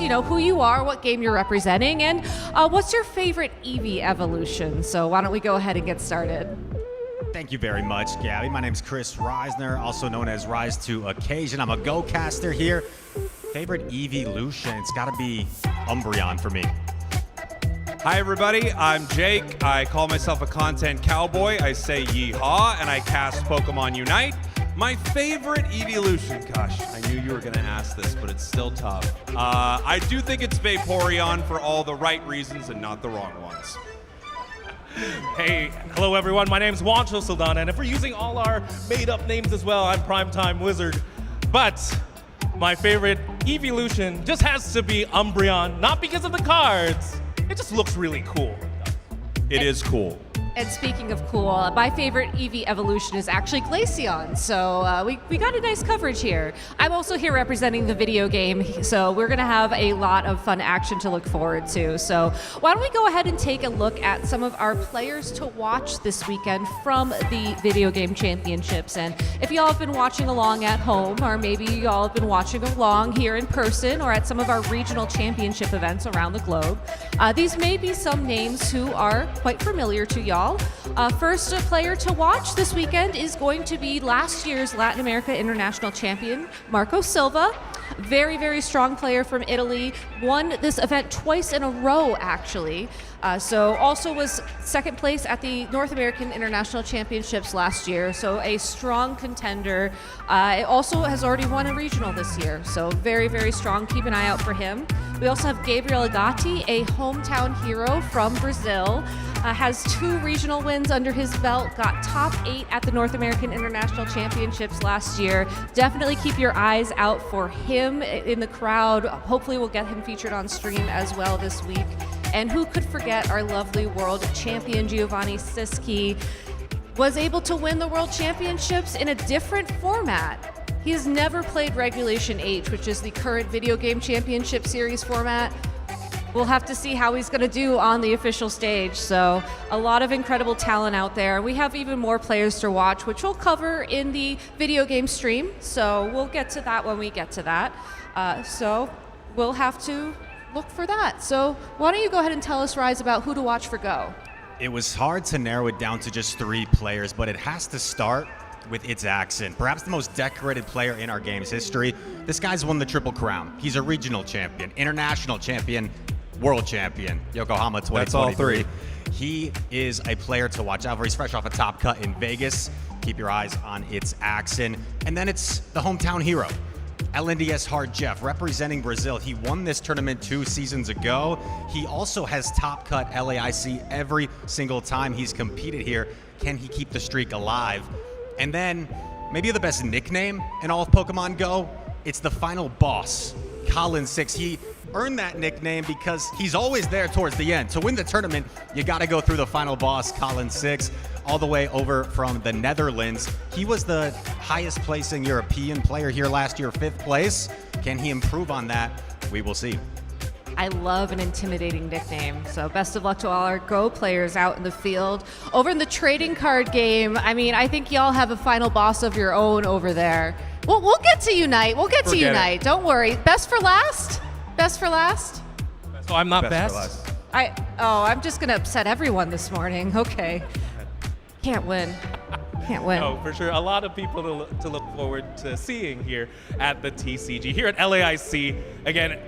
us, who you are, what game you're representing, and what's your favorite Eevee evolution. So why don't we go ahead and get started? Thank you very much, Gabby. My name's Chris Reisner, also known as Rise to Occasion. I'm a go-caster here. Favorite evolution? It's got to be Umbreon for me. Hi everybody, I'm Jake. I call myself a content cowboy. I say yeehaw, and I cast Pokemon Unite. My favorite evolution, gosh, I knew you were gonna ask this, but it's still tough. I do think it's Vaporeon for all the right reasons and not the wrong ones. Hey, hello everyone, my name's Wancho Saldana, and if we're using all our made-up names as well, I'm Primetime Wizard. But my favorite evolution just has to be Umbreon, not because of the cards. It just looks really cool. It is cool. And speaking of cool, my favorite Eevee evolution is actually Glaceon. So we got a nice coverage here. I'm also here representing the video game, so we're going to have a lot of fun action to look forward to. So why don't we go ahead and take a look at some of our players to watch this weekend from the video game championships. And if y'all have been watching along at home, or maybe y'all have been watching along here in person or at some of our regional championship events around the globe, these may be some names who are quite familiar to y'all. First player to watch this weekend is going to be last year's Latin America International Champion, Marco Silva. Very, very strong player from Italy. Won this event twice in a row, actually. So also was second place at the North American International Championships last year. So a strong contender. It also has already won a regional this year. So very, very strong. Keep an eye out for him. We also have Gabriel Agati, a hometown hero from Brazil. Has 2 regional wins under his belt, got top 8 at the North American International Championships last year. Definitely keep your eyes out for him in the crowd. Hopefully we'll get him featured on stream as well this week. And who could forget our lovely world champion Giovanni Siski was able to win the World Championships in a different format. He has never played Regulation H, which is the current video game championship series format. We'll have to see how he's going to do on the official stage. So a lot of incredible talent out there. We have even more players to watch, which we'll cover in the video game stream. So we'll get to that when we get to that. So we'll have to look for that. So why don't you go ahead and tell us, Rise, about who to watch for Go? It was hard to narrow it down to just 3 players, but it has to start with its accent. Perhaps the most decorated player in our game's history. This guy's won the Triple Crown. He's a regional champion, international champion, world champion, Yokohama 2023. That's all 3. He is a player to watch out for. He's fresh off a top cut in Vegas. Keep your eyes on its accent. And then it's the hometown hero, LNDS Hard Jeff, representing Brazil. He won this tournament 2 seasons ago. He also has top cut LAIC every single time he's competed here. Can he keep the streak alive? And then maybe the best nickname in all of Pokemon Go, it's the final boss, Colin 6. He earned that nickname because he's always there towards the end. To win the tournament, you got to go through the final boss, Colin 6, all the way over from the Netherlands. He was the highest placing European player here last year, 5th place. Can he improve on that? We will see. I love an intimidating nickname. So best of luck to all our Go players out in the field. Over in the trading card game, I think y'all have a final boss of your own over there. We'll get to Unite. We'll get to Unite. Don't worry. Best for last? Best for last? So I'm not best? I'm just going to upset everyone this morning. Okay. Can't win. Can't win. No, for sure. A lot of people to look forward to seeing here at the TCG. Here at LAIC, again,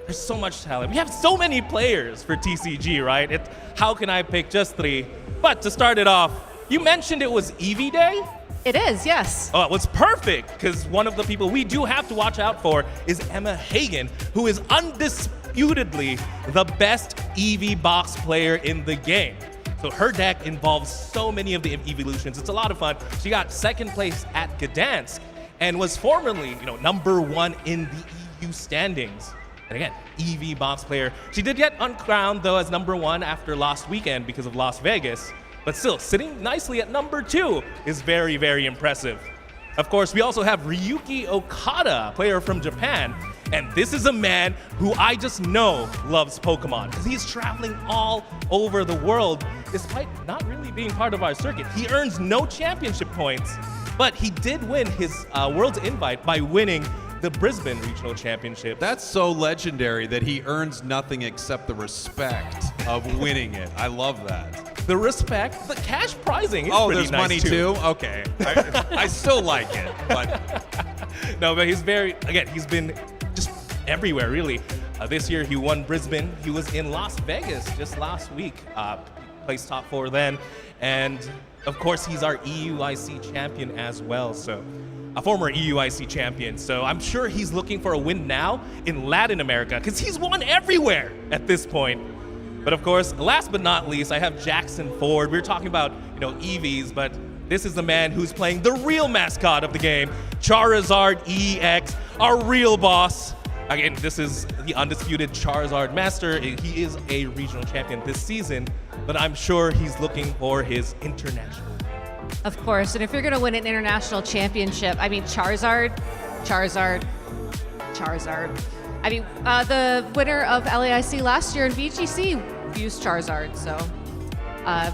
there's so much talent. We have so many players for TCG, right? How can I pick just 3? But to start it off, you mentioned it was Eevee Day? It is, yes. Oh, it was perfect, because one of the people we do have to watch out for is Emma Hagen, who is undisputedly the best Eevee box player in the game. So her deck involves so many of the evolutions. It's a lot of fun. She got 2nd place at Gdansk and was formerly, number 1 in the EU standings. And again, Eevee box player. She did get uncrowned, though, as number 1 after last weekend because of Las Vegas. But still, sitting nicely at number 2 is very, very impressive. Of course, we also have Ryuki Okada, player from Japan. And this is a man who I just know loves Pokemon, because he's traveling all over the world, despite not really being part of our circuit. He earns no championship points, but he did win his World's Invite by winning the Brisbane Regional Championship. That's so legendary that he earns nothing except the respect of winning it. I love that. The respect, the cash prizing is Oh, pretty there's nice money too? Okay. I still like it, but No, but he's been just everywhere, really. This year, he won Brisbane. He was in Las Vegas just last week. Placed top 4 then. And, of course, he's our EUIC champion as well. So, a former EUIC champion. So, I'm sure he's looking for a win now in Latin America because he's won everywhere at this point. But, of course, last but not least, I have Jackson Ford. We were talking about, EVs, but this is the man who's playing the real mascot of the game, Charizard EX, our real boss. Again, this is the undisputed Charizard Master. He is a regional champion this season, but I'm sure he's looking for his international. Of course, and if you're going to win an international championship, I mean, Charizard. I mean, the winner of LAIC last year in VGC used Charizard, so.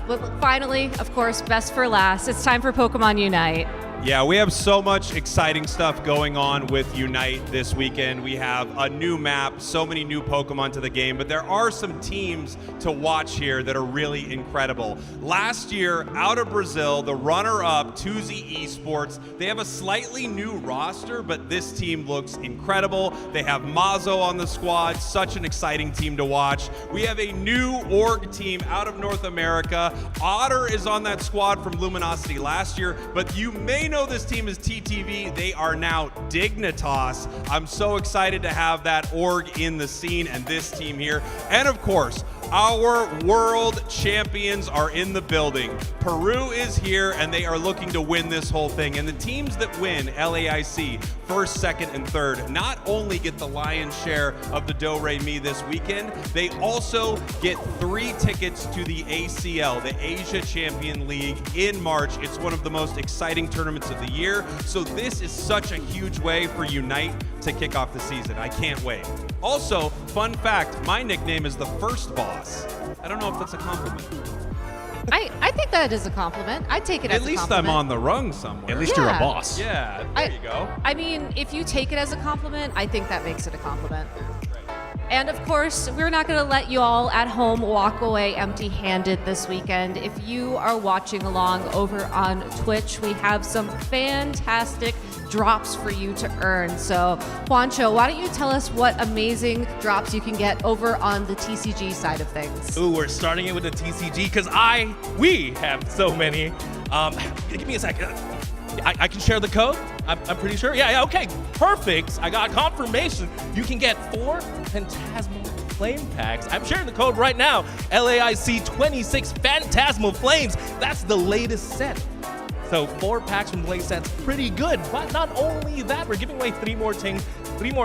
But finally, of course, best for last, it's time for Pokemon Unite. yeah, we have so much exciting stuff going on with Unite this weekend. We have a new map, so many new Pokemon to the game, but there are some teams to watch here that are really incredible. Last year, out of Brazil, the runner-up, 2Z Esports, they have a slightly new roster, but this team looks incredible. They have Mazo on the squad, such an exciting team to watch. We have a new org team out of North America. Otter is on that squad from Luminosity last year, but you may know this team is TTV. They are now Dignitas. I'm so excited to have that org in the scene and this team here. And of course, our world champions are in the building. Peru is here and they are looking to win this whole thing. And the teams that win LAIC first, second, and third not only get the lion's share of the Do Re Mi this weekend, they also get 3 tickets to the ACL, the Asia Champion League, in March. It's one of the most exciting tournaments of the year. So this is such a huge way for Unite to kick off the season. I can't wait. Also, fun fact, my nickname is the First Boss. I don't know if that's a compliment. I think that is a compliment. I take it as At a least compliment. I'm on the rung somewhere. At least you're a Yeah. boss. Yeah, there you go. I mean, if you take it as a compliment, I think that makes it a compliment. And of course, we're not going to let you all at home walk away empty-handed this weekend. If you are watching along over on Twitch, we have some fantastic drops for you to earn. So, Juancho, why don't you tell us what amazing drops you can get over on the TCG side of things? Ooh, we're starting it with the TCG because we have so many. Give me a second. I can share the code. I'm pretty sure. Yeah, okay, perfect. I got confirmation. You can get 4 Phantasmal Flame Packs. I'm sharing the code right now. LAIC 26 Phantasmal Flames. That's the latest set. So 4 packs from the latest set's pretty good. But not only that, we're giving away 3 more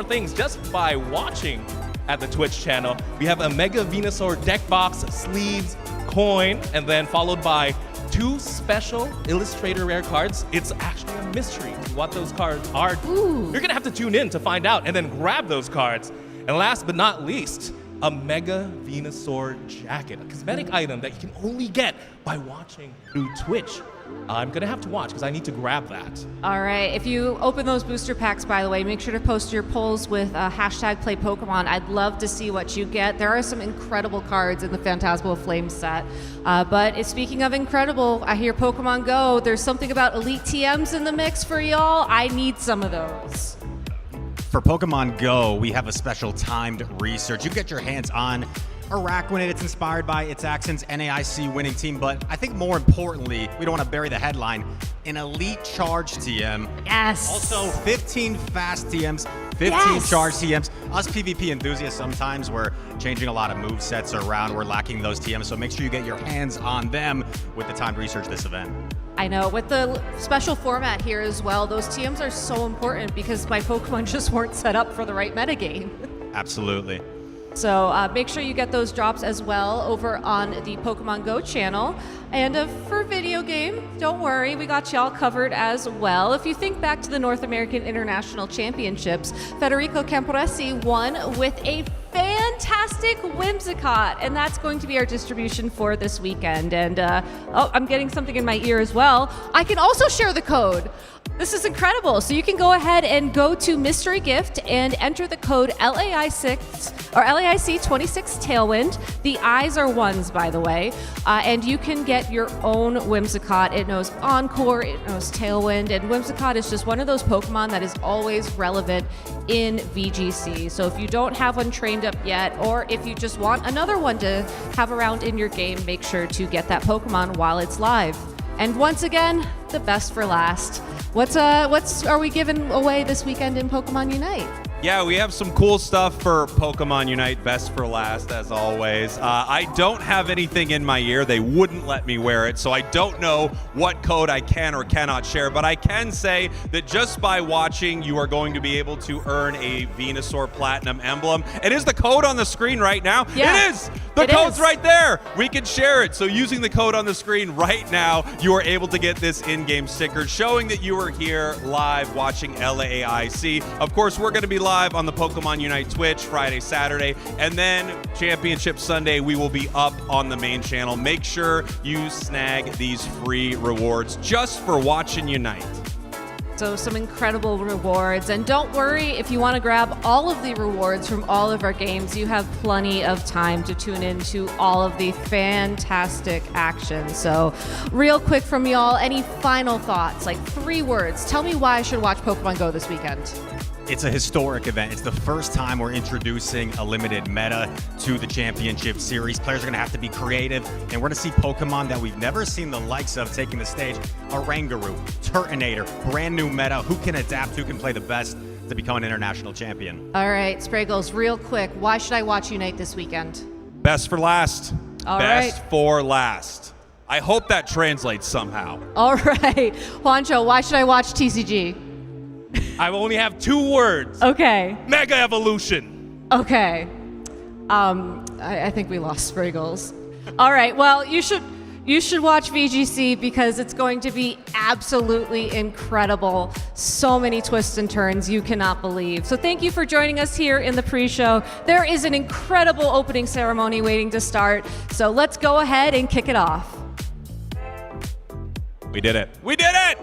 things just by watching at the Twitch channel. We have a Mega Venusaur deck box, sleeves, coin, and then followed by 2 special Illustrator rare cards. It's actually a mystery what those cards are. Ooh. You're gonna have to tune in to find out and then grab those cards. And last but not least, a Mega Venusaur jacket, a cosmetic item that you can only get by watching through Twitch. I'm gonna have to watch because I need to grab that. All right. If you open those booster packs, by the way, make sure to post your polls with hashtag Play Pokemon. I'd love to see what you get. There are some incredible cards in the Phantasmal Flame set. But speaking of incredible, I hear Pokemon Go. There's something about Elite TMs in the mix for y'all. I need some of those. For Pokemon Go, we have a special timed research. You can get your hands on Araquanid. It's inspired by its Axon's NAIC winning team, but I think more importantly, we don't want to bury the headline, an Elite Charge TM. Yes. Also, 15 fast TMs, 15 Yes. charge TMs. Us PvP enthusiasts, sometimes we're changing a lot of move sets around. We're lacking those TMs, so make sure you get your hands on them with the timed research this event. I know. With the special format here as well, those TMs are so important because my Pokemon just weren't set up for the right metagame. Absolutely. So make sure you get those drops as well over on the Pokemon Go channel. And for video game, don't worry, we got y'all covered as well. If you think back to the North American International Championships, Federico Camporesi won with a fantastic Whimsicott, and that's going to be our distribution for this weekend. And oh, I'm getting something in my ear as well. I can also share the code. This is incredible. So you can go ahead and go to Mystery Gift and enter the code LAI6 or LAIC26 Tailwind. The I's are ones, by the way. And you can get your own Whimsicott. It knows Encore, it knows Tailwind, and Whimsicott is just one of those Pokemon that is always relevant in VGC. So if you don't have one trained up yet, or if you just want another one to have around in your game, make sure to get that Pokemon while it's live. And once again, the best for last. What's are we giving away this weekend in Pokemon Unite? Yeah, we have some cool stuff for Pokemon Unite, best for last, as always. I don't have anything in my ear. They wouldn't let me wear it, so I don't know what code I can or cannot share, but I can say that just by watching, you are going to be able to earn a Venusaur Platinum emblem. And is the code on the screen right now? Yeah, it is! The code's right there! We can share it. So using the code on the screen right now, you are able to get this in-game sticker showing that you are here live watching LAIC. Of course, we're going to be live on the Pokemon Unite Twitch Friday, Saturday, and then Championship Sunday, we will be up on the main channel. Make sure you snag these free rewards just for watching Unite. So some incredible rewards. And don't worry, if you want to grab all of the rewards from all of our games, you have plenty of time to tune into all of the fantastic action. So real quick from y'all, any final thoughts? Like 3 words. Tell me why I should watch Pokemon Go this weekend. It's a historic event. It's the first time we're introducing a limited meta to the championship series. Players are going to have to be creative, and we're going to see Pokemon that we've never seen the likes of taking the stage. Oranguru, Turtonator, brand new meta. Who can adapt? Who can play the best to become an international champion? All right, Spraggles, real quick. Why should I watch Unite this weekend? Best for last. All best right. for last. I hope that translates somehow. All right. Juancho, why should I watch TCG? I only have 2 words. Okay. Mega Evolution. Okay. I think we lost Spraggles. All right. Well, you should watch VGC because it's going to be absolutely incredible. So many twists and turns you cannot believe. So thank you for joining us here in the pre-show. There is an incredible opening ceremony waiting to start. So let's go ahead and kick it off. We did it. We did it!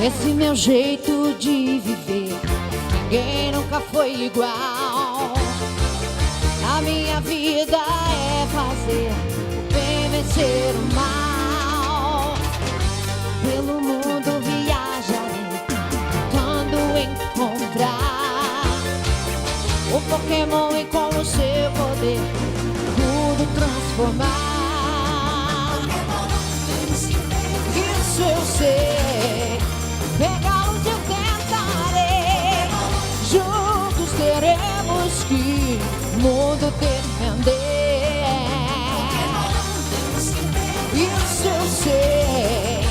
Esse meu jeito de viver, ninguém nunca foi igual. A minha vida é fazer o bem vencer o mal. Pelo mundo viajarei, tentando encontrar o Pokémon e com o seu poder tudo transformar. Isso eu sei, pegá-los eu tentarei. Juntos teremos que o mundo defender. Isso eu sei,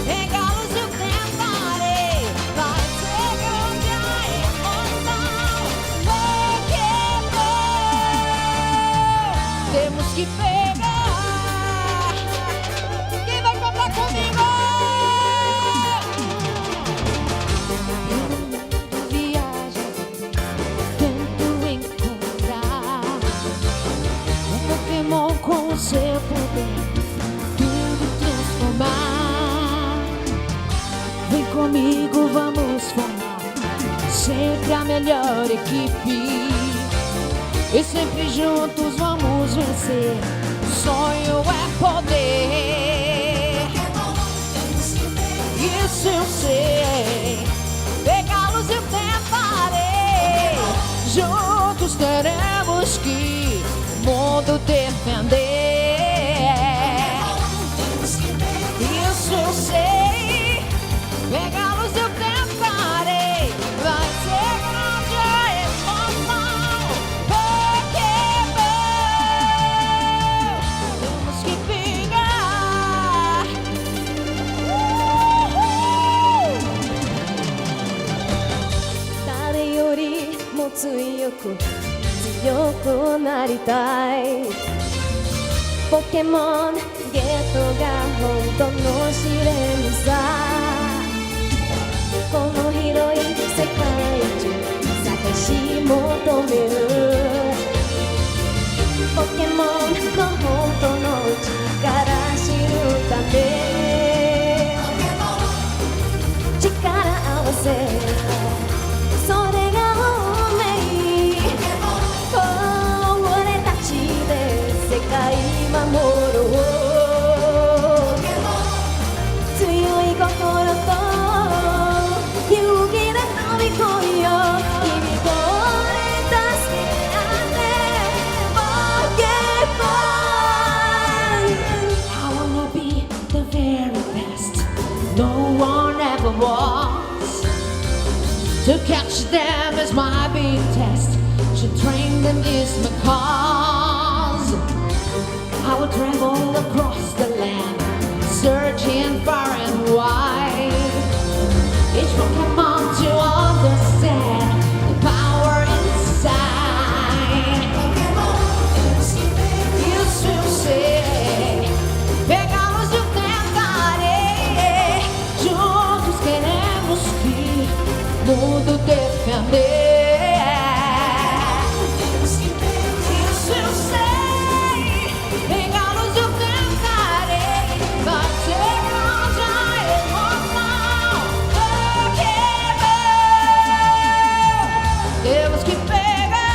pegá-los eu tentarei. Vai ser grande a emoção. Pokémon, temos que pegar. Quem vai comprar comigo? Viaja, tento encontrar um Pokémon com o seu poder tudo transformar. Vem comigo, vamos formar sempre a melhor equipe. E sempre juntos vamos vencer. O sonho é poder. Isso eu sei, pegá-los eu tentarei. Juntos teremos que o mundo defender. Isso eu sei, pegá-los eu tentarei. Vai ser grande a emoção. Pokémon, temos que pegar.誰よりも強くなりたい。ポケモンゲットが本当の試練さ。この広い世界中探し求めるポケモンの本当の力知るため力合わせそれが運命俺たちで世界守ろう強い心と勇気で飛び越えよう君と俺助け合って I wanna be the very best. No one ever was. To catch them is my big test. To train them is my cause. I will travel across the land, searching far and wide. Each Pokemon to understand the power inside. Isso eu sei, pegá-los eu tentarei. Juntos queremos que o mundo defender. Isso eu sei, pegá-los eu tentarei. Vai ser grande a emoção. Pokémon, temos que pegar.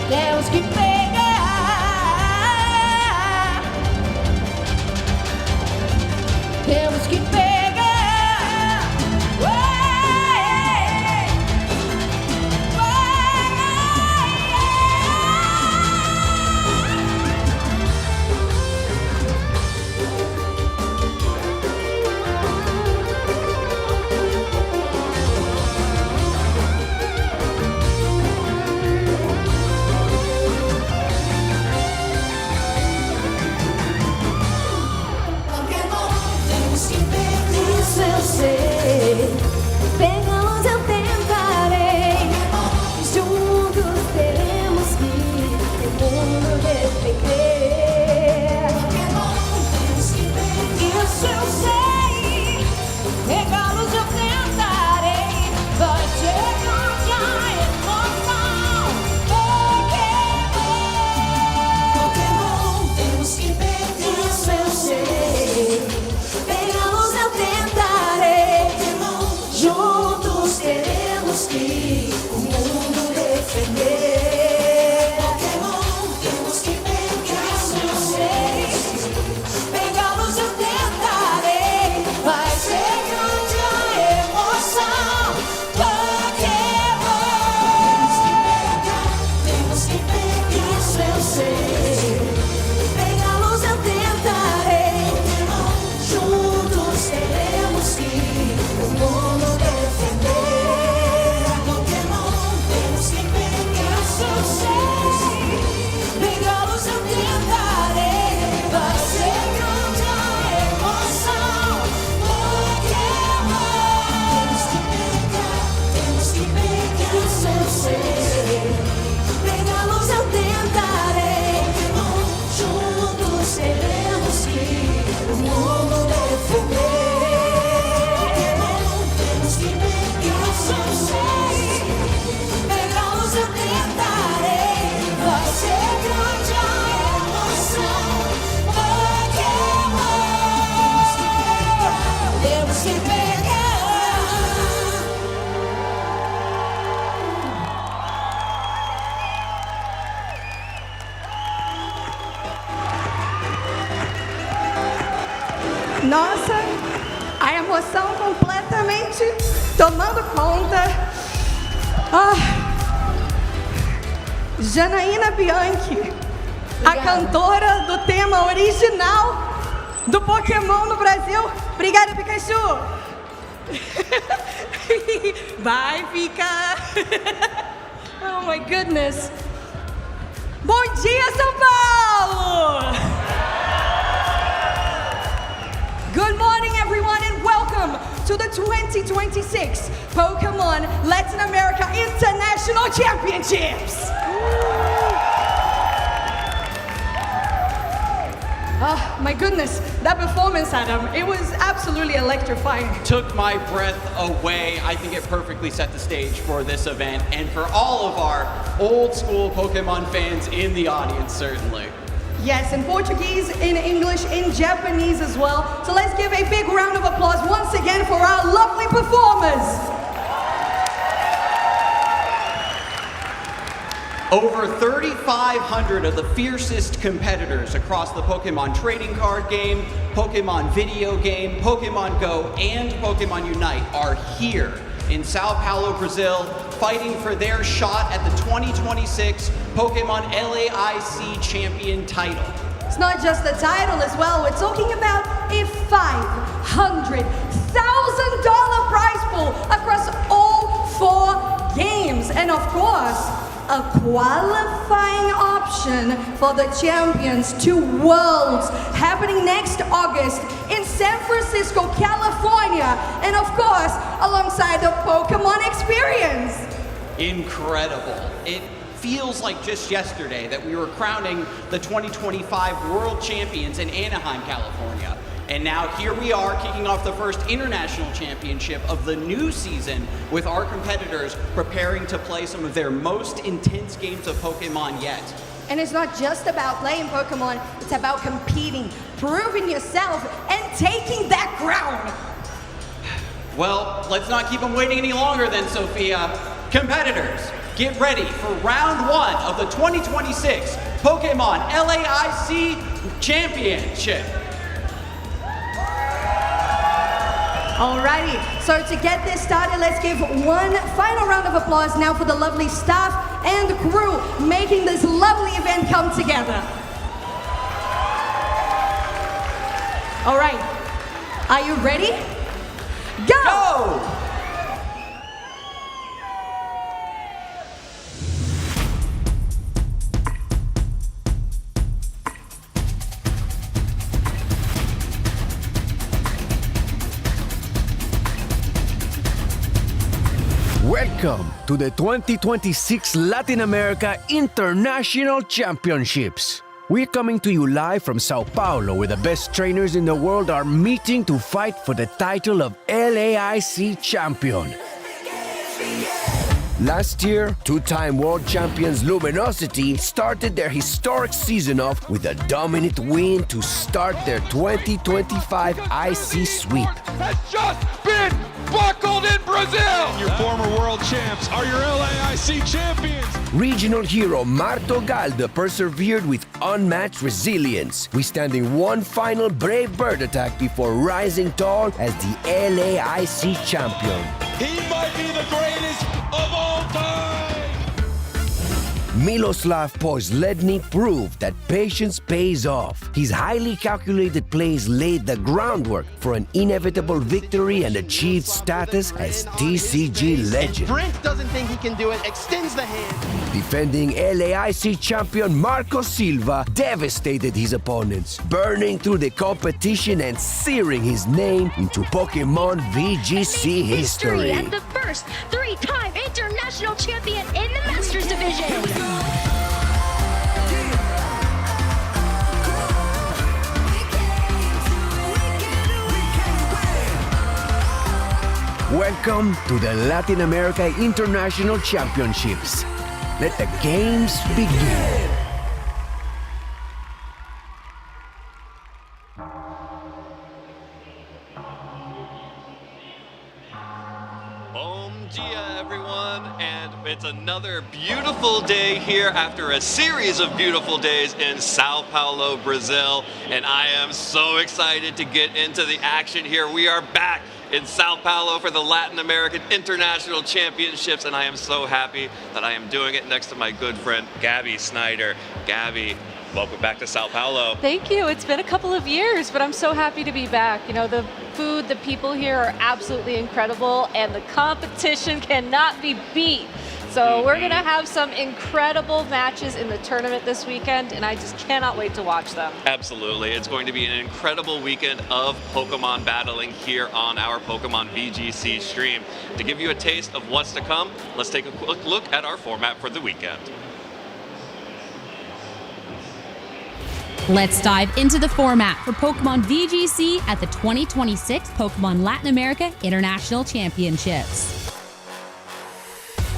Temos que pegar. Temos que pegar. Nossa, a emoção completamente tomando conta. Janaína Bianchi, a cantora do tema original do Pokémon no Brasil. Obrigada, Pikachu. Vai ficar. Oh my goodness. Bom dia, São Paulo! Good morning, everyone, and welcome to the 2026 Pokémon Latin America International Championships! Oh, my goodness, that performance, Adam, it was absolutely electrifying. Took my breath away. I think it perfectly set the stage for this event and for all of our old school Pokemon fans in the audience, certainly. Yes, in Portuguese, in English, in Japanese as well. So let's give a big round of applause once again for our lovely performers. Over 3,500 of the fiercest competitors across the Pokemon trading card game, Pokemon video game, Pokemon Go, and Pokemon Unite are here in Sao Paulo, Brazil, fighting for their shot at the 2026 Pokemon LAIC champion title. It's not just the title as well, we're talking about a $500,000 prize pool across all 4 games. And of course, a qualifying option for the Champions 2 Worlds happening next August in San Francisco, California, and of course, alongside the Pokemon Experience. Incredible. It feels like just yesterday that we were crowning the 2025 World Champions in Anaheim, California. And now here we are kicking off the first international championship of the new season with our competitors preparing to play some of their most intense games of Pokemon yet. And it's not just about playing Pokemon, it's about competing, proving yourself, and taking that crown. Well, let's not keep them waiting any longer then, Sophia. Competitors, get ready for round 1 of the 2026 Pokemon LAIC Championship. Alrighty, so to get this started, let's give one final round of applause now for the lovely staff and crew making this lovely event come together. Alright, are you ready? Go! Welcome to the 2026 Latin America International Championships. We're coming to you live from Sao Paulo, where the best trainers in the world are meeting to fight for the title of LAIC champion. Last year, 2-time world champions Luminosity started their historic season off with a dominant win to start their 2025 IC sweep. Has just been buckled in Brazil! Your former world champs are your LAIC champions! Regional hero Marto Galde persevered with unmatched resilience, withstanding one final brave bird attack before rising tall as the LAIC champion. He might be the greatest of all time! Miloslav Posledny proved that patience pays off. His highly calculated plays laid the groundwork for an inevitable victory and achieved status as TCG legend. Brent doesn't think he can do it, extends the hand. Defending LAIC champion Marco Silva devastated his opponents, burning through the competition and searing his name into Pokémon VGC history. And the first 3-time international champion in the Masters Division. Welcome to the Latin America International Championships. Let the games begin. Bom dia, everyone. everyone, and it's another beautiful day here after a series of beautiful days in Sao Paulo, Brazil, and I am so excited to get into the action here. We are back in Sao Paulo for the Latin American International Championships, and I am so happy that I am doing it next to my good friend Gabby Snyder. Gabby, welcome back to Sao Paulo. Thank you. It's been a couple of years, but I'm so happy to be back. You know, the food, the people here are absolutely incredible, and the competition cannot be beat. So we're going to have some incredible matches in the tournament this weekend, and I just cannot wait to watch them. Absolutely. It's going to be an incredible weekend of Pokemon battling here on our Pokemon VGC stream. To give you a taste of what's to come, let's take a quick look at our format for the weekend. Let's dive into the format for Pokemon VGC at the 2026 Pokemon Latin America International Championships.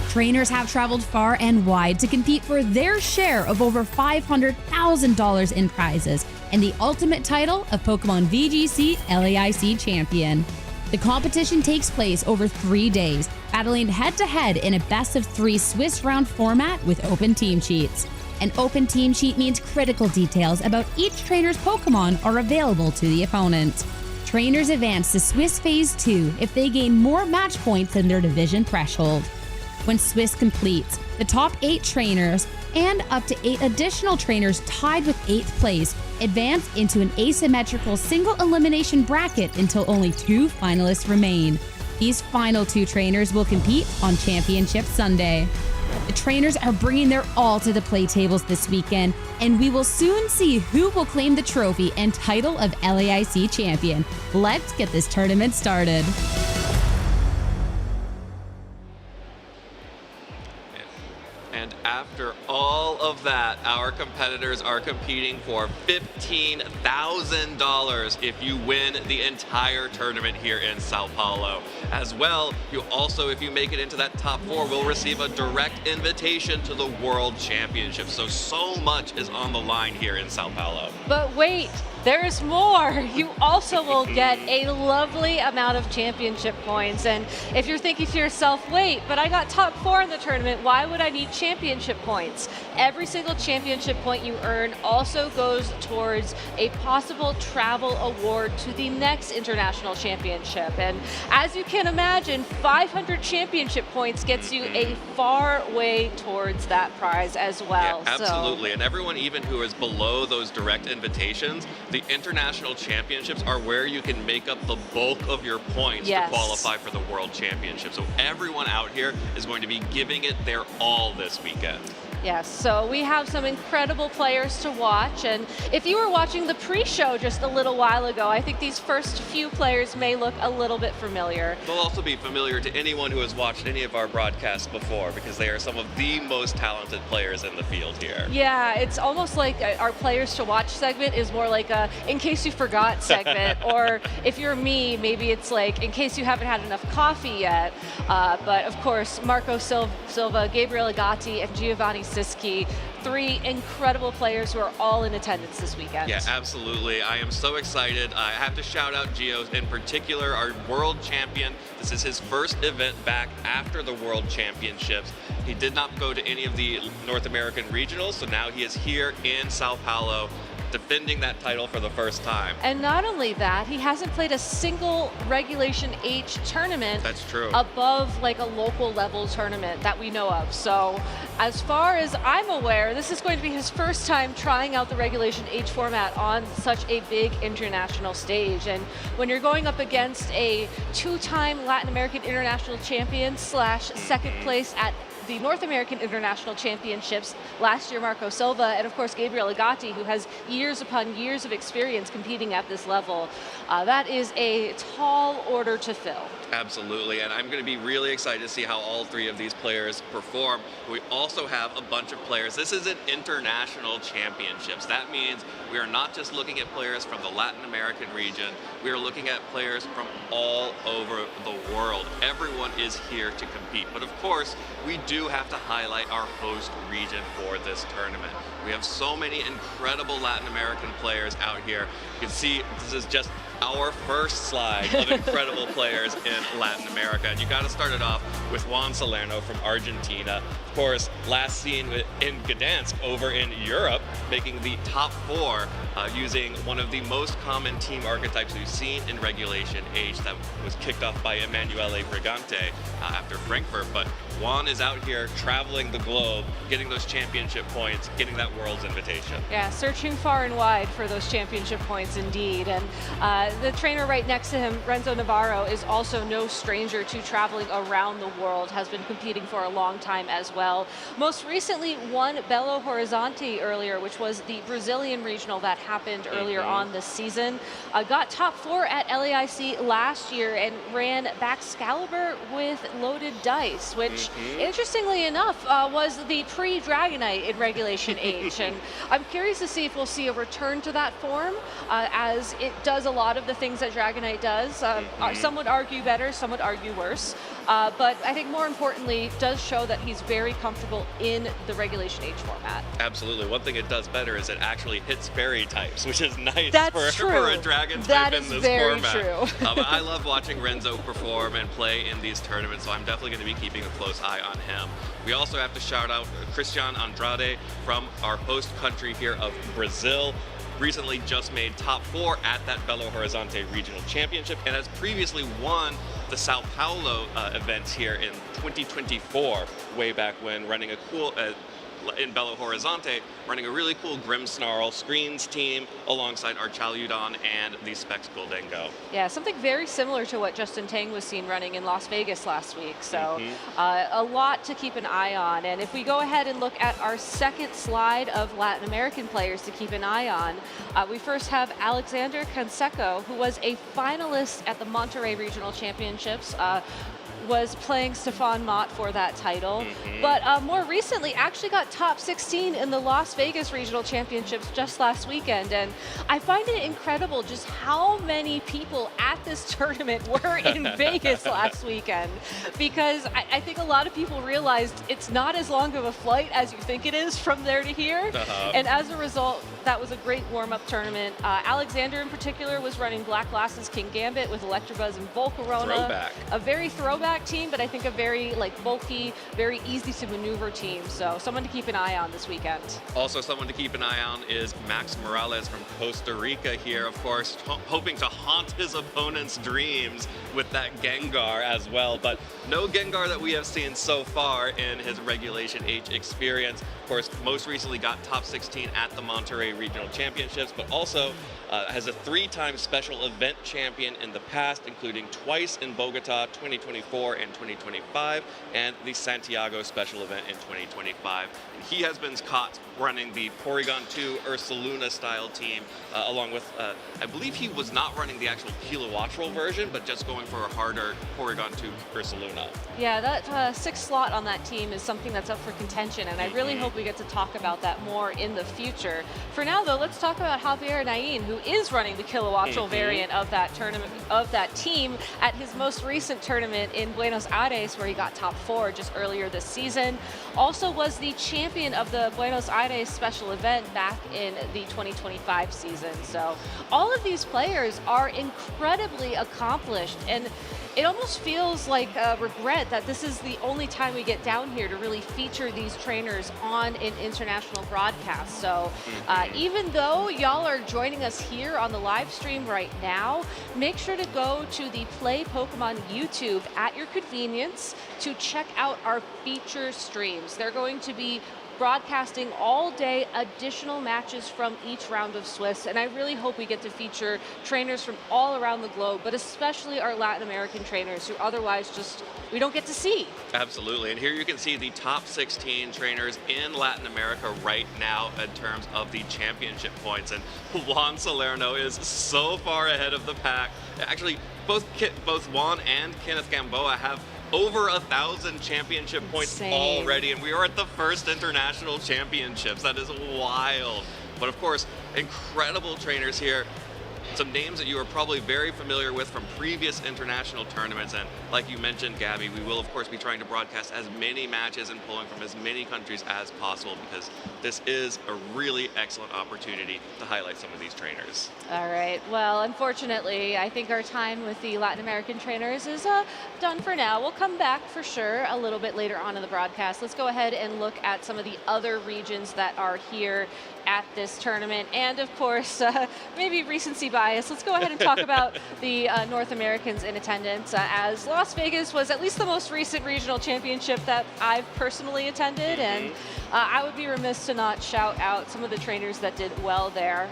Trainers have traveled far and wide to compete for their share of over $500,000 in prizes and the ultimate title of Pokemon VGC LAIC Champion. The competition takes place over 3 days, battling head-to-head in a best-of-3 Swiss round format with open team sheets. An open team sheet means critical details about each trainer's Pokemon are available to the opponent. Trainers advance to Swiss Phase 2 if they gain more match points than their division threshold. When Swiss completes, the top 8 trainers and up to 8 additional trainers tied with 8th place advance into an asymmetrical single elimination bracket until only 2 finalists remain. These final 2 trainers will compete on Championship Sunday. The trainers are bringing their all to the play tables this weekend, and we will soon see who will claim the trophy and title of LAIC champion. Let's get this tournament started. And after all of that, our competitors are competing for $15,000 if you win the entire tournament here in Sao Paulo. As well, you also, if you make it into that top 4, will receive a direct invitation to the World Championship. So much is on the line here in Sao Paulo. But wait, there's more. You also will get a lovely amount of championship points. And if you're thinking to yourself, wait, but I got top 4 in the tournament, why would I need championship points? Every single championship point you earn also goes towards a possible travel award to the next international championship. And as you can imagine, 500 championship points gets you a far way towards that prize as well. Yeah, absolutely. And everyone even who is below those direct invitations, the international championships are where you can make up the bulk of your points to qualify for the World Championship. So everyone out here is going to be giving it their all this weekend. Yes, so we have some incredible players to watch, and if you were watching the pre-show just a little while ago, I think these first few players may look a little bit familiar. They'll also be familiar to anyone who has watched any of our broadcasts before, because they are some of the most talented players in the field here. Yeah, it's almost like our players to watch segment is more like a in case you forgot segment, or if you're me, maybe it's like in case you haven't had enough coffee yet. But of course, Marco Silva, Gabriel Agati, and Giovanni Siski, 3 incredible players who are all in attendance this weekend. Yeah, absolutely. I am so excited. I have to shout out Gio in particular, our world champion. This is his first event back after the World Championships. He did not go to any of the North American regionals, so now he is here in Sao Paulo defending that title for the first time. And not only that, he hasn't played a single Regulation H tournament above like a local level tournament that we know of. So as far as I'm aware, this is going to be his first time trying out the Regulation H format on such a big international stage. And when you're going up against a 2-time Latin American International Champion / second place at the North American International Championships last year, Marco Silva, and of course Gabriel Agati, who has years upon years of experience competing at this level. That is a tall order to fill. Absolutely, and I'm going to be really excited to see how all 3 of these players perform. We also have a bunch of players. This is an international championships. That means we are not just looking at players from the Latin American region, we are looking at players from all over the world. Everyone is here to compete, but of course, we do have to highlight our host region for this tournament. We have so many incredible Latin American players out here. You can see this is just our first slide of incredible players in Latin America. And you got to start it off with Juan Salerno from Argentina. Of course, last seen in Gdansk over in Europe, making the top 4 using one of the most common team archetypes we've seen in Regulation H that was kicked off by Emanuele Brigante after Frankfurt. But Juan is out here traveling the globe, getting those championship points, getting that world's invitation. Yeah, searching far and wide for those championship points indeed. And the trainer right next to him, Renzo Navarro, is also no stranger to traveling around the world, has been competing for a long time as well. Most recently won Belo Horizonte earlier, which was the Brazilian regional that happened earlier on this season. Got top 4 at LAIC last year and ran Baxcalibur with loaded dice, which interestingly enough was the pre-Dragonite in Regulation H. And I'm curious to see if we'll see a return to that form, as it does a lot of the things that Dragonite does. Some would argue better, some would argue worse. But I think more importantly, does show that he's very comfortable in the Regulation H format. Absolutely. One thing it does better is it actually hits fairy types, which is nice for a dragon that type in this very format. True. But I love watching Renzo perform and play in these tournaments, so I'm definitely going to be keeping a close eye on him. We also have to shout out Christian Andrade from our host country here of Brazil. Recently just made top 4 at that Belo Horizonte Regional Championship and has previously won the Sao Paulo events here in 2024, way back when, running a cool in Belo Horizonte, running a really cool Grimmsnarl Screens team alongside Archaludon and the Specs Goldengo. Yeah, something very similar to what Justin Tang was seen running in Las Vegas last week. So a lot to keep an eye on. And if we go ahead and look at our second slide of Latin American players to keep an eye on, we first have Alexander Canseco, who was a finalist at the Monterrey Regional Championships. Was playing Stefan Mott for that title, but more recently actually got top 16 in the Las Vegas Regional Championships just last weekend. And I find it incredible just how many people at this tournament were in Vegas last weekend, because I think a lot of people realized it's not as long of a flight as you think it is from there to here. And as a result, that was a great warm-up tournament. Alexander in particular was running Black Glasses King Gambit with Electabuzz and Volcarona. Throwback. A very throwback team, but I think a very bulky, very easy to maneuver team. So someone to keep an eye on this weekend. Also someone to keep an eye on is Max Morales from Costa Rica here, of course, hoping to haunt his opponent's dreams with that Gengar as well. But no Gengar that we have seen so far in his Regulation H experience. Of course, most recently got top 16 at the Monterrey Regional Championships, but also has a 3-time special event champion in the past, including twice in Bogota 2024 and 2025, and the Santiago special event in 2025. And he has been caught running the Porygon 2 Ursaluna style team, along with, I believe he was not running the actual Kilowattrel version, but just going for a harder Porygon 2 Ursaluna. Yeah, that 6th slot on that team is something that's up for contention, and I really hope we get to talk about that more in the future. For now, though, let's talk about Javier Nain, who is running the Kilowattrel variant of that tournament, of that team, at his most recent tournament in Buenos Aires, where he got top 4 just earlier this season. Also was the champion of the Buenos Aires special event back in the 2025 season. So all of these players are incredibly accomplished, and it almost feels like a regret that this is the only time we get down here to really feature these trainers on an international broadcast. So even though y'all are joining us here on the live stream right now, make sure to go to the Play Pokemon YouTube at your convenience to check out our feature streams. They're going to be broadcasting all day additional matches from each round of Swiss, and I really hope we get to feature trainers from all around the globe, but especially our Latin American trainers who otherwise just we don't get to see. Absolutely, and here you can see the top 16 trainers in Latin America right now in terms of the championship points, and Juan Salerno is so far ahead of the pack. Actually, both Juan and Kenneth Gamboa have over 1,000 championship points already, and we are at the first international championships. That is wild. But of course, incredible trainers here. some names that you are probably very familiar with from previous international tournaments. And like you mentioned, Gabby, we will of course be trying to broadcast as many matches and pulling from as many countries as possible, because this is a really excellent opportunity to highlight some of these trainers. All right. Well, unfortunately, I think our time with the Latin American trainers is done for now. We'll come back for sure a little bit later on in the broadcast. Let's go ahead and look at some of the other regions that are here at this tournament, and of course, maybe recency bias. Let's go ahead and talk about the North Americans in attendance, as Las Vegas was at least the most recent regional championship that I've personally attended, and I would be remiss to not shout out some of the trainers that did well there.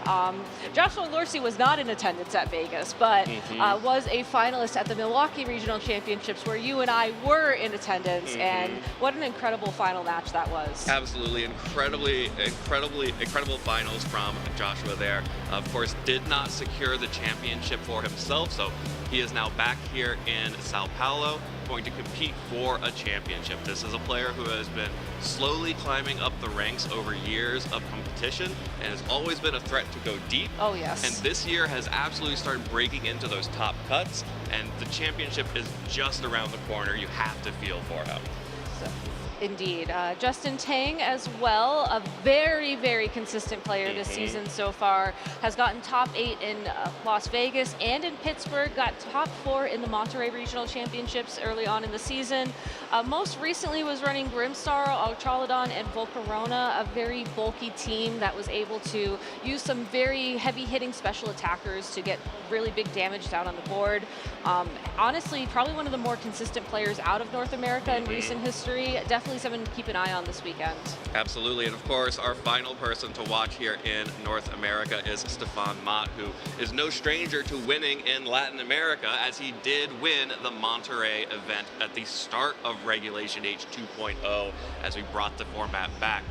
Joshua Lorsi was not in attendance at Vegas, but was a finalist at the Milwaukee Regional Championships, where you and I were in attendance, and what an incredible final match that was. Absolutely, incredible finals from Joshua there. Of course, did not secure the championship for himself, so he is now back here in Sao Paulo, going to compete for a championship. This is a player who has been slowly climbing up the ranks over years of competition and has always been a threat to go deep. Oh, yes. And this year has absolutely started breaking into those top cuts, and the championship is just around the corner. You have to feel for him. Indeed. Justin Tang as well, a very, very consistent player this season so far, has gotten top 8 in Las Vegas and in Pittsburgh, got top 4 in the Monterey Regional Championships early on in the season. Most recently was running Grimstar, Ultraladon, and Volcarona, a very bulky team that was able to use some very heavy-hitting special attackers to get really big damage down on the board. Honestly, probably one of the more consistent players out of North America in recent history. Definitely someone to keep an eye on this weekend. Absolutely, and of course, our final person to watch here in North America is Stefan Mott, who is no stranger to winning in Latin America, as he did win the Monterey event at the start of Regulation H 2.0 as we brought the format back.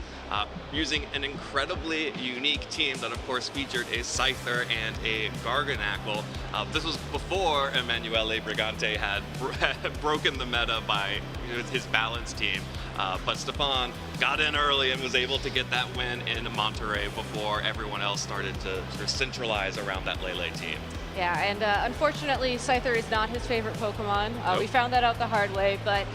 Using an incredibly unique team that of course featured a Scyther and a Garganackle. This was before Emanuele Brigante had broken the meta by his balance team. But Stefan got in early and was able to get that win in Monterey before everyone else started to sort of centralize around that Lele team. Yeah, and unfortunately, Scyther is not his favorite Pokemon. We found that out the hard way, but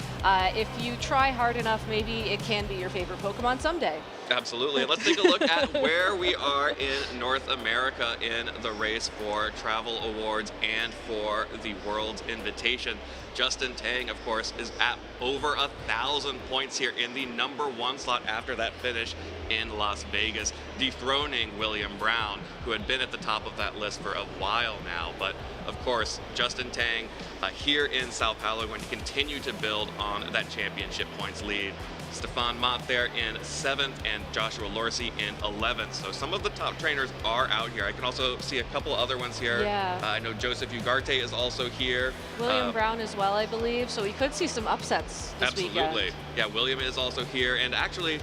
if you try hard enough, maybe it can be your favorite Pokemon someday. Absolutely. Let's take a look at where we are in North America in the race for travel awards and for the World's Invitation. Justin Tang, of course, is at over 1,000 points here in the #1 slot after that finish in Las Vegas, dethroning William Brown, who had been at the top of that list for a while now. But of course, Justin Tang here in Sao Paulo going to continue to build on that championship points lead. Stefan Mott there in 7th and Joshua Lorsi in 11th. So some of the top trainers are out here. I can also see a couple other ones here. Yeah. I know Joseph Ugarte is also here. William Brown as well, I believe. So we could see some upsets this weekend. Absolutely. Yeah, William is also here. And actually,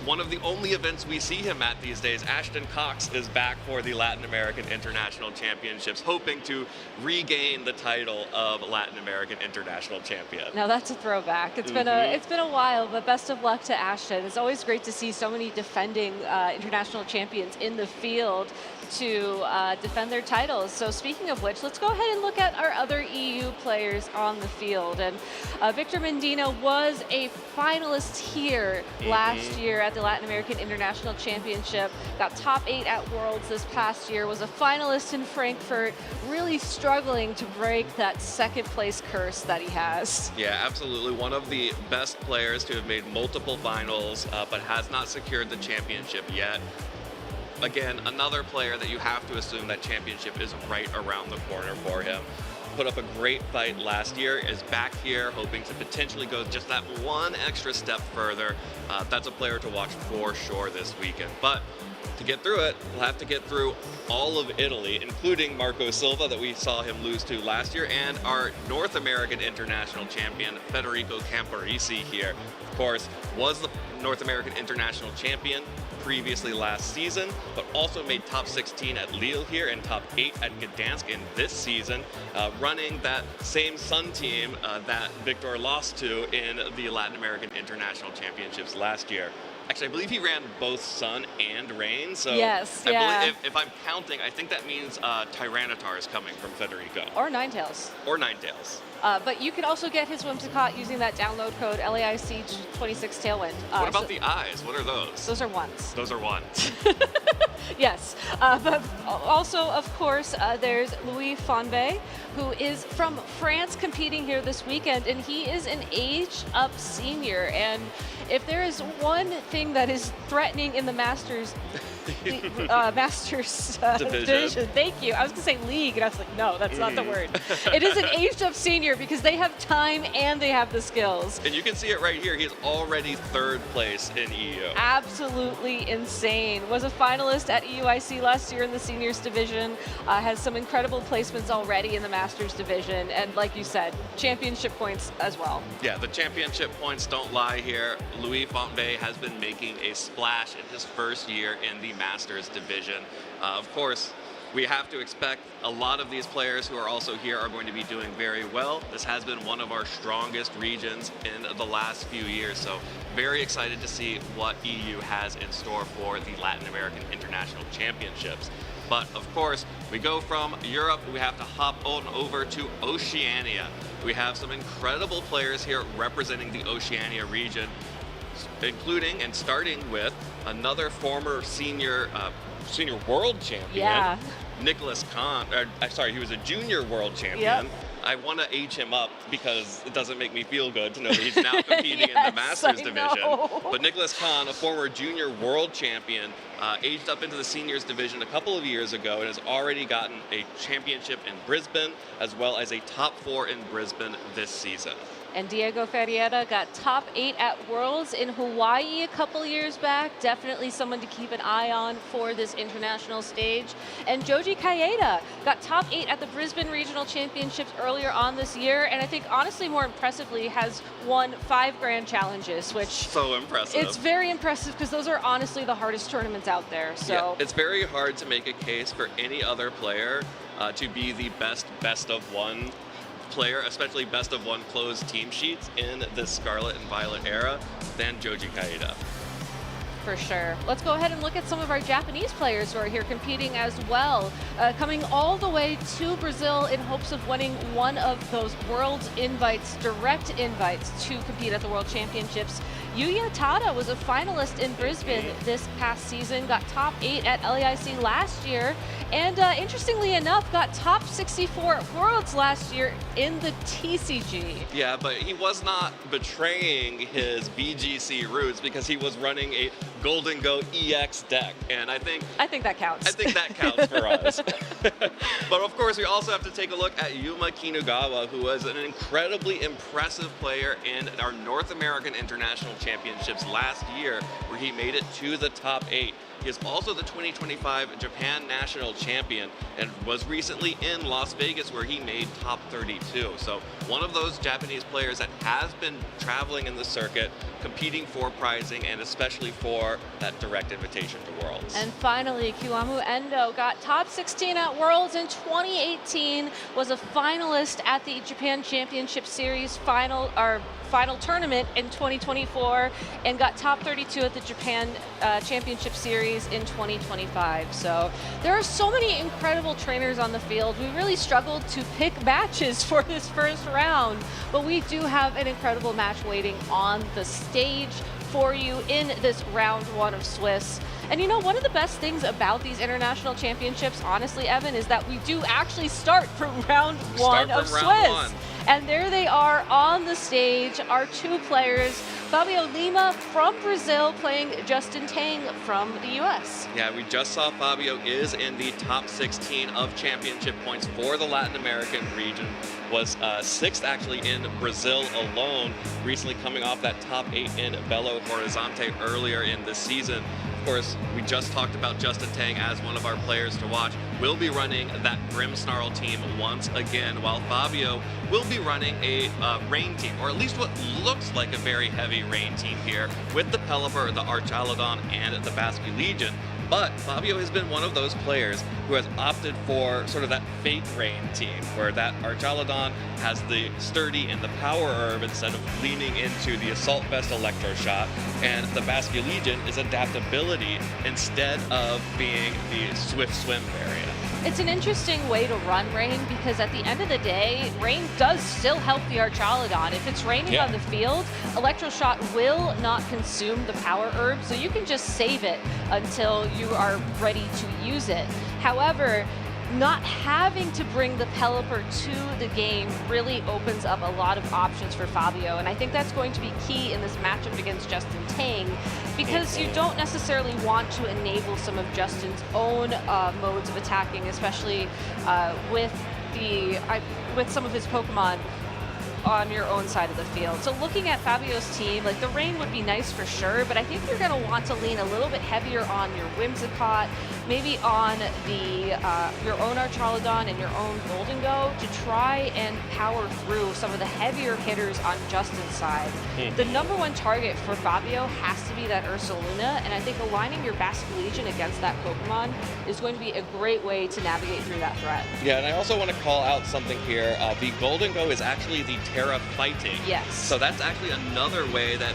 one of the only events we see him at these days, Ashton Cox is back for the Latin American International Championships, hoping to regain the title of Latin American International Champion. Now that's a throwback. It's been a while, but best of luck to Ashton. It's always great to see so many defending international champions in the field to defend their titles. So speaking of which, let's go ahead and look at our other EU players on the field. And Victor Mendina was a finalist here last year at the Latin American International Championship, got top 8 at Worlds this past year, was a finalist in Frankfurt, really struggling to break that second place curse that he has. Yeah, absolutely. One of the best players to have made multiple finals, but has not secured the championship yet. Again, another player that you have to assume that championship is right around the corner for him. Put up a great fight last year, is back here hoping to potentially go just that one extra step further. That's a player to watch for sure this weekend. But to get through it, we'll have to get through all of Italy, including Marco Silva that we saw him lose to last year, and our North American International Champion, Federico Camporisi here. Of course, was the North American International Champion previously last season, but also made top 16 at Lille here and top 8 at Gdansk in this season, running that same Sun team that Victor lost to in the Latin American International Championships last year. Actually, I believe he ran both Sun and Rain. So Yes, I yeah. believe if I'm counting, I think that means Tyranitar is coming from Federico. Or Ninetales. Or Ninetales. But you can also get his Whimsicott using that download code LAIC26 Tailwind. What about the eyes? What are those? Those are ones. Those are ones. Yes, but also, of course, there's Louis Fonbe, who is from France competing here this weekend, and he is an age-up senior. And if there is one thing that is threatening in the Masters, division. Thank you. I was going to say league, and I was like, no, that's not the word. It is an aged-up senior because they have time and they have the skills. And you can see it right here. He's already 3rd place in EU. Absolutely insane. Was a finalist at EUIC last year in the seniors division. Has some incredible placements already in the Masters division, and like you said, championship points as well. Yeah, the championship points don't lie here. Louis Fonbe has been making a splash in his first year in the Masters division. Of course, we have to expect a lot of these players who are also here are going to be doing very well. This has been one of our strongest regions in the last few years, so very excited to see what EU has in store for the Latin American International Championships. But of course, we go from Europe, we have to hop on over to Oceania. We have some incredible players here representing the Oceania region, including and starting with another former senior world champion, Nicholas Kahn. Sorry, he was a junior world champion. I want to age him up because it doesn't make me feel good to know that he's now competing in the Masters division. But Nicholas Kahn, a former junior world champion, aged up into the seniors division a couple of years ago and has already gotten a championship in Brisbane as well as a top 4 in Brisbane this season. And Diego Ferreira got top 8 at Worlds in Hawaii a couple years back. Definitely someone to keep an eye on for this international stage. And Joji Kaeda got top 8 at the Brisbane Regional Championships earlier on this year. And I think honestly more impressively has won 5 Grand Challenges, which so impressive. It's very impressive because those are honestly the hardest tournaments out there. So yeah, it's very hard to make a case for any other player to be the best of one player, especially best of one closed team sheets in the Scarlet and Violet era than Joji Kaeda. For sure. Let's go ahead and look at some of our Japanese players who are here competing as well. Coming all the way to Brazil in hopes of winning one of those world invites, direct invites to compete at the World Championships. Yuya Tada was a finalist in Brisbane this past season, got top 8 at LAIC last year, and interestingly enough, got top 64 at Worlds last year in the TCG. Yeah, but he was not betraying his VGC roots because he was running a Golden Go EX deck, and I think that counts. I think that counts for us. But of course, we also have to take a look at Yuma Kinugawa, who was an incredibly impressive player in our North American International Championships last year, where he made it to the top 8. He is also the 2025 Japan National Champion and was recently in Las Vegas where he made top 32. So one of those Japanese players that has been traveling in the circuit, competing for prizing and especially for that direct invitation to Worlds. And finally, Kiwamu Endo got top 16 at Worlds in 2018, was a finalist at the Japan Championship Series final tournament in 2024, and got top 32 at the Japan Championship Series in 2025. So there are so many incredible trainers on the field. We really struggled to pick matches for this first round, but we do have an incredible match waiting on the stage for you in this round 1 of Swiss. And you know, one of the best things about these international championships, honestly, Evan, is that we do actually start from round 1 of Swiss. And there they are on the stage, our 2 players, Fabio Lima from Brazil playing Justin Tang from the US. Yeah, we just saw Fabio is in the top 16 of championship points for the Latin American region. Was 6th actually in Brazil alone, recently coming off that top 8 in Belo Horizonte earlier in the season. Of course, we just talked about Justin Tang as one of our players to watch. We'll be running that Grimmsnarl team once again, while Fabio will be running a rain team, or at least what looks like a very heavy rain team here, with the Pelipper, the Archaludon, and the Basque Legion. But Fabio has been one of those players who has opted for sort of that fake rain team, where that Archaludon has the sturdy and the power herb instead of leaning into the assault vest electro shot, and the Basculegion is adaptability instead of being the swift swim variant. It's an interesting way to run Rain because at the end of the day, Rain does still help the Archaludon. If it's raining on the field, Electroshot will not consume the power herb, so you can just save it until you are ready to use it. However, not having to bring the Pelipper to the game really opens up a lot of options for Fabio, and I think that's going to be key in this matchup against Justin Tang, because you don't necessarily want to enable some of Justin's own modes of attacking, especially with some of his Pokemon on your own side of the field. So looking at Fabio's team, like the Rain would be nice for sure, but I think you're going to want to lean a little bit heavier on your Whimsicott, maybe on the your own Archaludon and your own Golden Go to try and power through some of the heavier hitters on Justin's side. The number one target for Fabio has to be that Ursaluna, and I think aligning your Basculegion against that Pokemon is going to be a great way to navigate through that threat. Yeah, and I also want to call out something here. The Golden Go is actually the Terra fighting. Yes. So that's actually another way that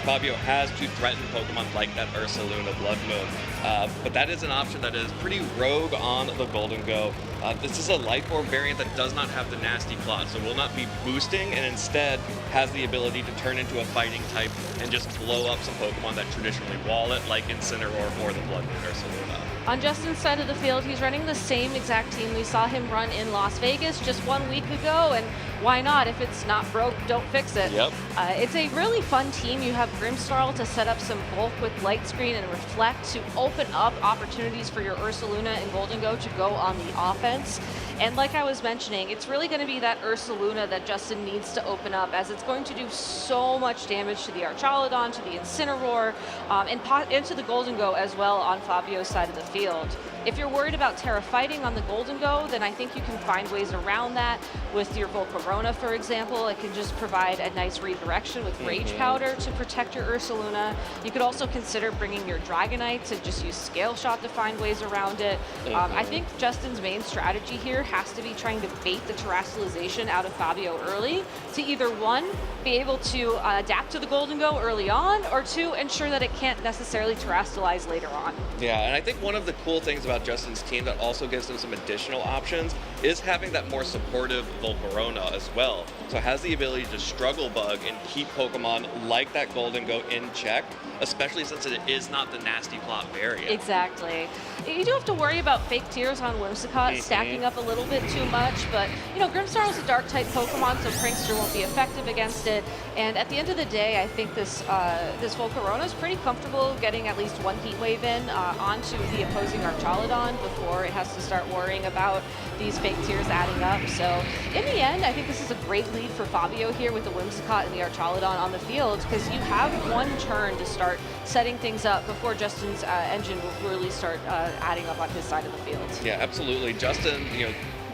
Fabio has to threaten Pokemon like that Ursaluna Blood Moon. But that is an option that is pretty rogue on the Golden Go. This is a Life Orb variant that does not have the Nasty Plot, so will not be boosting, and instead has the ability to turn into a fighting type and just blow up some Pokemon that traditionally wall it, like Incineroar or the Blood Moon Ursaluna. On Justin's side of the field, he's running the same exact team we saw him run in Las Vegas just 1 week ago, and why not? If it's not broke, don't fix it. Yep. It's a really fun team. You have Grimmsnarl to set up some bulk with Light Screen and Reflect to open up opportunities for your Ursaluna and Golden Go to go on the offense. And like I was mentioning, it's really going to be that Ursaluna that Justin needs to open up, as it's going to do so much damage to the Archaludon, to the Incineroar, and to the Golden Go as well on Fabio's side of the field. If you're worried about Terra fighting on the Golden Go, then I think you can find ways around that with your Volcarona, for example. It can just provide a nice redirection with Rage Powder to protect your Ursaluna. You could also consider bringing your Dragonite to just use Scale Shot to find ways around it. I think Justin's main strategy here has to be trying to bait the Terastallization out of Fabio early to either, one, be able to adapt to the Golden Go early on, or two, ensure that it can't necessarily Terastallize later on. Yeah, and I think one of the cool things about Justin's team that also gives him some additional options is having that more supportive Volcarona as well. So it has the ability to Struggle Bug and keep Pokemon like that Golden Go in check, especially since it is not the Nasty Plot variant. Exactly. You do have to worry about Fake Tears on Whimsicott stacking up a little bit too much, but you know, Grimmsnarl is a Dark-type Pokemon, so Prankster won't be effective against it. And at the end of the day, I think this Volcarona is pretty comfortable getting at least one Heat Wave in onto the opposing Archaludon before it has to start worrying about these Fake Tears adding up. So in the end, I think this is a great lead for Fabio here with the Whimsicott and the Archaludon on the field, because you have one turn to start setting things up before Justin's engine will really start adding up on his side of the field. Yeah, absolutely. Justin,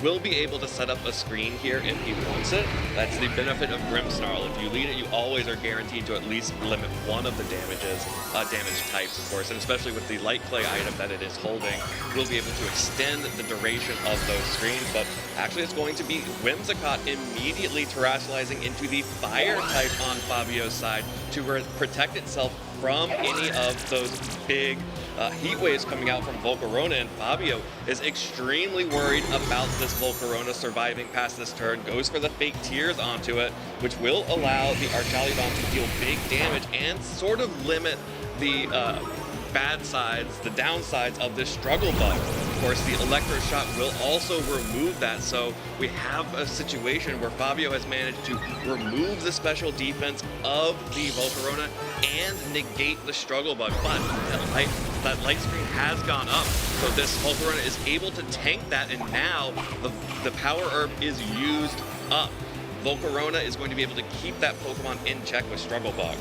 will be able to set up a screen here if he wants it. That's the benefit of Grimmsnarl. If you lead it, you always are guaranteed to at least limit one of the damage types, of course, and especially with the Light Clay item that it is holding, we'll be able to extend the duration of those screens. But actually, it's going to be Whimsicott immediately terrestrializing into the Fire type on Fabio's side to protect itself from any of those big heat waves coming out from Volcarona, and Fabio is extremely worried about this Volcarona surviving past this turn, goes for the Fake Tears onto it, which will allow the Archaludon to deal big damage and sort of limit the bad sides, the downsides of this Struggle Bug. Of course, the Electro Shot will also remove that, so we have a situation where Fabio has managed to remove the special defense of the Volcarona and negate the Struggle Bug, but that light screen has gone up, so this Volcarona is able to tank that, and now the Power Herb is used up. Volcarona is going to be able to keep that Pokemon in check with Struggle Bug.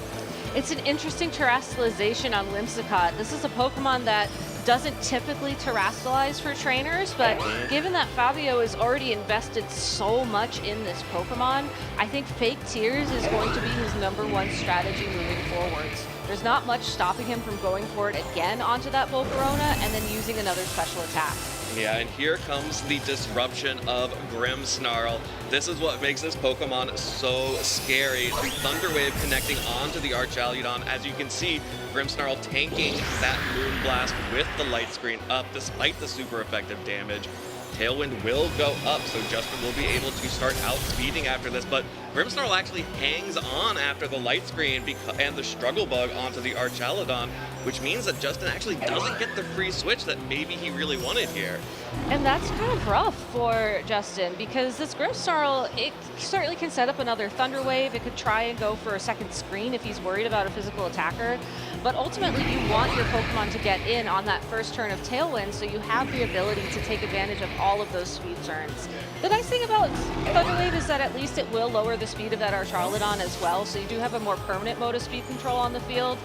It's an interesting terrestrialization on Whimsicott. This is a Pokemon that doesn't typically terrestrialize for trainers, but given that Fabio has already invested so much in this Pokemon, I think Fake Tears is going to be his #1 strategy moving forwards. There's not much stopping him from going for it again onto that Volcarona and then using another special attack. Yeah, and here comes the disruption of Grimmsnarl. This is what makes this Pokemon so scary. The Thunder Wave connecting onto the Archaludon. As you can see, Grimmsnarl tanking that Moonblast with the Light Screen up despite the super effective damage. Tailwind will go up, so Justin will be able to start outspeeding after this, but Grimmsnarl actually hangs on after the Light Screen and the Struggle Bug onto the Archaludon, which means that Justin actually doesn't get the free switch that maybe he really wanted here. And that's kind of rough for Justin, because this Grimmsnarl, it certainly can set up another Thunder Wave. It could try and go for a second screen if he's worried about a physical attacker. But ultimately, you want your Pokemon to get in on that first turn of Tailwind, so you have the ability to take advantage of all of those speed turns. The nice thing about Thunder Wave is that at least it will lower the speed of that Archaludon as well, so you do have a more permanent mode of speed control on the field.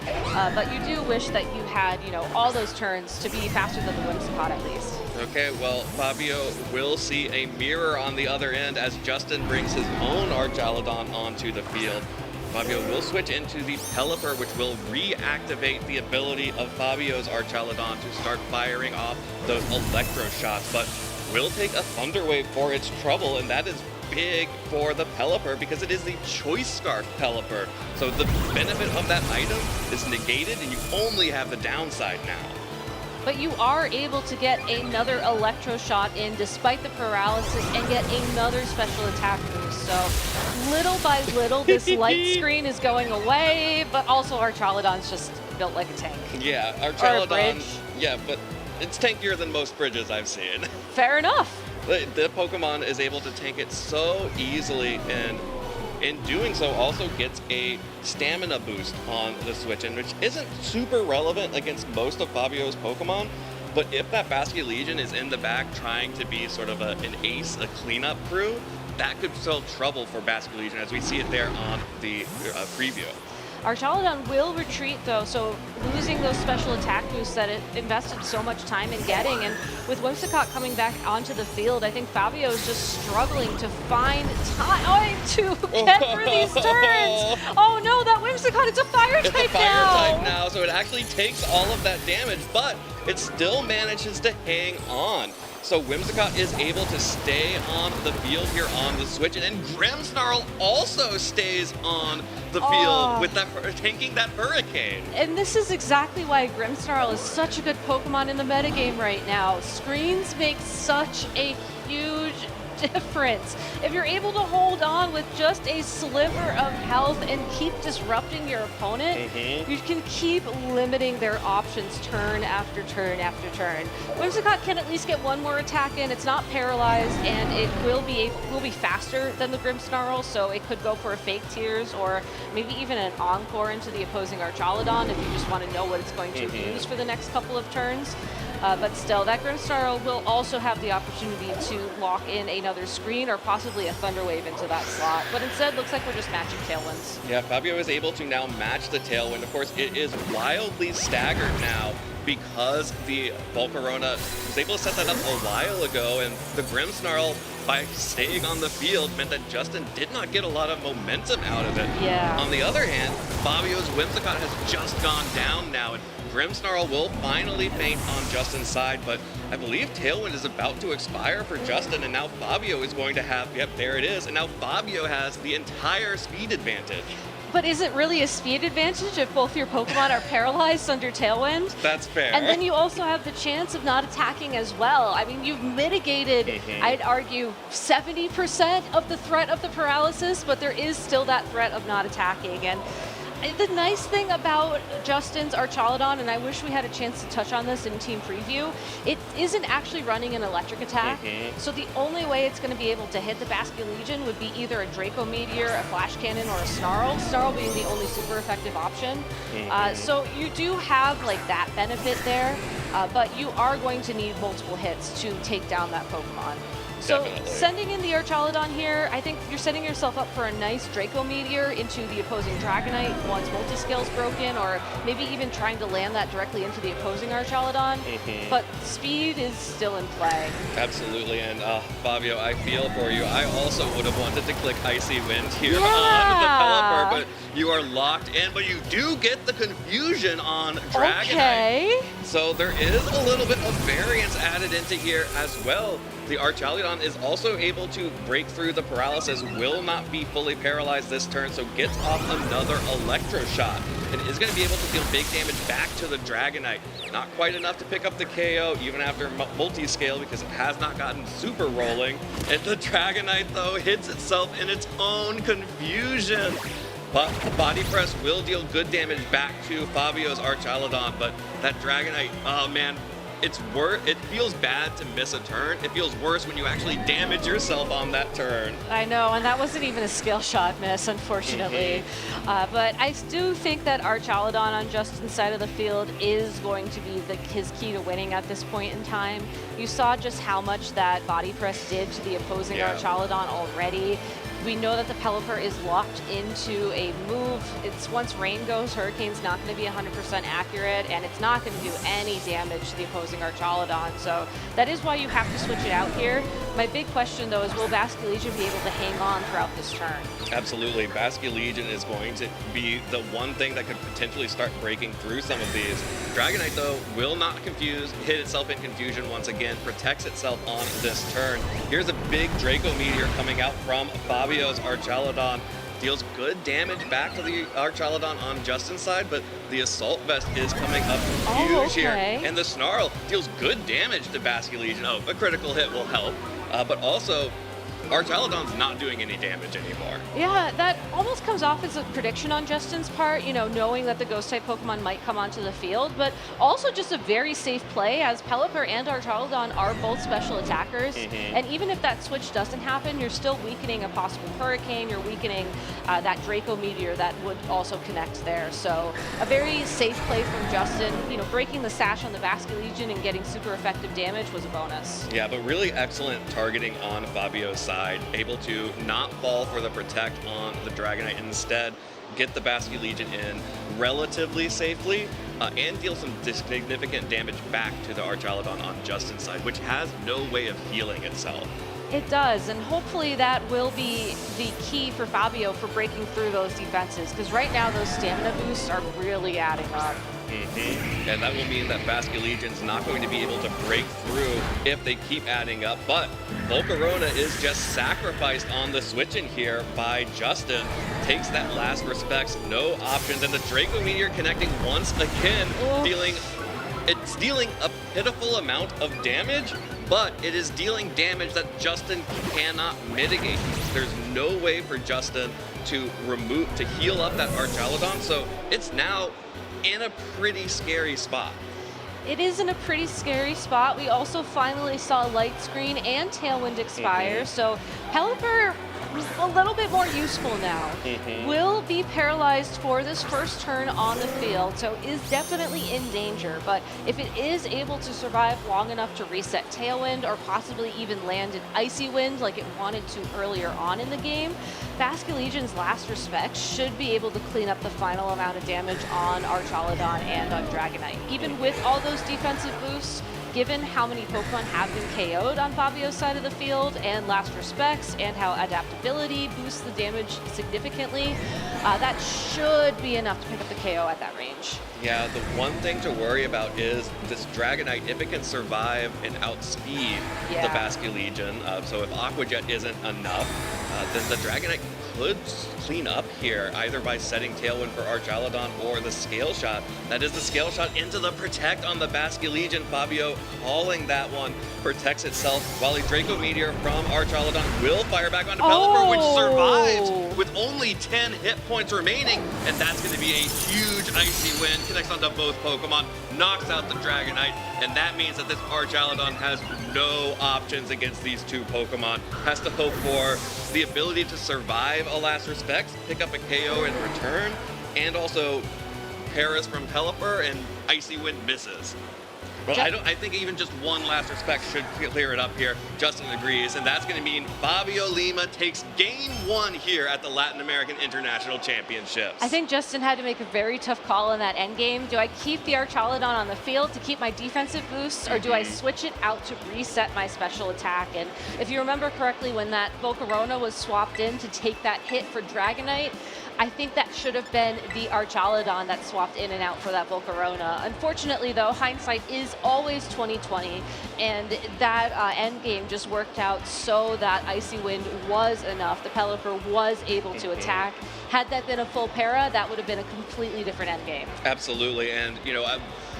But you do wish that you had, all those turns to be faster than the Whimsicott at least. Okay, well, Fabio will see a mirror on the other end as Justin brings his own Archaludon onto the field. Fabio will switch into the Pelipper, which will reactivate the ability of Fabio's Archaludon to start firing off those electro shots, but will take a Thunder Wave for its trouble, and that is big for the Pelipper because it is the Choice Scarf Pelipper. So the benefit of that item is negated, and you only have the downside now. But you are able to get another Electro Shot in despite the paralysis and get another special attack boost. So little by little, this Light Screen is going away, but also Archaludon's just built like a tank. Yeah, Or a Archaludon, bridge. yeah, but it's tankier than most bridges I've seen. Fair enough. The Pokemon is able to tank it so easily, and in doing so also gets a stamina boost on the switch, and which isn't super relevant against most of Fabio's Pokemon, but if that Basket Legion is in the back trying to be sort of an ace, a cleanup crew, that could spell trouble for Basket Legion as we see it there on the preview. Archaludon will retreat though, so losing those special attack boosts that it invested so much time in getting, and with Whimsicott coming back onto the field, I think Fabio is just struggling to find time to get through these turns. Oh no, that Whimsicott, it's a fire type now! It's a fire type now, so it actually takes all of that damage, but it still manages to hang on. So Whimsicott is able to stay on the field here on the switch, and then Grimmsnarl also stays on the field with that tanking that Hurricane. And this is exactly why Grimmsnarl is such a good Pokemon in the metagame right now. Screens make such a huge difference. If you're able to hold on with just a sliver of health and keep disrupting your opponent, you can keep limiting their options turn after turn after turn. Whimsicott can at least get one more attack in. It's not paralyzed, and it will be faster than the Grimmsnarl, so it could go for a Fake Tears or maybe even an Encore into the opposing Archaludon if you just want to know what it's going to use for the next couple of turns. But still, that Grimmsnarl will also have the opportunity to lock in another screen or possibly a Thunder Wave into that slot. But instead, looks like we're just matching Tailwinds. Yeah, Fabio is able to now match the Tailwind. Of course, it is wildly staggered now because the Volcarona was able to set that up a while ago, and the Grimmsnarl, by staying on the field, meant that Justin did not get a lot of momentum out of it. Yeah. On the other hand, Fabio's Whimsicott has just gone down now, and Grimmsnarl will finally faint on Justin's side, but I believe Tailwind is about to expire for Justin, and now Fabio is going to have, yep, there it is, and now Fabio has the entire speed advantage. But is it really a speed advantage if both your Pokemon are paralyzed under Tailwind? That's fair. And then you also have the chance of not attacking as well. I mean, you've mitigated, I'd argue, 70% of the threat of the paralysis, but there is still that threat of not attacking. And the nice thing about Justin's Archaludon, and I wish we had a chance to touch on this in team preview, it isn't actually running an electric attack. So the only way it's going to be able to hit the Basket Legion would be either a Draco Meteor, a Flash Cannon, or a Snarl. Snarl being the only super effective option. So you do have like that benefit there, but you are going to need multiple hits to take down that Pokemon. So Definitely. sending in the Archaludon here, I think you're setting yourself up for a nice Draco Meteor into the opposing Dragonite once multi-scale's broken, or maybe even trying to land that directly into the opposing Archaludon. But speed is still in play. Absolutely, and Fabio, I feel for you. I also would have wanted to click Icy Wind here on the Pelipper, but you are locked in, but you do get the confusion on Dragonite. Okay. So there is a little bit of variance added into here as well. The Archaludon is also able to break through the paralysis, will not be fully paralyzed this turn, so gets off another Electro Shot, and is going to be able to deal big damage back to the Dragonite. Not quite enough to pick up the KO, even after multi-scale, because it has not gotten super rolling. And the Dragonite, though, hits itself in its own confusion. But Body Press will deal good damage back to Fabio's Archaludon, but that Dragonite, oh man, it feels bad to miss a turn. It feels worse when you actually damage yourself on that turn. I know, and that wasn't even a skill shot miss, unfortunately. But I do think that Archaludon on Justin's side of the field is going to be his key to winning at this point in time. You saw just how much that Body Press did to the opposing Archaludon already. We know that the Pelipper is locked into a move. It's once Rain goes, Hurricane's not going to be 100% accurate, and it's not going to do any damage to the opposing Archaludon. So that is why you have to switch it out here. My big question, though, is will Basculegion be able to hang on throughout this turn? Absolutely. Basculegion is going to be the one thing that could potentially start breaking through some of these. Dragonite, though, will not confuse, hit itself in confusion once again, protects itself on this turn. Here's a big Draco Meteor coming out from Fabio's Archaludon. Deals good damage back to the Archaludon on Justin's side, but the Assault Vest is coming up huge here. And the Snarl deals good damage to Basculegion. Oh, a critical hit will help, but also Archaludon's not doing any damage anymore. Yeah, that almost comes off as a prediction on Justin's part, you know, knowing that the Ghost-type Pokemon might come onto the field, but also just a very safe play, as Pelipper and Archaludon are both special attackers, and even if that switch doesn't happen, you're still weakening a possible Hurricane, you're weakening that Draco Meteor that would also connect there. So a very safe play from Justin. You know, breaking the sash on the Basculegion and getting super effective damage was a bonus. Yeah, but really excellent targeting on Fabio's side. Able to not fall for the protect on the Dragonite, instead get the Basculegion in relatively safely and deal some significant damage back to the Archaludon on Justin's side, which has no way of healing itself. It does, and hopefully that will be the key for Fabio for breaking through those defenses, because right now those stamina boosts are really adding up. And that will mean that Basculegion's not going to be able to break through if they keep adding up, but Volcarona is just sacrificed on the switch in here by Justin. Takes that last respects, no options, and the Draco Meteor connecting once again, it's dealing a pitiful amount of damage, but it is dealing damage that Justin cannot mitigate. There's no way for Justin to heal up that Archaludon, so it's now in a pretty scary spot. It is in a pretty scary spot. We also finally saw Light Screen and Tailwind expire, so Pelipper a little bit more useful now. Will be paralyzed for this first turn on the field, so is definitely in danger, but if it is able to survive long enough to reset Tailwind or possibly even land an Icy Wind like it wanted to earlier on in the game, Basculegion's last respects should be able to clean up the final amount of damage on Archaludon and on Dragonite. Even with all those defensive boosts, given how many Pokemon have been KO'd on Fabio's side of the field and last respects, and how adaptability boosts the damage significantly, that should be enough to pick up the KO at that range. Yeah, the one thing to worry about is this Dragonite, if it can survive and outspeed the Basculegion. So if Aqua Jet isn't enough, then the Dragonite could clean up here, either by setting Tailwind for Archaludon or the Scale Shot. That is the Scale Shot into the Protect on the Basculegion. Fabio calling that one, protects itself, while a Draco Meteor from Archaludon will fire back onto Pelipper, which survives with only 10 hit points remaining, and that's going to be a huge Icy Wind, connects onto both Pokemon, knocks out the Dragonite, and that means that this Archaludon has no options against these two Pokemon. Has to hope for the ability to survive a last respects, pick up a KO in return, and also Paris from Pelipper, and Icy Wind misses. Well, I think even just one last respect should clear it up here. Justin agrees, and that's going to mean Fabio Lima takes game 1 here at the Latin American International Championships. I think Justin had to make a very tough call in that end game. Do I keep the Archaludon on the field to keep my defensive boosts, or do I switch it out to reset my special attack? And if you remember correctly, when that Volcarona was swapped in to take that hit for Dragonite, I think that should have been the Archaludon that swapped in and out for that Volcarona. Unfortunately, though, hindsight is always 20/20, and that end game just worked out so that Icy Wind was enough. The Pelipper was able to attack. Had that been a full para, that would have been a completely different end game. Absolutely, and you know,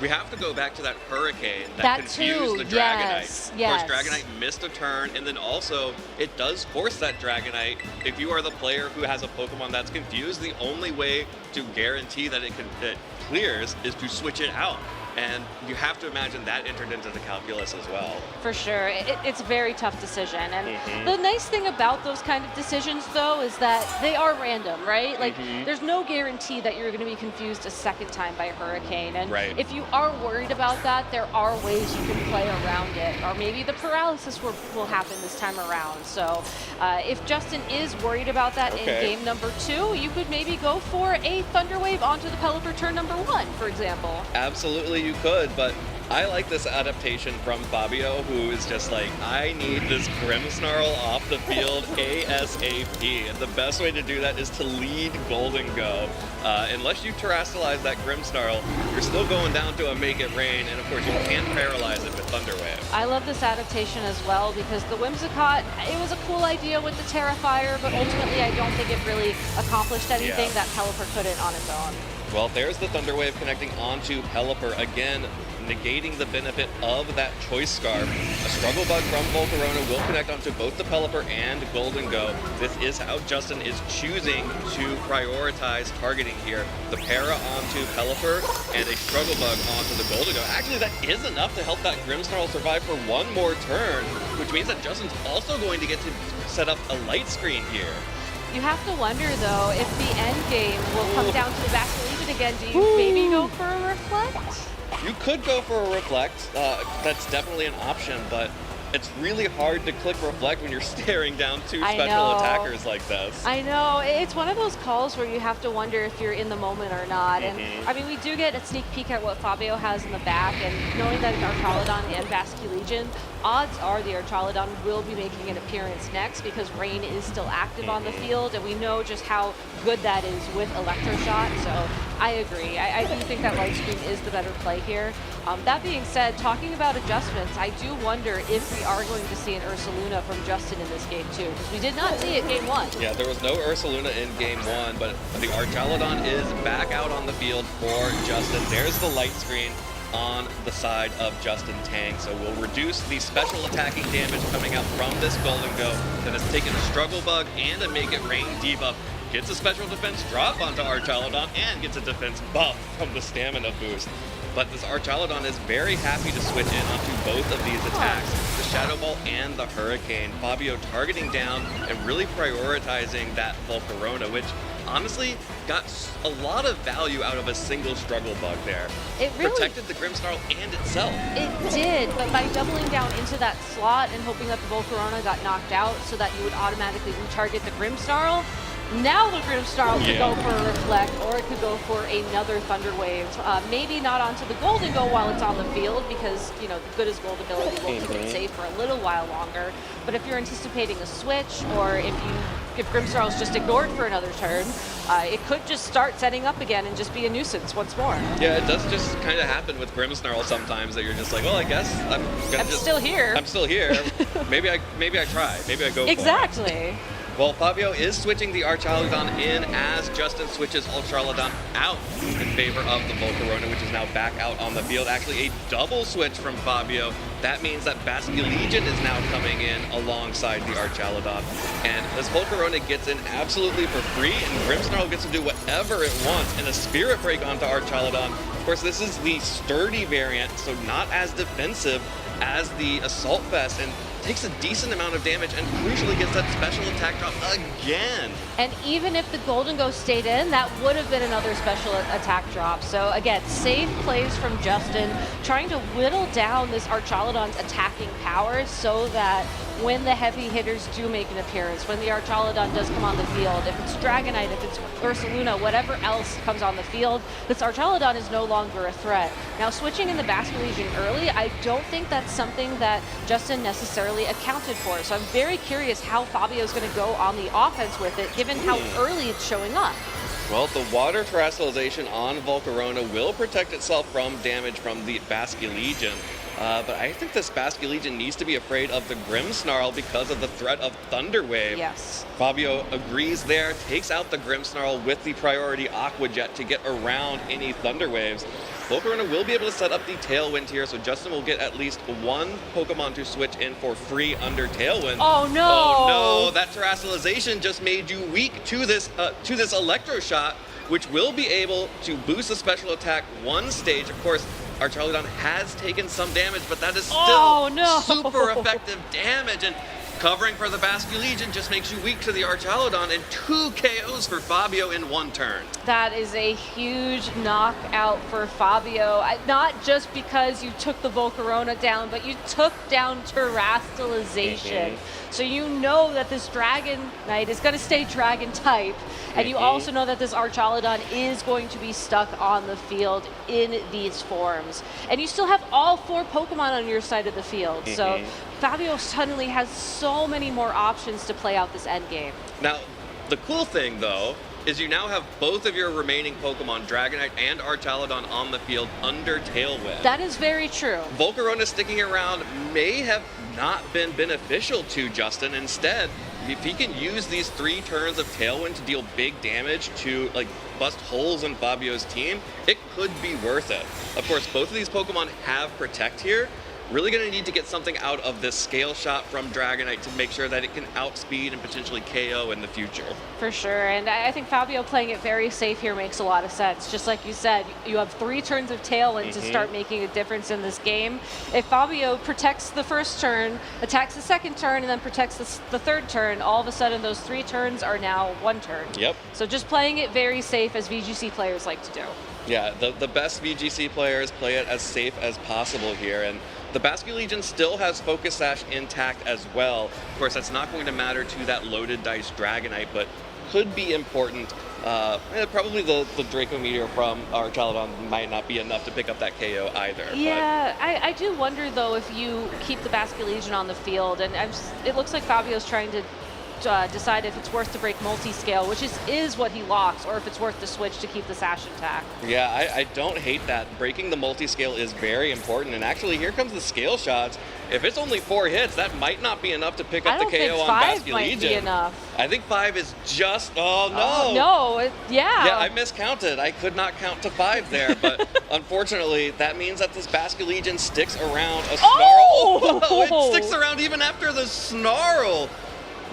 we have to go back to that Hurricane that confused the Dragonite. Yes, yes. Of course, Dragonite missed a turn, and then also it does force that Dragonite. If you are the player who has a Pokemon that's confused, the only way to guarantee that it clears is to switch it out. And you have to imagine that entered into the calculus as well. For sure. It's a very tough decision. And the nice thing about those kind of decisions, though, is that they are random, right? Like, there's no guarantee that you're going to be confused a second time by a Hurricane. And if you are worried about that, there are ways you can play around it. Or maybe the paralysis will happen this time around. So if Justin is worried about that in game number 2, you could maybe go for a Thunder Wave onto the Pelipper turn number 1, for example. Absolutely, you could, but I like this adaptation from Fabio, who is just like, I need this Grimmsnarl off the field ASAP. And the best way to do that is to lead Golden Go. Unless you terrestrialize that Grimmsnarl, you're still going down to a Make It Rain, and of course you can't paralyze it with Thunder Wave. I love this adaptation as well, because the Whimsicott, it was a cool idea with the Terrifier, but ultimately I don't think it really accomplished anything that Pelipper couldn't on its own. Well, there's the Thunder Wave connecting onto Pelipper, again, negating the benefit of that Choice Scarf. A Struggle Bug from Volcarona will connect onto both the Pelipper and Golden Go. This is how Justin is choosing to prioritize targeting here. The Para onto Pelipper and a Struggle Bug onto the Golden Go. Actually, that is enough to help that Grimmsnarl survive for one more turn, which means that Justin's also going to get to set up a light screen here. You have to wonder, though, if the end game will come down to the Bastion again. Do you maybe go for a Reflect? You could go for a Reflect. That's definitely an option, but it's really hard to click Reflect when you're staring down two special attackers like this. I know. It's one of those calls where you have to wonder if you're in the moment or not. And I mean, we do get a sneak peek at what Fabio has in the back, and knowing that it's Archaludon and Basculegion, odds are the Archaludon will be making an appearance next, because Rain is still active on the field, and we know just how good that is with Electroshock. So I agree. I do think that Light Screen is the better play here. That being said, talking about adjustments, I do wonder if we are going to see an Ursaluna from Justin in this game too, because we did not see it game 1. Yeah, there was no Ursaluna in game 1, but the Archaludon is back out on the field for Justin. There's the light screen on the side of Justin Tang, so we'll reduce the special attacking damage coming out from this Golden Go that has taken a Struggle Bug and a Make It Rain debuff. Gets a special defense drop onto Archaludon and gets a defense buff from the stamina boost. But this Archaludon is very happy to switch in onto both of these attacks, the Shadow Ball and the Hurricane. Fabio targeting down and really prioritizing that Volcarona, which honestly got a lot of value out of a single Struggle Bug there. It really protected the Grimmsnarl and itself. It did, but by doubling down into that slot and hoping that the Volcarona got knocked out so that you would automatically retarget the Grimmsnarl, now the Grimmsnarl could go for a Reflect, or it could go for another Thunder Wave. Maybe not onto the Golden Go while it's on the field, because, you know, the good as gold ability will keep it safe for a little while longer. But if you're anticipating a switch, or if Grimmsnarl is just ignored for another turn, it could just start setting up again and just be a nuisance once more. Yeah, it does just kind of happen with Grimmsnarl sometimes, that you're just like, well, I guess I'm still here. I'm still here. maybe I try. Maybe I go exactly. for it. Well, Fabio is switching the Archaludon in as Justin switches Archaludon out in favor of the Volcarona, which is now back out on the field. Actually, a double switch from Fabio. That means that Basculegion is now coming in alongside the Archaludon. And this Volcarona gets in absolutely for free, and Grimmsnarl gets to do whatever it wants, and a Spirit Break onto Archaludon. Of course, this is the sturdy variant, so not as defensive as the Assault Vest, and takes a decent amount of damage and crucially gets that special attack drop again. And even if the Golden Ghost stayed in, that would have been another special attack drop. So again, safe plays from Justin, trying to whittle down this Archaludon's attacking powers so that when the heavy hitters do make an appearance, when the Archaludon does come on the field, if it's Dragonite, if it's Ursaluna, whatever else comes on the field, this Archaludon is no longer a threat. Now, switching in the Basculegion early, I don't think that's something that Justin necessarily accounted for. So I'm very curious how Fabio's going to go on the offense with it, given how early it's showing up. Well, the water terrestrialization on Volcarona will protect itself from damage from the Basculegion. But I think this Basculegion needs to be afraid of the Grimmsnarl because of the threat of Thunder Wave. Yes. Fabio agrees there, takes out the Grimmsnarl with the priority Aqua Jet to get around any Thunder Waves. Volcarona will be able to set up the Tailwind here, so Justin will get at least one Pokemon to switch in for free under Tailwind. Oh no! Oh no! That terrestrialization just made you weak to this Electro Shot, which will be able to boost the special attack one stage. Of course, Archaludon has taken some damage, but that is still super effective damage. And covering for the Basculegion just makes you weak to the Archaludon, and 2 KOs for Fabio in one turn. That is a huge knockout for Fabio. Not just because you took the Volcarona down, but you took down Terrestrialization. So you know that this Dragonite is going to stay Dragon type, and you also know that this Archaludon is going to be stuck on the field in these forms. And you still have all 4 Pokemon on your side of the field. So Fabio suddenly has so many more options to play out this end game. Now, the cool thing, though, is you now have both of your remaining Pokemon, Dragonite and Archaludon, on the field under Tailwind. That is very true. Volcarona sticking around may have not been beneficial to Justin. Instead, if he can use these 3 turns of Tailwind to deal big damage to, like, bust holes in Fabio's team, it could be worth it. Of course, both of these Pokemon have Protect here. Really going to need to get something out of this Scale Shot from Dragonite to make sure that it can outspeed and potentially KO in the future. For sure, and I think Fabio playing it very safe here makes a lot of sense. Just like you said, you have 3 turns of Tailwind to start making a difference in this game. If Fabio protects the first turn, attacks the second turn, and then protects the third turn, all of a sudden those 3 turns are now 1 turn. Yep. So just playing it very safe, as VGC players like to do. Yeah, the best VGC players play it as safe as possible here, and the Basculegion still has Focus Sash intact as well. Of course, that's not going to matter to that loaded dice Dragonite, but could be important. Probably the Draco Meteor from Archaludon might not be enough to pick up that KO either. Yeah, I do wonder, though, if you keep the Basculegion on the field, and it looks like Fabio's trying to decide if it's worth to break multi-scale, which is what he locks, or if it's worth the switch to keep the sash intact. Yeah, I don't hate that. Breaking the multi-scale is very important, and actually here comes the Scale Shots. If it's only 4 hits, that might not be enough to pick up the KO on Basculegion. I don't think 5 might be enough. I think 5 is just, oh no. No, yeah. Yeah, I miscounted. I could not count to 5 there, but unfortunately, that means that this Basculegion sticks around a Snarl. It sticks around even after the Snarl.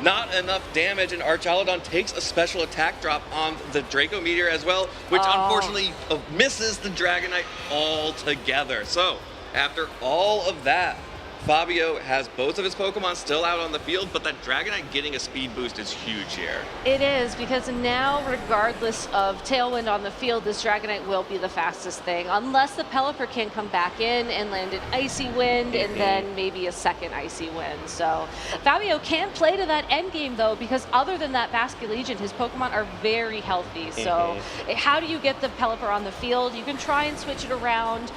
Not enough damage, and Archaludon takes a special attack drop on the Draco Meteor as well, which unfortunately misses the Dragonite altogether. So, after all of that, Fabio has both of his Pokemon still out on the field, but that Dragonite getting a speed boost is huge here. It is, because now, regardless of Tailwind on the field, this Dragonite will be the fastest thing, unless the Pelipper can come back in and land an Icy Wind, and then maybe a second Icy Wind. So Fabio can't play to that end game, though, because other than that Basculegion, his Pokemon are very healthy. So how do you get the Pelipper on the field? You can try and switch it around.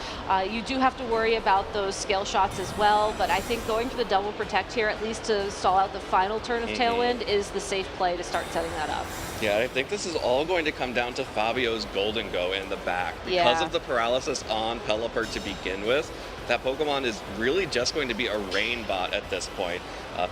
You do have to worry about those Scale Shots as well, but I think going for the double protect here, at least to stall out the final turn of Tailwind, is the safe play to start setting that up. Yeah, I think this is all going to come down to Fabio's Golden Go in the back. Because of the paralysis on Pelipper to begin with, that Pokemon is really just going to be a rain bot at this point.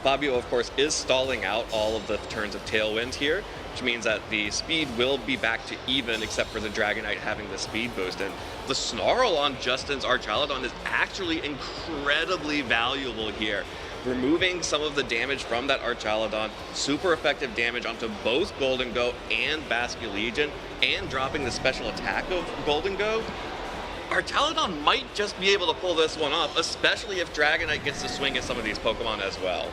Fabio, of course, is stalling out all of the turns of Tailwind here, which means that the speed will be back to even, except for the Dragonite having the speed boost. And the Snarl on Justin's Archaludon is actually incredibly valuable here. Removing some of the damage from that Archaludon, super effective damage onto both Golden Go and Basculegion, and dropping the special attack of Golden Go. Archaladon might just be able to pull this one off, especially if Dragonite gets to swing at some of these Pokemon as well.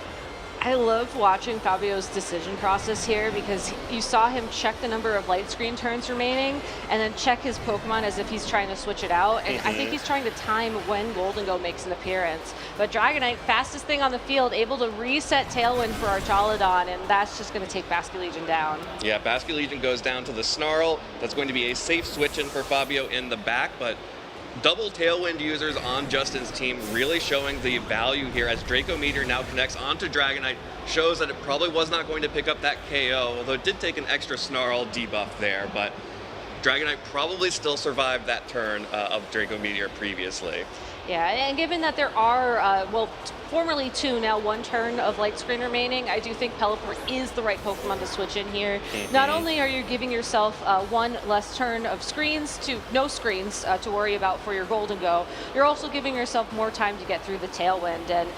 I love watching Fabio's decision process here because you saw him check the number of light screen turns remaining and then check his Pokemon as if he's trying to switch it out. And I think he's trying to time when Goldengo makes an appearance. But Dragonite, fastest thing on the field, able to reset Tailwind for Archaladon, and that's just going to take Basculegion down. Yeah, Basculegion goes down to the Snarl. That's going to be a safe switch in for Fabio in the back, but double Tailwind users on Justin's team really showing the value here as Draco Meteor now connects onto Dragonite, shows that it probably was not going to pick up that KO, although it did take an extra Snarl debuff there, but Dragonite probably still survived that turn of Draco Meteor previously. Yeah, and given that there are, formerly 2, now 1 turn of light screen remaining, I do think Pelipper is the right Pokemon to switch in here. Not only are you giving yourself 1 less turn of screens to no screens to worry about for your Goldengo, you're also giving yourself more time to get through the Tailwind. And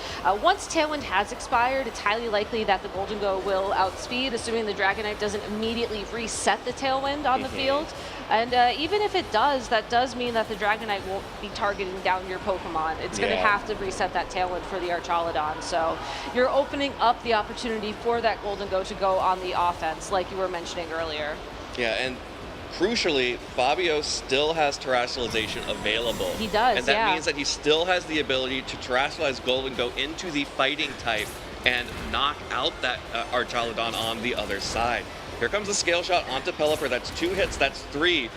once Tailwind has expired, it's highly likely that the Goldengo will outspeed, assuming the Dragonite doesn't immediately reset the Tailwind on the field. And even if it does, that does mean that the Dragonite won't be targeting down your Pokemon. It's going to have to reset that Tailwind for the Archaladon. So you're opening up the opportunity for that Goldengo to go on the offense, like you were mentioning earlier. Yeah, and crucially, Fabio still has Terrestrialization available. He does, and that means that he still has the ability to Terrestrialize Goldengo into the fighting type and knock out that Archaladon on the other side. Here comes the Scale Shot onto Pelipper. That's 2 hits, that's 3.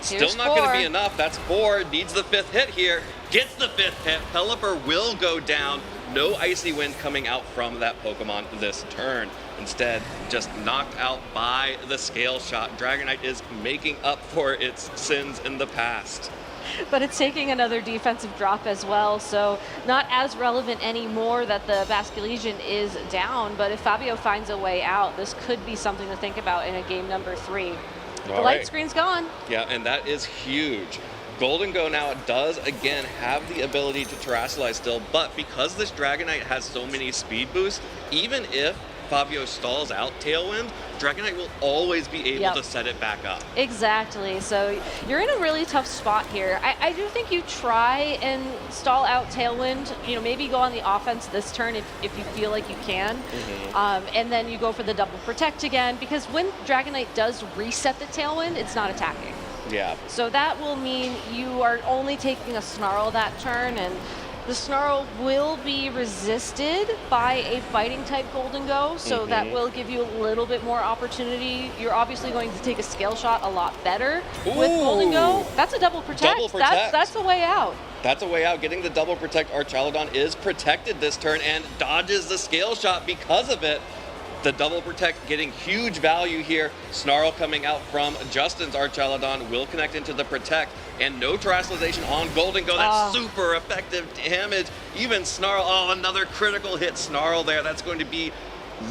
Still not going to be enough. That's 4. Needs the 5th hit here. Gets the 5th hit. Pelipper will go down. No Icy Wind coming out from that Pokemon this turn. Instead, just knocked out by the Scale Shot. Dragonite is making up for its sins in the past. But it's taking another defensive drop as well, so not as relevant anymore that the Basculegion is down, but if Fabio finds a way out, this could be something to think about in a game number 3. The light screen's gone. Yeah, and that is huge. Goldengo now does again have the ability to Terrestrialize still, but because this Dragonite has so many speed boosts, even if Fabio stalls out Tailwind, Dragonite will always be able to set it back up. Exactly. So you're in a really tough spot here. I do think you try and stall out Tailwind, maybe go on the offense this turn if you feel like you can. And then you go for the double protect again, because when Dragonite does reset the Tailwind, it's not attacking. Yeah. So that will mean you are only taking a Snarl that turn, and the Snarl will be resisted by a fighting type Goldengo, so that will give you a little bit more opportunity. You're obviously going to take a Scale Shot a lot better with Goldengo. That's a double protect. Double protect. That's a way out. That's a way out. Getting the double protect, Archaladon is protected this turn and dodges the Scale Shot because of it. The double protect getting huge value here. Snarl coming out from Justin's Archaladon will connect into the protect, and no Terrestrialization on Goldengo. That's super effective damage. Even Snarl, another critical hit Snarl there. That's going to be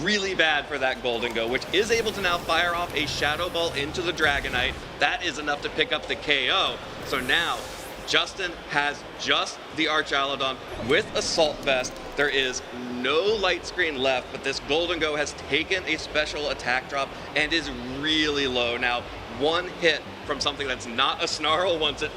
really bad for that Goldengo, which is able to now fire off a Shadow Ball into the Dragonite. That is enough to pick up the KO. So now Justin has just the Archaladon with Assault Vest. There is no light screen left, but this Goldengo has taken a special attack drop and is really low. Now, 1 hit from something that's not a Snarl once it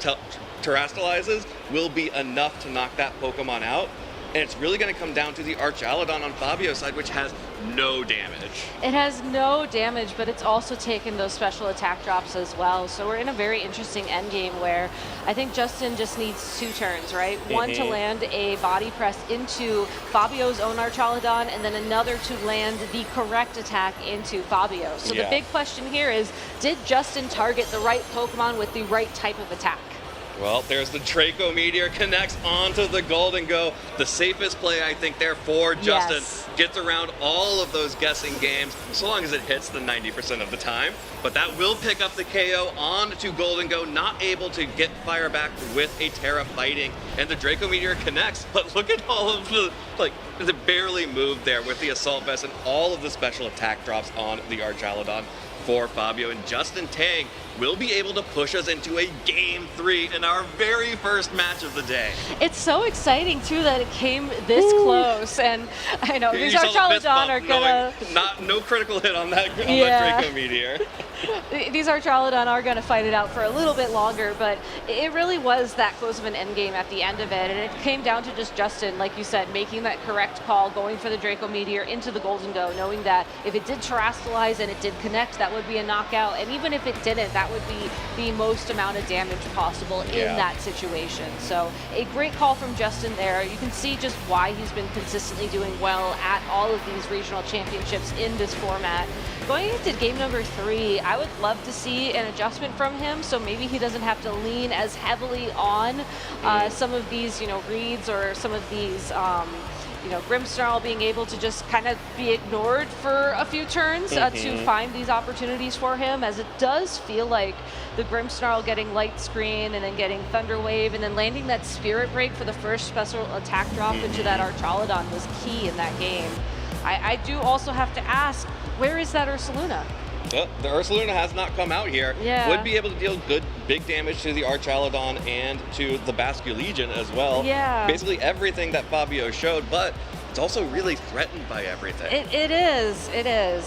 Terrestrializes will be enough to knock that Pokemon out. And it's really going to come down to the Archaladon on Fabio's side, which has no damage. It has no damage, but it's also taken those special attack drops as well. So we're in a very interesting endgame where I think Justin just needs 2 turns, right? One to land a body press into Fabio's own Archaladon, and then another to land the correct attack into Fabio. So the big question here is, did Justin target the right Pokemon with the right type of attack? Well, there's the Draco Meteor, connects onto the Goldengo. The safest play, I think, there for Justin. Gets around all of those guessing games, so long as it hits the 90% of the time. But that will pick up the KO onto Goldengo, not able to get fire back with a Terra Fighting. And the Draco Meteor connects, but look at all of the, it barely moved there with the Assault Vest and all of the special attack drops on the Archaladon for Fabio. And Justin Tang will be able to push us into a Game 3 in our very first match of the day. It's so exciting, too, that it came this close. And I know these Archaladon are gonna... No critical hit on that Draco Meteor. These Archaludon are going to fight it out for a little bit longer, but it really was that close of an end game at the end of it, and it came down to just Justin, like you said, making that correct call, going for the Draco Meteor into the Golden Go, knowing that if it did terrestrialize and it did connect, that would be a knockout, and even if it didn't, that would be the most amount of damage possible in that situation. So a great call from Justin there. You can see just why he's been consistently doing well at all of these regional championships in this format. Going into game number 3, I would love to see an adjustment from him, so maybe he doesn't have to lean as heavily on some of these, reads or some of these, Grimmsnarl being able to just kind of be ignored for a few turns to find these opportunities for him, as it does feel like the Grimmsnarl getting Light Screen and then getting Thunder Wave and then landing that Spirit Break for the first special attack drop into that Archaludon was key in that game. I do also have to ask, where is that Ursaluna? The Ursaluna has not come out here. Yeah. Would be able to deal good, big damage to the Archaludon and to the Basculegion as well. Yeah. Basically everything that Fabio showed, but it's also really threatened by everything. It is.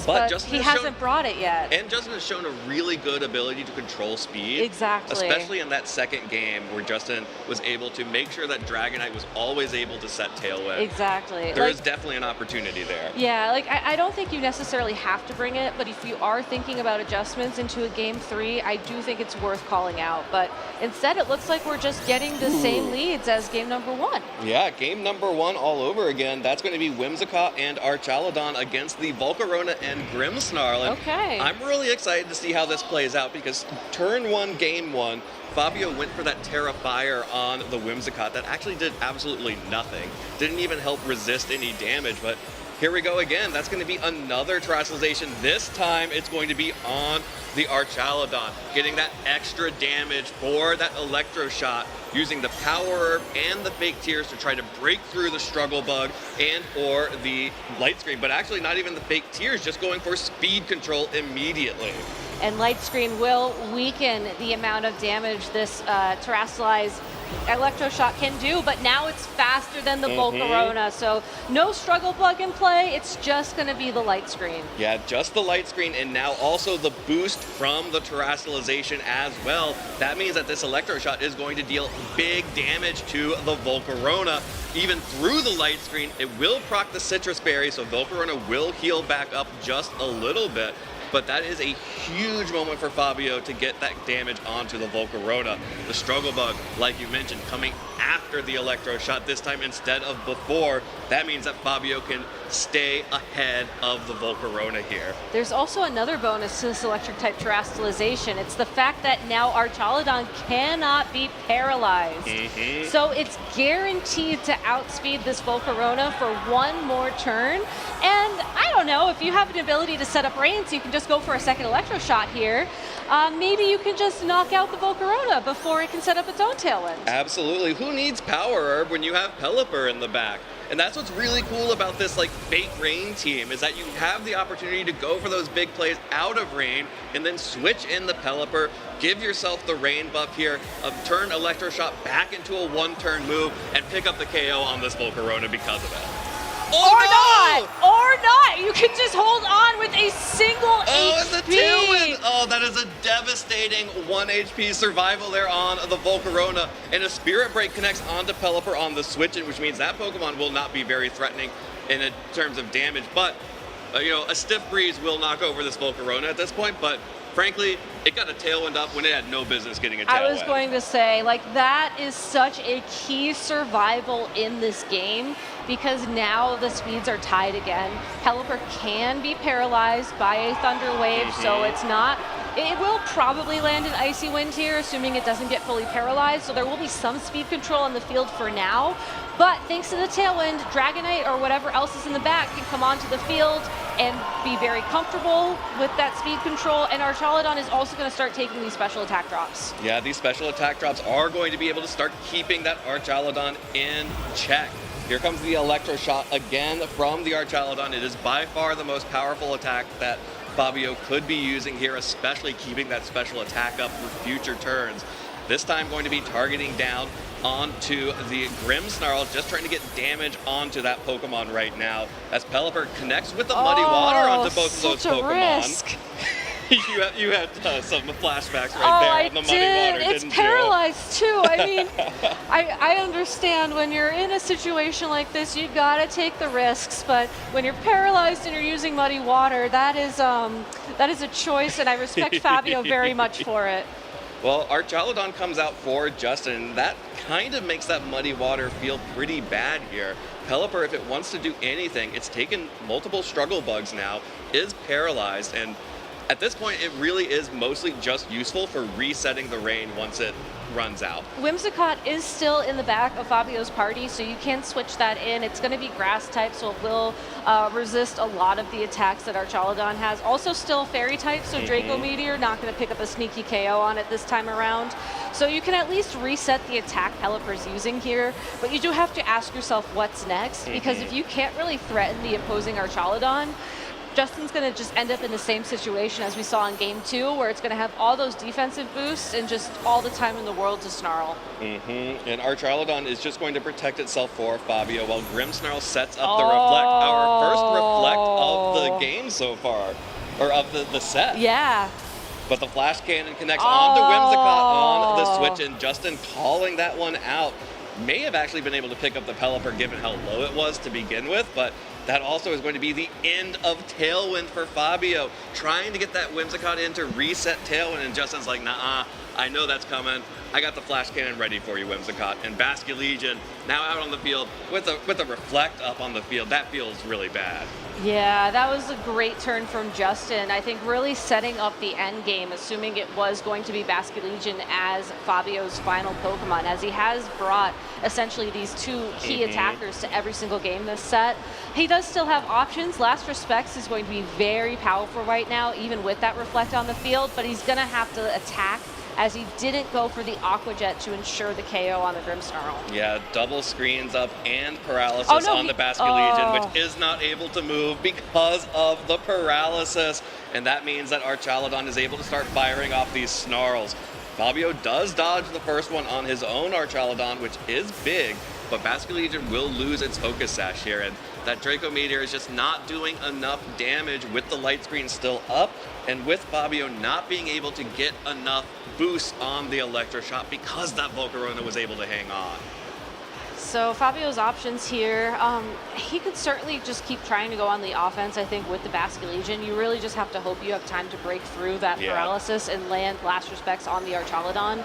But Justin he has hasn't brought it yet. And Justin has shown a really good ability to control speed. Exactly. Especially in that second game where Justin was able to make sure that Dragonite was always able to set Tailwind. Exactly. There is definitely an opportunity there. Yeah, I don't think you necessarily have to bring it, but if you are thinking about adjustments into a game 3, I do think it's worth calling out. But instead, it looks like we're just getting the same leads as game number 1. Yeah, game number 1 all over again. That's going to be Whimsicott and Archaludon against the Volcarona and Grimmsnarl. And okay. I'm really excited to see how this plays out because turn 1, game 1, Fabio went for that Terra Fire on the Whimsicott that actually did absolutely nothing. Didn't even help resist any damage, but here we go again. That's going to be another terrestrialization. This time it's going to be on the Archaludon, getting that extra damage for that Electro Shot, using the Power Herb and the Fake Tears to try to break through the Struggle Bug and or the Light Screen, but actually not even the Fake Tears, just going for speed control immediately. And Light Screen will weaken the amount of damage this terrestrialized Electro Shot can do, but now it's faster than the Volcarona, so no Struggle Bug in play, it's just going to be the Light Screen. Yeah, just the Light Screen, and now also the boost from the terrestrialization as well. That means that this Electro Shot is going to deal big damage to the Volcarona. Even through the Light Screen, it will proc the Citrus Berry, so Volcarona will heal back up just a little bit. But that is a huge moment for Fabio to get that damage onto the Volcarona. The Struggle Bug, like you mentioned, coming after the Electro Shot this time instead of before. That means that Fabio can stay ahead of the Volcarona here. There's also another bonus to this electric type terrestrialization. It's the fact that now Archaludon cannot be paralyzed. So it's guaranteed to outspeed this Volcarona for one more turn. And I don't know, if you have an ability to set up rain so you can just go for a second Electro Shot here, maybe you can just knock out the Volcarona before it can set up its own Tailwind. Absolutely. Who needs Power Herb when you have Pelipper in the back? And that's what's really cool about this fake rain team, is that you have the opportunity to go for those big plays out of rain and then switch in the Pelipper, give yourself the rain buff here, turn Electro Shot back into a one-turn move, and pick up the KO on this Volcarona because of it. Or not. You can just hold on with a single HP. The Tailwind. Oh, that is a devastating 1 HP survival there on the Volcarona. And a Spirit Break connects onto Pelipper on the switch, which means that Pokemon will not be very threatening in terms of damage. But, a Stiff Breeze will knock over this Volcarona at this point. But frankly, it got a Tailwind up when it had no business getting a Tailwind. I was going to say, that is such a key survival in this game, because now the speeds are tied again. Pelipper can be paralyzed by a Thunder Wave, so it's not. It will probably land an Icy Wind here, assuming it doesn't get fully paralyzed, so there will be some speed control on the field for now. But thanks to the Tailwind, Dragonite or whatever else is in the back can come onto the field and be very comfortable with that speed control, and Archaludon is also going to start taking these special attack drops. Yeah, these special attack drops are going to be able to start keeping that Archaludon in check. Here comes the Electro Shot again from the Archaludon. It is by far the most powerful attack that Fabio could be using here, especially keeping that special attack up for future turns. This time going to be targeting down onto the Grimmsnarl, just trying to get damage onto that Pokemon right now, as Pelipper connects with the Muddy Water onto both of those Pokemon. Risk. you had some flashbacks right there on the muddy water, It's didn't paralyzed too. I mean, I understand when you're in a situation like this, you gotta take the risks. But when you're paralyzed and you're using muddy water, that is a choice, and I respect Fabio very much for it. Well, Archaludon comes out for Justin. That kind of makes that muddy water feel pretty bad here. Pelipper, if it wants to do anything, it's taken multiple struggle bugs now, is paralyzed, and at this point, it really is mostly just useful for resetting the rain once it runs out. Whimsicott is still in the back of Fabio's party, so you can switch that in. It's going to be grass type, so it will resist a lot of the attacks that Archaludon has. Also still fairy type, so Draco Meteor not going to pick up a sneaky KO on it this time around. So you can at least reset the attack Pelipper's using here, but you do have to ask yourself what's next, because if you can't really threaten the opposing Archaludon, Justin's going to just end up in the same situation as we saw in Game 2, where it's going to have all those defensive boosts and just all the time in the world to snarl. And Archaludon is just going to protect itself for Fabio while Grimmsnarl sets up the Reflect, our first Reflect of the game so far, or of the set. Yeah. But the Flash Cannon connects onto Whimsicott on the switch, and Justin calling that one out. May have actually been able to pick up the Pelipper given how low it was to begin with, but that also is going to be the end of Tailwind for Fabio. Trying to get that Whimsicott in to reset Tailwind, and Justin's like, nah, I know that's coming. I got the Flash Cannon ready for you, Whimsicott. And Basculegion now out on the field with a Reflect up on the field. That feels really bad. Yeah, that was a great turn from Justin. I think really setting up the end game, assuming it was going to be Basculegion as Fabio's final Pokemon, as he has brought essentially these two key attackers to every single game this set. He does still have options. Last Respects is going to be very powerful right now, even with that Reflect on the field, but he's going to have to attack, as he didn't go for the Aqua Jet to ensure the KO on the Grimmsnarl. Yeah, double screens up and paralysis on the Basculegion, which is not able to move because of the paralysis. And that means that Archaludon is able to start firing off these snarls. Fabio does dodge the first one on his own Archaludon, which is big, but Basculegion will lose its Focus Sash here, and that Draco Meteor is just not doing enough damage with the light screen still up, and with Fabio not being able to get enough boost on the Electroshock because that Volcarona was able to hang on. So Fabio's options here, he could certainly just keep trying to go on the offense. I think with the Basculegion, you really just have to hope you have time to break through that paralysis and land Last Respects on the Archaludon.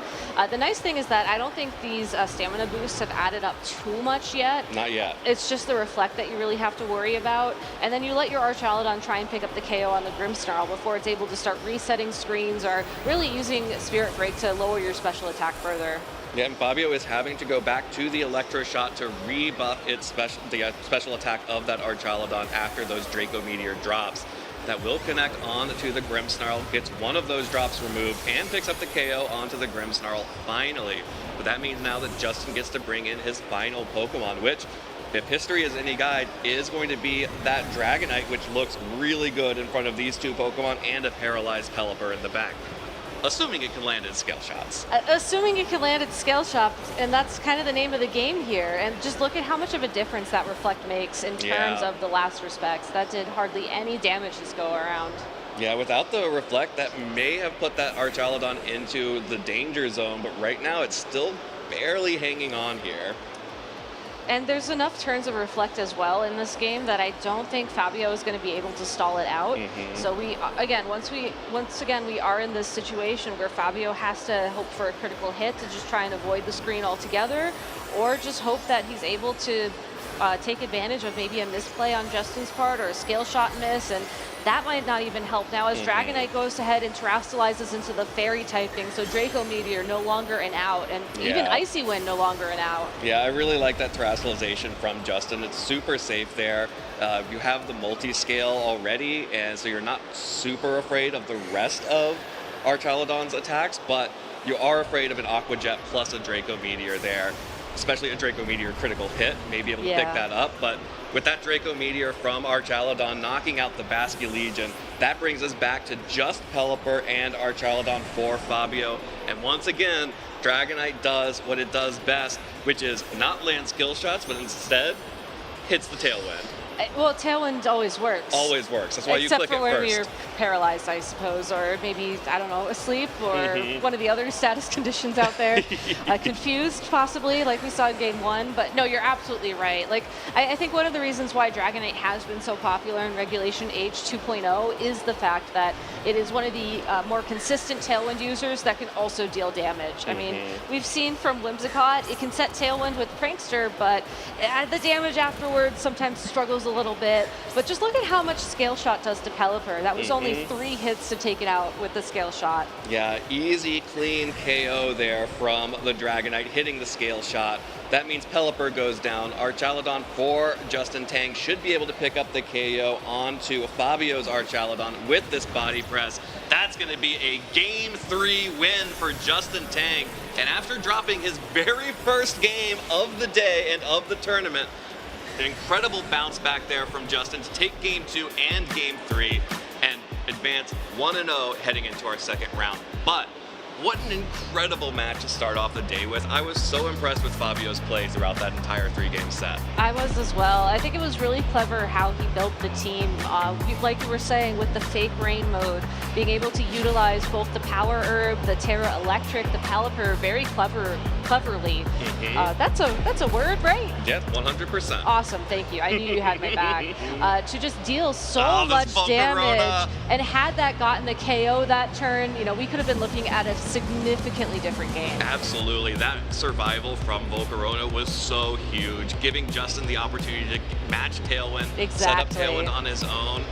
The nice thing is that I don't think these stamina boosts have added up too much yet. Not yet. It's just the Reflect that you really have to worry about. And then you let your Archaludon try and pick up the KO on the Grimmsnarl before it's able to start resetting screens or really using Spirit Break to lower your special attack further. Yeah, and Fabio is having to go back to the Electroshot to rebuff its special attack of that Archaludon after those Draco Meteor drops. That will connect on to the Grimmsnarl, gets one of those drops removed, and picks up the KO onto the Grimmsnarl finally. But that means now that Justin gets to bring in his final Pokemon, which, if history is any guide, is going to be that Dragonite, which looks really good in front of these two Pokemon and a paralyzed Pelipper in the back. Assuming it can land its Scale Shots. Assuming it can land its Scale Shots, and that's kind of the name of the game here. And just look at how much of a difference that Reflect makes in terms of the Last Respects. That did hardly any damage this go around. Yeah, without the Reflect, that may have put that Archaludon into the danger zone, but right now it's still barely hanging on here. And there's enough turns of Reflect as well in this game that I don't think Fabio is going to be able to stall it out. So we, again, once again, we are in this situation where Fabio has to hope for a critical hit to just try and avoid the screen altogether, or just hope that he's able to take advantage of maybe a misplay on Justin's part or a Scale Shot miss, and that might not even help now as Dragonite goes ahead and terastallizes into the Fairy typing, so Draco Meteor no longer an out, and even Icy Wind no longer an out. Yeah, I really like that terastallization from Justin. It's super safe there. You have the multi-scale already, and so you're not super afraid of the rest of Archaludon's attacks, but you are afraid of an Aqua Jet plus a Draco Meteor there. Especially a Draco Meteor critical hit, may be able to pick that up, but with that Draco Meteor from Archaludon knocking out the Basculegion, that brings us back to just Pelipper and Archaludon for Fabio. And once again, Dragonite does what it does best, which is not land Skill Shots, but instead hits the Tailwind. Well, Tailwind always works. Always works. That's why you Except click for it when first. you're paralyzed, I suppose, or maybe, I don't know, asleep, or one of the other status conditions out there. Confused, possibly, like we saw in Game 1. But no, you're absolutely right. Like, I think one of the reasons why Dragonite has been so popular in Regulation H 2.0 is the fact that it is one of the more consistent Tailwind users that can also deal damage. I mean, we've seen from Whimsicott, it can set Tailwind with Prankster, but the damage afterwards sometimes struggles a little bit. But just look at how much Scale Shot does to Pelipper. That was only 3 hits to take it out with the Scale Shot. Yeah, easy, clean KO there from the Dragonite hitting the Scale Shot. That means Pelipper goes down. Archaludon for Justin Tang should be able to pick up the KO onto Fabio's Archaludon with this body press. That's going to be a Game 3 win for Justin Tang. And after dropping his very first game of the day and of the tournament, an incredible bounce back there from Justin to take Game 2 and Game 3 and advance 1-0 heading into our second round. But what an incredible match to start off the day with. I was so impressed with Fabio's play throughout that entire 3-game set. I was as well. I think it was really clever how he built the team. Like you were saying, with the fake rain mode, being able to utilize both the Power Herb, the Terra Electric, the Pelipper very cleverly. That's a word, right? Yes, 100%. Awesome, thank you. I knew you had my back. To just deal so much Volcarona. Damage, and had that gotten the KO that turn, you know, we could have been looking at a significantly different game. Absolutely. That survival from Volcarona was so huge, giving Justin the opportunity to match Tailwind, set up Tailwind on his own.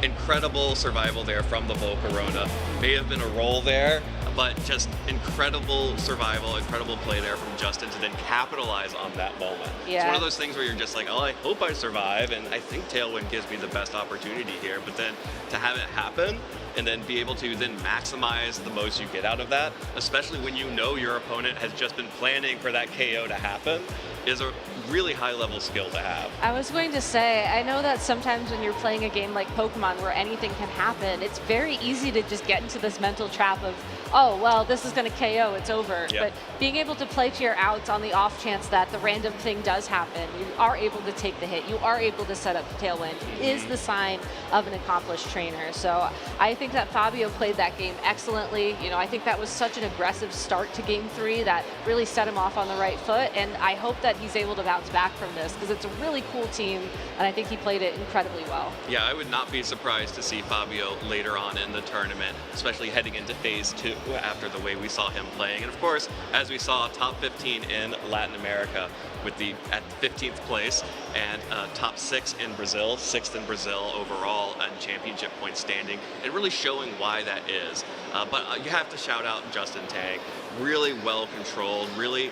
Incredible survival there from the Volcarona. May have been a roll there, but just incredible survival, incredible play there from Justin to then capitalize on that moment. Yeah. It's one of those things where you're just like, oh, I hope I survive, and I think Tailwind gives me the best opportunity here, but then to have it happen and then be able to then maximize the most you get out of that, especially when you know your opponent has just been planning for that KO to happen, is a really high-level skill to have. I was going to say, I know that sometimes when you're playing a game like Pokemon where anything can happen, it's very easy to just get into this mental trap of, oh, well, this is going to KO, it's over. Yep. But being able to play to your outs on the off chance that the random thing does happen, you are able to take the hit, you are able to set up Tailwind, is the sign of an accomplished trainer. So I think that Fabio played that game excellently. You know, I think that was such an aggressive start to Game 3 that really set him off on the right foot, and I hope that he's able to bounce back from this, because it's a really cool team, and I think he played it incredibly well. Yeah, I would not be surprised to see Fabio later on in the tournament, especially heading into Phase 2 after the way we saw him playing. And of course, as we saw, top 15 in Latin America with at 15th place, and top 6 in Brazil, 6th in Brazil overall and championship point standing, and really showing why that is. But you have to shout out Justin Tang. Really well controlled, really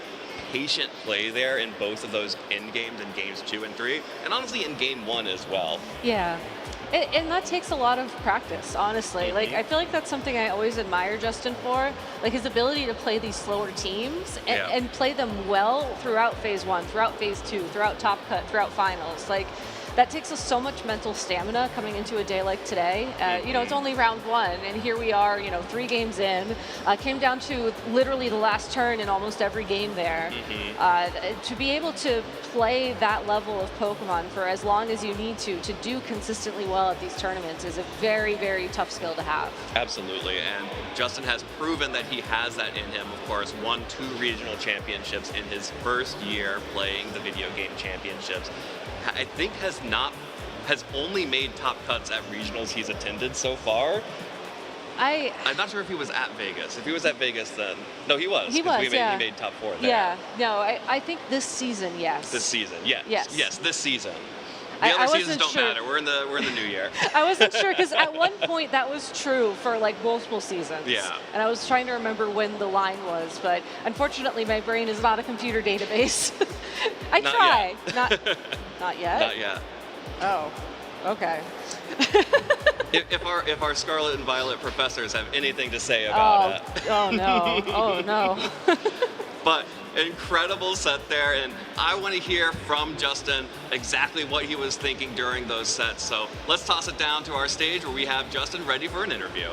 patient play there in both of those end games in games 2 and 3, and honestly in game 1 as well. Yeah. And that takes a lot of practice, honestly. Like, I feel like that's something I always admire Justin for, like his ability to play these slower teams and play them well throughout Phase 1, throughout Phase 2, throughout Top Cut, throughout Finals. Like, that takes us so much mental stamina coming into a day like today. You know, it's only round 1, and here we are, you know, 3 games in. Came down to literally the last turn in almost every game there. To be able to play that level of Pokemon for as long as you need to do consistently well at these tournaments is a very, very tough skill to have. Absolutely, and Justin has proven that he has that in him. Of course, won 2 regional championships in his first year playing the video game championships. I think has only made top cuts at regionals he's attended so far. I'm not sure if he was at Vegas. If he was at Vegas, then no, he was. He was. He made top 4 there. Yeah. No, I think this season, yes. This season, yes. Yes, this season. The I other seasons wasn't don't sure. matter. We're in the new year. I wasn't sure, because at one point that was true for like multiple seasons. Yeah. And I was trying to remember when the line was, but unfortunately my brain is not a computer database. I Not try. yet. Not yet? Not yet. Oh, okay. If our Scarlet and Violet professors have anything to say about it. Oh no. Oh no. But incredible set there, and I want to hear from Justin exactly what he was thinking during those sets. So let's toss it down to our stage where we have Justin ready for an interview.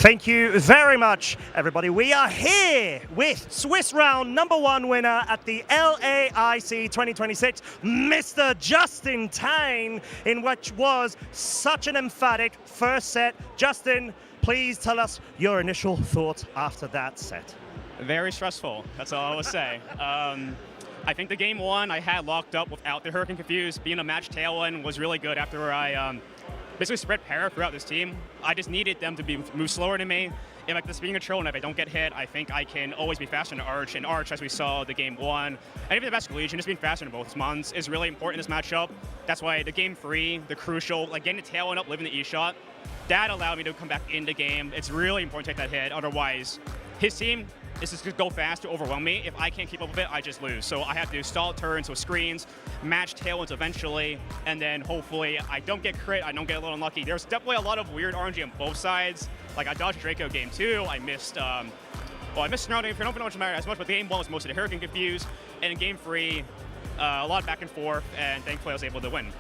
Thank you very much, everybody. We are here with Swiss round #1 winner at the LAIC 2026, Mr. Justin Tang, in which was such an emphatic first set. Justin, please tell us your initial thoughts after that set. Very stressful. That's all I will say. I think the game one I had locked up without the Hurricane Confused. Being a match tailwind was really good after I basically spread para throughout this team. I just needed them to move slower than me. And like this being a troll, and if I don't get hit, I think I can always be faster than Arch. And Arch, as we saw the game one, and even the Basque Legion, just being faster than both Mons is really important in this matchup. That's why the game three, the crucial, like getting the tailwind up, living the E shot, that allowed me to come back in the game. It's really important to take that hit. Otherwise, his team is just going to go fast to overwhelm me. If I can't keep up with it, I just lose. So I have to stall turns with screens, match tailwinds eventually, and then hopefully I don't get crit, I don't get a little unlucky. There's definitely a lot of weird RNG on both sides. Like I dodged Draco game 2, I missed, I missed Snarling, if you don't know much matter as much, but game 1 was mostly the Hurricane Confused, and in game 3, a lot of back and forth, and thankfully I was able to win.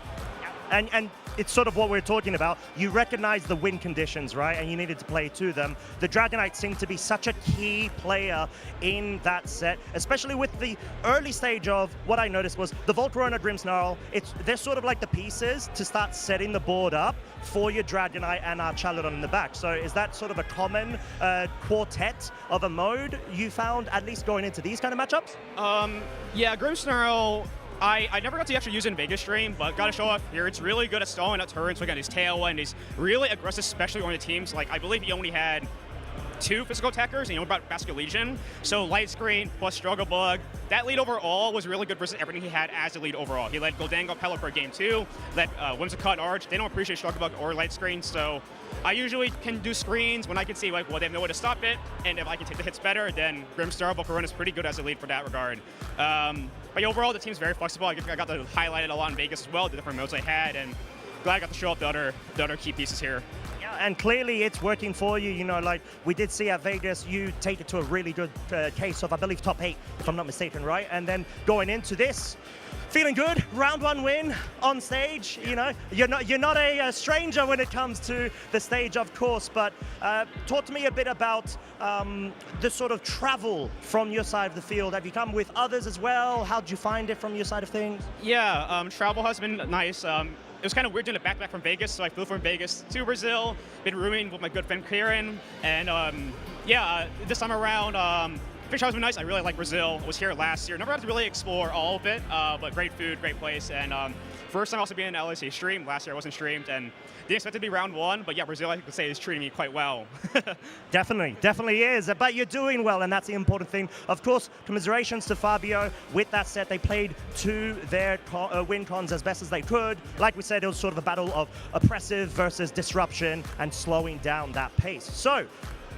And it's sort of what we're talking about. You recognize the win conditions, right? And you needed to play to them. The Dragonite seemed to be such a key player in that set, especially with the early stage of what I noticed was the Volcarona Grimmsnarl. They're sort of like the pieces to start setting the board up for your Dragonite and our Chaladon in the back. So is that sort of a common quartet of a mode you found, at least going into these kind of matchups? Yeah, Grimmsnarl, I never got to actually use it in Vegas stream, but gotta show off here. It's really good at stalling at turns. So again, his tailwind is really aggressive, especially on the teams. Like I believe he only had 2 physical attackers, and you know about Basque Legion. So light screen plus struggle bug. That lead overall was really good versus everything he had as a lead overall. He led Goldango Pelipper game 2, led Whimsicott Arch. They don't appreciate struggle bug or light screen, so I usually can do screens when I can see like, well, they have no way to stop it, and if I can take the hits better, then Grimmsnarl Volcarona is pretty good as a lead for that regard. But overall, the team's very flexible. I got to highlight it a lot in Vegas as well, the different modes I had, and glad I got to show off the other key pieces here. Yeah, and clearly it's working for you. You know, like we did see at Vegas, you take it to a really good case of, I believe, top 8, if I'm not mistaken, right? And then going into this, feeling good, round 1 win on stage. You know, you're not a stranger when it comes to the stage, of course. But talk to me a bit about the sort of travel from your side of the field. Have you come with others as well? How did you find it from your side of things? Yeah, travel has been nice. It was kind of weird doing a back-to-back from Vegas, so I flew from Vegas to Brazil, been rooming with my good friend Kieran, and this time around, Fish House was nice. I really like Brazil. I was here last year. Never got to really explore all of it, but great food, great place, and first time also being in LAC stream. Last year I wasn't streamed, and didn't expect it to be round 1, but yeah, Brazil, I could say, is treating me quite well. Definitely is. But you're doing well, and that's the important thing. Of course, commiserations to Fabio. With that set, they played to their win cons as best as they could. Like we said, it was sort of a battle of oppressive versus disruption and slowing down that pace. So,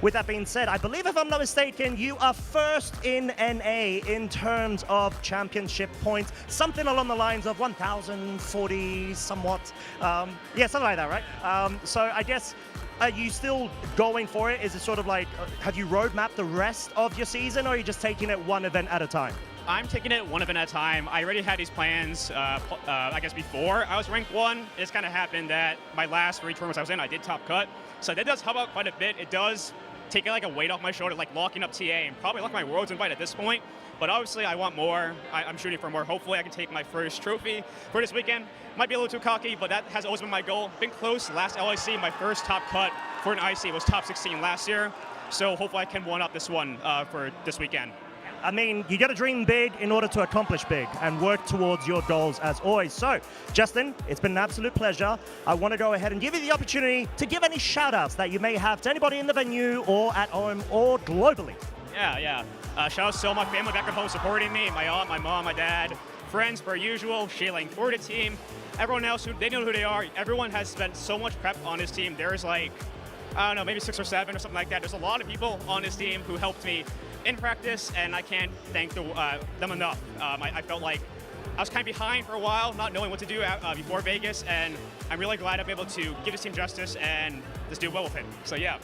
with that being said, I believe, if I'm not mistaken, you are first in NA in terms of championship points. Something along the lines of 1,040 somewhat. Yeah, something like that, right? So I guess, are you still going for it? Is it sort of like, have you roadmapped the rest of your season, or are you just taking it one event at a time? I'm taking it one event at a time. I already had these plans, I guess, before I was ranked 1. It's kind of happened that my last 3 tournaments I was in, I did top cut. So that does help out quite a bit. It does take like a weight off my shoulder, like locking up TA and probably lock my Worlds invite at this point. But obviously I want more. I'm shooting for more. Hopefully I can take my first trophy for this weekend. Might be a little too cocky, but that has always been my goal. Been close. Last LIC, my first top cut for an IC was top 16 last year. So hopefully I can one up this one for this weekend. I mean, you got to dream big in order to accomplish big and work towards your goals as always. So, Justin, it's been an absolute pleasure. I want to go ahead and give you the opportunity to give any shout-outs that you may have to anybody in the venue or at home or globally. Yeah. Shout out to all my family back at home supporting me, my aunt, my mom, my dad, friends per usual, Shailing for the team, everyone else, they know who they are. Everyone has spent so much prep on this team. There's like, I don't know, maybe 6 or 7 or something like that. There's a lot of people on this team who helped me in practice, and I can't thank them enough. I felt like I was kind of behind for a while, not knowing what to do before Vegas, and I'm really glad I'm able to give this team justice and just do well with it. So yeah.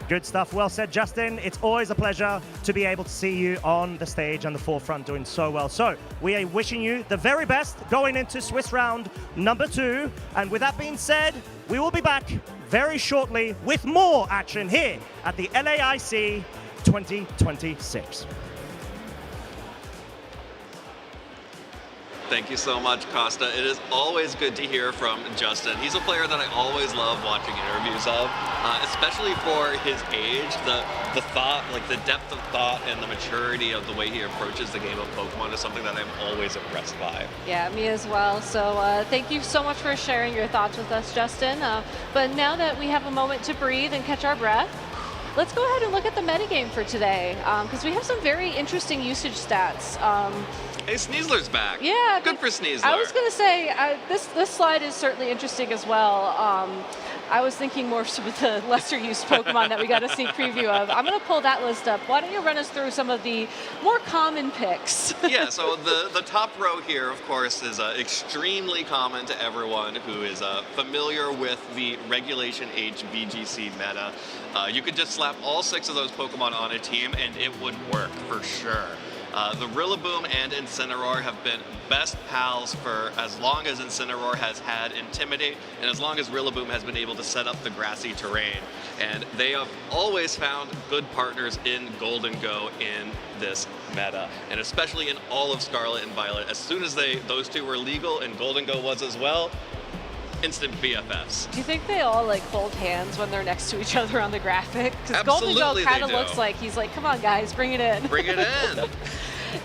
Good stuff. Well said, Justin. It's always a pleasure to be able to see you on the stage and the forefront doing so well. So we are wishing you the very best going into Swiss round number 2. And with that being said, we will be back very shortly with more action here at the LAIC 2026. Thank you so much, Costa. It is always good to hear from Justin. He's a player that I always love watching interviews of, especially for his age. The thought, like the depth of thought and the maturity of the way he approaches the game of Pokemon is something that I'm always impressed by. Yeah, me as well. So thank you so much for sharing your thoughts with us, Justin. But now that we have a moment to breathe and catch our breath, let's go ahead and look at the metagame for today, because we have some very interesting usage stats. Hey, Sneasler's back. Yeah. Good for Sneasler. I was going to say, this slide is certainly interesting as well. I was thinking more with the lesser used Pokemon that we got a sneak preview of. I'm going to pull that list up. Why don't you run us through some of the more common picks? Yeah, so the top row here, of course, is extremely common to everyone who is familiar with the Regulation H VGC meta. You could just slap all 6 of those Pokemon on a team and it would work for sure. The Rillaboom and Incineroar have been best pals for as long as Incineroar has had Intimidate and as long as Rillaboom has been able to set up the grassy terrain. And they have always found good partners in Golden Go in this meta, and especially in all of Scarlet and Violet. As soon as those two were legal and Golden Go was as well, instant BFFs. Do you think they all like hold hands when they're next to each other on the graphic? Because Golden Go kind of looks like he's like, come on guys, bring it in. Bring it in.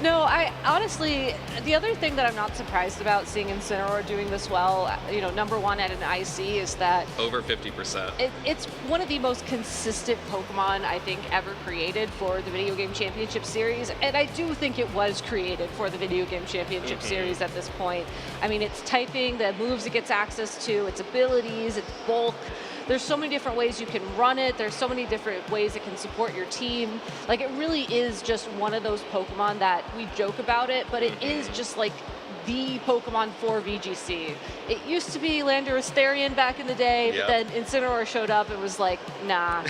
No, I honestly, the other thing that I'm not surprised about seeing Incineroar doing this well, number 1 at an IC is that over 50%. It's one of the most consistent Pokemon I think ever created for the Video Game Championship Series, and I do think it was created for the Video Game Championship Series at this point. I mean, it's typing, the moves it gets access to, its abilities, its bulk. There's so many different ways you can run it. There's so many different ways it can support your team. Like, it really is just one of those Pokemon that we joke about it, but it is just like the Pokemon for VGC. It used to be Landorus back in the day, but then Incineroar showed up and was like, nah.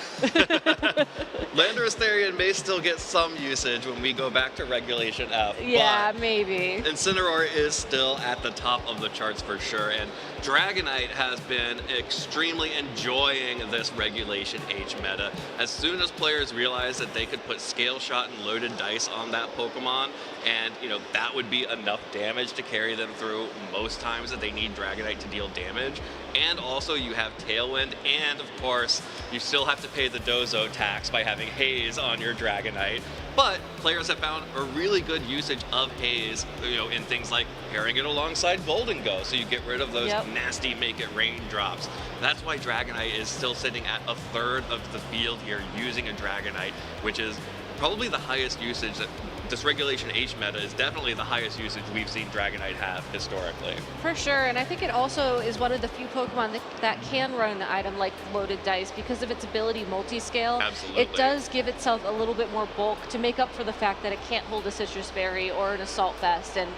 Landorus may still get some usage when we go back to Regulation F. Yeah, but maybe. Incineroar is still at the top of the charts for sure, and Dragonite has been extremely enjoying this Regulation H meta. As soon as players realized that they could put Scale Shot and Loaded Dice on that Pokemon, and that would be enough damage to carry them through most times that they need Dragonite to deal damage. And also you have Tailwind, and of course you still have to pay the Dozo tax by having Haze on your Dragonite. But players have found a really good usage of Haze, in things like pairing it alongside Golden Go, so you get rid of those nasty Make It Rain drops. That's why Dragonite is still sitting at a third of the field here using a Dragonite, which is probably the highest usage that this Regulation H meta is definitely the highest usage we've seen Dragonite have historically. For sure, and I think it also is one of the few Pokemon that can run an item like Loaded Dice because of its ability multi-scale. Absolutely. It does give itself a little bit more bulk to make up for the fact that it can't hold a Citrus Berry or an Assault Vest, and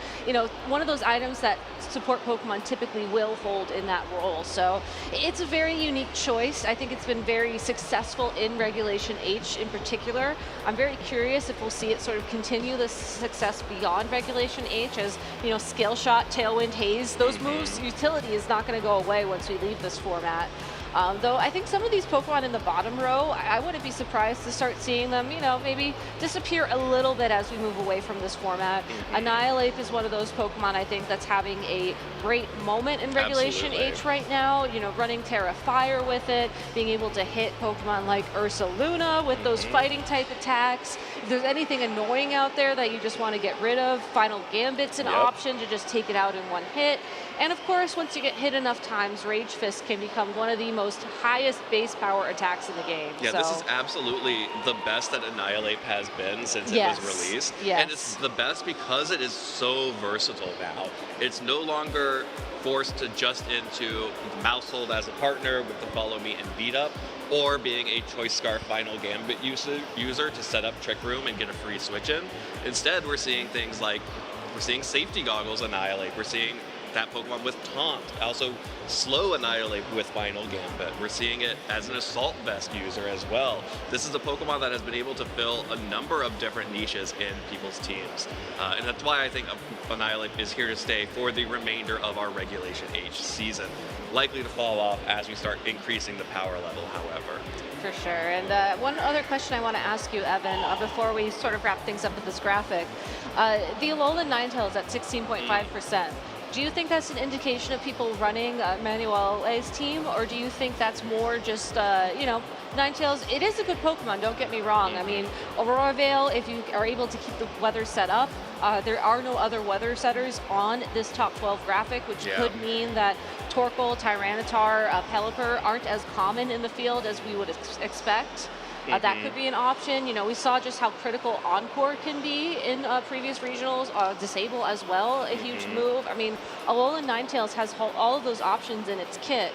one of those items that support Pokemon typically will hold in that role. So it's a very unique choice. I think it's been very successful in Regulation H in particular. I'm very curious if we'll see it sort of continue this success beyond Regulation H as, Scale Shot, Tailwind, Haze, those moves, utility is not going to go away once we leave this format. Though I think some of these Pokemon in the bottom row, I wouldn't be surprised to start seeing them, maybe disappear a little bit as we move away from this format. Annihilate is one of those Pokemon I think that's having a great moment in Regulation H right now, running Terra Fire with it, being able to hit Pokemon like Ursaluna with those fighting type attacks. If there's anything annoying out there that you just want to get rid of, Final Gambit's an option to just take it out in one hit. And of course, once you get hit enough times, Rage Fist can become one of the most highest base power attacks in the game. Yeah, this is absolutely the best that Annihilate has been since it was released. Yes. And it's the best because it is so versatile now. It's no longer forced to just into Mousehold as a partner with the Follow Me and Beat Up, or being a Choice Scarf Final Gambit user to set up Trick Room and get a free switch in. Instead, we're seeing things like, we're seeing Safety Goggles Annihilate, we're seeing that Pokemon with Taunt, also slow Annihilate with Final Gambit. We're seeing it as an Assault Vest user as well. This is a Pokemon that has been able to fill a number of different niches in people's teams. And that's why I think Annihilate is here to stay for the remainder of our Regulation H season. Likely to fall off as we start increasing the power level, however. For sure. And one other question I want to ask you, Evan, before we sort of wrap things up with this graphic. The Alolan Ninetales at 16.5%. Do you think that's an indication of people running Manuel's team, or do you think that's more just, you know, Ninetales, it is a good Pokemon, don't get me wrong. I mean, Aurora Veil, if you are able to keep the weather set up, there are no other weather setters on this top 12 graphic, which could mean that Torkoal, Tyranitar, Pelipper aren't as common in the field as we would expect. That could be an option. You know, we saw just how critical Encore can be in previous regionals. Disable as well, a huge move. I mean, Alolan Ninetales has all of those options in its kit.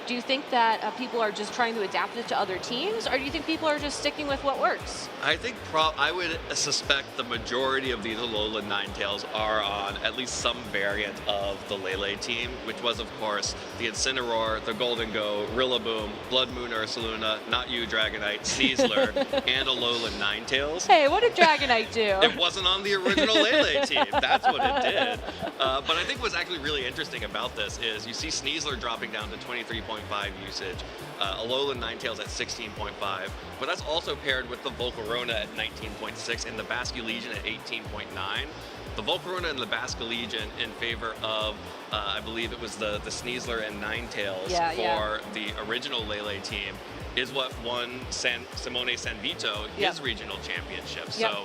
Do you think that people are just trying to adapt it to other teams, or do you think people are just sticking with what works? I think I would suspect the majority of these Alolan Ninetales are on at least some variant of the Lele team, which was, of course, the Incineroar, the Golden Go, Rillaboom, Blood Moon Ursaluna, Not You Dragonite, Sneasler, and Alolan Ninetales. Hey, what did Dragonite do? It wasn't on the original Lele team. That's what it did. But I think what's actually really interesting about this is you see Sneasler dropping down to 23.5 usage, Alolan Ninetales at 16.5, but that's also paired with the Volcarona at 19.6 and the Basculegion at 18.9. The Volcarona and the Basculegion in favor of, I believe it was the Sneasler and Ninetales for the original Lele team is what won Simone Sanvito his regional championship. So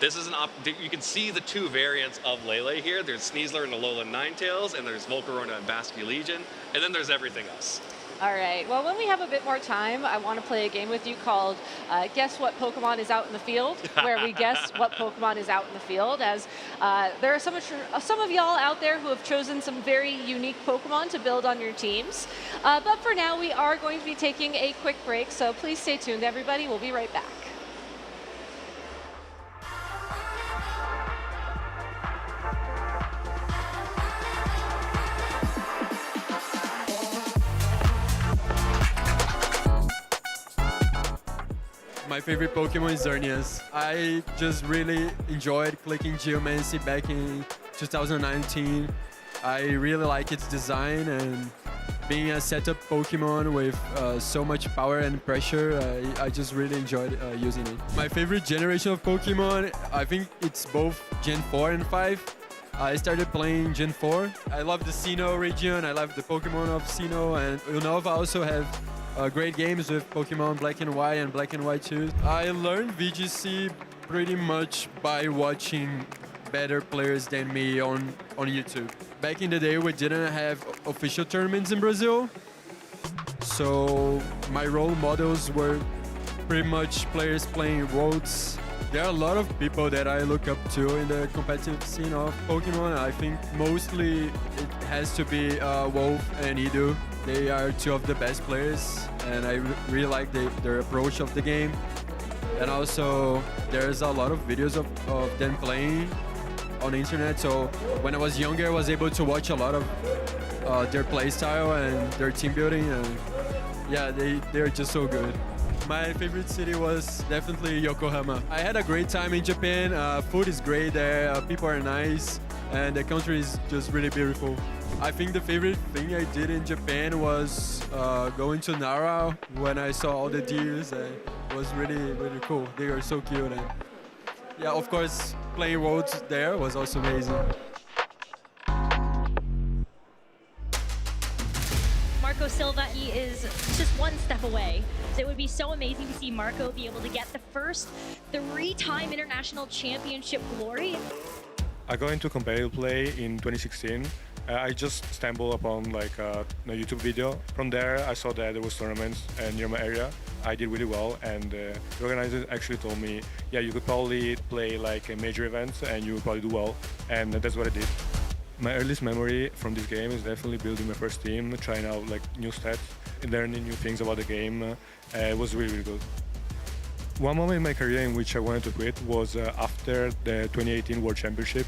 this is you can see the two variants of Lele here. There's Sneasler and Alolan Ninetales, and there's Volcarona and Basculegion, and then there's everything else. All right. Well, when we have a bit more time, I want to play a game with you called Guess What Pokemon is Out in the Field, where we guess what Pokemon is out in the field, as there are some of y'all out there who have chosen some very unique Pokemon to build on your teams. But for now, we are going to be taking a quick break, so please stay tuned, everybody. We'll be right back. My favorite Pokemon is Xerneas. I just really enjoyed clicking Geomancy back in 2019. I really like its design, and being a setup Pokemon with so much power and pressure, I just really enjoyed using it. My favorite generation of Pokemon, I think it's both Gen 4 and 5. I started playing Gen 4. I love the Sinnoh region, I love the Pokemon of Sinnoh, and Unova also have great games with Pokemon Black and White and Black and White 2. I learned VGC pretty much by watching better players than me on YouTube. Back in the day, we didn't have official tournaments in Brazil, so my role models were pretty much players playing Worlds. There are a lot of people that I look up to in the competitive scene of Pokemon. I think mostly it has to be Wolf and Edu. They are two of the best players, and I really like their approach of the game. And also, there's a lot of videos of them playing on the internet. So when I was younger, I was able to watch a lot of their play style and their team building. And yeah, they're just so good. My favorite city was definitely Yokohama. I had a great time in Japan. Food is great there, people are nice, and the country is just really beautiful. I think the favorite thing I did in Japan was going to Nara when I saw all the deers. It was really, really cool. They are so cute. And yeah, of course, playing Worlds there was also amazing. Marco Silva, he is just one step away. So it would be so amazing to see Marco be able to get the first 3-time international championship glory. I got into competitive play in 2016. I just stumbled upon like a YouTube video. From there, I saw that there was tournaments near my area. I did really well, and the organizers actually told me, yeah, you could probably play like a major event and you would probably do well, and that's what I did. My earliest memory from this game is definitely building my first team, trying out like new stats, learning new things about the game. It was really, really good. One moment in my career in which I wanted to quit was after the 2018 World Championship.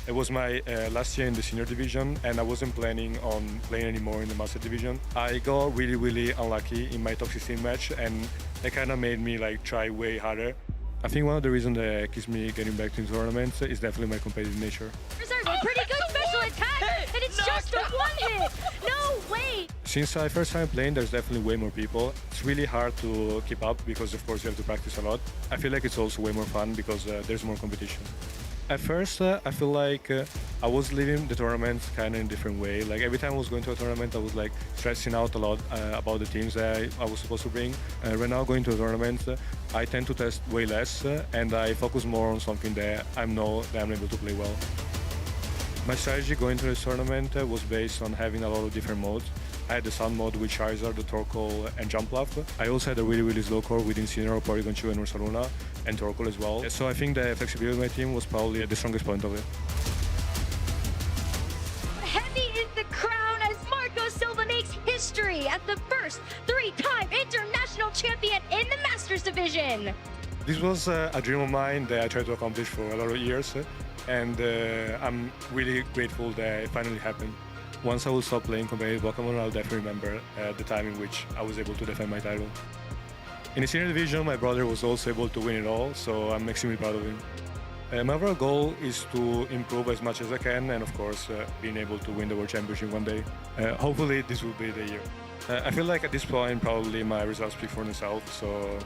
It was my last year in the senior division, and I wasn't planning on playing anymore in the master division. I got really unlucky in my top 16 match, and that kind of made me like try way harder. I think one of the reasons that keeps me getting back to tournaments is definitely my competitive nature. There's a pretty good special attack, and it's just a one hit. No way. Since I first started playing, there's definitely way more people. It's really hard to keep up because, of course, you have to practice a lot. I feel like it's also way more fun because there's more competition. At first, I feel like I was living the tournament kind of in a different way. Like every time I was going to a tournament, I was like stressing out a lot about the teams that I was supposed to bring. Right now, going to a tournament, I tend to test way less, and I focus more on something that I know that I'm able to play well. My strategy going to this tournament was based on having a lot of different modes. I had the Sun mode with Charizard, the Torkoal, and Jumpluff. I also had a really slow core with Incineroar, Porygon 2, and Ursaluna, and Torkoal as well. So I think the flexibility of my team was probably the strongest point of it. Heavy is the crown as Marco Silva makes history as the first three-time international champion in the Masters division. This was a dream of mine that I tried to accomplish for a lot of years, and I'm really grateful that it finally happened. Once I will stop playing competitive Pokémon, I'll definitely remember the time in which I was able to defend my title. In the senior division, my brother was also able to win it all, so I'm extremely proud of him. My overall goal is to improve as much as I can, and of course, being able to win the World Championship one day. Hopefully, this will be the year. I feel like at this point, probably my results speak for themselves, so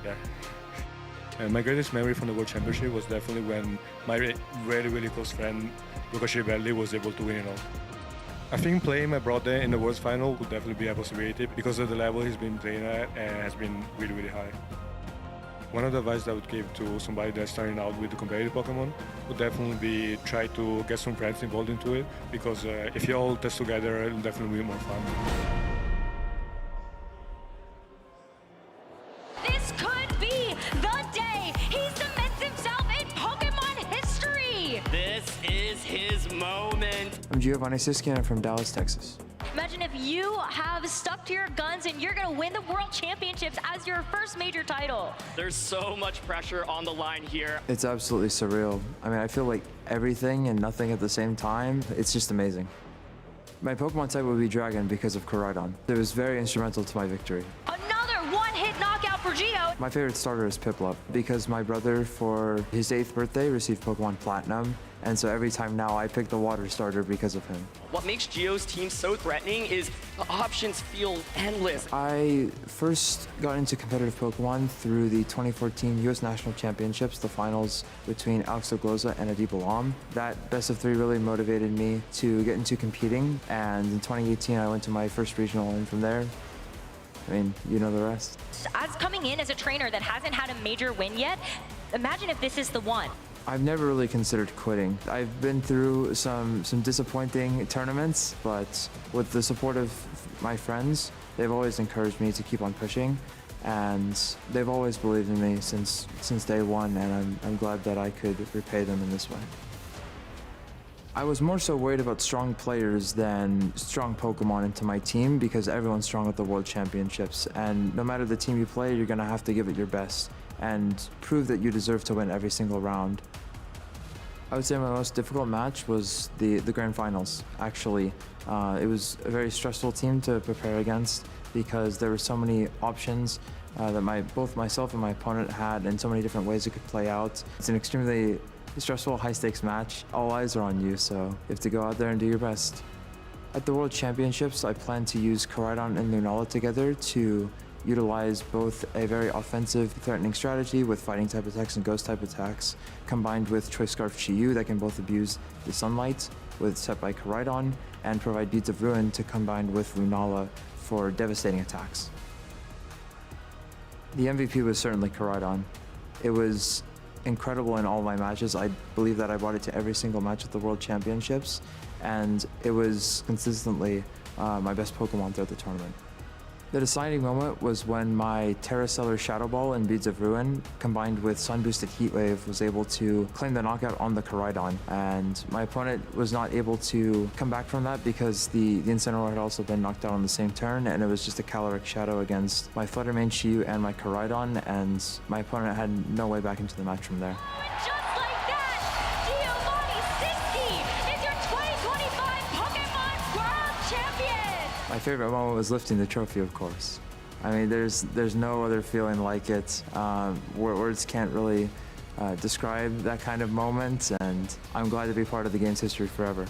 yeah. My greatest memory from the World Championship was definitely when my really close friend, Luca Civelli, was able to win it all. I think playing my brother in the World Final would definitely be a possibility because of the level he's been playing at has been really high. One of the advice I would give to somebody that's starting out with the competitive Pokemon would definitely be try to get some friends involved into it because if you all test together, it'll definitely be more fun. This could be the day he cements himself in Pokemon history. This is his moment. I'm Giovanni Siskian. I'm from Dallas, Texas. Imagine if you have stuck to your guns and you're going to win the World Championships as your first major title. There's so much pressure on the line here. It's absolutely surreal. I mean, I feel like everything and nothing at the same time. It's just amazing. My Pokemon type would be Dragon because of Koraidon. It was very instrumental to my victory. Another one-hit knockout for Geo. My favorite starter is Piplup because my brother, for his 8th birthday, received Pokemon Platinum. And so every time now I pick the water starter because of him. What makes Geo's team so threatening is the options feel endless. I first got into competitive Pokemon through the 2014 US National Championships, the finals between Alex Ogloza and Adib Alam. That best of 3 really motivated me to get into competing. And in 2018, I went to my first regional, and from there, I mean, you know the rest. As coming in as a trainer that hasn't had a major win yet, imagine if this is the one. I've never really considered quitting. I've been through some disappointing tournaments, but with the support of my friends, they've always encouraged me to keep on pushing, and they've always believed in me since day one, and I'm glad that I could repay them in this way. I was more so worried about strong players than strong Pokemon into my team because everyone's strong at the World Championships, and no matter the team you play, you're gonna have to give it your best and prove that you deserve to win every single round. I would say my most difficult match was the Grand Finals, actually. It was a very stressful team to prepare against because there were so many options that both myself and my opponent had and so many different ways it could play out. It's an extremely stressful, high-stakes match. All eyes are on you, so you have to go out there and do your best. At the World Championships, I plan to use Koraidon and Lunala together to utilize both a very offensive, threatening strategy with fighting type attacks and ghost type attacks, combined with Choice Scarf Chi-Yu that can both abuse the sunlight with set by Koraidon, and provide Beads of Ruin to combine with Lunala for devastating attacks. The MVP was certainly Koraidon. It was incredible in all my matches. I believe that I brought it to every single match at the World Championships, and it was consistently my best Pokemon throughout the tournament. The deciding moment was when my Terrastellar Shadow Ball and Beads of Ruin, combined with Sun Boosted Heat Wave, was able to claim the knockout on the Koraidon, and my opponent was not able to come back from that because the Incineroar had also been knocked out on the same turn, and it was just a Caloric Shadow against my Fluttermane Chi-Yu and my Koraidon, and my opponent had no way back into the match from there. Just like that, Giovanni Siski My favorite moment was lifting the trophy, of course. I mean, there's no other feeling like it. Words can't really describe that kind of moment, and I'm glad to be part of the game's history forever.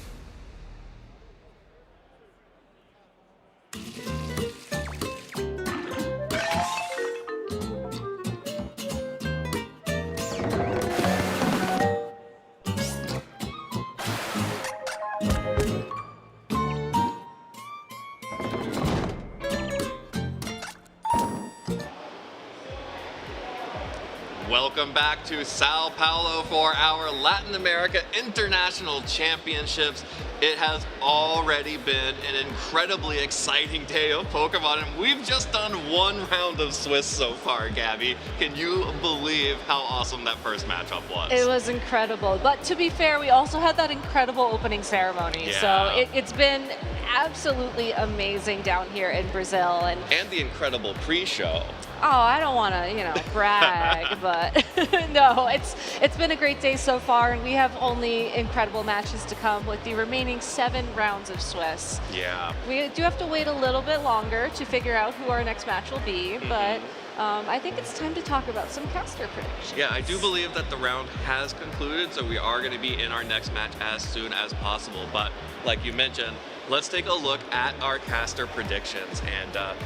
Welcome back to Sao Paulo for our Latin America International Championships. It has already been an incredibly exciting day of Pokemon, and we've just done one round of Swiss so far, Gabby. Can you believe how awesome that first matchup was? It was incredible. But to be fair, we also had that incredible opening ceremony. Yeah. So it's been absolutely amazing down here in Brazil. And the incredible pre-show. oh, I don't want to, brag, but no, it's been a great day so far, and we have only incredible matches to come with the remaining 7 rounds of Swiss. Yeah. We do have to wait a little bit longer to figure out who our next match will be, but I think it's time to talk about some caster predictions. Yeah, I do believe that the round has concluded, so we are going to be in our next match as soon as possible. But like you mentioned, let's take a look at our caster predictions. And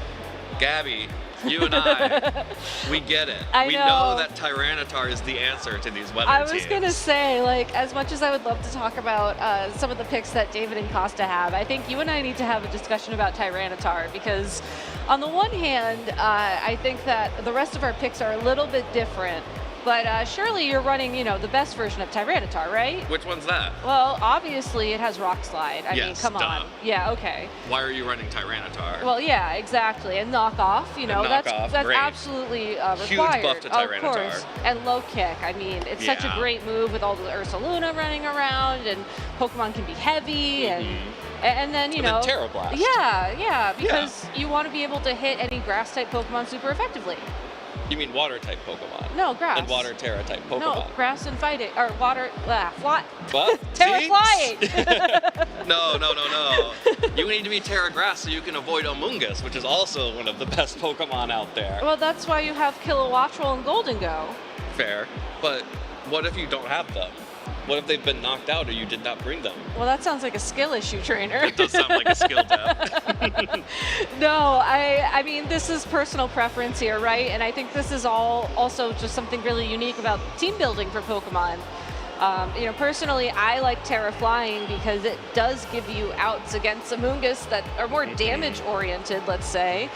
Gabby, you and I, we get it. I we know that Tyranitar is the answer to these weather I was teams. going to say, as much as I would love to talk about some of the picks that David and Costa have, I think you and I need to have a discussion about Tyranitar, because on the one hand, I think that the rest of our picks are a little bit different. But surely you're running, the best version of Tyranitar, right? Which one's that? Well, obviously it has Rock Slide. I mean, come on. Yeah, okay. Why are you running Tyranitar? Well, yeah, exactly. And knockoff, that's great. absolutely required. Huge buff to Tyranitar. Of course. And low kick. I mean, it's such a great move with all the Ursaluna running around, and Pokemon can be heavy, and then, and then Terra Blast. Yeah, because you want to be able to hit any grass-type Pokemon super effectively. You mean water-type Pokemon? No, grass. And water-Terra-type Pokemon. No, grass and fighting, or water, fly. What? Terra See? flying. No. You need to be Terra Grass so you can avoid Amoonguss, which is also one of the best Pokemon out there. Well, that's why you have Kilowattrel and Golden Go. Fair, but what if you don't have them? What if they've been knocked out or you did not bring them? Well, that sounds like a skill issue, trainer. It does sound like a skill depth. No, I mean, this is personal preference here, right? And I think this is all also just something really unique about team building for Pokemon. Personally, I like Terra Flying because it does give you outs against Amoonguss that are more damage-oriented, let's say.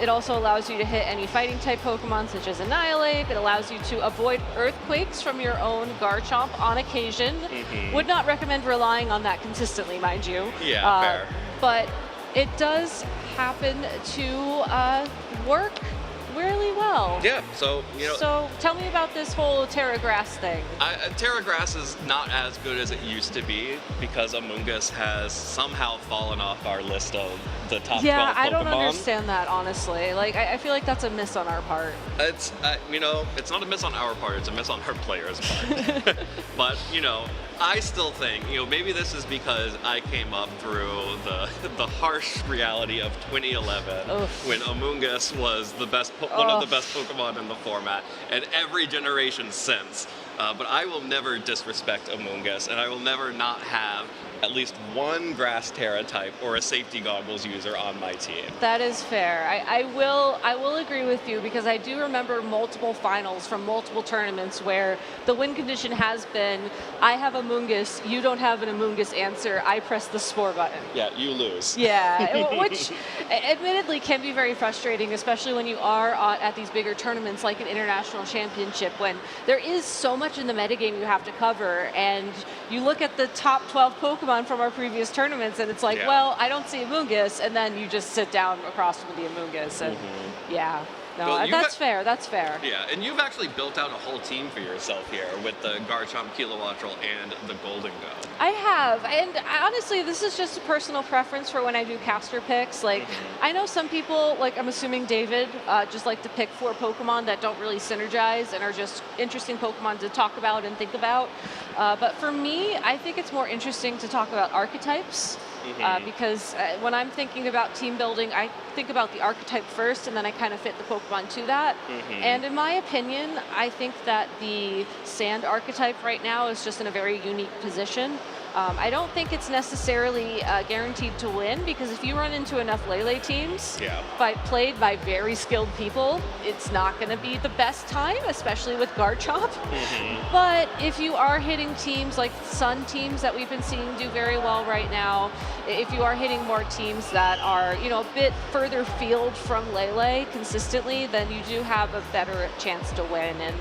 It also allows you to hit any fighting-type Pokemon, such as Annihilate. It allows you to avoid Earthquakes from your own Garchomp on occasion. Would not recommend relying on that consistently, mind you. Yeah, fair. But it does happen to work really well. Yeah, so, So tell me about this whole Terra Grass thing. Terra Grass is not as good as it used to be because Amoonguss has somehow fallen off our list of the top 12 Pokemon. Yeah, I don't understand that, honestly. I feel like that's a miss on our part. It's, it's not a miss on our part, it's a miss on our players' part. But, I still think, maybe this is because I came up through the harsh reality of 2011 when Amoonguss was one of the best Pokemon in the format, and every generation since. But I will never disrespect Amoonguss, and I will never not have at least one Grass Terra type or a safety goggles user on my team. That is fair. I will agree with you, because I do remember multiple finals from multiple tournaments where the win condition has been, I have Amoonguss, you don't have an Amoonguss answer, I press the Spore button. Yeah, you lose. Yeah, which admittedly can be very frustrating, especially when you are at these bigger tournaments like an international championship, when there is so much in the metagame you have to cover, and you look at the top 12 Pokemon from our previous tournaments, and it's like, well, I don't see Amoonguss, and then you just sit down across from the Amoonguss, and yeah. No, Well, that's fair, that's fair. Yeah, and you've actually built out a whole team for yourself here with the Garchomp, Kilowattrel, and the Golden Go. I have, and honestly, this is just a personal preference for when I do caster picks. I know some people, I'm assuming David, just like to pick 4 Pokemon that don't really synergize and are just interesting Pokemon to talk about and think about. But for me, I think it's more interesting to talk about archetypes. because when I'm thinking about team building, I think about the archetype first, and then I kind of fit the Pokemon to that. And in my opinion, I think that the Sand archetype right now is just in a very unique position. I don't think it's necessarily guaranteed to win, because if you run into enough Lele teams, played by very skilled people, it's not going to be the best time, especially with Garchomp. But if you are hitting teams like Sun teams that we've been seeing do very well right now, if you are hitting more teams that are, you know, a bit further field from Lele consistently, then you do have a better chance to win. And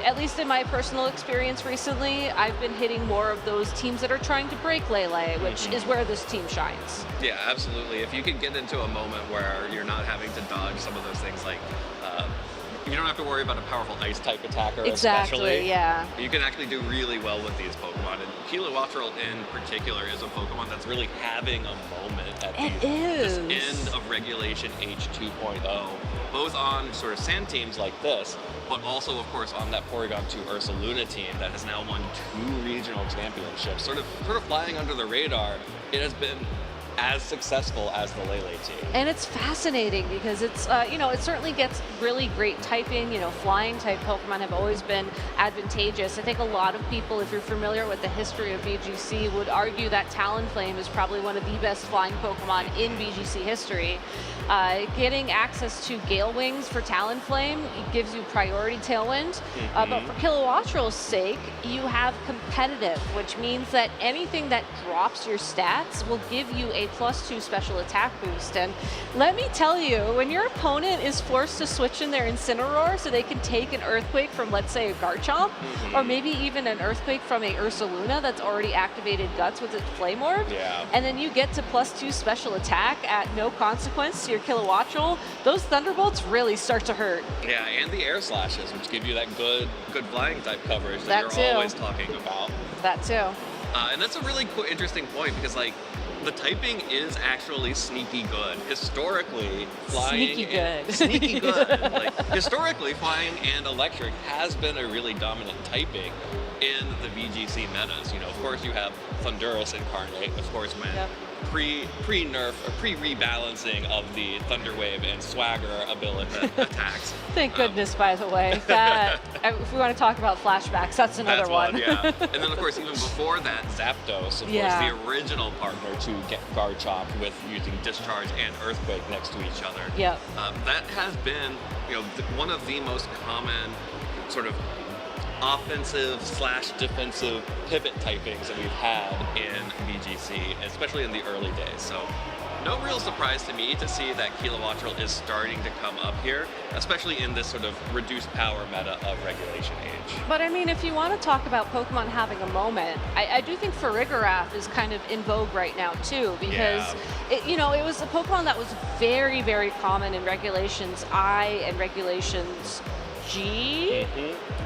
at least in my personal experience recently, I've been hitting more of those teams that are trying to break Lele, which is where this team shines. Yeah, absolutely. If you can get into a moment where you're not having to dodge some of those things, like you don't have to worry about a powerful ice type attacker, especially. Yeah. You can actually do really well with these Pokemon, and Kilowattrel in particular is a Pokemon that's really having a moment at this end of Regulation H 2.0, both on sort of sand teams like this, but also, of course, on that Porygon 2 Ursaluna team that has now won 2 regional championships, sort of flying under the radar. It has been as successful as the Lele team. And it's fascinating because it's, you know, it certainly gets really great typing. You know, flying type Pokemon have always been advantageous. I think a lot of people, if you're familiar with the history of VGC, would argue that Talonflame is probably one of the best flying Pokemon in VGC history. Getting access to Gale Wings for Talonflame gives you priority Tailwind, but for Kilowattrel's sake, you have competitive, which means that anything that drops your stats will give you a +2 special attack boost. And let me tell you, when your opponent is forced to switch in their Incineroar so they can take an Earthquake from, let's say, a Garchomp, or maybe even an Earthquake from a Ursaluna that's already activated Guts with its Flame Orb, and then you get to +2 special attack at no consequence to your Kilowattrel, those Thunderbolts really start to hurt. Yeah, and the Air Slashes, which give you that good flying type coverage that you're always talking about. That too. And that's a really interesting point, because like the typing is actually sneaky good. Historically, flying sneaky good. Like historically, flying and electric has been a really dominant typing in the VGC metas. You know, of course you have Thundurus Incarnate, of course, when pre-nerf or pre-rebalancing of the Thunder Wave and Swagger ability attacks. Thank goodness, by the way. That, if we want to talk about flashbacks, that's another one. Yeah. And then, of course, even before that, Zapdos, of course, the original partner to get Garchomp with using Discharge and Earthquake next to each other. Yep. That has been, you know, one of the most common sort of offensive/defensive pivot typings that we've had in VGC, especially in the early days. So no real surprise to me to see that Kilowattrel is starting to come up here, especially in this sort of reduced power meta of Regulation Age. But I mean, if you want to talk about Pokemon having a moment, I do think Farigiraf is kind of in vogue right now too, because it, you know, it was a Pokemon that was very, very common in Regulations I and Regulations G?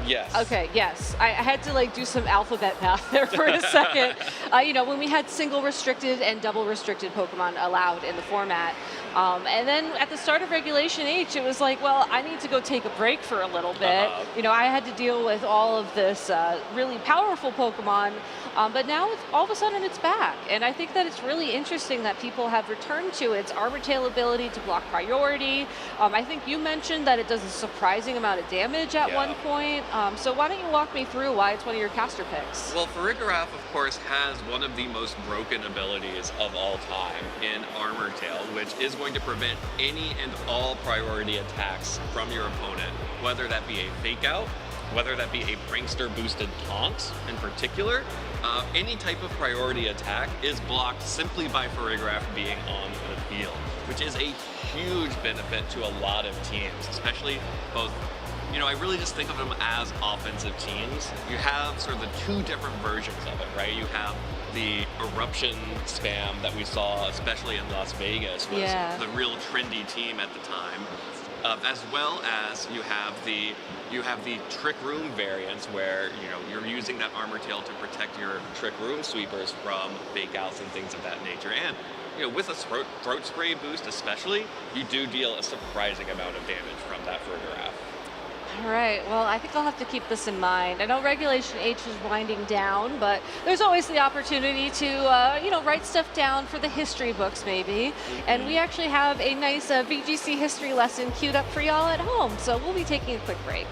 Yes. Okay, yes. I had to like do some alphabet math there for a second. You know, when we had single restricted and double restricted Pokemon allowed in the format. And then at the start of Regulation H, it was like, well, I need to go take a break for a little bit. You know, I had to deal with all of this really powerful Pokemon, but now it's, all of a sudden it's back. And I think that it's really interesting that people have returned to its Arbor Tail ability to block priority. I think you mentioned that it does a surprising amount of damage at one point. So why don't you walk me through why it's one of your caster picks? Well, Farigiraf, of course, has one of the most broken abilities of all time in Armor Tail, which is going to prevent any and all priority attacks from your opponent, whether that be a Fake Out, whether that be a Prankster boosted taunt in particular. Any type of priority attack is blocked simply by Farigiraf being on the field, which is a huge benefit to a lot of teams, especially both. You know, I really just think of them as offensive teams. You have sort of the two different versions of it, right? You have the eruption spam that we saw, especially in Las Vegas, was the real trendy team at the time. As well as you have the Trick Room variants where, you know, you're using that Armor Tail to protect your Trick Room sweepers from fake outs and things of that nature. And, you know, with a throat spray boost especially, you do deal a surprising amount of damage from that Farigiraf. All right, well, I think I'll have to keep this in mind. I know Regulation H is winding down, but there's always the opportunity to, write stuff down for the history books, maybe. And we actually have a nice VGC history lesson queued up for y'all at home, so we'll be taking a quick break.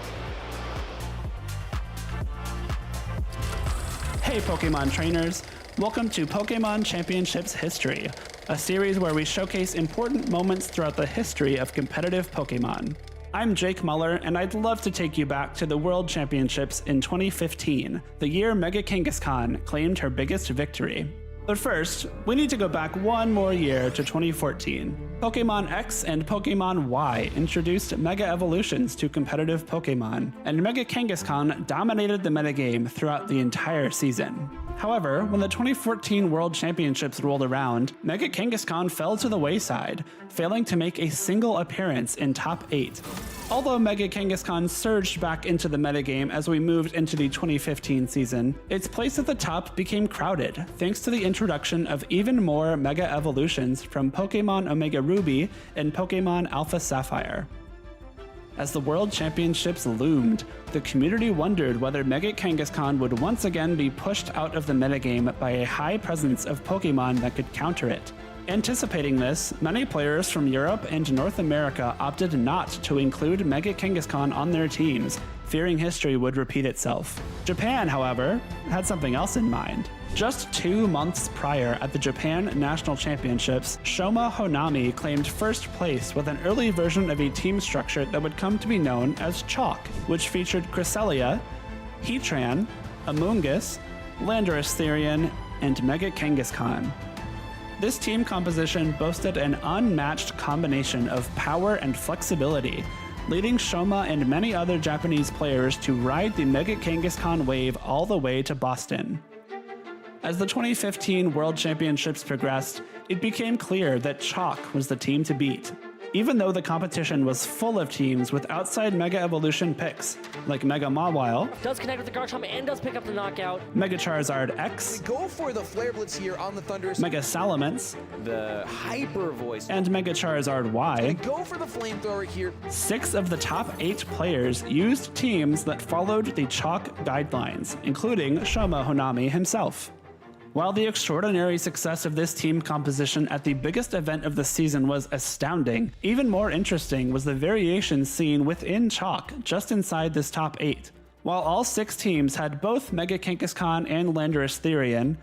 Hey, Pokemon trainers. Welcome to Pokemon Championships History, a series where we showcase important moments throughout the history of competitive Pokemon. I'm Jake Muller, and I'd love to take you back to the World Championships in 2015, the year Mega Kangaskhan claimed her biggest victory. But first, we need to go back one more year to 2014. Pokemon X and Pokemon Y introduced Mega Evolutions to competitive Pokemon, and Mega Kangaskhan dominated the metagame throughout the entire season. However, when the 2014 World Championships rolled around, Mega Kangaskhan fell to the wayside, failing to make a single appearance in top 8. Although Mega Kangaskhan surged back into the metagame as we moved into the 2015 season, its place at the top became crowded thanks to the introduction of even more Mega Evolutions from Pokemon Omega Ruby and Pokemon Alpha Sapphire. As the World Championships loomed, the community wondered whether Mega Kangaskhan would once again be pushed out of the metagame by a high presence of Pokemon that could counter it. Anticipating this, many players from Europe and North America opted not to include Mega Kangaskhan on their teams, fearing history would repeat itself. Japan, however, had something else in mind. Just 2 months prior at the Japan National Championships, Shoma Honami claimed first place with an early version of a team structure that would come to be known as Chalk, which featured Cresselia, Heatran, Amoonguss, Landorus Therian, and Mega Kangaskhan. This team composition boasted an unmatched combination of power and flexibility, leading Shoma and many other Japanese players to ride the Mega Kangaskhan wave all the way to Boston. As the 2015 World Championships progressed, it became clear that Chalk was the team to beat. Even though the competition was full of teams with outside Mega Evolution picks, like Mega Mawile, does connect with the Garchomp and does pick up the knockout. Mega Charizard X, We go for the Flare Blitz here on the Thunderous. Mega Salamence, The Hyper Voice. and Mega Charizard Y. Go for the Flamethrower here. 6 of the top 8 players used teams that followed the Chalk guidelines, including Shoma Honami himself. While the extraordinary success of this team composition at the biggest event of the season was astounding, even more interesting was the variation seen within Chalk, just inside this top 8. While all 6 teams had both Mega Kangaskhan and Landorus Therian,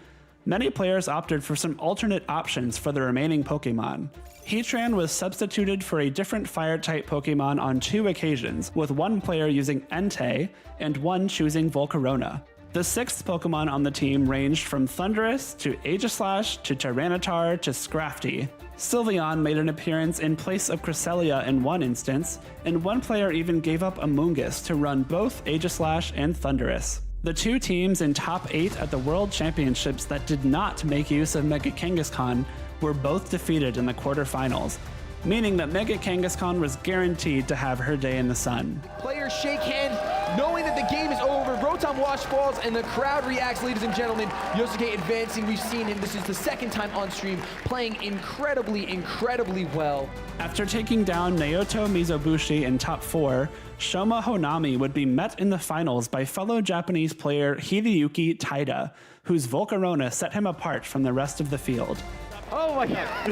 many players opted for some alternate options for the remaining Pokemon. Heatran was substituted for a different Fire-type Pokemon on 2 occasions, with one player using Entei and one choosing Volcarona. The 6th Pokemon on the team ranged from Thundurus to Aegislash to Tyranitar to Scrafty. Sylveon made an appearance in place of Cresselia in one instance, and one player even gave up Amoonguss to run both Aegislash and Thundurus. The 2 teams in top 8 at the World Championships that did not make use of Mega Kangaskhan were both defeated in the quarterfinals, meaning that Mega Kangaskhan was guaranteed to have her day in the sun. Players shake hands, knowing that the game is over. Rotom Wash falls, and the crowd reacts, ladies and gentlemen. Yosuke advancing. We've seen him. This is the 2nd time on stream, playing incredibly well. After taking down Naoto Mizobushi in top 4, Shoma Honami would be met in the finals by fellow Japanese player Hideyuki Taida, whose Volcarona set him apart from the rest of the field. Oh my God.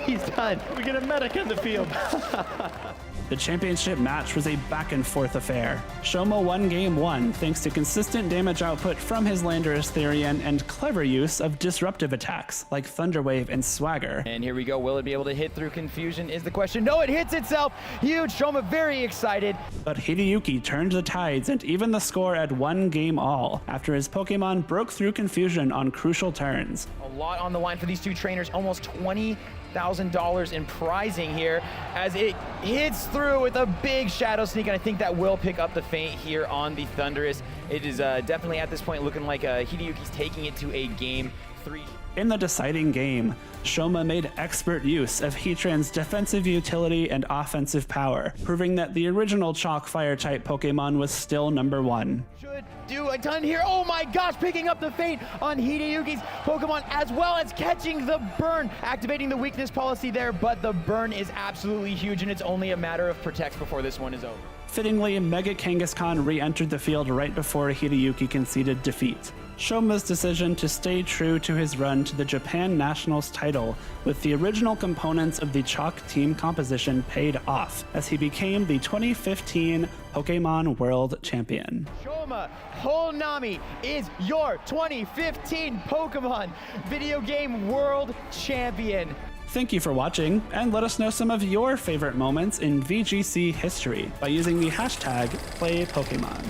He's done. We get a medic in the field. The championship match was a back-and-forth affair. Shoma won Game 1 thanks to consistent damage output from his Landorus Therian and clever use of disruptive attacks like Thunder Wave and Swagger. And here we go. Will it be able to hit through Confusion is the question. No, it hits itself. Huge. Shoma very excited. But Hideyuki turned the tides and even the score at 1 game all after his Pokemon broke through Confusion on crucial turns. A lot on the line for these 2 trainers. Almost $20,000 in prizing here as it hits through with a big Shadow Sneak, and I think that will pick up the feint here on the Thundurus. It is definitely at this point looking like Hideyuki's taking it to a Game 3. In the deciding game, Shoma made expert use of Heatran's defensive utility and offensive power, proving that the original Chalk Fire-type Pokemon was still #1. Should do a ton here. Oh my gosh, picking up the Fate on Hideyuki's Pokemon, as well as catching the burn, activating the weakness policy there, but the burn is absolutely huge, and it's only a matter of protects before this one is over. Fittingly, Mega Kangaskhan re-entered the field right before Hideyuki conceded defeat. Shoma's decision to stay true to his run to the Japan Nationals title with the original components of the Chalk team composition paid off, as he became the 2015 Pokémon World Champion. Shoma Honami is your 2015 Pokemon Video Game World Champion. Thank you for watching, and let us know some of your favorite moments in VGC history by using the hashtag #PlayPokemon.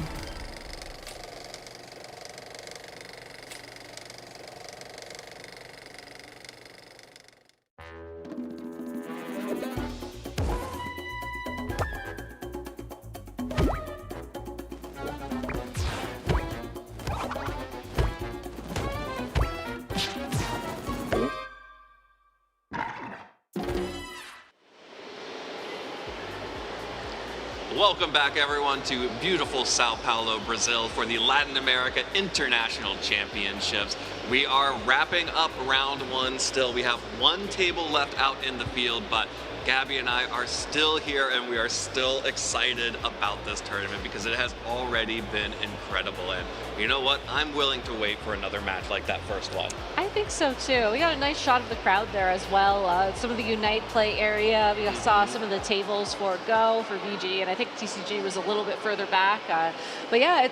Welcome back, everyone, to beautiful Sao Paulo, Brazil for the Latin America International Championships. We are wrapping up round 1 still. We have one table left out in the field, but Gabby and I are still here, and we are still excited about this tournament because it has already been incredible. And you know what? I'm willing to wait for another match like that first one. I think so too. We got a nice shot of the crowd there as well. Some of the Unite play area. We saw some of the tables for Go, for VG, and I think TCG was a little bit further back. But yeah,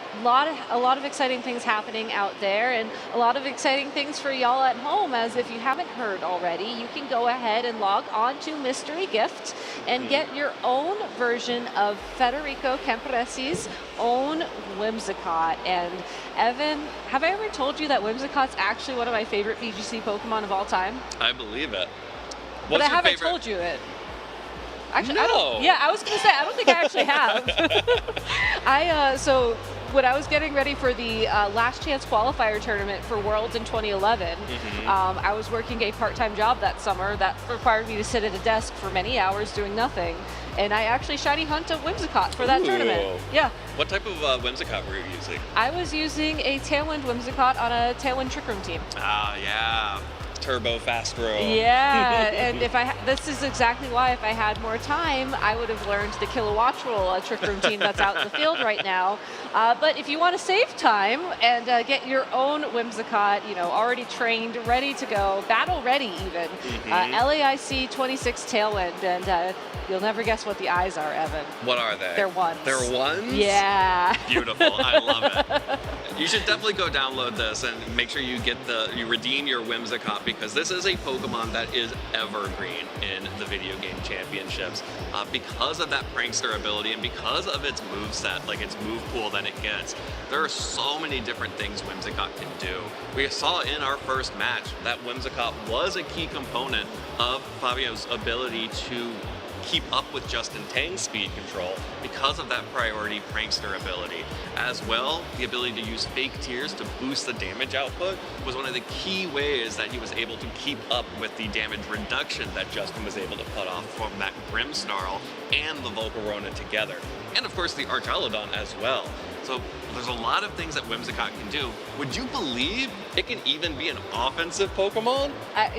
a lot of exciting things happening out there, and a lot of exciting things for y'all at home. As if you haven't heard already, you can go ahead and log on to Mystery Gift and get your own version of Federico Camporesi's own Whimsicott. And Evan, have I ever told you that Whimsicott's actually one of my favorite VGC Pokemon of all time? I believe it. But I haven't told you it. Actually, No. I was going to say, I don't think I actually have. So when I was getting ready for the last chance qualifier tournament for Worlds in 2011, I was working a part-time job that summer that required me to sit at a desk for many hours doing nothing. And I actually shiny hunt a Whimsicott for that tournament. Yeah. What type of Whimsicott were you using? I was using a Tailwind Whimsicott on a Tailwind Trick Room team. Ah, yeah. Turbo Fast Row. Yeah, and this is exactly why if I had more time, I would have learned the Kilowattrel Trick Room team that's out in the field right now. But if you want to save time and get your own Whimsicott, already trained, ready to go, battle ready even, LAIC 26 Tailwind, and you'll never guess what the eyes are, Evan. What are they? They're ones. They're ones? Yeah. Beautiful. I love it. You should definitely go download this and make sure you redeem your Whimsicott, because this is a Pokemon that is evergreen in the video game championships. Because of that prankster ability and because of its moveset, like its move pool that it gets, there are so many different things Whimsicott can do. We saw in our first match that Whimsicott was a key component of Fabio's ability to keep up with Justin Tang's speed control because of that priority prankster ability. As well, the ability to use fake tears to boost the damage output was one of the key ways that he was able to keep up with the damage reduction that Justin was able to put off from that Grimmsnarl and the Volcarona together. And of course the Archaludon as well. So there's a lot of things that Whimsicott can do. Would you believe it can even be an offensive Pokemon?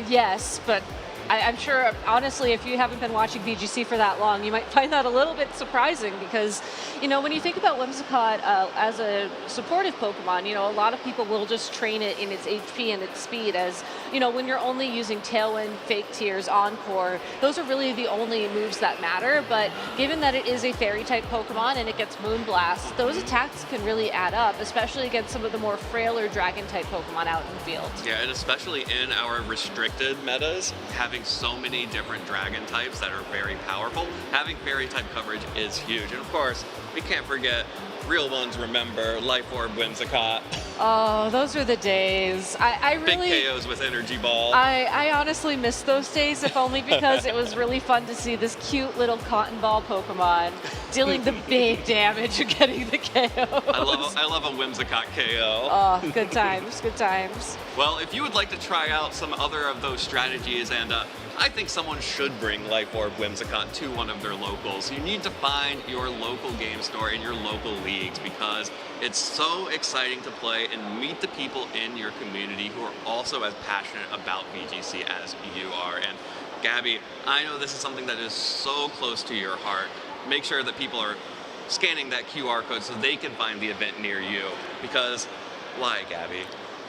Yes, but I'm sure, honestly, if you haven't been watching VGC for that long, you might find that a little bit surprising because, when you think about Whimsicott as a supportive Pokemon, a lot of people will just train it in its HP and its speed as, when you're only using Tailwind, Fake Tears, Encore, those are really the only moves that matter. But given that it is a Fairy-type Pokemon and it gets Moonblast, those attacks can really add up, especially against some of the more frailer Dragon-type Pokemon out in the field. Yeah, and especially in our restricted metas, having so many different dragon types that are very powerful, having fairy type coverage is huge. And of course, we can't forget real ones remember Life Orb Whimsicott. Oh, those were the days. I really... Big KOs with energy ball. I honestly miss those days, if only because it was really fun to see this cute little cotton ball Pokemon dealing the big damage and getting the KO. I love a Whimsicott KO. Oh, good times, good times. Well, if you would like to try out some other of those strategies, and I think someone should bring Life Orb Whimsicott to one of their locals, you need to find your local game store in your local leagues, because it's so exciting to play and meet the people in your community who are also as passionate about VGC as you are. And Gabby, I know this is something that is so close to your heart. Make sure that people are scanning that QR code so they can find the event near you, because why, Gabby?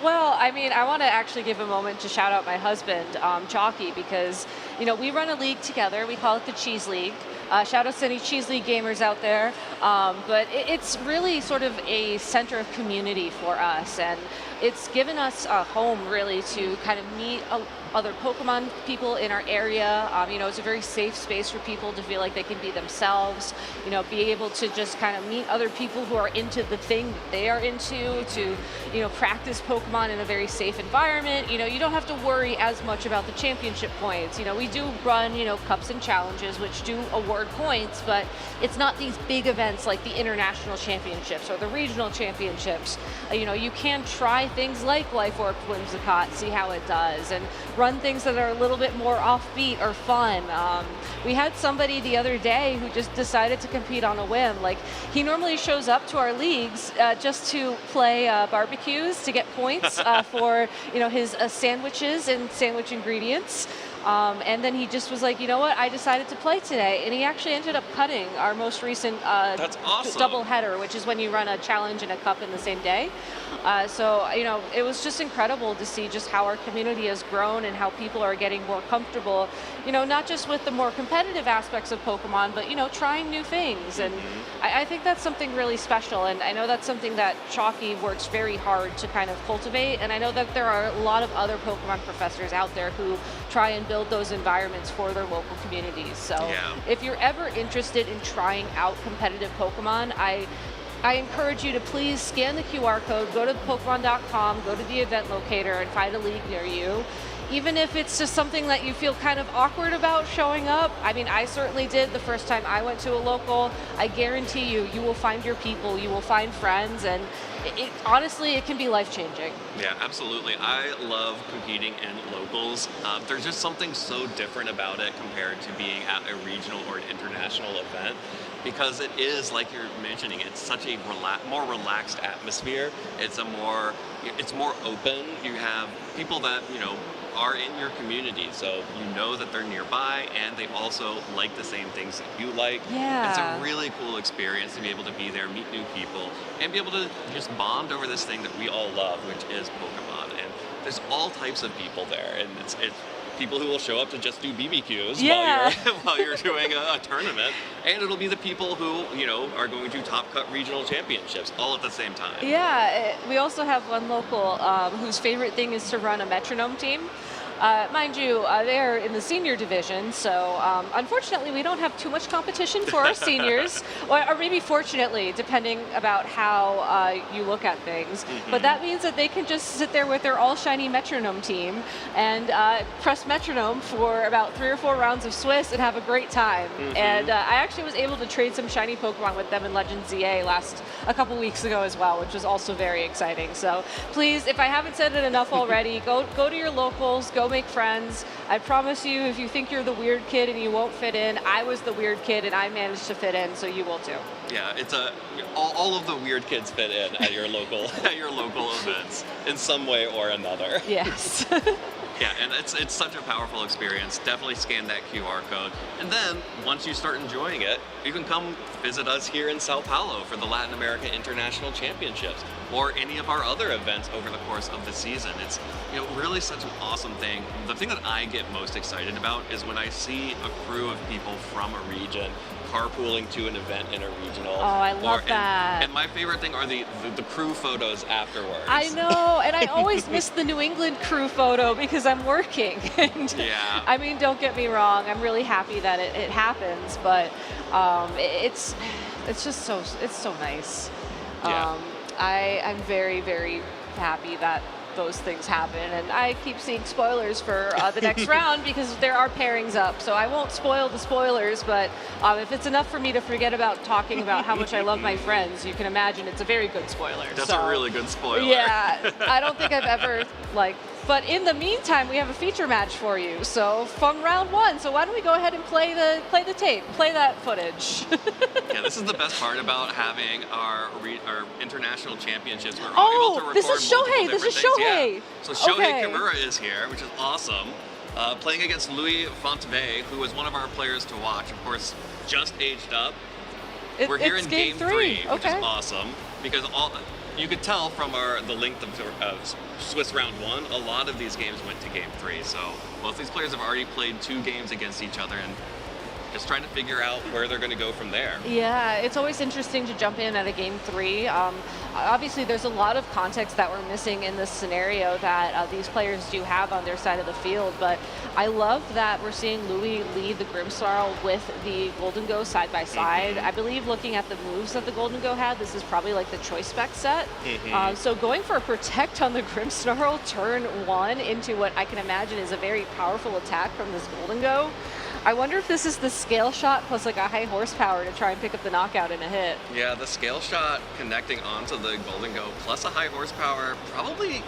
Well, I mean, I want to actually give a moment to shout out my husband, Chalky, because, you know, we run a league together. We call it the Cheese League. Shout out to any Cheese League gamers out there. But it's really sort of a center of community for us, and it's given us a home, really, to kind of meet other Pokemon people in our area. You know, it's a very safe space for people to feel like they can be themselves, you know, be able to just kind of meet other people who are into the thing that they are into, to, you know, practice Pokemon in a very safe environment. You know, you don't have to worry as much about the championship points. You know, we do run, you know, cups and challenges, which do award points, but it's not these big events like the international championships or the regional championships. You know, you can try things like Life Orb Whimsicott, see how it does, and run things that are a little bit more offbeat or fun. We had somebody the other day who just decided to compete on a whim. Like, he normally shows up to our leagues just to play barbecues to get points for, you know, his sandwiches and sandwich ingredients. And then he just was like, you know what, I decided to play today. And he actually ended up cutting our most recent That's awesome. double header, which is when you run a challenge and a cup in the same day. So, you know, it was just incredible to see just how our community has grown and how people are getting more comfortable, you know, not just with the more competitive aspects of Pokemon, but, you know, trying new things. And I think that's something really special. And I know that's something that Chalky works very hard to kind of cultivate. And I know that there are a lot of other Pokemon professors out there who try and build those environments for their local communities. So if you're ever interested in trying out competitive Pokemon, I encourage you to please scan the QR code, go to Pokemon.com, go to the event locator, and find a league near you. Even if it's just something that you feel kind of awkward about showing up. I mean, I certainly did the first time I went to a local. I guarantee you, you will find your people, you will find friends, and honestly, it can be life-changing. Yeah, absolutely. I love competing in locals. There's just something so different about it compared to being at a regional or an international event, because it is, like you're mentioning, it's such a more relaxed atmosphere. It's more open. You have people that, you know, are in your community, so you know that they're nearby and they also like the same things that you like. Yeah. It's a really cool experience to be able to be there, meet new people, and be able to just bond over this thing that we all love, which is Pokemon. And there's all types of people there, and it's people who will show up to just do BBQs while you're doing a tournament, and it'll be the people who, you know, are going to Top Cut regional championships all at the same time. Yeah, we also have one local whose favorite thing is to run a metronome team. Mind you, they're in the senior division, so unfortunately we don't have too much competition for our seniors, or maybe fortunately, depending about how you look at things. But that means that they can just sit there with their all-shiny metronome team and press metronome for about 3 or 4 rounds of Swiss and have a great time. And I actually was able to trade some shiny Pokemon with them in Legends ZA a couple weeks ago as well, which was also very exciting. So please, if I haven't said it enough already, go to your locals, go make friends. I promise you, if you think you're the weird kid and you won't fit in, I was the weird kid and I managed to fit in, so you will too. Yeah, it's all of the weird kids fit in at your local events in some way or another. Yes. Yeah, and it's such a powerful experience. Definitely scan that QR code. And then, once you start enjoying it, you can come visit us here in Sao Paulo for the Latin America International Championships, or any of our other events over the course of the season. It's, you know, really such an awesome thing. The thing that I get most excited about is when I see a crew of people from a region carpooling to an event in a regional. Oh, I love that. And my favorite thing are the crew photos afterwards. I know, and I always miss the New England crew photo because I'm working. And yeah. I mean, don't get me wrong, I'm really happy that it happens, but it's just so nice. Yeah. I'm very, very happy that those things happen, and I keep seeing spoilers for the next round because there are pairings up, so I won't spoil the spoilers, but if it's enough for me to forget about talking about how much I love my friends, you can imagine it's a very good spoiler. That's a really good spoiler. Yeah, I don't think I've ever, but in the meantime, we have a feature match for you, so from round 1, so why don't we go ahead and play the tape, play that footage. Yeah, this is the best part about having our international championships. We're able to record this is Shohei. This is Shohei. Yeah. So Shohei Okay. Kimura is here, which is awesome. Playing against Louis Fontevay, who is one of our players to watch. Of course, just aged up. We're here it's in game 3, which okay. is awesome because you could tell from the length of Swiss round 1, a lot of these games went to game 3. So both these players have already played 2 games against each other and just trying to figure out where they're going to go from there. Yeah, it's always interesting to jump in at a game 3. Obviously, there's a lot of context that we're missing in this scenario that these players do have on their side of the field, but I love that we're seeing Louis lead the Grimmsnarl with the Golden Go side by side. I believe looking at the moves that the Golden Go had, this is probably like the choice spec set. So going for a protect on the Grimmsnarl turn 1 into what I can imagine is a very powerful attack from this Golden Go. I wonder if this is the scale shot plus like a high horsepower to try and pick up the knockout in a hit. Yeah, the scale shot connecting onto the Golden Go plus a high horsepower, probably,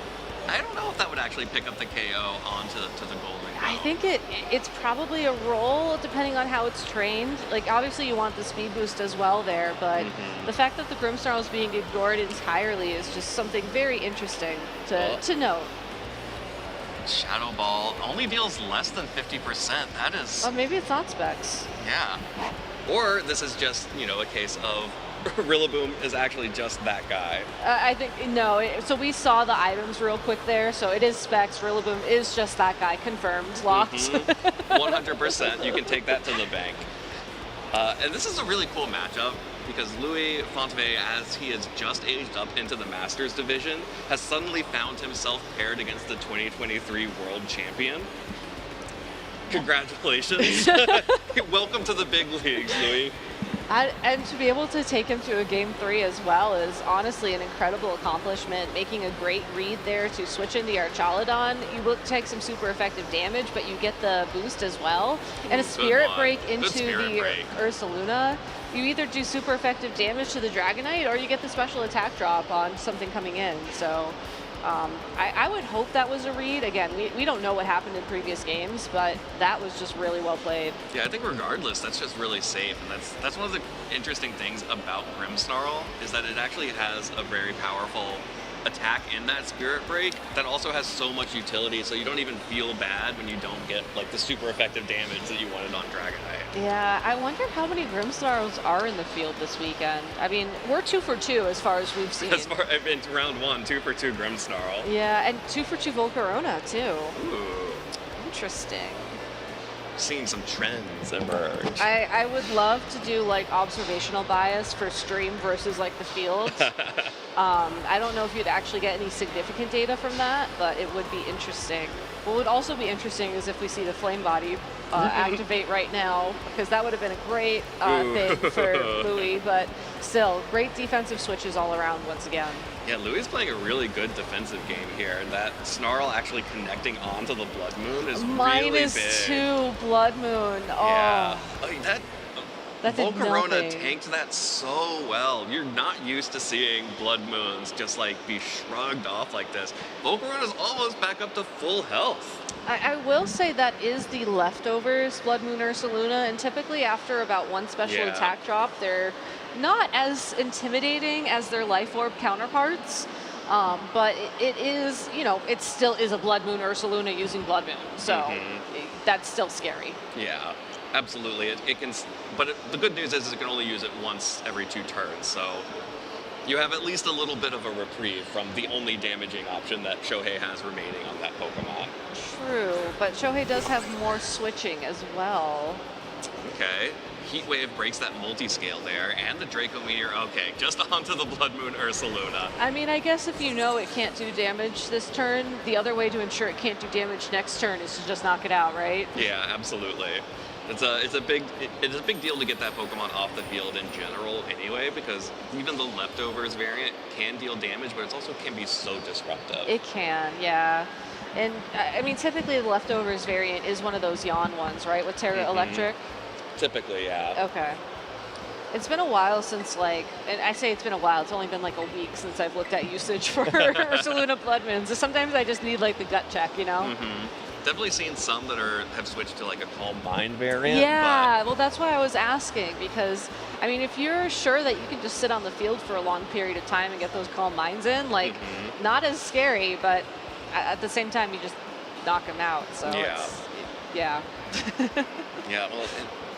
I don't know if that would actually pick up the KO onto the Golden Go. I think it's probably a roll depending on how it's trained. Like obviously you want the speed boost as well there, but the fact that the Grimmsnarl is being ignored entirely is just something very interesting to note. Shadow Ball only deals less than 50%. That is... Oh, maybe it's not specs. Yeah. Or this is just, a case of Rillaboom is actually just that guy. I think, no. So we saw the items real quick there. So it is specs. Rillaboom is just that guy. Confirmed. Locked. 100%. You can take that to the bank. And this is a really cool matchup because Louis Fontevay, as he has just aged up into the Masters division, has suddenly found himself paired against the 2023 World Champion. Congratulations. Welcome to the big leagues, Louis. And to be able to take him to a game 3 as well is honestly an incredible accomplishment. Making a great read there to switch in the Archaludon. You will take some super effective damage, but you get the boost as well. And a Spirit Break into the Ursaluna. You either do super effective damage to the Dragonite or you get the special attack drop on something coming in. So I would hope that was a read. Again, we don't know what happened in previous games, but that was just really well played. Yeah, I think regardless, that's just really safe. And that's one of the interesting things about Grimmsnarl is that it actually has a very powerful attack in that Spirit Break that also has so much utility, so you don't even feel bad when you don't get like the super effective damage that you wanted on Dragonite. Yeah, I wonder how many Grimmsnarls are in the field this weekend. I mean, we're 2 for 2 as far as we've seen. In round 1, 2 for 2 Grimmsnarl. Yeah, and 2 for 2 Volcarona too. Ooh. Interesting. Seeing some trends emerge. I would love to do like observational bias for stream versus like the field. I don't know if you'd actually get any significant data from that, but it would be interesting. What would also be interesting is if we see the Flame Body activate right now, because that would have been a great thing for Louis, but still, great defensive switches all around once again. Yeah, Louis is playing a really good defensive game here, and that Snarl actually connecting onto the Blood Moon is really big. -2 Blood Moon. Oh. Yeah. That did Volcarona nothing. tanked that so well. You're not used to seeing Blood Moons just like be shrugged off like this. Volcarona's almost back up to full health. I will say that is the leftovers Blood Moon Ursaluna, and typically after about one special attack drop, they're not as intimidating as their Life Orb counterparts. But it is, it still is a Blood Moon Ursaluna using Blood Moon, so that's still scary. Yeah, absolutely. It can, but the good news is it can only use it once every 2 turns, so you have at least a little bit of a reprieve from the only damaging option that Shohei has remaining on that Pokemon. True, but Shohei does have more switching as well. Okay. Heat Wave breaks that multi-scale there, and the Draco Meteor. Okay, just onto the Blood Moon Ursaluna. I mean, I guess if you know it can't do damage this turn, the other way to ensure it can't do damage next turn is to just knock it out, right? Yeah, absolutely. It's a big deal to get that Pokemon off the field in general anyway, because even the leftovers variant can deal damage, but it also can be so disruptive. It can, yeah. And I mean, typically the leftovers variant is one of those yawn ones, right? With Terra Electric. Typically, yeah. Okay. It's been a while since, like, and I say it's been a while, it's only been like a week since I've looked at usage for Ursaluna Bloodmoon. So sometimes I just need like the gut check, you know? Definitely seen some that have switched to like a Calm Mind variant. Yeah, well, that's why I was asking, because, I mean, if you're sure that you can just sit on the field for a long period of time and get those Calm Minds in, like, not as scary, but at the same time, you just knock them out. So, yeah. Yeah, well,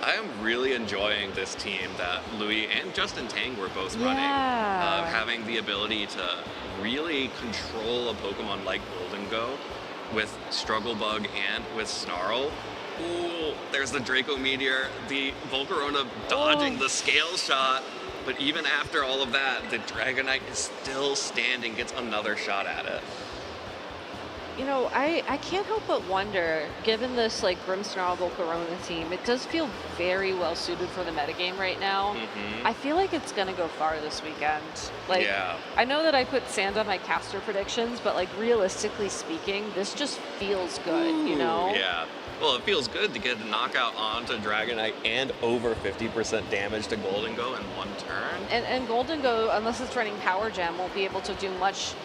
I am really enjoying this team that Louis and Justin Tang were both running. Having the ability to really control a Pokemon like Golden Go with Struggle Bug and with Snarl. Ooh, there's the Draco Meteor, the Volcarona dodging the Scale Shot, but even after all of that, the Dragonite is still standing, gets another shot at it. You know, I can't help but wonder, given this like Grimmsnarl Volcarona team, it does feel very well suited for the metagame right now. I feel like it's gonna go far this weekend. Like, I know that I put sand on my caster predictions, but like realistically speaking, this just feels good, you know? Yeah. Well, it feels good to get a knockout onto Dragonite and over 50% damage to Golden Go in one turn. And Golden Go, unless it's running Power Gem, won't be able to do much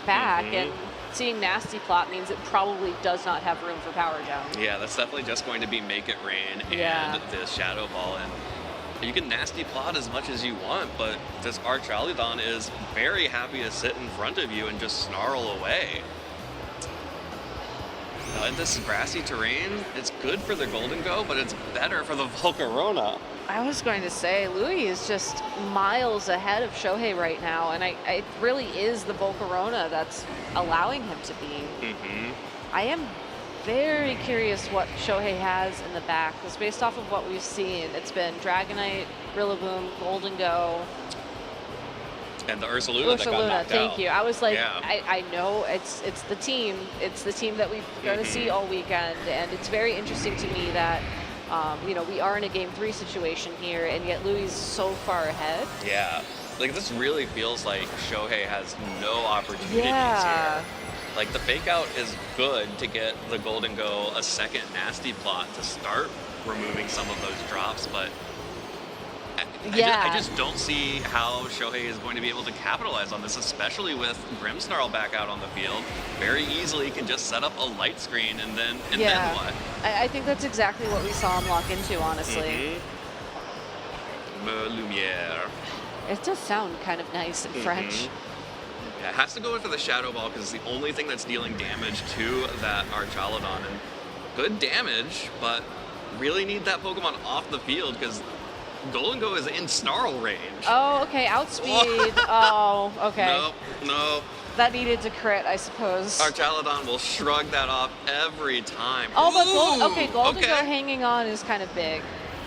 back. And seeing Nasty Plot means it probably does not have room for Power Gem. Yeah, that's definitely just going to be Make It Rain and the Shadow Ball. And you can Nasty Plot as much as you want, but this Archaludon is very happy to sit in front of you and just snarl away. In this grassy terrain, it's good for the Golden Go, but it's better for the Volcarona. I was going to say, Louis is just miles ahead of Shohei right now, and it really is the Volcarona that's allowing him to be. I am very curious what Shohei has in the back, because based off of what we've seen, it's been Dragonite, Rillaboom, Golden Go, and the Ursaluna that got knocked thank out. you. I was like, I know it's the team. It's the team that we're going to see all weekend, and it's very interesting to me that you know, we are in a Game 3 situation here, and yet Louis is so far ahead. Yeah, like this really feels like Shohei has no opportunities here. Like the fake out is good to get the Golden Go a second Nasty Plot to start removing some of those drops, but I just don't see how Shohei is going to be able to capitalize on this, especially with Grimmsnarl back out on the field. Very easily can just set up a light screen and then what? I think that's exactly what we saw him lock into, honestly. Me Lumiere. It does sound kind of nice in French. Yeah, it has to go in for the Shadow Ball because it's the only thing that's dealing damage to that Archaludon. And good damage, but really need that Pokemon off the field because Golden Go is in Snarl range. Oh, okay, outspeed. Oh, okay. Nope. That needed to crit, I suppose. Archaludon will shrug that off every time. Oh, but Golden Go hanging on is kind of big.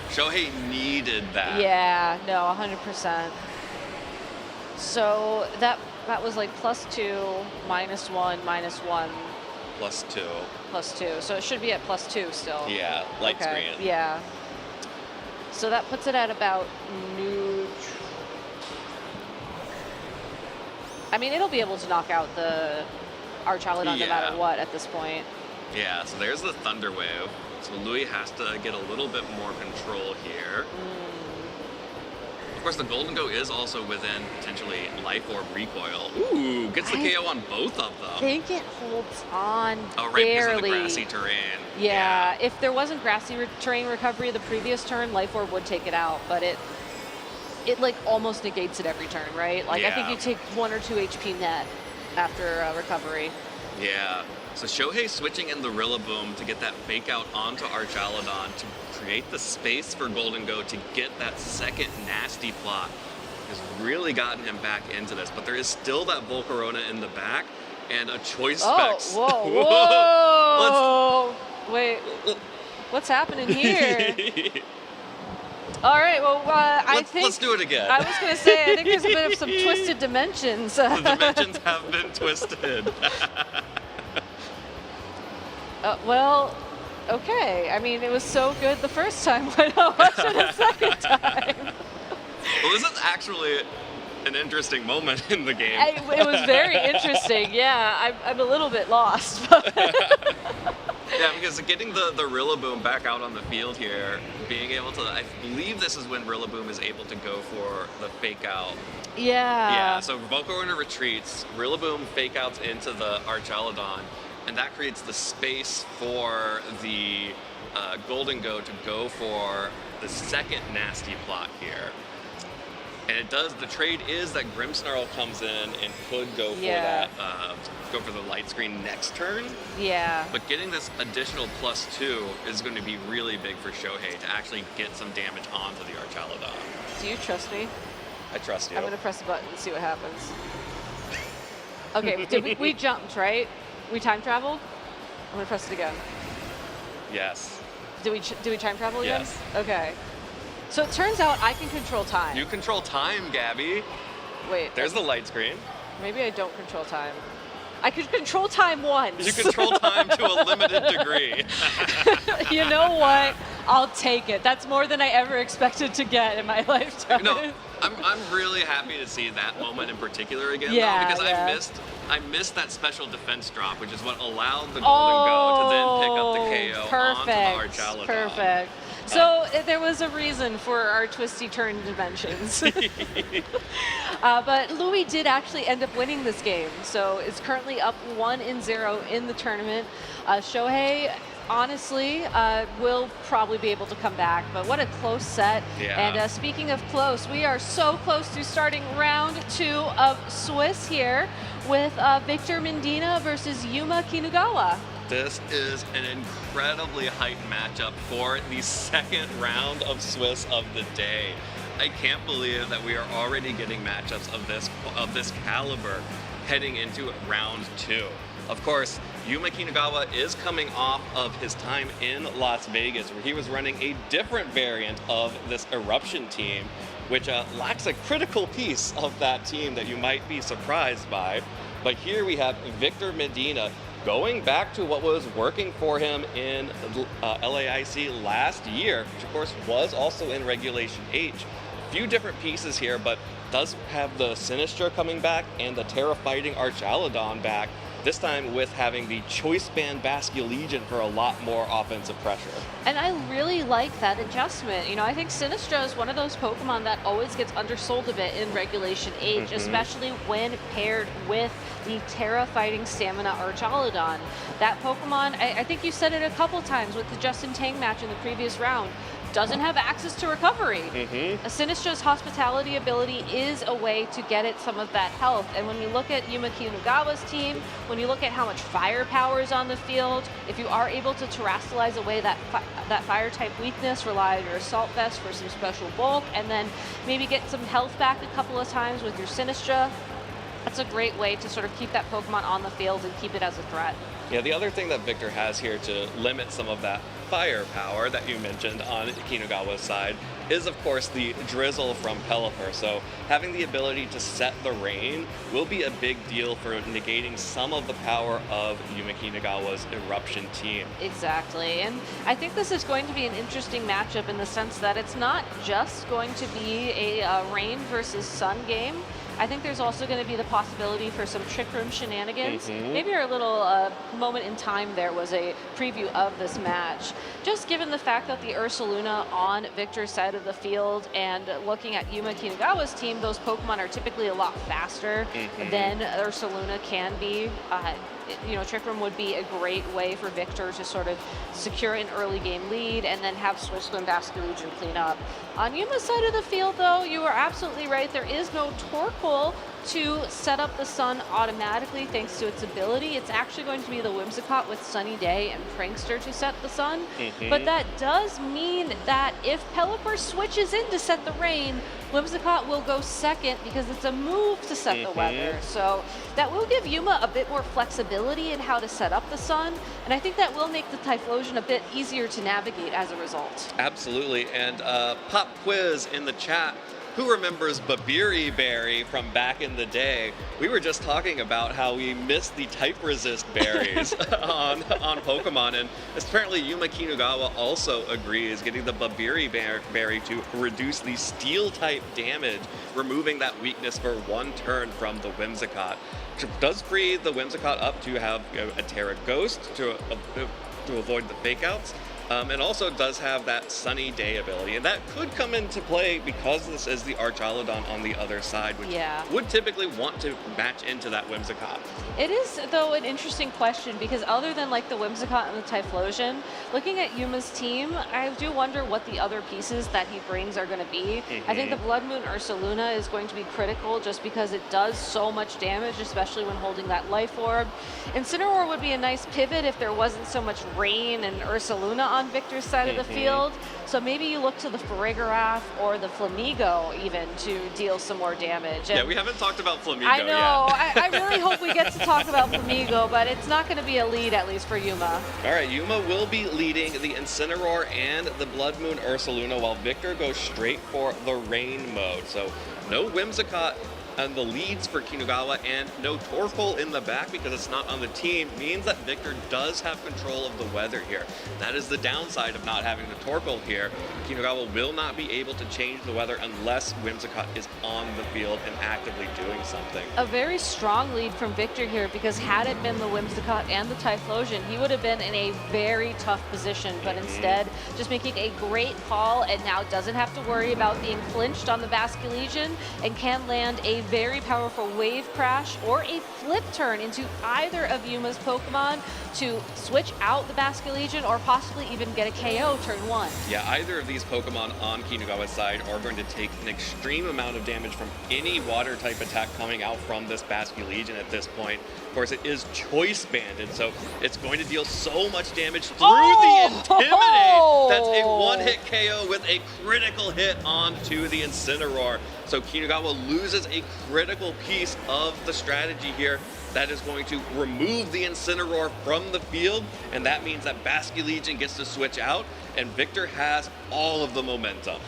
Shohei needed that. Yeah, no, 100%. So that was like +2, -1, -1. +2. +2. So it should be at +2 still. Yeah, light screen. Yeah. So that puts it at about neutral. I mean, it'll be able to knock out the Archaludon no matter what at this point. Yeah, so there's the Thunder Wave. So Louis has to get a little bit more control here. Of course, the Golden Go is also within potentially Life Orb recoil. Ooh, gets the KO on both of them. I think it holds on right, barely. because of the grassy terrain. Yeah, if there wasn't grassy terrain recovery the previous turn, Life Orb would take it out, but it like almost negates it every turn, right? Like I think you take 1 or 2 HP net after recovery. Yeah. So Shohei switching in the Rillaboom to get that fake out onto Archaludon to create the space for Golden Go to get that second Nasty Plot has really gotten him back into this. But there is still that Volcarona in the back and a Choice Specs. Whoa! Wait, what's happening here? All right, well, I think... Let's do it again. I was going to say, I think there's a bit of some twisted dimensions. The dimensions have been twisted. Well, okay. I mean, it was so good the first time. Why not watch it a second time? Well, this is actually an interesting moment in the game. It was very interesting. Yeah, I'm a little bit lost. Yeah, because getting the Rillaboom back out on the field here, being able to, I believe this is when Rillaboom is able to go for the fake out. Yeah. Yeah, so Volcarona retreats, Rillaboom fake outs into the Archaludon, and that creates the space for the Golden Go to go for the second nasty plot here. And it does, the trade is that Grimmsnarl comes in and could go for that, go for the light screen next turn. Yeah. But getting this additional +2 is going to be really big for Shohei to actually get some damage onto the Archaludon. Do you trust me? I trust you. I'm going to press a button and see what happens. Okay, we jumped, right? We time traveled? I'm going to press it again. Yes. Do we time travel again? Yes. Okay. So it turns out I can control time. You control time, Gabby. Wait. There's the light screen. Maybe I don't control time. I could control time once. You control time to a limited degree. You know what? I'll take it. That's more than I ever expected to get in my lifetime. No, I'm really happy to see that moment in particular again, Yeah, though, because yeah. I missed that special defense drop, which is what allowed the Golden Go to then pick up the KO onto the Archaludon. Perfect. So there was a reason for our twisty turn dimensions. But Louis did actually end up winning this game, so it's currently up 1-0 in the tournament. Shohei, honestly, will probably be able to come back, but what a close set. Yeah. And speaking of close, we are so close to starting round 2 of Swiss here with Victor Mendina versus Yuma Kinugawa. This is an incredibly hyped matchup for the second round of Swiss of the day. I can't believe that we are already getting matchups of this caliber heading into round 2. Of course, Yuma Kinugawa is coming off of his time in Las Vegas, where he was running a different variant of this Eruption team, which lacks a critical piece of that team that you might be surprised by. But here we have Victor Medina going back to what was working for him in LAIC last year, which of course was also in Regulation H. A few different pieces here, but does have the Sinistra coming back and the Terra Fighting Archaludon back, this time with having the Choice Band Basculegion for a lot more offensive pressure. And I really like that adjustment. You know, I think Sinistra is one of those Pokemon that always gets undersold a bit in Regulation H, especially when paired with the Terra Fighting Stamina Archaludon. That Pokemon, I think you said it a couple times with the Justin Tang match in the previous round, doesn't have access to recovery. A Sinistra's Hospitality ability is a way to get it some of that health. And when you look at Yuma Kinugawa's team, when you look at how much firepower is on the field, if you are able to terrastalize away that fire type weakness, rely on your Assault Vest for some special bulk, and then maybe get some health back a couple of times with your Sinistra, that's a great way to sort of keep that Pokemon on the field and keep it as a threat. Yeah, the other thing that Victor has here to limit some of that firepower that you mentioned on Kinugawa's side is, of course, the drizzle from Pelipper. So having the ability to set the rain will be a big deal for negating some of the power of Yuma Kinugawa's Eruption team. Exactly, and I think this is going to be an interesting matchup in the sense that it's not just going to be a rain versus sun game. I think there's also going to be the possibility for some Trick Room shenanigans. Maybe our little moment in time there was a preview of this match. Just given the fact that the Ursaluna on Victor's side of the field and looking at Yuma Kinugawa's team, those Pokemon are typically a lot faster than Ursaluna can be. You know, Trick Room would be a great way for Victor to sort of secure an early game lead and then have Switchland Basculegion clean up. On Yuma's side of the field, though, you are absolutely right. There is no Torkoal to set up the sun automatically thanks to its ability. It's actually going to be the Whimsicott with Sunny Day and Prankster to set the sun. But that does mean that if Pelipper switches in to set the rain, Whimsicott will go second because it's a move to set the weather. So that will give Yuma a bit more flexibility in how to set up the sun, and I think that will make the Typhlosion a bit easier to navigate as a result. Absolutely, and Pop Quiz in the chat who remembers Babiri Berry from back in the day? We were just talking about how we missed the type resist berries on Pokemon, and apparently Yuma Kinugawa also agrees, getting the Babiri Berry to reduce the steel type damage, removing that weakness for one turn from the Whimsicott. Which does free the Whimsicott up to have a Terra Ghost to avoid the fake outs. And also does have that Sunny Day ability, and that could come into play because this is the Archaludon on the other side, which would typically want to match into that Whimsicott. It is, though, an interesting question because other than like the Whimsicott and the Typhlosion, looking at Yuma's team, I do wonder what the other pieces that he brings are going to be. I think the Blood Moon Ursaluna is going to be critical just because it does so much damage, especially when holding that Life Orb. Incineroar would be a nice pivot if there wasn't so much Rain and Ursaluna on Victor's side of the field. So maybe you look to the Farigiraf or the Flamigo even to deal some more damage. Yeah, we haven't talked about Flamigo I know. yet. I really hope we get to talk about Flamigo, but it's not going to be a lead, at least for Yuma. All right, Yuma will be leading the Incineroar and the Blood Moon Ursaluna, while Victor goes straight for the Rain mode. So no Whimsicott and the leads for Kinugawa, and no Torkoal in the back because it's not on the team, means that Victor does have control of the weather here. That is the downside of not having the Torkoal here. Kinugawa will not be able to change the weather unless Whimsicott is on the field and actively doing something. A very strong lead from Victor here because had it been the Whimsicott and the Typhlosion, he would have been in a very tough position, but instead just making a great call and now doesn't have to worry about being flinched on the Basculegion and can land a very powerful Wave Crash or a Flip Turn into either of Yuma's Pokemon to switch out the Basculegion or possibly even get a KO turn 1. Yeah, either of these Pokemon on Kinugawa's side are going to take an extreme amount of damage from any water type attack coming out from this Basculegion at this point. Of course, it is choice banded, so it's going to deal so much damage through the Intimidate. That's a one-hit KO with a critical hit onto the Incineroar. So Kinugawa loses a critical piece of the strategy here that is going to remove the Incineroar from the field, and that means that Basculegion gets to switch out, and Victor has all of the momentum.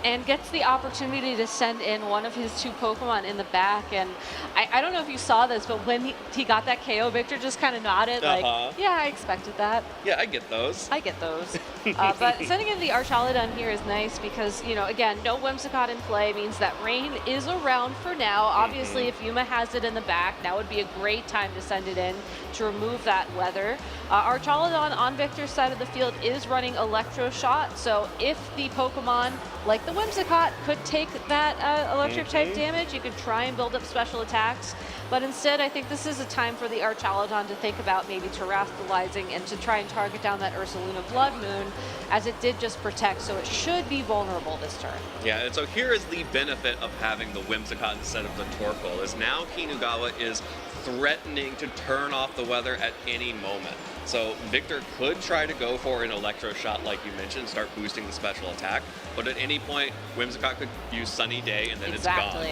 And gets the opportunity to send in one of his two Pokemon in the back. And I don't know if you saw this, but when he got that KO, Victor just kind of nodded like, yeah, I expected that. Yeah, I get those. I get those. But sending in the Archaludon here is nice because, you know, again, no Whimsicott in play means that Rain is around for now. Obviously, if Yuma has it in the back, now would be a great time to send it in to remove that weather. Archaludon on Victor's side of the field is running Electro Shot, so if the Pokemon like the Whimsicott could take that electric type damage, you could try and build up special attacks. But instead, I think this is a time for the Archaludon to think about maybe terrestrializing and to try and target down that Ursaluna Blood Moon, as it did just protect, so it should be vulnerable this turn. Yeah, and so here is the benefit of having the Whimsicott instead of the Torkoal, is now Kinugawa is threatening to turn off the weather at any moment. So Victor could try to go for an Electro Shot like you mentioned, start boosting the special attack, but at any point Whimsicott could use Sunny Day and then it's gone.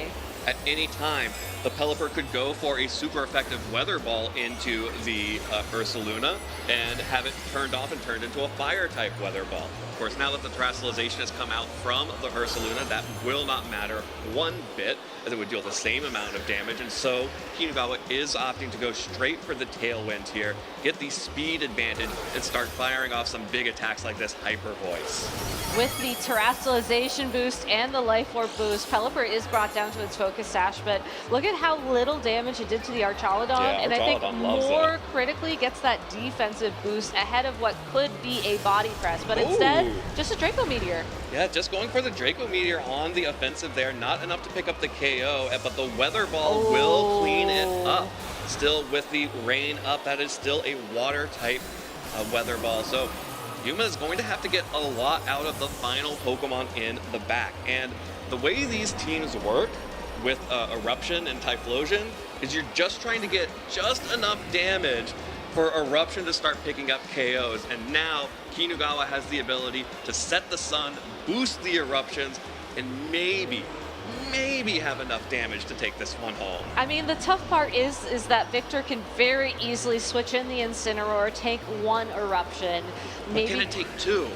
At any time, the Pelipper could go for a super effective Weather Ball into the Ursaluna and have it turned off and turned into a Fire type Weather Ball. Of course, now that the Terrestrialization has come out from the Ursaluna, that will not matter one bit, as it would deal the same amount of damage, and so Kinugawa is opting to go straight for the Tailwind here, get the speed advantage, and start firing off some big attacks like this Hyper Voice. With the Terrestrialization boost and the Life Orb boost, Pelipper is brought down to its Focus Sash, but look at how little damage it did to the Archaludon, and I think more critically gets that defensive boost ahead of what could be a Body Press, but instead, just a Draco Meteor. Yeah, just going for the Draco Meteor on the offensive there, not enough to pick up the KO, but the Weather Ball will clean it up. Still with the Rain up, that is still a water type Weather Ball, so Yuma is going to have to get a lot out of the final Pokemon in the back. And the way these teams work with Eruption and Typhlosion is you're just trying to get just enough damage for Eruption to start picking up KOs. And now Kinugawa has the ability to set the sun, boost the Eruptions, and maybe have enough damage to take this one home. I mean, the tough part is that Victor can very easily switch in the Incineroar, take one Eruption. Maybe. But can it take two?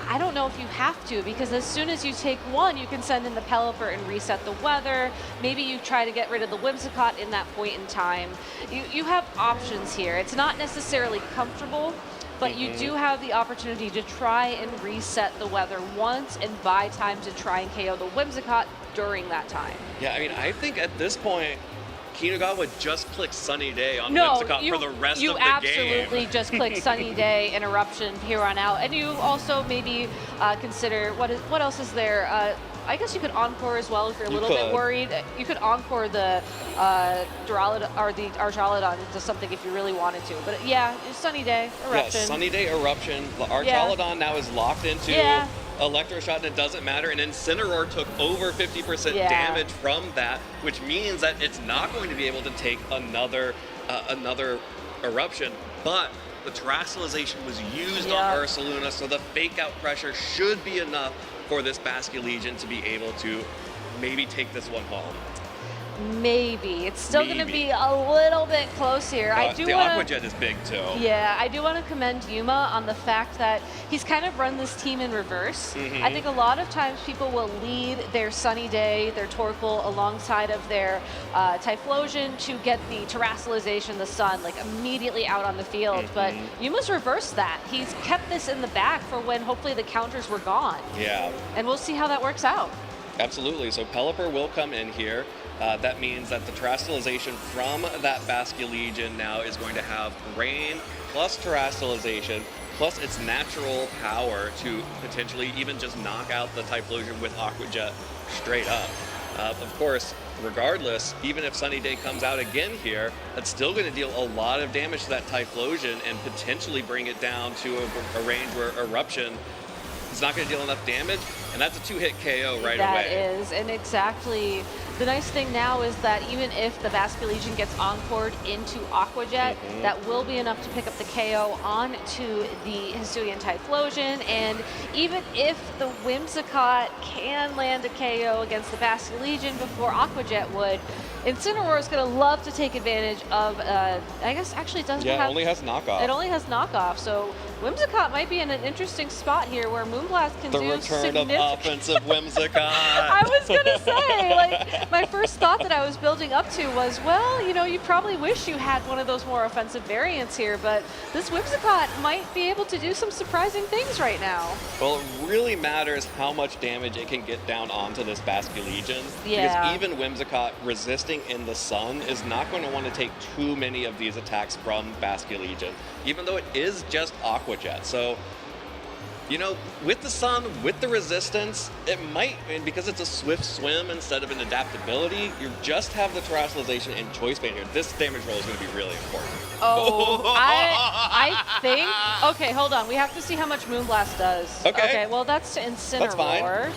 I don't know if you have to, because as soon as you take one, you can send in the Pelipper and reset the weather. Maybe you try to get rid of the Whimsicott in that point in time. You have options here. It's not necessarily comfortable, but you do have the opportunity to try and reset the weather once and buy time to try and KO the Whimsicott during that time. Yeah, I mean, I think at this point, Kinagawa just click Sunny Day on Whimsicott for the rest of the game. You absolutely just click Sunny Day and Eruption here on out. And you also maybe consider, what else is there? I guess you could Encore as well if you're a little bit worried. You could Encore the Duraludon or the Archaludon into something if you really wanted to. But yeah, Sunny Day, Eruption. Yeah, Sunny Day, Eruption. The Archaludon now is locked into Electroshock, and it doesn't matter. And Incineroar took over 50% damage from that, which means that it's not going to be able to take another Eruption. But the Terastallization was used on Ursaluna, so the fake out pressure should be enough for this Basculegion to be able to maybe take this one home. Maybe. It's still going to be a little bit close here. The Aqua Jet is big too. Yeah, I do want to commend Yuma on the fact that he's kind of run this team in reverse. I think a lot of times people will lead their Sunny Day, their Torkoal, alongside of their Typhlosion to get the Terastallization, the Sun, like immediately out on the field. But Yuma's reversed that. He's kept this in the back for when hopefully the counters were gone. Yeah. And we'll see how that works out. Absolutely. So Pelipper will come in here. That means that the Terastallization from that Basculegion now is going to have Rain plus Terastallization plus its natural power to potentially even just knock out the Typhlosion with Aqua Jet straight up. Of course, regardless, even if Sunny Day comes out again here, that's still going to deal a lot of damage to that Typhlosion and potentially bring it down to a range where Eruption is not going to deal enough damage, and that's a 2-hit KO right away. That is, and exactly. The nice thing now is that even if the Basculegion gets encored into Aqua Jet, that will be enough to pick up the KO onto the Hisuian Typhlosion, and even if the Whimsicott can land a KO against the Basculegion before Aqua Jet would, Incineroar is going to love to take advantage of, I guess actually it doesn't have... Yeah, it only has knockoff. It only has knockoff, so Whimsicott might be in an interesting spot here where Moonblast can do return of offensive Whimsicott. I was going to say, like, my first thought that I was building up to was, well, you know, you probably wish you had one of those more offensive variants here, but this Whimsicott might be able to do some surprising things right now. Well, it really matters how much damage it can get down onto this Basculegion. Yeah. Because even Whimsicott resisting in the Sun is not going to want to take too many of these attacks from Basculegion, even though it is just Aqua Jet. So, you know, with the Sun, with the resistance, it might, and because it's a swift swim instead of an adaptability, you just have the Terastallization and Choice Band here. This damage roll is going to be really important. Oh, I think, okay, hold on. We have to see how much Moonblast does. Okay, well, that's to Incineroar. That's fine.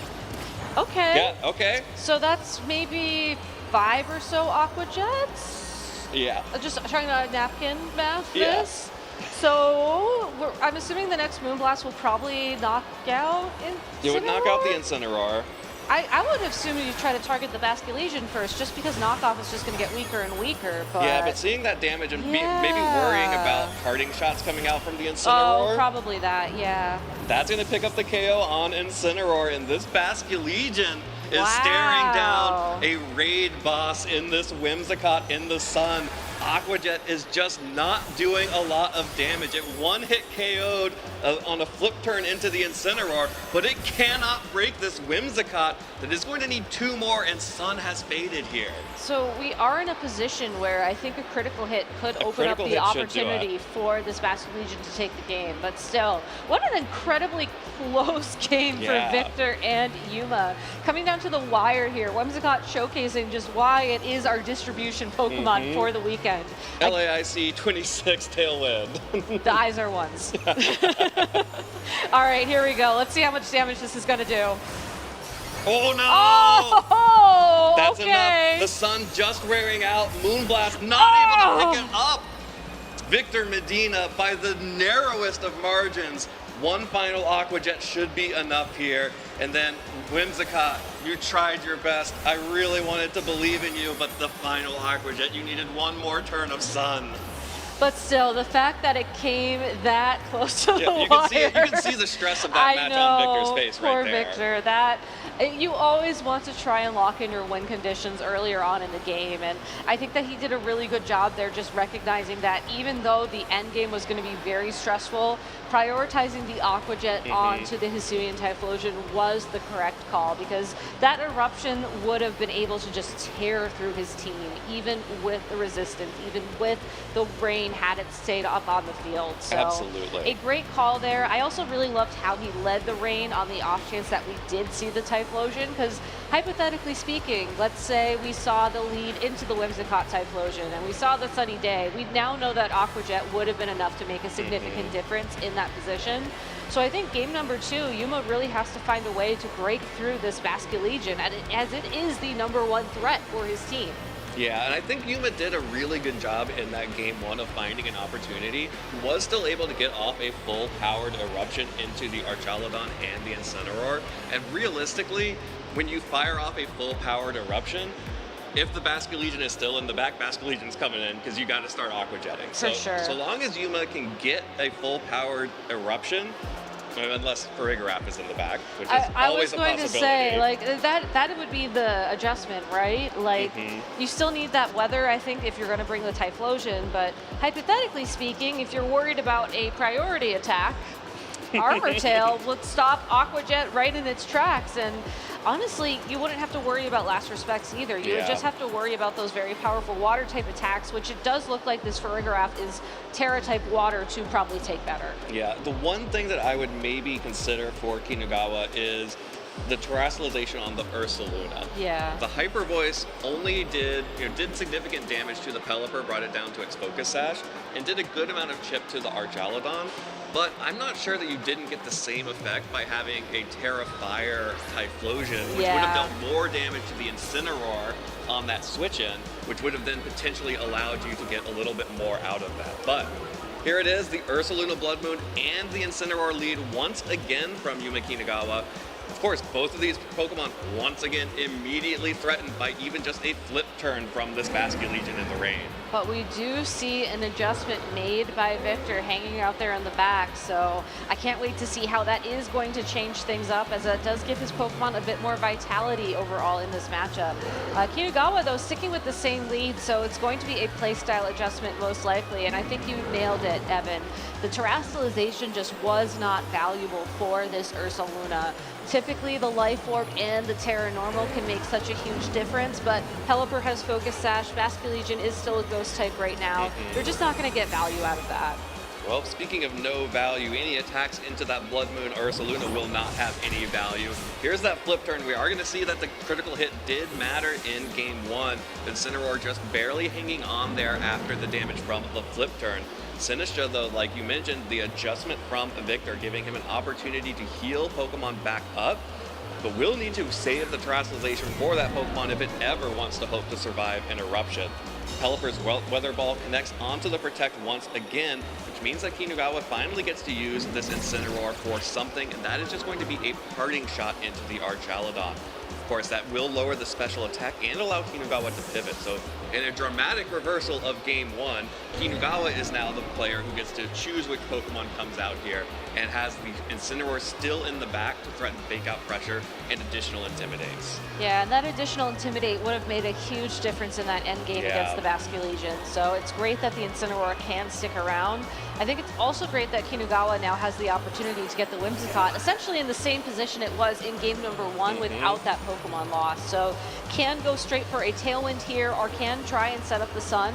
Okay. Yeah, okay. So that's maybe 5 or so Aqua Jets? Yeah. Just trying to napkin math Yeah. this. So I'm assuming the next Moonblast will probably knock out Incineroar? You would knock out the Incineroar. I would assume you try to target the Basculegion first, just because knockoff is just going to get weaker and weaker. But Yeah, but seeing that damage and maybe worrying about parting shots coming out from the Incineroar. Oh, probably that, yeah. That's going to pick up the KO on Incineroar, and this Basculegion is staring down a raid boss in this Whimsicott in the Sun. Aqua Jet is just not doing a lot of damage. It one-hit KO'd on a flip turn into the Incineroar, but it cannot break this Whimsicott that is going to need 2 more, and Sun has faded here. So we are in a position where I think a critical hit could open up the opportunity for this Basculegion to take the game. But still, what an incredibly close game for Victor and Yuma. Coming down to the wire here, Whimsicott showcasing just why it is our distribution Pokemon for the weekend. LAIC 26 Tailwind. The eyes are ones. All right, here we go. Let's see how much damage this is going to do. Oh no! Oh, that's okay. enough. The Sun just wearing out. Moonblast not able to pick it up. Victor Medina by the narrowest of margins. One final Aqua Jet should be enough here. And then Whimsicott, you tried your best. I really wanted to believe in you, but the final Aqua Jet, you needed one more turn of Sun. But still, the fact that it came that close to the you wire. you can see the stress of that match on Victor's face poor right there. Victor. You always want to try and lock in your win conditions earlier on in the game, and I think that he did a really good job there, just recognizing that even though the end game was going to be very stressful, prioritizing the Aqua Jet onto the Hisuian Typhlosion was the correct call, because that eruption would have been able to just tear through his team, even with the resistance, even with the rain had it stayed up on the field. So Absolutely. a great call there. I also really loved how he led the rain on the off chance that we did see the Typhlosion, because hypothetically speaking, let's say we saw the lead into the Whimsicott Typhlosion and we saw the sunny day, we now know that Aqua Jet would have been enough to make a significant difference in that position. So I think game number 2, Yuma really has to find a way to break through this Basque Legion, as it is the #1 threat for his team. Yeah, and I think Yuma did a really good job in that game 1 of finding an opportunity. He was still able to get off a full-powered eruption into the Archaludon and the Incineroar. And realistically, when you fire off a full-powered eruption, if the Basque Legion is still in the back, Basque Legion's coming in because you got to start Aqua Jetting. For sure. So long as Yuma can get a full-powered eruption, unless Farigiraf is in the back, which is I always was a going to possibility. say, like, that would be the adjustment, right? Like, you still need that weather, I think, if you're going to bring the Typhlosion, but hypothetically speaking, if you're worried about a priority attack, Armor Tail would stop Aqua Jet right in its tracks, and honestly, you wouldn't have to worry about Last Respects either. You would just have to worry about those very powerful water type attacks, which it does look like this Farigiraf is Terra type water to probably take better. Yeah, the one thing that I would maybe consider for Kinugawa is the terrestrialization on the Ursaluna. Yeah. The Hyper Voice only did significant damage to the Pelipper, brought it down to its Focus Sash, and did a good amount of chip to the Archaludon. But I'm not sure that you didn't get the same effect by having a Terra Fire Typhlosion, which would have dealt more damage to the Incineroar on that switch-in, which would have then potentially allowed you to get a little bit more out of that. But here it is, the Ursaluna Blood Moon and the Incineroar lead once again from Yuma Kinugawa. Of course, both of these Pokemon, once again, immediately threatened by even just a flip turn from this Basque Legion in the rain. But we do see an adjustment made by Victor hanging out there in the back, so I can't wait to see how that is going to change things up, as that does give his Pokemon a bit more vitality overall in this matchup. Kinugawa, though, sticking with the same lead, so it's going to be a playstyle adjustment most likely, and I think you nailed it, Evan. The terrestrialization just was not valuable for this Ursaluna. Typically, the Life Orb and the Terra Normal can make such a huge difference, but Pelipper has Focus Sash, Basque Legion is still a Ghost type right now. You're just not going to get value out of that. Well, speaking of no value, any attacks into that Blood Moon Ursaluna will not have any value. Here's that flip turn. We are going to see that the critical hit did matter in game 1. Incineroar just barely hanging on there after the damage from the flip turn. Sinistra, though, like you mentioned, the adjustment from Victor, giving him an opportunity to heal Pokemon back up, but we'll need to save the terrestrialization for that Pokemon if it ever wants to hope to survive an eruption. Pelipper's Weather Ball connects onto the Protect once again, which means that Kinugawa finally gets to use this Incineroar for something, and that is just going to be a parting shot into the Archaludon. Of course, that will lower the special attack and allow Kinugawa to pivot. So in a dramatic reversal of game 1, Kinugawa is now the player who gets to choose which Pokemon comes out here and has the Incineroar still in the back to threaten Fake Out Pressure and additional Intimidates. Yeah, and that additional Intimidate would have made a huge difference in that end game against the Basque Legion. So it's great that the Incineroar can stick around. I think it's also great that Kinugawa now has the opportunity to get the Whimsicott essentially in the same position it was in game number 1 without that Pokemon loss. So can go straight for a Tailwind here or can try and set up the Sun.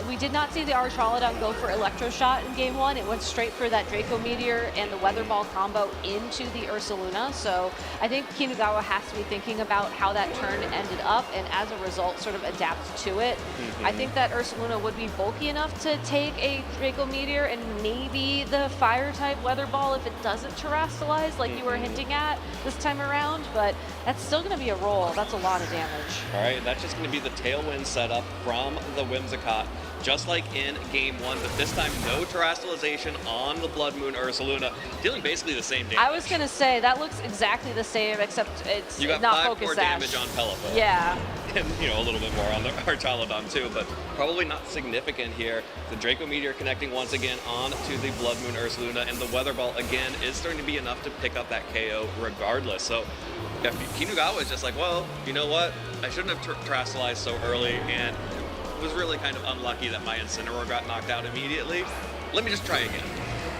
We did not see the Archaludon go for Electro Shot in game 1. It went straight for that Draco Meteor and the Weather Ball combo into the Ursaluna. So I think Kinugawa has to be thinking about how that turn ended up and as a result sort of adapt to it. I think that Ursaluna would be bulky enough to take a Draco Meteor and maybe the Fire type Weather Ball if it doesn't terrestrialize like you were hinting at this time around, but that's still going to be a roll. That's a lot of damage. All right, that's just going to be the Tailwind setup from the Whimsicott. Just like in game 1, but this time no terrestrialization on the Blood Moon Ursaluna, dealing basically the same damage. I was going to say, that looks exactly the same, except it's you got not 5 Focus more Sash. damage on Pelipper. Yeah. and a little bit more on the Archaludon too, but probably not significant here. The Draco Meteor connecting once again on to the Blood Moon Ursaluna, and the Weather Ball again is starting to be enough to pick up that KO regardless. So Kinugawa is just like, well, you know what? I shouldn't have Terastallized so early, and was really kind of unlucky that my Incineroar got knocked out immediately. Let me just try again.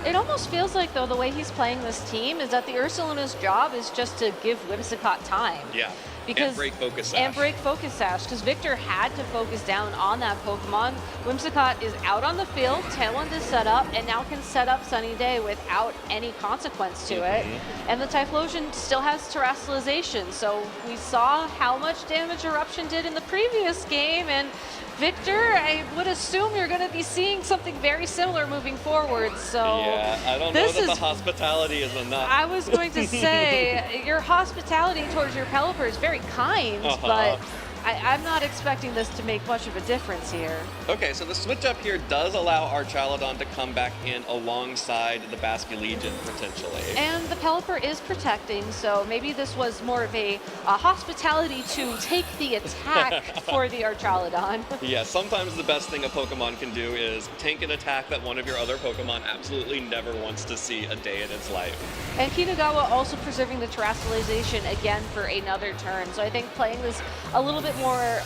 It almost feels like, though, the way he's playing this team is that the Ursaluna's job is just to give Whimsicott time. Yeah, because, and break Focus Sash. And break Focus Sash, because Victor had to focus down on that Pokemon. Whimsicott is out on the field, Tailwind is set up, and now can set up Sunny Day without any consequence to it. And the Typhlosion still has Terastallization, so we saw how much damage Eruption did in the previous game, and Victor, I would assume you're going to be seeing something very similar moving forward, so... Yeah, I don't know that the hospitality is enough. I was going to say, your hospitality towards your Pelipper is very kind, but I'm not expecting this to make much of a difference here. Okay, so the switch up here does allow Archaludon to come back in alongside the Basculegion, potentially. And the Pelipper is protecting, so maybe this was more of a hospitality to take the attack for the Archaludon. Yeah, sometimes the best thing a Pokemon can do is tank an attack that one of your other Pokemon absolutely never wants to see a day in its life. And Kinugawa also preserving the Terastallization again for another turn, so I think playing this a little bit more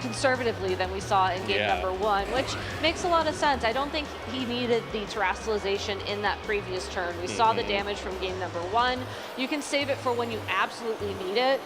conservatively than we saw in game number 1, which makes a lot of sense. I don't think he needed the Terastallization in that previous turn. We saw the damage from game number 1. You can save it for when you absolutely need it.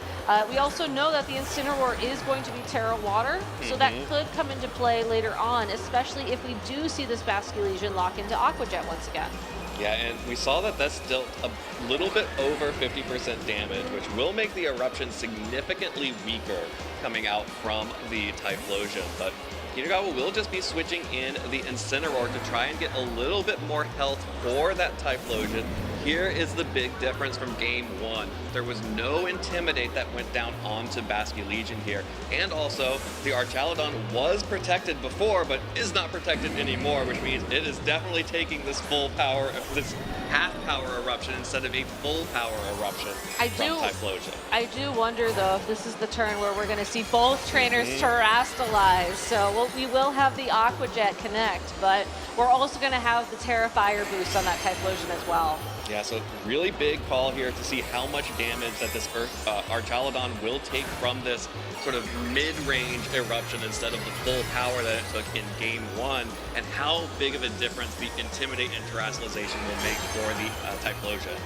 We also know that the Incineroar is going to be Terra Water, so that could come into play later on, especially if we do see this Basculegion lock into Aqua Jet once again. Yeah, and we saw that that's still a little bit over 50% damage, which will make the Eruption significantly weaker coming out from the Typhlosion. But Kinugawa will just be switching in the Incineroar to try and get a little bit more health for that Typhlosion. Here is the big difference from game 1. There was no Intimidate that went down onto Basculegion here. And also, the Archaludon was protected before, but is not protected anymore, which means it is definitely taking this full power, this half power Eruption instead of a full power Eruption from Typhlosion. I do wonder, though, if this is the turn where we're going to see both trainers Terastallize. So we will have the Aqua Jet connect, but we're also going to have the Terrifier boost on that Typhlosion as well. Yeah, so really big call here to see how much damage that this Archaludon will take from this sort of mid-range Eruption instead of the full power that it took in game 1, and how big of a difference the Intimidate and Terastallization will make for the Typhlosion.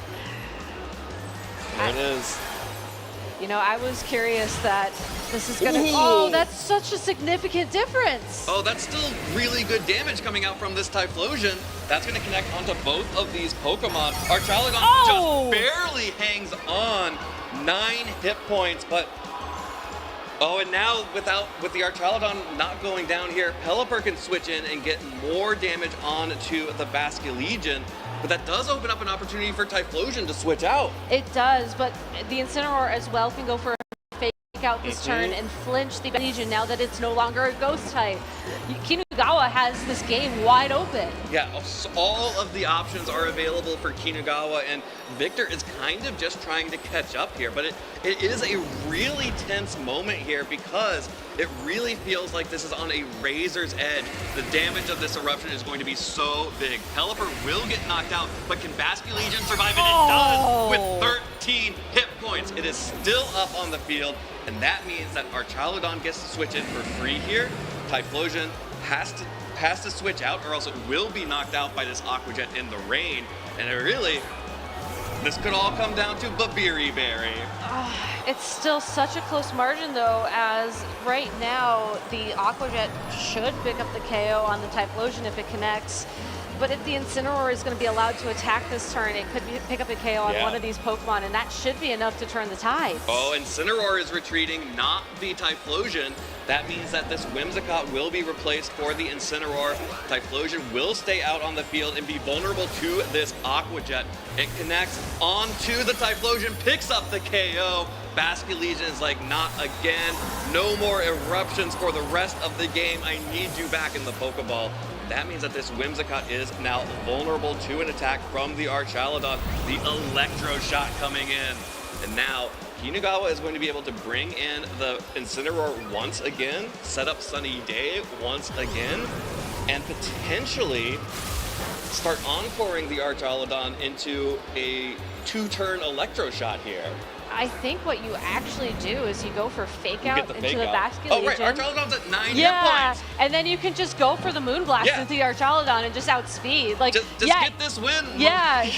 There it is. You know, I was curious that this is going to... Oh, that's such a significant difference. Oh, that's still really good damage coming out from this Typhlosion. That's going to connect onto both of these Pokemon. Archaludon just barely hangs on. 9 hit points, but... Oh, and now with the Archaludon not going down here, Pelipper can switch in and get more damage onto the Basculegion. But that does open up an opportunity for Typhlosion to switch out. It does, but the Incineroar as well can go for a fake out this turn and flinch the Legion now that it's no longer a ghost type. Kinugawa has this game wide open. Yeah, all of the options are available for Kinugawa, and Victor is kind of just trying to catch up here, but it is a really tense moment here because it really feels like this is on a razor's edge. The damage of this Eruption is going to be so big. Pelipper will get knocked out, but can Basculegion survive? And it does with 13 hit points. It is still up on the field, and that means that Archaludon gets to switch in for free here. Typhlosion has to switch out, or else it will be knocked out by this Aqua Jet in the rain. And it really, this could all come down to Babiri Berry. It's still such a close margin, though, as right now the Aqua Jet should pick up the KO on the Typhlosion if it connects. But if the Incineroar is going to be allowed to attack this turn, it could pick up a KO on one of these Pokemon, and that should be enough to turn the tides. Oh, Incineroar is retreating, not the Typhlosion. That means that this Whimsicott will be replaced for the Incineroar. Typhlosion will stay out on the field and be vulnerable to this Aqua Jet. It connects onto the Typhlosion, picks up the KO. Basculegion is like, not again. No more Eruptions for the rest of the game. I need you back in the Pokeball. That means that this Whimsicott is now vulnerable to an attack from the Archaludon. The Electro Shot coming in. And now Kinugawa is going to be able to bring in the Incineroar once again, set up Sunny Day once again, and potentially start encoring the Archaludon into a 2-turn Electro Shot here. I think what you actually do is you go for fake out into fake the out. Basculation. Oh, right, Archaludon's at 9 yeah, hit points. and then you can just go for the Moonblast Yeah. into the Archaludon and just outspeed. Like, Just yeah, get this win. Yeah,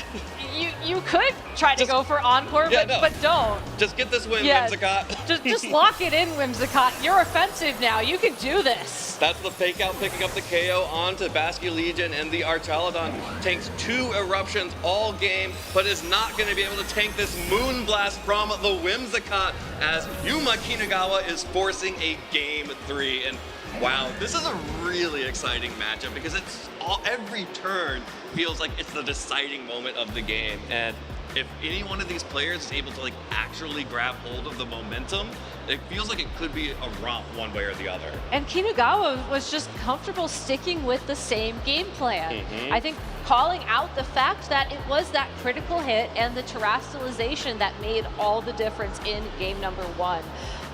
you could try to go for Encore, Yeah, but don't. Just get this win, Yeah. Whimsicott. Just lock it in, Whimsicott. You're offensive now. You can do this. That's the fake out, picking up the KO onto Basculegion, and the Archaludon tanks 2 eruptions all game, but is not going to be able to tank this Moonblast from the Whimsicott as Yuma Kinugawa is forcing a Game 3. And wow, this is a really exciting matchup because it's every turn feels like it's the deciding moment of the game. And if any one of these players is able to like actually grab hold of the momentum, it feels like it could be a romp one way or the other. And Kinugawa was just comfortable sticking with the same game plan. Mhm. I think calling out the fact that it was that critical hit and the terrestrialization that made all the difference in game number 1.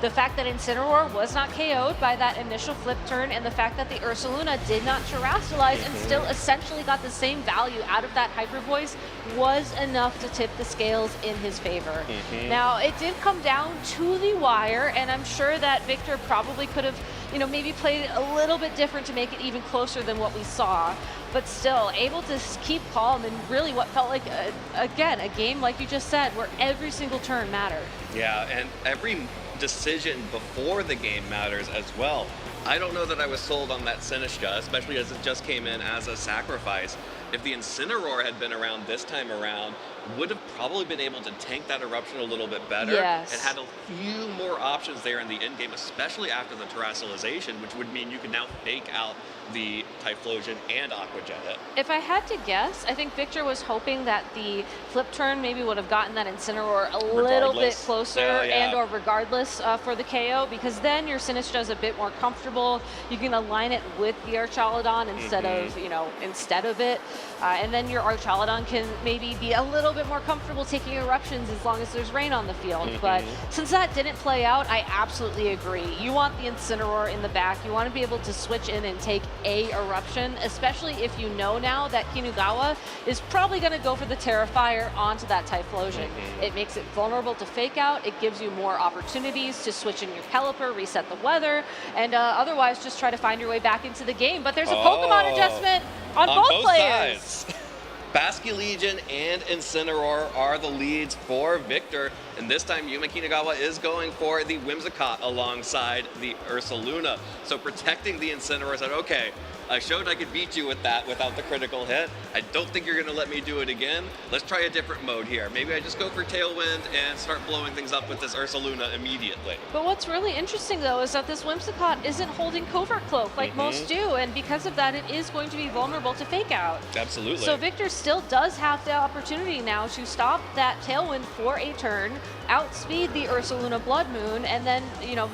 The fact that Incineroar was not KO'd by that initial flip turn, and the fact that the Ursaluna did not terrestrialize and still essentially got the same value out of that Hyper Voice was enough to tip the scales in his favor. Now, it did come down to the wire, and I'm sure that Victor probably could have, maybe played it a little bit different to make it even closer than what we saw. But still, able to keep calm and really what felt like, again, a game, like you just said, where every single turn mattered. Yeah, and every decision before the game matters as well. I don't know that I was sold on that Sinistcha, especially as it just came in as a sacrifice. If the Incineroar had been around this time around, would have probably been able to tank that eruption a little bit better Yes. and had a few more options there in the end game, especially after the terrestrialization, which would mean you could now fake out the Typhlosion and Aqua Jet it. If I had to guess, I think Victor was hoping that the flip turn maybe would have gotten that Incineroar a little bit closer and or regardless for the KO, because then your Sinistcha is a bit more comfortable. You can align it with the Archaludon instead of it. And then your Archaludon can maybe be a little bit more comfortable taking eruptions as long as there's rain on the field. But since that didn't play out, I absolutely agree. You want the Incineroar in the back. You want to be able to switch in and take a eruption, especially if you know now that Kinugawa is probably going to go for the Terrifier onto that Typhlosion. It makes it vulnerable to fake out. It gives you more opportunities to switch in your Pelipper, reset the weather, and otherwise just try to find your way back into the game. But there's a Pokemon adjustment on both players. Sides. Basculegion and Incineroar are the leads for Victor, and this time Yuma Kinugawa is going for the Whimsicott alongside the Ursaluna. So protecting the Incineroar said, okay, I showed I could beat you with that without the critical hit. I don't think you're going to let me do it again. Let's try a different mode here. Maybe I just go for Tailwind and start blowing things up with this Ursaluna immediately. But what's really interesting, though, is that this Whimsicott isn't holding Covert Cloak like most do, and because of that, it is going to be vulnerable to Fake Out. Absolutely. So Victor still does have the opportunity now to stop that Tailwind for a turn, outspeed the Ursaluna Blood Moon, and then,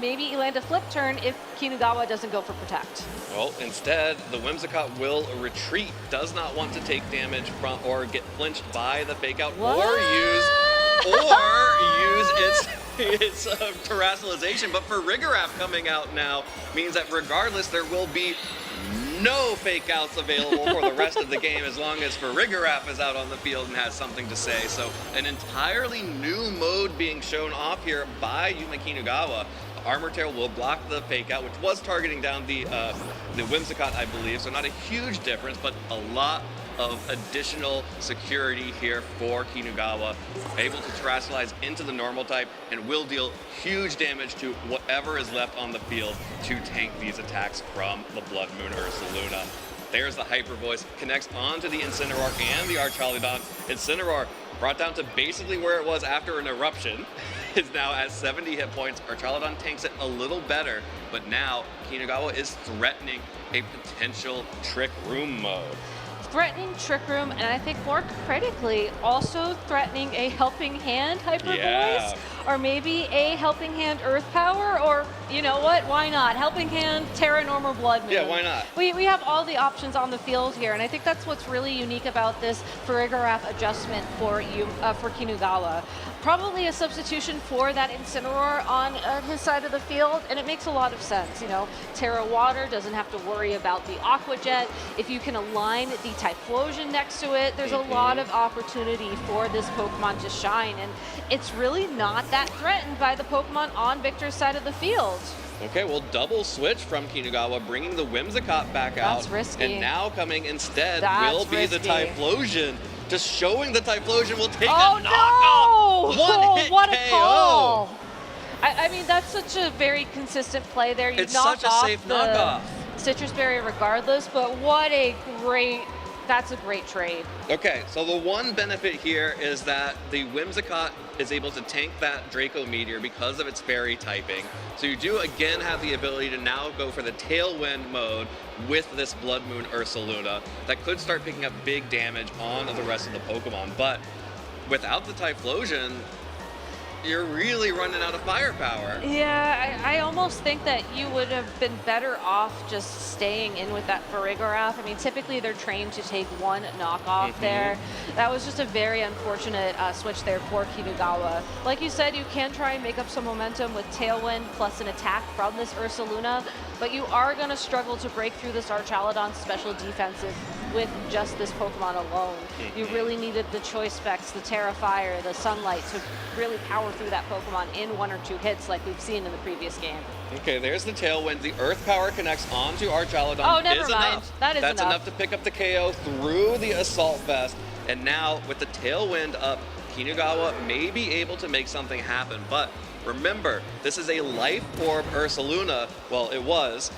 maybe land a flip turn if Kinugawa doesn't go for Protect. Well, instead, the Whimsicott will retreat, does not want to take damage from or get flinched by the Fake Out or use its terrestrialization. But for Rigoraph coming out now means that regardless, there will be no Fake Outs available for the rest of the game as long as Rigoraph is out on the field and has something to say. So an entirely new mode being shown off here by Yuma Kinugawa. Armor Tail will block the Fake Out, which was targeting down the Whimsicott, I believe, so not a huge difference, but a lot of additional security here for Kinugawa, able to terrestrialize into the normal type and will deal huge damage to whatever is left on the field to tank these attacks from the Blood Moon Ursaluna. There's the Hyper Voice, connects onto the Incineroar and the Archaludon. Incineroar brought down to basically where it was after an eruption, is now at 70 hit points. Archaludon tanks it a little better, but now Kinugawa is threatening a potential Trick Room mode. Threatening Trick Room, and I think more critically, also threatening a Helping Hand Hyper Voice, or maybe a Helping Hand Earth Power, or you know what? Why not? Helping Hand, Terra Normal Blood Moon. Yeah, why not? We have all the options on the field here, and I think that's what's really unique about this Farigiraf adjustment for Kinugawa. Probably a substitution for that Incineroar on his side of the field, and it makes a lot of sense. You know, Terra Water doesn't have to worry about the Aqua Jet. If you can align the Typhlosion next to it, there's a lot of opportunity for this Pokemon to shine, and it's really not that threatened by the Pokemon on Victor's side of the field. Okay, well, double switch from Kinugawa, bringing the Whimsicott back out. That's risky. And now coming instead That's will be the risky. Typhlosion. Just showing the Typhlosion will take Oh, the knockoff. no! One hit What a KO. call! I mean, that's such a very consistent play there. You It's knock such a off safe the knockoff. Citrus Berry regardless, but that's a great trade. Okay, so the one benefit here is that the Whimsicott is able to tank that Draco Meteor because of its fairy typing. So you do again have the ability to now go for the Tailwind mode with this Blood Moon Ursaluna that could start picking up big damage on the rest of the Pokemon. But without the Typhlosion, you're really running out of firepower. Yeah, I almost think that you would have been better off just staying in with that Farigiraf. I mean, typically they're trained to take one knockoff there. That was just a very unfortunate switch there for Kinugawa. Like you said, you can try and make up some momentum with Tailwind plus an attack from this Ursaluna, but you are going to struggle to break through this Archaludon's special defensive with just this Pokemon alone. You really needed the choice specs, the Terra Fire, the Sunlight to really power through that Pokemon in 1 or 2 hits like we've seen in the previous game. Okay, there's the Tailwind. The Earth Power connects onto Archaludon. Oh, never mind. Enough. That's enough to pick up the KO through the Assault Vest. And now, with the Tailwind up, Kinugawa may be able to make something happen. But remember, this is a Life Orb Ursaluna. Well, it was.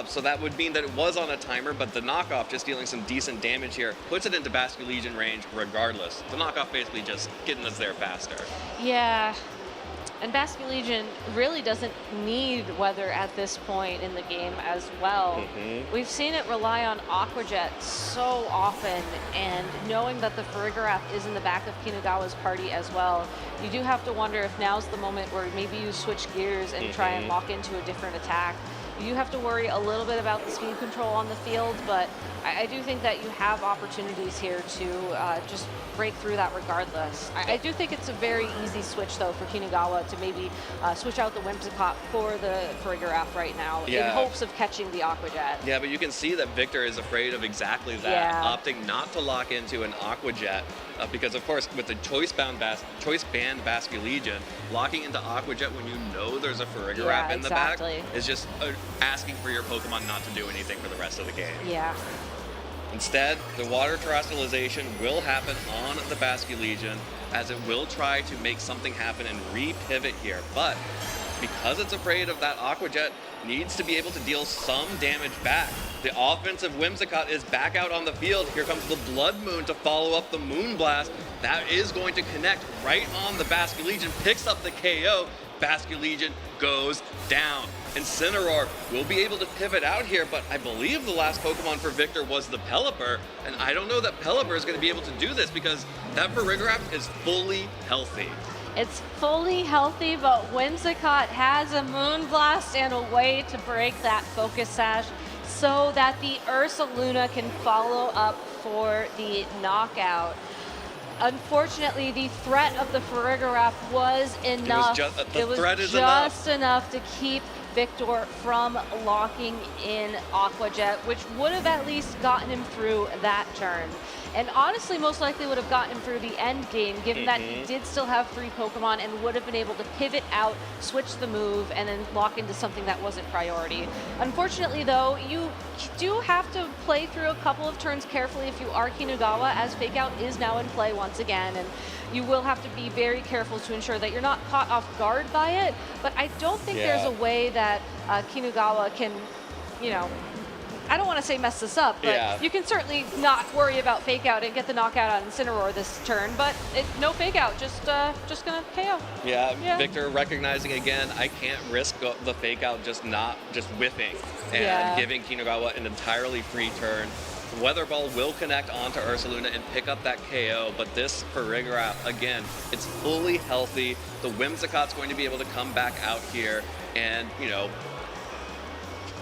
So that would mean that it was on a timer, but the knockoff just dealing some decent damage here puts it into Basculegion range regardless. The knockoff basically just getting us there faster. Yeah, and Basculegion really doesn't need weather at this point in the game as well. We've seen it rely on Aqua Jet so often, and knowing that the Farigiraf is in the back of Kinugawa's party as well, you do have to wonder if now's the moment where maybe you switch gears and try and lock into a different attack. You do have to worry a little bit about the speed control on the field, but I do think that you have opportunities here to just break through that regardless. I do think it's a very easy switch, though, for Kinugawa to maybe switch out the Whimsicott for the Farigiraf right now in hopes of catching the Aqua Jet. Yeah, but you can see that Victor is afraid of exactly that, opting not to lock into an Aqua Jet because, of course, with the choice-banned Basculegion, locking into Aqua Jet when you know there's a Farigiraf in the back is just asking for your Pokemon not to do anything for the rest of the game. Yeah. Instead, the Water Terrestrialization will happen on the Basculegion, as it will try to make something happen and re-pivot here. But because it's afraid of that Aqua Jet, needs to be able to deal some damage back. The offensive Whimsicott is back out on the field. Here comes the Blood Moon to follow up the Moonblast. That is going to connect right on the Basculegion, picks up the KO. Basculegion goes down. Incineroar will be able to pivot out here, but I believe the last Pokemon for Victor was the Pelipper, and I don't know that Pelipper is going to be able to do this because that Farigiraf is fully healthy. It's fully healthy, but Whimsicott has a Moonblast and a way to break that Focus Sash so that the Ursaluna can follow up for the knockout. Unfortunately, the threat of the Farigiraf was enough. It was just enough to keep Victor from locking in Aqua Jet, which would have at least gotten him through that turn. And honestly, most likely would have gotten him through the end game, given that he did still have 3 Pokemon and would have been able to pivot out, switch the move, and then lock into something that wasn't priority. Unfortunately, though, you do have to play through a couple of turns carefully if you are Kinugawa, as Fake Out is now in play once again, and you will have to be very careful to ensure that you're not caught off guard by it. But I don't think there's a way that Kinugawa can, you know, I don't want to say mess this up, but you can certainly not worry about Fake Out and get the knockout on Incineroar this turn, but no Fake Out, just gonna KO. Yeah, Victor recognizing again, I can't risk the Fake Out just whiffing and giving Kinugawa an entirely free turn. Weather Ball will connect onto Ursaluna and pick up that KO, but this Perigraph, again, it's fully healthy. The Whimsicott's going to be able to come back out here and, you know,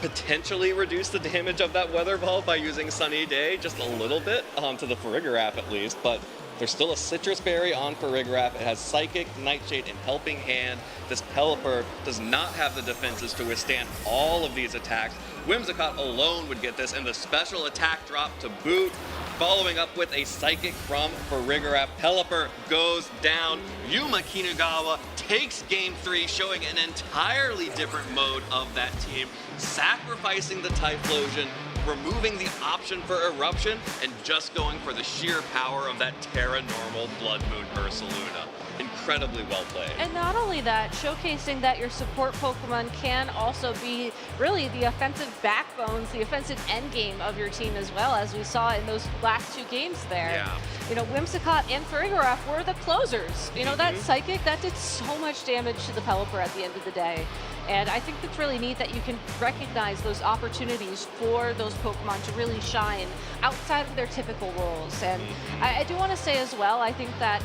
potentially reduce the damage of that Weather Ball by using Sunny Day just a little bit onto the Perigraph at least, but there's still a Citrus Berry on Perigraph. It has Psychic, Nightshade, and Helping Hand. This Pelipper does not have the defenses to withstand all of these attacks. Whimsicott alone would get this, and the special attack drop to boot. Following up with a Psychic from Perigraph. Pelipper goes down. Yuma Kinugawa takes Game 3, showing an entirely different mode of that team, sacrificing the Typhlosion, removing the option for Eruption, and just going for the sheer power of that Terra Normal Blood Moon Ursaluna. Incredibly well played. And not only that, showcasing that your support Pokemon can also be really the offensive backbones, the offensive endgame of your team as well, as we saw in those last 2 games there. Yeah. You know, Whimsicott and Perigraph were the closers. You know, that Psychic, that did so much damage to the Pelipper at the end of the day. And I think it's really neat that you can recognize those opportunities for those Pokemon to really shine outside of their typical roles. And I do want to say as well, I think that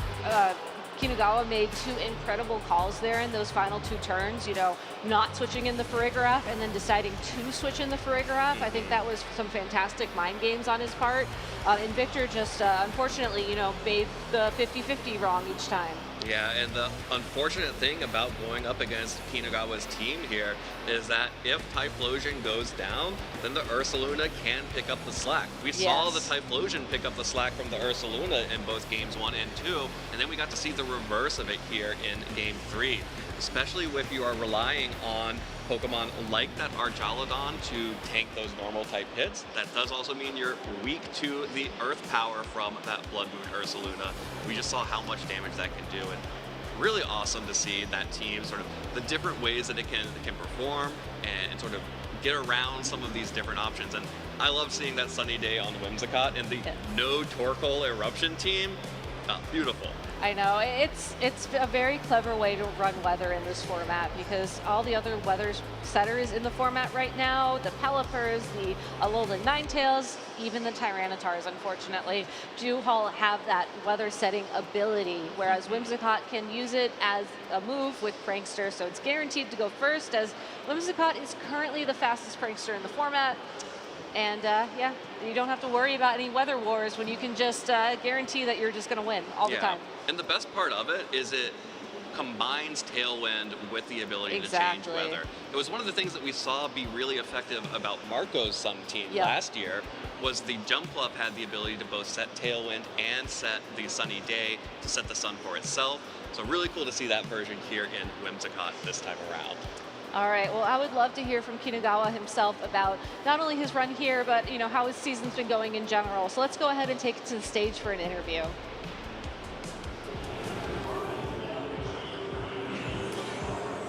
Kinugawa made 2 incredible calls there in those final 2 turns, you know, not switching in the Perigraph and then deciding to switch in the Perigraph. I think that was some fantastic mind games on his part. And Victor just, unfortunately, you know, made the 50-50 wrong each time. Yeah, and the unfortunate thing about going up against Kinugawa's team here is that if Typhlosion goes down, then the Ursaluna can pick up the slack. We saw the Typhlosion pick up the slack from the Ursaluna in both games 1 and 2, and then we got to see the reverse of it here in game 3, especially if you are relying on Pokemon like that Archaludon to tank those normal type hits. That does also mean you're weak to the earth power from that Blood Moon Ursaluna. We just saw how much damage that can do, and really awesome to see that team sort of the different ways that it can perform and sort of get around some of these different options. And I love seeing that Sunny Day on Whimsicott and the no Torkoal Eruption team. Beautiful. I know, it's a very clever way to run weather in this format, because all the other weather setters in the format right now, the Pelippers, the Alolan Ninetales, even the Tyrannitars, unfortunately, do all have that weather setting ability, whereas Whimsicott can use it as a move with Prankster, so it's guaranteed to go first, as Whimsicott is currently the fastest Prankster in the format. And yeah, you don't have to worry about any weather wars when you can just guarantee that you're just going to win all the time. And the best part of it is it combines Tailwind with the ability to change weather. It was one of the things that we saw be really effective about Marco's Sun team last year, was the Jump Club had the ability to both set Tailwind and set the Sunny Day to set the sun for itself. So really cool to see that version here in Whimsicott this time around. All right, well, I would love to hear from Kinugawa himself about not only his run here, but, you know, how his season's been going in general. So let's go ahead and take it to the stage for an interview.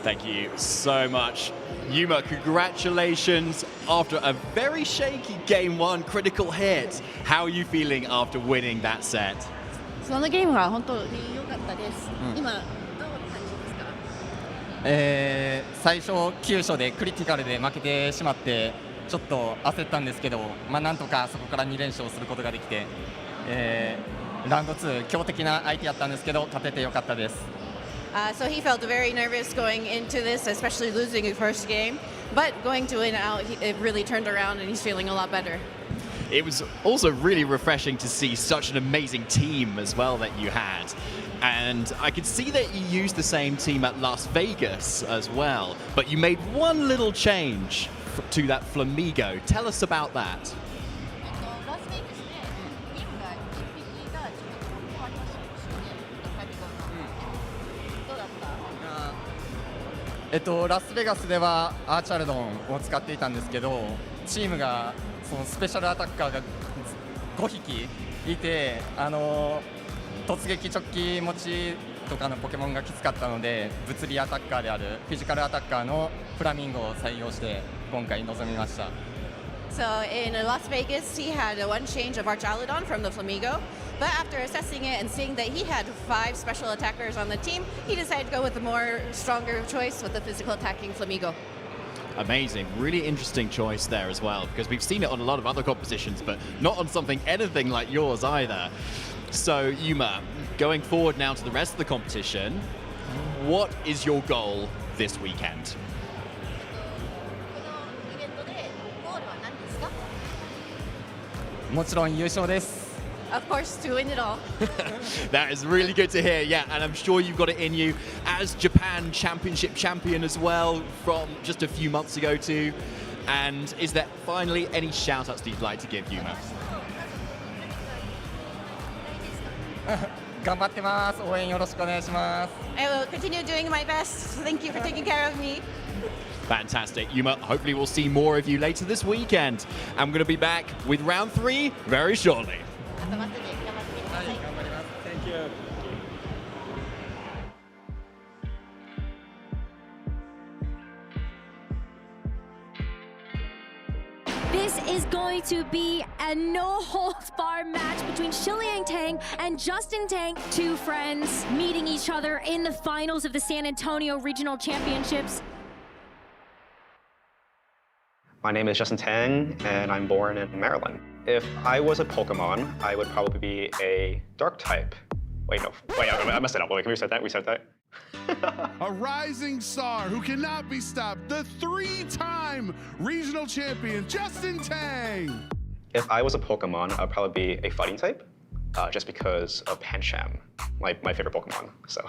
Thank you so much. Yuma, congratulations after a very shaky game 1 critical hit. How are you feeling after winning that set? そのゲームは本当に良かったです。今どう感じですか？最初9勝でクリティカルで負けてしまってちょっと焦ったんですけど、なんとかそこから2連勝することができて、ラウンド2強敵な相手やったんですけど勝てて良かったです。So he felt very nervous going into this, especially losing the first game. But going to win out, it really turned around and he's feeling a lot better. It was also really refreshing to see such an amazing team as well that you had. And I could see that you used the same team at Las Vegas as well, but you made one little change to that Flamigo. Tell us about that. ラスベガスではアーチャルドンを使っていたんですけど、チームがそのスペシャルアタッカーが5匹いて、突撃直帰持ちとかのポケモンがきつかったので、物理アタッカーであるフィジカルアタッカーのフラミンゴを採用して今回臨みました。So in Las Vegas, he had one change of Archaludon from the Flamigo, but after assessing it and seeing that he had 5 special attackers on the team, he decided to go with a more stronger choice with the physical attacking Flamigo. Amazing. Really interesting choice there as well, because we've seen it on a lot of other compositions, but not on something anything like yours either. So, Yuma, going forward now to the rest of the competition, what is your goal this weekend? もちろん優勝です。 Of course, to win it all. That is really good to hear, yeah, and I'm sure you've got it in you as Japan Championship champion as well from just a few months ago too. And is there finally any shout-outs that you'd like to give, Yuma? 頑張ってます。応援よろしくお願いします。 I will continue doing my best. Thank you for taking care of me. Fantastic. Yuma, hopefully we'll see more of you later this weekend. I'm going to be back with round 3 very shortly. Thank you. This is going to be a no-holds-barred match between Shiliang Tang and Justin Tang, two friends meeting each other in the finals of the San Antonio Regional Championships. My name is Justin Tang, and I'm born in Maryland. If I was a Pokemon, I would probably be a Dark type. Wait, no. Wait, I messed it up. Wait, can we restart that? Restart that? A rising star who cannot be stopped, the 3-time regional champion, Justin Tang. If I was a Pokemon, I'd probably be a fighting type, just because of Pancham, my favorite Pokemon, so.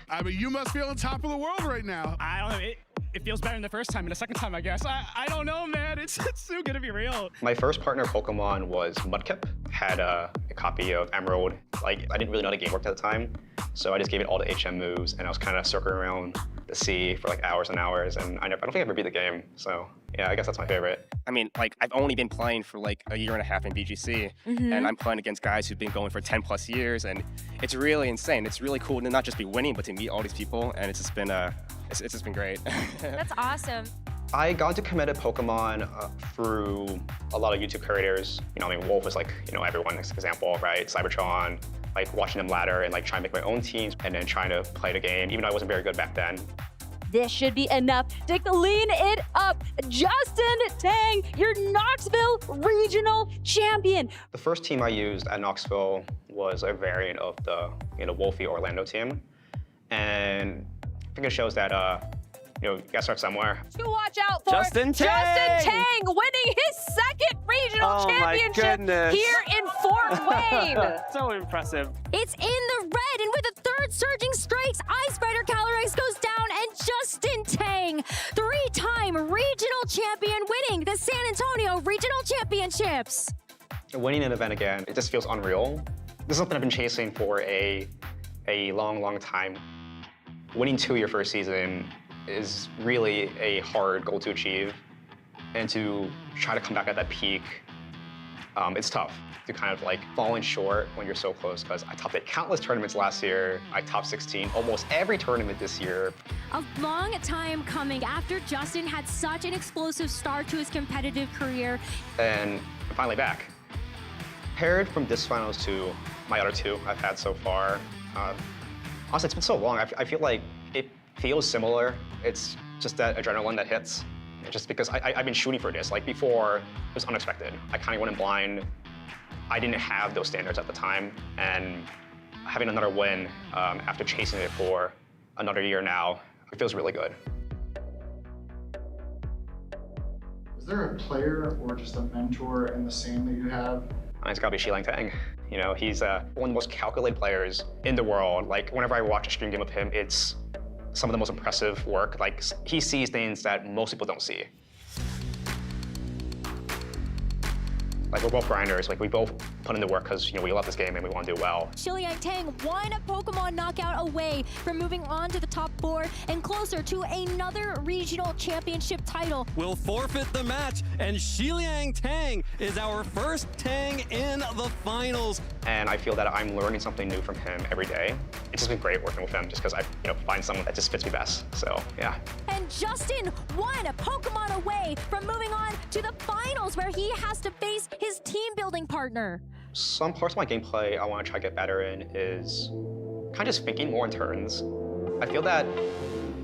I mean, you must feel on top of the world right now. I don't know. It feels better than the first time and the second time, I guess. I don't know, man. It's so good to be real. My first partner Pokemon was Mudkip. Had a copy of Emerald. Like, I didn't really know how the game worked at the time, so I just gave it all the HM moves, and I was kind of circling around the sea for like hours and hours, and I don't think I ever beat the game, so yeah, I guess that's my favorite. I mean, like, I've only been playing for like a year and a half in VGC, and I'm playing against guys who've been going for 10 plus years, and it's really insane. It's really cool to not just be winning, but to meet all these people, and it's just been great. That's awesome. I got into committed Pokemon through a lot of YouTube creators. You know, I mean, Wolf is like, you know, everyone's example, right? Cybertron, like watching them ladder and like trying to make my own teams and then trying to play the game, even though I wasn't very good back then. This should be enough to clean it up. Justin Tang, your Knoxville Regional Champion. The first team I used at Knoxville was a variant of the, you know, Wolfie Orlando team. And I think it shows that, you know, you gotta start somewhere. To watch out for Justin Tang! Justin Tang winning his second regional championship here in Fort Wayne. So impressive. It's in the red, and with a third surging strikes, Ice Rider Calyrex goes down, and Justin Tang, 3-time regional champion, winning the San Antonio Regional Championships. Winning an event again, it just feels unreal. This is something I've been chasing for a long, long time. Winning 2 your first season is really a hard goal to achieve, and to try to come back at that peak, it's tough to kind of like falling short when you're so close, because I topped at countless tournaments last year. I topped 16 almost every tournament this year. A long time coming after Justin had such an explosive start to his competitive career. And I'm finally back. Paired from this finals to my other 2 I've had so far, honestly, it's been so long. I feel like it feels similar. It's just that adrenaline that hits. Just because I've been shooting for this. Like before, it was unexpected. I kind of went in blind. I didn't have those standards at the time. And having another win after chasing it for another year now, it feels really good. Is there a player or just a mentor in the scene that you have? It's gotta be Shiliang Tang. You know, he's one of the most calculated players in the world. Like, whenever I watch a stream game of him, it's some of the most impressive work. Like, he sees things that most people don't see. Like, we're both grinders. Like, we both put in the work because, you know, we love this game and we want to do well. Shiliang Tang, one Pokemon knockout away from moving on to the top 4 and closer to another regional championship title. We'll forfeit the match, and Shiliang Tang is our first Tang in the finals. And I feel that I'm learning something new from him every day. It's just been great working with him just because I, you know, find someone that just fits me best. So, yeah. And Justin, one Pokemon away from moving on to the finals, where he has to face his team building partner. Some parts of my gameplay I want to try to get better in is kind of just thinking more in turns. I feel that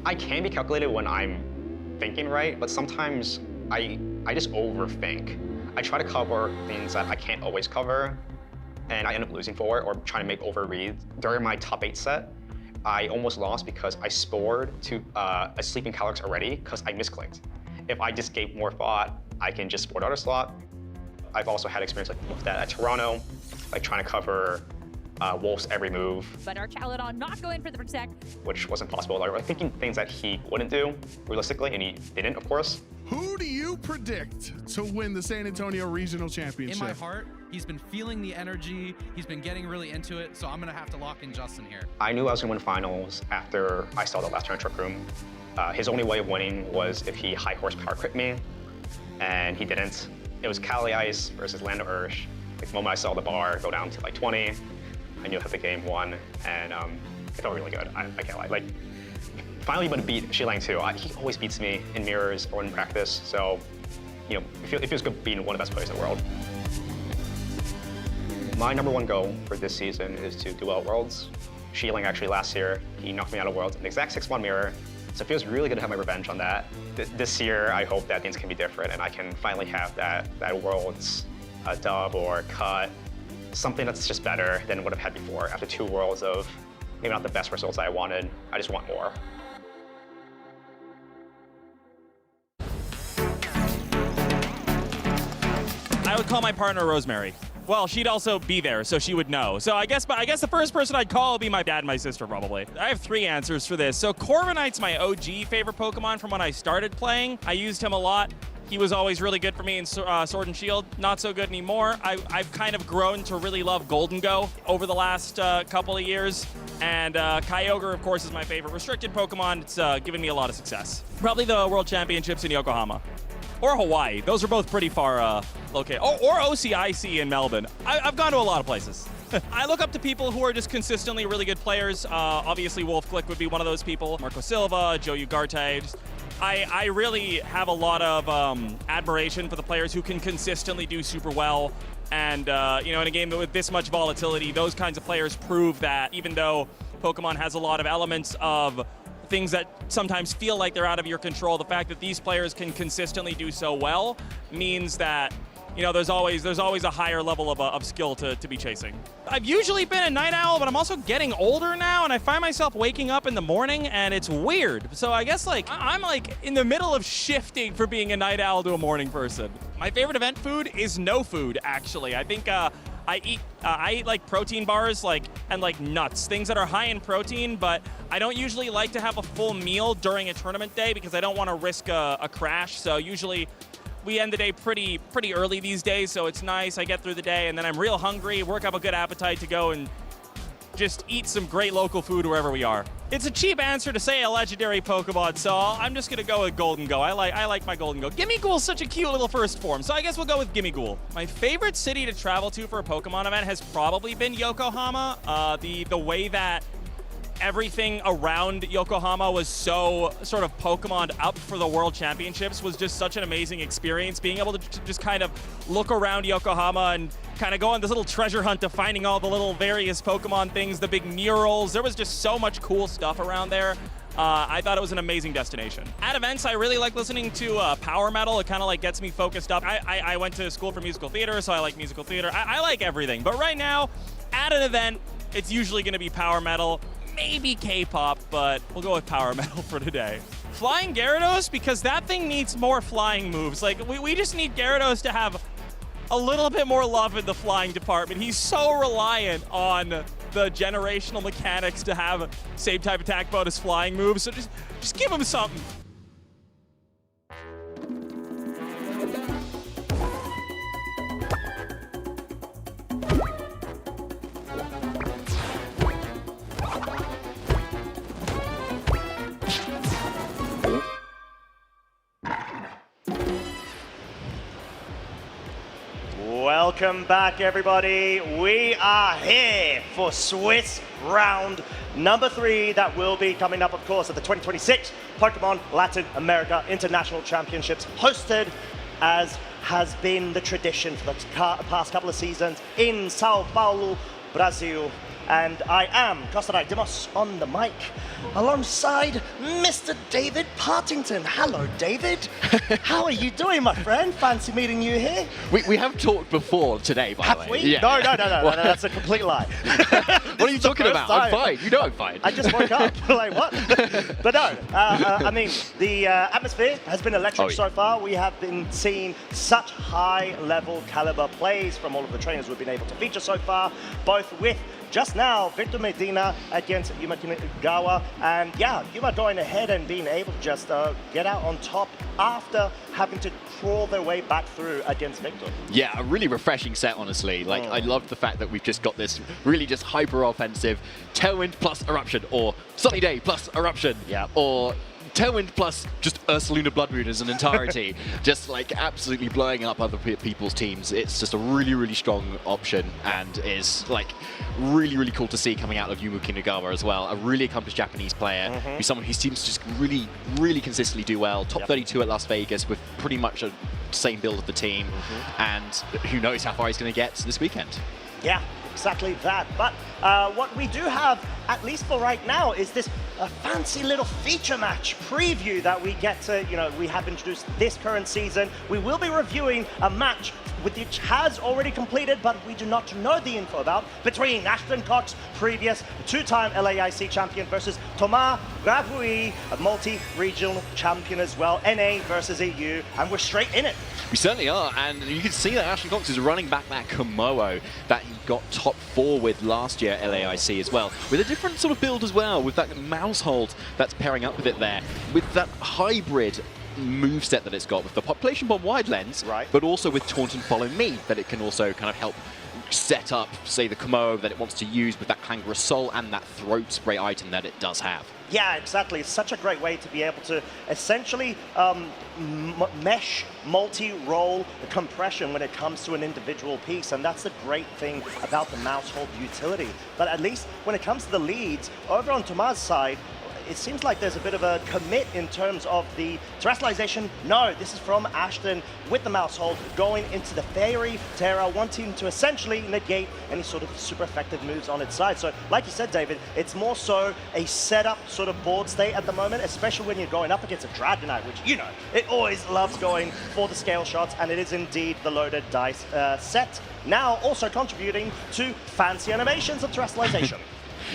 I can be calculated when I'm thinking right, but sometimes I just overthink. I try to cover things that I can't always cover, and I end up losing for it or trying to make overreads. During my top 8 set, I almost lost because I spored to a sleeping Calyx already because I misclicked. If I just gave more thought, I can just sport out a slot. I've also had experience with that at Toronto, like trying to cover Wolf's every move. But our Caledon not going for the protect. Which wasn't possible. I was thinking things that he wouldn't do, realistically, and he didn't, of course. Who do you predict to win the San Antonio Regional Championship? In my heart, he's been feeling the energy, he's been getting really into it, so I'm gonna have to lock in Justin here. I knew I was gonna win finals after I saw the last turn trick room. His only way of winning was if he high horsepower crit me, and he didn't. It was Kali Ice versus Land of Ursh. Like, the moment I saw the bar go down to like 20, I knew I had the game won, and it felt really good. I can't lie. Like, finally able to beat Shilang too. He always beats me in mirrors or in practice, so you know, it feels good being one of the best players in the world. My #1 goal for this season is to do well at Worlds. Shilang actually last year, he knocked me out of Worlds in the exact 6-1 mirror, so it feels really good to have my revenge on that. This year, I hope that things can be different and I can finally have that Worlds dub or cut, something that's just better than what I've had before after 2 Worlds of maybe not the best results I wanted. I just want more. I would call my partner Rosemary. Well, she'd also be there, so she would know. So I guess the first person I'd call would be my dad and my sister, probably. I have 3 answers for this. So Corviknight's my OG favorite Pokemon from when I started playing. I used him a lot. He was always really good for me in Sword and Shield. Not so good anymore. I've kind of grown to really love Golden Go over the last couple of years. And Kyogre, of course, is my favorite restricted Pokemon. It's given me a lot of success. Probably the World Championships in Yokohama. Or Hawaii. Those are both pretty far located. Or OCIC in Melbourne. I've gone to a lot of places. I look up to people who are just consistently really good players. Obviously, Wolf Click would be one of those people. Marco Silva, Joe Ugarte. I really have a lot of admiration for the players who can consistently do super well. And, you know, in a game with this much volatility, those kinds of players prove that even though Pokemon has a lot of elements of things that sometimes feel like they're out of your control, the fact that these players can consistently do so well means that, you know, there's always a higher level of skill to be chasing. I've usually been a night owl, but I'm also getting older now, and I find myself waking up in the morning, and it's weird. So I guess, like, I'm like in the middle of shifting from being a night owl to a morning person. My favorite event food is no food, actually. I think I eat like protein bars, and nuts, things that are high in protein, but I don't usually like to have a full meal during a tournament day because I don't want to risk a crash. So usually we end the day pretty early these days, so it's nice. I get through the day, and then I'm real hungry, work up a good appetite to go and just eat some great local food wherever we are. It's a cheap answer to say a legendary Pokemon, so I'm just gonna go with Golden Go. I like my Golden Go. Gimmighoul's such a cute little first form, so I guess we'll go with Gimmighoul. My favorite city to travel to for a Pokemon event has probably been Yokohama. The way that everything around Yokohama was so sort of Pokemon up for the World Championships was just such an amazing experience. Being able to just kind of look around Yokohama and kind of go on this little treasure hunt of finding all the little various Pokemon things, the big murals. There was just so much cool stuff around there. I thought it was an amazing destination. At events, I really like listening to power metal. It kind of like gets me focused up. I went to school for musical theater, so I like musical theater. I like everything. But right now, at an event, it's usually going to be power metal. Maybe K-pop, but we'll go with power metal for today. Flying Gyarados, because that thing needs more flying moves. Like, we just need Gyarados to have a little bit more love in the flying department. He's so reliant on the generational mechanics to have same type attack bonus flying moves, so just give him something. Welcome back, everybody. We are here for Swiss round number 3 that will be coming up, of course, at the 2026 Pokemon Latin America International Championships, hosted, as has been the tradition for the past couple of seasons, in Sao Paulo, Brazil. And I am Costarai Demos on the mic, alongside Mr. David Partington. Hello, David. How are you doing, my friend? Fancy meeting you here. We have talked before today, by the way. Have we? Yeah. No, that's a complete lie. What are you talking about? I'm fine. You know I'm fine. I just woke up. Like, what? But no, I mean, the atmosphere has been electric so far. We have been seeing such high-level caliber plays from all of the trainers we've been able to feature so far, both with just now Victor Medina against Yuma Kinugawa, and yeah, Yuma going ahead and being able to just get out on top after having to crawl their way back through against Victor. Yeah, a really refreshing set, honestly. Like, I love the fact that we've just got this really just hyper-offensive Tailwind plus Eruption, or Sunny Day plus Eruption, or Tailwind plus just Ursaluna Blood Moon as an entirety, just like absolutely blowing up other people's teams. It's just a really, really strong option, and is like really, really cool to see coming out of Yuma Kinugawa as well. A really accomplished Japanese player, who's someone who seems to just really, really consistently do well. Top 32 at Las Vegas with pretty much a same build of the team, and who knows how far he's going to get this weekend. Yeah, exactly that. But what we do have, at least for right now, is this fancy little feature match preview that we get to, we have introduced this current season. We will be reviewing a match which has already completed, but we do not know the info about, between Ashton Cox, previous two-time LAIC champion, versus Thomas Gravui, a multi-regional champion as well, NA versus EU, and we're straight in it. We certainly are, and you can see that Ashton Cox is running back that Komodo that he got top 4 with last year at LAIC as well, with a different sort of build as well, with that mouse hold that's pairing up with it there, with that hybrid moveset that it's got, with the Population Bomb wide lens, but also with Taunt and Follow Me, that it can also kind of help set up, say, the Komodo that it wants to use with that Clangorous Soul and that Throat Spray item that it does have. Yeah, exactly. It's such a great way to be able to essentially mesh multi-role compression when it comes to an individual piece, and that's the great thing about the mouse hold utility. But at least when it comes to the leads, over on Tomas' side, it seems like there's a bit of a commit in terms of the terrestrialization. No, this is from Ashton with the mouse hold going into the Fairy Terra, wanting to essentially negate any sort of super effective moves on its side. So like you said, David, it's more so a setup sort of board state at the moment, especially when you're going up against a Dragonite, which, it always loves going for the scale shots, and it is indeed the loaded dice set. Now also contributing to fancy animations of terrestrialization.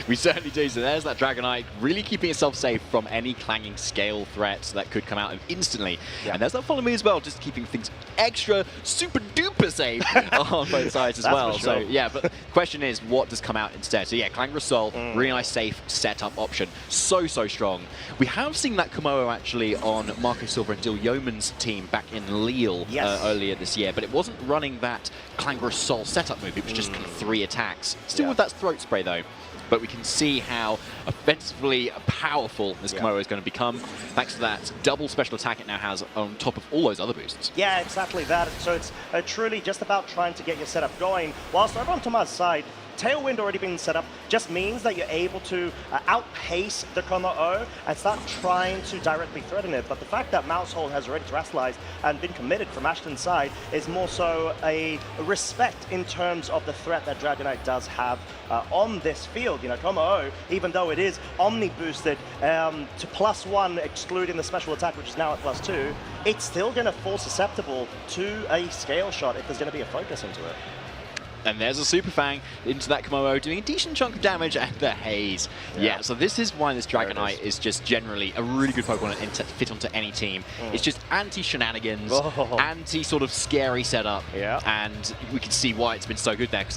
We certainly do. So there's that Dragonite really keeping itself safe from any clanging scale threats that could come out instantly. And there's that Follow Me as well, just keeping things extra super duper safe on both sides as well. For sure. So yeah, but the question is, what does come out instead? So yeah, Clangorous Soul, really nice safe setup option. So strong. We have seen that Komodo actually on Marco Silva and Dill Yeoman's team back in Lille earlier this year, but it wasn't running that Clangorous Soul setup move. It was just kind of 3 attacks. Still with that Throat Spray though. But we can see how offensively powerful this Komodo is going to become, thanks to that double special attack it now has on top of all those other boosts. Yeah, exactly that. So it's truly just about trying to get your setup going. Whilst over on Tomas' side, Tailwind already being set up just means that you're able to outpace the Komo-O and start trying to directly threaten it. But the fact that Mousehold has already terrestrialized and been committed from Ashton's side is more so a respect in terms of the threat that Dragonite does have on this field. Komo-O, even though it is Omni boosted to +1, excluding the special attack, which is now at +2, it's still going to fall susceptible to a scale shot if there's going to be a focus into it. And there's a Super Fang into that Komodo, doing a decent chunk of damage, and the Haze. Yeah, so this is why this Dragonite is just generally a really good Pokemon to fit onto any team. It's just anti-shenanigans, anti-sort of scary setup, and we can see why it's been so good there, because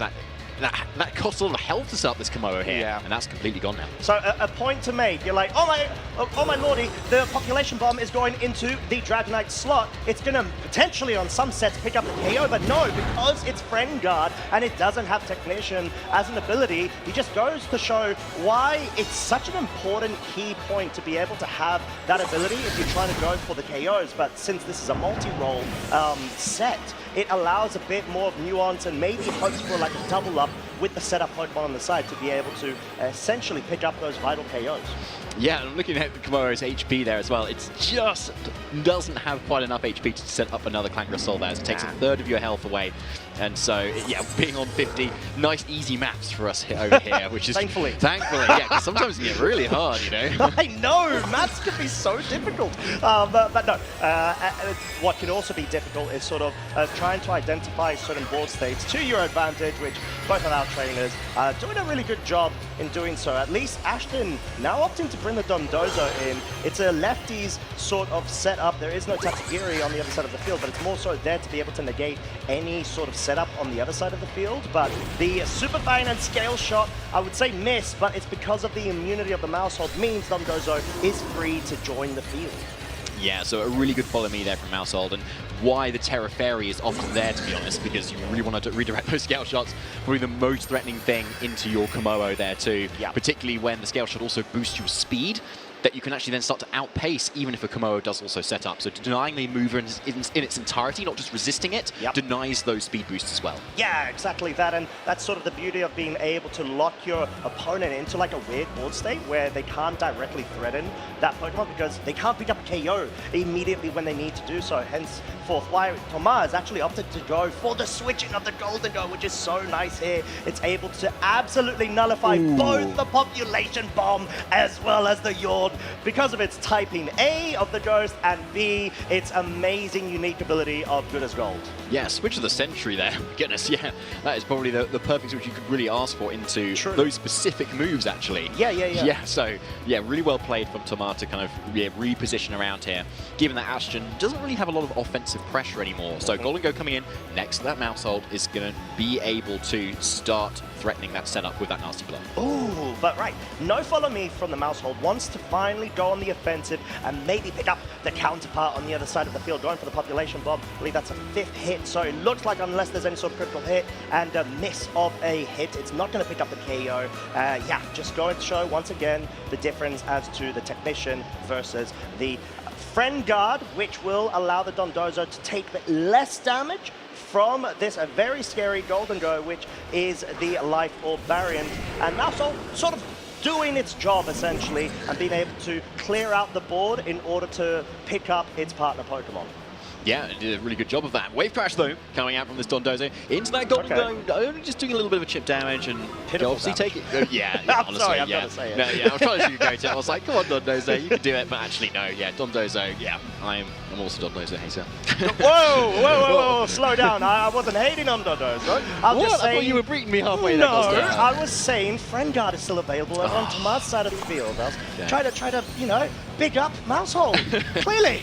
that costs a lot of health to set up this Komodo here, and that's completely gone now. So a point to make, you're like, oh my lordy, the Population Bomb is going into the Dragonite slot. It's going to potentially on some sets pick up the KO, but no, because it's Friend Guard and it doesn't have Technician as an ability, it just goes to show why it's such an important key point to be able to have that ability if you're trying to go for the KOs. But since this is a multi-role set, it allows a bit more of nuance and maybe hopes for like a double up with the setup Pokemon on the side to be able to essentially pick up those vital KOs. Yeah, I'm looking at Komodo's HP there as well. It just doesn't have quite enough HP to set up another Clank Soul there. It takes a third of your health away. And so, yeah, being on 50, nice easy maps for us over here, which is... Thankfully, yeah, because sometimes it can get really hard, you know? I know, maths can be so difficult. But no, what can also be difficult is sort of trying to identify certain board states to your advantage, which both of our trainers are doing a really good job in doing so. At least Ashton now opting to bring the Dondozo in. It's a lefties sort of setup. There is no Tatsugiri on the other side of the field, but it's more so there to be able to negate any sort of setup on the other side of the field. But the super fine and scale shot, I would say miss, but it's because of the immunity of the mouse hold means Dondozo is free to join the field. Yeah, so a really good follow me there from Mousehold, and why the Terra Fairy is often there, to be honest, because you really want to redirect those scale shots, probably the most threatening thing into your Komodo there too, particularly when the scale shot also boosts your speed, that you can actually then start to outpace even if a Komodo does also set up. So denying the mover in its entirety, not just resisting it, denies those speed boosts as well. Yeah, exactly that, and that's sort of the beauty of being able to lock your opponent into like a weird board state where they can't directly threaten that Pokemon because they can't pick up a KO immediately when they need to do so. Henceforth, why Thomas has actually opted to go for the switching of the Golden Go, which is so nice here. It's able to absolutely nullify both the Population Bomb as well as the Yawn because of its typing A of the Ghost and B, its amazing unique ability of Good as Gold. Yeah, switch of the century there. Goodness, yeah. That is probably the perfect switch you could really ask for into those specific moves, actually. Yeah. Yeah, so, yeah, really well played from Tomar to kind of reposition around here, given that Ashton doesn't really have a lot of offensive pressure anymore. So Golden Go coming in next to that Mousehold is going to be able to start threatening that setup with that nasty blow. Ooh, but right, no follow me from the Mousehold wants to finally go on the offensive and maybe pick up the counterpart on the other side of the field, going for the Population Bomb. I believe that's a 5th hit, so it looks like unless there's any sort of critical hit and a miss of a hit, it's not going to pick up the KO. Yeah, just going to show once again the difference as to the Technician versus the Friend Guard, which will allow the Dondozo to take less damage from this very scary Golden Go, which is the Life Orb Variant. And Mousehold sort of doing its job, essentially, and being able to clear out the board in order to pick up its partner Pokemon. Yeah, it did a really good job of that. Wave Crash, though, coming out from this Dondozo into that Golden Go, only just doing a little bit of a chip damage, and obviously take it. Honestly, sorry, I've got to say it. No, I was trying to sugarcoat it. I was like, come on, Dondozo, you can do it. But actually, no, Dondozo, I'm also Dondozo hater. Whoa, slow down. I wasn't hating on Dondozo. I thought you were beating me halfway there. No, I was saying Friend Guard is still available on Tomar's side of the field. I was trying to, you know, big up Mousehold, clearly.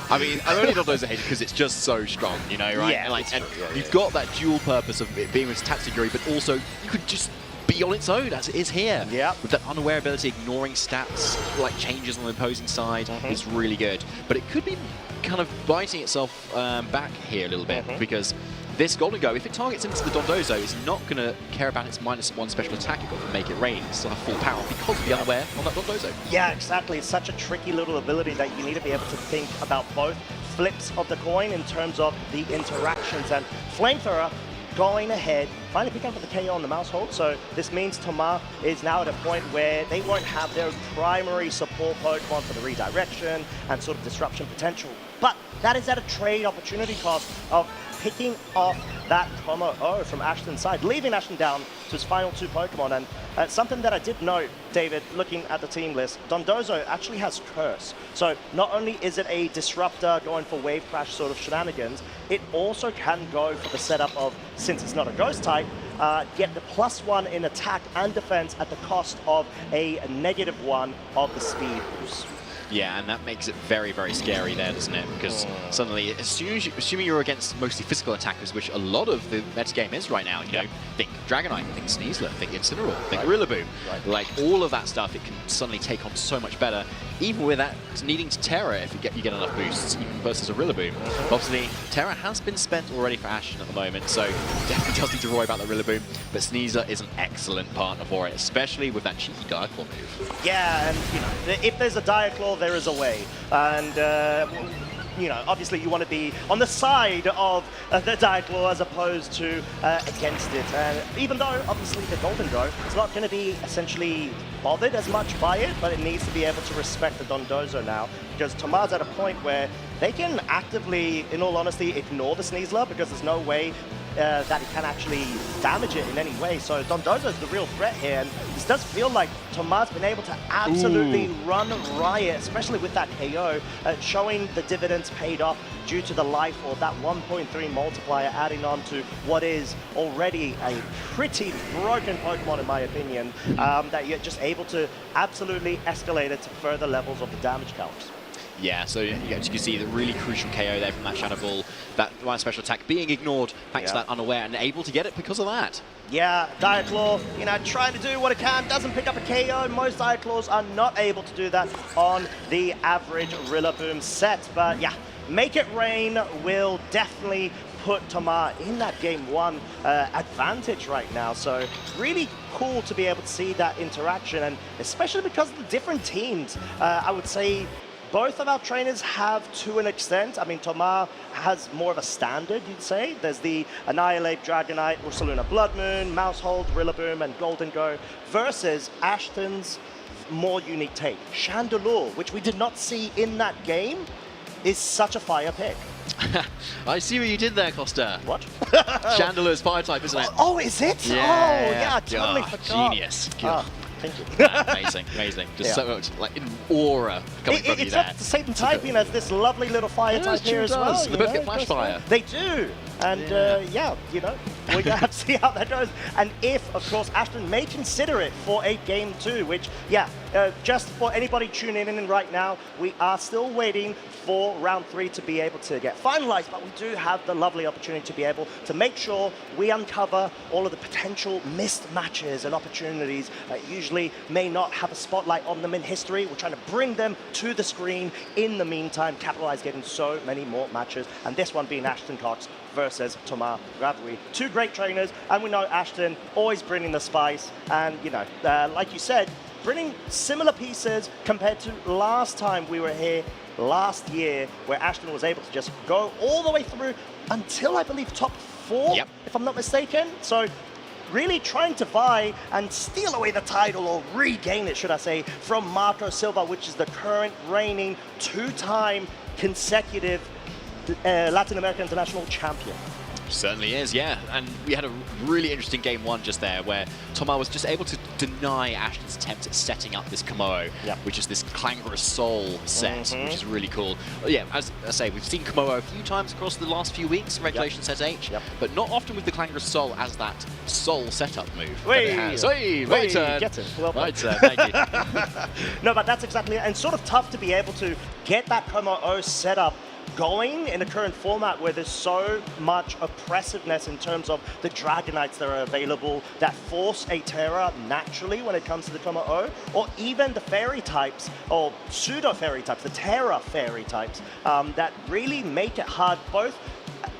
I mean, I'm only Dondozo hater because it's just so strong, you know, right? Yeah, and you've got that dual purpose of it being with Tatsugiri, but also you could just be on its own as it is here. Yeah. With that unaware ability, ignoring stats, like changes on the opposing side, it's really good. But it could be kind of biting itself back here a little bit because this Golden Go, if it targets into the Dondozo, is not going to care about its -1 special attack it got from Make It Rain. It's still have full power because of the unaware on that Dondozo. Yeah, exactly. It's such a tricky little ability that you need to be able to think about both flips of the coin in terms of the interactions. And Flamethrower going ahead, finally picking up the KO on the Mousehold. So this means Tomar is now at a point where they won't have their primary support Pokemon for the redirection and sort of disruption potential. But that is at a trade opportunity cost of picking off that Tomo-O from Ashton's side, leaving Ashton down to his final 2 Pokemon. And something that I did note, David, looking at the team list, Dondozo actually has Curse. So not only is it a disruptor going for Wave Crash sort of shenanigans, it also can go for the setup of, since it's not a Ghost type, get the +1 in attack and defense at the cost of a -1 of the speed boost. Yeah, and that makes it very, very scary there, doesn't it? Because suddenly, assuming you're against mostly physical attackers, which a lot of the metagame is right now, you know, think Dragonite, think Sneasler, think Incineroar, think Rillaboom. Like, all of that stuff, it can suddenly take on so much better, even with that needing to Terra if you get enough boosts, even versus a Rillaboom. Obviously, Terra has been spent already for Ashton at the moment, so definitely does need to worry about the Rillaboom, but Sneasler is an excellent partner for it, especially with that cheeky Diaclaw move. Yeah, and, you know, if there's a Diaclaw, there is a way. And you know, obviously you want to be on the side of the Diaclaw as opposed to against it. Even though, obviously, the Golden Go is not going to be essentially bothered as much by it, but it needs to be able to respect the Dondozo now, because Tomar's at a point where they can actively, in all honesty, ignore the Sneasler because there's no way that it can actually damage it in any way. So Dondozo is the real threat here, and this does feel like Tomar's been able to absolutely run riot, especially with that KO, showing the dividends paid off due to the life or that 1.3 multiplier adding on to what is already a pretty broken Pokemon, in my opinion, that you're just able to absolutely escalate it to further levels of the damage counts. Yeah, so you can see the really crucial KO there from that Shadow Ball, that one special attack being ignored thanks to that unaware, and able to get it because of that. Yeah, Diaclaw, you know, trying to do what it can, doesn't pick up a KO. Most Diaclaws are not able to do that on the average Rillaboom set, but yeah, Make It Rain will definitely put Tomar in that game one advantage right now. So really cool to be able to see that interaction, and especially because of the different teams. I would say both of our trainers have to an extent. I mean, Tomar has more of a standard, you'd say. There's the Annihilate, Dragonite, Ursaluna Blood Moon, Mousehold, Rillaboom, and Golden Go, versus Ashton's more unique take. Chandelure, which we did not see in that game, is such a fire pick. I see what you did there, Costa. What? Chandelure's fire type, isn't it? Oh, is it? Yeah. Oh, yeah, I totally forgot. Genius. Thank you. Amazing, amazing. Just so much like an aura coming from you there. It's the same typing as this lovely little fire type here as well. They both get flash fire. They do. And yeah, you know, we're going to have to see how that goes. And if, of course, Ashton may consider it for a game two, which, yeah, just for anybody tuning in right now, we are still waiting for round 3 to be able to get finalized, but we do have the lovely opportunity to be able to make sure we uncover all of the potential missed matches and opportunities that usually may not have a spotlight on them in history. We're trying to bring them to the screen in the meantime, capitalize getting so many more matches, and this one being Ashton Cox versus Tomar Gravui. Two great trainers, and we know Ashton always bringing the spice, and you know, like you said, bringing similar pieces compared to last time we were here last year, where Ashton was able to just go all the way through until, I believe, top 4, if I'm not mistaken. So really trying to vie and steal away the title, or regain it, should I say, from Marco Silva, which is the current reigning 2-time consecutive Latin American International champion. Certainly is, yeah. And we had a really interesting game 1 just there, where Tomar was just able to deny Ashton's attempt at setting up this Komodo, which is this Clangorous Soul set, which is really cool. Yeah, as I say, we've seen Komodo a few times across the last few weeks, Regulation Set H, but not often with the Clangorous Soul as that Soul setup move. My turn. Get him. Well my turn, thank you. No, but that's exactly it. And sort of tough to be able to get that Komodo setup going in the current format, where there's so much oppressiveness in terms of the Dragonites that are available that force a Terra naturally when it comes to the Komodo, or even the Fairy types, or pseudo-Fairy types, the Terra Fairy types, that really make it hard both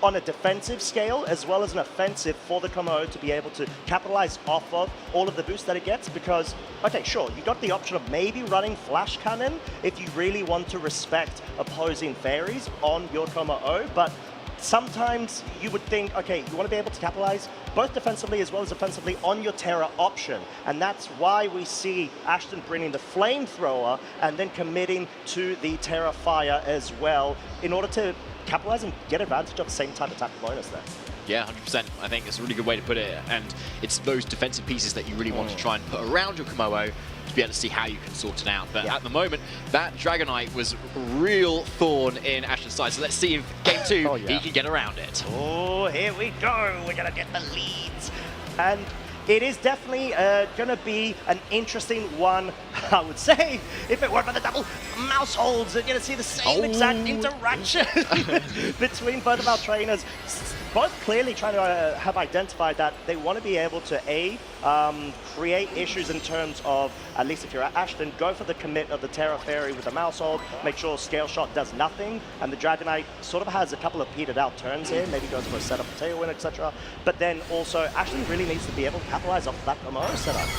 on a defensive scale as well as an offensive for the Komodo to be able to capitalize off of all of the boosts that it gets. Because, okay, sure, you got the option of maybe running Flash Cannon if you really want to respect opposing fairies on your Komodo, but sometimes you would think, okay, you want to be able to capitalize both defensively as well as offensively on your Terra option. And that's why we see Ashton bringing the Flamethrower and then committing to the Terra Fire as well, in order to capitalize and get advantage of the same type of attack bonus there. Yeah, 100%. I think it's a really good way to put it, and it's those defensive pieces that you really want to try and put around your Komodo to be able to see how you can sort it out. But at the moment, that Dragonite was a real thorn in Ashton's side, so let's see if game 2 he can get around it. Oh, here we go. We're going to get the leads. And it is definitely going to be an interesting one, I would say. If it weren't for the double mouse holds, you're going to see the same exact interaction between both of our trainers. Both clearly trying to have identified that they want to be able to, A, create issues in terms of, at least if you're at Ashton, go for the commit of the Terra Fairy with the mouse hold, make sure Scale Shot does nothing, and the Dragonite sort of has a couple of petered out turns here, maybe goes for a setup, a tailwind, etc. But then also, Ashton really needs to be able to capitalize off that Komodo setup.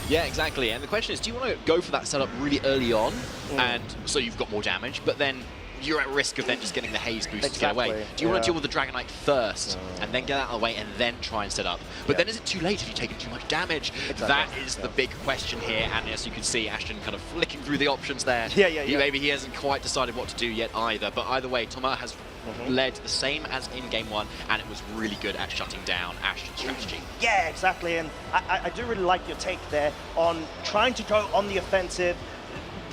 Yeah, exactly. And the question is, do you want to go for that setup really early on, and so you've got more damage, but then you're at risk of then just getting the haze boost to get away. Do you want to deal with the Dragonite first and then get out of the way and then try and set up? But then is it too late if you've taken too much damage? That is the big question here, and as you can see, Ashton kind of flicking through the options there. Maybe he hasn't quite decided what to do yet either, but either way, Thomas has led the same as in game 1, and it was really good at shutting down Ashton's strategy. Yeah, exactly, and I do really like your take there on trying to go on the offensive.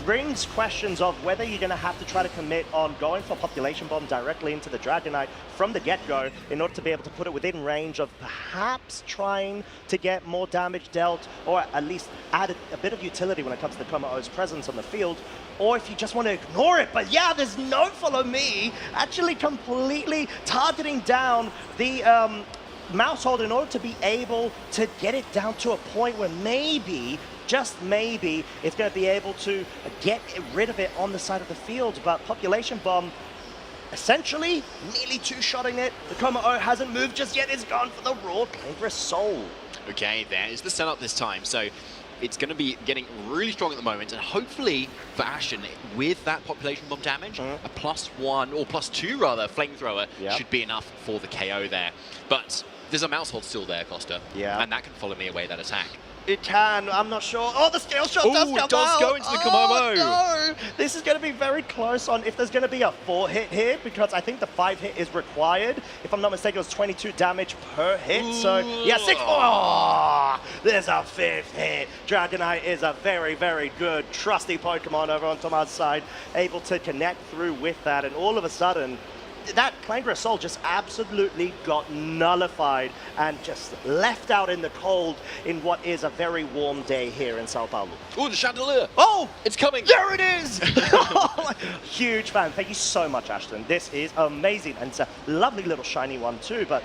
Brings questions of whether you're going to have to try to commit on going for Population Bomb directly into the Dragonite from the get-go in order to be able to put it within range of perhaps trying to get more damage dealt, or at least add a bit of utility when it comes to the Komodo's presence on the field, or if you just want to ignore it. But yeah, there's no follow me actually completely targeting down the Mousehold in order to be able to get it down to a point where maybe, just maybe, it's going to be able to get rid of it on the side of the field. But Population Bomb, essentially, nearly two-shotting it. The Komodo hasn't moved just yet. It's gone for the raw Clangorous Soul. Okay, there is the setup this time. So it's going to be getting really strong at the moment, and hopefully for Ashton, with that Population Bomb damage, a +1, or +2 rather, Flamethrower should be enough for the KO there. But there's a Mousehold still there, Costa, and that can follow me away that attack. It can, I'm not sure. Oh, the scale shot does come out. It does go into the Komodo. No. This is going to be very close on if there's going to be a 4-hit here, because I think the 5-hit is required. If I'm not mistaken, it was 22 damage per hit. So, yeah, 6. Oh, there's a 5th hit. Dragonite is a very, very good, trusty Pokemon over on Tomad's side, able to connect through with that. And all of a sudden, that Clangorous Soul just absolutely got nullified and just left out in the cold in what is a very warm day here in Sao Paulo. Oh, the Chandelier! Oh, it's coming! There it is! Huge fan. Thank you so much, Ashton. This is amazing, and it's a lovely little shiny one too, but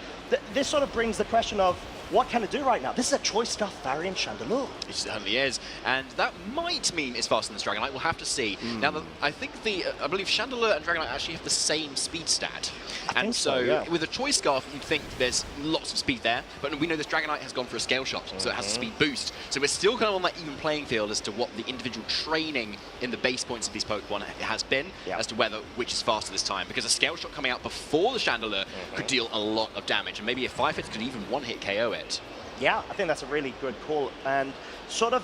this sort of brings the question of, what can it do right now? This is a Choice Scarf variant Chandelure. It certainly is, and that might mean it's faster than Dragonite. We'll have to see. Now, I think I believe Chandelure and Dragonite actually have the same speed stat, and so with a Choice Scarf, you'd think there's lots of speed there, but we know this Dragonite has gone for a Scale Shot, so it has a speed boost. So we're still kind of on that even playing field as to what the individual training in the base points of these Pokemon has been, as to which is faster this time, because a Scale Shot coming out before the Chandelure could deal a lot of damage, and maybe a 5-hit could even one-hit KO it. Yeah, I think that's a really good call, and sort of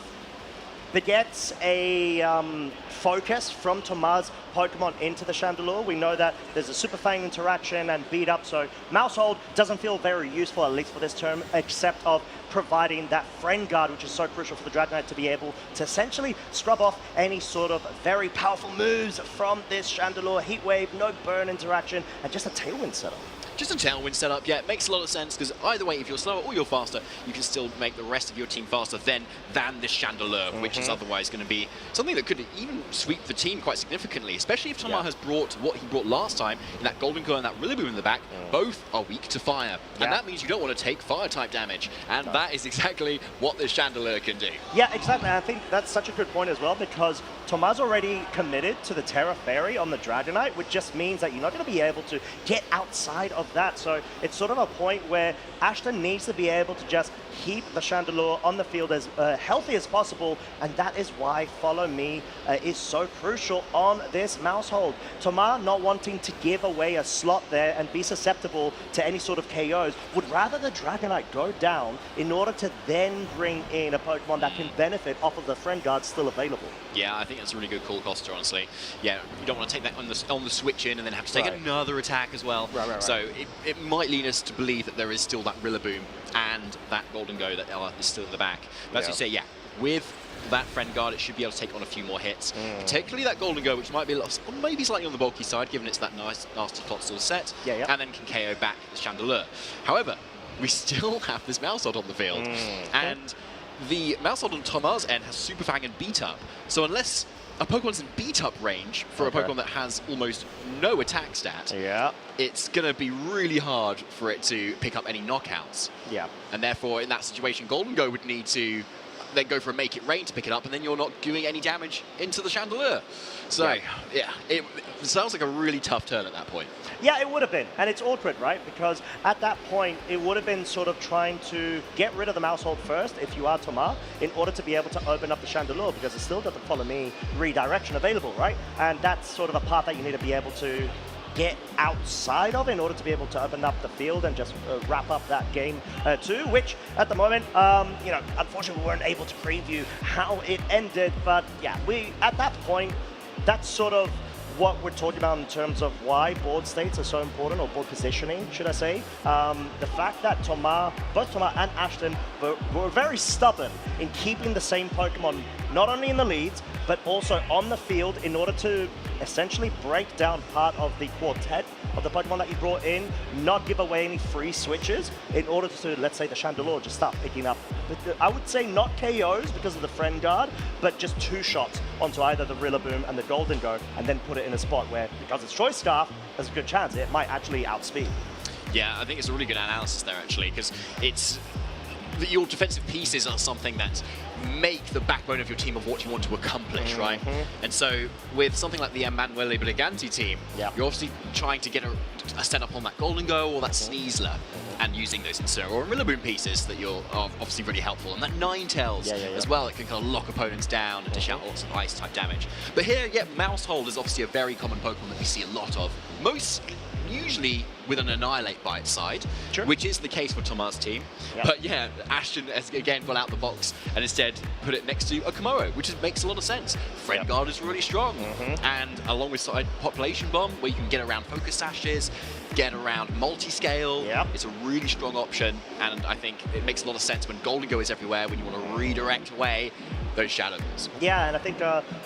begets a focus from Toma's Pokemon into the Chandelure. We know that there's a Super Fang interaction and beat up, so Mousehold doesn't feel very useful, at least for this term, except of providing that Friend Guard, which is so crucial for the Dragonite to be able to essentially scrub off any sort of very powerful moves from this Chandelure. Heat Wave, no burn interaction, and just a Tailwind setup. Just a Tailwind setup, yeah, it makes a lot of sense, because either way, if you're slower or you're faster, you can still make the rest of your team faster than this Chandelure, which is otherwise going to be something that could even sweep the team quite significantly, especially if Tomar has brought what he brought last time, in that Golden Core and that Rillaboom in the back. Both are weak to fire, and that means you don't want to take fire-type damage, and that is exactly what this Chandelure can do. Yeah, exactly, and I think that's such a good point as well, because Tomar's already committed to the Terra Fairy on the Dragonite, which just means that you're not going to be able to get outside of that. So it's sort of a point where Ashton needs to be able to just keep the Chandelure on the field as healthy as possible, and that is why Follow Me is so crucial on this Mousehold. Tomar not wanting to give away a slot there and be susceptible to any sort of KOs, would rather the Dragonite go down in order to then bring in a Pokemon that can benefit off of the Friend Guard still available. Yeah, I think that's a really good call, Costa, honestly. Yeah, you don't want to take that on the switch in and then have to take another attack as well. So it might lead us to believe that there is still that Rillaboom and that Golden Go that is still in the back. But as you say, yeah, with that Friend Guard, it should be able to take on a few more hits. Particularly that Golden Go, which might be maybe slightly on the bulky side, given it's that nasty plot still set, and then can KO back the Chandelure. However, we still have this Mousehold on the field, and the Mousehold on Tomar's end has Super Fang and Beat Up. So unless a Pokemon's in Beat Up range for a Pokemon that has almost no attack stat, it's going to be really hard for it to pick up any knockouts. And therefore, in that situation, Golden Go would need to then go for a make it rain to pick it up, and then you're not doing any damage into the chandelier. So, yeah, it sounds like a really tough turn at that point. Yeah, it would have been. And it's awkward, right? Because at that point, it would have been sort of trying to get rid of the mouse hold first, if you are Thomas, in order to be able to open up the chandelier, because it still got the follow me redirection available, right? And that's sort of a path that you need to be able to get outside of in order to be able to open up the field and just wrap up that game too, which at the moment, you know, unfortunately we weren't able to preview how it ended, but yeah, at that point, that's sort of what we're talking about in terms of why board states are so important, or board positioning, should I say. The fact that both Thomas and Ashton were very stubborn in keeping the same Pokemon, not only in the leads, but also on the field in order to essentially break down part of the quartet of the Pokemon that you brought in, not give away any free switches in order to, let's say, the Chandelure just start picking up, I would say not KOs because of the Friend Guard, but just 2 shots onto either the Rillaboom and the Golden Go, and then put it in a spot where, because it's Choice Scarf, there's a good chance it might actually outspeed. Yeah, I think it's a really good analysis there, actually, because it's your defensive pieces are something that make the backbone of your team of what you want to accomplish, right? And so with something like the Emanuele Briganti team, you're obviously trying to get a setup on that Golden Go or that Sneasler, and using those Incineroar or Rillaboom pieces that are obviously really helpful. And that Ninetales as well, it can kind of lock opponents down and dish out lots of ice type damage. But here, Mouse Hold is obviously a very common Pokemon that we see a lot of. Usually with an Annihilate by its side, which is the case for Thomas' team. But yeah, Ashton has again got out the box and instead put it next to a Komodo, which makes a lot of sense. Friend Guard is really strong, and along with side Population Bomb, where you can get around Focus Sashes, get around multi-scale, it's a really strong option, and I think it makes a lot of sense when Golden Go is everywhere, when you want to redirect away those Shadow Balls. Yeah, and I think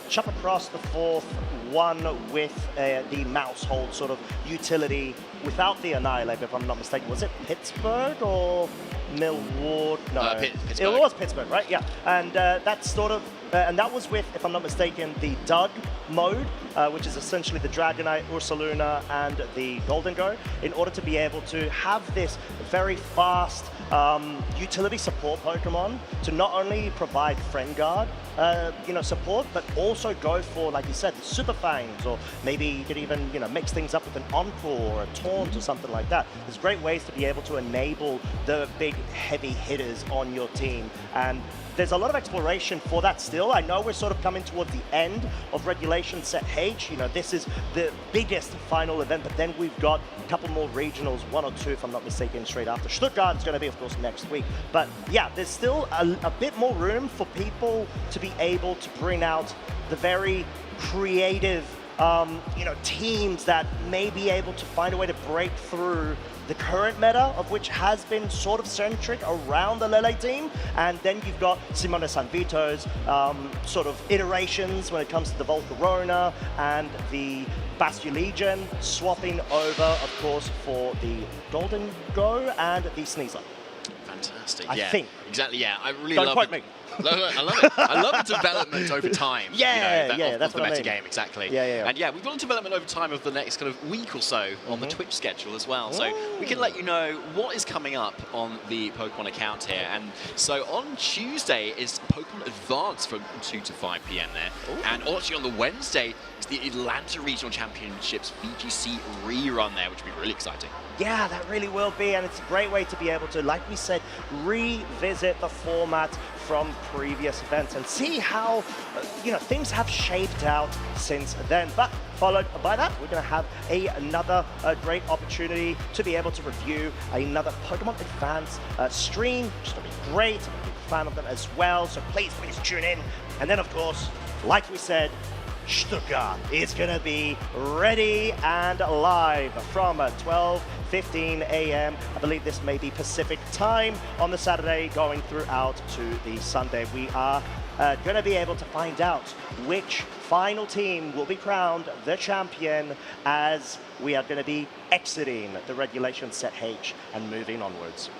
Chop Across the 4th one with the Mouse Hold sort of utility without the Annihilate, if I'm not mistaken. Was it Pittsburgh or Milwaukee? No, Pittsburgh. It was Pittsburgh, right? Yeah, and that's sort of, and that was with, if I'm not mistaken, the Doug mode, which is essentially the Dragonite, Ursaluna, and the Golden Go, in order to be able to have this very fast utility support Pokemon to not only provide Friend Guard, support, but also go for, like you said, the Super Fangs, or maybe you could even, mix things up with an Encore or a Taunt or something like that. There's great ways to be able to enable the big heavy hitters on your team, and there's a lot of exploration for that still. I know we're sort of coming towards the end of Regulation Set H. This is the biggest final event, but then we've got a couple more regionals, 1 or 2, if I'm not mistaken, straight after. Stuttgart is going to be, of course, next week. But yeah, there's still a bit more room for people to be able to bring out the very creative, teams that may be able to find a way to break through the current meta, of which has been sort of centric around the Lele team. And then you've got Simone Sanvito's sort of iterations when it comes to the Volcarona and the Basculegion, swapping over, of course, for the Golden Go and the Sneasler. Fantastic. I think. Exactly, yeah. I really Don't love quote it. me. I love it. I love the development over time. That's the what I meta mean. game, exactly. Yeah. And yeah, we've got a development over time of the next kind of week or so on the Twitch schedule as well. So we can let you know what is coming up on the Pokemon account here. And so on Tuesday is Pokemon Advance from 2 to 5 p.m. there. And actually on the Wednesday is the Atlanta Regional Championships VGC rerun there, which will be really exciting. Yeah, that really will be, and it's a great way to be able to, like we said, revisit the format from previous events and see how, things have shaped out since then. But followed by that, we're going to have another great opportunity to be able to review another Pokemon Advance stream, which is going to be great. I'm a big fan of them as well, so please tune in. And then, of course, like we said, Stuttgart is going to be ready and live from 12:15 a.m. I believe this may be Pacific time on the Saturday, going throughout to the Sunday. We are going to be able to find out which final team will be crowned the champion as we are going to be exiting the Regulation Set H and moving onwards.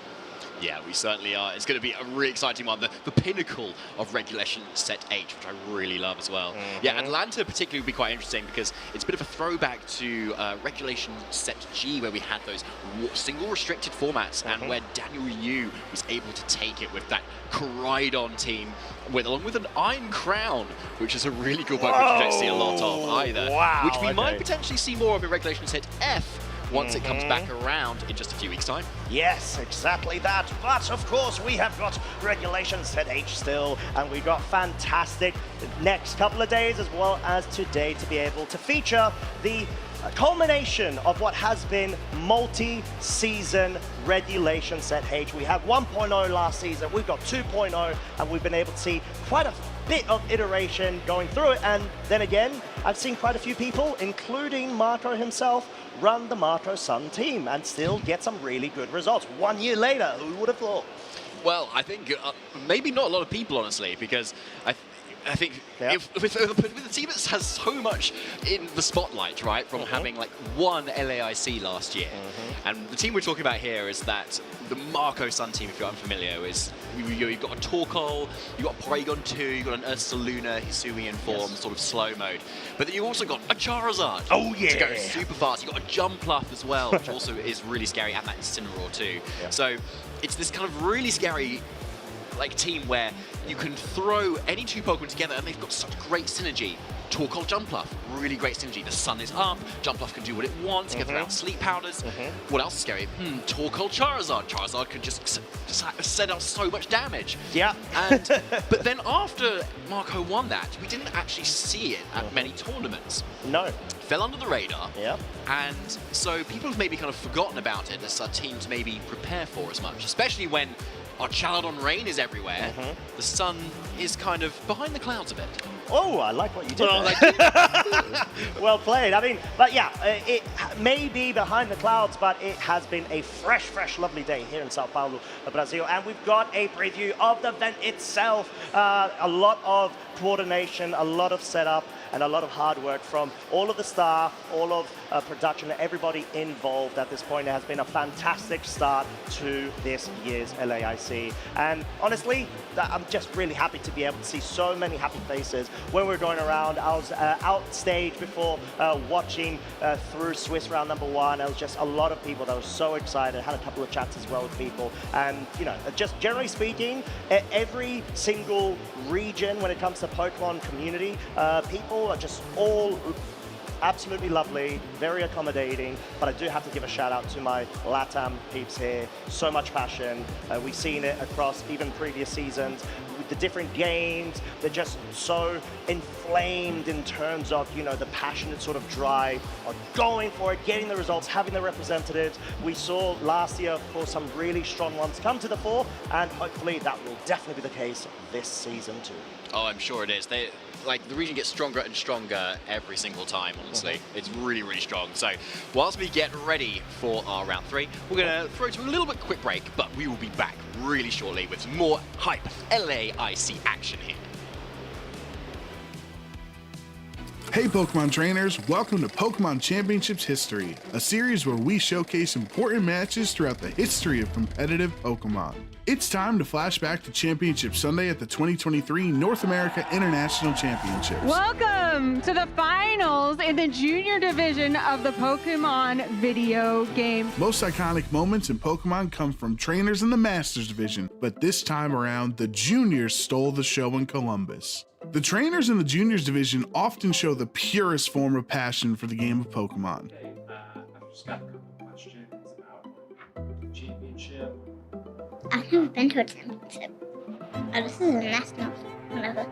Yeah, we certainly are. It's going to be a really exciting one. The pinnacle of Regulation Set H, which I really love as well. Yeah, Atlanta particularly would be quite interesting because it's a bit of a throwback to Regulation Set G, where we had those single restricted formats and where Daniel Yu was able to take it with that Koraidon team, along with an Iron Crown, which is a really good one, which we don't see a lot of either. Wow, which we might potentially see more of in Regulation Set F once it comes back around in just a few weeks' time. Yes, exactly that. But of course, we have got Regulation Set H still, and we got fantastic next couple of days as well as today to be able to feature the culmination of what has been multi-season Regulation Set H. We had 1.0 last season, we've got 2.0, and we've been able to see quite a bit of iteration going through it. And then again, I've seen quite a few people, including Marco himself, run the Marco Sun team and still get some really good results. 1 year later, who would have thought? Well, I think maybe not a lot of people, honestly, because I think with a team that has so much in the spotlight, right, from having like one LAIC last year, and the team we're talking about here is that the Marco Sun team, if you're unfamiliar, is you've got a Torkoal, you've got a Porygon 2, you've got an Ursaluna, Hisuian form, sort of slow mode, but then you've also got a Charizard to go super fast. You've got a Jumpluff as well, which also is really scary, and that Incineroar too. So it's this kind of really scary team where you can throw any two Pokemon together and they've got such great synergy. Torkoal, Jumpluff, really great synergy. The sun is up, Jumpluff can do what it wants, it can throw out sleep powders. What else is scary? Torkoal, Charizard. Charizard can just send out so much damage. Yeah. But then after Marco won that, we didn't actually see it at many tournaments. No. Fell under the radar. Yeah. And so people have maybe kind of forgotten about it as our teams maybe prepare for as much, especially when our Chaladon Rain is everywhere. The sun is kind of behind the clouds a bit. Oh, I like what you did there. Well played. I mean, but yeah, it may be behind the clouds, but it has been a fresh, lovely day here in Sao Paulo, Brazil. And we've got a preview of the event itself. A lot of coordination, a lot of setup, and a lot of hard work from all of the staff, all of production, everybody involved at this point. It has been a fantastic start to this year's LAIC. And honestly, I'm just really happy to be able to see so many happy faces when we're going around. I was outstage before watching through Swiss round number 1. There was just a lot of people that were so excited. Had a couple of chats as well with people. And, you know, just generally speaking, every single region when it comes to Pokemon community, people are just all absolutely lovely, very accommodating, but I do have to give a shout out to my LATAM peeps here. So much passion. We've seen it across even previous seasons with the different games. They're just so inflamed in terms of, you know, the passionate sort of drive of going for it, getting the results, having the representatives. We saw last year, of course, some really strong ones come to the fore, and hopefully that will definitely be the case this season too. Oh, I'm sure it is. The region gets stronger and stronger every single time, honestly. It's really, really strong. So whilst we get ready for our round 3, we're going to throw to a little bit quick break, but we will be back really shortly with more hype LAIC action here. Hey Pokemon trainers, welcome to Pokemon Championships History, a series where we showcase important matches throughout the history of competitive Pokemon. It's time to flash back to Championship Sunday at the 2023 North America International Championships. Welcome to the finals in the junior division of the Pokemon video game. Most iconic moments in Pokemon come from trainers in the Masters division, but this time around, the juniors stole the show in Columbus. The trainers in the juniors division often show the purest form of passion for the game of Pokemon. I've just got a couple questions about the championship. I've never been to a championship. Oh, this is a national. Whatever.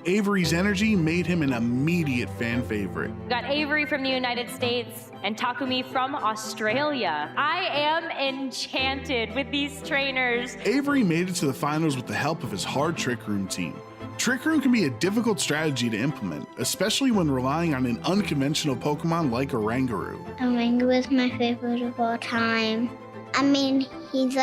Avery's energy made him an immediate fan favorite. We got Avery from the United States and Takumi from Australia. I am enchanted with these trainers. Avery made it to the finals with the help of his hard Trick Room team. Trick Room can be a difficult strategy to implement, especially when relying on an unconventional Pokemon like Oranguru. Oranguru is my favorite of all time. I mean, he's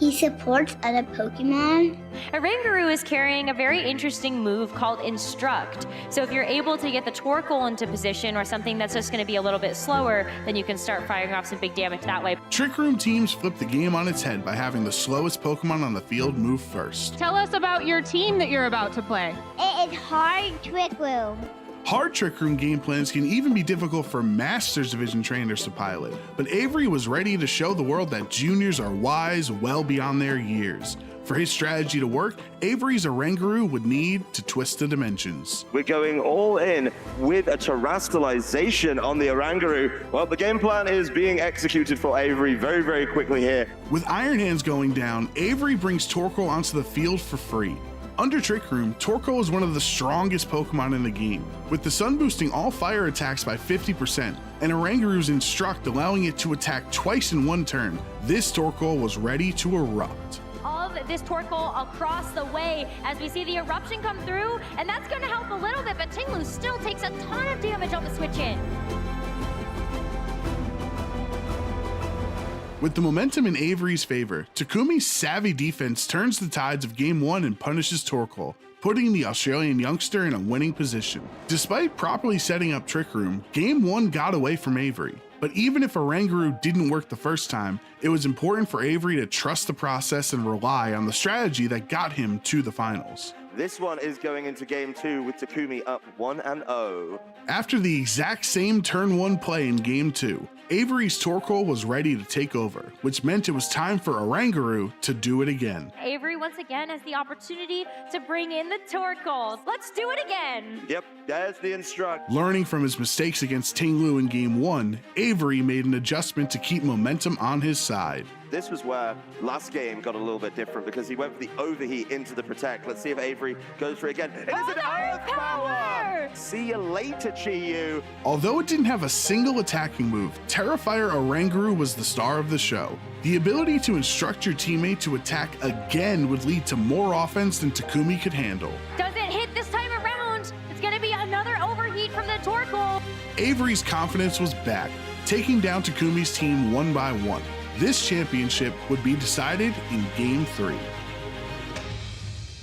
he supports other Pokemon. Oranguru is carrying a very interesting move called Instruct. So if you're able to get the Torkoal into position or something that's just going to be a little bit slower, then you can start firing off some big damage that way. Trick Room teams flipped the game on its head by having the slowest Pokemon on the field move first. Tell us about your team that you're about to play. It is hard Trick Room. Hard Trick Room game plans can even be difficult for Masters Division trainers to pilot, but Avery was ready to show the world that juniors are wise well beyond their years. For his strategy to work, Avery's Oranguru would need to twist the dimensions. We're going all in with a terastallization on the Oranguru. Well, the game plan is being executed for Avery very, very quickly here. With Iron Hands going down, Avery brings Torkoal onto the field for free. Under Trick Room, Torkoal is one of the strongest Pokemon in the game, with the Sun boosting all fire attacks by 50%, and Oranguru's Instruct allowing it to attack twice in one turn. This Torkoal was ready to erupt. Of this Torkoal across the way as we see the eruption come through, and that's going to help a little bit, but Tinglu still takes a ton of damage on the switch in. With the momentum in Avery's favor, Takumi's savvy defense turns the tides of Game 1 and punishes Torkoal, putting the Australian youngster in a winning position. Despite properly setting up Trick Room, Game 1 got away from Avery. But even if Oranguru didn't work the first time, it was important for Avery to trust the process and rely on the strategy that got him to the finals. This one is going into Game 2 with Takumi up 1-0. After the exact same turn 1 play in Game 2, Avery's Torkoal was ready to take over, which meant it was time for Oranguru to do it again. Avery once again has the opportunity to bring in the Torkoals. Let's do it again. Yep, there's the Instruct. Learning from his mistakes against Tinglu in Game 1, Avery made an adjustment to keep momentum on his side. This was where last game got a little bit different because he went for the overheat into the Protect. Let's see if Avery goes for it again. It is an Earth Power! See you later, Chi-Yu. Although it didn't have a single attacking move, Terrifier Oranguru was the star of the show. The ability to instruct your teammate to attack again would lead to more offense than Takumi could handle. Does it hit this time around? It's going to be another overheat from the Torkoal. Avery's confidence was back, taking down Takumi's team one by one. This championship would be decided in Game 3.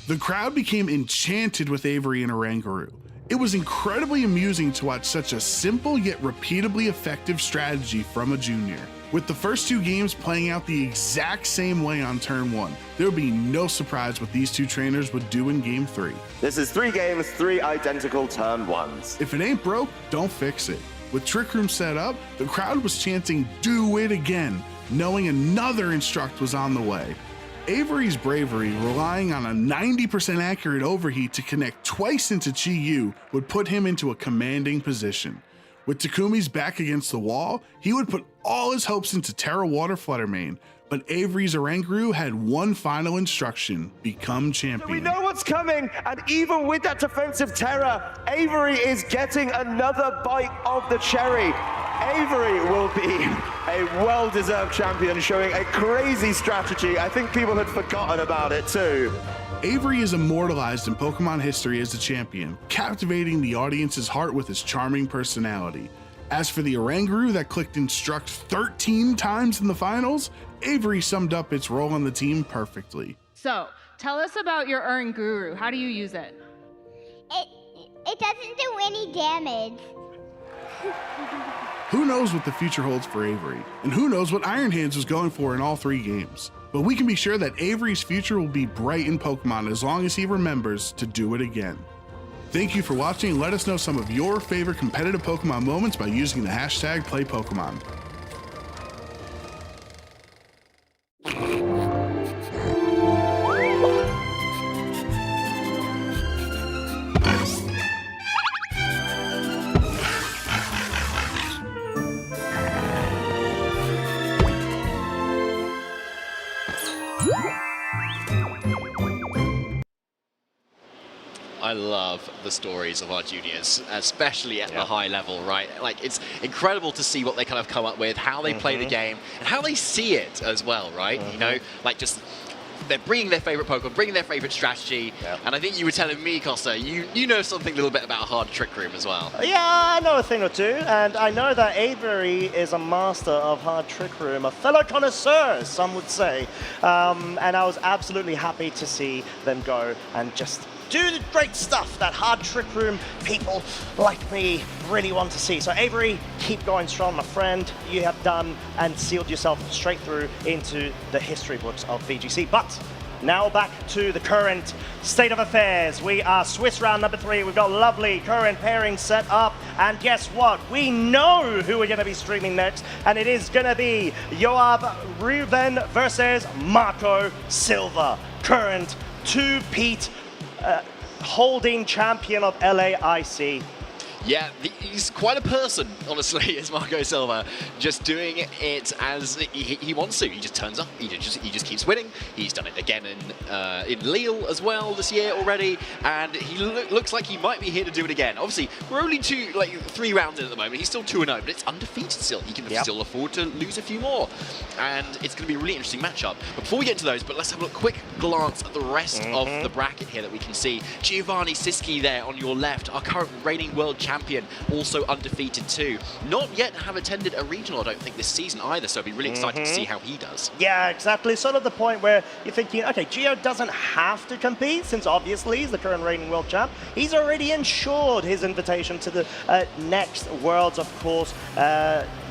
The crowd became enchanted with Avery and Oranguru. It was incredibly amusing to watch such a simple yet repeatably effective strategy from a junior. With the first two games playing out the exact same way on turn 1, there would be no surprise what these two trainers would do in Game 3. This is 3 games, 3 identical turn 1s. If it ain't broke, don't fix it. With Trick Room set up, the crowd was chanting, "Do it again," knowing another Instruct was on the way. Avery's bravery, relying on a 90% accurate overheat to connect twice into Chi-Yu, would put him into a commanding position. With Takumi's back against the wall, he would put all his hopes into Terra Water Fluttermane, but Avery's Oranguru had one final instruction: become champion. We know what's coming, and even with that defensive Terra, Avery is getting another bite of the cherry. Avery will be a well-deserved champion, showing a crazy strategy. I think people had forgotten about it too. Avery is immortalized in Pokemon history as a champion, captivating the audience's heart with his charming personality. As for the Oranguru that clicked Instruct 13 times in the finals, Avery summed up its role on the team perfectly. So, tell us about your Oranguru. How do you use it? It doesn't do any damage. Who knows what the future holds for Avery, and who knows what Iron Hands was going for in all 3 games. But we can be sure that Avery's future will be bright in Pokemon as long as he remembers to do it again. Thank you for watching, and let us know some of your favorite competitive Pokemon moments by using the hashtag #PlayPokemon. I love the stories of our juniors, especially at the high level, right? Like, it's incredible to see what they kind of come up with, how they play the game, and how they see it as well, right? You know, like just they're bringing their favorite Pokemon, bringing their favorite strategy, and I think you were telling me, Costa, you know something a little bit about Hard Trick Room as well. Yeah, I know a thing or two, and I know that Avery is a master of Hard Trick Room, a fellow connoisseur, some would say. And I was absolutely happy to see them go and just do the great stuff that Hard Trick Room people like me really want to see. So Avery, keep going strong, my friend. You have done and sealed yourself straight through into the history books of VGC. But now back to the current state of affairs. We are Swiss round number 3. We've got lovely current pairing set up. And guess what? We know who we're going to be streaming next. And it is going to be Yoav Ruben versus Marco Silva. Current 2-peat holding champion of LAIC. Yeah, he's quite a person, honestly, is Marco Silva. Just doing it as he wants to. He just turns up. He just keeps winning. He's done it again in Lille as well this year already, and he looks like he might be here to do it again. Obviously, we're only 3 rounds in at the moment. He's still 2-0, but it's undefeated still. He can still afford to lose a few more, and it's going to be a really interesting matchup. But before we get to those, let's have a quick glance at the rest of the bracket here that we can see. Giovanni Siski there on your left, our current reigning world champion, also undefeated too. Not yet have attended a regional, I don't think, this season either, so it'll be really exciting to see how he does. Yeah, exactly. Sort of the point where you're thinking, okay, Gio doesn't have to compete, since obviously he's the current reigning world champ. He's already ensured his invitation to the next Worlds, of course,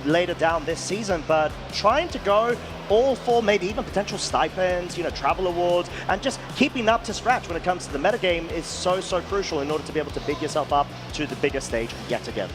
later down this season, but trying to go all for maybe even potential stipends, travel awards, and just keeping up to scratch when it comes to the metagame is so crucial in order to be able to big yourself up to the bigger stage yet again.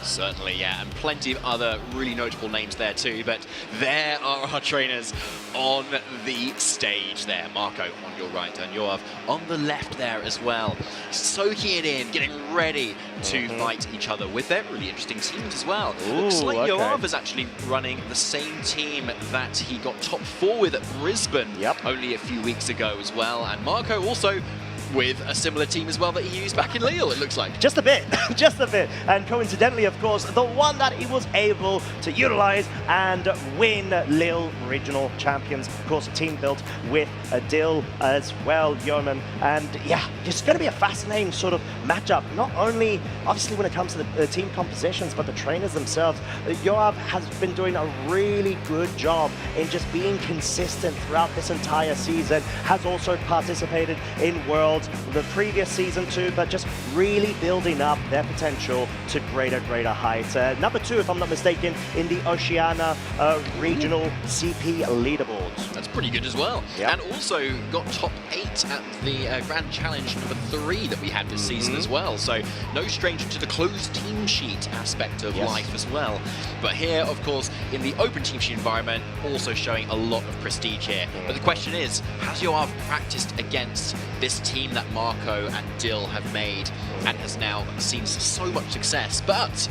Certainly, yeah, and plenty of other really notable names there too, but there are our trainers on the stage there. Marco on your right and Yoav on the left there as well. Soaking it in, getting ready to fight each other with their really interesting teams as well. Looks like Yoav is actually running the same team that he got top 4 with at Brisbane only a few weeks ago as well, and Marco also with a similar team as well that he used back in Lille, it looks like. Just a bit, just a bit. And coincidentally, of course, the one that he was able to utilize and win Lille regional champions. Of course, a team built with Dill as well, Yeoman. And yeah, it's going to be a fascinating sort of matchup. Not only, obviously, when it comes to the team compositions, but the trainers themselves. Yoav has been doing a really good job in just being consistent throughout this entire season. Has also participated in Worlds the previous season too, but just really building up their potential to greater heights. Number 2, if I'm not mistaken, in the Oceania regional CP leaderboards. That's pretty good as well. And also got top 8 at the Grand Challenge number 3 that we had this season as well. So no stranger to the closed team sheet aspect of life as well. But here, of course, in the open team sheet environment, also showing a lot of prestige here. But the question is, has Yoav practiced against this team that Marco and Dill have made and has now seen so much success, but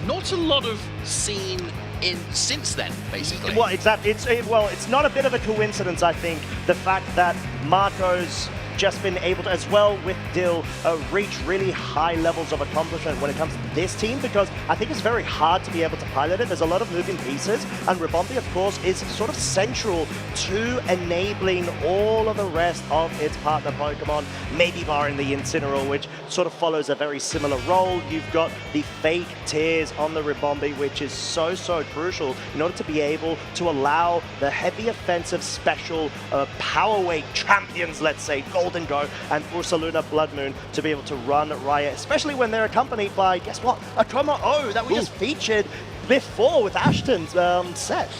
not a lot of seen in since then, basically? Well, exactly. It's not a bit of a coincidence, I think, the fact that Marco's just been able to, as well with Dill, reach really high levels of accomplishment when it comes to this team, because I think it's very hard to be able to pilot it. There's a lot of moving pieces, and Rebombi, of course, is sort of central to enabling all of the rest of its partner Pokemon, maybe barring the Incineroar, which sort of follows a very similar role. You've got the fake tears on the Rebombi, which is so crucial in order to be able to allow the heavy offensive special power weight champions, let's say, Golden Go and Ursaluna Blood Moon, to be able to run riot, especially when they're accompanied by, guess what, a Akoma O that we just featured before with Ashton's set.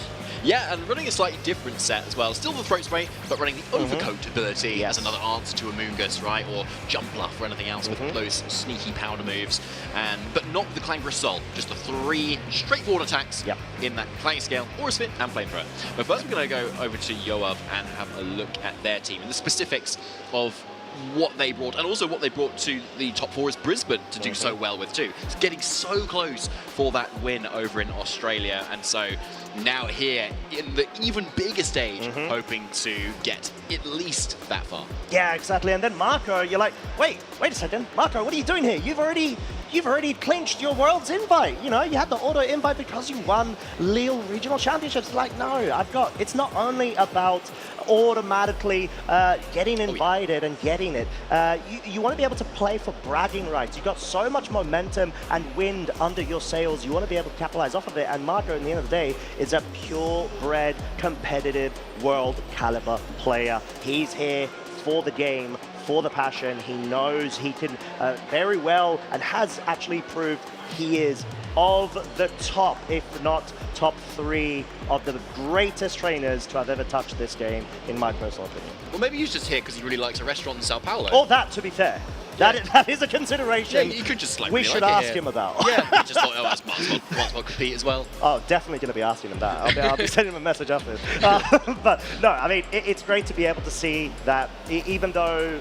Yeah, and running a slightly different set as well. Still the Throat Spray, but running the Overcoat ability as another answer to Amoonguss, right? Or Jump Bluff or anything else with those sneaky powder moves. But not the Clang Soul, just the 3 straightforward attacks in that Clang Scale, Aura Spit, and Flamethrower. But first we're going to go over to Yoav and have a look at their team and the specifics of what they brought, and also what they brought to the top 4 is Brisbane to do so well with too. It's getting so close for that win over in Australia, and so now here in the even bigger stage, hoping to get at least that far. Yeah, exactly. And then Marco, you're like, wait a second, Marco, what are you doing here? You've already you've already clinched your World's invite. You know, you had the auto invite because you won Lille Regional Championships. Like, no, it's not only about automatically getting invited and getting it. You want to be able to play for bragging rights. You've got so much momentum and wind under your sails. You want to be able to capitalize off of it. And Marco, at the end of the day, is a purebred, competitive, world caliber player. He's here for the game, for the passion. He knows he can very well, and has actually proved he is of the top, if not top 3 of the greatest trainers to have ever touched this game, in my personal opinion. Well, maybe he's just here because he really likes a restaurant in Sao Paulo. Or that, to be fair. That is a consideration. Yeah, you could just we should ask him about. Yeah, I just thought, oh, that's might as well compete as well. Oh, definitely going to be asking him that. I'll be sending him a message after. But no, I mean, it's great to be able to see that, even though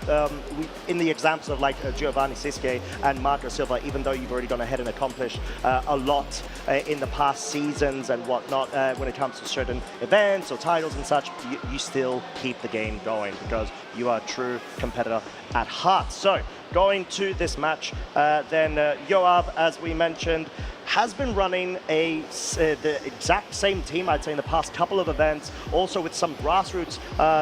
in the examples of like Giovanni Siske and Marco Silva, even though you've already gone ahead and accomplished a lot in the past seasons and whatnot, when it comes to certain events or titles and such, you still keep the game going because you are a true competitor at heart. So, going to this match, then Yoav, as we mentioned, has been running the exact same team, I'd say, in the past couple of events, also with some grassroots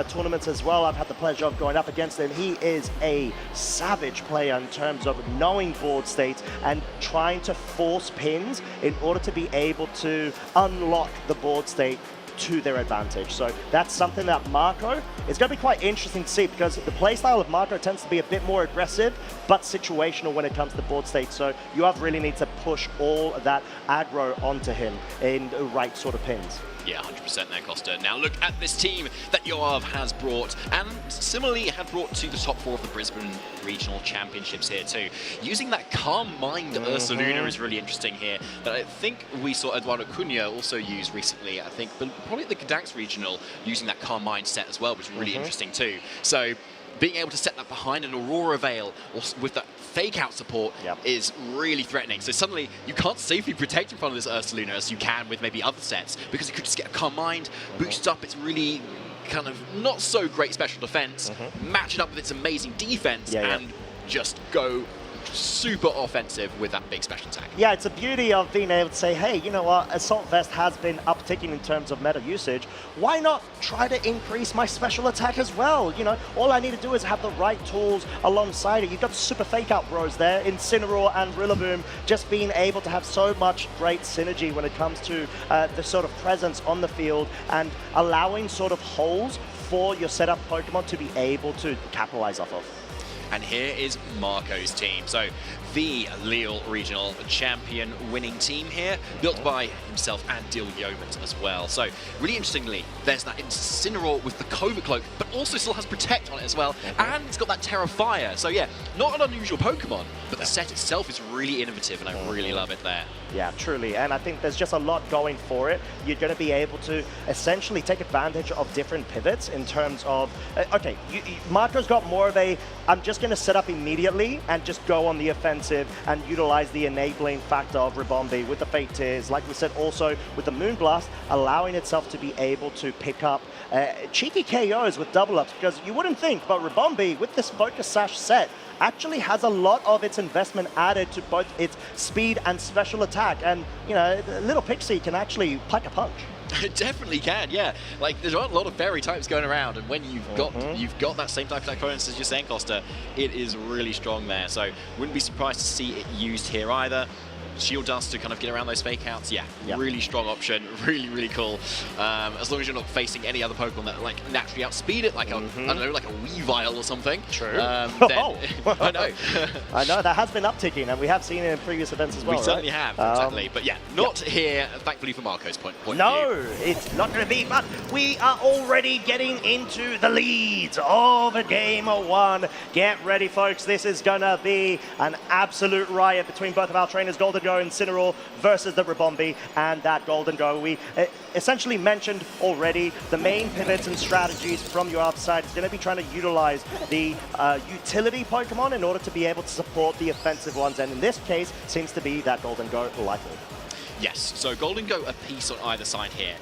tournaments as well. I've had the pleasure of going up against him. He is a savage player in terms of knowing board states and trying to force pins in order to be able to unlock the board state to their advantage. So that's something that Marco is going to be quite interesting to see, because the playstyle of Marco tends to be a bit more aggressive but situational when it comes to board state. So you really need to push all of that aggro onto him in the right sort of pins. Yeah, 100% there, Costa. Now look at this team that Yoav has brought, and similarly had brought to the top 4 of the Brisbane Regional Championships here too. Using that calm mind Ursaluna is really interesting here, that I think we saw Eduardo Cunha also use recently, I think, but probably at the Gdansk Regional, using that calm mindset as well, which is really interesting too. So being able to set that behind an Aurora Veil with that fake out support is really threatening. So suddenly you can't safely protect in front of this Ursaluna as you can with maybe other sets, because you could just get a calm mind, boost up its really kind of not so great special defense, match it up with its amazing defense, and just go super offensive with that big special attack. Yeah, it's a beauty of being able to say, hey, you know what, Assault Vest has been upticking in terms of meta usage. Why not try to increase my special attack as well? You know, all I need to do is have the right tools alongside it. You've got the super fake out bros there, Incineroar and Rillaboom, just being able to have so much great synergy when it comes to the sort of presence on the field and allowing sort of holes for your setup Pokemon to be able to capitalize off of. And here is Marco's team. So the Lille Regional Champion winning team here, built by himself and Dil Yeomans as well. So really interestingly, there's that Incineroar with the Covert Cloak, but also still has Protect on it as well, and it's got that Terra Fire. So yeah, not an unusual Pokemon, but the set itself is really innovative, and I really love it there. Yeah, truly, and I think there's just a lot going for it. You're going to be able to essentially take advantage of different pivots in terms of, okay, Marco's got more of a, I'm just going to set up immediately and just go on the offensive and utilize the enabling factor of Ribombee with the Fate Tears, like we said, also with the Moonblast, allowing itself to be able to pick up cheeky KOs with double ups, because you wouldn't think, but Ribombee with this Focus Sash set actually has a lot of its investment added to both its speed and special attack, and you know, little Pixie can actually pack a punch. It definitely can, yeah. Like, there's not a lot of fairy types going around, and when you've got that same type of components as you're saying, Costa, it is really strong there. So wouldn't be surprised to see it used here either. Shield Dust to kind of get around those fake outs, really strong option, really cool. As long as you're not facing any other Pokemon that like naturally outspeed it, like I don't know, like a Weavile or something. True. Then, I know. I know, that has been upticking, and we have seen it in previous events as well. We certainly have, exactly. But yeah, not here, thankfully, for Marco's point of no, view. It's not going to be, but we are already getting into the leads of Game 1. Get ready, folks. This is going to be an absolute riot between both of our trainers, Golden Go and Incineroar versus the Ribombee and that Golden Go. We essentially mentioned already the main pivots and strategies from your upside is going to be trying to utilize the utility Pokemon in order to be able to support the offensive ones, and in this case seems to be that Golden Go Lightning. Yes, so Golden Go a piece on either side here.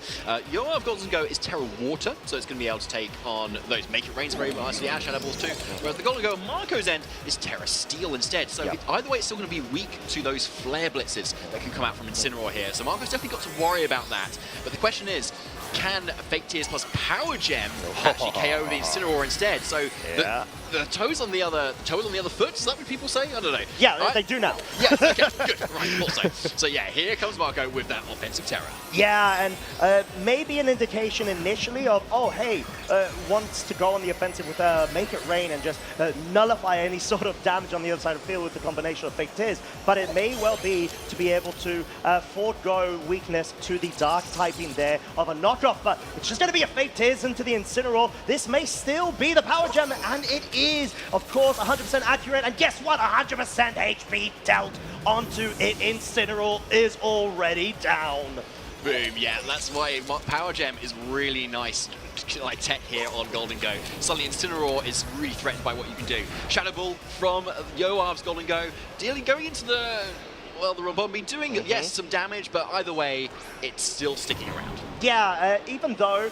Yoav Golden Go is Terra Water, so it's going to be able to take on those Make It Rains very nicely, and Shadow Balls too. Whereas the Golden Go on Marco's end is Terra Steel instead. So either way, it's still going to be weak to those Flare Blitzes that can come out from Incineroar here. So Marco's definitely got to worry about that. But the question is, can Fake Tears plus Power Gem actually KO the Incineroar instead? So the toes on the other foot, is that what people say? I don't know. Yeah, they do now. Yes, okay, good. Right, also. So yeah, here comes Marco with that offensive terror. Yeah, and maybe an indication initially of, oh, hey, wants to go on the offensive with Make It Rain and just nullify any sort of damage on the other side of the field with the combination of Fake Tears. But it may well be to be able to forego weakness to the Dark typing there of a knockoff, but it's just going to be a Fake Tears into the Incineroar. This may still be the Power Gem, and it is, of course, 100% accurate. And guess what? 100% HP dealt onto it. Incineroar is already down. Boom, yeah, that's why Power Gem is really nice like tech here on Golden Go. Suddenly Incineroar is really threatened by what you can do. Shadow Ball from Yoav's Golden Go, going into the Rabombi, doing, yes, some damage, but either way, it's still sticking around. Yeah, even though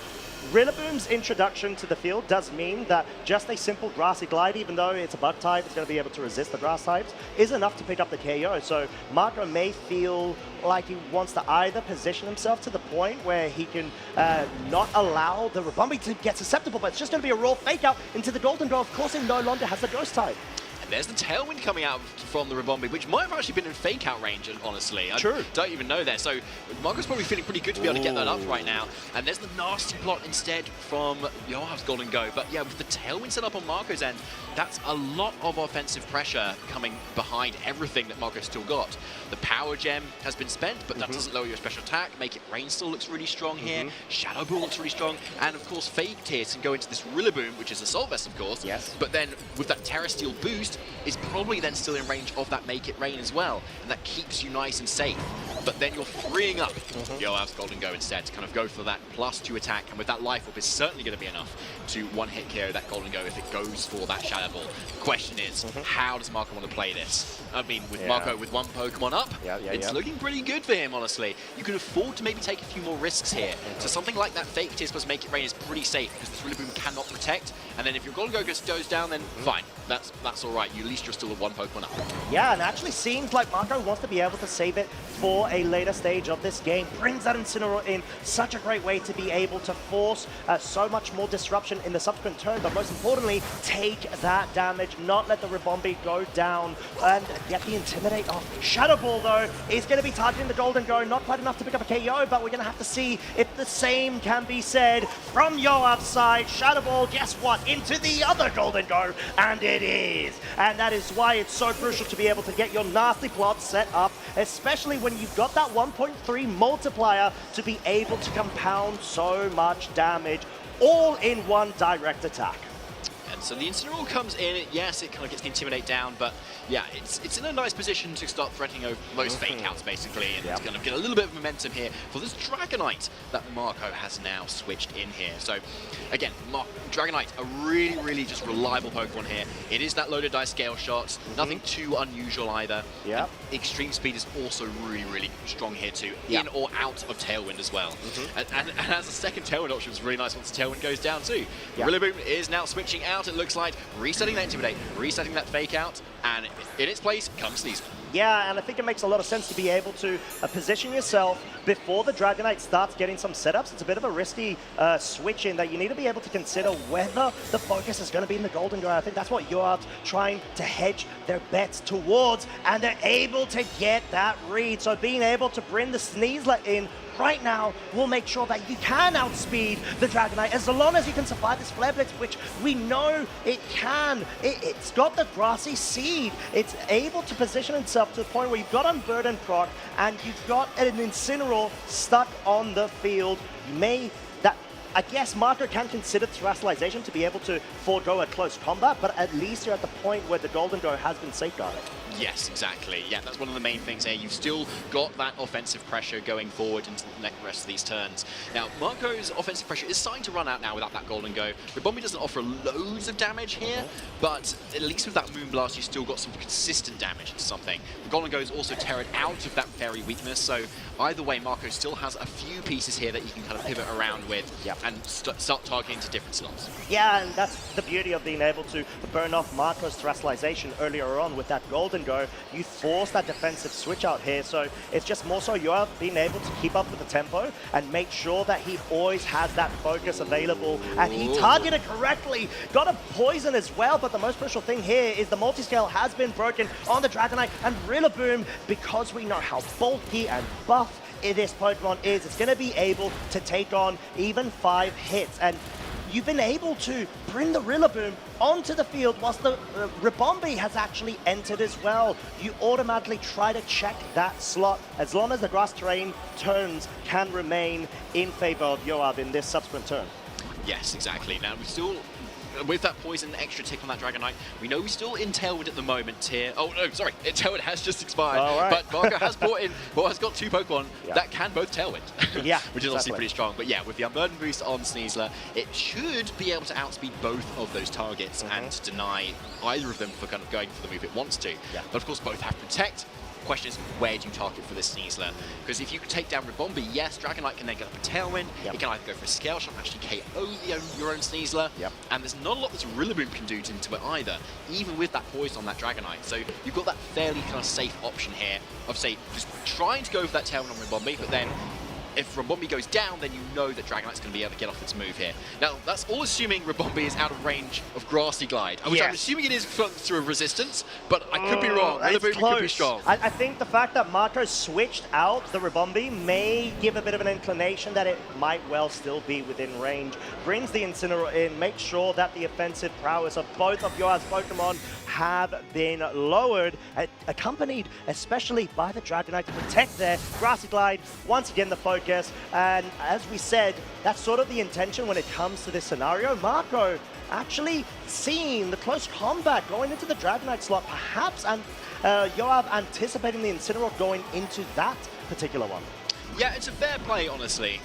Rillaboom's introduction to the field does mean that just a simple Grassy Glide, even though it's a bug type, it's going to be able to resist the grass types, is enough to pick up the KO. So Marco may feel like he wants to either position himself to the point where he can not allow the Rabombi to get susceptible, but it's just going to be a raw fake out into the Golden Go. Of course, it no longer has the Ghost type. There's the Tailwind coming out from the Rabombi, which might have actually been in fake-out range, honestly. I don't even know that. So Marco's probably feeling pretty good to be able to get that up right now. And there's the nasty plot instead from Yoav's Golden Go. But yeah, with the Tailwind set up on Marco's end, that's a lot of offensive pressure coming behind everything that Marco's still got. The Power Gem has been spent, but that doesn't lower your special attack. Make It Rain still looks really strong here. Shadow Ball looks really strong. And of course, Fake Tears can go into this Rillaboom, which is Assault Vest, of course. Yes. But then with that Terra Steel boost, is probably then still in range of that Make It Rain as well, and that keeps you nice and safe. But then you're freeing up Yoav's Golden Go instead to kind of go for that +2 attack, and with that Life Orb is certainly going to be enough to one-hit KO that Golden Go if it goes for that Shadow Ball. The question is, how does Marco want to play this? I mean, with Marco with one Pokemon up, it's looking pretty good for him, honestly. You can afford to maybe take a few more risks here. So something like that Fake Tears plus Make It Rain is pretty safe because this Rillaboom cannot protect, and then if your Golden Go goes down, then fine. That's all right. At least you're still at one Pokemon up. Yeah, and it actually seems like Marco wants to be able to save it for a later stage of this game. Brings that Incineroar in, such a great way to be able to force so much more disruption in the subsequent turn, but most importantly, take that damage, not let the Rabombi go down, and get the Intimidate off. Shadow Ball, though, is going to be targeting the Golden Go, not quite enough to pick up a KO, but we're going to have to see if the same can be said from Yoav's side. Shadow Ball, guess what? Into the other Golden Go, and it is. And that is why it's so crucial to be able to get your nasty plot set up, especially when you've got that 1.3 multiplier to be able to compound so much damage all in one direct attack. And so the Incineroar comes in, yes, it kind of gets the Intimidate down, but yeah, it's in a nice position to start threatening over those fake outs, basically, and it's going to get a little bit of momentum here for this Dragonite that Marco has now switched in here. So, again, Dragonite, a really, really just reliable Pokemon here. It is that loaded dice scale shots, nothing too unusual either. Yeah. Extreme Speed is also really, really strong here too, in or out of Tailwind as well. And as a second Tailwind option, it's really nice once the Tailwind goes down too. Rillaboom is now switching out, it looks like, resetting that Intimidate, resetting that Fake Out, and in its place comes Sneasel. Yeah, and I think it makes a lot of sense to be able to position yourself before the Dragonite starts getting some setups. It's a bit of a risky switch in that you need to be able to consider whether the focus is going to be in the Golden Go. I think that's what Yoav's trying to hedge their bets towards, and they're able to get that read. So being able to bring the Sneasler in right now will make sure that you can outspeed the Dragonite as long as you can survive this Flare Blitz, which we know it can. It's got the Grassy Seed. It's able to position itself to the point where you've got Unburden proc and you've got an Incineroar stuck on the field. I guess Marco can consider terrestrialization to be able to forego a close combat, but at least you're at the point where the Golden Go has been safeguarded. Yes, exactly. Yeah, that's one of the main things here. You've still got that offensive pressure going forward into the rest of these turns. Now, Marco's offensive pressure is starting to run out now without that Golden Go. Ribombi doesn't offer loads of damage here, but at least with that Moonblast, you've still got some consistent damage into something. The Golden Go is also tearing out of that fairy weakness, so either way, Marco still has a few pieces here that you can kind of pivot around with and start targeting to different slots. Yeah, and that's the beauty of being able to burn off Marco's terrestrialization earlier on with that Golden Go. You force that defensive switch out here, so it's just more so you're being able to keep up with the tempo and make sure that he always has that focus available, and he targeted correctly, got a poison as well, but the most crucial thing here is the multi-scale has been broken on the Dragonite, and Rillaboom, because we know how bulky and buff this Pokemon is, it's going to be able to take on even 5 hits, and you've been able to bring the Rillaboom onto the field whilst the Ribombi has actually entered as well. You automatically try to check that slot as long as the grass terrain turns can remain in favor of Yoav in this subsequent turn. Yes, exactly. Now, we still, with that poison extra tick on that Dragonite, we know we're still in Tailwind at the moment here. Oh, no, sorry. Tailwind has just expired. But Marco has brought in, has got 2 Pokemon that can both Tailwind. Yeah, which is obviously pretty strong. But yeah, with the Unburden boost on Sneasler, it should be able to outspeed both of those targets and deny either of them for kind of going for the move it wants to. But of course, both have Protect. Question is, where do you target for this Sneasler? Because if you can take down Ribombi, yes, Dragonite can then go for Tailwind. It can either go for a Scale Shot and actually KO your own Sneasler. And there's not a lot that Rillaboom can do into it either, even with that poison on that Dragonite. So you've got that fairly kind of safe option here of, say, just trying to go for that Tailwind on Ribombi, but then if Ribombi goes down, then you know that Dragonite's going to be able to get off its move here. Now, that's all assuming Ribombi is out of range of Grassy Glide, which I'm assuming it is through a resistance, but I could be wrong. Rillaboom could be strong. I think the fact that Marco switched out the Ribombi may give a bit of an inclination that it might well still be within range. Brings the Incineroar in, makes sure that the offensive prowess of both of Yoaz's Pokemon have been lowered, accompanied especially by the Dragonite to protect their Grassy Glide. Once again, the focus, and as we said, that's sort of the intention when it comes to this scenario. Marco actually seeing the close combat going into the Dragonite slot, perhaps, and Yoav anticipating the Incineroar going into that particular one. Yeah, it's a fair play, honestly.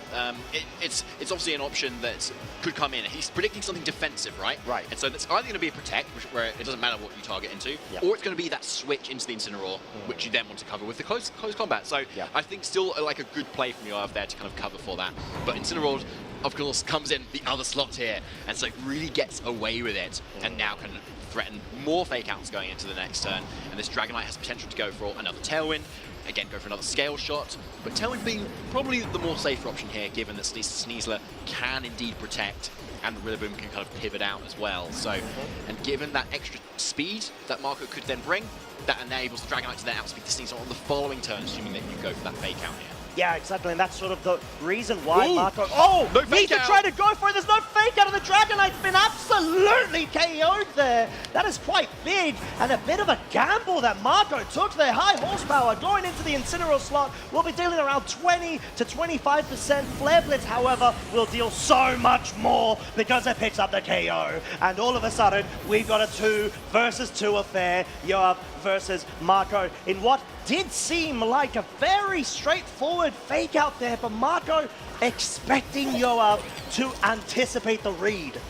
It's obviously an option that could come in. He's predicting something defensive, right? Right. And so that's either going to be a Protect, where it doesn't matter what you target into, or it's going to be that switch into the Incineroar, which you then want to cover with the close combat. So I think still like a good play from Yoav there to kind of cover for that. But Incineroar, of course, comes in the other slot here, and so really gets away with it, and now can threaten more Fake Outs going into the next turn. And this Dragonite has potential to go for another Tailwind. Again, go for another Scale Shot, but Tailwind being probably the more safer option here, given that Sneasler can indeed protect, and the Rillaboom can kind of pivot out as well. So, and given that extra speed that Marco could then bring, that enables the Dragonite to then outspeed the Sneasler on the following turn, assuming that you go for that Fake Out here. Yeah, exactly, and that's sort of the reason why Marco... no needs to try to go for it. There's no Fake Out, and the Dragonite's been absolutely KO'd there. That is quite big, and a bit of a gamble that Marco took there. High horsepower going into the Incineroar slot. We'll be dealing around 20 to 25%. Flare Blitz, however, will deal so much more because it picks up the KO. And all of a sudden, we've got a 2 versus 2 affair. Yoav versus Marco in what did seem like a very straightforward Fake Out there, but Marco expecting Yoav to anticipate the read.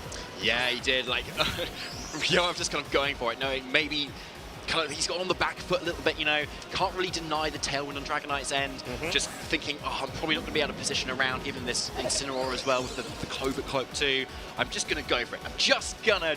Yeah, he did. Like, Yoav just kind of going for it, knowing maybe kind of he's got on the back foot a little bit, you know, can't really deny the Tailwind on Dragonite's end, just thinking, oh, I'm probably not going to be able to position around given this Incineroar as well with the Covert Cloak too. I'm just going to go for it. I'm just going to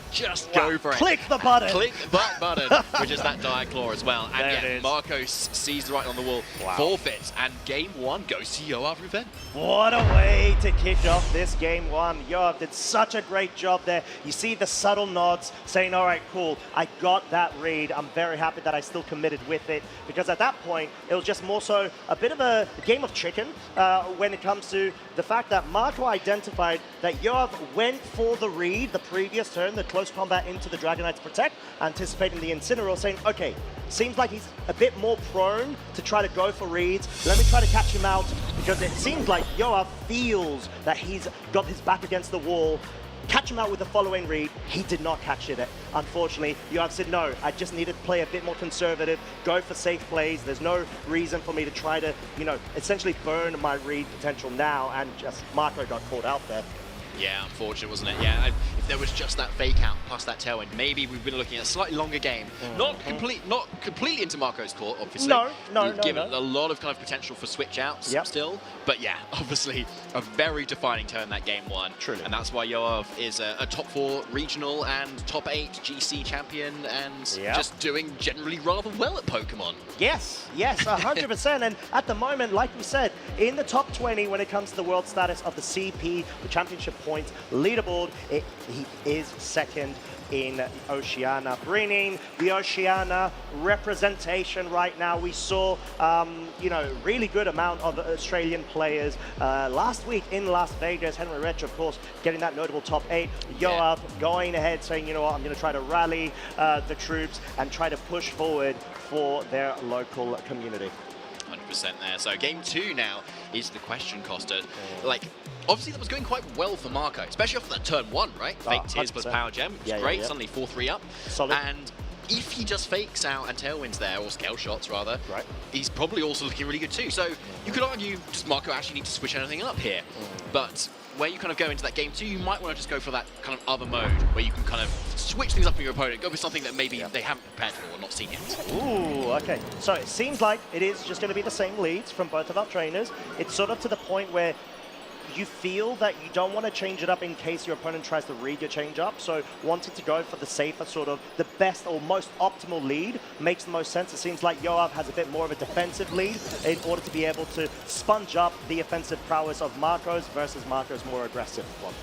go for it. Click the button. Click that button, which is that Dire Claw as well. And yeah, Marco sees the writing on the wall, forfeits, and game 1 goes to Yoav Ruven. What a way to kick off this game 1. Yoav did such a great job there. You see the subtle nods saying, all right, cool, I got that read. I'm very very happy that I still committed with it, because at that point, it was just more so a bit of a game of chicken when it comes to the fact that Marco identified that Yoav went for the read the previous turn, the close combat into the Dragon Knight's Protect, anticipating the Incineroar, saying, okay, seems like he's a bit more prone to try to go for reads. Let me try to catch him out, because it seems like Yoav feels that he's got his back against the wall. Catch him out with the following read. He did not catch it. Unfortunately, Yoav said, no, I just need to play a bit more conservative, go for safe plays. There's no reason for me to try to, essentially burn my read potential now, and just Marco got caught out there. Yeah, unfortunate, wasn't it? Yeah, if there was just that fake out plus that tailwind, maybe we've been looking at a slightly longer game. Not completely into Marco's court, obviously. You've given a lot of kind of potential for switch outs still. But yeah, obviously a very defining turn that game one. Truly. And that's why Yoav is a top 4 regional and top 8 GC champion, and just doing generally rather well at Pokemon. Yes, 100%. And at the moment, like we said, in the top 20 when it comes to the world status of the CP, the championship points leaderboard, he is second in Oceania, bringing the Oceania representation right now. We saw, really good amount of Australian players last week in Las Vegas. Henry Rich, of course, getting that notable top 8. Yoav going ahead, saying, you know what, I'm going to try to rally the troops and try to push forward for their local community. 100% there. So game 2 now is the question, Costa. Obviously that was going quite well for Marco, especially after that turn 1, right? Fake Tears plus Power Gem, which is great. Suddenly 4-3 up. Solid. And if he just fakes out and tailwinds there, or scale shots rather, he's probably also looking really good too. So you could argue, does Marco actually need to switch anything up here? But where you kind of go into that game 2, you might want to just go for that kind of other mode, where you can kind of switch things up in your opponent, go for something that maybe they haven't prepared for or not seen yet. Ooh, okay. So it seems like it is just going to be the same leads from both of our trainers. It's sort of to the point where you feel that you don't want to change it up in case your opponent tries to read your change up. So wanting to go for the safer, sort of the best or most optimal lead makes the most sense. It seems like Yoav has a bit more of a defensive lead in order to be able to sponge up the offensive prowess of Marco's versus Marco's more aggressive one.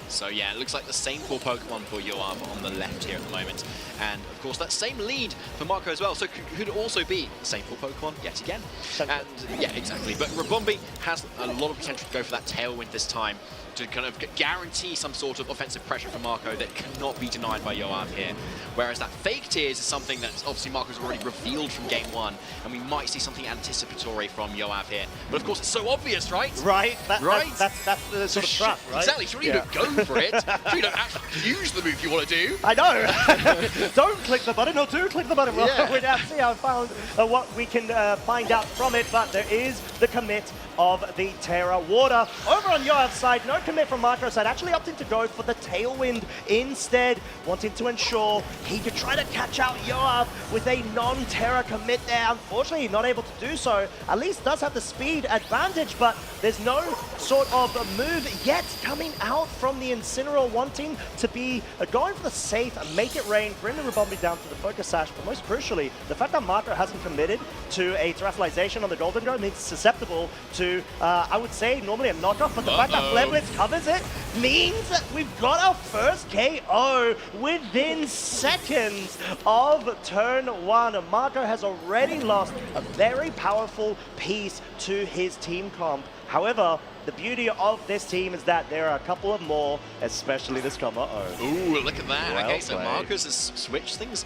So yeah, it looks like the same 4 Pokemon for Yoav on the left here at the moment. And of course that same lead for Marco as well. So could also be the same 4 Pokemon yet again. And yeah, exactly. But Rabombi has a lot of potential to go for that tailwind this time, to kind of guarantee some sort of offensive pressure for Marco that cannot be denied by Yoav here. Whereas that fake Tears is something that obviously Marco's already revealed from game 1, and we might see something anticipatory from Yoav here. But of course it's so obvious, right? Right. Right? That's the sort of trap, right? Exactly. Sure, you don't go for it. Sure, you don't actually use the move you want to do. I know. Don't click the button, or do click the button. We'll see how found what we can find out from it. But there is the commit of the Terra Water. Over on Yoav's side, no commit from Marco's side, actually opting to go for the Tailwind instead, wanting to ensure he could try to catch out Yoav with a non-Terra commit there. Unfortunately, not able to do so. At least does have the speed advantage, but there's no sort of move yet coming out from the Incineroar, wanting to be going for the safe, make it rain, bring the Rabombi down to the Focus Sash, but most crucially, the fact that Marco hasn't committed to a Terrestrialization on the Golden Go means it's susceptible to, I would say, normally a knockoff, but the fact that Flare Blitz covers it means that we've got our first KO within seconds of turn 1. Marco has already lost a very powerful piece to his team comp. However, the beauty of this team is that there are a couple of more, especially this Komodo. Ooh, look at that. Well okay, so played. Marco has switched things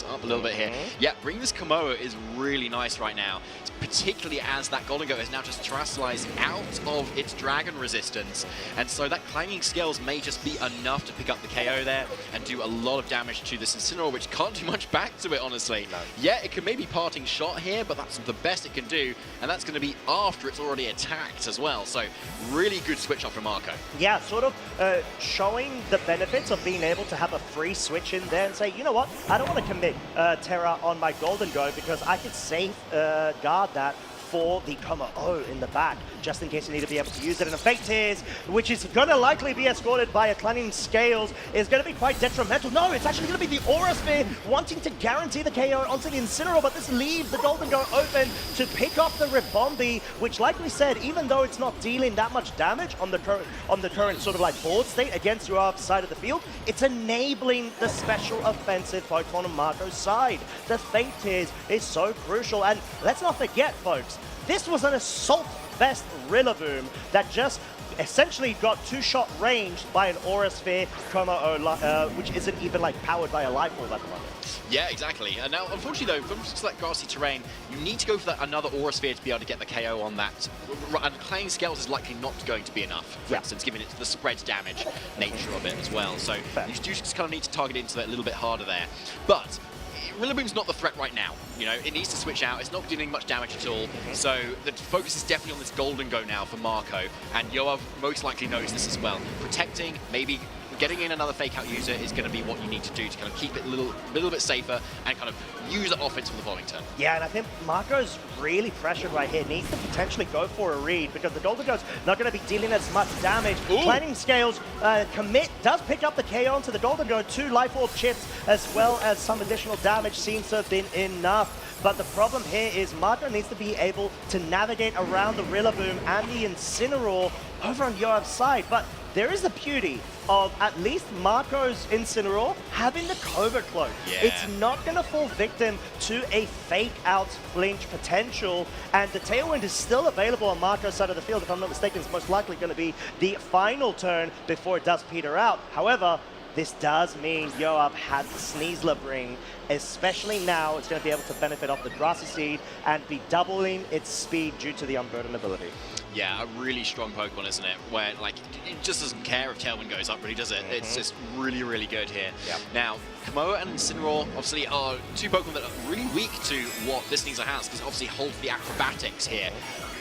up a little bit here. Yeah, bringing this Komodo is really nice right now, particularly as that Golden Goat is now just terrestrialized out of its dragon resistance. And so that climbing scales may just be enough to pick up the KO there and do a lot of damage to this Incineroar, which can't do much back to it, honestly. No. Yeah, it can maybe parting shot here, but that's the best it can do, and that's going to be after it's already attacked as well. So really good switch off from Marco. Yeah, sort of showing the benefits of being able to have a free switch in there and say, you know what, I don't want to commit Terra on my Golden Go because I could safe guard that for the Como in the back, just in case you need to be able to use it. And a Fake Tears, which is going to likely be escorted by a Clanging Scales, is going to be quite detrimental. No, it's actually going to be the Aura Sphere wanting to guarantee the KO onto the Incineroar, but this leaves the Golden Go open to pick up the Ribombi, which, like we said, even though it's not dealing that much damage on the current sort of like board state against your side of the field, it's enabling the special offensive Pokemon on Marco's side. The Fake Tears is so crucial, and let's not forget, folks, this was an Assault Vest Rillaboom that just essentially got two-shot ranged by an Aura Sphere Como, which isn't even like powered by a Life Orb at the moment. Yeah, exactly. And now, unfortunately, though, from that grassy terrain, you need to go for that another Aura Sphere to be able to get the KO on that. And Clanging Scales is likely not going to be enough, for instance, given it's the spread damage nature of it as well. So you just kind of need to target into it a little bit harder there. But Rillaboom's not the threat right now. You know, it needs to switch out. It's not doing much damage at all. So the focus is definitely on this Golden Go now for Marco. And Yoav most likely knows this as well. Protecting, maybe getting in another fake out user is going to be what you need to do to kind of keep it a little bit safer and kind of use the offense for the following turn. Yeah, and I think Marco's really pressured right here. Needs to potentially go for a read because the Golden Go's not going to be dealing as much damage. Clanging Scales commit does pick up the KO onto the Golden Go. 2 Life Orb chips as well as some additional damage seems to have been enough. But the problem here is Marco needs to be able to navigate around the Rillaboom and the Incineroar over on Yoav's side. But there is the beauty of at least Marco's Incineroar having the Cobra Cloak. Yeah. It's not going to fall victim to a fake out flinch potential, and the Tailwind is still available on Marco's side of the field. If I'm not mistaken, it's most likely going to be the final turn before it does peter out. However, this does mean Yoav has the Sneasler Bring, especially now it's going to be able to benefit off the Grassy Seed and be doubling its speed due to the Unburden ability. Yeah, a really strong Pokemon, isn't it? Where, like, it just doesn't care if Tailwind goes up, really, does it? It's just really, really good here. Now, Komoa and Incineroar obviously are 2 Pokemon that are really weak to what this Sneasler has, because it obviously holds the acrobatics here.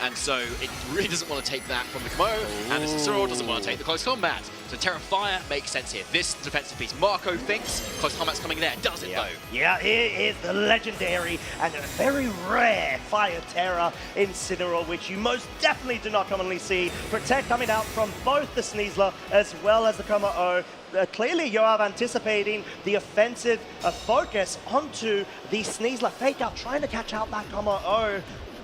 And so it really doesn't want to take that from the Komoa, and the Incineroar doesn't want to take the close combat. So Terra Fire makes sense here. This defensive piece, Marco thinks close combat's coming there. Does it, though? Yeah, here is the legendary and a very rare Fire Terra Incineroar, which you most definitely do not commonly see. Protect coming out from both the Sneasler as well as the Como. Clearly, Yoav anticipating the offensive focus onto the Sneasler fake out, trying to catch out that Como.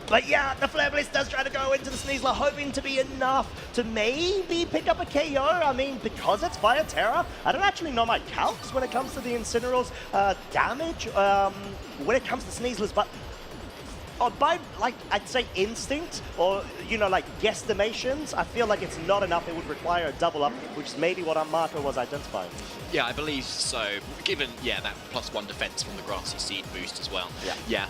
But yeah, the Flare Blitz does try to go into the Sneasler, hoping to be enough to maybe pick up a KO. I mean, because it's Fire Terra, I don't actually know my calcs when it comes to the Incineroar's damage when it comes to Sneaslers, but by, like, I'd say instinct or, you know, like guesstimations, I feel like it's not enough. It would require a double up, which is maybe what our Marco was identifying. Yeah, I believe so. Given, that +1 defense from the Grassy Seed boost as well.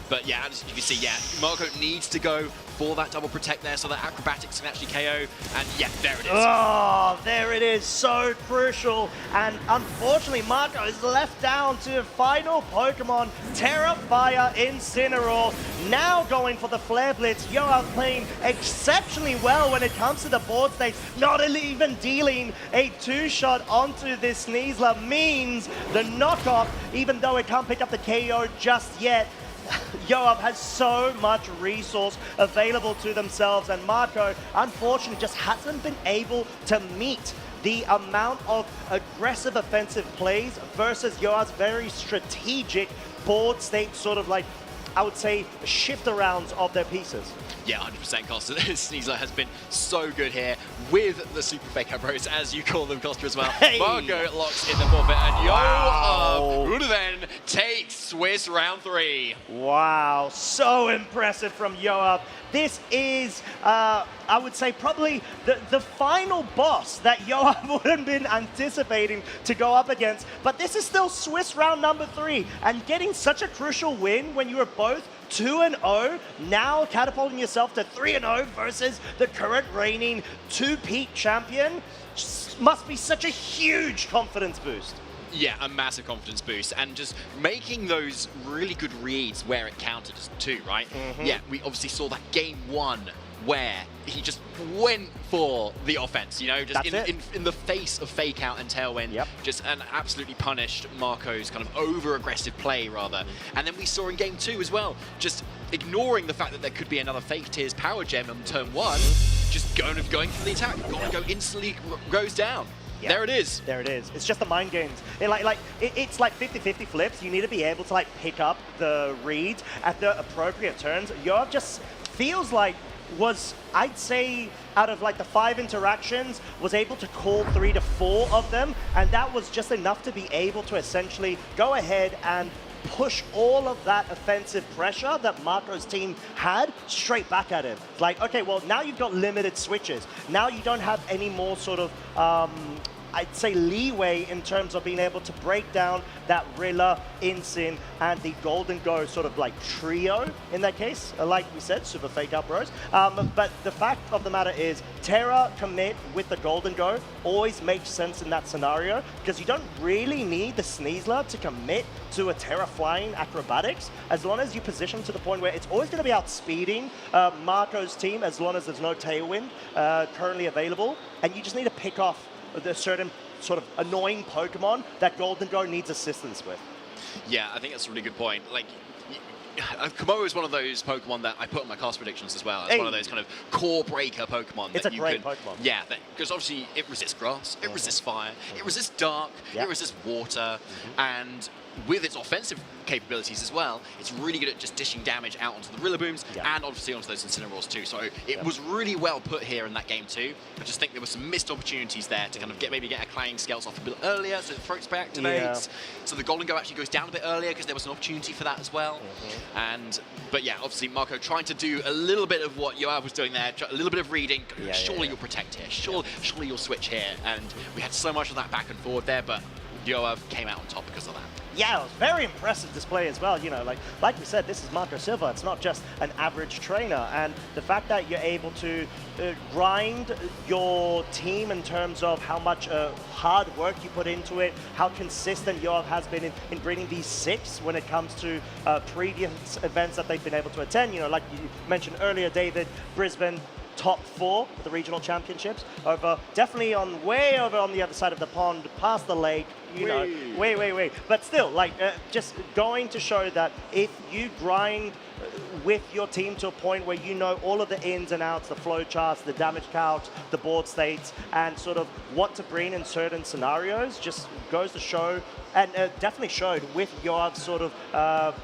But yeah, as you can see, Marco needs to go for that double protect there so that acrobatics can actually KO. And there it is. Oh, there it is. So crucial. And unfortunately, Marco is left down to final Pokemon, Terra Fire Incineroar. Now going for the Flare Blitz. Yoav playing exceptionally well when it comes to the board state. Not even dealing a 2-shot onto this Sneasler means the knockoff, even though it can't pick up the KO just yet. Yoav has so much resource available to themselves, and Marco, unfortunately, just hasn't been able to meet the amount of aggressive offensive plays versus Yoav's very strategic board state sort of like, I would say, shift arounds of their pieces. Yeah, 100% Costa. Sneasler has been so good here with the Super Fake Out Bros, as you call them, Costa, as well. Marco locks in the forfeit, and Yoav who then takes Swiss round 3. Wow, so impressive from Yoav. This is, I would say, probably the final boss that Yoav would have been anticipating to go up against. But this is still Swiss round number 3, and getting such a crucial win when you are both 2-0, now catapulting yourself to 3-0 versus the current reigning 2-peat champion, must be such a huge confidence boost. Yeah, a massive confidence boost, and just making those really good reads where it counted too, right? Yeah, we obviously saw that game 1 where he just went for the offense, you know, just in the face of Fake Out and Tailwind, just and absolutely punished Marco's kind of over-aggressive play, rather. And then we saw in game 2 as well, just ignoring the fact that there could be another Fake Tears Power Gem on turn 1, just going for the attack. Go instantly goes down. Yeah. There it is. There it is. It's just the mind games. It's like 50-50 flips. You need to be able to like pick up the reads at the appropriate turns. Yoav just feels like I'd say out of like the 5 interactions, was able to call 3 to 4 of them, and that was just enough to be able to essentially go ahead and push all of that offensive pressure that Marco's team had straight back at him. It's like, okay, well, now you've got limited switches. Now you don't have any more sort of, I'd say, leeway in terms of being able to break down that Rilla, Incin, and the Golden Go sort of like trio in that case, like we said, super fake out bros. But the fact of the matter is, Terra commit with the Golden Go always makes sense in that scenario, because you don't really need the Sneasler to commit to a Terra flying acrobatics, as long as you position to the point where it's always going to be outspeeding Marco's team, as long as there's no Tailwind currently available, and you just need to pick off the certain sort of annoying Pokemon that Golden Go needs assistance with. Yeah, I think that's a really good point. Like, Komodo is one of those Pokemon that I put in my cast predictions as well. It's one of those kind of core breaker Pokemon. It's that a you great can, Pokemon. Yeah, because obviously it resists grass, it resists fire, it resists dark, it resists water, and with its offensive capabilities as well, it's really good at just dishing damage out onto the Rillabooms and obviously onto those Incineroars too. So it was really well put here in that game too. I just think there were some missed opportunities there to kind of maybe get a Clanging Scales off a bit earlier, so the throat spray activates. So the Golden Go actually goes down a bit earlier because there was an opportunity for that as well. But yeah, obviously Marco trying to do a little bit of what Yoav was doing there, a little bit of reading. Surely you'll protect here. Surely you'll switch here. And we had so much of that back and forward there, but Yoav came out on top because of that. Yeah, it was very impressive display as well. You know, like we said, this is Marco Silva. It's not just an average trainer, and the fact that you're able to grind your team in terms of how much hard work you put into it, how consistent Yoav has been in bringing these 6 when it comes to previous events that they've been able to attend. You know, like you mentioned earlier, David, Brisbane. Top 4 for the regional championships, definitely way over on the other side of the pond, past the lake, you know, way. But still, like, just going to show that if you grind with your team to a point where you know all of the ins and outs, the flow charts, the damage calcs, the board states, and sort of what to bring in certain scenarios, just goes to show, and definitely showed with your sort of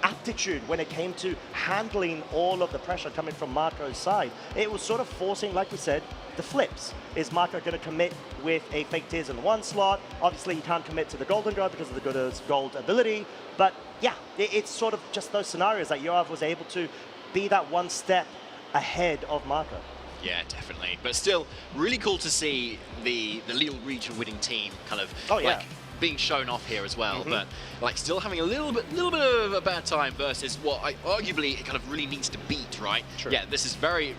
aptitude when it came to handling all of the pressure coming from Marco's side. It was sort of forcing, like we said, the flips. Is Marco going to commit with a Fake Tears in one slot? Obviously, he can't commit to the Golden Go because of the Good's Gold ability. But yeah, it's sort of just those scenarios that Yoav was able to be that one step ahead of Marco. Yeah, definitely. But still, really cool to see the Lille region winning team kind of like being shown off here as well, but like still having a little bit of a bad time versus what arguably it kind of really needs to beat, right? True. Yeah, this is very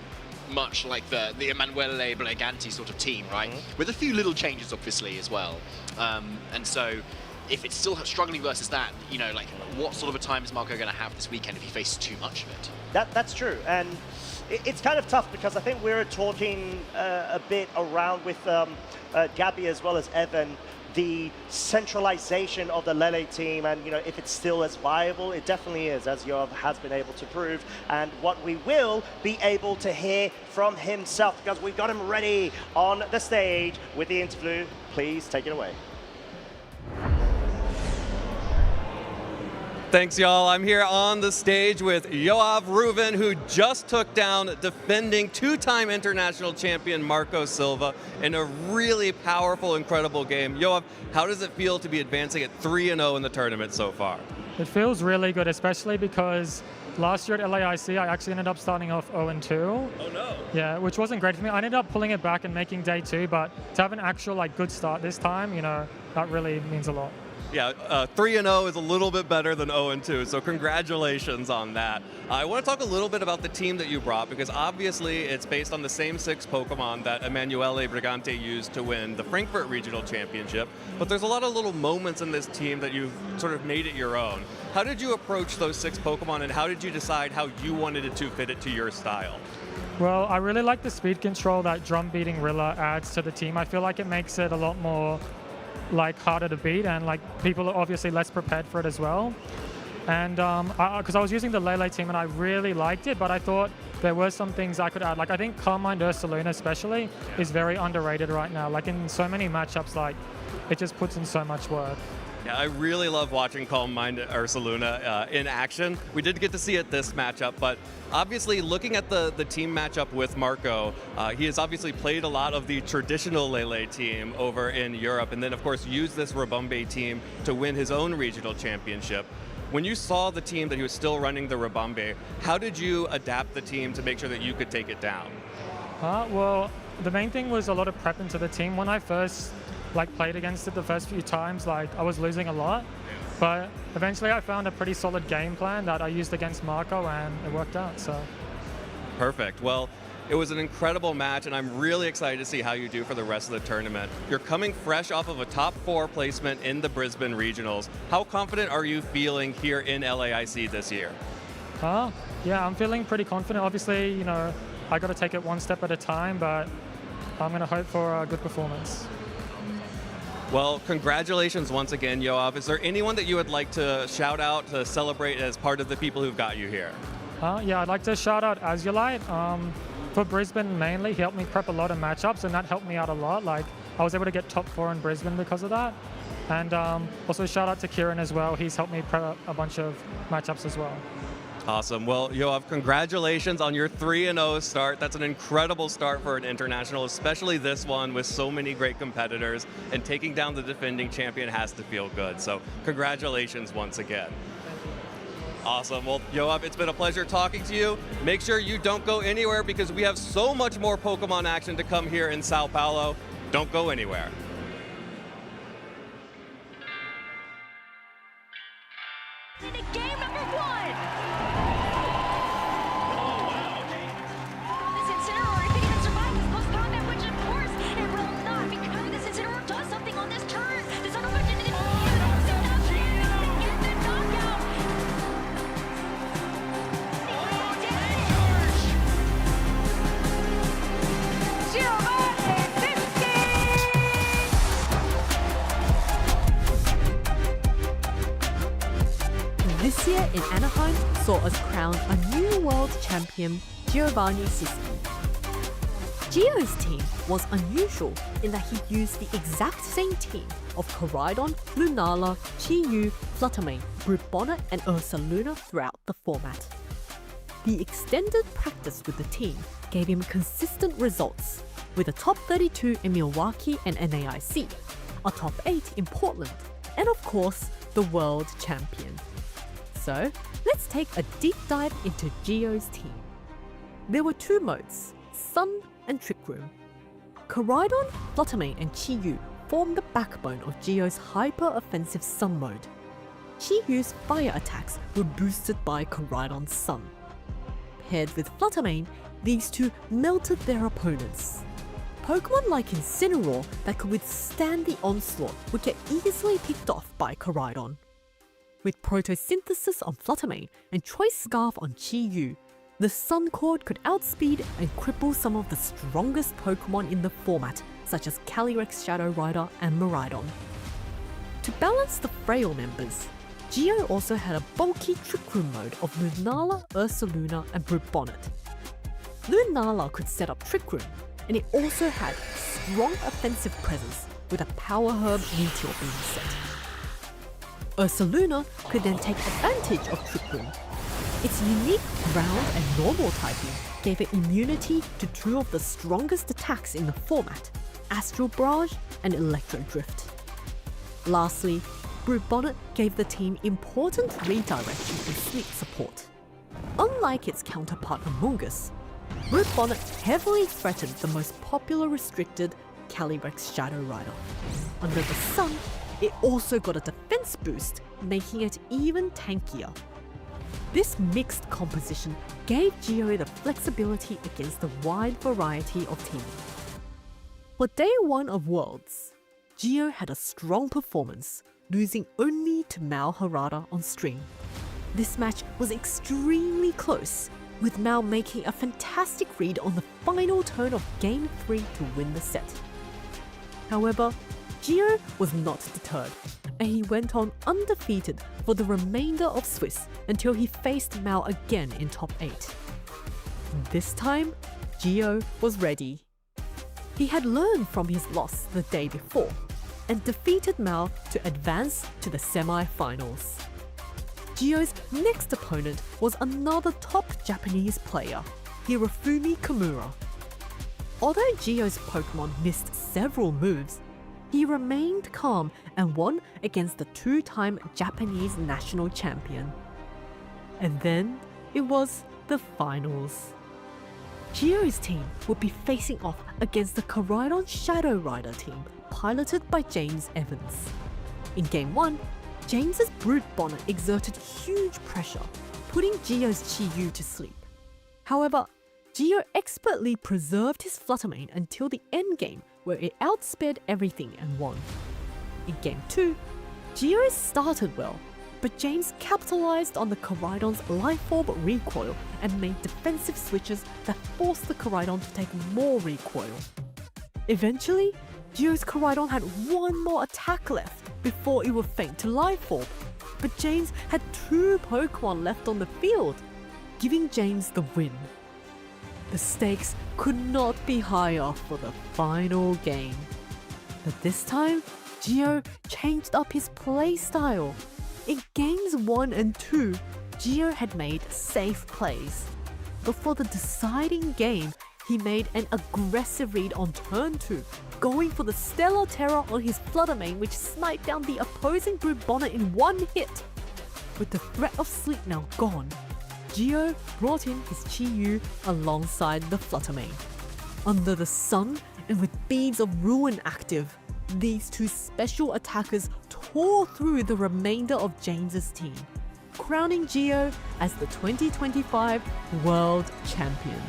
much like the Emanuele Bleganti sort of team, right? With a few little changes, obviously, as well. And so if it's still struggling versus that, you know, like what sort of a time is Marco going to have this weekend if he faces too much of it? That's true, and it's kind of tough because I think we're talking a bit around with Gabby as well as Evan, the centralization of the Lele team, and you know, if it's still as viable, it definitely is, as Yoav has been able to prove, and what we will be able to hear from himself, because we've got him ready on the stage with the interview. Please take it away. Thanks, y'all. I'm here on the stage with Yoav Reuven, who just took down defending 2-time international champion Marco Silva in a really powerful, incredible game. Yoav, how does it feel to be advancing at 3-0 in the tournament so far? It feels really good, especially because last year at LAIC, I actually ended up starting off 0-2. Oh no. Yeah, which wasn't great for me. I ended up pulling it back and making day 2, but to have an actual like good start this time, you know, that really means a lot. Yeah, 3-0 is a little bit better than 0-2, so congratulations on that. I want to talk a little bit about the team that you brought, because obviously it's based on the same 6 Pokemon that Emanuele Brigante used to win the Frankfurt Regional Championship, but there's a lot of little moments in this team that you've sort of made it your own. How did you approach those 6 Pokemon, and how did you decide how you wanted it to fit it to your style? Well, I really like the speed control that drum beating Rilla adds to the team. I feel like it makes it a lot more like harder to beat, and like people are obviously less prepared for it as well. And because I was using the Lele team and I really liked it, but I thought there were some things I could add. Like I think Carmine Ursaluna especially is very underrated right now. Like in so many matchups, like it just puts in so much work. Yeah, I really love watching Calm Mind Ursaluna in action. We did get to see it this matchup, but obviously looking at the team matchup with Marco, he has obviously played a lot of the traditional Lele team over in Europe, and then of course used this Rabombe team to win his own regional championship. When you saw the team that he was still running the Rabombe, how did you adapt the team to make sure that you could take it down? Well, the main thing was a lot of prep into the team. When I first played against it the first few times, I was losing a lot, but eventually I found a pretty solid game plan that I used against Marco and it worked out. So perfect. Well, it was an incredible match and I'm really excited to see how you do for the rest of the tournament. You're coming fresh off of a top 4 placement in the Brisbane Regionals. How confident are you feeling here in LAIC this year? Yeah, I'm feeling pretty confident. Obviously, I got to take it one step at a time, but I'm going to hope for a good performance. Well, congratulations once again, Yoav. Is there anyone that you would like to shout out to celebrate as part of the people who've got you here? Yeah, I'd like to shout out Azulite. For Brisbane mainly, he helped me prep a lot of matchups and that helped me out a lot. I was able to get top 4 in Brisbane because of that. And also shout out to Kieran as well. He's helped me prep a bunch of matchups as well. Awesome. Well, Yoav, congratulations on your 3-0 start. That's an incredible start for an international, especially this one with so many great competitors. And taking down the defending champion has to feel good. So congratulations once again. Awesome. Well, Yoav, it's been a pleasure talking to you. Make sure you don't go anywhere because we have so much more Pokemon action to come here in Sao Paulo. Don't go anywhere. Game number 1! This Incineroar could even survive this close combat, which of course it will not, because this Incineroar does something on this turn. This unfortunate get the knockout. This year in Anaheim saw us crown a new world champion, Giovanni Siski. Gio's team was unusual in that he used the exact same team of Koraidon, Lunala, Chi-Yu, Fluttermane, Brute Bonnet and Ursaluna throughout the format. The extended practice with the team gave him consistent results, with a top 32 in Milwaukee and NAIC, a top 8 in Portland, and of course, the world champion. So, let's take a deep dive into Gio's team. There were 2 modes, Sun and Trick Room. Koraidon, Fluttermane and Chi-Yu formed the backbone of Gio's hyper-offensive Sun mode. Chi-Yu's fire attacks were boosted by Koraidon's Sun. Paired with Fluttermane, these two melted their opponents. Pokemon like Incineroar that could withstand the onslaught would get easily picked off by Koraidon. With Protosynthesis on Fluttermane and Choice Scarf on Chi-Yu, the Sun Cord could outspeed and cripple some of the strongest Pokemon in the format, such as Calyrex Shadow Rider and Miraidon. To balance the frail members, Gio also had a bulky Trick Room mode of Lunala, Ursaluna and Brute Bonnet. Lunala could set up Trick Room, and it also had strong offensive presence with a Power Herb Meteor Beam set. Ursaluna could then take advantage of Trick Room. Its unique ground and normal typing gave it immunity to 2 of the strongest attacks in the format, Astral Barrage and Electro Drift. Lastly, Brute Bonnet gave the team important redirection and sleep support. Unlike its counterpart Amoonguss, Brute Bonnet heavily threatened the most popular restricted Calyrex Shadow Rider. Under the sun, it also got a defense boost, making it even tankier. This mixed composition gave Gio the flexibility against the wide variety of teaming. For day 1 of Worlds, Gio had a strong performance, losing only to Mao Harada on string. This match was extremely close, with Mao making a fantastic read on the final turn of Game 3 to win the set. However, Gio was not deterred and and he went on undefeated for the remainder of Swiss until he faced Mao again in top 8. This time, Gio was ready. He had learned from his loss the day before and defeated Mao to advance to the semi-finals. Gio's next opponent was another top Japanese player, Hirofumi Kimura. Although Gio's Pokémon missed several moves, he remained calm and won against the two-time Japanese national champion. And then it was the finals. Gio's team would be facing off against the Koraidon Shadow Rider team piloted by James Evans. In Game 1, James's Brute Bonnet exerted huge pressure, putting Gio's Chi-Yu to sleep. However, Gio expertly preserved his Fluttermane until the endgame, where it outsped everything and won. In Game 2, Gio started well, but James capitalized on the Koraidon's Life Orb recoil and made defensive switches that forced the Koraidon to take more recoil. Eventually, Gio's Koraidon had one more attack left before it would faint to Life Orb, but James had 2 Pokemon left on the field, giving James the win. The stakes could not be higher for the final game. But this time, Gio changed up his playstyle. In games 1 and 2, Gio had made safe plays. But for the deciding game, he made an aggressive read on turn 2, going for the Stellar Terror on his Fluttermane, which sniped down the opposing Brute Bonnet in one hit. With the threat of sleep now gone, Gio brought in his Chi-Yu alongside the Fluttermane. Under the sun and with Beads of Ruin active, these 2 special attackers tore through the remainder of James's team, crowning Gio as the 2025 World Champion.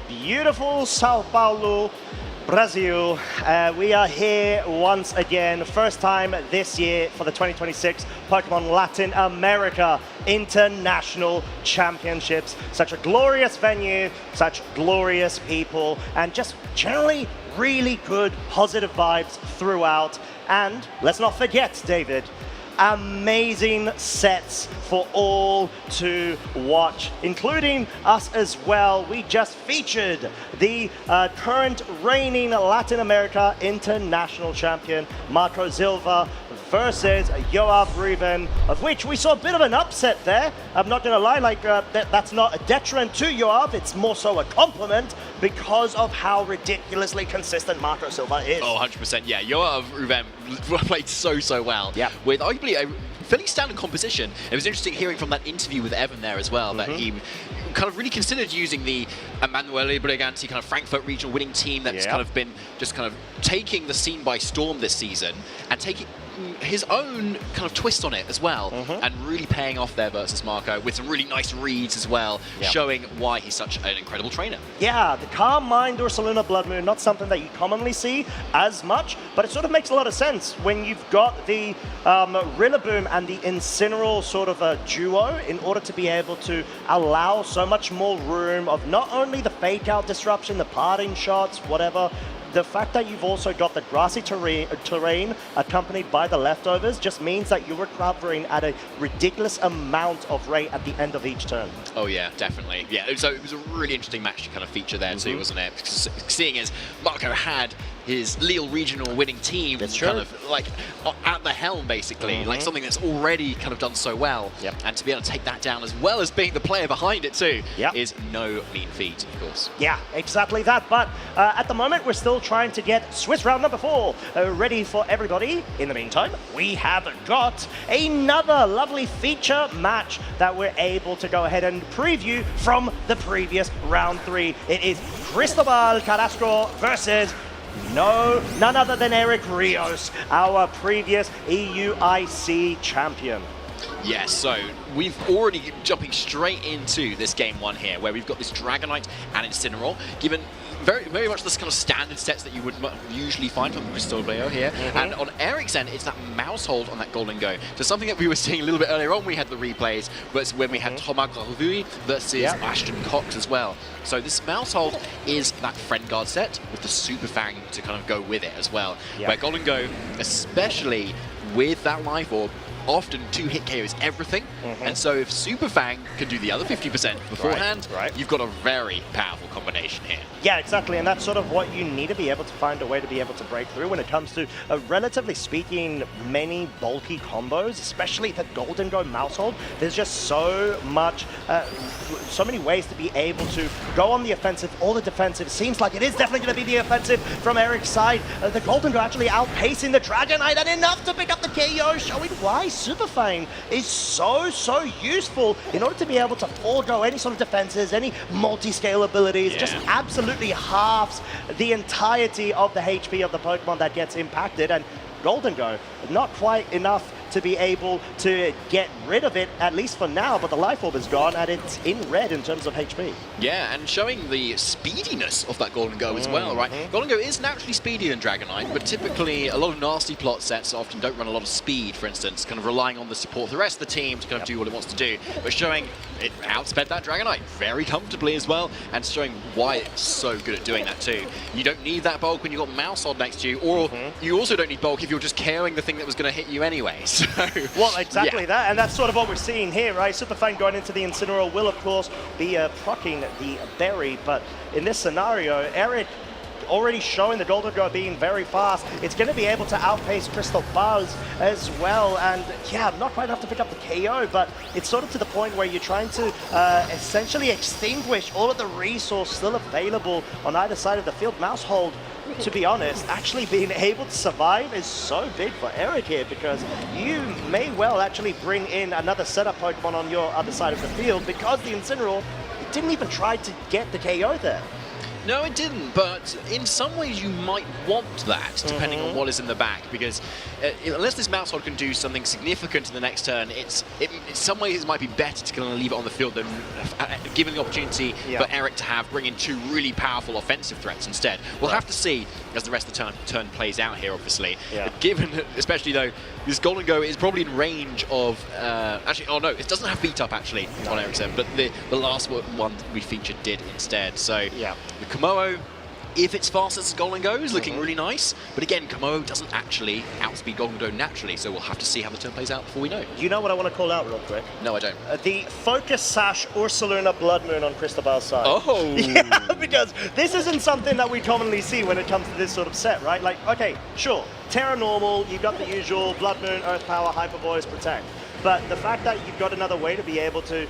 Beautiful Sao Paulo, Brazil. We are here once again, first time this year for the 2026 Pokemon Latin America International Championships. Such a glorious venue, such glorious people, and just generally really good, positive vibes throughout. And let's not forget, David, amazing sets for all to watch, including us as well. We just featured the current reigning Latin America International Champion, Marco Silva, versus Yoav Ruben, of which we saw a bit of an upset there. I'm not going to lie, like that's not a detriment to Yoav, it's more so a compliment because of how ridiculously consistent Marco Silva is. Oh, 100%, yeah. Yoav Ruben played so well. Yeah. With arguably a fairly standard composition. It was interesting hearing from that interview with Evan there as well, that he kind of really considered using the Emanuele Briganti kind of Frankfurt regional winning team that's kind of been just kind of taking the scene by storm this season and taking his own kind of twist on it as well, and really paying off there versus Marco with some really nice reads as well, showing why he's such an incredible trainer. Yeah, the Calm Mind Ursaluna Blood Moon, not something that you commonly see as much, but it sort of makes a lot of sense when you've got the Rillaboom and the Incineroar sort of a duo in order to be able to allow so much more room of not only the fake out disruption, the parting shots, whatever. The fact that you've also got the grassy terrain accompanied by the leftovers just means that you're recovering at a ridiculous amount of rate at the end of each turn. Oh yeah, definitely. Yeah, so it was a really interesting match to kind of feature there too, wasn't it? Because seeing as Marco had his Lille regional winning team kind of like at the helm basically, like something that's already kind of done so well, and to be able to take that down as well as being the player behind it too is no mean feat, of course. Yeah, exactly that. But at the moment, we're still trying to get Swiss round number 4 ready for everybody. In the meantime, we have got another lovely feature match that we're able to go ahead and preview from the previous round 3. It is Cristobal Carrasco versus none other than Eric Rios, our previous EUIC champion. Yes, so we've already jumping straight into this game 1 here, where we've got this Dragonite and Incineroar, given very much this kind of standard sets that you would usually find from Cristobal here. And on Eric's end, it's that mouse hold on that Golden Go. So something that we were seeing a little bit earlier on, we had the replays, was when we had Thomas Gravui versus Ashton Cox as well. So this mouse hold is that Friend Guard set with the Super Fang to kind of go with it as well. Where Golden Go, especially with that life orb, often 2-hit KO is everything, and so if Super Fang can do the other 50% beforehand, you've got a very powerful combination here. Yeah, exactly, and that's sort of what you need to be able to find a way to be able to break through when it comes to, relatively speaking, many bulky combos, especially the Golden Go mouse hold. There's just so much, so many ways to be able to go on the offensive or the defensive. Seems like it is definitely going to be the offensive from Eric's side. The Golden Go actually outpacing the Dragonite, and enough to pick up the KO, showing why Super Fang is so useful in order to be able to forego any sort of defenses, any multi-scale abilities, just absolutely halves the entirety of the HP of the Pokemon that gets impacted. And Golden Go, not quite enough to be able to get rid of it, at least for now, but the Life Orb is gone and it's in red in terms of HP. Yeah, and showing the speediness of that Golden Go as well, right? Golden Go is naturally speedier than Dragonite, but typically a lot of nasty plot sets often don't run a lot of speed, for instance, kind of relying on the support of the rest of the team to kind of do what it wants to do, but showing it outsped that Dragonite very comfortably as well, and showing why it's so good at doing that too. You don't need that bulk when you've got Mouse Hold next to you, or you also don't need bulk if you're just KOing the thing that was going to hit you anyway. So, well, exactly that, and that's sort of what we're seeing here, right? Super Fang going into the Incineroar will, of course, be proccing the Berry, but in this scenario, Eric already showing the Golden Go being very fast. It's going to be able to outpace Crystal Buzz as well, and yeah, not quite enough to pick up the KO, but it's sort of to the point where you're trying to essentially extinguish all of the resource still available on either side of the field. Mouse Hold, to be honest, actually being able to survive is so big for Eric here, because you may well actually bring in another setup Pokemon on your other side of the field, because the Incineroar didn't even try to get the KO there. No, it didn't, but in some ways you might want that, depending on what is in the back, because unless this Mouse Hold can do something significant in the next turn, in some ways it might be better to kind of leave it on the field than giving the opportunity for Eric to bring in 2 really powerful offensive threats instead. We'll have to see as the rest of the turn plays out here, obviously. Given, especially though, this Golden Go is probably in range of, actually, oh no, it doesn't have beat up actually on Eric's end, but the last one we featured did instead. So the Komodo if it's fast as Golden Go, is looking really nice. But again, Komodo doesn't actually outspeed Golden Go naturally, so we'll have to see how the turn plays out before we know. You know what I want to call out real quick? No, I don't. The Focus Sash Ursaluna Blood Moon on Cristobal's side. Oh! Yeah, because this isn't something that we commonly see when it comes to this sort of set, right? Like, okay, sure, Terra normal, you've got the usual Blood Moon, Earth Power, Hyper Voice, Protect. But the fact that you've got another way to be able to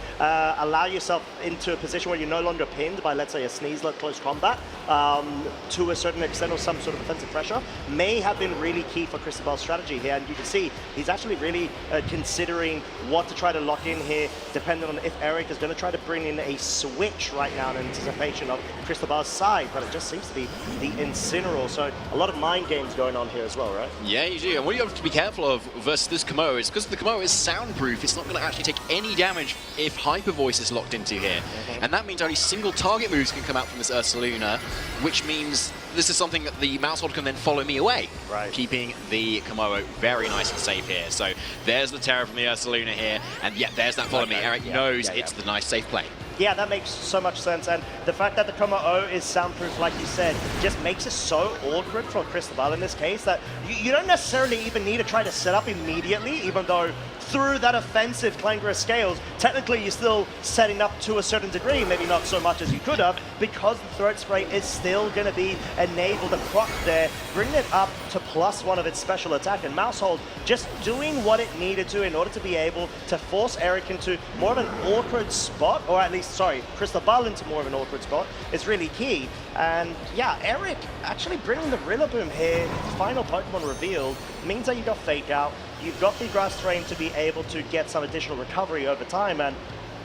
allow yourself into a position where you're no longer pinned by, let's say, a sneeze at close combat to a certain extent or some sort of offensive pressure may have been really key for Cristobal's strategy here. And you can see he's actually really considering what to try to lock in here, depending on if Eric is going to try to bring in a switch right now in anticipation of Cristobal's side. But it just seems to be the Incineroar. So a lot of mind games going on here as well, right? Yeah, you do. And what you have to be careful of versus this Komodo is because the Komodo is soundproof, it's not going to actually take any damage if Hyper Voice is locked into here. And that means only single target moves can come out from this Ursaluna, which means this is something that the Mouse Hold can then follow me away, keeping the Komodo very nice and safe here. So there's the Terror from the Ursaluna here, and yeah, there's that follow me. Eric knows it's the nice safe play. Yeah, that makes so much sense. And the fact that the Komodo is soundproof, like you said, just makes it so awkward for Cristobal in this case that you don't necessarily even need to try to set up immediately, even though through that offensive Clangorous Scales, technically you're still setting up to a certain degree, maybe not so much as you could have, because the Throat Spray is still going to be enabled to proc there, bringing it up to +1 of its special attack, and Mousehold just doing what it needed to in order to be able to force Eric into more of an awkward spot, or at least, sorry, Cristobal into more of an awkward spot is really key. And yeah, Eric actually bringing the Rillaboom here, final Pokemon revealed, means that you got Fake Out, you've got the Grass Terrain to be able to get some additional recovery over time, and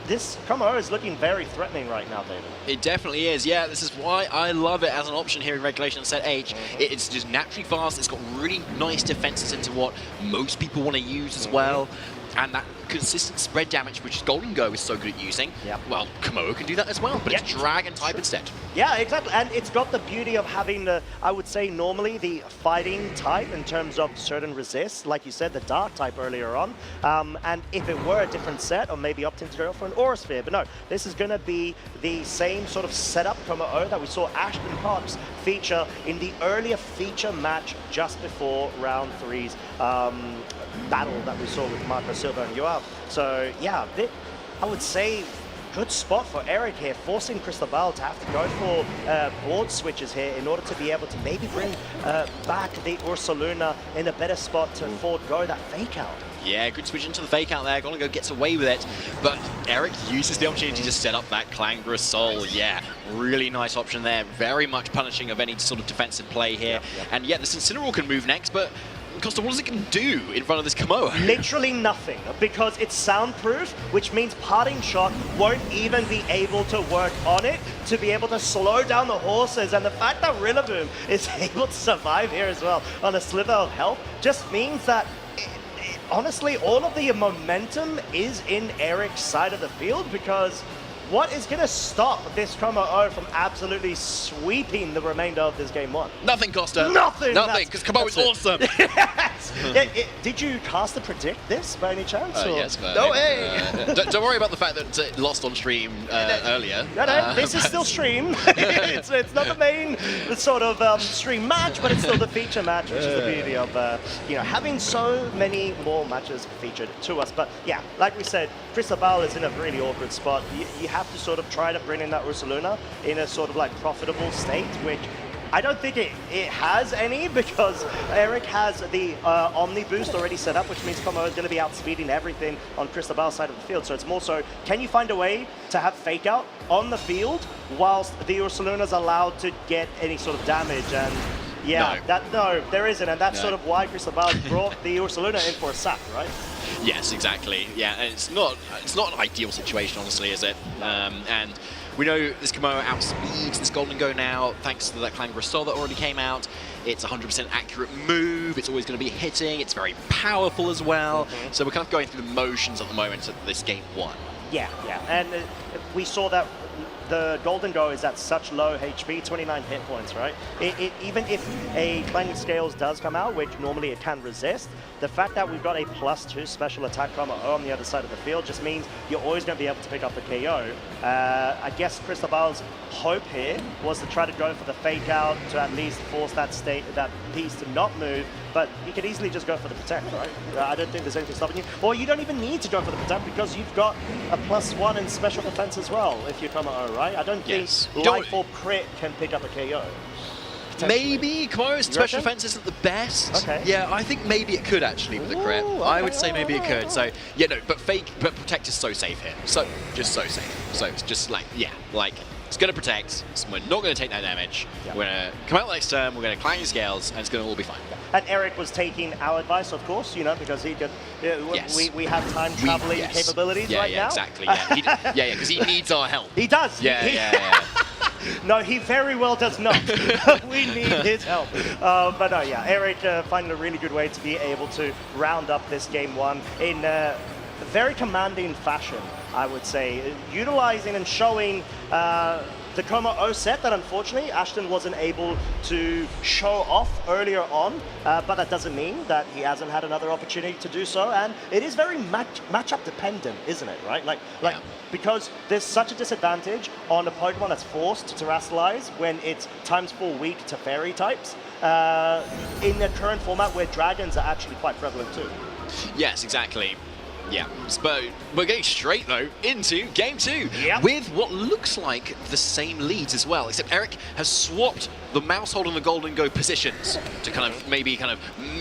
this Komodo is looking very threatening right now, David. It definitely is, yeah. This is why I love it as an option here in Regulation Set H. It's just naturally fast, it's got really nice defenses into what most people want to use as well. And that consistent spread damage, which Golden Go is so good at using, well, Komodo can do that as well, but it's Dragon type instead. Yeah, exactly. And it's got the beauty of having the, I would say, normally the fighting type in terms of certain resists, like you said, the dark type earlier on. And if it were a different set, or maybe opting to go for an Aura Sphere, but no, this is going to be the same sort of setup Komodo that we saw Ashton Cox feature in the earlier feature match just before round 3's battle that we saw with Marco Silva and Yoav. So yeah, I would say good spot for Eric here, forcing Cristobal to have to go for board switches here in order to be able to maybe bring back the Ursaluna in a better spot to forego that Fake Out. Yeah, good switch into the Fake Out there. Golden Go gets away with it, but Eric uses the opportunity to set up that Clangorous Soul. Yeah, really nice option there. Very much punishing of any sort of defensive play here. And yeah, this Incineroar can move next, but Costa, what is it going to do in front of this Komodo? Literally nothing, because it's soundproof, which means Parting Shot won't even be able to work on it to be able to slow down the horses. And the fact that Rillaboom is able to survive here as well on a sliver of health just means that honestly, all of the momentum is in Eric's side of the field, because what is going to stop this Komodo from absolutely sweeping the remainder of this game 1? Nothing, Costa. Nothing! Nothing, because Komodo is awesome. Yes! Did you cast to predict this by any chance? Yes, but no way! Don't worry about the fact that it lost on stream earlier. No, this is still stream. It's not the main sort of stream match, but it's still the feature match, which is the beauty of having so many more matches featured to us. But yeah, like we said, Cristobal is in a really awkward spot. You have to sort of try to bring in that Ursaluna in a sort of like profitable state, which I don't think it has any, because Eric has the Omni Boost already set up, which means Komodo is going to be outspeeding everything on Cristobal's side of the field. So it's more so, can you find a way to have Fake Out on the field whilst the Ursaluna is allowed to get any sort of damage? And yeah, no, there isn't, and that's sort of why Cristobal brought the Ursaluna in for a sack, right? Yes, exactly. Yeah, and it's not an ideal situation, honestly, is it? And we know this Komodo outspeeds this Golden Go now, thanks to that Clangorous Soul that already came out. It's a 100% accurate move, it's always going to be hitting, it's very powerful as well. So we're kind of going through the motions at the moment at this game 1. Yeah, and we saw that the Golden Go is at such low HP, 29 hit points, right? Even if a Clanging Scales does come out, which normally it can resist, the fact that we've got a +2 special attack from on the other side of the field just means you're always going to be able to pick up the KO. I guess Cristobal's hope here was to try to go for the fake out to at least force that piece to not move, but you could easily just go for the protect, right? I don't think there's anything stopping you. Or you don't even need to go for the protect because you've got a +1 in special defense as well if you come at O, right? I don't think life or crit can pick up a KO. Maybe Kamaro's special defense isn't the best. Okay. Yeah, I think maybe it could actually with the crit. I would say maybe it could. So yeah, no, but protect is so safe here. So just so safe. So it's just like it's gonna protect. So we're not gonna take that damage. We're gonna come out next turn. We're gonna Clanging Scales, and it's gonna all be fine. And Eric was taking our advice, of course, you know, because he could. We have time traveling capabilities right now. Exactly. Yeah, because he needs our help. He does. Yeah. No, he very well does not. We need his help. But no, yeah, Eric finding a really good way to be able to round up this game one in a very commanding fashion, I would say. Utilizing and showing the Como O set that unfortunately Ashton wasn't able to show off earlier on, but that doesn't mean that he hasn't had another opportunity to do so, and it is very matchup dependent, isn't it, right? Because there's such a disadvantage on a Pokemon that's forced to terrestrialize when it's ×4 weak to fairy types, in the current format where dragons are actually quite prevalent too. Yes, exactly. Yeah, but we're getting straight, though, into Game 2 Yep. with what looks like the same leads as well, except Eric has swapped the mouse hold and the Golden Go positions to maybe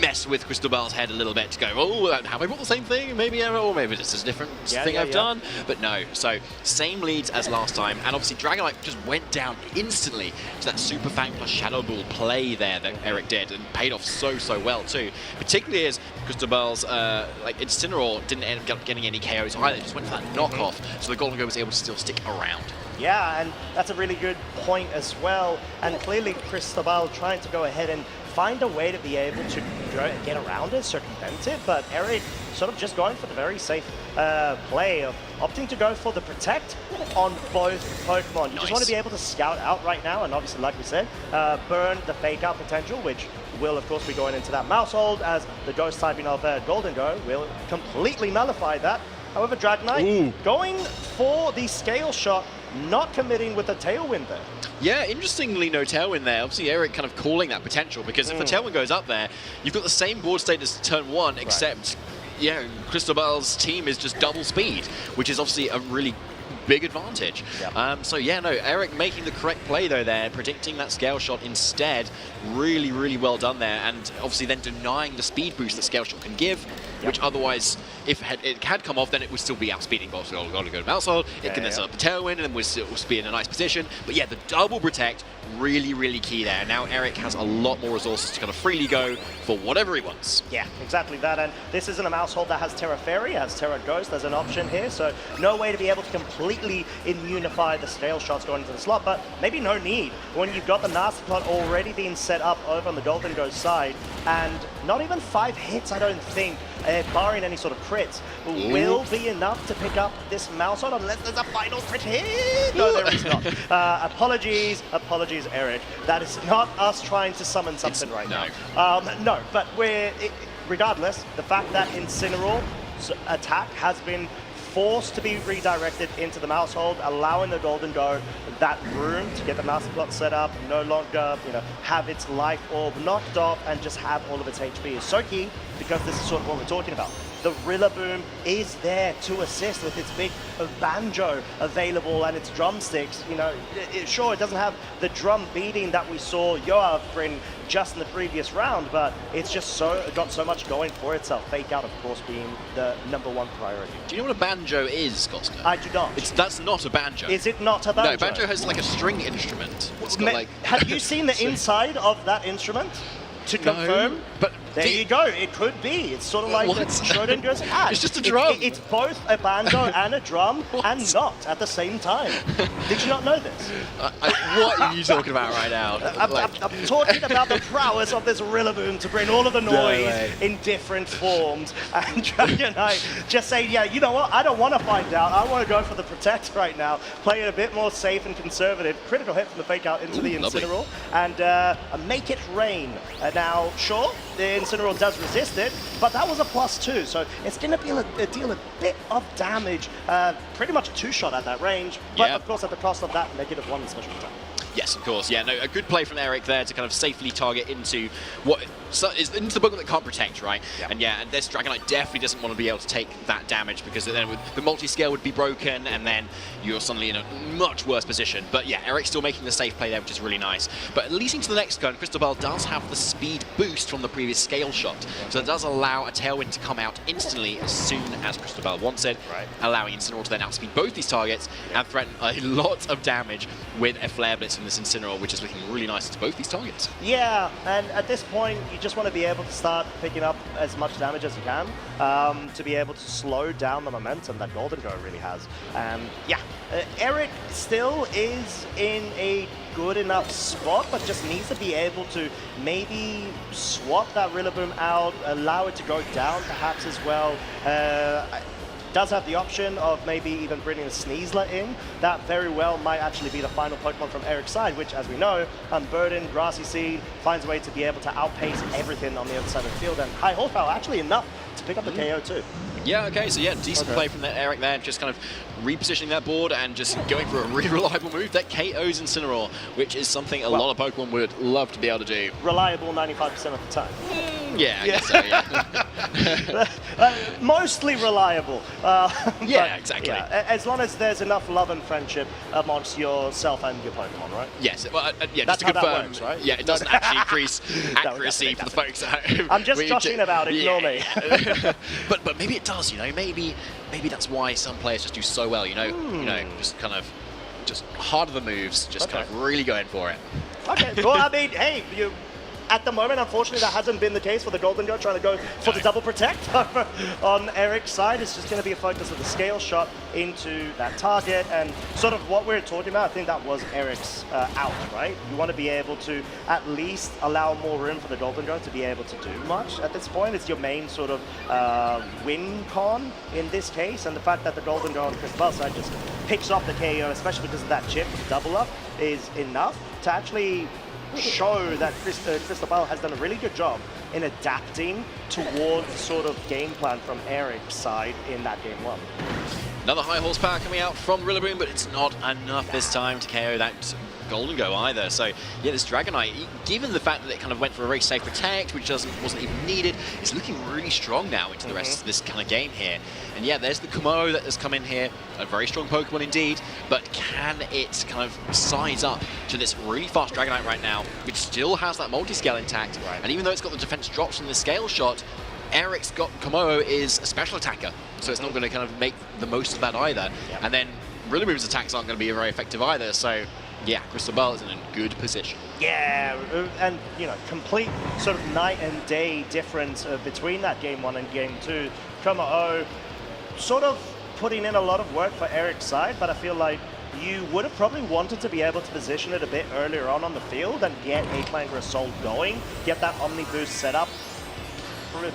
mess with Cristobal's head a little bit to go, oh, have I brought the same thing? Maybe, or maybe this is a different thing I've done. But no, so same leads as last time, and obviously Dragonite just went down instantly to that Super Fang plus Shadow Ball play there that Eric did, and paid off so well too, particularly as Cristobal's Incineroar didn't end up getting any KOs either, just went for that knockoff, so the Golden Go was able to still stick around. Yeah, and that's a really good point as well. And clearly Cristobal trying to go ahead and find a way to be able to get around it, circumvent it, but Eric sort of just going for the very safe play of opting to go for the protect on both Pokemon. You just want to be able to scout out right now, and obviously, like we said, burn the fake out potential, which will, of course, be going into that mouse hold, as the ghost typing of Golden Go will completely nullify that. However, Dragonite going for the scale shot, not committing with a Tailwind there. Yeah, interestingly, no Tailwind there. Obviously, Eric kind of calling that potential, because if the Tailwind goes up there, you've got the same board state as turn 1, except, Cristobal's team is just double speed, which is obviously a really big advantage. So yeah, no, Eric making the correct play though there, predicting that scale shot instead. Really well done there, and obviously then denying the speed boost that scale shot can give, which otherwise, if it had come off, then it would still be outspeeding Golden Go to mouse hold. It can then set up the Tailwind and would still be in a nice position. But yeah, the double protect, really key there. Now Eric has a lot more resources to kind of freely go for whatever he wants. Yeah, exactly that. And this isn't a mouse hold that has Terra Fairy, has Terra Ghost as an option here, so no way to be able to completely immunify the scale shots going into the slot, but maybe no need when you've got the Nasty Plot already being set up over on the Golden Go side, and not even 5 hits, I don't think, barring any sort of crits, will be enough to pick up this mouse hold unless there's a final crit hit. No, there is not. Apologies, Eric. That is not us trying to summon something now. No, but regardless, the fact that Incineroar's attack has been forced to be redirected into the mouse hold, allowing the Golden Go that room to get the Master Plot set up, no longer, have its life orb knocked off and just have all of its HP is so key, because this is sort of what we're talking about. The Rillaboom is there to assist with its big banjo available and its drumsticks. Sure, it doesn't have the drum beating that we saw Yoav bring just in the previous round, but it's just got so much going for itself. Fake out, of course, being the #1 priority. Do you know what a banjo is, Costa? I do not. That's not a banjo. Is it not a banjo? No, banjo has like a string instrument. It's got Have you seen the inside of that instrument to confirm? But There you go. It could be. It's sort of like Schrodinger's hat. It's just a drum. It's both a banjo and a drum, and not at the same time. Did you not know this? What are you talking about right now? I'm talking about the prowess of this Rillaboom to bring all of the noise in different forms. And Dragonite just saying, yeah, you know what? I don't want to find out. I want to go for the Protect right now. Play it a bit more safe and conservative. Critical hit from the Fake Out into the Incineroar. And make it rain. Now, sure, the Incineroar does resist it, but that was a +2. So it's going to deal a bit of damage. Pretty much a 2-shot at that range. But of course, at the cost of that -1 special attack. Yes, of course. Yeah, no, a good play from Eric there to kind of safely target into what is into the Pokemon that can't protect, right? And and this Dragonite definitely doesn't want to be able to take that damage because then the multi-scale would be broken and then you're suddenly in a much worse position. But yeah, Eric's still making the safe play there, which is really nice. But leading to the next gun, Cristobal does have the speed boost from the previous scale shot. So it does allow a Tailwind to come out instantly as soon as Cristobal wants it, allowing Incineroar to then outspeed both these targets and threaten a lot of damage with a Flare Blitz from this Incineroar, which is looking really nice to both these targets. Yeah, and at this point, you just want to be able to start picking up as much damage as you can to be able to slow down the momentum that Golden Go really has. Eric still is in a good enough spot, but just needs to be able to maybe swap that Rillaboom out, allow it to go down perhaps as well. Does have the option of maybe even bringing a Sneasler in. That very well might actually be the final Pokemon from Eric's side, which, as we know, Unburdened, Grassy Seed finds a way to be able to outpace everything on the other side of the field, and high horsepower actually enough to pick up the KO too. Yeah, okay, so yeah, decent play from Eric there, just kind of repositioning that board and just going for a really reliable move that KOs Incineroar, which is something a lot of Pokemon would love to be able to do. Reliable 95% of the time. Yeah, I guess so, yeah. Mostly reliable. Exactly. Yeah, as long as there's enough love and friendship amongst yourself and your Pokemon, right? Yes, well, yeah, that's just to confirm, how that works, right? Yeah, it doesn't actually increase accuracy for the folks at home. I'm just joshing about it, ignore me. but maybe it does, you know, maybe that's why some players just do so well, you know, just kind of harder the moves, just kind of really going for it. Okay, well, I mean, hey, at the moment, unfortunately, that hasn't been the case for the Golden Go, trying to go for the double protect on Eric's side. It's just going to be a focus of the scale shot into that target, and sort of what we're talking about, I think that was Eric's out, right? You want to be able to at least allow more room for the Golden Go to be able to do much at this point. It's your main sort of win con in this case, and the fact that the Golden Go on Cristobal's side just picks off the KO, especially because of that chip double up, is enough to actually show that Cristobal has done a really good job in adapting towards the sort of game plan from Eric's side in that game 1. Another high horsepower coming out from Rillaboom, but it's not enough this time to KO that Golden Go either. So yeah, this Dragonite, given the fact that it kind of went for a very safe protect, which wasn't even needed, it's looking really strong now into the rest of this kind of game here. And yeah, there's the Kumo that has come in here, a very strong Pokemon indeed, but can it kind of size up to this really fast Dragonite right now, which still has that multi-scale intact, and even though it's got the defense drops from the scale shot, Eric's got Komodo is a special attacker, so it's not going to kind of make the most of that either. And then Rillaboom's attacks aren't going to be very effective either, so yeah, Cristobal is in a good position. Yeah, and you know, complete sort of night and day difference between that game 1 and game 2. Komodo sort of putting in a lot of work for Eric's side, but I feel like you would have probably wanted to be able to position it a bit earlier on the field and get A-Clank Assault going, get that Omni Boost set up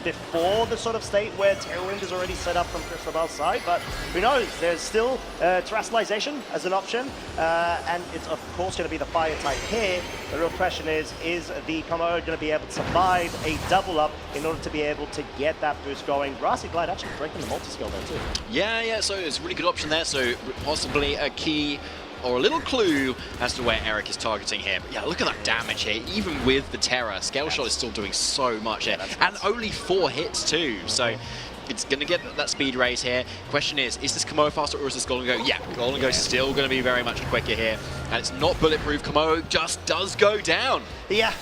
before the sort of state where Tailwind is already set up from Cristobal's side, but who knows, there's still Terrestrialization as an option, and it's of course going to be the Fire type here. The real question is the Komodo going to be able to survive a double up in order to be able to get that boost going? Grassy Glide actually breaking the multi-skill there too. Yeah, so it's a really good option there, so possibly a key or a little clue as to where Eric is targeting here. But yeah, look at that damage here. Even with the Terra, Scale Shot is still doing so much here. And only 4 hits too. So it's going to get that speed raise here. Question is this Komodo faster or is this Golden Go? Yeah, Golden Go is still going to be very much quicker here. and it's not bulletproof. Komodo just does go down. Yeah.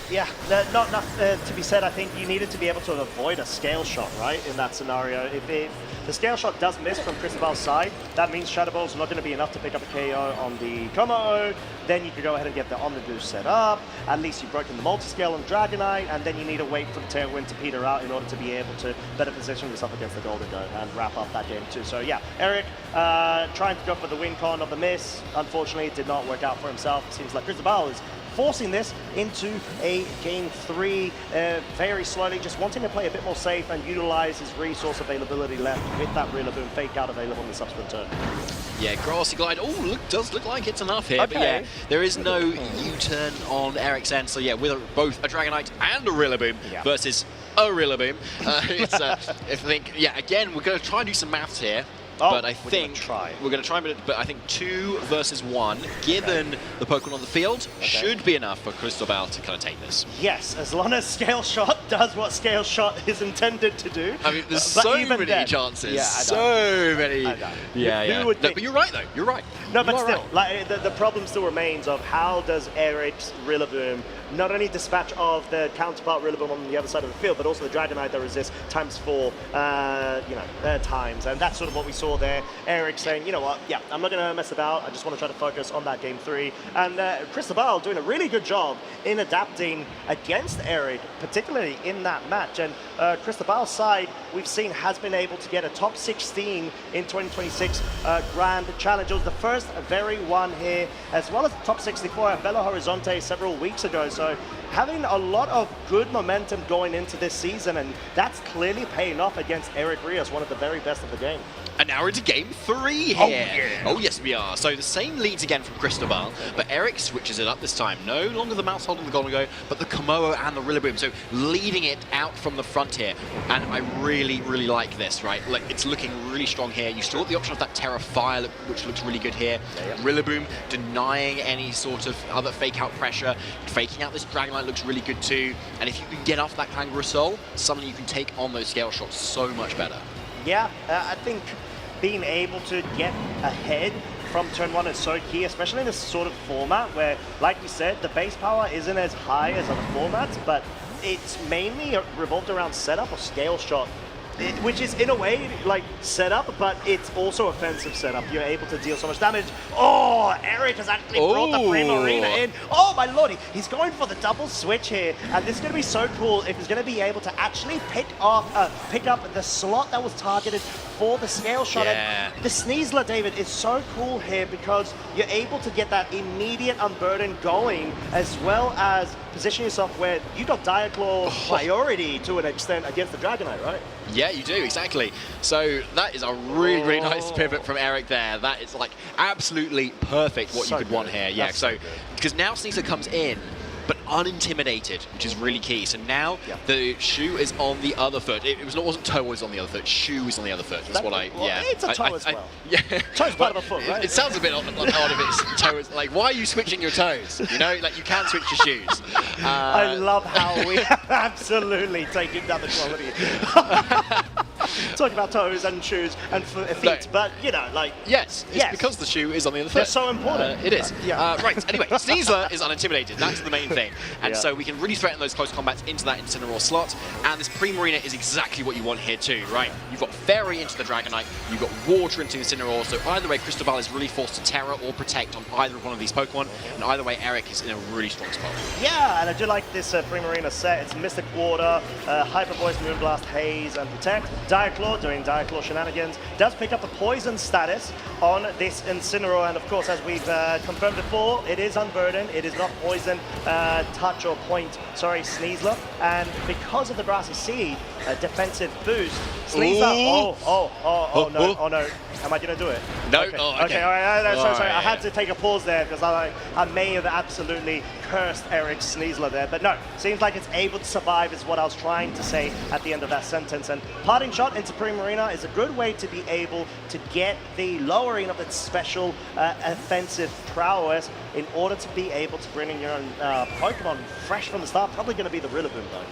Not enough to be said. I think you needed to be able to avoid a scale shot, right, in that scenario. If the scale shot does miss from Cristobal's side, that means Shadow Ball's not going to be enough to pick up a KO on the Komodo. Then you can go ahead and get the Omnibus set up. At least you've broken the multi-scale on Dragonite, and then you need to wait for the Tailwind to peter out in order to be able to better position yourself against the Golden Goat and wrap up that game too. So yeah, Eric trying to go for the win con of the miss. Unfortunately, it did not work out for himself. It seems like Cristobal is forcing this into a game 3 very slowly, just wanting to play a bit more safe and utilize his resource availability left with that Rillaboom fake out available in the subsequent turn. Yeah, Grassy Glide, does look like it's enough here, but yeah, there is no U-turn on Eric's end, so yeah, with both a Dragonite and a Rillaboom versus a Rillaboom, I think, yeah, again, we're going to try and do some maths here. But I think we're going to try, but I think 2 versus 1, given the Pokemon on the field, should be enough for Cristobal to kind of take this. Yes, as long as Scale Shot does what Scale Shot is intended to do. I mean, there's so many chances. Yeah, so many. Yeah. No, but you're right, though. You're right. No, but still, like the problem still remains of how does Eric's Rillaboom not only dispatch of the counterpart Rillaboom on the other side of the field, but also the Dragonite that resists ×4, times, and that's sort of what we saw there. Eric saying, you know what, yeah, I'm not going to mess about. I just want to try to focus on that game 3. And Cristobal doing a really good job in adapting against Eric, particularly in that match. And Cristobal's side, we've seen, has been able to get a top 16 in 2026 Grand Challenge. It was the first very one here, as well as the top 64 at Belo Horizonte several weeks ago. So having a lot of good momentum going into this season, and that's clearly paying off against Eric Rios, one of the very best of the game. And now we're into game 3 here. Oh, yes, we are. So the same leads again from Cristobal, but Eric switches it up this time. No longer the mouse holding the Golden Go, but the Komodo and the Rillaboom. So leading it out from the front here. And I really, really like this, right? Like, it's looking really strong here. You still have the option of that Terra Fire, which looks really good here. Rillaboom denying any sort of other fake out pressure. Faking out this Dragonite looks really good too. And if you can get off that Kangaroo Soul, suddenly you can take on those scale shots so much better. Yeah, I think being able to get ahead from turn 1 is so key, especially in this sort of format where, like we said, the base power isn't as high as other formats, but it's mainly revolved around setup or scale shot, which is in a way like setup, but it's also offensive setup. You're able to deal so much damage. Oh, Eric has actually brought the Primarina in. Oh my lordy, he's going for the double switch here, and this is going to be so cool if he's going to be able to actually pick up the slot that was targeted for the scale shot. And the Sneasler, David, is so cool here because you're able to get that immediate unburden going, as well as position yourself where you got Diaclaw priority to an extent against the Dragonite, right? Yeah, you do, exactly. So that is a really, really nice pivot from Eric there. That is like absolutely perfect what you could want here. Yeah, so because now Sneasler comes in, but unintimidated, which is really key. So now the shoe is on the other foot. It wasn't toe was on the other foot. Shoe is on the other foot. That's what I. Yeah, it's a toe as well. Yeah, toe's part of a foot, right? It sounds a bit odd if it's toes. Like, why are you switching your toes? You know, like you can switch your shoes. I love how we absolutely taking down the quality. Talking about toes and shoes and feet, but you know, like it's because the shoe is on the other foot. They're so important. It is. Right. Anyway, Sneasler is unintimidated. That's the main thing, and so we can really threaten those close combats into that Incineroar slot. And this Primarina is exactly what you want here too, right? You've got Fairy into the Dragonite, you've got Water into Incineroar. So either way, Cristobal is really forced to Terra or Protect on either one of these Pokemon, and either way, Eric is in a really strong spot. Yeah, and I do like this Primarina set. It's Mystic Water, Hyper Voice, Moonblast, Haze, and Protect. Diaclaw doing Diaclaw shenanigans. Does pick up the poison status on this Incineroar, and of course, as we've confirmed before, it is unburdened. It is not poison, touch or point, Sneasler. And because of the Grassy Seed, defensive boost, Sneasler, oh no. Am I going to do it? No. Okay. Oh, okay. All right. Sorry. I had to take a pause there because I may have absolutely cursed Eric's Sneasler there. But no, seems like it's able to survive is what I was trying to say at the end of that sentence. And Parting Shot into Primarina is a good way to be able to get the lowering of its special offensive prowess in order to be able to bring in your own Pokemon fresh from the start. Probably going to be the Rillaboom though.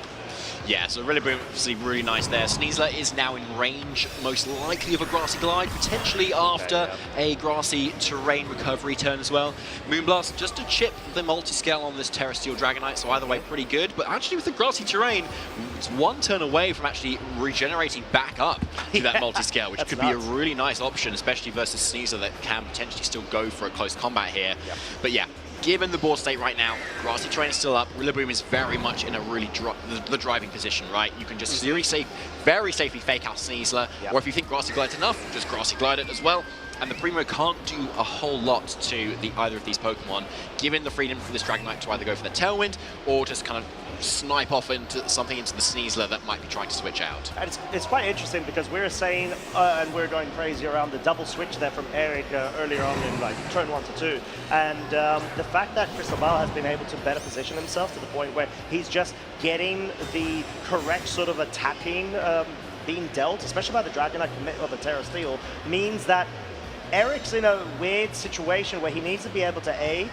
Yeah, so Rillaboom obviously really nice there. Sneasler is now in range, most likely of a Grassy Glide, potentially after a Grassy Terrain recovery turn as well. Moonblast just to chip the multi-scale on this Terra Steel Dragonite, so either way pretty good, but actually with the Grassy Terrain, it's one turn away from actually regenerating back up to that multi-scale, which could be a really nice option, especially versus Sneasler that can potentially still go for a close combat here. But yeah, given the board state right now, Grassy Terrain is still up. Rillaboom is very much in a really the driving position, right? You can just very safely fake out Sneasler, or if you think Grassy Glide's enough, just Grassy Glide it as well. And the Primo can't do a whole lot to either of these Pokemon, given the freedom for this Dragonite to either go for the Tailwind or just kind of snipe off into something into the Sneasler that might be trying to switch out. And it's quite interesting because we were saying, and we we're going crazy around the double switch there from Eric earlier on in like turn 1 to 2. And the fact that Cristobal has been able to better position himself to the point where he's just getting the correct sort of attacking being dealt, especially by the Dragonite commit or the Terra Steel, means that Eric's in a weird situation where he needs to be able to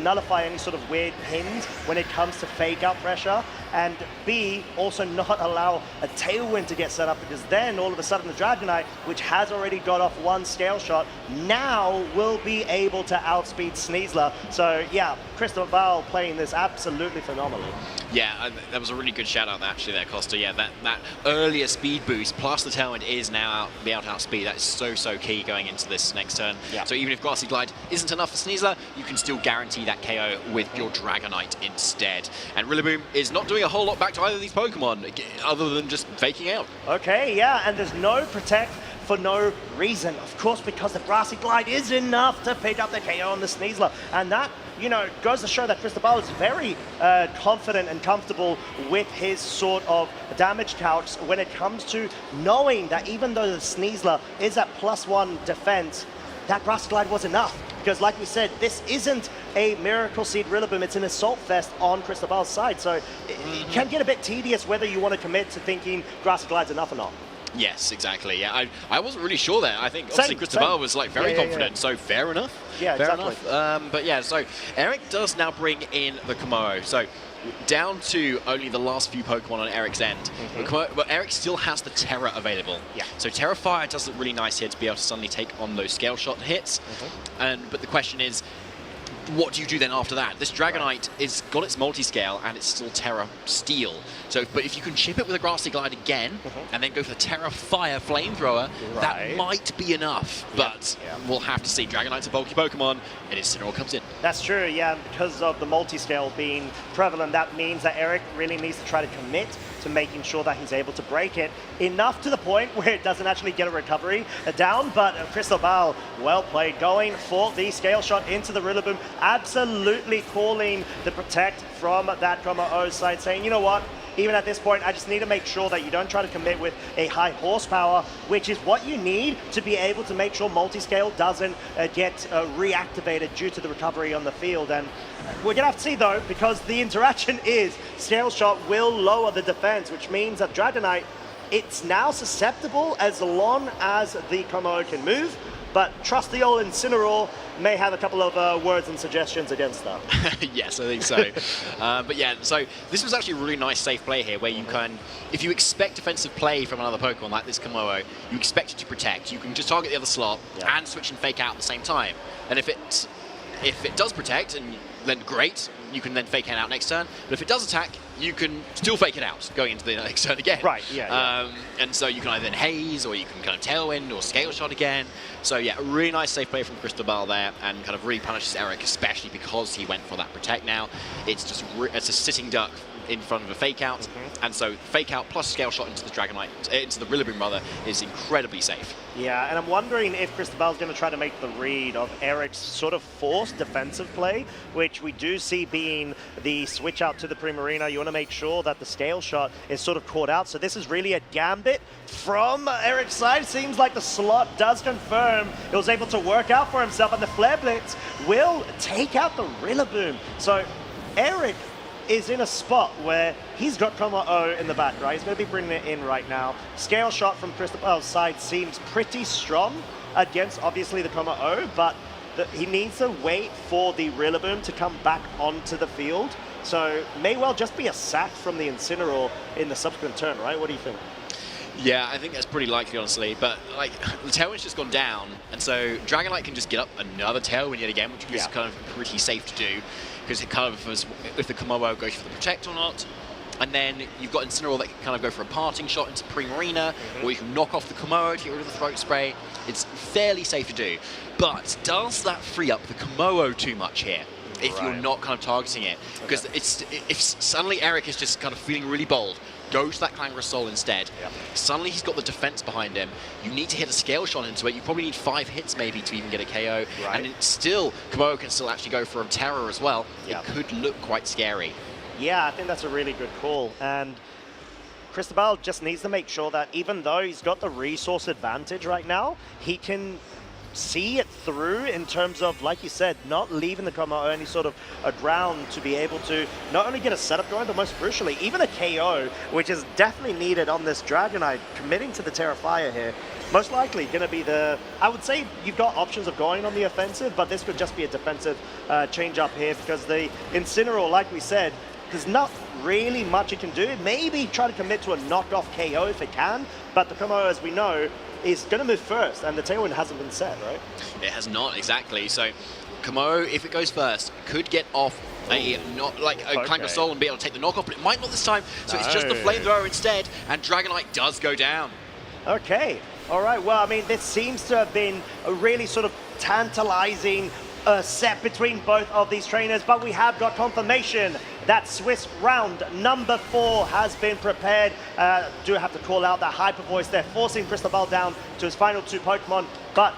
nullify any sort of weird pins when it comes to fake out pressure, and B, also not allow a Tailwind to get set up, because then all of a sudden the Dragonite, which has already got off one scale shot, now will be able to outspeed Sneasler. So yeah, Cristobal playing this absolutely phenomenally. Yeah, that was a really good shout out actually there, Costa. Yeah, that earlier speed boost plus the Tailwind is now be able to outspeed. That is so key going into this next turn. So even if Grassy Glide isn't enough for Sneasler, you can still guarantee that KO with your Dragonite instead. And Rillaboom is not doing a whole lot back to either of these Pokemon, other than just faking out. Okay, yeah, and there's no Protect for no reason. Of course, because the Grassy Glide is enough to pick up the KO on the Sneasler. And that, you know, goes to show that Cristobal is very confident and comfortable with his sort of damage calcs when it comes to knowing that even though the Sneasler is at +1 defense, that Grassy Glide was enough. Because like we said, this isn't a Miracle Seed Rillaboom, it's an Assault Vest on Cristobal's side. So it can get a bit tedious whether you want to commit to thinking Grassy Glide's enough or not. Yes, exactly. Yeah, I wasn't really sure there. I think obviously Cristobal was like very confident, so fair enough. Yeah, fair exactly. enough. But yeah, so Eric does now bring in the Komodo. So down to only the last few Pokemon on Eric's end. But Eric still has the Terra available. So Terra Fire does look really nice here to be able to suddenly take on those Scale Shot hits. But the question is, what do you do then after that? This Dragonite is got its multi-scale and it's still Terra Steel. So, but if you can chip it with a Grassy Glide again and then go for the Terra Fire Flamethrower, that might be enough. But we'll have to see. Dragonite's a bulky Pokemon, and Incineroar comes in. That's true, yeah. Because of the multi-scale being prevalent, that means that Eric really needs to try to commit to making sure that he's able to break it enough to the point where it doesn't actually get a recovery down. But Cristobal, well played, going for the Scale Shot into the Rillaboom, absolutely calling the Protect from that Komo-O side, saying, you know what, even at this point, I just need to make sure that you don't try to commit with a high horsepower, which is what you need to be able to make sure multi-scale doesn't get reactivated due to the recovery on the field. And we're going to have to see, though, because the interaction is Scale Shot will lower the defense, which means that Dragonite, it's now susceptible as long as the Komo can move. But trusty old Incineroar may have a couple of words and suggestions against that. Yes, I think so. But yeah, so this was actually a really nice safe play here where you can, if you expect defensive play from another Pokemon like this Komo-O, you expect it to protect. You can just target the other slot and switch and fake out at the same time. And if it does protect, and then great, you can then fake it out next turn. But if it does attack, you can still fake it out going into the next turn again. Right, and so you can either then haze, or you can kind of Tailwind or Scale Shot again. So yeah, a really nice safe play from Cristobal there, and kind of really punishes Eric, especially because he went for that Protect now. It's just it's a sitting duck in front of a fake out, and so fake out plus Scale Shot into the Dragonite, into the Rillaboom rather, is incredibly safe. Yeah, and I'm wondering if Cristobal's going to try to make the read of Eric's sort of forced defensive play, which we do see being the switch out to the Primarina. You want to make sure that the Scale Shot is sort of caught out. So this is really a gambit from Eric's side. Seems like the slot does confirm it was able to work out for himself, and the Flare Blitz will take out the Rillaboom. So Eric is in a spot where he's got Komo-O in the back, right? He's going to be bringing it in right now. Scale Shot from Cristobal's side seems pretty strong against, obviously, the Komo-O, but he needs to wait for the Rillaboom to come back onto the field So may well just be a sack from the Incineroar in the subsequent turn, right? What do you think? Yeah, I think that's pretty likely, honestly. But like, the Tailwind's just gone down, and so Dragonite can just get up another Tailwind yet again, which is kind of pretty safe to do, because it kind of if the Komodo goes for the Protect or not. And then you've got Incineroar that can kind of go for a parting shot into Primarina, or you can knock off the Komodo to get rid of the Throat Spray. It's fairly safe to do. But does that free up the Komodo too much here? If you're not kind of targeting it? Because if suddenly Eric is just kind of feeling really bold, go to that Clangorous Soul instead. Suddenly he's got the defense behind him. You need to hit a scale shot into it. You probably need 5 hits maybe to even get a KO. And it's still, Komodo can still actually go for a Terror as well. It could look quite scary. Yeah, I think that's a really good call. And Cristobal just needs to make sure that even though he's got the resource advantage right now, he can see it through in terms of, like you said, not leaving the Komodo any sort of a ground to be able to not only get a setup going, but most crucially, even a KO, which is definitely needed on this Dragonite, committing to the Terrafire here. Most likely going to be I would say you've got options of going on the offensive, but this could just be a defensive change up here because the Incineroar, like we said, there's not really much it can do. Maybe try to commit to a knockoff KO if it can, but the Komodo, as we know, is going to move first, and the Tailwind hasn't been set, right? It has not, exactly. So Komodo, if it goes first, could get off a Clangorous Soul and be able to take the knockoff, but it might not this time. So it's just the Flamethrower instead, and Dragonite does go down. Okay. All right. Well, I mean, this seems to have been a really sort of tantalizing set between both of these trainers, but we have got confirmation that Swiss round number 4 has been prepared. Do have to call out that Hyper Voice there, forcing Cristobal down to his final 2 Pokemon, but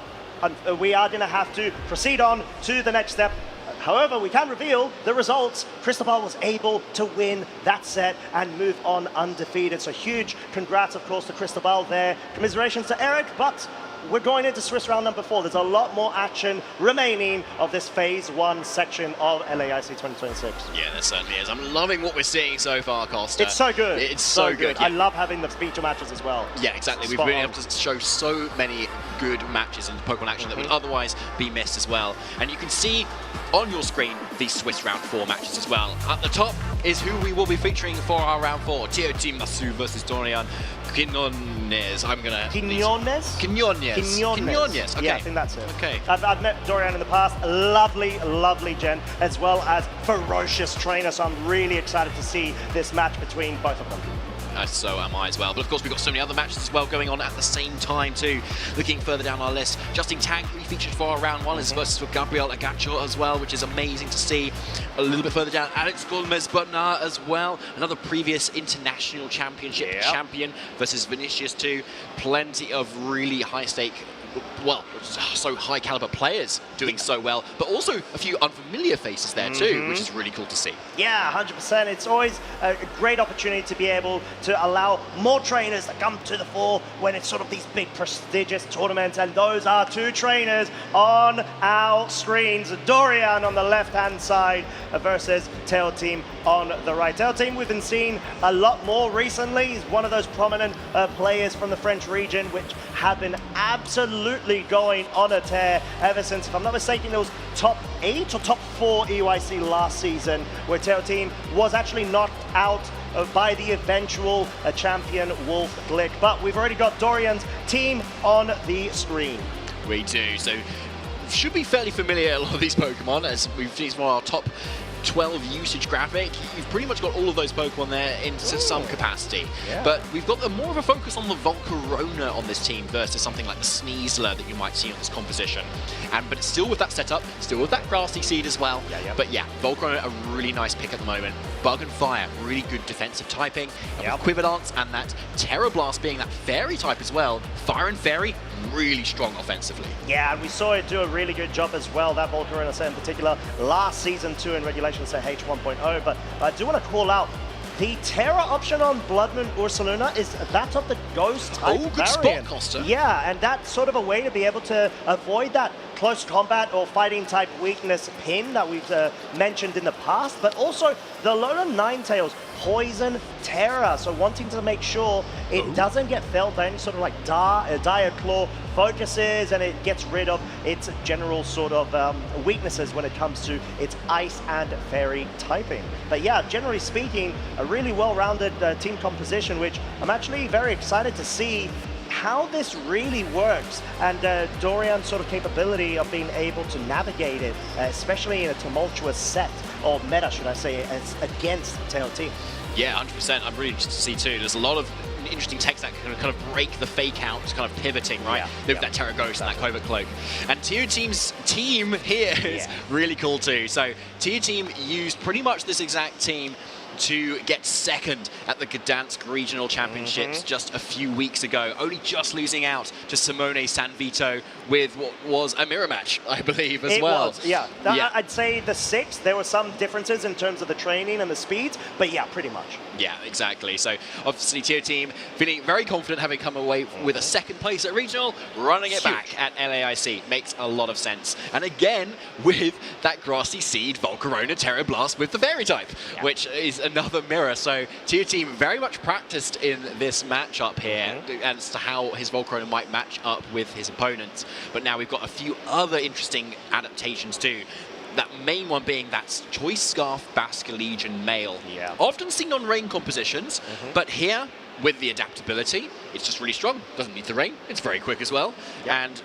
we are going to have to proceed on to the next step. However, we can reveal the results. Cristobal was able to win that set and move on undefeated. So huge congrats, of course, to Cristobal there. Commiserations to Eric, but we're going into Swiss round number 4. There's a lot more action remaining of this phase 1 section of LAIC 2026. Yeah, there certainly is. I'm loving what we're seeing so far, Costa. It's so good. It's so good. I love having the feature matches as well. Yeah, exactly. We've been able to show so many good matches in Pokemon action that would otherwise be missed as well. And you can see on your screen these Swiss round 4 matches as well. At the top is who we will be featuring for our round 4. Tio Team Masu versus Dorian Quinones. Quinones. Okay. Yeah, I think that's it. Okay. I've met Dorian in the past. Lovely, lovely gen, as well as ferocious trainer. So I'm really excited to see this match between both of them. So am I as well. But of course, we've got so many other matches as well going on at the same time too. Looking further down our list, Justin Tang, who we featured for our round 1, is versus Gabriel Agacho as well, which is amazing to see. A little bit further down, Alex Gomez Butnar as well, another previous international championship champion versus Vinicius too. Plenty of really high stake, well, so high caliber players doing so well, but also a few unfamiliar faces there too, which is really cool to see. Yeah, 100%. It's always a great opportunity to be able to allow more trainers to come to the fore when it's sort of these big prestigious tournaments, and those are 2 trainers on our screens. Dorian on the left-hand side versus Tail Team on the right. Tail Team we've been seeing a lot more recently. He's one of those prominent players from the French region, which have been absolutely going on a tear ever since, if I'm not mistaken, it was top 8 or top 4 EYC last season, where Tail Team was actually knocked out by the eventual champion Wolf Glick. But we've already got Dorian's team on the screen. We do. So should be fairly familiar, a lot of these Pokemon, as we've seen one of our top 12 usage graphic. You've pretty much got all of those Pokemon there in some capacity. Yeah. But we've got more of a focus on the Volcarona on this team versus something like the Sneasler that you might see on this composition. But it's still with that setup, still with that Grassy Seed as well. But yeah, Volcarona a really nice pick at the moment. Bug and Fire, really good defensive typing. Quiver Dance and that Terra Blast being that Fairy type as well. Fire and Fairy, really strong offensively. Yeah, and we saw it do a really good job as well, that Volcarona set in particular, last season 2 in regulation set H 1.0. But I do want to call out the Terra option on Blood Moon Ursaluna is that of the Ghost type good variant. Spot, Costa. Yeah, and that's sort of a way to be able to avoid that close combat or fighting type weakness pin that we've mentioned in the past, but also the Lola Ninetales Poison Terror. So wanting to make sure it doesn't get felt by any sort of like Dire Claw focuses, and it gets rid of its general sort of weaknesses when it comes to its Ice and Fairy typing. But yeah, generally speaking, a really well-rounded team composition, which I'm actually very excited to see how this really works, and Dorian's sort of capability of being able to navigate it, especially in a tumultuous set, or meta should I say, as against Tail Team. Yeah, 100%. I'm really interested to see too. There's a lot of interesting techs that can kind of break the fake out, kind of pivoting, right? With that Terra Ghost and that Covert Cloak. And Tier Team's team here is really cool too. So Tier Team used pretty much this exact team to get second at the Gdansk Regional Championships just a few weeks ago, only just losing out to Simone Sanvito with what was a mirror match, I believe, as well. It was, yeah. I'd say the 6th, there were some differences in terms of the training and the speeds, but yeah, pretty much. Yeah, exactly. So obviously Tier Team feeling very confident, having come away with a 2nd place at Regional, running it back at LAIC. Makes a lot of sense. And again, with that Grassy Seed Volcarona Terra Blast with the Fairy type, which is another mirror. So Tier Team very much practiced in this matchup here as to how his Volcarona might match up with his opponents. But now we've got a few other interesting adaptations too. That main one being that Choice Scarf Basque Legion male. Often seen on rain compositions, but here, with the adaptability, it's just really strong. Doesn't need the rain. It's very quick as well. And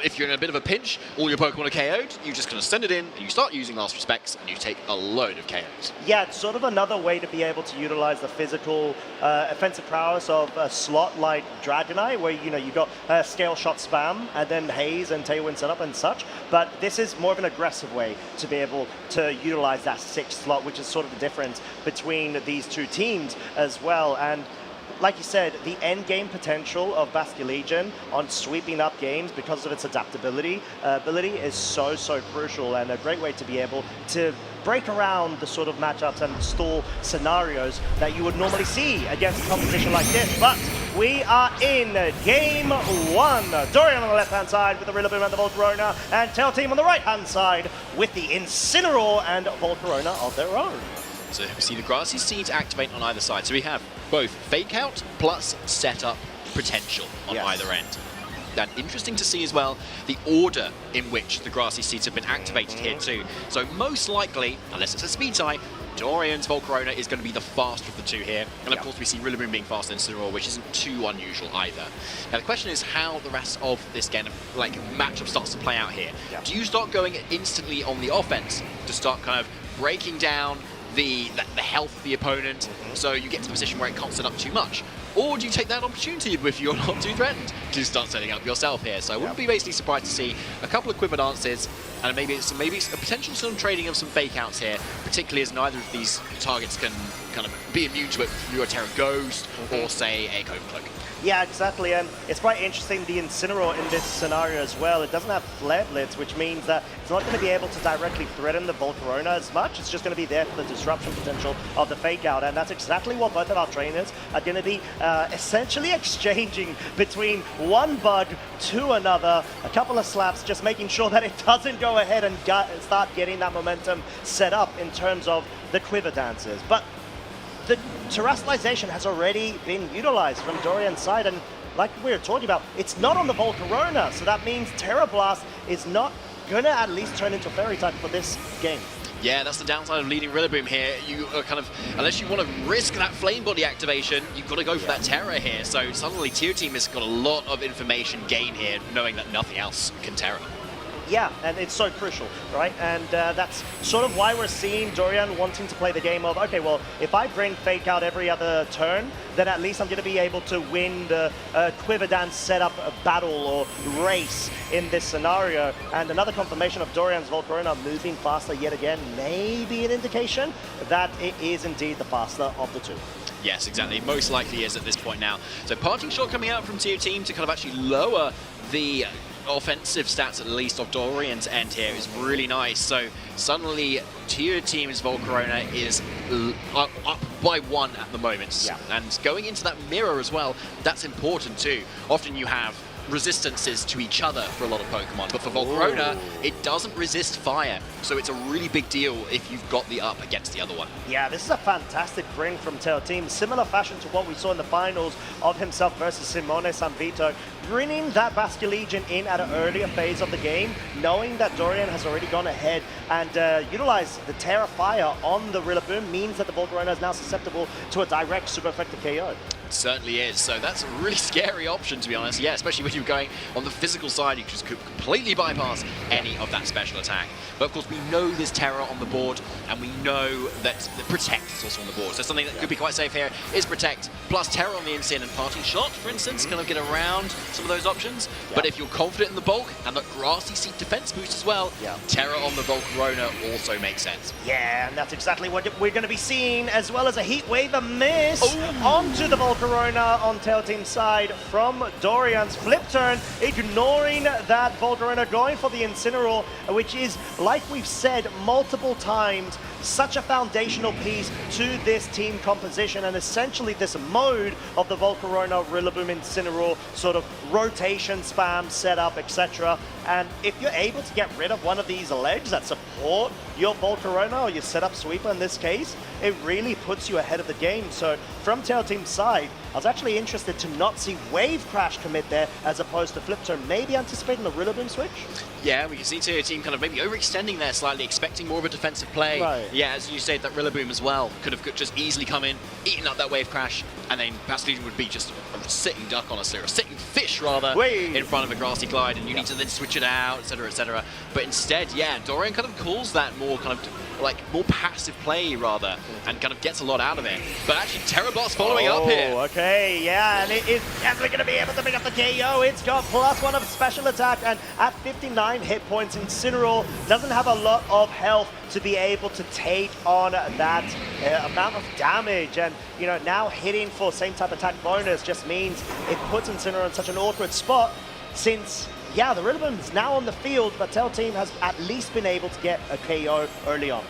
if you're in a bit of a pinch, all your Pokemon are KO'd, you just kind of send it in, and you start using Last Respects, and you take a load of KOs. Yeah, it's sort of another way to be able to utilize the physical offensive prowess of a slot like Dragonite, where you got Scale Shot spam, and then Haze and Tailwind setup and such. But this is more of an aggressive way to be able to utilize that 6th slot, which is sort of the difference between these two teams as well. And like you said, the end game potential of Basque Legion on sweeping up games because of its adaptability ability is so crucial, and a great way to be able to break around the sort of matchups and stall scenarios that you would normally see against a competition like this. But we are in game 1. Dorian on the left-hand side with the Rillaboom and the Volcarona, and Tail Team on the right-hand side with the Incineroar and Volcarona of their own. So we see the Grassy Seeds activate on either side. So we have both Fake Out plus Setup potential on either end. And interesting to see as well the order in which the Grassy Seeds have been activated here too. So most likely, unless it's a speed tie, Dorian's Volcarona is going to be the faster of the two here. And of course we see Rillaboom being faster than Incineroar, which isn't too unusual either. Now the question is how the rest of this game matchup starts to play out here. Do you start going instantly on the offense to start kind of breaking down the health of the opponent, so you get to the position where it can't set up too much? Or do you take that opportunity if you're not too threatened to start setting up yourself here? So I wouldn't be basically surprised to see a couple of Quiver Dances, and maybe it's a potential sort of trading of some fake outs here, particularly as neither of these targets can kind of be immune to it through a Terra Ghost or say a Covert Cloak. Yeah, exactly, and it's quite interesting, the Incineroar in this scenario as well. It doesn't have Flare Blitz, which means that it's not going to be able to directly threaten the Volcarona as much. It's just going to be there for the disruption potential of the Fake Out, and that's exactly what both of our trainers are going to be essentially exchanging between one bug to another, a couple of slaps, just making sure that it doesn't go ahead and start getting that momentum set up in terms of the Quiver Dances. But the terrestrialization has already been utilized from Dorian's side, and like we were talking about, it's not on the Volcarona, so that means Terra Blast is not going to at least turn into Fairy type for this game. Yeah, that's the downside of leading Rillaboom here. You are kind of, unless you want to risk that Flame Body activation, you've got to go for that Terra here. So suddenly Tier Team has got a lot of information gain here, knowing that nothing else can Terra. Yeah, and it's so crucial, right? And that's sort of why we're seeing Dorian wanting to play the game of, okay, well, if I bring Fake Out every other turn, then at least I'm going to be able to win the Quiver Dance setup battle or race in this scenario. And another confirmation of Dorian's Volcarona moving faster yet again may be an indication that it is indeed the faster of the two. Yes, exactly. Most likely is at this point now. So parting shot coming out from Tier Team to kind of actually lower the offensive stats, at least of Dorian's end here, is really nice. So suddenly Tier Team's Volcarona is up by 1 at the moment. And going into that mirror as well, that's important too. Often you have resistances to each other for a lot of Pokemon, but for Volcarona, it doesn't resist fire, so it's a really big deal if you've got the up against the other one. Yeah, this is a fantastic bring from Tail Team, similar fashion to what we saw in the finals of himself versus Simone Sanvito, bringing that Basculegion in at an earlier phase of the game, knowing that Dorian has already gone ahead and utilized the Terra Fire on the Rillaboom means that the Volcarona is now susceptible to a direct super effective KO. Certainly is. So that's a really scary option, to be honest. Yeah, especially when you're going on the physical side, you just could completely bypass any of that special attack. But of course, we know there's Terra on the board, and we know that the Protect is also on the board. So something that could be quite safe here is Protect, plus Terra on the insane and Parting Shot, for instance, kind of get around some of those options. But if you're confident in the bulk and the Grassy Seat defense boost as well, Terra on the Volcarona also makes sense. Yeah, and that's exactly what we're going to be seeing, as well as a Heat Wave, a miss onto the Volcarona on Tail Team's side from Dorian's flip turn, ignoring that Volcarona, going for the Incineroar, which is, like we've said multiple times, such a foundational piece to this team composition, and essentially this mode of the Volcarona, Rillaboom, Incineroar sort of rotation, spam, setup, etc. And if you're able to get rid of one of these legs that support your Volcarona or your setup sweeper in this case, it really puts you ahead of the game. So from Tail Team's side, I was actually interested to not see Wave Crash commit there as opposed to Flip Turn, maybe anticipating the Rillaboom switch? Yeah, we can see Tail Team kind of maybe overextending there slightly, expecting more of a defensive play. Right. Yeah, as you said, that Rillaboom as well could have just easily come in, eaten up that Wave Crash, and then Basculegion would be just a sitting duck, honestly, or a sitting fish, rather, in front of a Grassy Glide, and you need to then switch it out, etc., etc. But instead, yeah, Dorian kind of calls that more kind of like more passive play, rather, and kind of gets a lot out of it. But actually, Terra Blast following up here. Okay, yeah, and it is definitely going to be able to pick up the KO. It's got +1 of special attack, and at 59 hit points, Incineroar doesn't have a lot of health to be able to take on that amount of damage. And, you know, now hitting for same type attack bonus just means it puts Incineroar in such an awkward spot, since, yeah, the Rillaboom is now on the field, but Tail Team has at least been able to get a KO early on.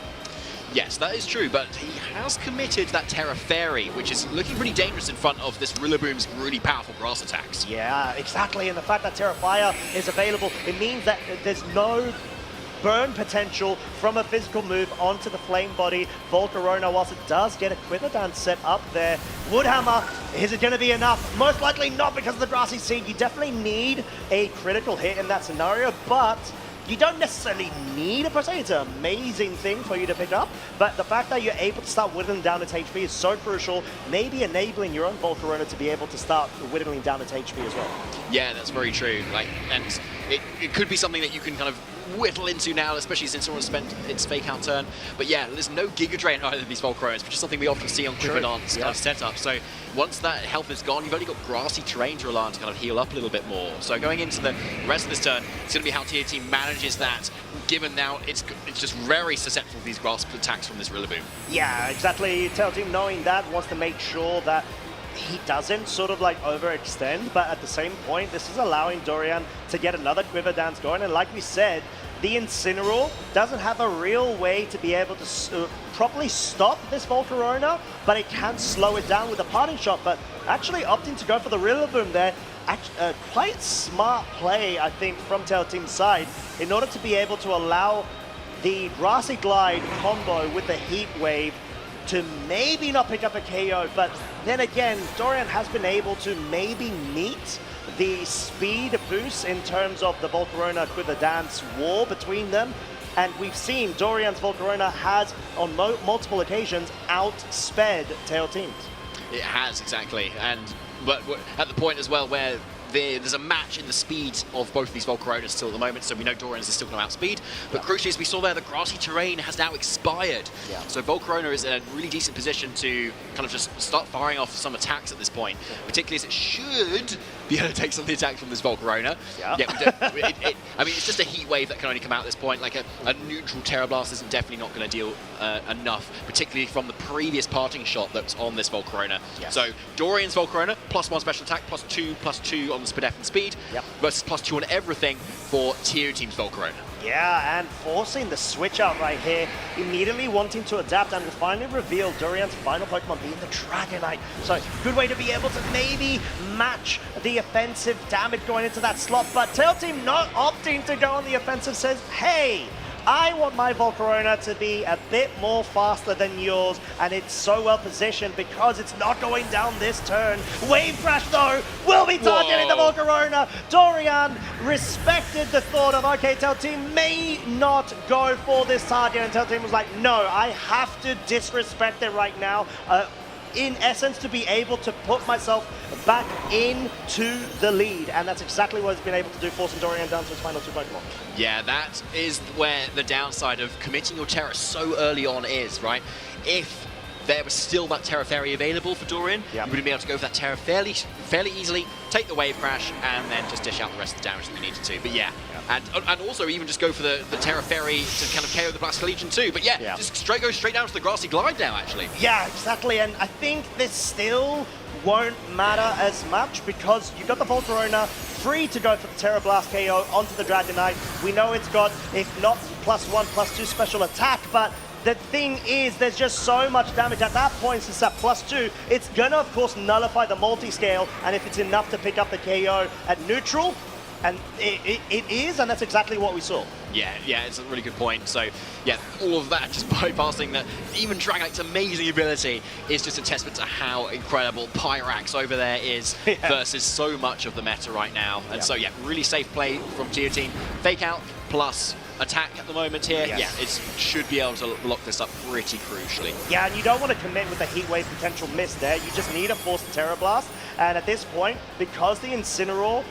Yes, that is true, but he has committed that Terra Fairy, which is looking pretty dangerous in front of this Rillaboom's really powerful grass attacks. Yeah, exactly, and the fact that Terra Fire is available, it means that there's no burn potential from a physical move onto the Flame Body. Volcarona, whilst it does get a Quiver Dance set up there. Woodhammer, is it going to be enough? Most likely not, because of the Grassy Seed. You definitely need a critical hit in that scenario, but you don't necessarily need it per se. It's an amazing thing for you to pick up, but the fact that you're able to start whittling down its HP is so crucial, maybe enabling your own Volcarona to be able to start whittling down its HP as well. Yeah, that's very true. Like, and it could be something that you can kind of whittle into now, especially since someone spent its fake out turn. But yeah, there's no Giga Drain on either of these Volcaronas, which is something we often see on Quiver Dance kind of setup. So once that health is gone, you've only got grassy terrain to rely on to kind of heal up a little bit more. So going into the rest of this turn, it's going to be how Tier Team manages that, given now it's just very susceptible to these grass attacks from this Rillaboom. Yeah, exactly. Tail Team, knowing that, wants to make sure that he doesn't sort of like overextend, but at the same point, this is allowing Dorian to get another Quiver Dance going. And like we said, the Incineroar doesn't have a real way to be able to properly stop this Volcarona, but it can slow it down with a Parting Shot. But actually opting to go for the Rillaboom there, quite smart play, I think, from Tail Team's side, in order to be able to allow the Grassy Glide combo with the Heat Wave to maybe not pick up a KO, but then again, Dorian has been able to maybe meet the speed boost in terms of the Volcarona Quiver Dance war between them. And we've seen Dorian's Volcarona has, on multiple occasions, outsped Tail Teams. It has, exactly. And but at the point as well where there's a match in the speed of both of these Volcaronas still at the moment, so we know Dorian's is still going to outspeed. But crucially, as we saw there, the grassy terrain has now expired. Yeah. So Volcarona is in a really decent position to kind of just start firing off some attacks at this point, particularly as it should be able to take some of the attacks from this Volcarona. Yeah. I mean, it's just a Heat Wave that can only come out at this point. Like a neutral Terra Blast isn't definitely not going to deal enough, particularly from the previous parting shot that was on this Volcarona. Yes. So Dorian's Volcarona, +1 special attack, +2 on the speed and speed, versus +2 on everything for Tier Team's Volcarona. Yeah, and forcing the switch out right here, immediately wanting to adapt, and will finally reveal Dorian's final Pokemon being the Dragonite. So good way to be able to maybe match the offensive damage going into that slot, but Tail Team not opting to go on the offensive, says, hey, I want my Volcarona to be a bit more faster than yours, and it's so well positioned because it's not going down this turn. Wave Crash, though, will be targeting the Volcarona. Dorian respected the thought of, okay, Tail Team may not go for this target, and Tail Team was like, no, I have to disrespect it right now. In essence, to be able to put myself back into the lead. And that's exactly what he's been able to do, forcing Dorian down to his final 2 Pokemon. Yeah, that is where the downside of committing your Terra so early on is, right? If there was still that Terra Fairy available for Dorian, you would have been able to go for that Terra fairly easily, take the Wave Crash, and then just dish out the rest of the damage that you needed to. But yeah. And also even just go for the Terra Fairy to kind of KO the Blast Legion too. But yeah, just go straight down to the Grassy Glide now, actually. Yeah, exactly. And I think this still won't matter as much because you've got the Volcarona free to go for the Terra Blast KO onto the Dragonite. We know it's got, if not +1, +2 special attack, but the thing is, there's just so much damage at that point. Since that +2, it's gonna, of course, nullify the multi-scale, and if it's enough to pick up the KO at neutral, and it is, and that's exactly what we saw. Yeah, it's a really good point. So, yeah, all of that just bypassing that. Even Dragonite's amazing ability is just a testament to how incredible Pyrax over there is versus so much of the meta right now. And so, yeah, really safe play from Tier Team. Fake out plus attack at the moment here. Yes. Yeah, it should be able to lock this up pretty crucially. Yeah, and you don't want to commit with a Heat Wave potential miss there. You just need to force the Terra Blast. And at this point, because the Incineroar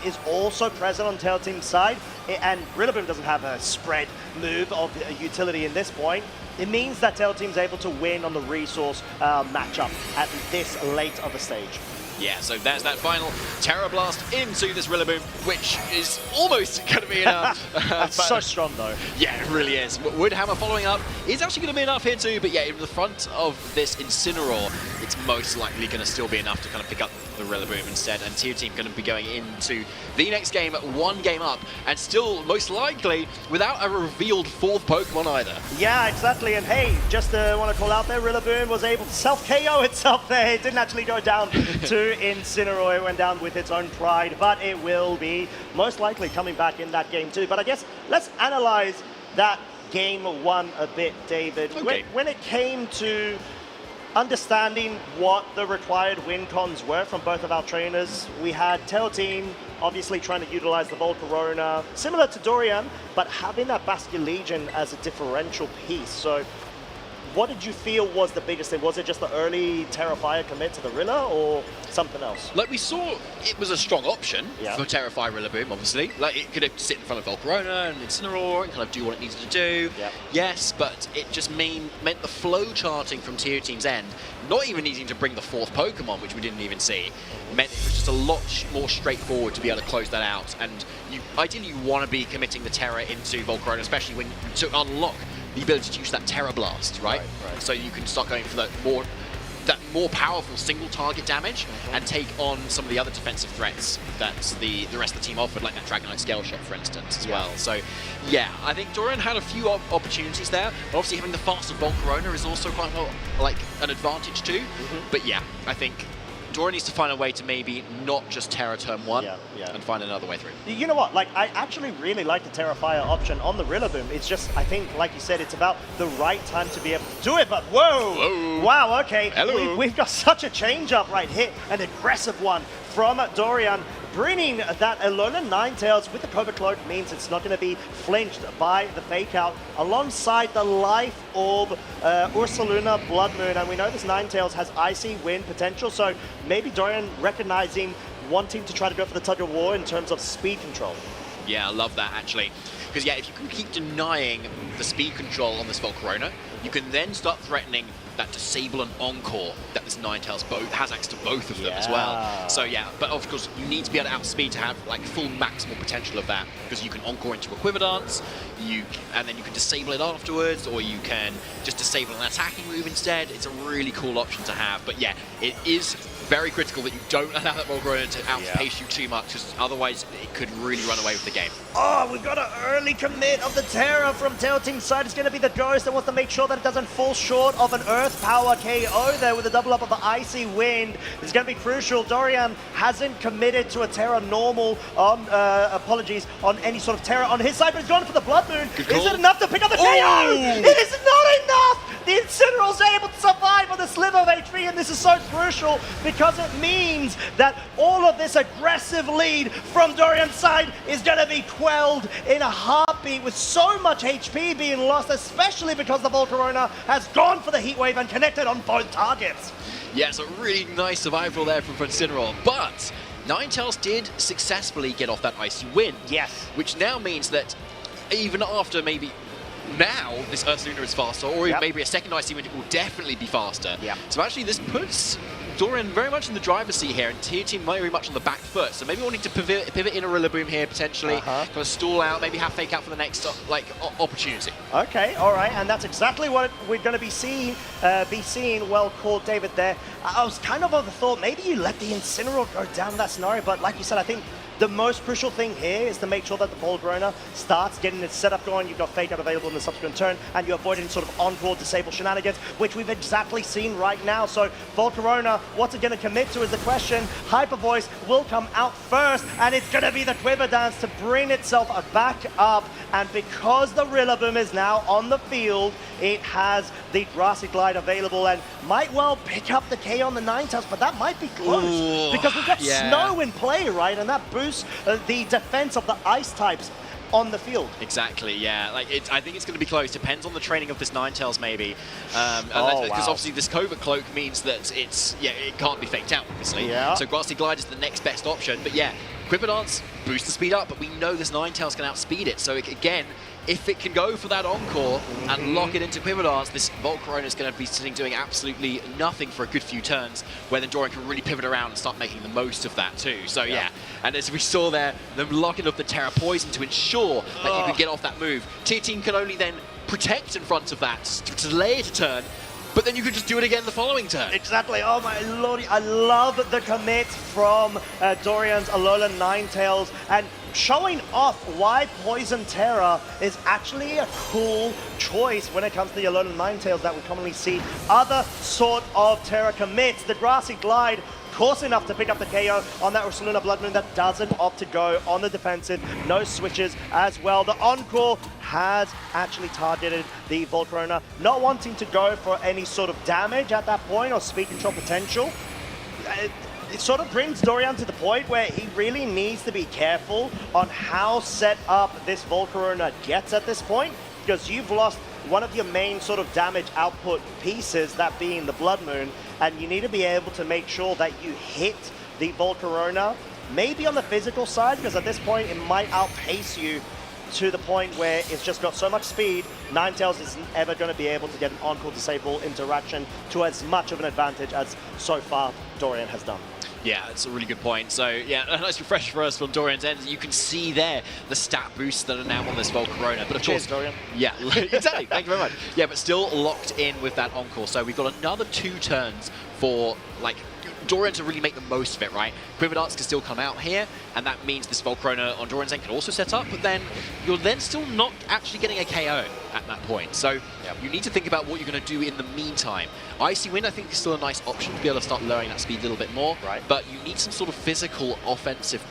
is also present on Tail Team's side, and Rillaboom doesn't have a spread move of utility in this point, it means that Tail Team's able to win on the resource matchup at this late of a stage. Yeah, so there's that final Terra Blast into this Rillaboom, which is almost going to be enough. That's so strong, though. Yeah, it really is. Woodhammer following up is actually going to be enough here too, but yeah, in the front of this Incineroar, it's most likely going to still be enough to kind of pick up the Rillaboom instead, and Tier Team going to be going into the next game 1 game up, and still most likely without a revealed 4th Pokemon either. Yeah, exactly, and hey, just want to call out there, Rillaboom was able to self-KO itself there. It didn't actually go down to Incineroar. It went down with its own pride, but it will be most likely coming back in that game too. But I guess let's analyze that game 1 a bit, David. Okay. When it came to understanding what the required win cons were from both of our trainers, we had Tail Team obviously trying to utilize the Volcarona, similar to Dorian, but having that Bastion Legion as a differential piece. So what did you feel was the biggest thing? Was it just the early Terrafire commit to the Rilla, or something else? Like, we saw it was a strong option for Terrafire Rillaboom, obviously. Like, it could sit in front of Volcarona and Incineroar and kind of do what it needed to do. Yes, but it just meant the flow charting from Tier Team's end, not even needing to bring the 4th Pokemon, which we didn't even see, meant it was just a lot more straightforward to be able to close that out. And ideally you want to be committing the Terra into Volcarona, especially when to unlock the ability to use that Terra Blast, right? So you can start going for that more powerful single target damage and take on some of the other defensive threats that the rest of the team offered, like that Dragonite Scale Shot, for instance, as well. So yeah, I think Dorian had a few opportunities there. Obviously having the faster Volcarona is also quite like an advantage too. But yeah, I think Dorian needs to find a way to maybe not just Terra turn 1 and find another way through. You know what, like, I actually really like the Terrafire option on the Rillaboom. It's just, I think, like you said, it's about the right time to be able to do it, but whoa! Wow, okay. Hello. We've got such a change up right here, an aggressive one from Dorian. Bringing that Alolan Ninetales with the Covert Cloak means it's not going to be flinched by the Fake Out alongside the Life Orb, Ursaluna Blood Moon, and we know this Ninetales has Icy Wind potential, so maybe Dorian recognizing wanting to try to go for the Tug of War in terms of speed control. Yeah, I love that, actually. Because yeah, if you can keep denying the speed control on this Volcarona, you can then start threatening that disable and encore that this Ninetales has access to both of them as well. So yeah, but of course you need to be able to outspeed to have like full maximal potential of that, because you can encore into a Quiver Dance, and then you can disable it afterwards, or you can just disable an attacking move instead. It's a really cool option to have. But yeah, it is very critical that you don't allow that Volcarona to outpace you too much, because otherwise it could really run away with the game. Oh, we've got an early commit of the Terra from Tail Team's side. It's going to be the Ghost that wants to make sure that it doesn't fall short of an Earth Power KO there with a double up of the Icy Wind. It's going to be crucial. Dorian hasn't committed to a Terra normal on, on any sort of Terra on his side, but he's gone for the Blood Moon. Is it enough to pick up the KO? It is not enough! The Incineroar's able to survive on the slither of HP, and this is so crucial because it means that all of this aggressive lead from Dorian's side is going to be quelled in a heartbeat with so much HP being lost, especially because the Volcarona has gone for the Heat Wave and connected on both targets. Yeah, so really nice survival there from Incineroar, but Ninetales did successfully get off that Icy Wind. Yes. Which now means that even after maybe now this Ursaluna is faster, or even maybe a second Icy Wind, it will definitely be faster. So actually this puts Dorian very much in the driver's seat here, and Tier Team very much on the back foot. So maybe wanting to pivot in a Rillaboom here potentially, kind of stall out, maybe have fake out for the next opportunity. Okay, all right, and that's exactly what we're going to be seeing. Well called, David. There, I was kind of the thought maybe you let the Incineroar go down that scenario, but like you said, I think the most crucial thing here is to make sure that the Volcarona starts getting its setup going. You've got Fake Out available in the subsequent turn, and you avoid any sort of encore disable shenanigans, which we've exactly seen right now. So Volcarona, what's it going to commit to is the question. Hyper Voice will come out first, and it's going to be the Quiver Dance to bring itself back up. And because the Rillaboom is now on the field, it has the Grassy Glide available and might well pick up the K on the Ninetales, but that might be close because we've got Snow in play, right? And that boosts the defense of the Ice types on the field. Exactly, yeah. Like I think it's going to be close. Depends on the training of this Ninetales, maybe. Because obviously this Covert Cloak means that it can't be faked out, obviously. So Grassy Glide is the next best option. But yeah, Quiver Dance boosts the speed up, but we know this Ninetales can outspeed it. So again, if it can go for that encore and lock it into Quiver Dance, this Volcarona is going to be sitting doing absolutely nothing for a good few turns, where then Dorian can really pivot around and start making the most of that too. So yeah, and as we saw there, them locking up the Terra Poison to ensure that you can get off that move. Tier Team can only then protect in front of that to delay it a turn, but then you could just do it again the following turn. Exactly. Oh my lordy, I love the commit from Dorian's Alolan Ninetales, and showing off why Poison Terra is actually a cool choice when it comes to the Alolan Ninetales that we commonly see other sort of Terra commits. The Grassy Glide, course enough to pick up the KO on that Ursaluna Blood Moon that doesn't opt to go on the defensive. No switches as well. The Encore has actually targeted the Volcarona, not wanting to go for any sort of damage at that point or speed control potential. It sort of brings Dorian to the point where he really needs to be careful on how set up this Volcarona gets at this point, because you've lost one of your main sort of damage output pieces, that being the Blood Moon, and you need to be able to make sure that you hit the Volcarona, maybe on the physical side, because at this point it might outpace you to the point where it's just got so much speed, Ninetales isn't ever going to be able to get an encore disable interaction to as much of an advantage as so far Dorian has done. Yeah, that's a really good point. So yeah, a nice refresh for us from Dorian's end. You can see there the stat boosts that are now on this Volcarona. But of course, Dorian. Yeah, exactly. Thank you very much. Yeah, but still locked in with that encore. So we've got another 2 turns for Dorian to really make the most of it, right? Quiver Dance can still come out here, and that means this Volcarona on Dorian's end can also set up, but then you're then still not actually getting a KO at that point. So you need to think about what you're going to do in the meantime. Icy Wind, I think, is still a nice option to be able to start lowering that speed a little bit more, but you need some sort of physical offensive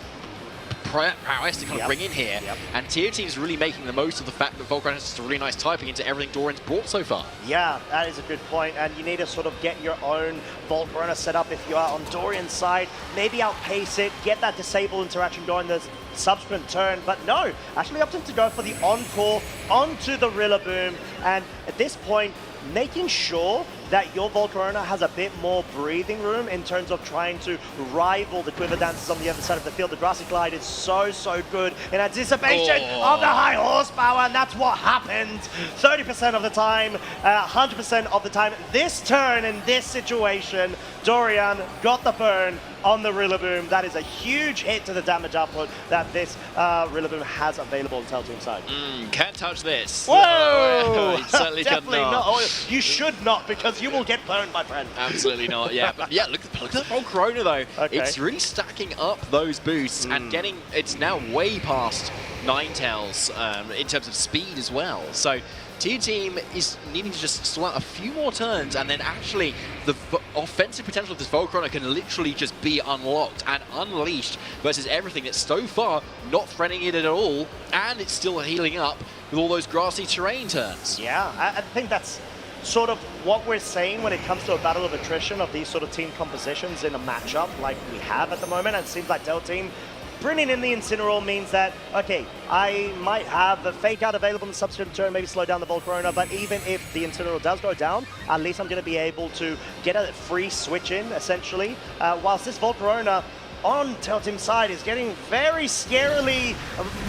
prowess to kind of bring in here, and Tier Team's really making the most of the fact that Volcarona is just a really nice typing into everything Dorian's brought so far. Yeah, that is a good point, and you need to sort of get your own Volcarona set up if you are on Dorian's side, maybe outpace it, get that disable interaction going the subsequent turn, but no, actually opting to go for the encore onto the Rillaboom, and at this point, making sure that your Volcarona has a bit more breathing room in terms of trying to rival the Quiver Dancers on the other side of the field. The Grassy Glide is so good in anticipation of the high horsepower, and that's what happened 30% of the time, 100% of the time. This turn in this situation, Dorian got the burn on the Rillaboom. That is a huge hit to the damage output that this Rillaboom has available on Tail Team side. Can't touch this. Whoa! You certainly Definitely cannot. not. Oh, you should not, because you will get burned, my friend. Absolutely not, yeah. But yeah, look at the Volcarona though. Okay. It's really stacking up those boosts and it's now way past Ninetales in terms of speed as well. So Tier Team is needing to just slow out a few more turns, and then actually the offensive potential of this Volcarona can literally just be unlocked and unleashed versus everything that's so far not threatening it at all, and it's still healing up with all those grassy terrain turns. Yeah, I think that's sort of what we're saying when it comes to a battle of attrition of these sort of team compositions in a matchup like we have at the moment. And it seems like Tail Team bringing in the Incineroar means that, okay, I might have the Fake Out available in the subsequent turn, maybe slow down the Volcarona, but even if the Incineroar does go down, at least I'm going to be able to get a free switch in, essentially, whilst this Volcarona on Tail Team's side is getting very scarily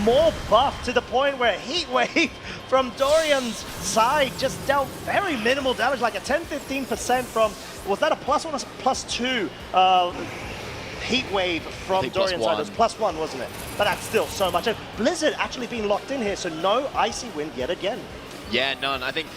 more buffed to the point where Heat Wave from Dorian's side just dealt very minimal damage, like a 10-15% from, was that a +1 or +2? Heat Wave from Dorian's side. It was +1, wasn't it? But that's still so much. And Blizzard actually being locked in here, so no Icy Wind yet again. Yeah, none. I think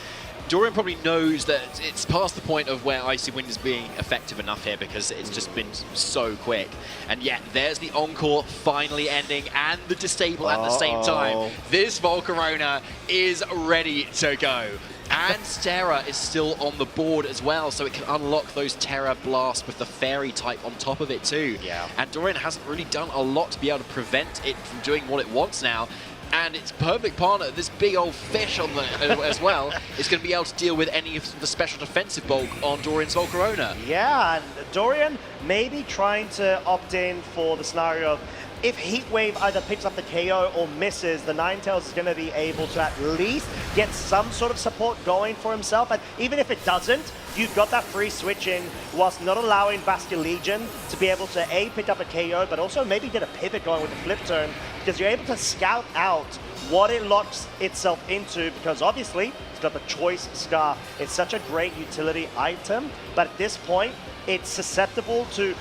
Dorian probably knows that it's past the point of where Icy Wind is being effective enough here because it's just been so quick. And yeah, there's the Encore finally ending and the Disable at the same time. This Volcarona is ready to go. And Terra is still on the board as well, so it can unlock those Terra Blasts with the Fairy type on top of it too. Yeah. And Dorian hasn't really done a lot to be able to prevent it from doing what it wants now. And its perfect partner, this big old fish on the as well, is going to be able to deal with any of the special defensive bulk on Dorian's Volcarona. Yeah, and Dorian maybe trying to opt in for the scenario of if Heat Wave either picks up the KO or misses, the Ninetales is going to be able to at least get some sort of support going for himself. And even if it doesn't, you've got that free switch in whilst not allowing Basculegion to be able to A, pick up a KO, but also maybe get a pivot going with the flip turn, because you're able to scout out what it locks itself into, because obviously it's got the Choice Scar. It's such a great utility item, but at this point, it's susceptible to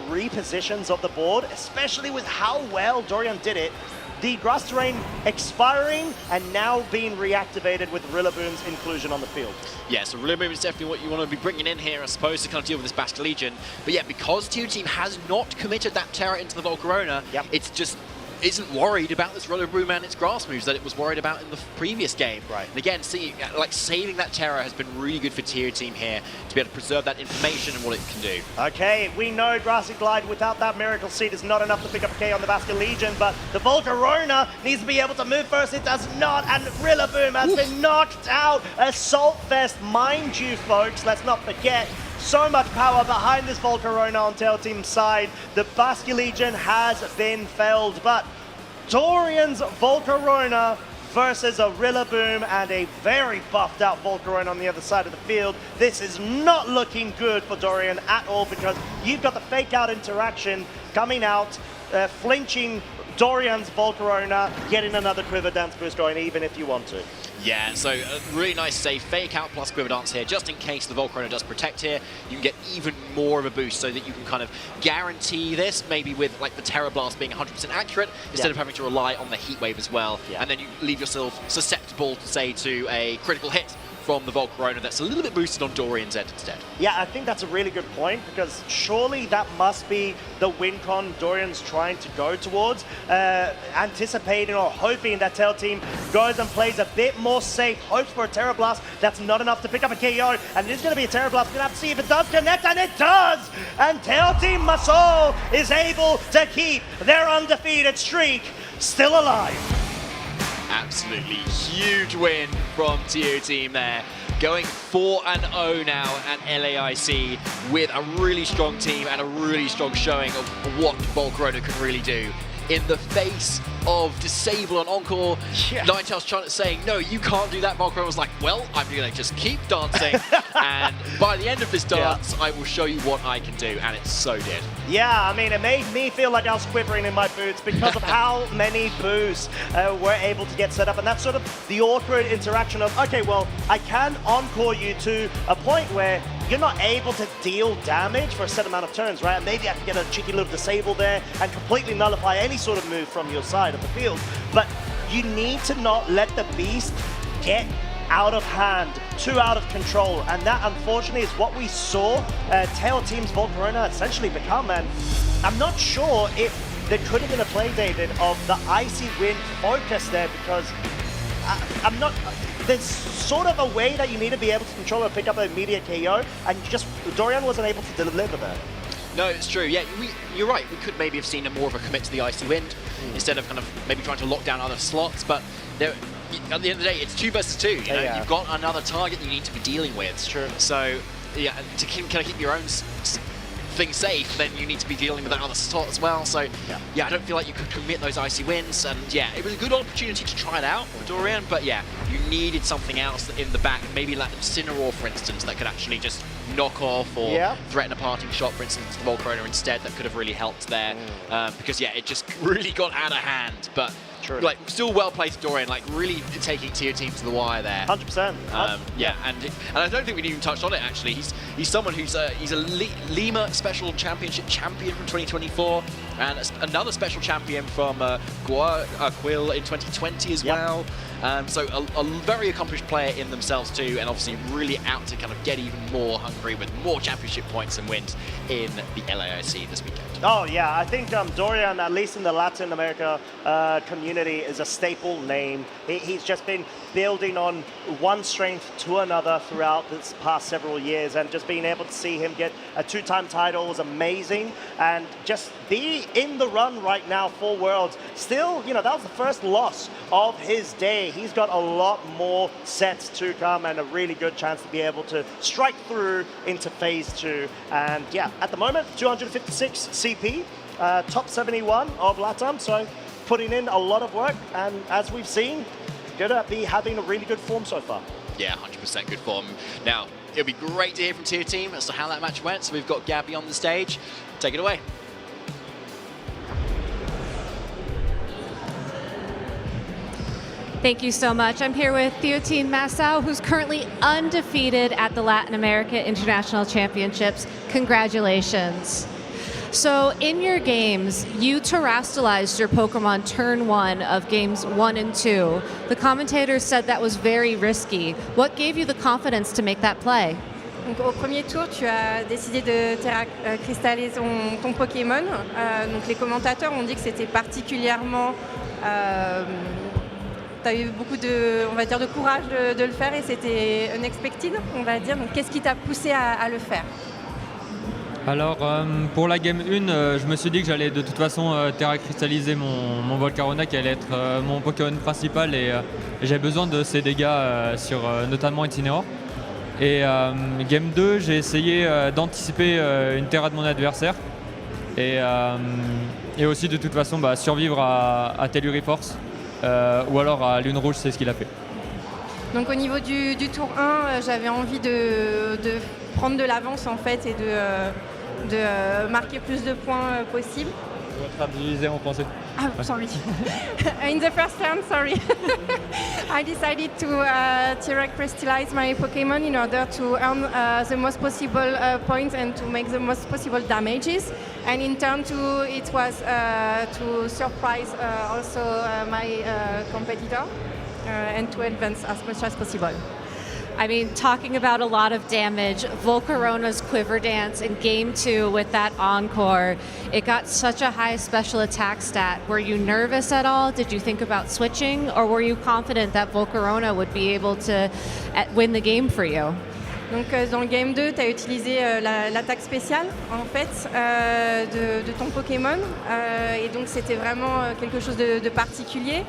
repositions of the board, especially with how well Dorian did it. The grass terrain expiring and now being reactivated with Rillaboom's inclusion on the field. Yeah, so Rillaboom is definitely what you want to be bringing in here, I suppose, to kind of deal with this Basculegion. But yeah, because Tier Team has not committed that Terra into the Volcarona, it's just isn't worried about this Rillaboom and its grass moves that it was worried about in the previous game. Right. And again, see, like saving that Terra has been really good for Tier Team here to be able to preserve that information and what it can do. Okay, we know Grassy Glide without that Miracle Seed is not enough to pick up a K on the Basculegion, but the Volcarona needs to be able to move first. It does not, and Rillaboom has been knocked out. Assault Vest, mind you, folks, let's not forget. So much power behind this Volcarona on Tail Team's side. The Basculegion has been felled, but Dorian's Volcarona versus a Rillaboom and a very buffed out Volcarona on the other side of the field. This is not looking good for Dorian at all, because you've got the fake out interaction coming out, flinching Dorian's Volcarona, getting another Quiver Dance boost going even if you want to. Yeah, so a really nice save, Fake Out plus Quiver Dance here, just in case the Volcarona does protect here. You can get even more of a boost so that you can kind of guarantee this, maybe with like the Terra Blast being 100% accurate, instead of having to rely on the Heat Wave as well. And then you leave yourself susceptible, say, to a critical hit from the Volcarona that's a little bit boosted on Dorian's end instead. Yeah, I think that's a really good point, because surely that must be the win con Dorian's trying to go towards, anticipating or hoping that Tail Team goes and plays a bit more safe, hopes for a Terra Blast. That's not enough to pick up a KO, and it is going to be a Terra Blast. We're going to have to see if it does connect, and it does! And Tail Team Masol is able to keep their undefeated streak still alive. Absolutely huge win from Tier Team there. Going 4-0 now at LAIC with a really strong team and a really strong showing of what Volcarona can really do. in the face of disable and encore. Ninetales trying to saying, no, you can't do that. Volcarona was like, well, I'm going to just keep dancing. And by the end of this dance, I will show you what I can do. And it so did. Yeah, I mean, it made me feel like I was quivering in my boots because of how many boos were able to get set up. And that's sort of the awkward interaction of, okay, well, I can encore you to a point where you're not able to deal damage for a set amount of turns, right? And maybe I can get a cheeky little disable there and completely nullify any sort of move from your side of the field. But you need to not let the beast get out of hand, too out of control. And that, unfortunately, is what we saw Tail Team's Volcarona essentially become. And I'm not sure if there could have been a play, David, of the Icy Wind focus there, because I'm not... There's sort of a way that you need to be able to control and pick up an immediate KO, and Dorian wasn't able to deliver that. No, it's true. Yeah, you're right. We could maybe have seen more of a commit to the Icy Wind instead of kind of maybe trying to lock down other slots. But at the end of the day, it's 2 versus 2. You know, you've got another target that you need to be dealing with. It's true. So yeah, to kind of keep your own thing safe, then you need to be dealing with that other slot as well. So yeah, I don't feel like you could commit those Icy Winds. And yeah, it was a good opportunity to try it out for Dorian, but yeah, you needed something else in the back, maybe like Incineroar, for instance, that could actually just knock off or threaten a parting shot, for instance, to the Volcarona instead. That could have really helped there, because yeah, it just really got out of hand. But like, still well placed Dorian, like really taking tier team to the wire there. 100%. Yeah, and I don't think we even touched on it actually. He's someone who's he's a Lima Special Championship champion from 2024, and another special champion from Quill in 2020 as well. So a very accomplished player in themselves too, and obviously really out to kind of get even more hungry with more championship points and wins in the LAIC this weekend. Oh yeah, I think Dorian, at least in the Latin America community, is a staple name. He's just been building on one strength to another throughout this past several years, and just being able to see him get a 2-time title was amazing, and just be in the run right now for Worlds. Still, you know, that was the first loss of his day. He's got a lot more sets to come and a really good chance to be able to strike through into phase 2. And yeah, at the moment, 256 CP, top 71 of LATAM, so putting in a lot of work, and as we've seen, gonna be having a really good form so far. Yeah, 100% good form. Now, it'll be great to hear from Tier Team as to how that match went. So we've got Gabby on the stage. Take it away. Thank you so much. I'm here with Theotine Massau, who's currently undefeated at the Latin America International Championships. Congratulations. So in your games, you terastallized your Pokemon turn 1 of games 1 and 2. The commentators said that was very risky. What gave you the confidence to make that play? Donc, au premier tour, tu as décidé de cristalliser ton Pokémon. Donc, les commentateurs ont dit que c'était particulièrement... tu as eu beaucoup de, on va dire, de courage de le faire et c'était unexpected, on va dire. Donc, qu'est-ce qui t'a poussé à le faire? Alors, pour la game 1, je me suis dit que j'allais de toute façon terra cristalliser mon Volcarona qui allait être mon Pokémon principal, et j'avais besoin de ses dégâts sur notamment Incineroar. Et game 2, j'ai essayé d'anticiper une terra de mon adversaire et aussi de toute façon survivre à Telluride Force ou alors à Lune Rouge, c'est ce qu'il a fait. Donc au niveau du tour 1, j'avais envie de prendre de l'avance en fait et de marquer plus de points possible. Je vais traduire en français. Ah, sorry. In the first turn, sorry. I decided to terra crystallize my Pokemon in order to earn the most possible points and to make the most possible damages. And in turn 2, it was to surprise also my competitor and to advance as much as possible. I mean, talking about a lot of damage, Volcarona's Quiver Dance in Game 2 with that Encore, it got such a high special attack stat. Were you nervous at all? Did you think about switching? Or were you confident that Volcarona would be able to win the game for you? Donc dans le Game 2, tu as utilisé l'attaque spéciale en fait de ton Pokémon et donc c'était vraiment quelque chose de particulier.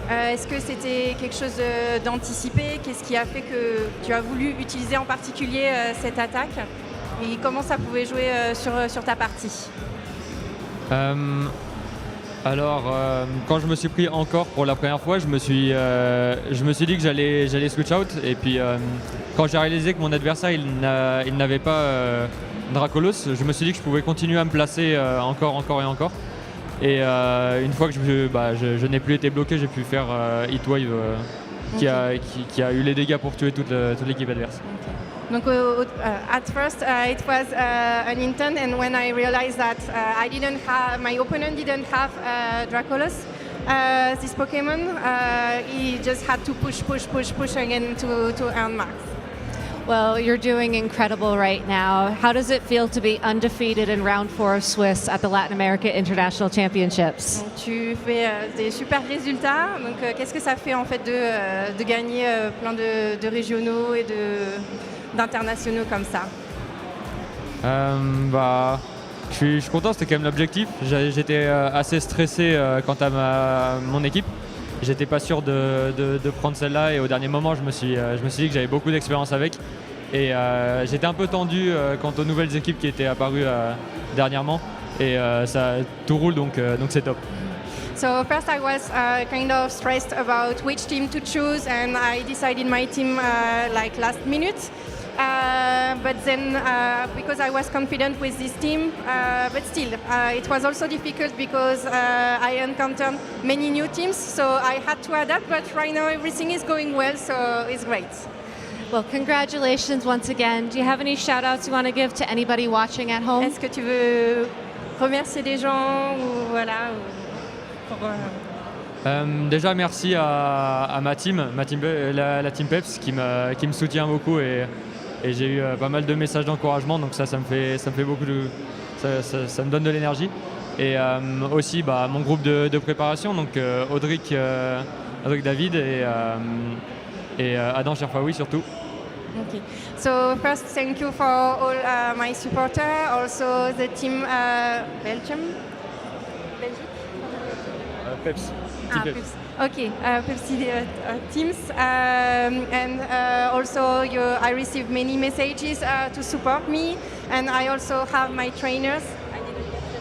Est-ce que c'était quelque chose d'anticipé? Qu'est-ce qui a fait que tu as voulu utiliser en particulier cette attaque? Et comment ça pouvait jouer sur ta partie? Alors, quand je me suis pris encore pour la première fois, je me suis dit que j'allais switch out. Et puis, quand j'ai réalisé que mon adversaire il n'avait pas Dracolos, je me suis dit que je pouvais continuer à me placer encore et encore. Et une fois que je n'ai plus été bloqué, j'ai pu faire Heatwave qui a eu les dégâts pour tuer toute l'équipe adverse. Donc, at first, it was an intent, and when I realized that my opponent didn't have Dracolos, this Pokemon, he just had to push again to earn marks. Well, you're doing incredible right now. How does it feel to be undefeated in round 4 of Swiss at the Latin America International Championships? Donc, tu fais des super résultats. Donc, qu'est-ce que ça fait en fait de gagner plein de régionaux et d'internationaux comme ça? Je suis content, c'était quand même l'objectif. J'étais assez stressé quant à mon équipe. J'étais pas sûr de prendre celle-là et au dernier moment je me suis dit que j'avais beaucoup d'expérience avec et j'étais un peu tendu quant aux nouvelles équipes qui étaient apparues dernièrement et tout roule donc c'est top. So first I was kind of stressed about which team to choose, and I decided my team like last minute. But then because I was confident with this team, but still it was also difficult because I encountered many new teams, so I had to adapt, but right now everything is going well, so it's great. Well, congratulations once again. Do you have any shout outs you want to give to anybody watching at home? Est-ce que tu veux remercier des gens ou voilà Déjà merci à ma team la team Peps qui me soutient beaucoup et j'ai eu pas mal de messages d'encouragement, donc ça me fait beaucoup ça me donne de l'énergie. Et aussi mon groupe de préparation, donc Audric David et Adam Cherfaoui surtout. Okay. So first, thank you for all my supporters, also the team Belgium. Peps. Peps. Okay, Pepsi teams, and also I received many messages to support me, and I also have my trainers. I didn't get the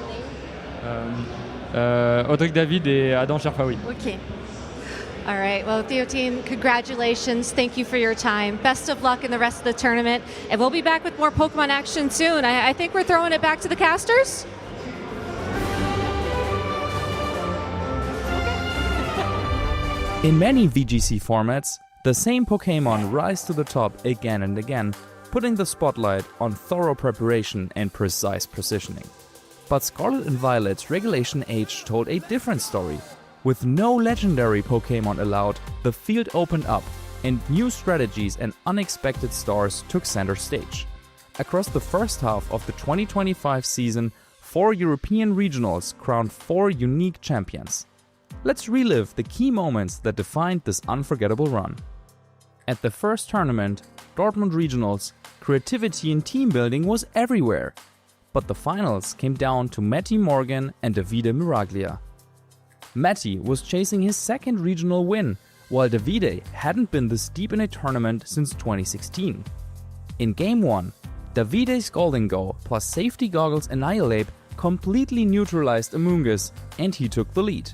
name. Audric David et Adam Cherfaoui. Okay. All right, well, Theo team, congratulations. Thank you for your time. Best of luck in the rest of the tournament. And we'll be back with more Pokemon action soon. I think we're throwing it back to the casters. In many VGC formats, the same Pokémon rise to the top again and again, putting the spotlight on thorough preparation and precise positioning. But Scarlet and Violet's Regulation H told a different story. With no legendary Pokémon allowed, the field opened up, and new strategies and unexpected stars took center stage. Across the first half of the 2025 season, 4 European regionals crowned 4 unique champions. Let's relive the key moments that defined this unforgettable run. At the first tournament, Dortmund Regionals, creativity and team building was everywhere. But the finals came down to Matty Morgan and Davide Miraglia. Matty was chasing his second regional win, while Davide hadn't been this deep in a tournament since 2016. In Game 1, Davide's Golden Go plus Safety Goggles Annihilate completely neutralized Amoonguss, and he took the lead.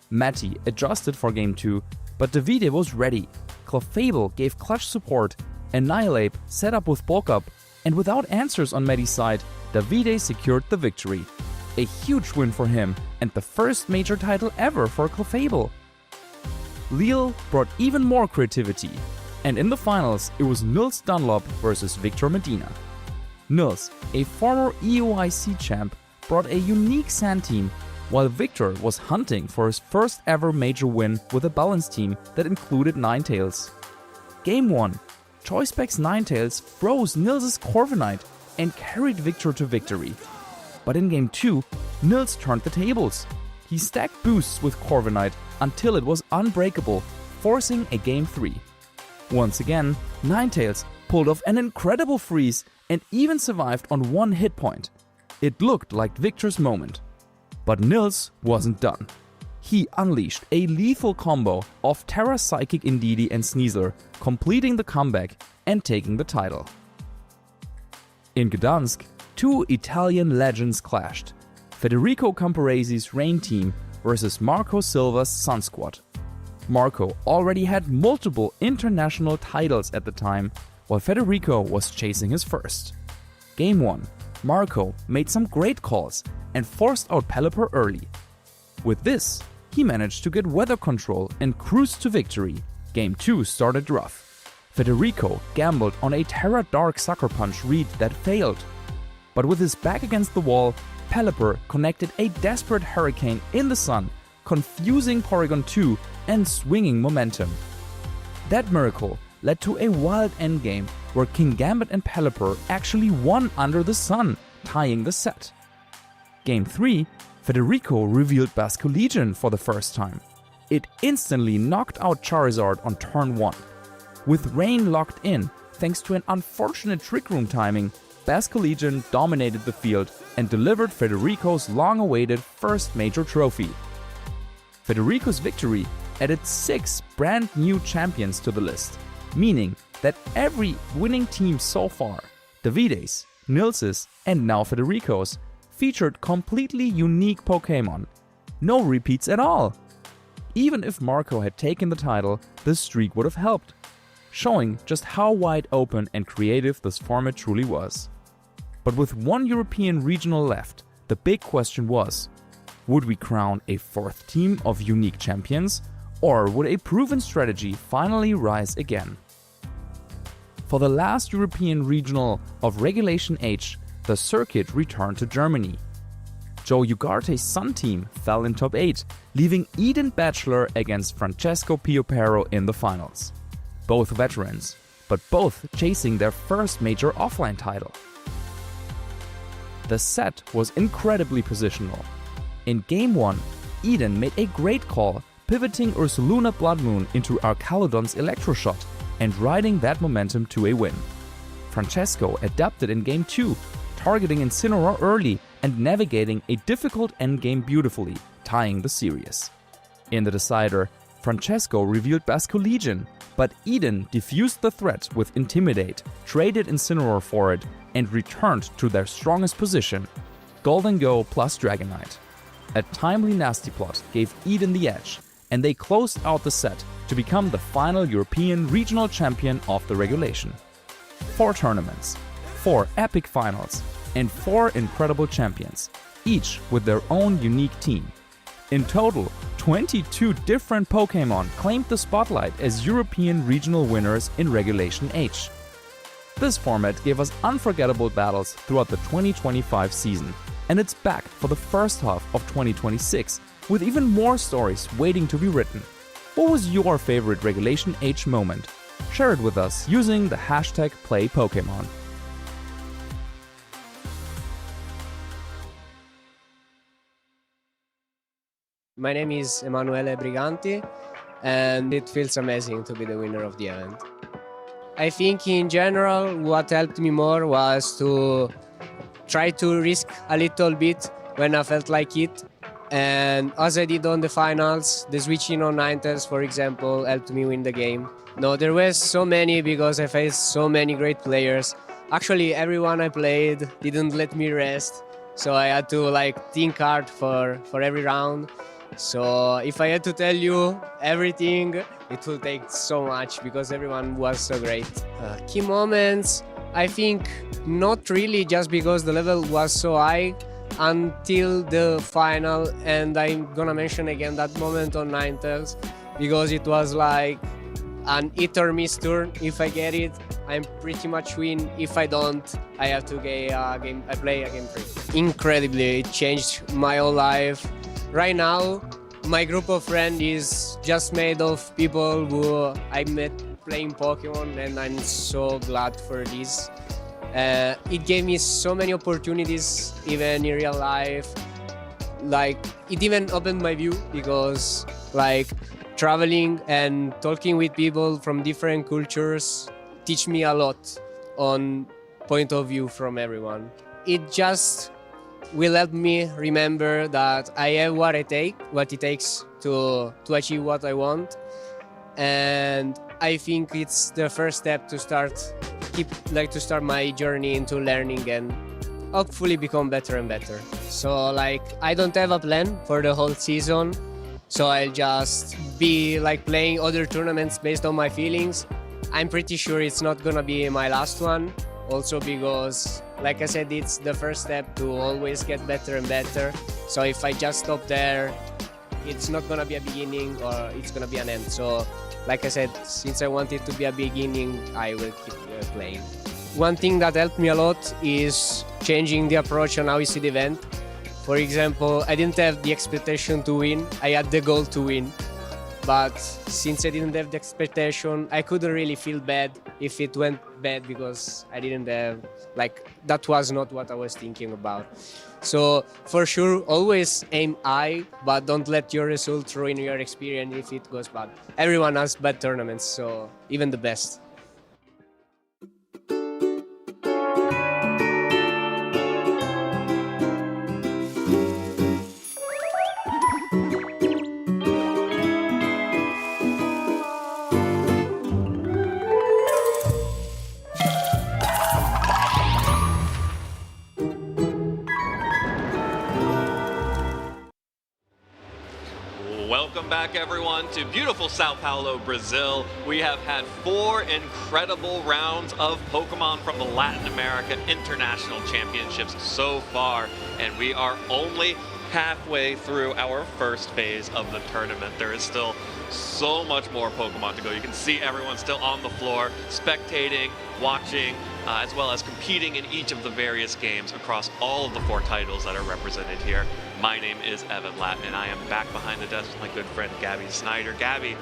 Matty adjusted for Game 2, but Davide was ready. Clefable gave clutch support, Annihilate set up with Bulk Up, and without answers on Matty's side, Davide secured the victory. A huge win for him, and the first major title ever for Clefable. Lille brought even more creativity, and in the finals it was Nils Dunlop versus Victor Medina. Nils, a former EOIC champ, brought a unique sand team, while Victor was hunting for his first ever major win with a balanced team that included Ninetales. Game 1, ChoiceBack's Ninetales froze Nils' Corviknight and carried Victor to victory. But in Game 2, Nils turned the tables. He stacked boosts with Corviknight until it was unbreakable, forcing a Game 3. Once again, Ninetales pulled off an incredible freeze and even survived on 1 hit point. It looked like Victor's moment. But Nils wasn't done. He unleashed a lethal combo of Terra Psychic Indeedee and Sneasler, completing the comeback and taking the title. In Gdansk, 2 Italian legends clashed. Federico Camporese's Rain team versus Marco Silva's Sun Squad. Marco already had multiple international titles at the time, while Federico was chasing his first. Game 1, Marco made some great calls and forced out Pelipper early. With this, he managed to get weather control and cruise to victory. Game 2 started rough. Federico gambled on a Terra Dark Sucker Punch read that failed. But with his back against the wall, Pelipper connected a desperate Hurricane in the sun, confusing Porygon 2 and swinging momentum. That miracle led to a wild endgame where King Gambit and Pelipper actually won under the sun, tying the set. Game 3, Federico revealed Basculegion for the first time. It instantly knocked out Charizard on turn 1. With Rain locked in, thanks to an unfortunate Trick Room timing, Basculegion dominated the field and delivered Federico's long-awaited first major trophy. Federico's victory added 6 brand new champions to the list, meaning that every winning team so far, Davide's, Nils's, and now Federico's, featured completely unique Pokémon. No repeats at all. Even if Marco had taken the title, this streak would have helped, showing just how wide open and creative this format truly was. But with one European regional left, the big question was, would we crown a 4th team of unique champions, or would a proven strategy finally rise again? For the last European regional of Regulation H, the circuit returned to Germany. Joe Ugarte's Sun team fell in top 8, leaving Eden Bachelor against Francesco Piopero in the finals. Both veterans, but both chasing their first major offline title. The set was incredibly positional. In Game 1, Eden made a great call, pivoting Ursaluna Blood Moon into Archaludon's Electroshot and riding that momentum to a win. Francesco adapted in Game 2, targeting Incineroar early and navigating a difficult endgame beautifully, tying the series. In the decider, Francesco revealed Basculegion, but Eden diffused the threat with Intimidate, traded Incineroar for it, and returned to their strongest position, Golden Go plus Dragonite. A timely Nasty Plot gave Eden the edge, and they closed out the set to become the final European regional champion of the regulation. 4 tournaments, 4 epic finals, and 4 incredible champions, each with their own unique team. In total, 22 different Pokémon claimed the spotlight as European regional winners in Regulation H. This format gave us unforgettable battles throughout the 2025 season, and it's back for the first half of 2026, with even more stories waiting to be written. What was your favorite Regulation H moment? Share it with us using the hashtag #PlayPokemon. My name is Emanuele Briganti, and it feels amazing to be the winner of the event. I think in general what helped me more was to try to risk a little bit when I felt like it, and as I did on the finals, the switching on Ninetales, for example, helped me win the game. No, there were so many because I faced so many great players. Actually, everyone I played didn't let me rest, so I had to think hard for every round. So if I had to tell you everything, it will take so much because everyone was so great. Key moments, I think not really, just because the level was so high until the final, and I'm gonna mention again that moment on Ninetales because it was like an hit or miss turn. If I get it, I'm pretty much win. If I don't, I have to play a game 3. Incredibly, it changed my whole life. Right now, my group of friends is just made of people who I met playing Pokemon, and I'm so glad for this. It gave me so many opportunities, even in real life. It even opened my view because, traveling and talking with people from different cultures teach me a lot on point of view from everyone. It just will help me remember that I have what it takes to achieve what I want, and I think it's the first step to start my journey into learning and hopefully become better and better. So like I don't have a plan for the whole season. So I'll just be like playing other tournaments based on my feelings. I'm pretty sure it's not gonna be my last one. Also because, like I said, it's the first step to always get better and better. So if I just stop there, it's not gonna be a beginning or it's gonna be an end. So like I said, since I want it to be a beginning, I will keep playing. One thing that helped me a lot is changing the approach on how we see the event. For example, I didn't have the expectation to win, I had the goal to win. But since I didn't have the expectation, I couldn't really feel bad if it went bad because I didn't have, like, that was not what I was thinking about. So for sure, always aim high, but don't let your result ruin your experience if it goes bad. Everyone has bad tournaments, so even the best. Welcome back, everyone, to beautiful Sao Paulo, Brazil. We have had 4 incredible rounds of Pokemon from the Latin America International Championships so far, and we are only halfway through our first phase of the tournament. There is still so much more Pokemon to go. You can see everyone still on the floor, spectating, watching, as well as competing in each of the various games across all of the 4 titles that are represented here. My name is Evan Latt, and I am back behind the desk with my good friend Gabby Snyder. Gabby,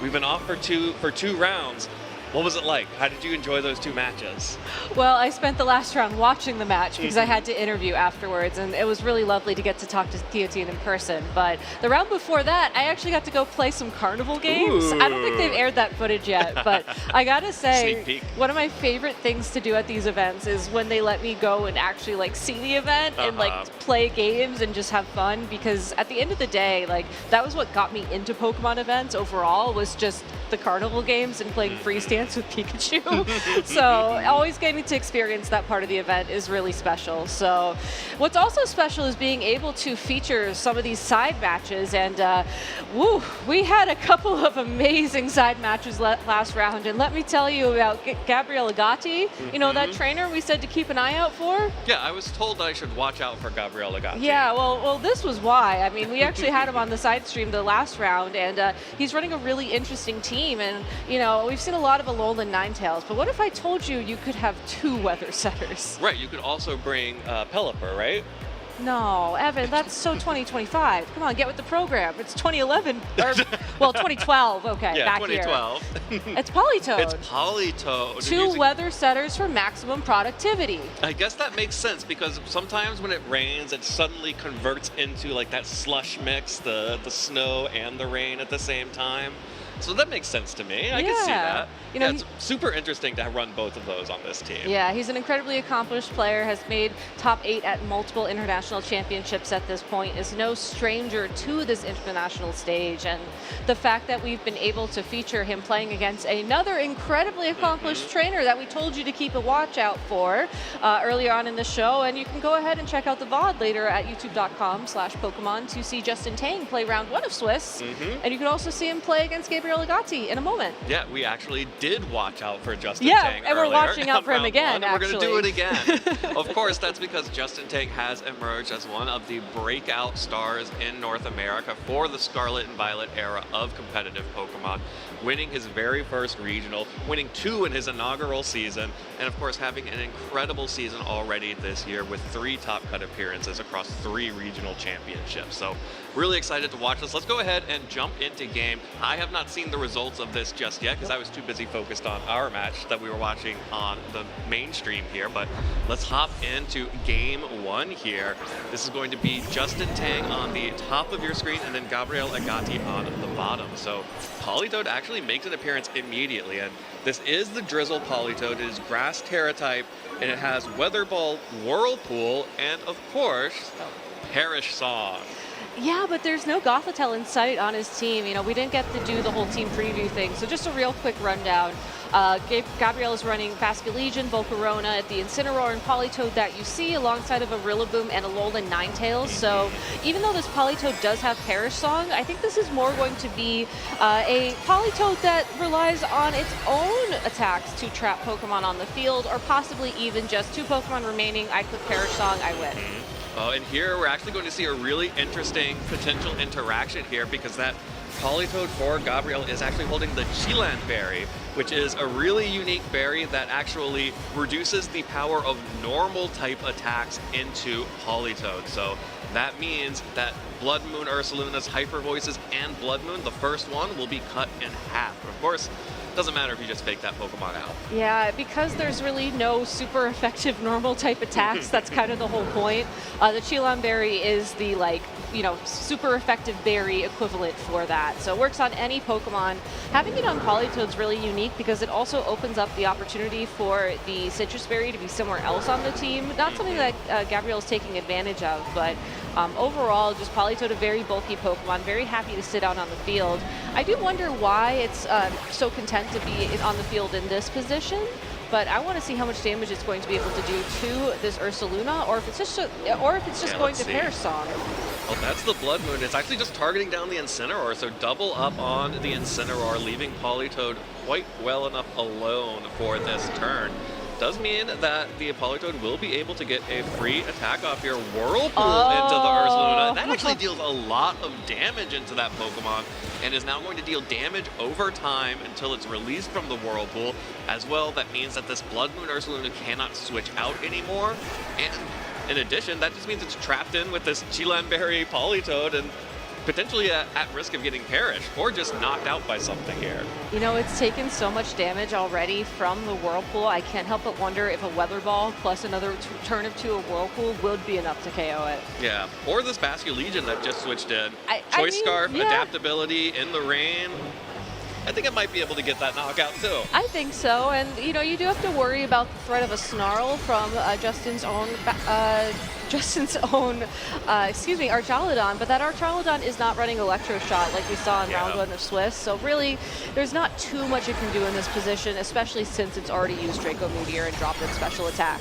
we've been off for two rounds. What was it like? How did you enjoy those 2 matches? Well, I spent the last round watching the match because I had to interview afterwards, and it was really lovely to get to talk to Theotine in person. But the round before that, I actually got to go play some carnival games. Ooh. I don't think they've aired that footage yet, but I gotta say, one of my favorite things to do at these events is when they let me go and actually like see the event and like play games and just have fun, because at the end of the day, like that was what got me into Pokemon events overall, was just the carnival games and playing freestyle with Pikachu. So always getting to experience that part of the event is really special. So what's also special is being able to feature some of these side matches, and we had a couple of amazing side matches last round, and let me tell you about Gabriel Agati. You know, that trainer we said to keep an eye out for? Yeah, I was told I should watch out for Gabriel Agati. Yeah, well, this was why. I mean, we actually had him on the side stream the last round, and he's running a really interesting team, and you know, we've seen a lot of Alolan Ninetales, but what if I told you you could have 2 weather setters? Right, you could also bring Pelipper, right? No, Evan, that's so 2025. Come on, get with the program. It's 2011, or, well, 2012, okay, yeah, back 2012. here. It's Politoed. It's Politoed. 2 weather setters for maximum productivity. I guess that makes sense, because sometimes when it rains, it suddenly converts into like that slush mix, the snow and the rain at the same time. So that makes sense to me. I can see that. You know, it's super interesting to run both of those on this team. Yeah, he's an incredibly accomplished player, has made top 8 at multiple international championships at this point, is no stranger to this international stage, and the fact that we've been able to feature him playing against another incredibly accomplished trainer that we told you to keep a watch out for earlier on in the show, and you can go ahead and check out the VOD later at youtube.com/Pokemon to see Justin Tang play round 1 of Swiss, and you can also see him play against Gabriel Agati in a moment. Yeah, we actually did watch out for Justin Tang and we're watching out for him again, We're going to do it again. Of course, that's because Justin Tang has emerged as one of the breakout stars in North America for the Scarlet and Violet era of competitive Pokemon, winning his very first regional, winning 2 in his inaugural season, and of course having an incredible season already this year with 3 top cut appearances across 3 regional championships. So really excited to watch this. Let's go ahead and jump into game. I have not seen the results of this just yet because I was too busy focused on our match that we were watching on the mainstream here, but let's hop into game 1 here. This is going to be Justin Tang on the top of your screen and then Gabriel Agati on the bottom. So Politoed actually makes an appearance immediately, and this is the Drizzle Politoed. It is Grass Terra type, and it has Weather Ball, Whirlpool, and of course, Perish Song. Yeah, but there's no Gothitelle in sight on his team. You know, we didn't get to do the whole team preview thing. So just a real quick rundown. Gabrielle is running Basculegion, Volcarona at the Incineroar and Politoed that you see alongside of a Rillaboom and a Alolan Ninetales. So even though this Politoed does have Perish Song, I think this is more going to be a Politoed that relies on its own attacks to trap Pokemon on the field, or possibly even just 2 Pokemon remaining, I click Perish Song, I win. And here we're actually going to see a really interesting potential interaction here, because that Politoed for Gabrielle is actually holding the Chilan Berry, which is a really unique berry that actually reduces the power of normal type attacks into Politoed. So that means that Blood Moon Ursaluna's Hyper Voices and Blood Moon, the first one, will be cut in half. Of course, doesn't matter if you just fake that Pokemon out. Yeah, because there's really no super effective normal type attacks. That's kind of the whole point. The Chilan Berry is the, like, you know, super effective berry equivalent for that. So it works on any Pokemon. Having it on Politoed is really unique because it also opens up the opportunity for the Citrus Berry to be somewhere else on the team. Not something that Gabrielle is taking advantage of, but overall, just Politoed, a very bulky Pokemon, very happy to sit out on the field. I do wonder why it's so content to be on the field in this position, but I want to see how much damage it's going to be able to do to this Ursaluna, or if it's just going to Perish Song. Well, that's the Blood Moon. It's actually just targeting down the Incineroar, so double up on the Incineroar, leaving Politoed quite well enough alone for this turn. Does mean that the Politoed will be able to get a free attack off your Whirlpool into the Ursaluna. That actually deals a lot of damage into that Pokemon, and is now going to deal damage over time until it's released from the Whirlpool. As well, that means that this Blood Moon Ursaluna cannot switch out anymore. And in addition, that just means it's trapped in with this Chilan Berry Politoed and potentially at risk of getting perished or just knocked out by something here. You know, it's taken so much damage already from the Whirlpool. I can't help but wonder if a Weather Ball plus another turn of 2 of Whirlpool would be enough to KO it. Yeah, or this Basculegion that just switched in. Choice Scarf, adaptability in the rain. I think it might be able to get that knockout too. I think so, and you know, you do have to worry about the threat of a Snarl from Justin's own Archaludon, but that Archaludon is not running Electro Shot like we saw in round 1 of Swiss, so really there's not too much it can do in this position, especially since it's already used Draco Meteor and dropped its special attack.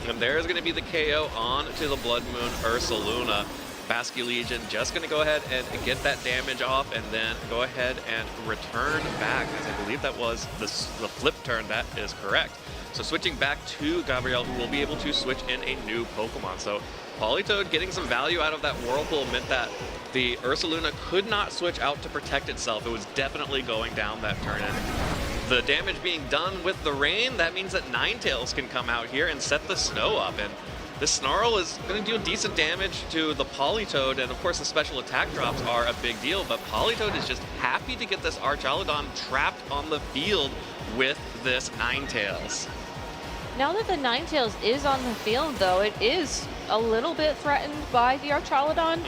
And there's going to be the KO on to the Blood Moon Ursaluna. Basculegion just going to go ahead and get that damage off and then go ahead and return back, as I believe that was the flip turn. That is correct. So switching back to Gabrielle, who will be able to switch in a new Pokemon. So Politoed getting some value out of that Whirlpool meant that the Ursaluna could not switch out to protect itself. It was definitely going down that turn. And the damage being done with the rain, that means that Ninetales can come out here and set the snow up. And this Snarl is going to do decent damage to the Politoed, and of course the special attack drops are a big deal, but Politoed is just happy to get this Archaludon trapped on the field with this Ninetales. Now that the Ninetales is on the field, though, it is a little bit threatened by the Archaludon.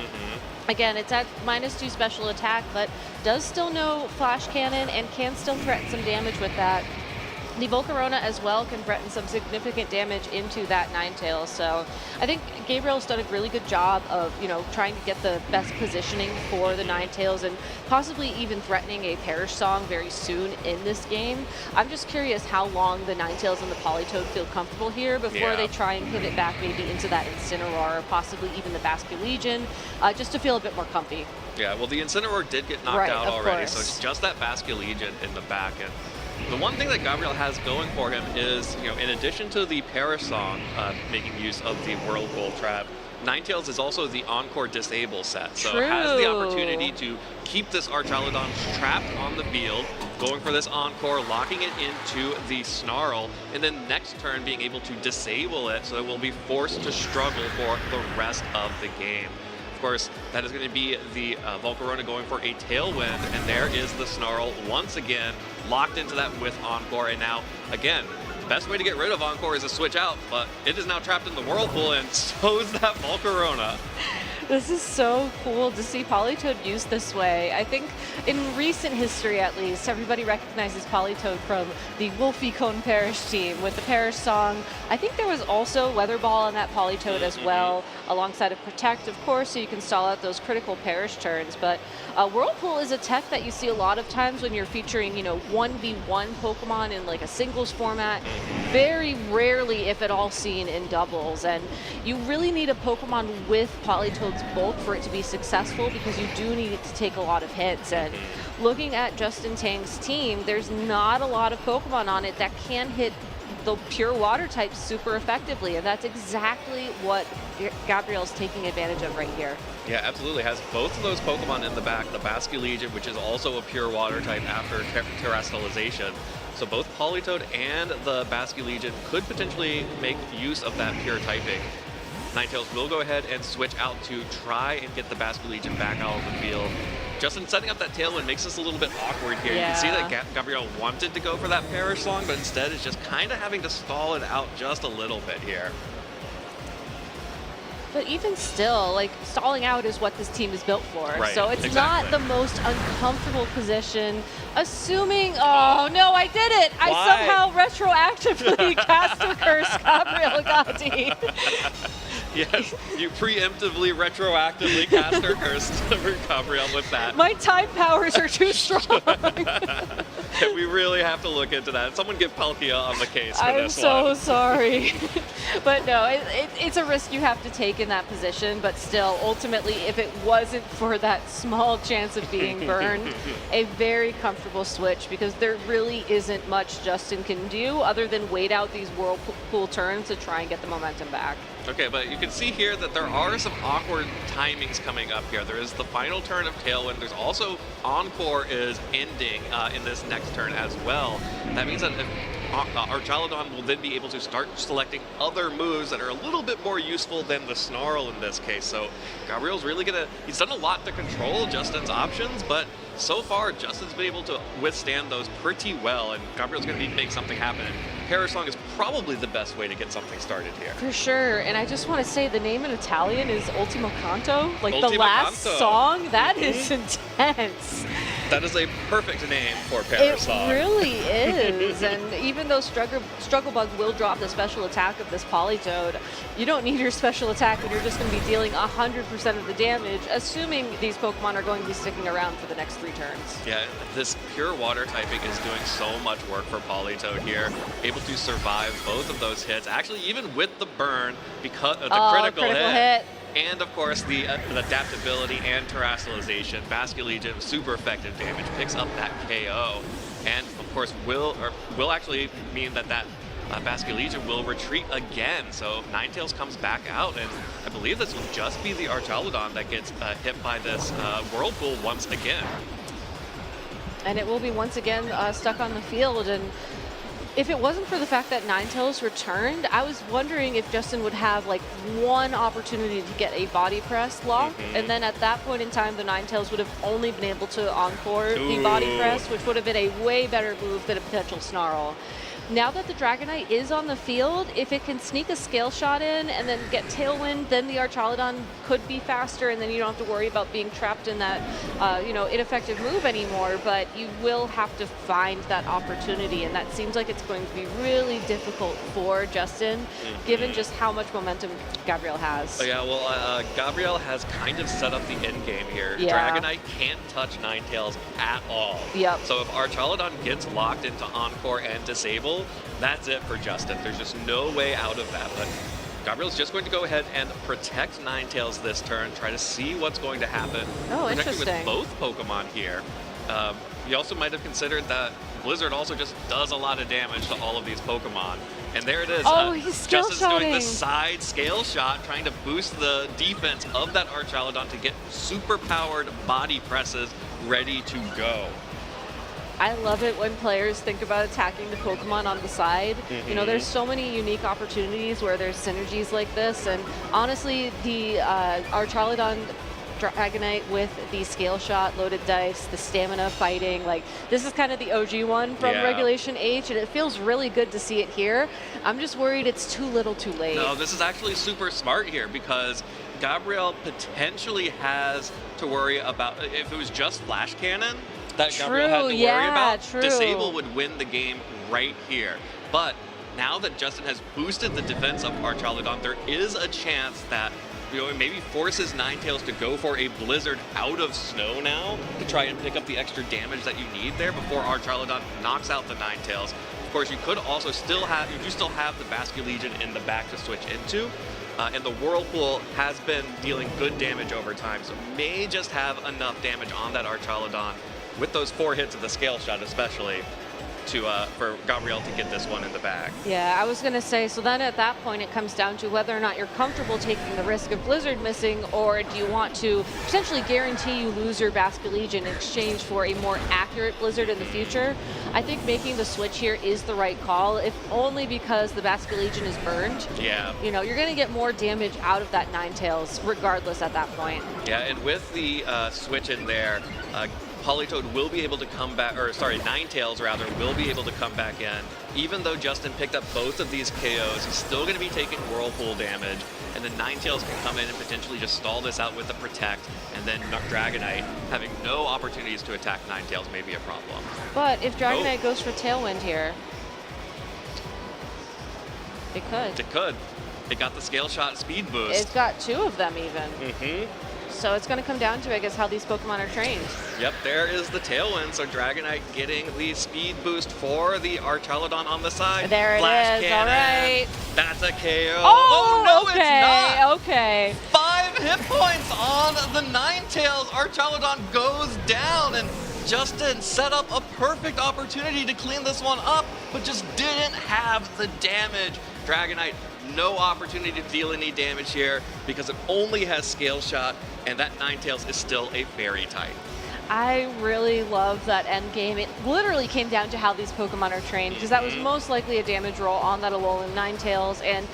Again, it's at -2 special attack, but does still know Flash Cannon and can still threaten some damage with that. The Volcarona as well can threaten some significant damage into that Ninetales. So I think Gabriel's done a really good job of, you know, trying to get the best positioning for the Ninetales and possibly even threatening a Perish Song very soon in this game. I'm just curious how long the Ninetales and the Politoed feel comfortable here before they try and pivot back maybe into that Incineroar or possibly even the Basculegion, just to feel a bit more comfy. Yeah, well, the Incineroar did get knocked out already, so it's just that Basculegion in the back end. The one thing that Gabrielle has going for him is, you know, in addition to the Perish Song making use of the Whirlpool trap, Ninetales is also the Encore Disable set. So it has the opportunity to keep this Archaludon trapped on the field, going for this Encore, locking it into the Snarl, and then next turn being able to disable it so it will be forced to struggle for the rest of the game. Of course, that is going to be the Volcarona going for a Tailwind, and there is the Snarl once again locked into that with Encore. And now, again, the best way to get rid of Encore is to switch out, but it is now trapped in the Whirlpool, and so is that Volcarona. This is so cool to see Politoed used this way. I think in recent history, at least, everybody recognizes Politoed from the Wolfie Cone Parish team with the Parish song. I think there was also Weather Ball on that Politoed as well, alongside of Protect, of course, so you can stall out those critical Parish turns. But Whirlpool is a tech that you see a lot of times when you're featuring, 1v1 Pokemon in like a singles format. Very rarely, if at all, seen in doubles. And you really need a Pokemon with Politoed's bulk for it to be successful, because you do need it to take a lot of hits. And looking at Justin Tang's team, there's not a lot of Pokemon on it that can hit the pure water type super effectively, and that's exactly what Gabrielle's taking advantage of right here. Yeah, absolutely. Has both of those Pokemon in the back, the Basculegion, which is also a pure water type after terrestrialization. So both Politoed and the Basculegion could potentially make use of that pure typing. Ninetales will go ahead and switch out to try and get the Basculegion back out of the field. Justin setting up that Tailwind makes this a little bit awkward here. Yeah. You can see that Gabrielle wanted to go for that Parish song, but instead is just kind of having to stall it out just a little bit here. But even still, like, stalling out is what this team is built for. Right, so it's exactly. not the most uncomfortable position. Assuming, oh no, I did it! Why? I somehow retroactively cast a curse Gabrielle Gatti. Yes, you preemptively, retroactively cast her curse for Gabrielle with that. My time powers are too strong. Yeah, we really have to look into that. Someone get Palkia on the case for I'm this so one. sorry. But no, it's a risk you have to take in that position. But still, ultimately, if it wasn't for that small chance of being burned, a very comfortable switch, because there really isn't much Justin can do other than wait out these Whirlpool turns to try and get the momentum back. Okay, but you can see here that there are some awkward timings coming up here. There is the final turn of Tailwind. There's also Encore is ending in this next turn as well. That means that Archaludon will then be able to start selecting other moves that are a little bit more useful than the Snarl in this case. So Gabrielle's really he's done a lot to control Justin's options, but so far Justin's been able to withstand those pretty well, and Gabrielle's going to make something happen. Parish Song is probably the best way to get something started here. For sure, and I just want to say the name in Italian is Ultimo Canto. Like Ultimo the last Canto. song, that is intense. That is a perfect name for Parish Song. It really is, and even though Struggle Bug will drop the special attack of this Politoed, you don't need your special attack when you're just going to be dealing 100% of the damage, assuming these Pokemon are going to be sticking around for the next 3 turns. Yeah, this pure water typing is doing so much work for Politoed here. Able to survive both of those hits, actually even with the burn, because the critical hit. And of course the adaptability and terrestrialization. Basculegion, super effective damage, picks up that KO. And of course will actually mean that Basculegion will retreat again. So Ninetales comes back out, and I believe this will just be the Archaludon that gets hit by this Whirlpool once again. And it will be once again stuck on the field. And if it wasn't for the fact that Ninetales returned, I was wondering if Justin would have like one opportunity to get a body press lock, and then at that point in time, the Ninetales would have only been able to encore the body press, which would have been a way better move than a potential Snarl. Now that the Dragonite is on the field, if it can sneak a Scale Shot in and then get Tailwind, then the Archaludon could be faster, and then you don't have to worry about being trapped in that, ineffective move anymore. But you will have to find that opportunity, and that seems like it's going to be really difficult for Justin, given just how much momentum Gabrielle has. Oh, yeah, well, Gabrielle has kind of set up the end game here. Yeah. Dragonite can't touch Ninetales at all. Yep. So if Archaludon gets locked into Encore and Disable, that's it for Justin. There's just no way out of that. But Gabrielle's just going to go ahead and protect Ninetales this turn, try to see what's going to happen. Oh, protecting interesting. with both Pokemon here. You also might have considered that Blizzard also just does a lot of damage to all of these Pokemon. And there it is. Oh, he's Scale Justin's doing the Shotting. side Scale Shot, trying to boost the defense of that Archaludon to get super powered body presses ready to go. I love it when players think about attacking the Pokemon on the side. You know, there's so many unique opportunities where there's synergies like this, and honestly, the Archaludon Dragonite with the Scale Shot, loaded dice, the stamina fighting, like this is kind of the OG one from Regulation H, and it feels really good to see it here. I'm just worried it's too little too late. No, this is actually super smart here, because Gabrielle potentially has to worry about, if it was just Flash Cannon that Gabrielle had to worry about, Disable would win the game right here. But now that Justin has boosted the defense of Archaludon, there is a chance that maybe forces Ninetales to go for a Blizzard out of snow now to try and pick up the extra damage that you need there before Archaludon knocks out the Ninetales. Of course, you could also still have the Basculegion in the back to switch into, and the Whirlpool has been dealing good damage over time, so may just have enough damage on that Archaludon with those 4 hits of the Scale Shot especially for Gabrielle to get this one in the bag. Yeah, I was going to say, so then at that point it comes down to whether or not you're comfortable taking the risk of Blizzard missing, or do you want to potentially guarantee you lose your Basculegion in exchange for a more accurate Blizzard in the future. I think making the switch here is the right call, if only because the Basculegion is burned. Yeah. You're going to get more damage out of that Ninetales regardless at that point. Yeah, and with the switch in there, Politoed will be able to come back, or sorry, Ninetales rather, will be able to come back in. Even though Justin picked up both of these KOs, he's still going to be taking Whirlpool damage, and then Ninetales can come in and potentially just stall this out with the Protect, and then Dragonite having no opportunities to attack Ninetales may be a problem. But if Dragonite goes for Tailwind here, it could. It could. It got the Scale Shot speed boost. It's got 2 of them even. Mm-hmm. So it's going to come down to, I guess, how these Pokemon are trained. Yep, there is the Tailwind. So Dragonite getting the speed boost for the Archaludon on the side. There Flash it is. Cannon. All right. That's a KO. Oh, no, okay, it's not. Okay. 5 hit points on the Ninetales. Archaludon goes down, and Justin set up a perfect opportunity to clean this one up, but just didn't have the damage. Dragonite, no opportunity to deal any damage here because it only has Scale Shot, and that Ninetales is still a Fairy type. I really love that end game. It literally came down to how these Pokemon are trained, because that was most likely a damage roll on that Alolan Ninetales, and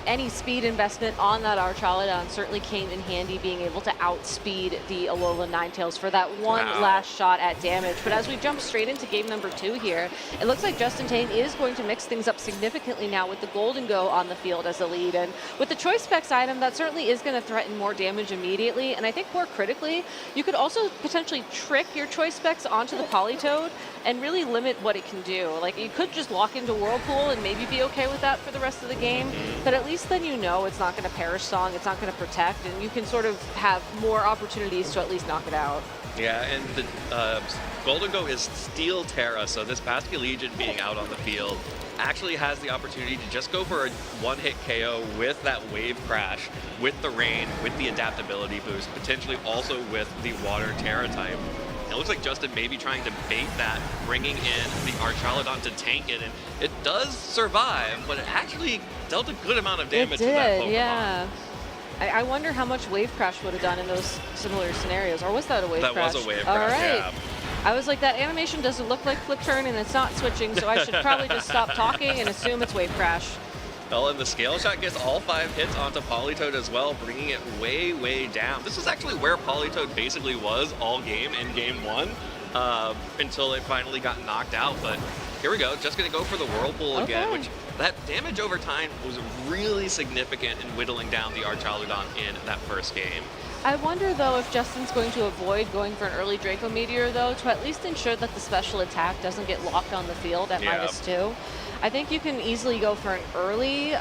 any speed investment on that Archaludon certainly came in handy, being able to outspeed the Alolan Ninetales for that one last shot at damage. But as we jump straight into game number 2 here, it looks like Justin Tane is going to mix things up significantly now with the Golden Go on the field as a lead. And with the Choice Specs item, that certainly is going to threaten more damage immediately. And I think more critically, you could also potentially trick your Choice Specs onto the Politoed and really limit what it can do. Like, you could just lock into Whirlpool and maybe be okay with that for the rest of the game, but at least then it's not going to Perish Song, it's not going to Protect, and you can sort of have more opportunities to at least knock it out. Yeah, and the Golden Go is Steel Terra, so this Basculegion being out on the field actually has the opportunity to just go for a one-hit KO with that Wave Crash, with the Rain, with the Adaptability boost, potentially also with the Water Terra type. It looks like Justin may be trying to bait that, bringing in the Archaludon to tank it, and it does survive, but it actually dealt a good amount of damage to that Pokemon. Yeah. I wonder how much Wave Crash would have done in those similar scenarios, or was that a Wave Crash? That was a Wave Crash, All right. yeah. I was like, that animation doesn't look like Flip Turn, and it's not switching, so I should probably just stop talking and assume it's Wave Crash. Well, and the Scale Shot gets all 5 hits onto Politoed as well, bringing it way, way down. This is actually where Politoed basically was all game in Game 1 until it finally got knocked out. But here we go, just going to go for the Whirlpool again, which that damage over time was really significant in whittling down the Archaludon in that first game. I wonder, though, if Justin's going to avoid going for an early Draco Meteor, though, to at least ensure that the special attack doesn't get locked on the field at -2. I think you can easily go for an early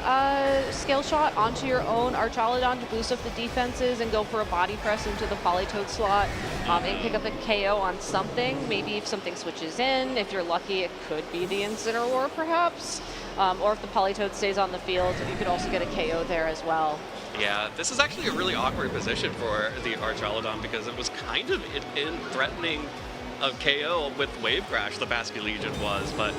Scale Shot onto your own Archaludon to boost up the defenses and go for a Body Press into the Politoed slot and pick up a KO on something. Maybe if something switches in, if you're lucky, it could be the Incineroar, perhaps. Or if the Politoed stays on the field, you could also get a KO there as well. Yeah, this is actually a really awkward position for the Archaludon because it was kind of in threatening a KO with Wave Crash, the Basculegion was, but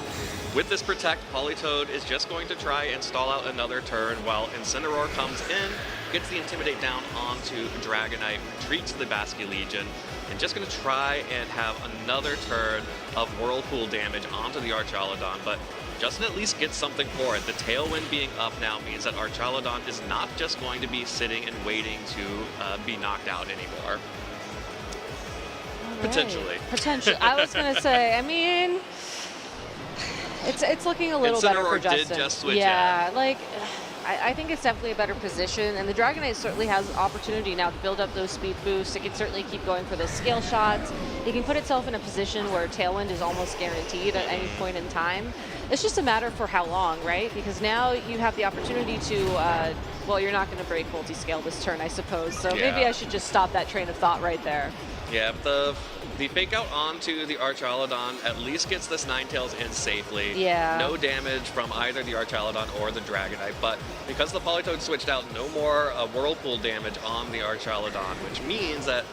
with this Protect, Politoed is just going to try and stall out another turn while Incineroar comes in, gets the Intimidate down onto Dragonite, retreats the Basculegion, and just going to try and have another turn of Whirlpool damage onto the Archaludon, but Justin at least gets something for it. The Tailwind being up now means that Archaludon is not just going to be sitting and waiting to be knocked out anymore. Potentially. Potentially. I was going to say, I mean, It's looking a little better for Justin. Did just switch yeah, like I think it's definitely a better position, and the Dragonite certainly has opportunity now to build up those speed boosts. It can certainly keep going for those scale shots. It can put itself in a position where Tailwind is almost guaranteed at any point in time. It's just a matter for how long, right? Because now you have the opportunity to, well, you're not going to break multi-scale this turn, I suppose. So maybe I should just stop that train of thought right there. Yeah, but the fake out onto the Archaludon at least gets this Ninetales in safely. Yeah. No damage from either the Archaludon or the Dragonite, but because the Politoed switched out, no more Whirlpool damage on the Archaludon, which means that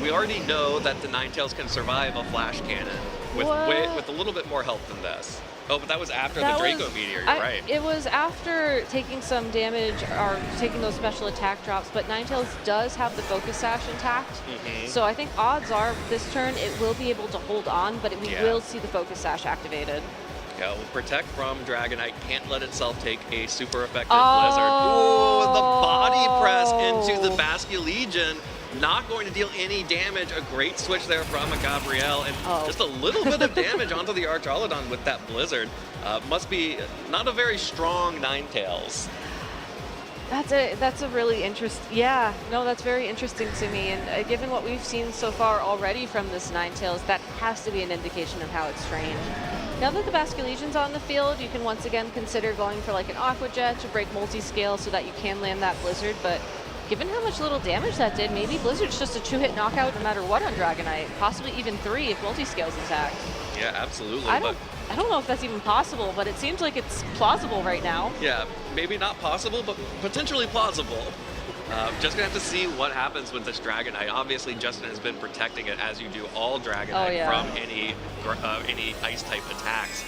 we already know that the Ninetales can survive a Flash Cannon with a little bit more help than this. Oh, but that was after the Draco Meteor, you're right. It was after taking some damage or taking those special attack drops, but Ninetales does have the Focus Sash intact. So I think odds are this turn it will be able to hold on, but we will see the Focus Sash activated. Yeah, well, Protect from Dragonite can't let itself take a super effective Blizzard. Ooh, the body press into the Basculegion. Not going to deal any damage. A great switch there from a Gabrielle, and just a little bit of damage onto the Archaludon with that Blizzard. Must be not a very strong Ninetales. That's a really interesting. Yeah, no, that's very interesting to me. And given what we've seen so far already from this Ninetales, that has to be an indication of how it's trained. Now that the Basculegion's on the field, you can once again consider going for like an Aqua Jet to break multi-scale so that you can land that Blizzard, but given how much little damage that did, maybe Blizzard's just a 2-hit knockout no matter what on Dragonite. Possibly even 3 if multi-scale's intact. Yeah, absolutely. I don't know if that's even possible, but it seems like it's plausible right now. Yeah, maybe not possible, but potentially plausible. Just gonna have to see what happens with this Dragonite. Obviously, Justin has been protecting it as you do all Dragonite from any ice-type attacks.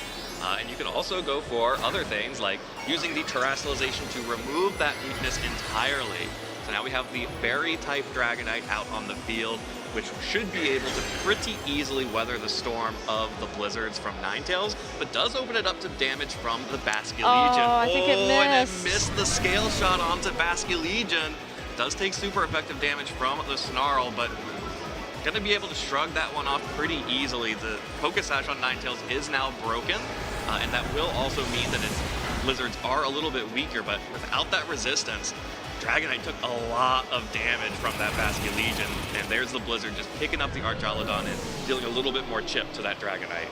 And you can also go for other things like using the Terrestrialization to remove that weakness entirely. So now we have the Fairy-type Dragonite out on the field, which should be able to pretty easily weather the storm of the Blizzards from Ninetales, but does open it up to damage from the Basculegion. I think it missed. And it missed the scale shot onto Basculegion. Does take super effective damage from the Snarl, but gonna be able to shrug that one off pretty easily. The Focus Sash on Ninetales is now broken, and that will also mean that its Blizzards are a little bit weaker, but without that resistance, Dragonite took a lot of damage from that Basculegion, and there's the Blizzard just picking up the Archaludon and dealing a little bit more chip to that Dragonite.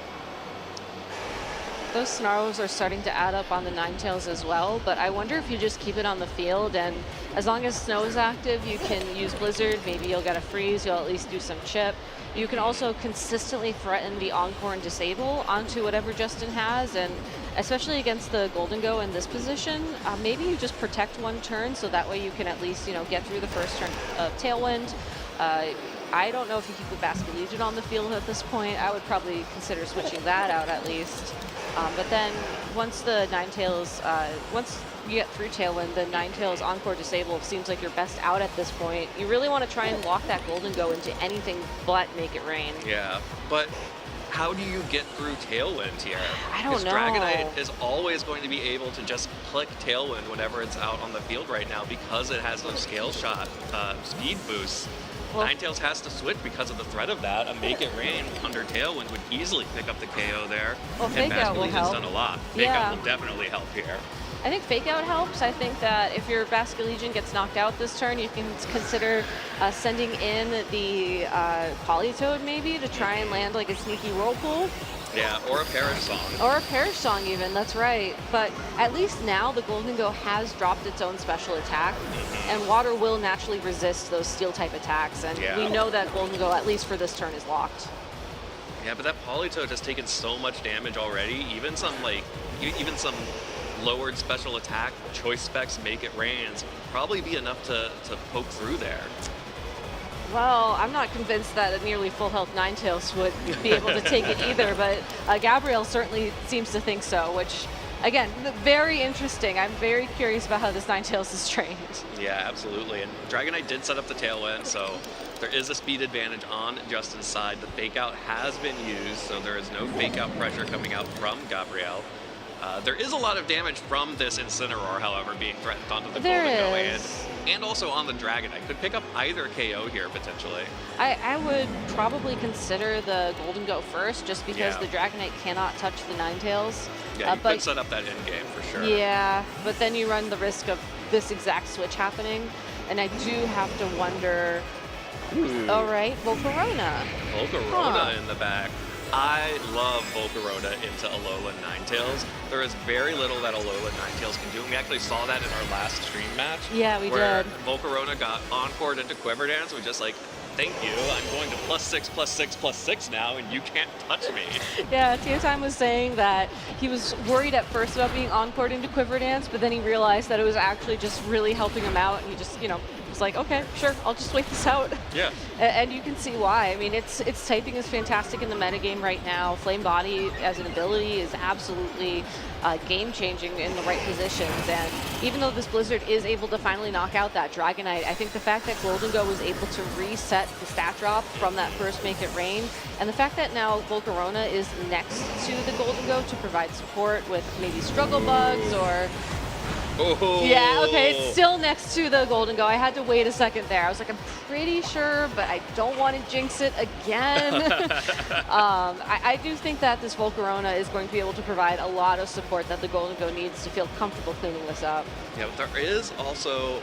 Those Snarls are starting to add up on the Ninetales as well, but I wonder if you just keep it on the field, and as long as Snow is active, you can use Blizzard. Maybe you'll get a freeze, you'll at least do some chip. You can also consistently threaten the Encore and Disable onto whatever Justin has, and especially against the Golden Go in this position, maybe you just protect one turn so that way you can at least, get through the first turn of Tailwind. I don't know if you keep the Basculegion on the field at this point. I would probably consider switching that out at least. But then once the Ninetales, once you get through Tailwind, the Ninetales Encore Disable seems like your best out at this point. You really want to try and lock that Golden Go into anything but Make It Rain. Yeah, but how do you get through Tailwind here? I don't know. Dragonite is always going to be able to just click Tailwind whenever it's out on the field right now because it has those scale shot speed boosts. Well, Ninetales has to switch because of the threat of that. A Make It Rain under Tailwind would easily pick up the KO there. Well, Fake Out will help. Done a lot. Fake Out will definitely help here. I think Fake Out helps. I think that if your Basculegion gets knocked out this turn, you can consider sending in the Politoed maybe to try and land like a sneaky Whirlpool. Yeah, or a Perish Song. Or a Perish Song even, that's right. But at least now the Golden Go has dropped its own special attack, and Water will naturally resist those Steel-type attacks, and we know that Golden Go, at least for this turn, is locked. Yeah, but that Politoed has taken so much damage already. Even some lowered special attack, choice specs, Make It Rains, probably be enough to poke through there. Well, I'm not convinced that a nearly full health Ninetales would be able to take it either, but Gabrielle certainly seems to think so, which, again, very interesting. I'm very curious about how this Ninetales is trained. Yeah, absolutely. And Dragonite did set up the Tailwind, so there is a speed advantage on Justin's side. The Fake Out has been used, so there is no Fake Out pressure coming out from Gabrielle. There is a lot of damage from this Incineroar, however, being threatened onto the There Golden Go is. and also on the Dragonite. Could pick up either KO here, potentially. I would probably consider the Golden Go first, just because Yeah. the Dragonite cannot touch the Ninetales. Yeah, you could set up that end game for sure. Yeah, but then you run the risk of this exact switch happening, and I do have to wonder. Ooh. All right, Volcarona. Volcarona in the back. I love Volcarona into Alolan Ninetales. There is very little that Alolan Ninetales can do, and we actually saw that in our last stream match. Yeah, we where did. Volcarona got encored into Quiver Dance, with just like, thank you, I'm going to +6, +6, +6 now, and you can't touch me. Yeah, Time was saying that he was worried at first about being encored into Quiver Dance, but then he realized that it was actually just really helping him out, and he just, was like, okay, sure, I'll just wait this out. Yeah. And you can see why. I mean, its typing is fantastic in the metagame right now. Flame Body as an ability is absolutely game-changing in the right positions. And even though this Blizzard is able to finally knock out that Dragonite, I think the fact that Golden Go was able to reset the stat drop from that first Make It Rain, and the fact that now Volcarona is next to the Golden Go to provide support with maybe Struggle Bugs or... Oh. Yeah, okay, it's still next to the Golden Go. I had to wait a second there. I was like, I'm pretty sure, but I don't want to jinx it again. I do think that this Volcarona is going to be able to provide a lot of support that the Golden Go needs to feel comfortable cleaning this up. Yeah, but there is also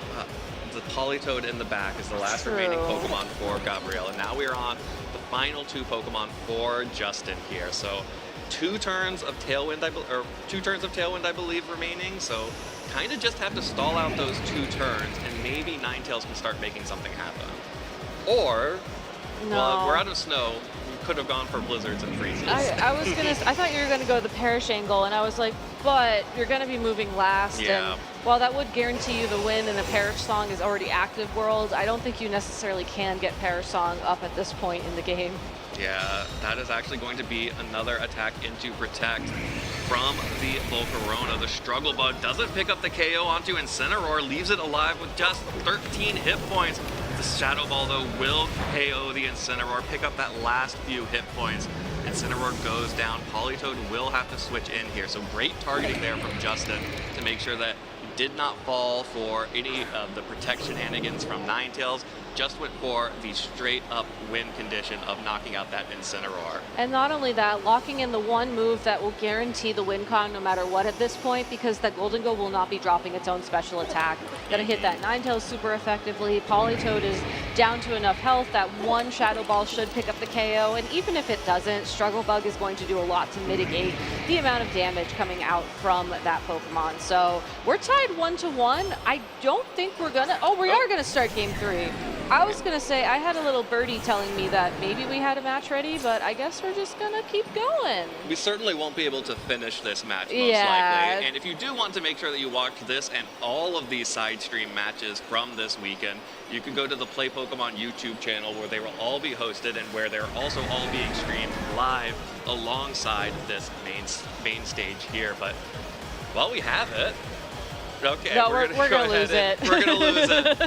the Politoed in the back is the last True. remaining Pokemon for Gabrielle, and now we are on the final 2 Pokemon for Justin here. So 2 turns of Tailwind, I believe, remaining. So kind of just have to stall out those 2 turns, and maybe Ninetales can start making something happen. Or, well, we're out of snow. We could have gone for Blizzards and Freezes. I thought you were gonna go the Perish angle, and I was like, but you're gonna be moving last. Yeah. And while that would guarantee you the win, and the Perish Song is already active world, I don't think you necessarily can get Perish Song up at this point in the game. Yeah, that is actually going to be another attack into Protect from the Volcarona. The Struggle Bug doesn't pick up the KO onto Incineroar, leaves it alive with just 13 hit points. The Shadow Ball, though, will KO the Incineroar, pick up that last few hit points. Incineroar goes down. Politoed will have to switch in here. So great targeting there from Justin to make sure that he did not fall for any of the Protect shenanigans from Ninetales. Just went for the straight up win condition of knocking out that Incineroar. And not only that, locking in the one move that will guarantee the win con no matter what at this point, because the Golden Go will not be dropping its own special attack. Gonna hit that Ninetales super effectively. Politoed is down to enough health that one Shadow Ball should pick up the KO, and even if it doesn't, Struggle Bug is going to do a lot to mitigate the amount of damage coming out from that Pokemon. So we're tied 1-1. I don't think we're gonna, we are gonna start game 3. I was gonna say, I had a little birdie telling me that maybe we had a match ready, but I guess we're just gonna keep going. We certainly won't be able to finish this match, most Yeah. likely. And if you do want to make sure that you watch this and all of these side stream matches from this weekend, you can go to the Play Pokemon YouTube channel, where they will all be hosted and where they're also all being streamed live alongside this main stage here. But, well, we have it. Okay, No, we're gonna lose it. We're gonna lose it.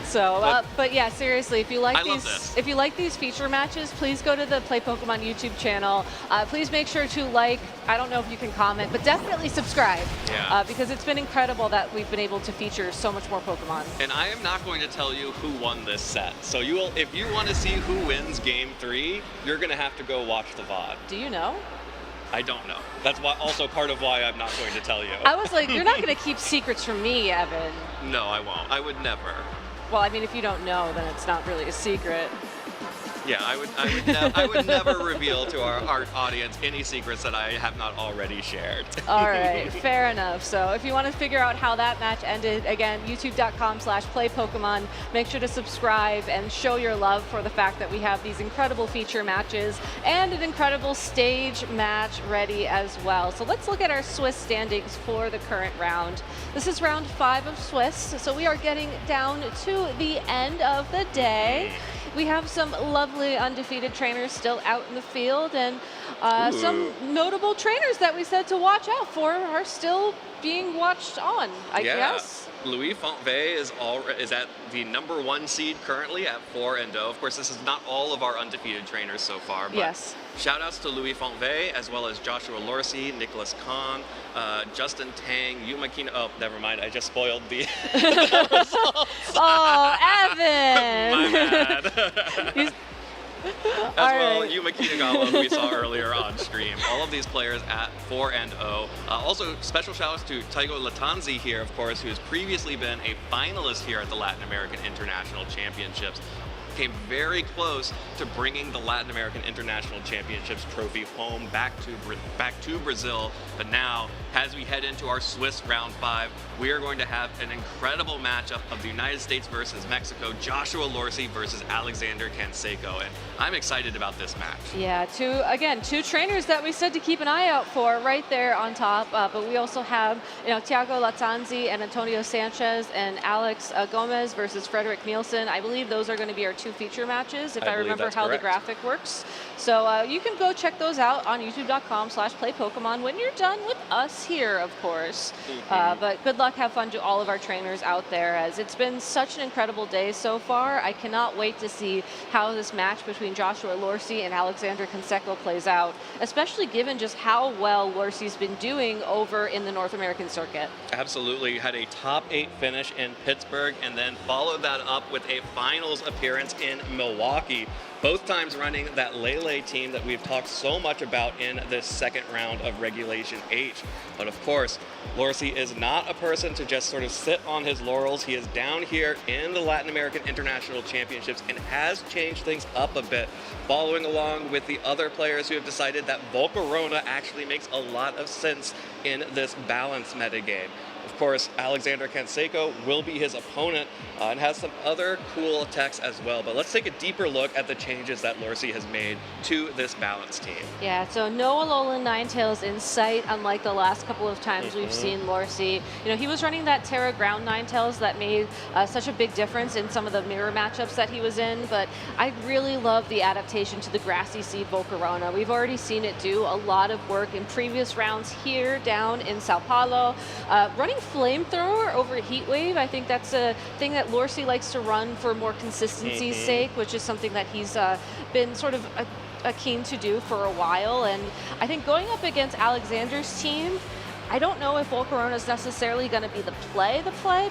So, but yeah, seriously, if you like I love this. if you like these feature matches, please go to the Play Pokemon YouTube channel. Please make sure to like. I don't know if you can comment, but definitely subscribe. Yeah. Because it's been incredible that we've been able to feature so much more Pokemon. And I am not going to tell you who won this set. So you will, if you want to see who wins Game 3, you're going to have to go watch the VOD. Do you know? I don't know. That's why, also part of why I'm not going to tell you. I was like, you're not going to keep secrets from me, Evan. No, I won't. I would never. Well, I mean, if you don't know, then it's not really a secret. Yeah, I would never reveal to our audience any secrets that I have not already shared. All right, fair enough. So if you want to figure out how that match ended, again, youtube.com/playpokemon. Make sure to subscribe and show your love for the fact that we have these incredible feature matches and an incredible stage match ready as well. So let's look at our Swiss standings for the current round. This is round 5 of Swiss, so we are getting down to the end of the day. We have some lovely undefeated trainers still out in the field, and some notable trainers that we said to watch out for are still being watched on, I guess. Louis Fontvey is at the #1 seed currently at 4-0. Of course, this is not all of our undefeated trainers so far, but yes. Shout outs to Louis Fontvey, as well as Joshua Lorcy, Nicholas Kong, Justin Tang, Yuma Kino. Oh, never mind. I just spoiled the results. Oh, Evan! My bad. As well, Yuma Kinagawa, who we saw earlier on stream. All of these players at 4-0. Also, special shout outs to Taigo Latanzi here, of course, who has previously been a finalist here at the Latin American International Championships. Came very close to bringing the Latin American International Championships trophy home back to Brazil. But now, as we head into our Swiss round 5, we are going to have an incredible matchup of the United States versus Mexico, Joshua Lorcy versus Alexander Canseco, and I'm excited about this match. Yeah, two trainers that we said to keep an eye out for right there on top. But we also have, Thiago Latanzi and Antonio Sanchez and Alex Gomez versus Frederick Nielsen. I believe those are going to be our 2 feature matches, if I remember how the graphic works. So you can go check those out on youtube.com/playpokemon when you're done with us here, of course. But good luck, have fun to all of our trainers out there, as it's been such an incredible day so far. I cannot wait to see how this match between Joshua Lorcy and Alexander Canseco plays out, especially given just how well Lorcy's been doing over in the North American circuit. Absolutely. Had a top 8 finish in Pittsburgh and then followed that up with a finals appearance in Milwaukee. Both times running that Lele team that we've talked so much about in this second round of Regulation H. But of course, Lorcy is not a person to just sort of sit on his laurels. He is down here in the Latin American International Championships and has changed things up a bit, following along with the other players who have decided that Volcarona actually makes a lot of sense in this balance metagame. Of course, Alexander Canseco will be his opponent and has some other cool attacks as well. But let's take a deeper look at the changes that Lorcy has made to this balance team. Yeah, so no Alolan Ninetales in sight, unlike the last couple of times we've seen Lorcy. He was running that Terra Ground Ninetales that made such a big difference in some of the mirror matchups that he was in. But I really love the adaptation to the Grassy Seed Volcarona. We've already seen it do a lot of work in previous rounds here down in Sao Paulo. Running Flamethrower over Heat Wave, I think that's a thing that Lorcy likes to run for more consistency's sake, which is something that he's been sort of keen to do for a while. And I think going up against Alexander's team, I don't know if Volcarona is necessarily going to be the play,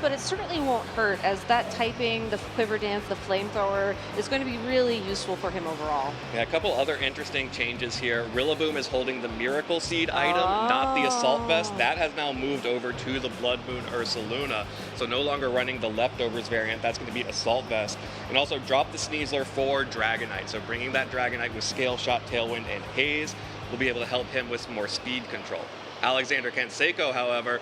but it certainly won't hurt, as that typing, the Quiver Dance, the Flamethrower is going to be really useful for him overall. Yeah, a couple other interesting changes here. Rillaboom is holding the Miracle Seed item, not the Assault Vest. That has now moved over to the Blood Moon Ursaluna, so no longer running the Leftovers variant. That's going to be Assault Vest. And also drop the Sneasler for Dragonite, so bringing that Dragonite with Scale Shot, Tailwind, and Haze will be able to help him with some more speed control. Alexander Canseco, however,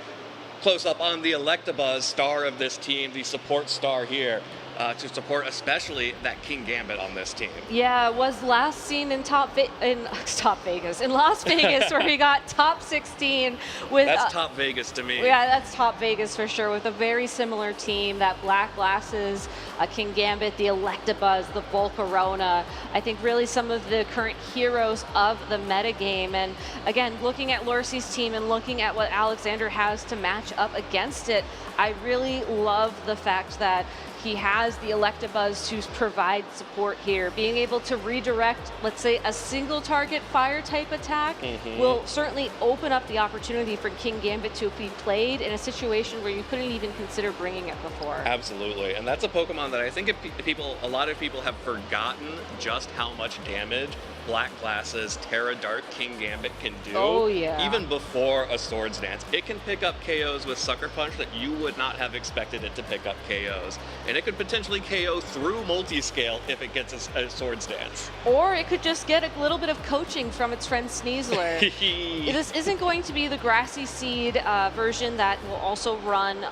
close up on the Electabuzz, star of this team, the support star here, to support especially that King Gambit on this team. Yeah, was last seen in in Las Vegas, where he got top 16 with. That's top Vegas to me. Yeah, that's top Vegas for sure, with a very similar team. That Black Glasses, King Gambit, the Electabuzz, the Volcarona. I think really some of the current heroes of the metagame. And again, looking at Lorcy's team and looking at what Alexander has to match up against it, I really love the fact that he has the Electabuzz to provide support here. Being able to redirect, let's say, a single target fire type attack will certainly open up the opportunity for King Gambit to be played in a situation where you couldn't even consider bringing it before. Absolutely, and that's a Pokemon that I think a lot of people have forgotten just how much damage Black Glasses, Terra Dart, King Gambit can do. Oh, yeah. Even before a Swords Dance. It can pick up KOs with Sucker Punch that you would not have expected it to pick up KOs. And it could potentially KO through Multiscale if it gets a Swords Dance. Or it could just get a little bit of coaching from its friend Sneasler. This isn't going to be the Grassy Seed version that will also run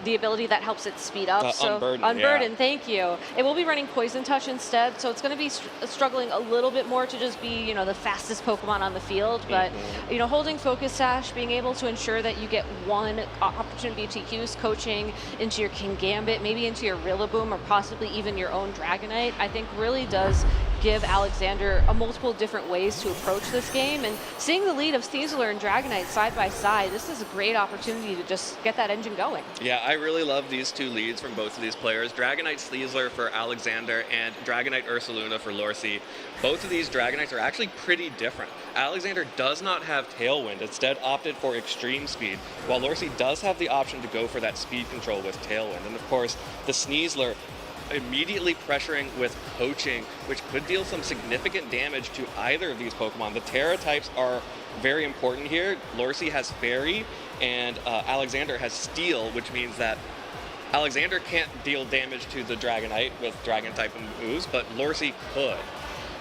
the ability that helps it speed up. Unburden, thank you. It will be running Poison Touch instead, so it's going to be struggling a little bit more to just be, the fastest Pokemon on the field. But, holding Focus Sash, being able to ensure that you get one opportunity to use coaching into your King Gambit, maybe into your Rillaboom, or possibly even your own Dragonite, I think really does give Alexander a multiple different ways to approach this game. And seeing the lead of Sneasler and Dragonite side by side, this is a great opportunity to just get that engine going. Yeah, I really love these two leads from both of these players. Dragonite Sneasler for Alexander and Dragonite Ursaluna for Lorsi. Both of these Dragonites are actually pretty different. Alexander does not have Tailwind, instead opted for Extreme Speed, while Lorsi does have the option to go for that speed control with Tailwind. And of course, the Sneasler immediately pressuring with Poaching, which could deal some significant damage to either of these Pokemon. The Terra types are very important here. Lorsi has Fairy, and Alexander has Steel, which means that Alexander can't deal damage to the Dragonite with Dragon type moves, but Lorsi could.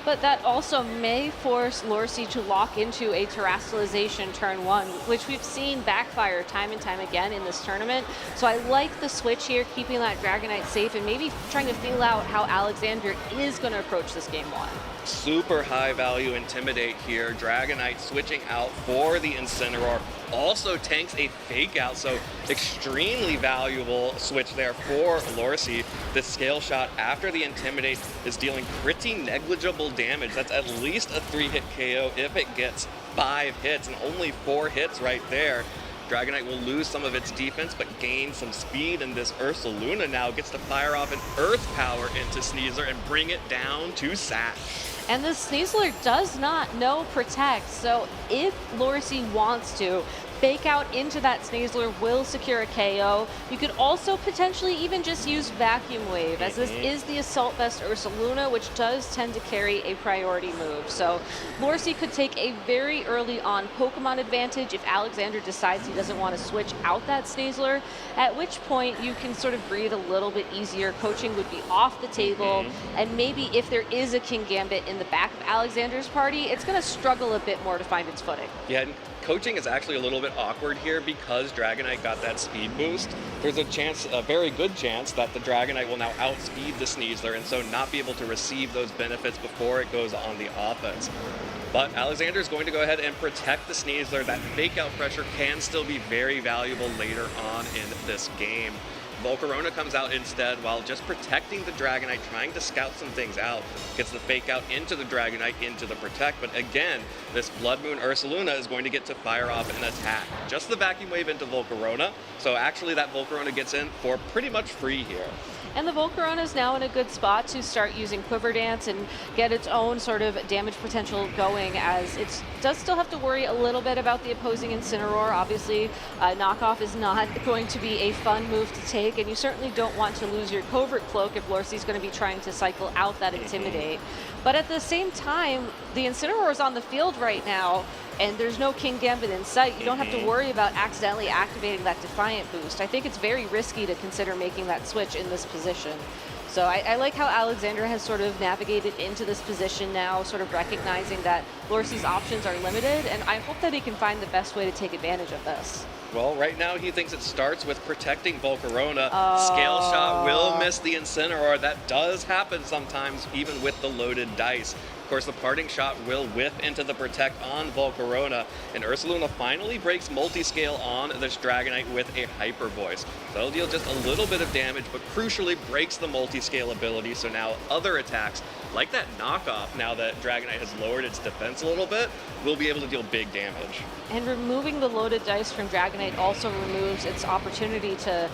But that also may force Lorsi to lock into a Terastallization turn 1, which we've seen backfire time and time again in this tournament. So I like the switch here, keeping that Dragonite safe and maybe trying to feel out how Alexander is going to approach this game 1. Super high value Intimidate here. Dragonite switching out for the Incineroar. Also tanks a Fake Out, so extremely valuable switch there for Lorsi. The Scale Shot after the Intimidate is dealing pretty negligible damage. That's at least a 3-hit KO if it gets 5 hits, and only 4 hits right there. Dragonite will lose some of its defense, but gain some speed, and this Ursaluna now gets to fire off an Earth Power into Sneasler and bring it down to Sash. And the Sneasler does not know Protect, so if Lorsi wants to, Fake Out into that Sneasler will secure a KO. You could also potentially even just use Vacuum Wave, as this is the Assault Vest Ursaluna, which does tend to carry a priority move. So Lorsi could take a very early on Pokemon advantage if Alexander decides he doesn't want to switch out that Sneasler, at which point you can sort of breathe a little bit easier. Coaching would be off the table, and maybe if there is a King Gambit in the back of Alexander's party, it's going to struggle a bit more to find its footing. Yeah, and coaching is actually a little bit awkward here because Dragonite got that speed boost. There's a chance, a very good chance, that the Dragonite will now outspeed the Sneasler and so not be able to receive those benefits before it goes on the offense. But Alexander is going to go ahead and protect the Sneasler. That Fake Out pressure can still be very valuable later on in this game. Volcarona comes out instead while just protecting the Dragonite, trying to scout some things out. Gets the Fake Out into the Dragonite, into the Protect, but again, this Blood Moon Ursaluna is going to get to fire off an attack. Just the Vacuum Wave into Volcarona, so actually that Volcarona gets in for pretty much free here. And the Volcarona is now in a good spot to start using Quiver Dance and get its own sort of damage potential going, as it does still have to worry a little bit about the opposing Incineroar. Obviously, Knockoff is not going to be a fun move to take, and you certainly don't want to lose your Covert Cloak if Lorsi's going to be trying to cycle out that Intimidate. But at the same time, the Incineroar is on the field right now, and there's no King Gambit in sight. You don't have to worry about accidentally activating that Defiant boost. I think it's very risky to consider making that switch in this position. So I like how Alexander has sort of navigated into this position now, sort of recognizing that Lorsi's options are limited, and I hope that he can find the best way to take advantage of this. Well, right now he thinks it starts with protecting Volcarona. Scale Shot will miss the Incineroar. That does happen sometimes, even with the loaded dice. Of course, the Parting Shot will whiff into the Protect on Volcarona, and Ursaluna finally breaks Multiscale on this Dragonite with a Hyper Voice. That'll deal just a little bit of damage, but crucially breaks the Multiscale ability, so now other attacks, like that Knockoff, now that Dragonite has lowered its defense a little bit, will be able to deal big damage. And removing the loaded dice from Dragonite also removes its opportunity to,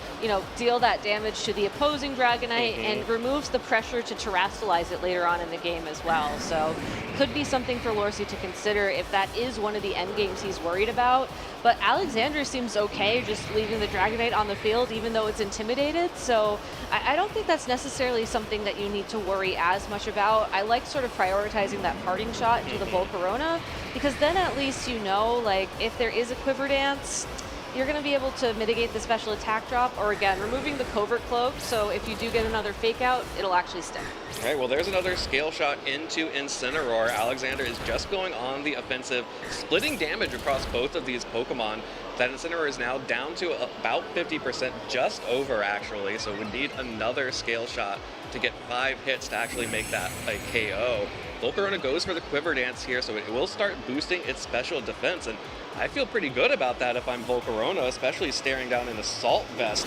deal that damage to the opposing Dragonite and removes the pressure to Terastallize it later on in the game as well. So could be something for Lorsi to consider if that is one of the end games he's worried about. But Alexander seems okay just leaving the Dragonite on the field even though it's intimidated. So I don't think that's necessarily something that you need to worry as much about. I like sort of prioritizing that Parting Shot into the Volcarona, because then at least if there is a Quiver Dance, you're going to be able to mitigate the special attack drop, or again, removing the Covert Cloak, so if you do get another Fake Out, it'll actually stick. All right, well, there's another Scale Shot into Incineroar. Alexander is just going on the offensive, splitting damage across both of these Pokemon. That Incineroar is now down to about 50%, just over actually, so we need another Scale Shot to get 5 hits to actually make that a KO. Volcarona goes for the Quiver Dance here, so it will start boosting its special defense, and I feel pretty good about that if I'm Volcarona, especially staring down an Assault Vest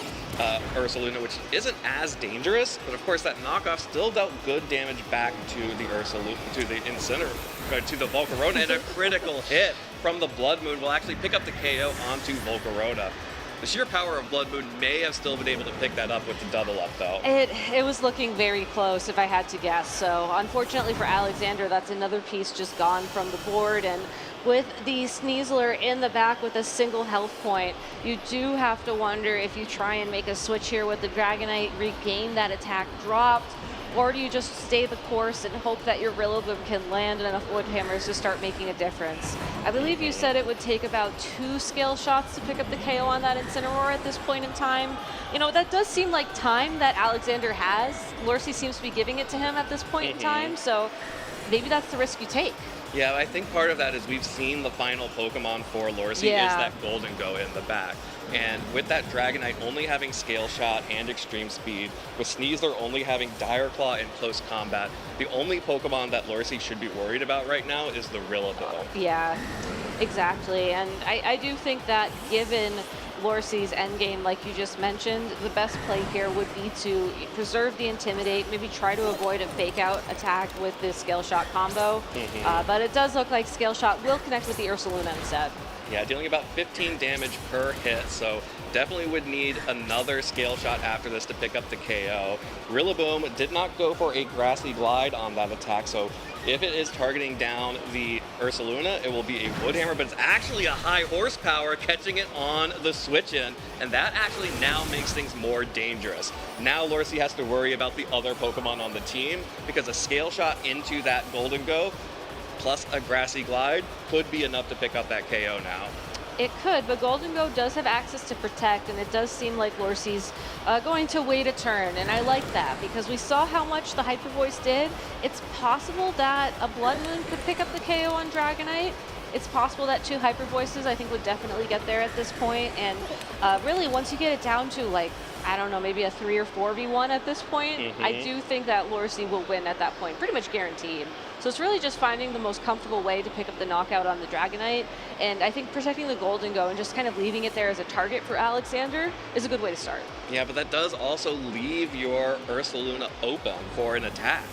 Ursaluna, which isn't as dangerous, but of course that knockoff still dealt good damage back to the Ursaluna, to the to the Volcarona, and a critical hit from the Blood Moon will actually pick up the KO onto Volcarona. The sheer power of Blood Moon may have still been able to pick that up with the double up, though. It was looking very close, if I had to guess. So unfortunately for Alexander, that's another piece just gone from the board. And with the Sneasler in the back with a single health point, you do have to wonder if you try and make a switch here with the Dragonite, regain that attack dropped, or do you just stay the course and hope that your Rillaboom can land enough Wood Hammers to start making a difference? I believe you said it would take about 2 scale shots to pick up the KO on that Incineroar at this point in time. You know, that does seem like time that Alexander has. Lorcy seems to be giving it to him at this point in time, so maybe that's the risk you take. Yeah, I think part of that is we've seen the final Pokemon for Lorcy is that Golden Go in the back. And with that Dragonite only having Scale Shot and Extreme Speed, with Sneasler only having Dire Claw in close combat, the only Pokemon that Lorcy should be worried about right now is the Rillaboom. Yeah, exactly. And I do think that given Lorcy's endgame, like you just mentioned, the best play here would be to preserve the Intimidate, maybe try to avoid a fake out attack with this Scale Shot combo. But it does look like Scale Shot will connect with the Ursaluna instead. Yeah, dealing about 15 damage per hit, so definitely would need another Scale Shot after this to pick up the KO. Rillaboom did not go for a Grassy Glide on that attack, so if it is targeting down the Ursaluna, it will be a Wood Hammer, but it's actually a high horsepower catching it on the switch-in, and that actually now makes things more dangerous. Now Lorcy has to worry about the other Pokemon on the team, because a Scale Shot into that Golden Go plus a Grassy Glide could be enough to pick up that KO now. It could, but Golden Go does have access to Protect, and it does seem like Lorcy's going to wait a turn, and I like that because we saw how much the Hyper Voice did. It's possible that a Blood Moon could pick up the KO on Dragonite. It's possible that 2 Hyper Voices I think would definitely get there at this point, and really once you get it down to like, I don't know, maybe a 3 or 4v1 at this point, I do think that Lorcy will win at that point, pretty much guaranteed. So it's really just finding the most comfortable way to pick up the knockout on the Dragonite, and I think protecting the Golden Go and just kind of leaving it there as a target for Alexander is a good way to start. Yeah, but that does also leave your Ursaluna open for an attack.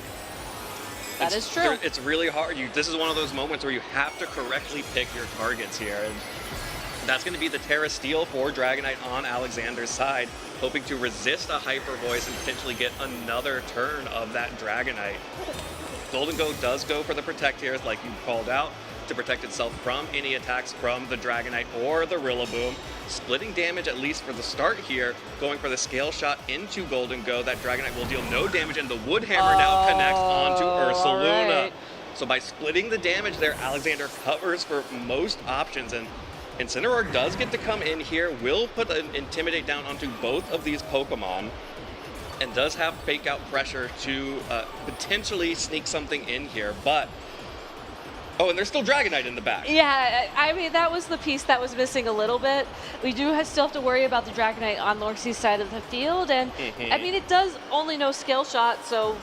That is true. It's really hard. This is one of those moments where you have to correctly pick your targets here, and that's going to be the Terra Steel for Dragonite on Alexander's side, hoping to resist a Hyper Voice and potentially get another turn of that Dragonite. Golden Go does go for the Protect here, like you called out, to protect itself from any attacks from the Dragonite or the Rillaboom. Splitting damage, at least for the start here, going for the Scale Shot into Golden Go. That Dragonite will deal no damage, and the Wood Hammer now connects onto Ursaluna. Right. So by splitting the damage there, Alexander covers for most options, and Incineroar does get to come in here, will put an Intimidate down onto both of these Pokemon, and does have fake out pressure to potentially sneak something in here, but oh, and there's still Dragonite in the back. Yeah, I mean, that was the piece that was missing a little bit. We do still have to worry about the Dragonite on Lorcy's side of the field, and I mean, it does only know Scale Shot, so,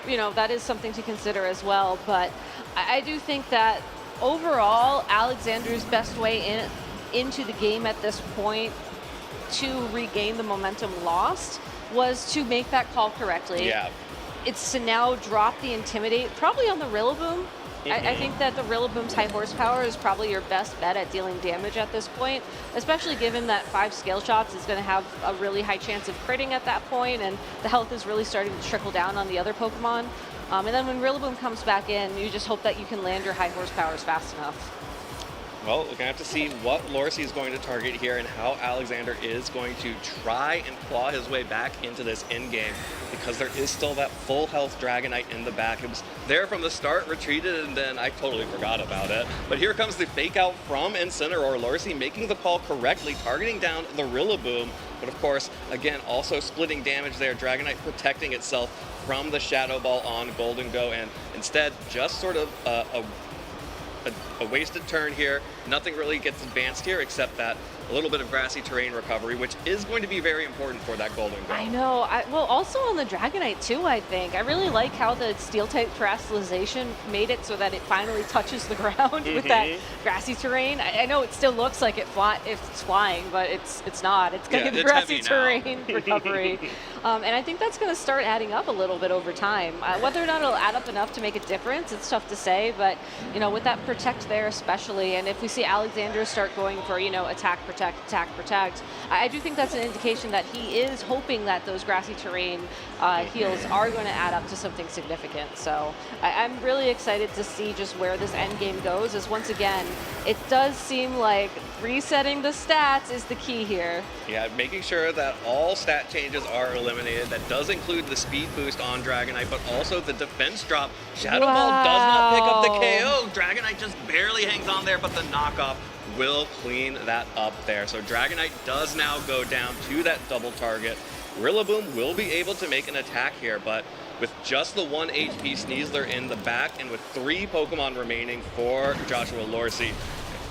you know, that is something to consider as well, but I do think that overall, Alexander's best way into the game at this point to regain the momentum lost was to make that call correctly. Yeah. It's to now drop the Intimidate, probably on the Rillaboom. I think that the Rillaboom's high horsepower is probably your best bet at dealing damage at this point, especially given that 5 Scale Shots is going to have a really high chance of critting at that point, and the health is really starting to trickle down on the other Pokemon. And then when Rillaboom comes back in, you just hope that you can land your high horsepowers fast enough. Well, we're going to have to see what Lorcy is going to target here and how Alexander is going to try and claw his way back into this endgame, because there is still that full health Dragonite in the back. It was there from the start, retreated, and then I totally forgot about it. But here comes the fake out from Incineroar. Lorcy making the call correctly, targeting down the Rillaboom, but of course, again, also splitting damage there. Dragonite protecting itself from the Shadow Ball on Golden Go, and instead just sort of a wasted turn here. Nothing really gets advanced here except that a little bit of grassy terrain recovery, which is going to be very important for that Golden Go. I know. Well, also on the Dragonite too, I think. I really like how the steel type terastallization made it so that it finally touches the ground with that grassy terrain. I know it still looks like it's flying, but it's not. It's going to get the grassy terrain recovery. And I think that's going to start adding up a little bit over time. Whether or not it'll add up enough to make a difference, it's tough to say. But, you know, with that protect there especially, and if we see Alexander start going for, you know, attack, protect, I do think that's an indication that he is hoping that those grassy terrain heals are going to add up to something significant. So I'm really excited to see just where this end game goes, as once again, it does seem like resetting the stats is the key here. Yeah, making sure that all stat changes are eliminated. That does include the speed boost on Dragonite, but also the defense drop. Shadow Ball does not pick up the KO. Dragonite just barely hangs on there, but the knockoff will clean that up there. So Dragonite does now go down to that double target. Rillaboom will be able to make an attack here, but with just the 1 HP Sneasler in the back and with 3 Pokemon remaining for Joshua Lorsi.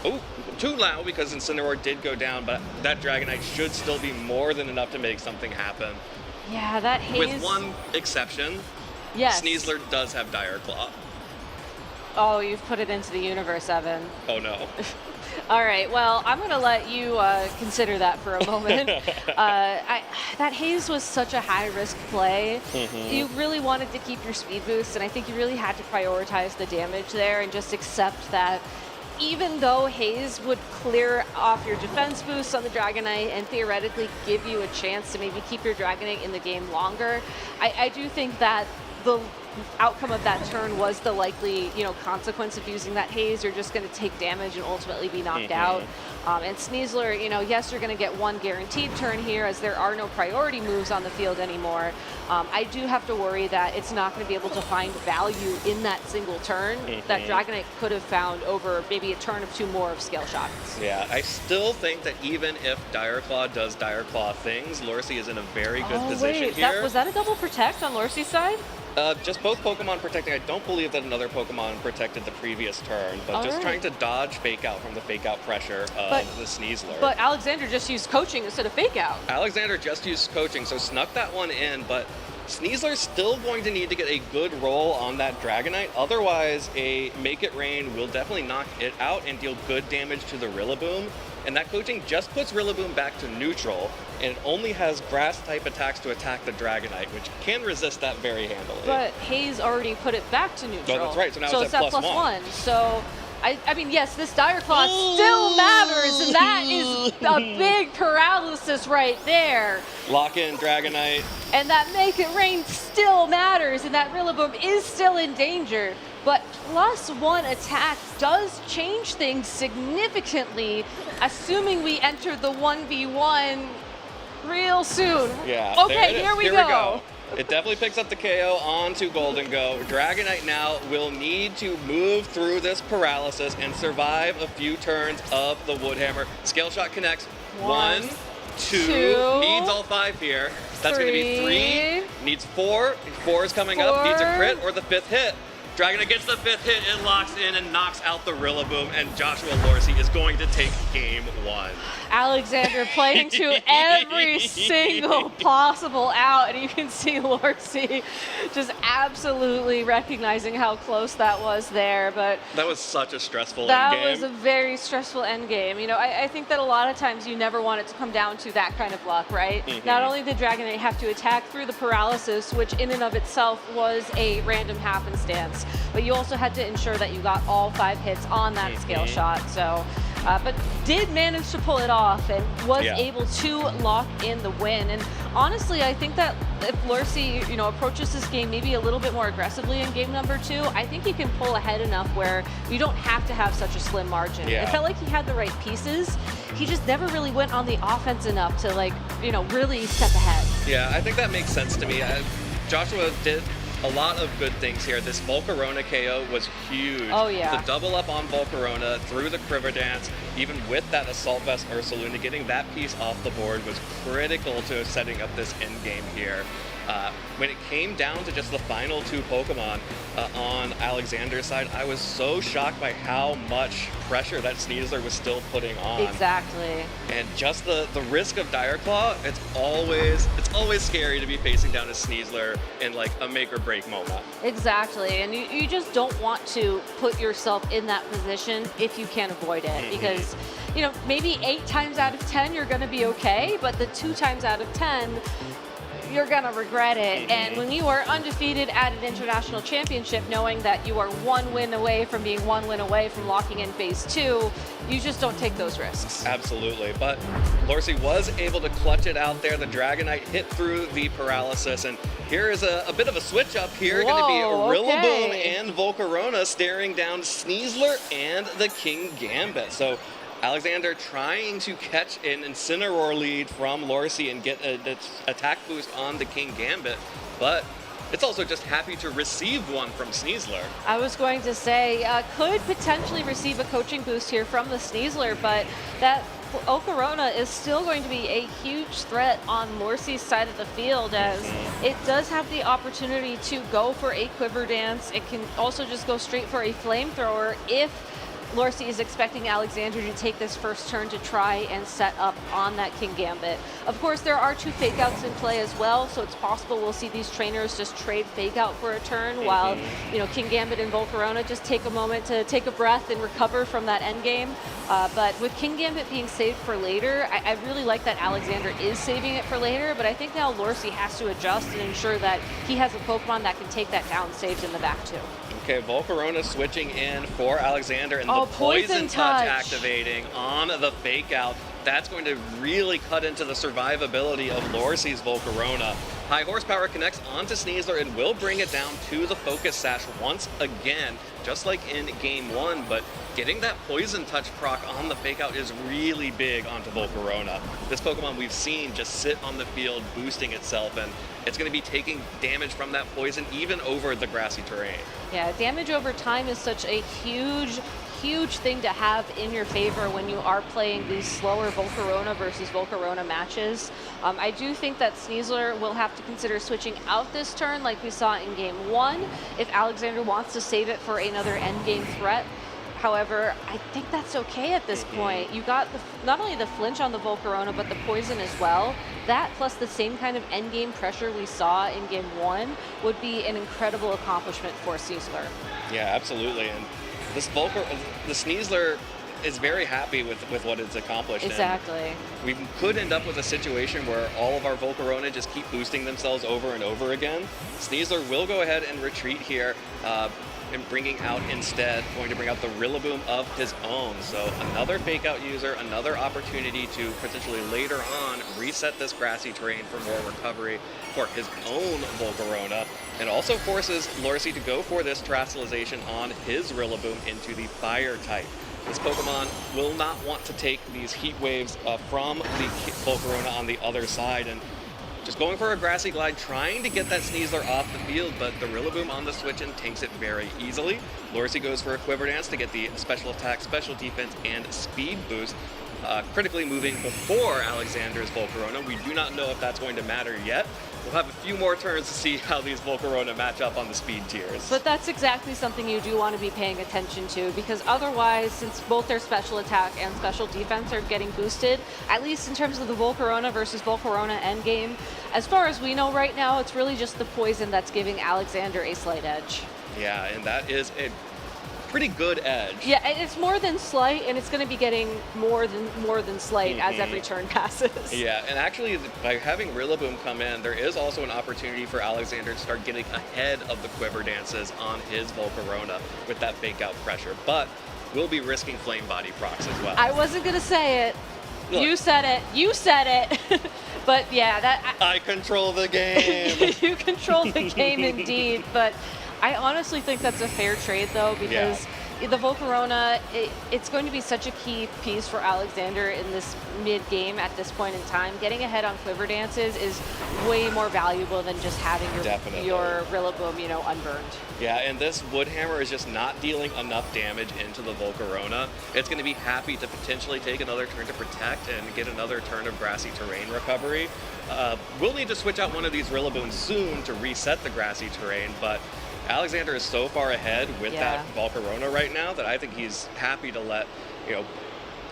Oh, too loud because Incineroar did go down, but that Dragonite should still be more than enough to make something happen. Yeah, that haze. With one exception, yes. Sneasler does have Dire Claw. Oh, you've put it into the universe, Evan. Oh no. All right, well, I'm going to let you consider that for a moment. That haze was such a high-risk play. You really wanted to keep your speed boost, and I think you really had to prioritize the damage there and just accept that even though haze would clear off your defense boosts on the Dragonite and theoretically give you a chance to maybe keep your Dragonite in the game longer, I do think that the outcome of that turn was the likely, you know, consequence of using that haze. You're just going to take damage and ultimately be knocked out. And Sneasler, you know, yes, you're going to get one guaranteed turn here as there are no priority moves on the field anymore. I do have to worry that it's not going to be able to find value in that single turn that Dragonite could have found over maybe a turn or 2 more of Scale Shots. Yeah, I still think that even if Dire Claw does Dire Claw things, Lorsi is in a very good position here. Was that a double protect on Lorsi's side? Just both Pokemon protecting. I don't believe that another Pokemon protected the previous turn, but just trying to dodge Fake Out from the Fake Out pressure of the Sneasler. But Alexander just used Coaching instead of Fake Out. Alexander just used Coaching, so snuck that one in, but Sneasler's still going to need to get a good roll on that Dragonite. Otherwise, a Make It Rain will definitely knock it out and deal good damage to the Rillaboom. And that Coaching just puts Rillaboom back to neutral, and it only has grass-type attacks to attack the Dragonite, which can resist that very handily. But Haze already put it back to neutral. Oh, that's right, so now it's at plus one. So, I mean, yes, this Dire Claw still matters, and that is a big paralysis right there. Lock in Dragonite. And that Make It Rain still matters, and that Rillaboom is still in danger. But +1 attack does change things significantly, assuming we enter the 1v1 real soon. Yeah. Okay, here we go. It definitely picks up the KO onto Golden Go. Dragonite now will need to move through this paralysis and survive a few turns of the Woodhammer. Scale Shot connects. 1, 2. Needs all 5 here. That's going to be 3. Needs 4. 4 is coming up. Needs a crit or the 5th hit. Dragonite gets the 5th hit, it locks in and knocks out the Rillaboom, and Joshua Lorsi is going to take game 1. Alexander playing to every single possible out, and you can see Lorsi just absolutely recognizing how close that was there. But that was such a stressful that endgame. Was a very stressful end game. You know, I think that a lot of times you never want it to come down to that kind of luck, right? Not only did Dragonite have to attack through the paralysis, which in and of itself was a random happenstance, but you also had to ensure that you got all 5 hits on that Scale Shot. So, but did manage to pull it off and was able to lock in the win. And honestly, I think that if Lorsi, you know, approaches this game maybe a little bit more aggressively in game number 2, I think he can pull ahead enough where you don't have to have such a slim margin. It felt like he had the right pieces. He just never really went on the offense enough to, like, you know, really step ahead. Yeah, I think that makes sense to me. Joshua did a lot of good things here. This Volcarona KO was huge. Oh, yeah. The double up on Volcarona through the Criver Dance, even with that Assault Vest Ursaluna, getting that piece off the board was critical to setting up this end game here. When it came down to just the final 2 Pokemon on Alexander's side, I was so shocked by how much pressure that Sneasler was still putting on. Exactly. And just the risk of Dire Claw, it's always scary to be facing down a Sneasler in like a make or break moment. Exactly, and you just don't want to put yourself in that position if you can't avoid it, because maybe 8 times out of 10 you're going to be okay, but the 2 times out of 10 you're going to regret it. And when you are undefeated at an international championship, knowing that you are 1 win away from being 1 win away from locking in phase 2, you just don't take those risks. Absolutely, but Lorsi was able to clutch it out there. The Dragonite hit through the paralysis, and here is a bit of a switch up here. Going to be Rillaboom and Volcarona staring down Sneasler and the King Gambit. So Alexander trying to catch an Incineroar lead from Lorsi and get an attack boost on the King Gambit, but it's also just happy to receive one from Sneasler. I was going to say, could potentially receive a coaching boost here from the Sneasler, but that Volcarona is still going to be a huge threat on Lorsi's side of the field, as it does have the opportunity to go for a Quiver Dance. It can also just go straight for a Flamethrower if Lorsi is expecting Alexander to take this first turn to try and set up on that King Gambit. Of course, there are 2 fake outs in play as well, so it's possible we'll see these trainers just trade fake out for a turn while, King Gambit and Volcarona just take a moment to take a breath and recover from that end game. But with King Gambit being saved for later, I really like that Alexander is saving it for later, but I think now Lorsi has to adjust and ensure that he has a Pokemon that can take that down saved in the back too. Okay, Volcarona switching in for Alexander, and the Poison Touch activating on the fake out. That's going to really cut into the survivability of Lorsi's Volcarona. High Horsepower connects onto Sneasler and will bring it down to the Focus Sash once again, just like in Game 1, but getting that Poison Touch proc on the fake out is really big onto Volcarona. This Pokemon we've seen just sit on the field boosting itself, and it's going to be taking damage from that poison even over the grassy terrain. Yeah, damage over time is such a huge thing to have in your favor when you are playing these slower Volcarona versus Volcarona matches. I do think that Sneasler will have to consider switching out this turn like we saw in Game 1 if Alexander wants to save it for another endgame threat. However, I think that's okay at this point. You got not only the flinch on the Volcarona, but the poison as well. That plus the same kind of endgame pressure we saw in Game 1 would be an incredible accomplishment for Sneasler. Yeah, absolutely. And the Sneasler is very happy with what it's accomplished. Exactly. And we could end up with a situation where all of our Volcarona just keep boosting themselves over and over again. Sneasler will go ahead and retreat here. And bringing out instead, going to bring out the Rillaboom of his own. So another fake out user, another opportunity to potentially later on reset this grassy terrain for more recovery for his own Volcarona, and also forces Lorsi to go for this Terastallization on his Rillaboom into the fire type. This Pokemon will not want to take these heat waves from the Volcarona on the other side, and just going for a Grassy Glide, trying to get that Sneasler off the field, but the Rillaboom on the switch in tanks it very easily. Lorsi goes for a Quiver Dance to get the special attack, special defense, and speed boost, critically moving before Alexander's Volcarona. We do not know if that's going to matter yet. We'll have a few more turns to see how these Volcarona match up on the speed tiers. But that's exactly something you do want to be paying attention to, because otherwise, since both their special attack and special defense are getting boosted, at least in terms of the Volcarona versus Volcarona endgame, as far as we know right now, it's really just the poison that's giving Alexander a slight edge. Yeah, and that is a pretty good edge. Yeah, it's more than slight, and it's going to be getting more than slight as every turn passes. Yeah, and actually, by having Rillaboom come in, there is also an opportunity for Alexander to start getting ahead of the Quiver Dances on his Volcarona with that fake out pressure, but we'll be risking Flame Body procs as well. I wasn't going to say it. Look. You said it. You said it. But yeah, I control the game. You control the game indeed, but I honestly think that's a fair trade, though, because the Volcarona, it's going to be such a key piece for Alexander in this mid-game at this point in time. Getting ahead on Quiver Dances is way more valuable than just having your Rillaboom, unburned. Yeah, and this Woodhammer is just not dealing enough damage into the Volcarona. It's going to be happy to potentially take another turn to protect and get another turn of grassy terrain recovery. We'll need to switch out one of these Rillabooms soon to reset the grassy terrain, but Alexander is so far ahead with that Volcarona right now that I think he's happy to let,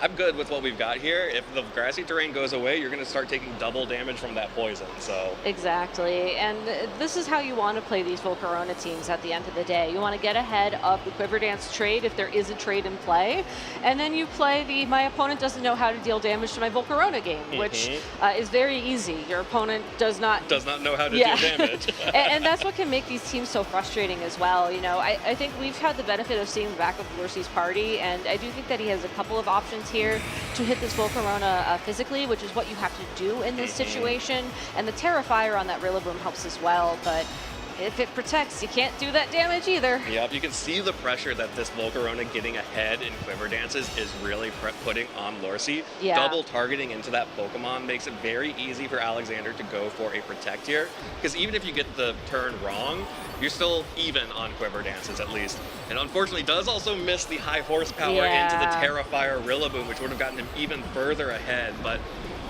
I'm good with what we've got here. If the grassy terrain goes away, you're going to start taking double damage from that poison. So Exactly, and this is how you want to play these Volcarona teams at the end of the day. You want to get ahead of the Quiver Dance trade if there is a trade in play, and then you play the my opponent doesn't know how to deal damage to my Volcarona game, which is very easy. Your opponent does not know how to deal damage. and that's what can make these teams so frustrating as well. I think we've had the benefit of seeing the back of Lorsi's party, and I do think that he has a couple of options here to hit this Volcarona physically, which is what you have to do in this situation. And the Terrafire on that Rillaboom helps as well, but if it protects, you can't do that damage either. Yep, you can see the pressure that this Volcarona getting ahead in Quiver Dances is really putting on Lorsi. Yeah. Double targeting into that Pokemon makes it very easy for Alexander to go for a Protect here, because even if you get the turn wrong, you're still even on Quiver Dances at least. And unfortunately does also miss the high horsepower into the Terrafire Rillaboom, which would have gotten him even further ahead, but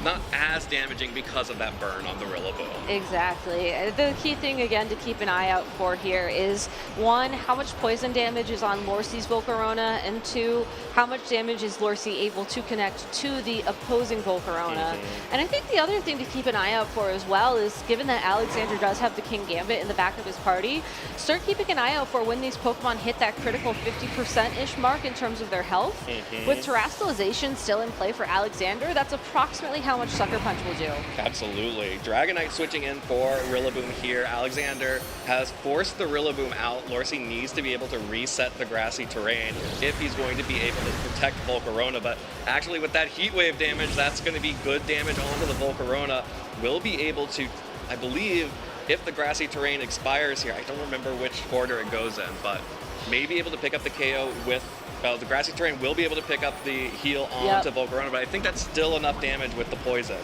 not as damaging because of that burn on the Rillaboom. Exactly. The key thing, again, to keep an eye out for here is, one, how much poison damage is on Lorsi's Volcarona, and two, how much damage is Lorsi able to connect to the opposing Volcarona. And I think the other thing to keep an eye out for as well is, given that Alexander does have the King Gambit in the back of his party, start keeping an eye out for when these Pokemon hit that critical 50%-ish mark in terms of their health. With Terastallization still in play for Alexander, that's approximately how much Sucker Punch will do. Absolutely. Dragonite switching in for Rillaboom here. Alexander has forced the Rillaboom out. Lorsi needs to be able to reset the grassy terrain if he's going to be able to protect Volcarona, but actually with that Heat Wave damage, that's going to be good damage onto the Volcarona. Will be able to, I believe, if the grassy terrain expires here, I don't remember which order it goes in, but may be able to pick up the KO with the grassy terrain will be able to pick up the heal onto Volcarona, but I think that's still enough damage with the poison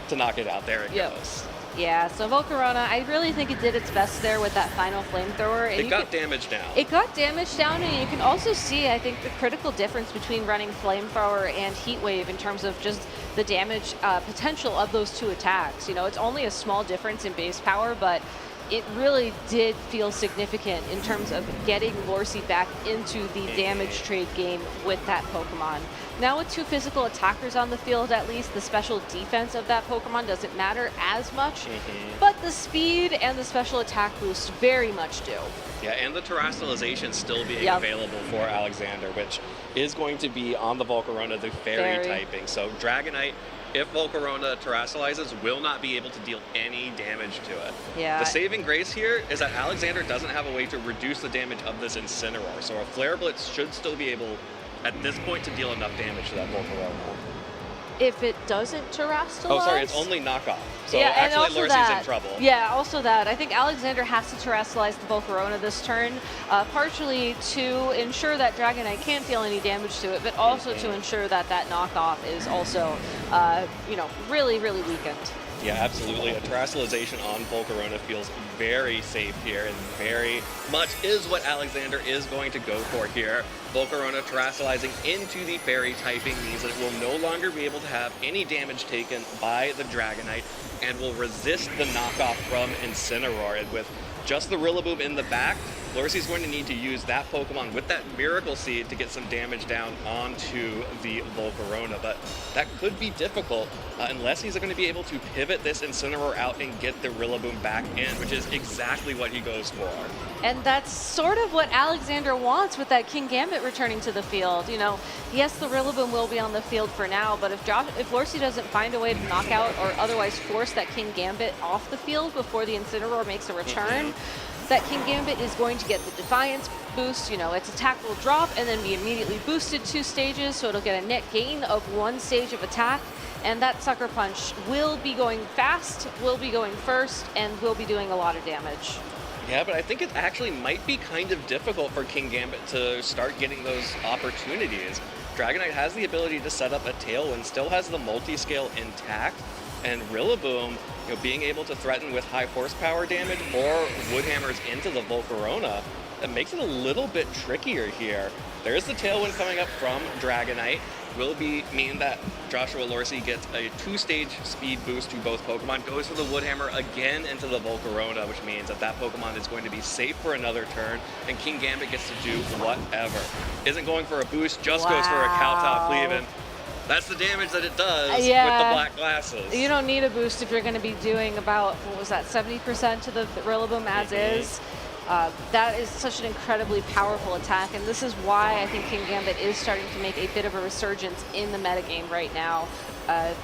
to knock it out. There it goes. Yeah, so Volcarona, I really think it did its best there with that final flamethrower. It got damage down. It got damage down, and you can also see, I think, the critical difference between running flamethrower and heat wave in terms of just the damage potential of those two attacks. It's only a small difference in base power, but it really did feel significant in terms of getting Lorsi back into the damage trade game with that Pokemon. Now with two physical attackers on the field, at least, the special defense of that Pokemon doesn't matter as much, but the speed and the special attack boost very much do. Yeah, and the Terastallization still being available for Alexander, which is going to be on the Volcarona, the fairy typing. So Dragonite, if Volcarona Terastallizes, will not be able to deal any damage to it. Yeah. The saving grace here is that Alexander doesn't have a way to reduce the damage of this Incineroar, so a Flare Blitz should still be able, at this point, to deal enough damage to that Volcarona. If it doesn't Terastallize? Oh, sorry, it's only knockoff. So yeah, and actually, also Lorsi's in trouble. Yeah, also that. I think Alexander has to Terastallize the Volcarona this turn, partially to ensure that Dragonite can't deal any damage to it, but also to ensure that that knockoff is also, really, really weakened. Yeah, absolutely. A Terastallization on Volcarona feels very safe here, and very much is what Alexander is going to go for here. Volcarona Terastallizing into the Fairy typing means that it will no longer be able to have any damage taken by the Dragonite and will resist the knockoff from Incineroar. And with just the Rillaboom in the back, Lorsi's going to need to use that Pokemon with that Miracle Seed to get some damage down onto the Volcarona, but that could be difficult unless he's going to be able to pivot this Incineroar out and get the Rillaboom back in, which is exactly what he goes for. And that's sort of what Alexander wants with that King Gambit returning to the field. Yes, the Rillaboom will be on the field for now, but if Lorsi doesn't find a way to knock out or otherwise force that King Gambit off the field before the Incineroar makes a return, that King Gambit is going to get the Defiance boost. Its attack will drop and then be immediately boosted 2 stages, so it'll get a net gain of 1 stage of attack. And that Sucker Punch will be going fast, will be going first, and will be doing a lot of damage. Yeah, but I think it actually might be kind of difficult for King Gambit to start getting those opportunities. Dragonite has the ability to set up a Tailwind, still has the multi-scale intact, And Rillaboom, being able to threaten with high horsepower damage or wood hammers into the Volcarona, that makes it a little bit trickier here. There is the Tailwind coming up from Dragonite. Will mean that Joshua Lorcy gets a 2-stage speed boost to both Pokemon, goes for the Wood Hammer again into the Volcarona, which means that Pokemon is going to be safe for another turn, and King Gambit gets to do whatever. Isn't going for a boost, just goes for a Kowtow Cleave, and that's the damage that it does with the black glasses. You don't need a boost if you're going to be doing about, 70% to the Rillaboom as is. That is such an incredibly powerful attack, and this is why I think King Gambit is starting to make a bit of a resurgence in the metagame right now.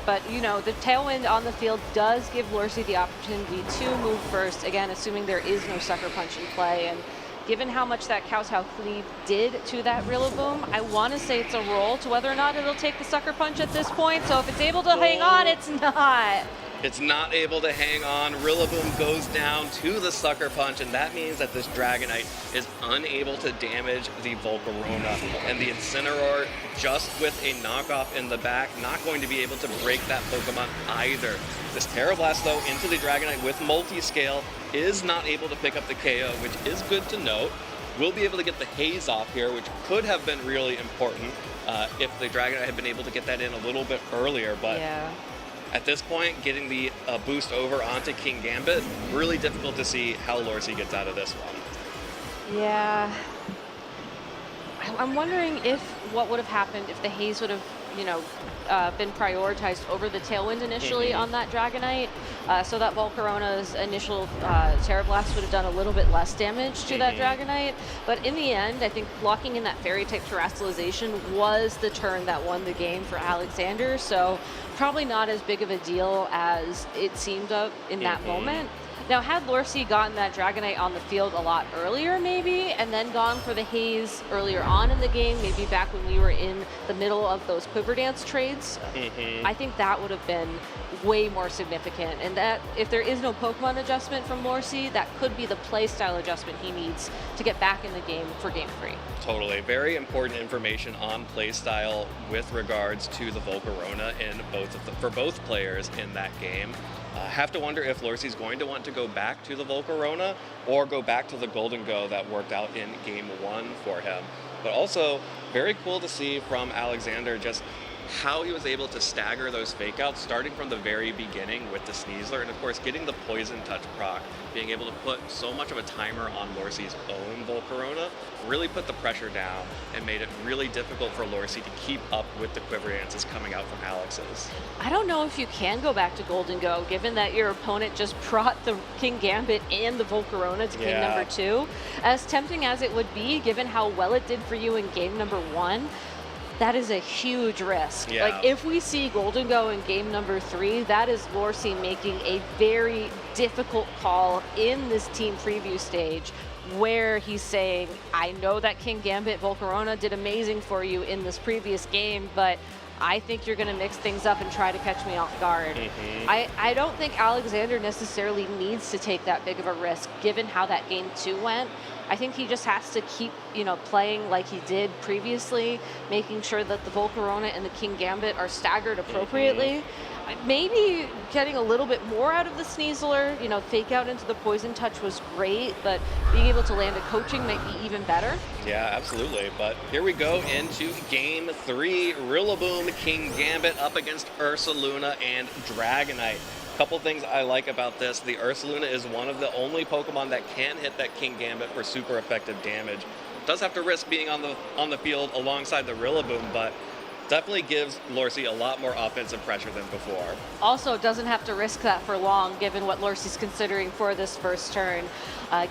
But, the Tailwind on the field does give Lorcy the opportunity to move first, again, assuming there is no Sucker Punch in play. And given how much that Kowtow Cleave did to that Rillaboom, I want to say it's a roll to whether or not it'll take the Sucker Punch at this point. So if it's able to hang on, it's not. It's not able to hang on. Rillaboom goes down to the Sucker Punch, and that means that this Dragonite is unable to damage the Volcarona. And the Incineroar, just with a knockoff in the back, not going to be able to break that Pokemon either. This Terra Blast, though, into the Dragonite with multi-scale is not able to pick up the KO, which is good to note. We'll be able to get the Haze off here, which could have been really important if the Dragonite had been able to get that in a little bit earlier, but at this point, getting the boost over onto King Gambit, really difficult to see how Lorcy gets out of this one. Yeah. I'm wondering if what would have happened if the Haze would have, been prioritized over the Tailwind initially on that Dragonite, so that Volcarona's initial Terra Blast would have done a little bit less damage to that Dragonite. But in the end, I think blocking in that Fairy-type Terrestrialization was the turn that won the game for Alexander, so probably not as big of a deal as it seemed of in that moment. Now, had Lorcy gotten that Dragonite on the field a lot earlier, maybe, and then gone for the Haze earlier on in the game, maybe back when we were in the middle of those Quiver Dance trades, I think that would have been way more significant. And that, if there is no Pokemon adjustment from Lorcy, that could be the play style adjustment he needs to get back in the game for Game 3. Totally. Very important information on playstyle with regards to the Volcarona for both players in that game. Have to wonder if Lorcy's going to want to go back to the Volcarona or go back to the Golden Go that worked out in Game 1 for him. But also, very cool to see from Alexander just how he was able to stagger those fake outs, starting from the very beginning with the Sneasler, and of course getting the Poison Touch proc, being able to put so much of a timer on Lorcy's own Volcarona, really put the pressure down and made it really difficult for Lorcy to keep up with the Quiver Dances coming out from Alex's. I don't know if you can go back to Golden Go, given that your opponent just brought the King Gambit and the Volcarona to game number 2. As tempting as it would be, given how well it did for you in game number 1, that is a huge risk. Like, if we see Golden Go in game number 3, that is Lorcy making a very difficult call in this team preview stage, where he's saying, I know that King Gambit Volcarona did amazing for you in this previous game, but I think you're going to mix things up and try to catch me off guard. I don't think Alexander necessarily needs to take that big of a risk, given how that game 2 went. I think he just has to keep, playing like he did previously, making sure that the Volcarona and the King Gambit are staggered appropriately. Maybe getting a little bit more out of the Sneasler, fake out into the Poison Touch was great, but being able to land a coaching might be even better. Yeah, absolutely. But here we go into game 3. Rillaboom, King Gambit up against Ursaluna and Dragonite. Couple things I like about this. The Ursaluna is one of the only Pokemon that can hit that King Gambit for super effective damage. Does have to risk being on the field alongside the Rillaboom, but definitely gives Lorcy a lot more offensive pressure than before. Also doesn't have to risk that for long, given what Lorcy's considering for this first turn.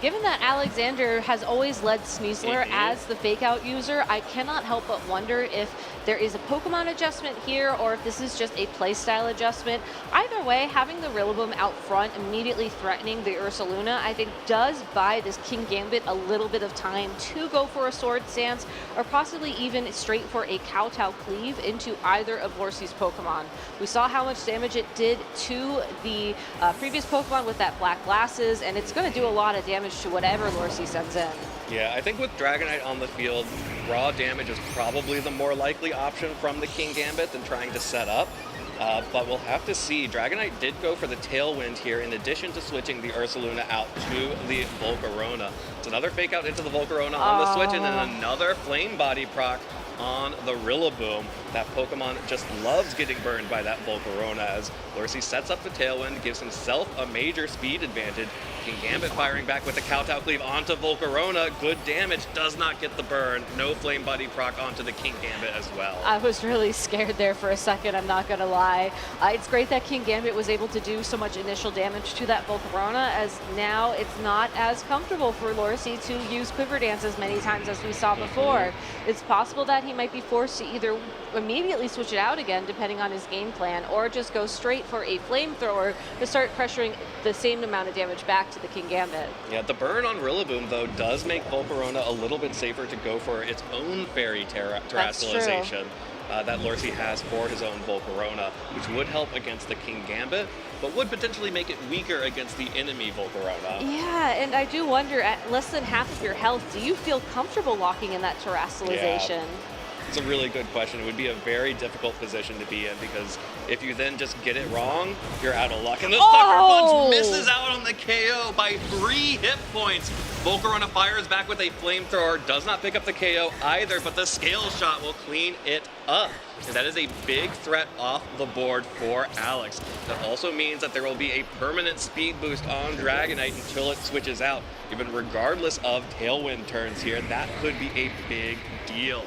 Given that Alexander has always led Sneasler as the fake out user, I cannot help but wonder if there is a Pokemon adjustment here or if this is just a playstyle adjustment. Either way, having the Rillaboom out front immediately threatening the Ursaluna, I think does buy this King Gambit a little bit of time to go for a Sword Stance or possibly even straight for a Kowtow Cleave into either of Lorcy's Pokemon. We saw how much damage it did to the previous Pokemon with that Black Glasses, and it's going to do a lot of damage to whatever Lorcy sends in. Yeah, I think with Dragonite on the field, raw damage is probably the more likely option from the King Gambit than trying to set up. But we'll have to see. Dragonite did go for the Tailwind here in addition to switching the Ursaluna out to the Volcarona. It's another fake out into the Volcarona on the switch and then another Flame Body proc on the Rillaboom. That Pokemon just loves getting burned by that Volcarona as Lorcy sets up the Tailwind, gives himself a major speed advantage. Kingambit firing back with the Kowtow Cleave onto Volcarona. Good damage, does not get the burn. No Flame Body proc onto the Kingambit as well. I was really scared there for a second, I'm not gonna lie. It's great that Kingambit was able to do so much initial damage to that Volcarona, as now it's not as comfortable for Lorcy to use Quiver Dance as many times as we saw before. It's possible that he might be forced to either immediately switch it out again, depending on his game plan, or just go straight for a Flamethrower to start pressuring the same amount of damage back to the Kingambit. Yeah, the burn on Rillaboom, though, does make Volcarona a little bit safer to go for its own Fairy Terrestrialization that Lorcy has for his own Volcarona, which would help against the Kingambit, but would potentially make it weaker against the enemy Volcarona. Yeah, and I do wonder, at less than half of your health, do you feel comfortable locking in that Terrestrialization? Yeah. It's a really good question. It would be a very difficult position to be in because if you then just get it wrong, you're out of luck. And the Sucker Punch misses out on the KO by 3 hit points. Volcarona fires back with a Flamethrower, does not pick up the KO either, but the Scale Shot will clean it up. And that is a big threat off the board for Alex. That also means that there will be a permanent speed boost on Dragonite until it switches out. Even regardless of Tailwind turns here, that could be a big deal.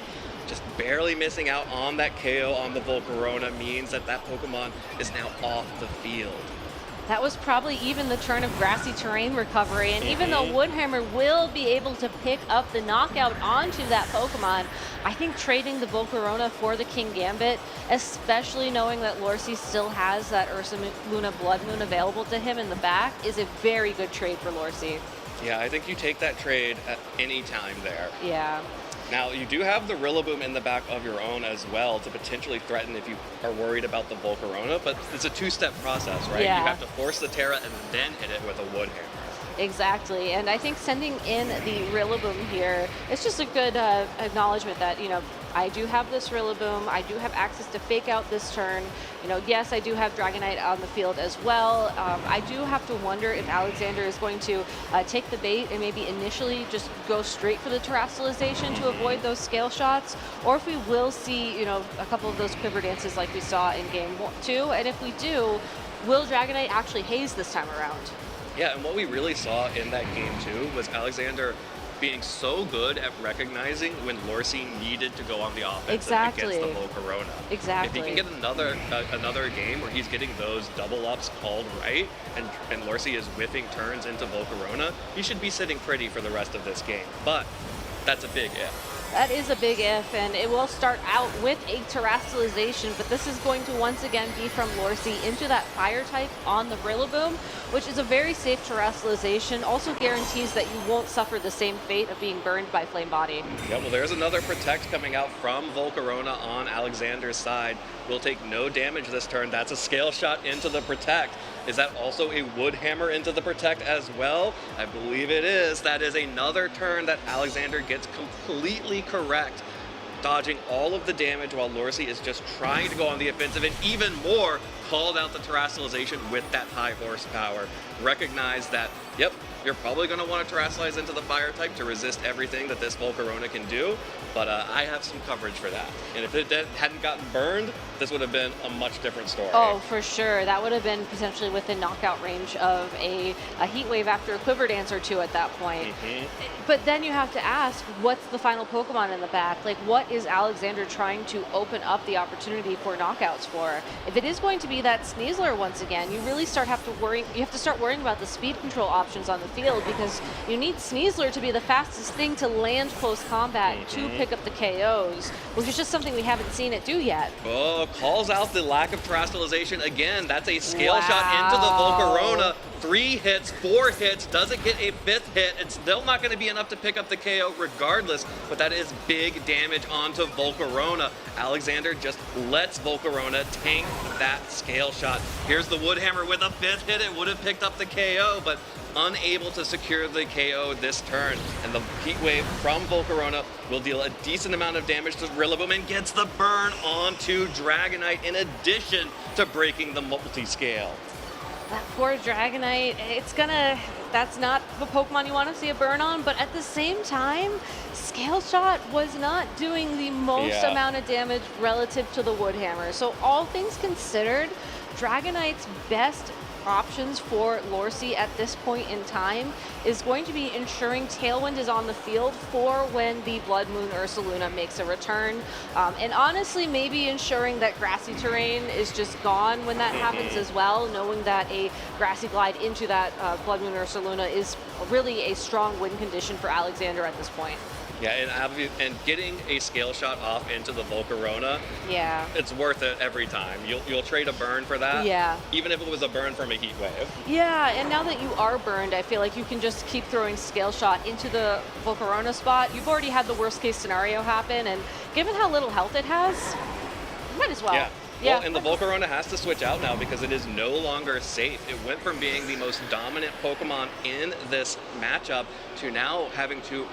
Just barely missing out on that KO on the Volcarona means that that Pokemon is now off the field. That was probably even the turn of Grassy Terrain recovery, and even though Woodhammer will be able to pick up the knockout onto that Pokemon, I think trading the Volcarona for the Kingambit, especially knowing that Lorcy still has that Ursaluna Blood Moon available to him in the back, is a very good trade for Lorcy. Yeah, I think you take that trade at any time there. Yeah. Now, you do have the Rillaboom in the back of your own as well to potentially threaten if you are worried about the Volcarona, but it's a two-step process, right? Yeah. You have to force the Terra and then hit it with a Woodhammer. Exactly, and I think sending in the Rillaboom here, it's just a good acknowledgement that, you know, I do have this Rillaboom, I do have access to fake out this turn. You know, yes, I do have Dragonite on the field as well. I do have to wonder if Alexander is going to take the bait and maybe initially just go straight for the Terrestrialization to avoid those scale shots, or if we will see, you know, a couple of those Quiver Dances like we saw in Game 2, and if we do, will Dragonite actually haze this time around? Yeah, and what we really saw in that game too was Alexander being so good at recognizing when Lorcy needed to go on the offensive against the Volcarona. Exactly. If he can get another game where he's getting those double ups called right, and Lorcy is whiffing turns into Volcarona, he should be sitting pretty for the rest of this game. But that's a big if. That is a big if, and it will start out with a Terrestrialization, but this is going to once again be from Lorcy into that Fire type on the Rillaboom, which is a very safe Terrestrialization, also guarantees that you won't suffer the same fate of being burned by Flame Body. Yeah, well, there's another Protect coming out from Volcarona on Alexander's side. Will take no damage this turn. That's a Scale Shot into the Protect. Is that also a Woodhammer into the Protect as well? I believe it is. That is another turn that Alexander gets completely correct, dodging all of the damage while Lorcy is just trying to go on the offensive, and even more, called out the Terrestrialization with that high horsepower. Recognize that, yep, you're probably going to want to Terrestrialize into the Fire type to resist everything that this Volcarona can do, but I have some coverage for that. And if it hadn't gotten burned, this would have been a much different story. Oh, for sure. That would have been potentially within knockout range of a Heat Wave after a Quiver Dance or two at that point. But then you have to ask, what's the final Pokemon in the back? Like, what is Alexander trying to open up the opportunity for knockouts for? If it is going to be that Sneasler once again, you really have to start worrying about the speed control options on the field, because you need Sneasler to be the fastest thing to land close combat to pick up the KOs, which is just something we haven't seen it do yet. Oh, calls out the lack of Terrestrialization again. That's a Scale Shot into the Volcarona. 3 hits, 4 hits, doesn't get a 5th hit. It's still not going to be enough to pick up the KO regardless, but that is big damage onto Volcarona. Alexander just lets Volcarona tank that Scale Shot. Here's the Woodhammer with a 5th hit. It would have picked up the KO, but unable to secure the KO this turn. And the Heat Wave from Volcarona will deal a decent amount of damage to Rillaboom and gets the burn onto Dragonite in addition to breaking the multi-scale. That poor Dragonite, that's not the Pokemon you want to see a burn on, but at the same time, Scale Shot was not doing the most amount of damage relative to the Woodhammer. So all things considered, Dragonite's best options for Lorcy at this point in time is going to be ensuring Tailwind is on the field for when the Blood Moon Ursaluna makes a return. And honestly, maybe ensuring that grassy terrain is just gone when that happens as well, knowing that a grassy glide into that Blood Moon Ursaluna is really a strong win condition for Alexander at this point. Yeah, and getting a Scale Shot off into the Volcarona, it's worth it every time. You'll trade a burn for that, even if it was a burn from a Heat Wave. Yeah, and now that you are burned, I feel like you can just keep throwing Scale Shot into the Volcarona spot. You've already had the worst case scenario happen, and given how little health it has, you might as well. Well, and the Volcarona has to switch out now because it is no longer safe. It went from being the most dominant Pokemon in this matchup to now having to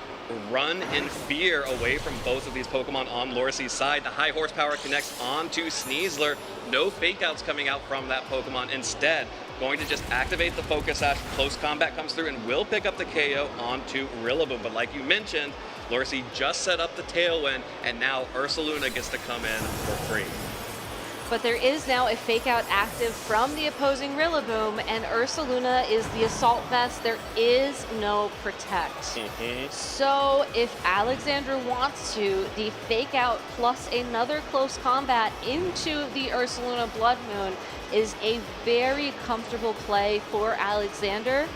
run in fear away from both of these Pokemon on Lorcy's side. The high horsepower connects onto Sneasler. No fake outs coming out from that Pokemon. Instead, going to just activate the Focus Sash. Close Combat comes through and will pick up the KO onto Rillaboom. But like you mentioned, Lorcy just set up the Tailwind, and now Ursaluna gets to come in for free. But there is now a fake out active from the opposing Rillaboom, and Ursaluna is the Assault Vest. There is no Protect. So if Alexander wants to, the fake out plus another close combat into the Ursaluna Blood Moon is a very comfortable play for Alexander.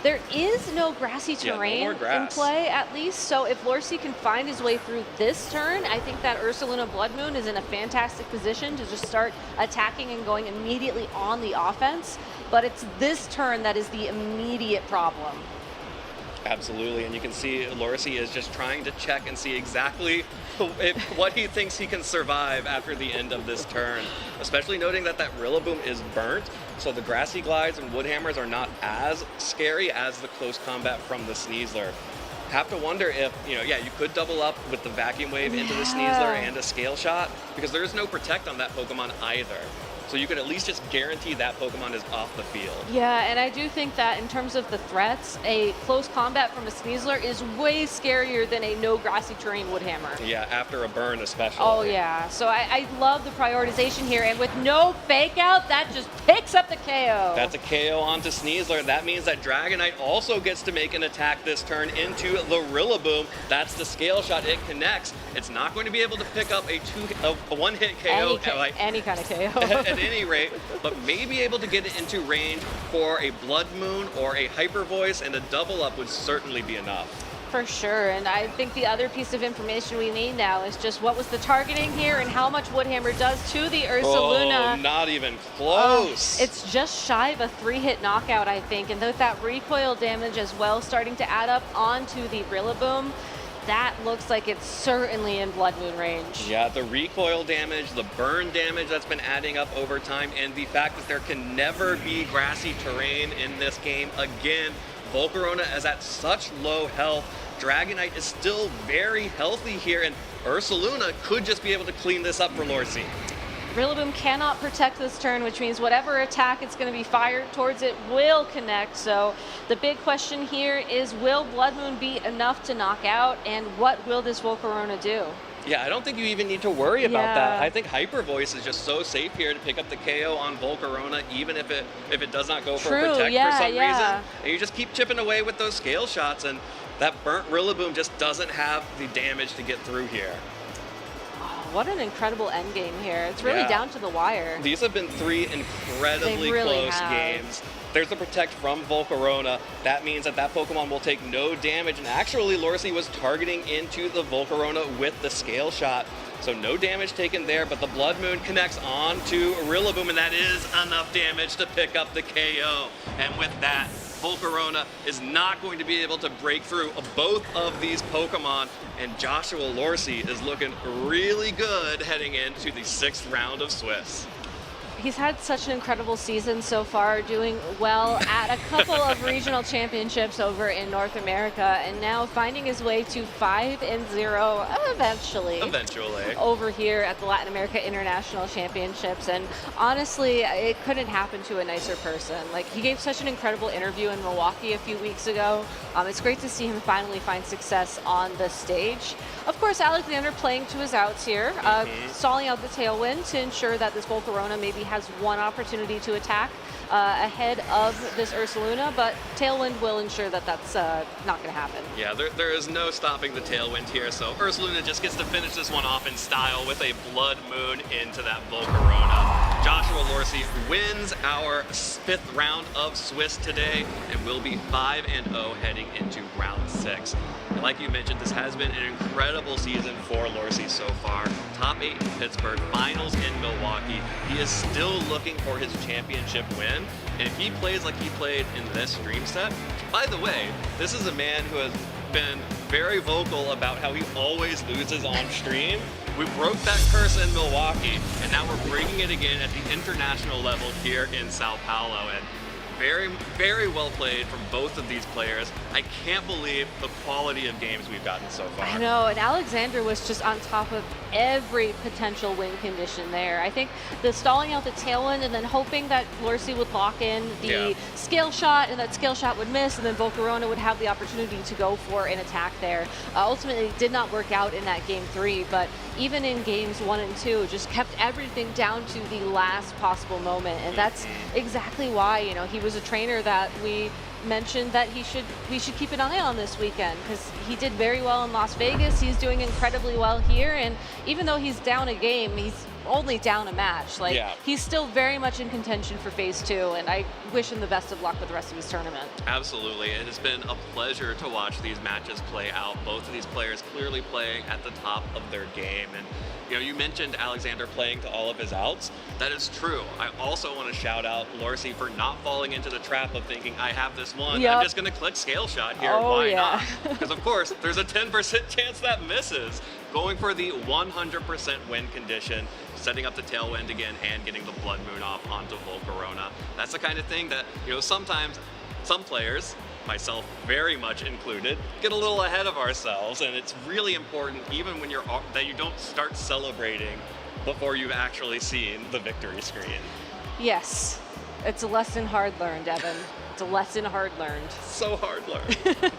There is no grassy terrain in play, at least, so if Lorcy can find his way through this turn, I think that Ursaluna Blood Moon is in a fantastic position to just start attacking and going immediately on the offense, but it's this turn that is the immediate problem. Absolutely, and you can see Lorcy is just trying to check and see exactly what he thinks he can survive after the end of this turn, especially noting that that Rillaboom is burnt, so the Grassy Glides and Woodhammers are not as scary as the close combat from the Sneasler. Have to wonder if, you could double up with the Vacuum Wave into the Sneasler and a Scale Shot, because there is no Protect on that Pokemon either. So you could at least just guarantee that Pokemon is off the field. Yeah, and I do think that in terms of the threats, a close combat from a Sneasler is way scarier than a no grassy terrain Woodhammer. Yeah, after a burn especially. Oh yeah, so I love the prioritization here, and with no fake out, that just picks up the KO. That's a KO onto Sneasler. That means that Dragonite also gets to make an attack this turn into the Rillaboom. That's the Scale Shot. It connects. It's not going to be able to pick up a one-hit KO. Any kind of KO. At any rate, but may be able to get it into range for a Blood Moon or a Hyper Voice, and a double up would certainly be enough. For sure, and I think the other piece of information we need now is just what was the targeting here and how much Woodhammer does to the Ursaluna. Oh, not even close. It's just shy of a 3-hit knockout, I think, and with that recoil damage as well starting to add up onto the Rillaboom, that looks like it's certainly in Blood Moon range. Yeah, the recoil damage, the burn damage that's been adding up over time, and the fact that there can never be grassy terrain in this game. Again, Volcarona is at such low health. Dragonite is still very healthy here, and Ursaluna could just be able to clean this up for Lorcy. Rillaboom cannot protect this turn, which means whatever attack it's going to be fired towards it will connect. So the big question here is, will Blood Moon be enough to knock out, and what will this Volcarona do? Yeah, I don't think you even need to worry about that. I think Hyper Voice is just so safe here to pick up the KO on Volcarona, even if it does not go for a Protect for some reason. And you just keep chipping away with those Scale Shots, and that burnt Rillaboom just doesn't have the damage to get through here. What an incredible endgame here. It's really down to the wire. These have been 3 incredibly close games. There's the Protect from Volcarona. That means that Pokemon will take no damage. And actually, Lorcy was targeting into the Volcarona with the Scale Shot. So no damage taken there, but the Blood Moon connects onto Rillaboom, and that is enough damage to pick up the KO. And with that, Volcarona is not going to be able to break through both of these Pokemon, and Joshua Lorcy is looking really good heading into the 6th round of Swiss. He's had such an incredible season so far, doing well at a couple of regional championships over in North America, and now finding his way to 5-0 eventually over here at the Latin America International Championships. And honestly, it couldn't happen to a nicer person. Like, he gave such an incredible interview in Milwaukee a few weeks ago. It's great to see him finally find success on the stage. Of course, Alexander playing to his outs here, stalling out the tailwind to ensure that this Volcarona maybe has one opportunity to attack ahead of this Ursaluna, but tailwind will ensure that that's not going to happen. Yeah, there is no stopping the tailwind here, so Ursaluna just gets to finish this one off in style with a Blood Moon into that Volcarona. Joshua Lorsi wins our 5th round of Swiss today and will be 5-0 heading into round 6. And like you mentioned, this has been an incredible season for Lorsi so far. Top 8 in Pittsburgh, finals in Milwaukee. He is still looking for his championship win. And if he plays like he played in this stream set, by the way, this is a man who has been very vocal about how he always loses on stream. We broke that curse in Milwaukee, and now we're breaking it again at the international level here in Sao Paulo. And very, very well played from both of these players. I can't believe the quality of games we've gotten so far. I know, and Alexander was just on top of every potential win condition there. I think the stalling out the tailwind and then hoping that Lorsi would lock in the scale shot and that scale shot would miss and then Volcarona would have the opportunity to go for an attack there. Ultimately did not work out in that game 3, but even in games 1 and 2, just kept everything down to the last possible moment. And that's exactly why, you know, he was a trainer that we mentioned that we should keep an eye on this weekend, because he did very well in Las Vegas. He's doing incredibly well here, and even though he's down a game, he's only down a match. Like, he's still very much in contention for phase 2, and I wish him the best of luck with the rest of his tournament. Absolutely. It has been a pleasure to watch these matches play out. Both of these players clearly playing at the top of their game. And you know, you mentioned Alexander playing to all of his outs. That is true. I also want to shout out Lorsi for not falling into the trap of thinking, I have this one, I'm just going to click scale shot here. Why not? Because of course, there's a 10% chance that misses. Going for the 100% win condition, setting up the tailwind again, and getting the Blood Moon off onto Volcarona. That's the kind of thing that, you know, sometimes some players, myself very much included, get a little ahead of ourselves, and it's really important, even when that you don't start celebrating before you've actually seen the victory screen. Yes, it's a lesson hard learned, Evan. It's a lesson hard learned. So hard learned.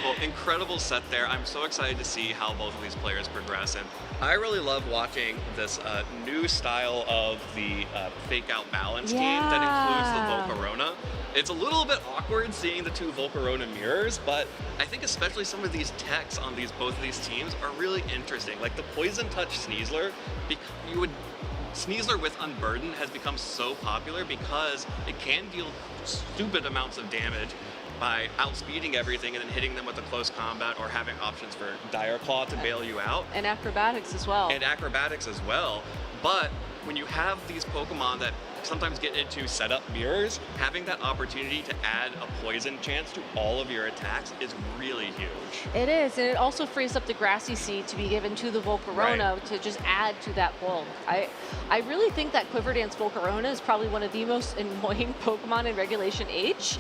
Well, incredible set there. I'm so excited to see how both of these players progress, and I really love watching this new style of the fake-out balance team that includes the Volcarona. It's a little bit awkward seeing the two Volcarona mirrors, but I think especially some of these techs on both of these teams are really interesting. Like the Poison Touch Sneasler, Sneasler with Unburden has become so popular because it can deal stupid amounts of damage by outspeeding everything and then hitting them with a close combat or having options for Dire Claw to bail you out. And acrobatics as well. But when you have these Pokemon that sometimes get into setup mirrors, having that opportunity to add a poison chance to all of your attacks is really huge. It is, and it also frees up the Grassy Seed to be given to the Volcarona to just add to that bulk. I really think that Quiver Dance Volcarona is probably one of the most annoying Pokemon in Regulation H.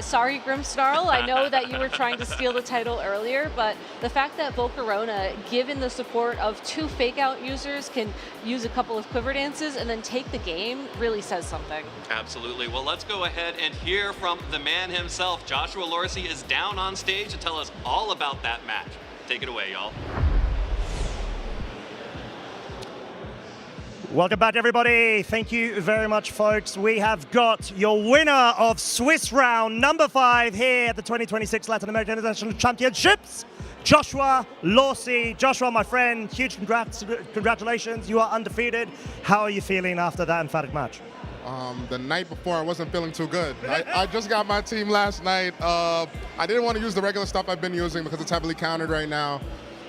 Sorry, Grimmsnarl, I know that you were trying to steal the title earlier, but the fact that Volcarona, given the support of 2 fake-out users, can use a couple of Quiver Dances and then take the game really says something. Absolutely. Well, let's go ahead and hear from the man himself. Joshua Lorsi is down on stage to tell us all about that match. Take it away, y'all. Welcome back, everybody. Thank you very much, folks. We have got your winner of Swiss round number 5 here at the 2026 Latin American International Championships, Joshua Lorsi. Joshua, my friend, huge congratulations. You are undefeated. How are you feeling after that emphatic match? The night before, I wasn't feeling too good. I just got my team last night. I didn't want to use the regular stuff I've been using because it's heavily countered right now.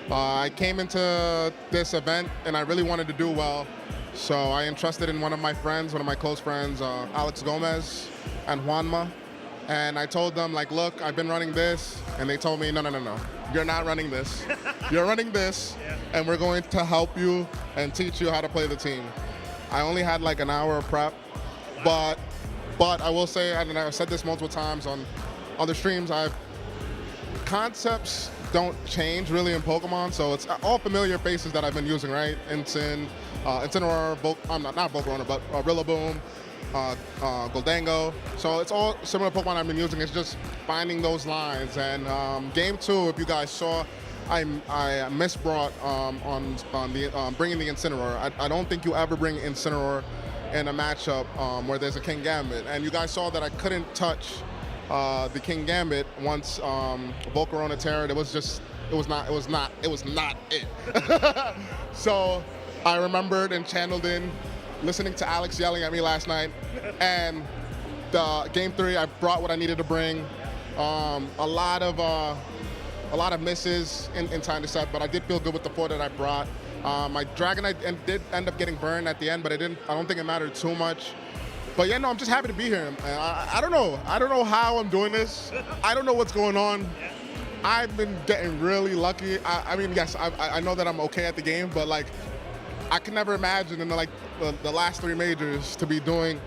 I came into this event and I really wanted to do well. So I entrusted in one of my friends, one of my close friends, Alex Gomez and Juanma. And I told them, like, look, I've been running this. And they told me, no. You're not running this. You're running this, and we're going to help you and teach you how to play the team. I only had like an hour of prep, but I will say, and I've said this multiple times on the streams, concepts don't change really in Pokemon, so it's all familiar faces that I've been using, right? Incineroar, not Volcarona, but Rillaboom, Goldango. So it's all similar Pokemon I've been using. It's just finding those lines. And game 2, if you guys saw, I misbrought on the bringing the Incineroar. I don't think you ever bring Incineroar in a matchup where there's a King Gambit. And you guys saw that I couldn't touch the King Gambit once Volcarona Terra. It was not it. So I remembered and channeled in, listening to Alex yelling at me last night, and the game 3 I brought what I needed to bring. A lot of misses in time to set, but I did feel good with the 4 that I brought. My Dragonite did end up getting burned at the end, but I don't think it mattered too much. But yeah, no, I'm just happy to be here. I don't know how I'm doing this. I don't know what's going on. I've been getting really lucky. I mean, yes, I know that I'm okay at the game, but like, I could never imagine in the last 3 majors to be doing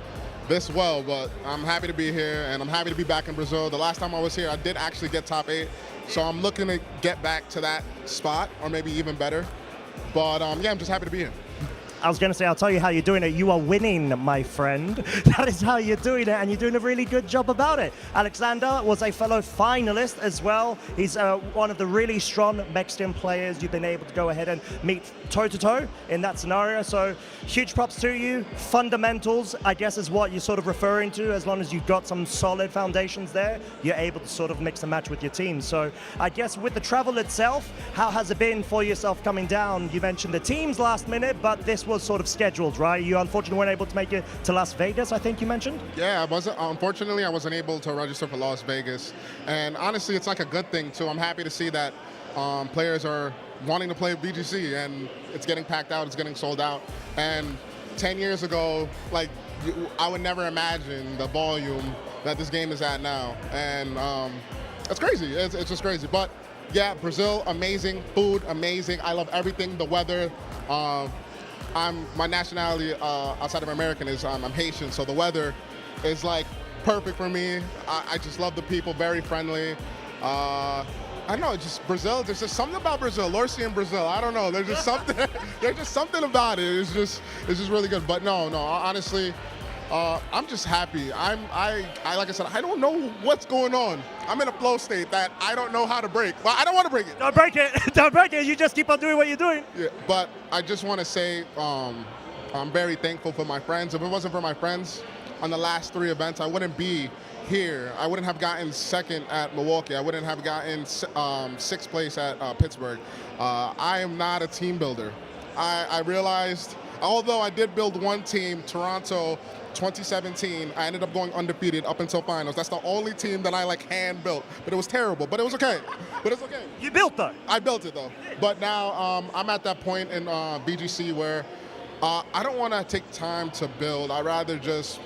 this well. But I'm happy to be here, and I'm happy to be back in Brazil. The last time I was here, I did actually get top 8, so I'm looking to get back to that spot, or maybe even better. But yeah, I'm just happy to be here. I was going to say, I'll tell you how you're doing it. You are winning, my friend. That is how you're doing it, and you're doing a really good job about it. Alexander was a fellow finalist as well. He's one of the really strong Mexican players you've been able to go ahead and meet toe-to-toe in that scenario. So huge props to you. Fundamentals, I guess, is what you're sort of referring to. As long as you've got some solid foundations there, you're able to sort of mix and match with your team. So I guess with the travel itself, how has it been for yourself coming down? You mentioned the teams last minute, but this was sort of scheduled, right? You unfortunately weren't able to make it to Las Vegas, I think you mentioned? Yeah, unfortunately, I wasn't able to register for Las Vegas. And honestly, it's like a good thing too. I'm happy to see that players are wanting to play VGC, and it's getting packed out, it's getting sold out. And 10 years ago, like, I would never imagine the volume that this game is at now. And it's crazy, it's just crazy. But yeah, Brazil, amazing, food, amazing. I love everything, the weather. My nationality outside of American is I'm Haitian, so the weather is like perfect for me. I just love the people, very friendly. I don't know, just Brazil. There's just something about Brazil. Lorsi in Brazil. I don't know. There's just something. There's just something about it. It's just really good. But no. Honestly, I'm just happy. I like I said, I don't know what's going on. I'm in a flow state that I don't know how to break. Well, I don't want to break it. Don't break it. Don't break it. You just keep on doing what you're doing. Yeah, but I just want to say I'm very thankful for my friends. If it wasn't for my friends on the last 3 events, I wouldn't be here. I wouldn't have gotten 2nd at Milwaukee. I wouldn't have gotten 6th place at Pittsburgh. I am not a team builder. I realized, although I did build one team, Toronto 2017, I ended up going undefeated up until finals. That's the only team that I hand built, but it was terrible. But it was okay. But it's okay. You built though. I built it though. But now I'm at that point in VGC where I don't want to take time to build. I'd rather just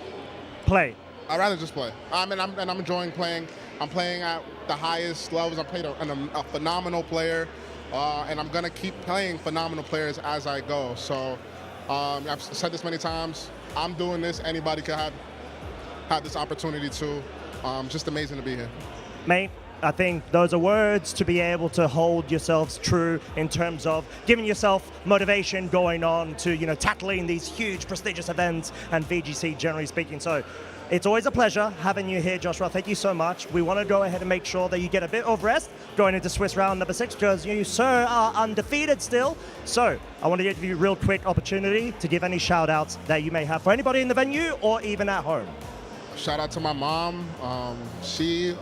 play. I'd rather just play. I'm enjoying playing. I'm playing at the highest levels. I played a phenomenal player, and I'm gonna keep playing phenomenal players as I go. So I've said this many times. I'm doing this. Anybody could have this opportunity too. Just amazing to be here. Mate, I think those are words to be able to hold yourselves true in terms of giving yourself motivation going on to, tackling these huge prestigious events and VGC generally speaking. So it's always a pleasure having you here, Joshua. Thank you so much. We want to go ahead and make sure that you get a bit of rest going into Swiss round number 6 because you, sir, are undefeated still. So I want to give you a real quick opportunity to give any shout outs that you may have for anybody in the venue or even at home. Shout out to my mom. She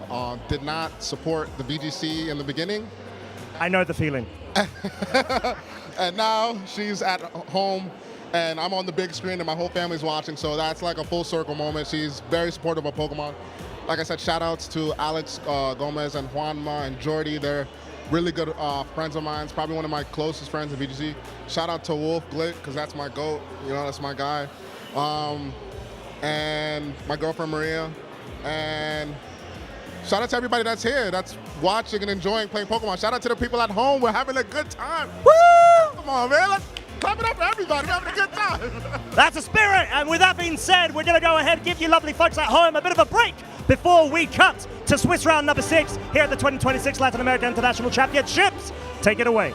did not support the VGC in the beginning. I know the feeling. And now she's at home and I'm on the big screen and my whole family's watching, so that's like a full circle moment. She's very supportive of Pokemon. Like I said, shout outs to Alex Gomez and Juanma and Jordy. They're really good friends of mine. It's probably one of my closest friends in VGC. Shout out to Wolf Glick, because that's my GOAT. That's my guy. And my girlfriend Maria. And shout out to everybody that's here, that's watching and enjoying playing Pokemon. Shout out to the people at home. We're having a good time. Woo! Come on, man. Clap it up for everybody. We're having a good time. That's a spirit. And with that being said, we're going to go ahead and give you lovely folks at home a bit of a break before we cut to Swiss round number 6 here at the 2026 Latin America International Championships. Take it away.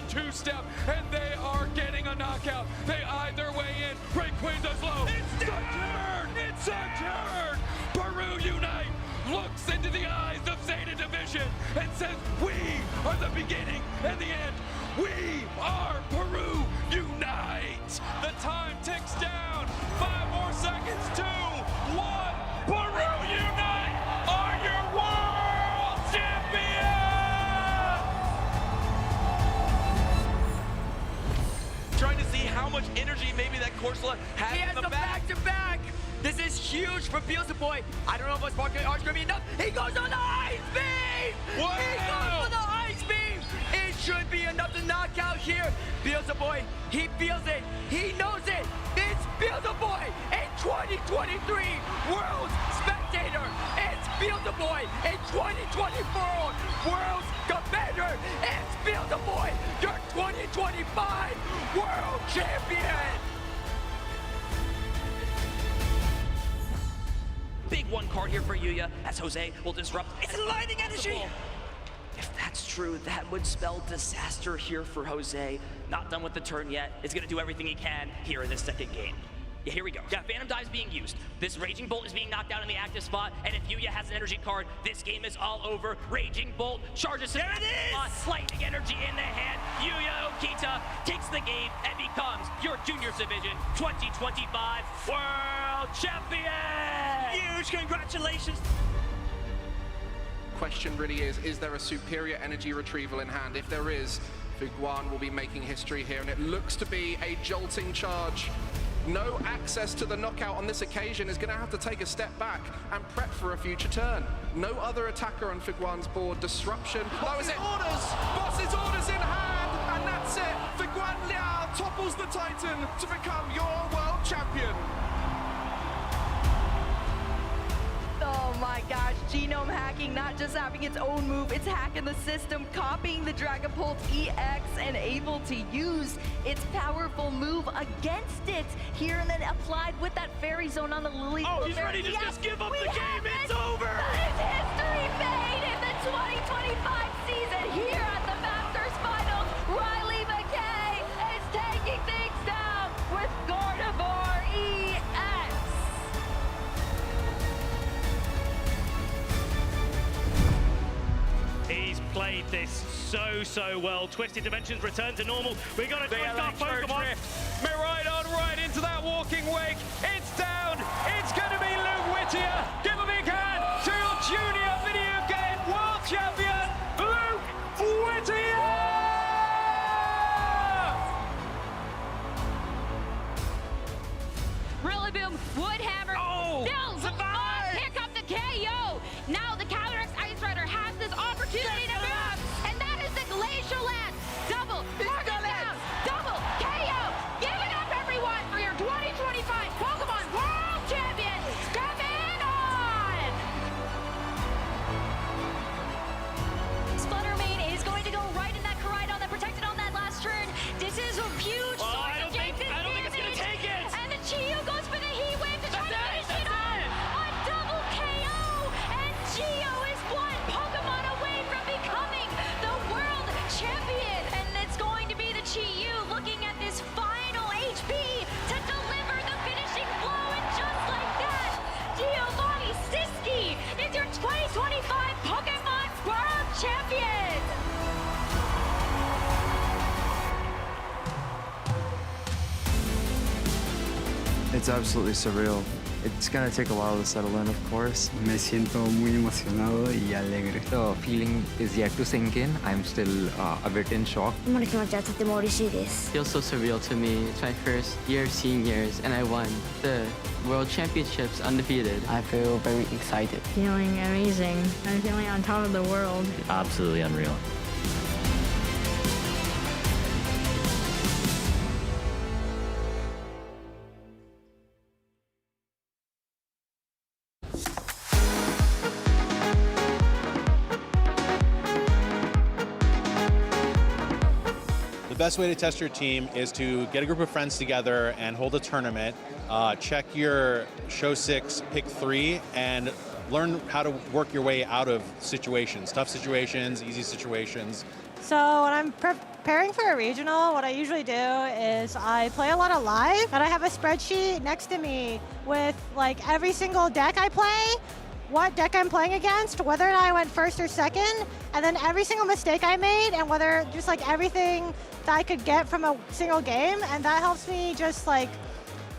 Two-step, and they are getting a knockout. They either way in. Ray Queen does low. It's a turn! It's a turn! Peru Unite looks into the eyes of Zeta Division and says, we are the beginning and the end. We are Peru Unite! The time ticks down. 5 more seconds. 2, 1. Peru Unite are your world champions! Trying to see how much energy maybe that Corsola has He has in the back. back-to-back. This is huge for Beelzebub Boy. I don't know if a Sparkling Arch going to be enough. He goes on the ice beam! Wow. He goes for the ice beam! It should be enough to knock out here. Beelzebub Boy, he feels it. He knows it. It's Beelzebub Boy in 2023 World Spectator. It's Beelzebub Boy in 2024 World Commander. It's Beelzebub Boy, your 2025 World Champion. Big one card here for Yuya as Jose will disrupt. It's lightning energy. If that's true, that would spell disaster here for Jose. Not done with the turn yet. Is going to do everything he can here in this second game. Yeah, here we go. Yeah, Phantom Dive is being used. This Raging Bolt is being knocked out in the active spot, and if Yuya has an energy card, this game is all over. Raging Bolt charges him. There it is! Lightning energy in the hand. Yuya Okita takes the game and becomes your Juniors Division 2025 World Champion! Huge congratulations. Question really is there a superior energy retrieval in hand? If there is, Figuan will be making history here, and it looks to be a jolting charge. No access to the knockout on this occasion, is going to have to take a step back and prep for a future turn. No other attacker on Figuan's board. Disruption. That was it. Boss's orders in hand, and that's it. Figuan Liao topples the Titan to become your world champion. Oh my gosh, genome hacking, not just having its own move, it's hacking the system, copying the Dragon Pulse EX and able to use its powerful move against it here and then applied with that Fairy Zone on the Lily. Oh, he's ready to just give up the game, it's over! That is history made in the 2025 season here at the Masters Finals. Riley McKay is taking things down with Gardevoir EX. He's played this so well. Twisted Dimensions return to normal. We got a twist our Pokemon. Miraidon right into that walking wake. It's down. It's going to be Luke Whittier. Give a big hand to your junior video game world champion, Luke Whittier! Rillaboom, Woodhammer. Oh, no, survive! Here comes the KO. Now the Counter X Ice Rider has this opportunity to move, and that is the Glacial Lance. Double, mark it down, double KO. Give it up, everyone, for your 2025 Pokemon It's absolutely surreal. It's gonna take a while to settle in, of course. Me siento muy emocionado y alegre. The feeling is yet to sink in. I'm still a bit in shock. Feels so surreal to me. It's my first year of seniors, and I won the World Championships undefeated. I feel very excited. Feeling amazing. I'm feeling on top of the world. Absolutely unreal. The best way to test your team is to get a group of friends together and hold a tournament. Check your show 6, pick 3, and learn how to work your way out of situations, tough situations, easy situations. So when I'm preparing for a regional, what I usually do is I play a lot of live, and I have a spreadsheet next to me with like every single deck I play, what deck I'm playing against, whether or not I went first or second, and then every single mistake I made, and whether just like everything that I could get from a single game, and that helps me just like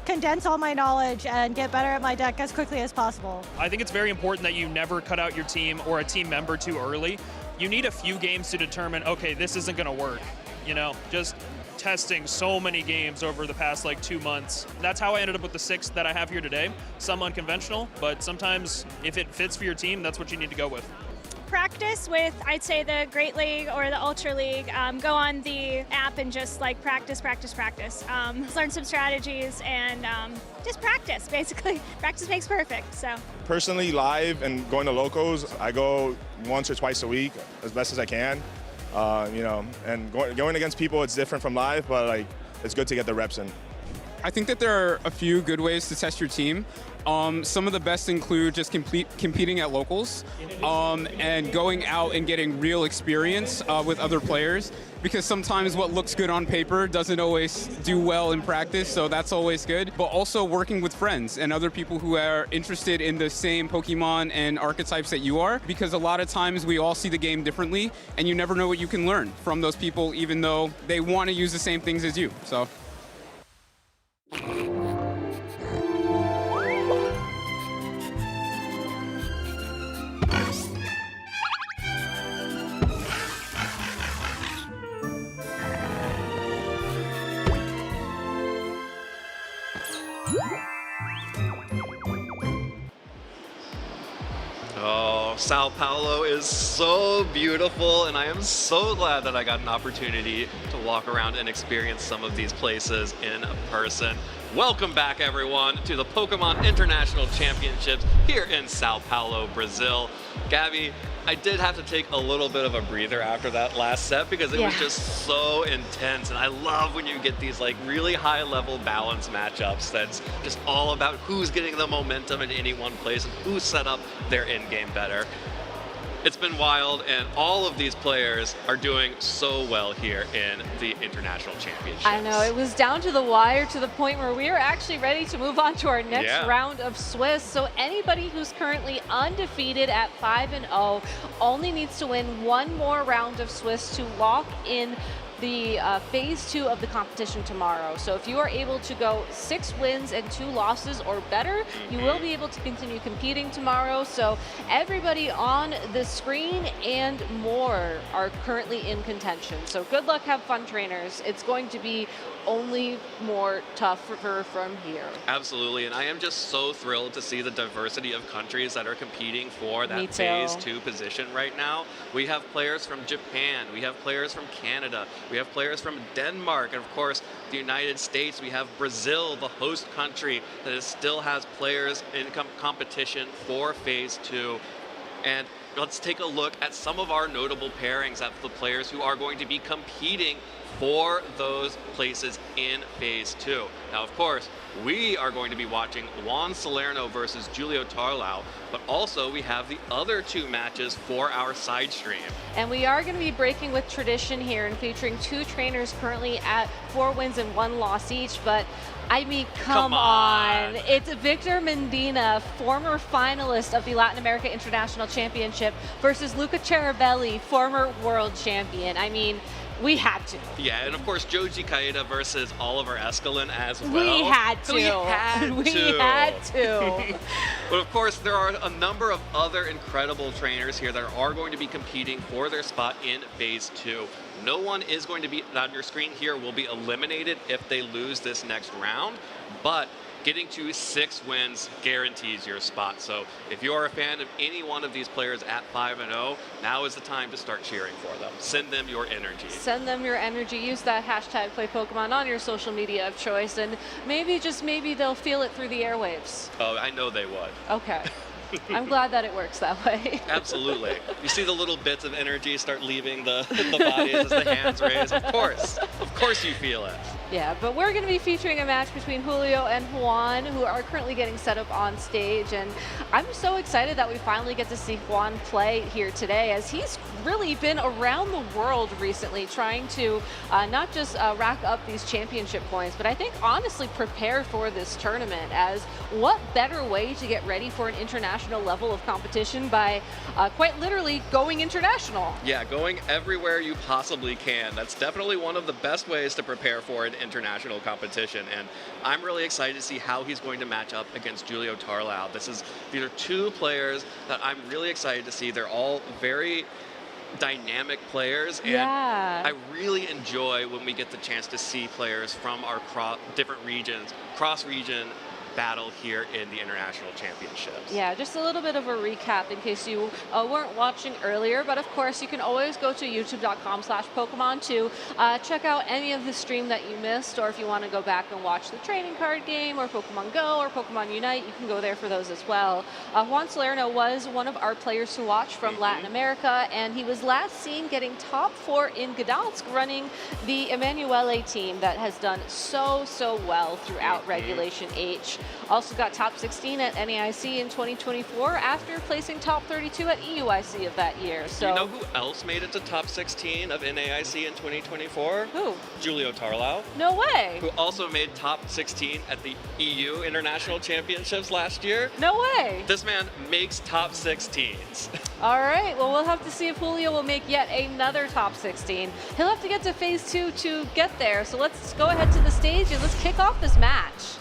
condense all my knowledge and get better at my deck as quickly as possible. I think it's very important that you never cut out your team or a team member too early. You need a few games to determine, okay, this isn't gonna work. You know, just testing so many games over the past like 2 months. That's how I ended up with the 6 that I have here today. Some unconventional, but sometimes if it fits for your team, that's what you need to go with. Practice with, I'd say, the Great League or the Ultra League. Go on the app and just like practice. Learn some strategies and just practice, basically. Practice makes perfect, so. Personally, live and going to locals, I go once or twice a week as best as I can. You know, and going against people, it's different from live, but like it's good to get the reps in. I think that there are a few good ways to test your team. Some of the best include just competing at locals and going out and getting real experience with other players, because sometimes what looks good on paper doesn't always do well in practice, so that's always good. But also working with friends and other people who are interested in the same Pokemon and archetypes that you are, because a lot of times we all see the game differently, and you never know what you can learn from those people, even though they want to use the same things as you. So. Oh, Sao Paulo is so beautiful, and I am so glad that I got an opportunity to walk around and experience some of these places in person. Welcome back, everyone, to the Pokemon International Championships here in Sao Paulo, Brazil. Gabby, I did have to take a little bit of a breather after that last set because it was just so intense, and I love when you get these like really high-level balance matchups that's just all about who's getting the momentum in any one place and who's set up their in-game better. It's been wild, and all of these players are doing so well here in the International Championships. I know, it was down to the wire to the point where we are actually ready to move on to our next round of Swiss. So anybody who's currently undefeated at 5-0 only needs to win one more round of Swiss to lock in the phase 2 of the competition tomorrow. So if you are able to go 6 wins and 2 losses or better, you will be able to continue competing tomorrow. So everybody on the screen and more are currently in contention. So good luck, have fun, trainers. It's going to be only more tougher from here. Absolutely, and I am just so thrilled to see the diversity of countries that are competing for that phase 2 position right now. We have players from Japan, we have players from Canada, we have players from Denmark, and of course the United States. We have Brazil, the host country, that still has players in competition for phase 2. And let's take a look at some of our notable pairings of the players who are going to be competing for those places in phase 2. Now, of course, we are going to be watching Juan Salerno versus Julio Tarlau, but also we have the other 2 matches for our side stream. And we are going to be breaking with tradition here and featuring 2 trainers currently at 4 wins and 1 loss each, but I mean, come on. It's Victor Mendina, former finalist of the Latin America International Championship, versus Luca Ceribelli, former world champion. I mean, We had to. Yeah, and of course Joji Kaida versus Oliver Escalon as well. We had to. We had We to. had to. But of course, there are a number of other incredible trainers here that are going to be competing for their spot in Phase 2. No one is going to be, on your screen here, will be eliminated if they lose this next round, but getting to 6 wins guarantees your spot. So if you are a fan of any one of these players at 5-0, now is the time to start cheering for them. Send them your energy. Send them your energy. Use that hashtag #PlayPokemon on your social media of choice, and maybe, just maybe, they'll feel it through the airwaves. Oh, I know they would. Okay. I'm glad that it works that way. Absolutely. You see the little bits of energy start leaving the bodies as the hands raise. Of course you feel it. Yeah, but we're going to be featuring a match between Julio and Juan, who are currently getting set up on stage. And I'm so excited that we finally get to see Juan play here today, as he's really been around the world recently trying to not just rack up these championship points, but I think honestly prepare for this tournament. As what better way to get ready for an international level of competition by quite literally going international. Yeah, going everywhere you possibly can. That's definitely one of the best ways to prepare for an international competition, and I'm really excited to see how he's going to match up against Julio Tarlau. These are two players that I'm really excited to see. They're all very dynamic players, and I really enjoy when we get the chance to see players from our different regions, cross-region battle here in the International Championships. Yeah, just a little bit of a recap in case you weren't watching earlier, but of course you can always go to youtube.com/Pokemon to check out any of the stream that you missed, or if you want to go back and watch the trading card game or Pokemon Go or Pokemon Unite, you can go there for those as well. Juan Salerno was one of our players to watch from Latin America, and he was last seen getting top 4 in Gdansk, running the Emanuele team that has done so well throughout Regulation H. Also got top 16 at NAIC in 2024 after placing top 32 at EUIC of that year. So, you know who else made it to top 16 of NAIC in 2024? Who? Julio Tarlau. No way. Who also made top 16 at the EU International Championships last year. No way. This man makes top 16s. All right, well, we'll have to see if Julio will make yet another top 16. He'll have to get to Phase 2 to get there. So let's go ahead to the stage and let's kick off this match.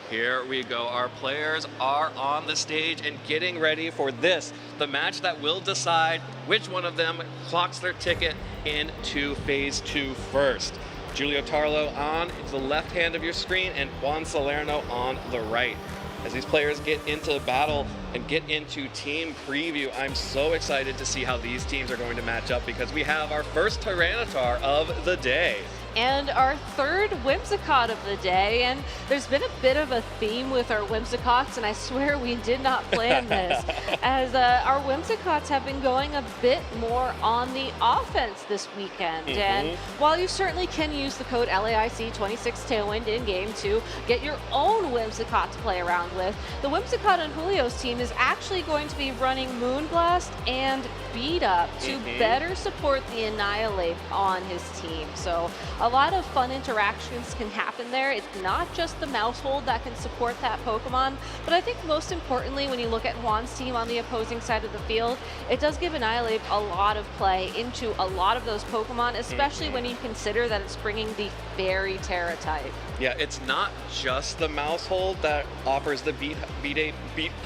Here we go. Our players are on the stage and getting ready for this, the match that will decide which one of them clocks their ticket into Phase 2 first. Julio Tarlau on the left hand of your screen and Juan Salerno on the right. As these players get into battle and get into team preview, I'm so excited to see how these teams are going to match up, because we have our first Tyranitar of the day. And our third Whimsicott of the day, and there's been a bit of a theme with our Whimsicotts, and I swear we did not plan this, as our Whimsicotts have been going a bit more on the offense this weekend. And while you certainly can use the code LAIC26 Tailwind in-game to get your own Whimsicott to play around with, the Whimsicott on Julio's team is actually going to be running Moonblast and Beat Up to better support the Annihilate on his team. So a lot of fun interactions can happen there. It's not just the Mousehold that can support that Pokemon, but I think most importantly, when you look at Juan's team on the opposing side of the field, it does give Annihilate a lot of play into a lot of those Pokemon, especially when you consider that it's bringing the Fairy Terra type. Yeah, it's not just the Mousehold that offers the beat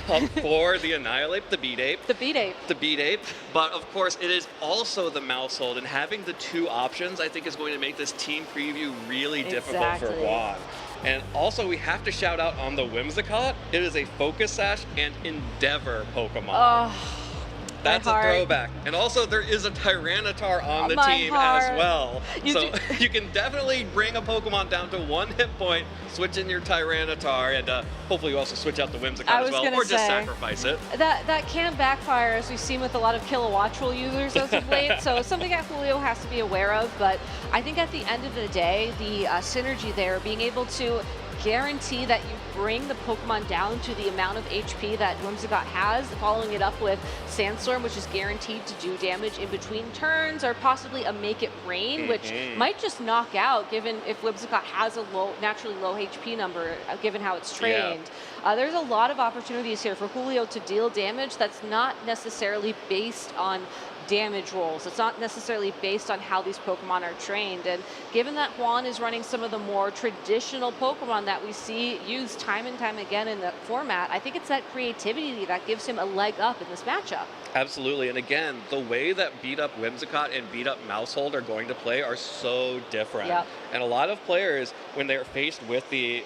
up for the Annihilate, the Beat Ape. The Beat Ape. The Beat Ape. But of course, it is also the Mousehold, and having the two options, I think, is going to make this team preview really difficult for Juan. And also, we have to shout out on the Whimsicott, it is a Focus Sash and Endeavor Pokemon. Oh. That's a throwback. And also, there is a Tyranitar on the team as well. So you can definitely bring a Pokemon down to 1 hit point, switch in your Tyranitar, and hopefully you also switch out the Whimsicott as well, or just sacrifice it. That can backfire, as we've seen with a lot of Kilowattrel users as of late. So something that Julio has to be aware of. But I think at the end of the day, the synergy there, being able to guarantee that you bring the Pokemon down to the amount of HP that Whimsicott has, following it up with Sandstorm, which is guaranteed to do damage in between turns, or possibly a Make It Rain, which might just knock out, given if Whimsicott has a naturally low HP number, given how it's trained. There's a lot of opportunities here for Julio to deal damage that's not necessarily based on damage rolls. It's not necessarily based on how these Pokemon are trained. And given that Juan is running some of the more traditional Pokemon that we see used time and time again in the format, I think it's that creativity that gives him a leg up in this matchup. Absolutely, and again, the way that beat up Whimsicott and beat up Maushold are going to play are so different. Yep. And a lot of players, when they're faced with the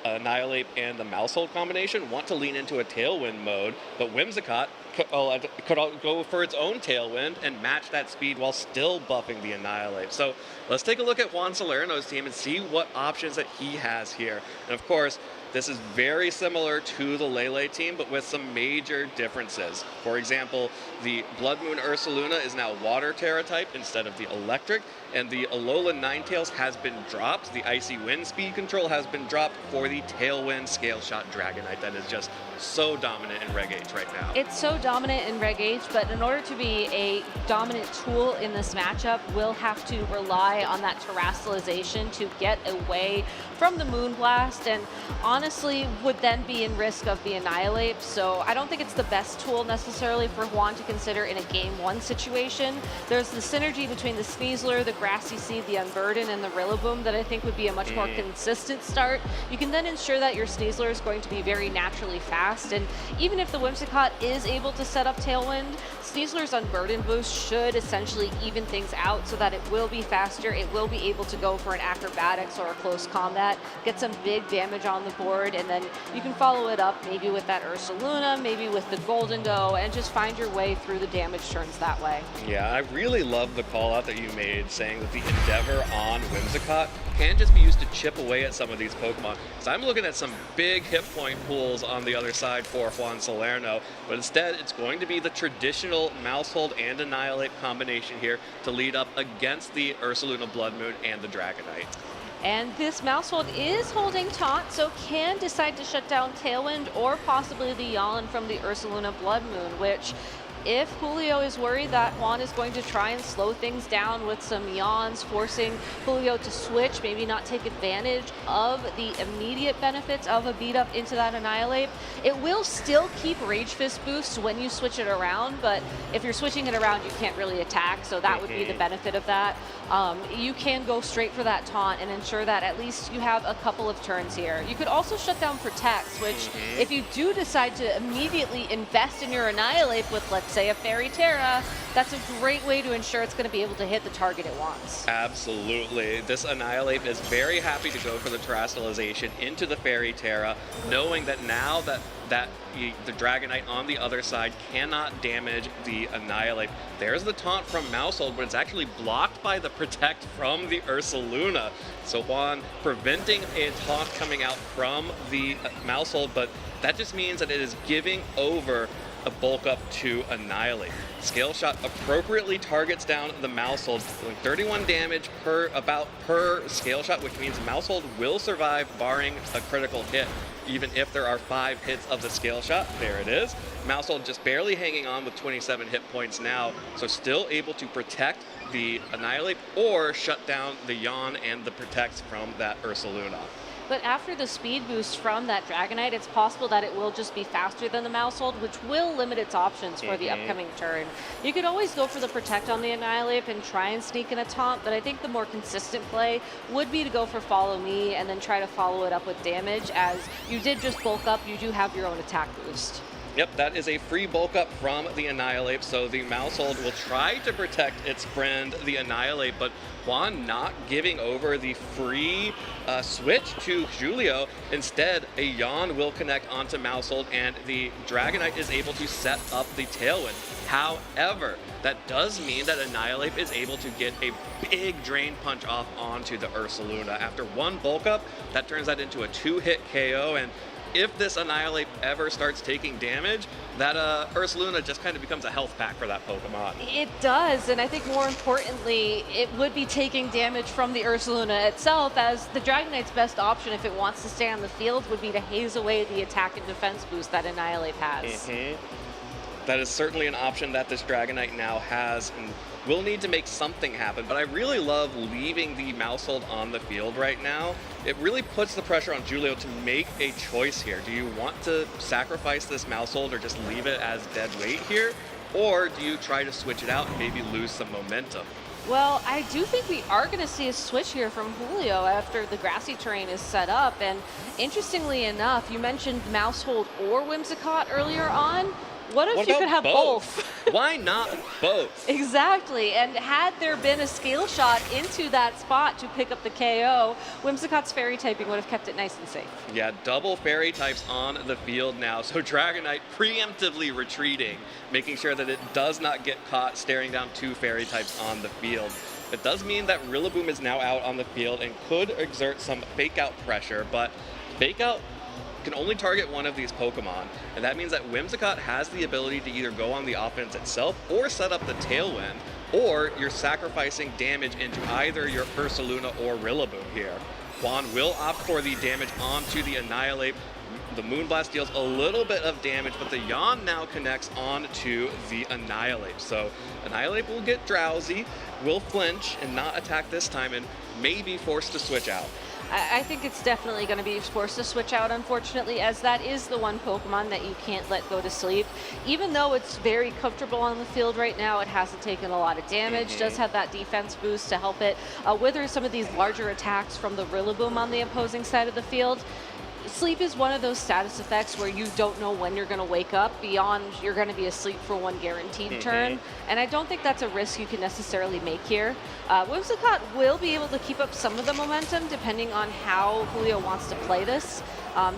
Annihilate and the Maushold combination, want to lean into a Tailwind mode, but Whimsicott could go for its own Tailwind and match that speed while still buffing the Annihilate. So let's take a look at Juan Salerno's team and see what options that he has here. And of course, this is very similar to the Lele team, but with some major differences. For example, the Blood Moon Ursaluna is now Water Terra type instead of the Electric, and the Alolan Ninetales has been dropped. The Icy Wind speed control has been dropped for the Tailwind Scale Shot Dragonite that is just so dominant in Reg H right now. It's so dominant in Reg H, but in order to be a dominant tool in this matchup, we'll have to rely on that terrestrialization to get away from the Moonblast, and honestly would then be in risk of the Annihilate. So I don't think it's the best tool necessarily for Juan to consider in a Game 1 situation. There's the synergy between the Sneasler, the Grassy Seed, the Unburden, and the Rillaboom that I think would be a much more consistent start. You can then ensure that your Sneasler is going to be very naturally fast, and even if the Whimsicott is able to set up Tailwind, Sneasler's Unburden boost should essentially even things out so that it will be faster, it will be able to go for an Acrobatics or a Close Combat, get some big damage on the board, and then you can follow it up maybe with that Ursaluna, maybe with the Golden Doe, and just find your way through the damage turns that way. Yeah, I really love the call out that you made saying that the Endeavor on Whimsicott can just be used to chip away at some of these Pokemon. So I'm looking at some big hit point pools on the other side for Juan Salerno, but instead it's going to be the traditional Maushold and Annihilate combination here to lead up against the Ursaluna Blood Moon and the Dragonite. And this Maushold is holding Taunt, so can decide to shut down Tailwind or possibly the Yawn from the Ursaluna Blood Moon, which, if Julio is worried that Juan is going to try and slow things down with some Yawns, forcing Julio to switch, maybe not take advantage of the immediate benefits of a beat up into that Annihilate, it will still keep Rage Fist boosts when you switch it around, but if you're switching it around, you can't really attack, so that would be the benefit of that. You can go straight for that Taunt and ensure that at least you have a couple of turns here. You could also shut down Protects, which if you do decide to immediately invest in your Annihilate with, let's say, a Fairy Terra, that's a great way to ensure it's going to be able to hit the target it wants. Absolutely. This Annihilate is very happy to go for the terrestrialization into the Fairy Terra, knowing that now that the Dragonite on the other side cannot damage the Annihilate. There's the taunt from Maushold, but it's actually blocked by the Protect from the Ursaluna. So Juan preventing a taunt coming out from the Maushold, but that just means that it is giving over a bulk up to Annihilate. Scale Shot appropriately targets down the Maushold, doing 31 damage per Scale Shot, which means Maushold will survive barring a critical hit, even if there are 5 hits of the Scale Shot. There it is. Maushold just barely hanging on with 27 hit points now, so still able to protect the Annihilate or shut down the Yawn and the Protects from that Ursaluna. But after the speed boost from that Dragonite, it's possible that it will just be faster than the Maushold, which will limit its options for the upcoming turn. You could always go for the Protect on the Annihilate and try and sneak in a Taunt, but I think the more consistent play would be to go for Follow Me and then try to follow it up with damage, as you did just bulk up, you do have your own attack boost. Yep, that is a free bulk up from the Annihilate, so the Maushold will try to protect its friend, the Annihilate, but Juan not giving over the free switch to Julio. Instead, a Yawn will connect onto Maushold, and the Dragonite is able to set up the Tailwind. However, that does mean that Annihilate is able to get a big Drain Punch off onto the Ursaluna. After one bulk up, that turns that into a 2-hit KO, and if this Annihilate ever starts taking damage, that Ursaluna just kind of becomes a health pack for that Pokemon. It does, and I think more importantly, it would be taking damage from the Ursaluna itself, as the Dragonite's best option if it wants to stay on the field would be to haze away the attack and defense boost that Annihilate has. That is certainly an option that this Dragonite now has, and will need to make something happen, but I really love leaving the Maushold on the field right now. It really puts the pressure on Julio to make a choice here. Do you want to sacrifice this Maushold or just leave it as dead weight here? Or do you try to switch it out and maybe lose some momentum? Well, I do think we are going to see a switch here from Julio after the grassy terrain is set up. And interestingly enough, you mentioned Mouse Hold or Whimsicott earlier on. What if you could have both? Why not both? Exactly. And had there been a scale shot into that spot to pick up the KO, Whimsicott's fairy typing would have kept it nice and safe. Yeah, double fairy types on the field now. So Dragonite preemptively retreating, making sure that it does not get caught staring down 2 fairy types on the field. It does mean that Rillaboom is now out on the field and could exert some fake out pressure, but fake out can only target one of these Pokemon, and that means that Whimsicott has the ability to either go on the offense itself or set up the Tailwind, or you're sacrificing damage into either your Ursaluna or Rillaboom here. Juan will opt for the damage onto the Annihilate. The Moonblast deals a little bit of damage, but the Yawn now connects onto the Annihilate. So Annihilate will get drowsy, will flinch and not attack this time, and may be forced to switch out. I think it's definitely going to be forced to switch out, unfortunately, as that is the one Pokemon that you can't let go to sleep. Even though it's very comfortable on the field right now, it hasn't taken a lot of damage, does have that defense boost to help it wither some of these larger attacks from the Rillaboom on the opposing side of the field. Sleep is one of those status effects where you don't know when you're going to wake up beyond you're going to be asleep for one guaranteed turn. And I don't think that's a risk you can necessarily make here. Whimsicott will be able to keep up some of the momentum depending on how Julio wants to play this.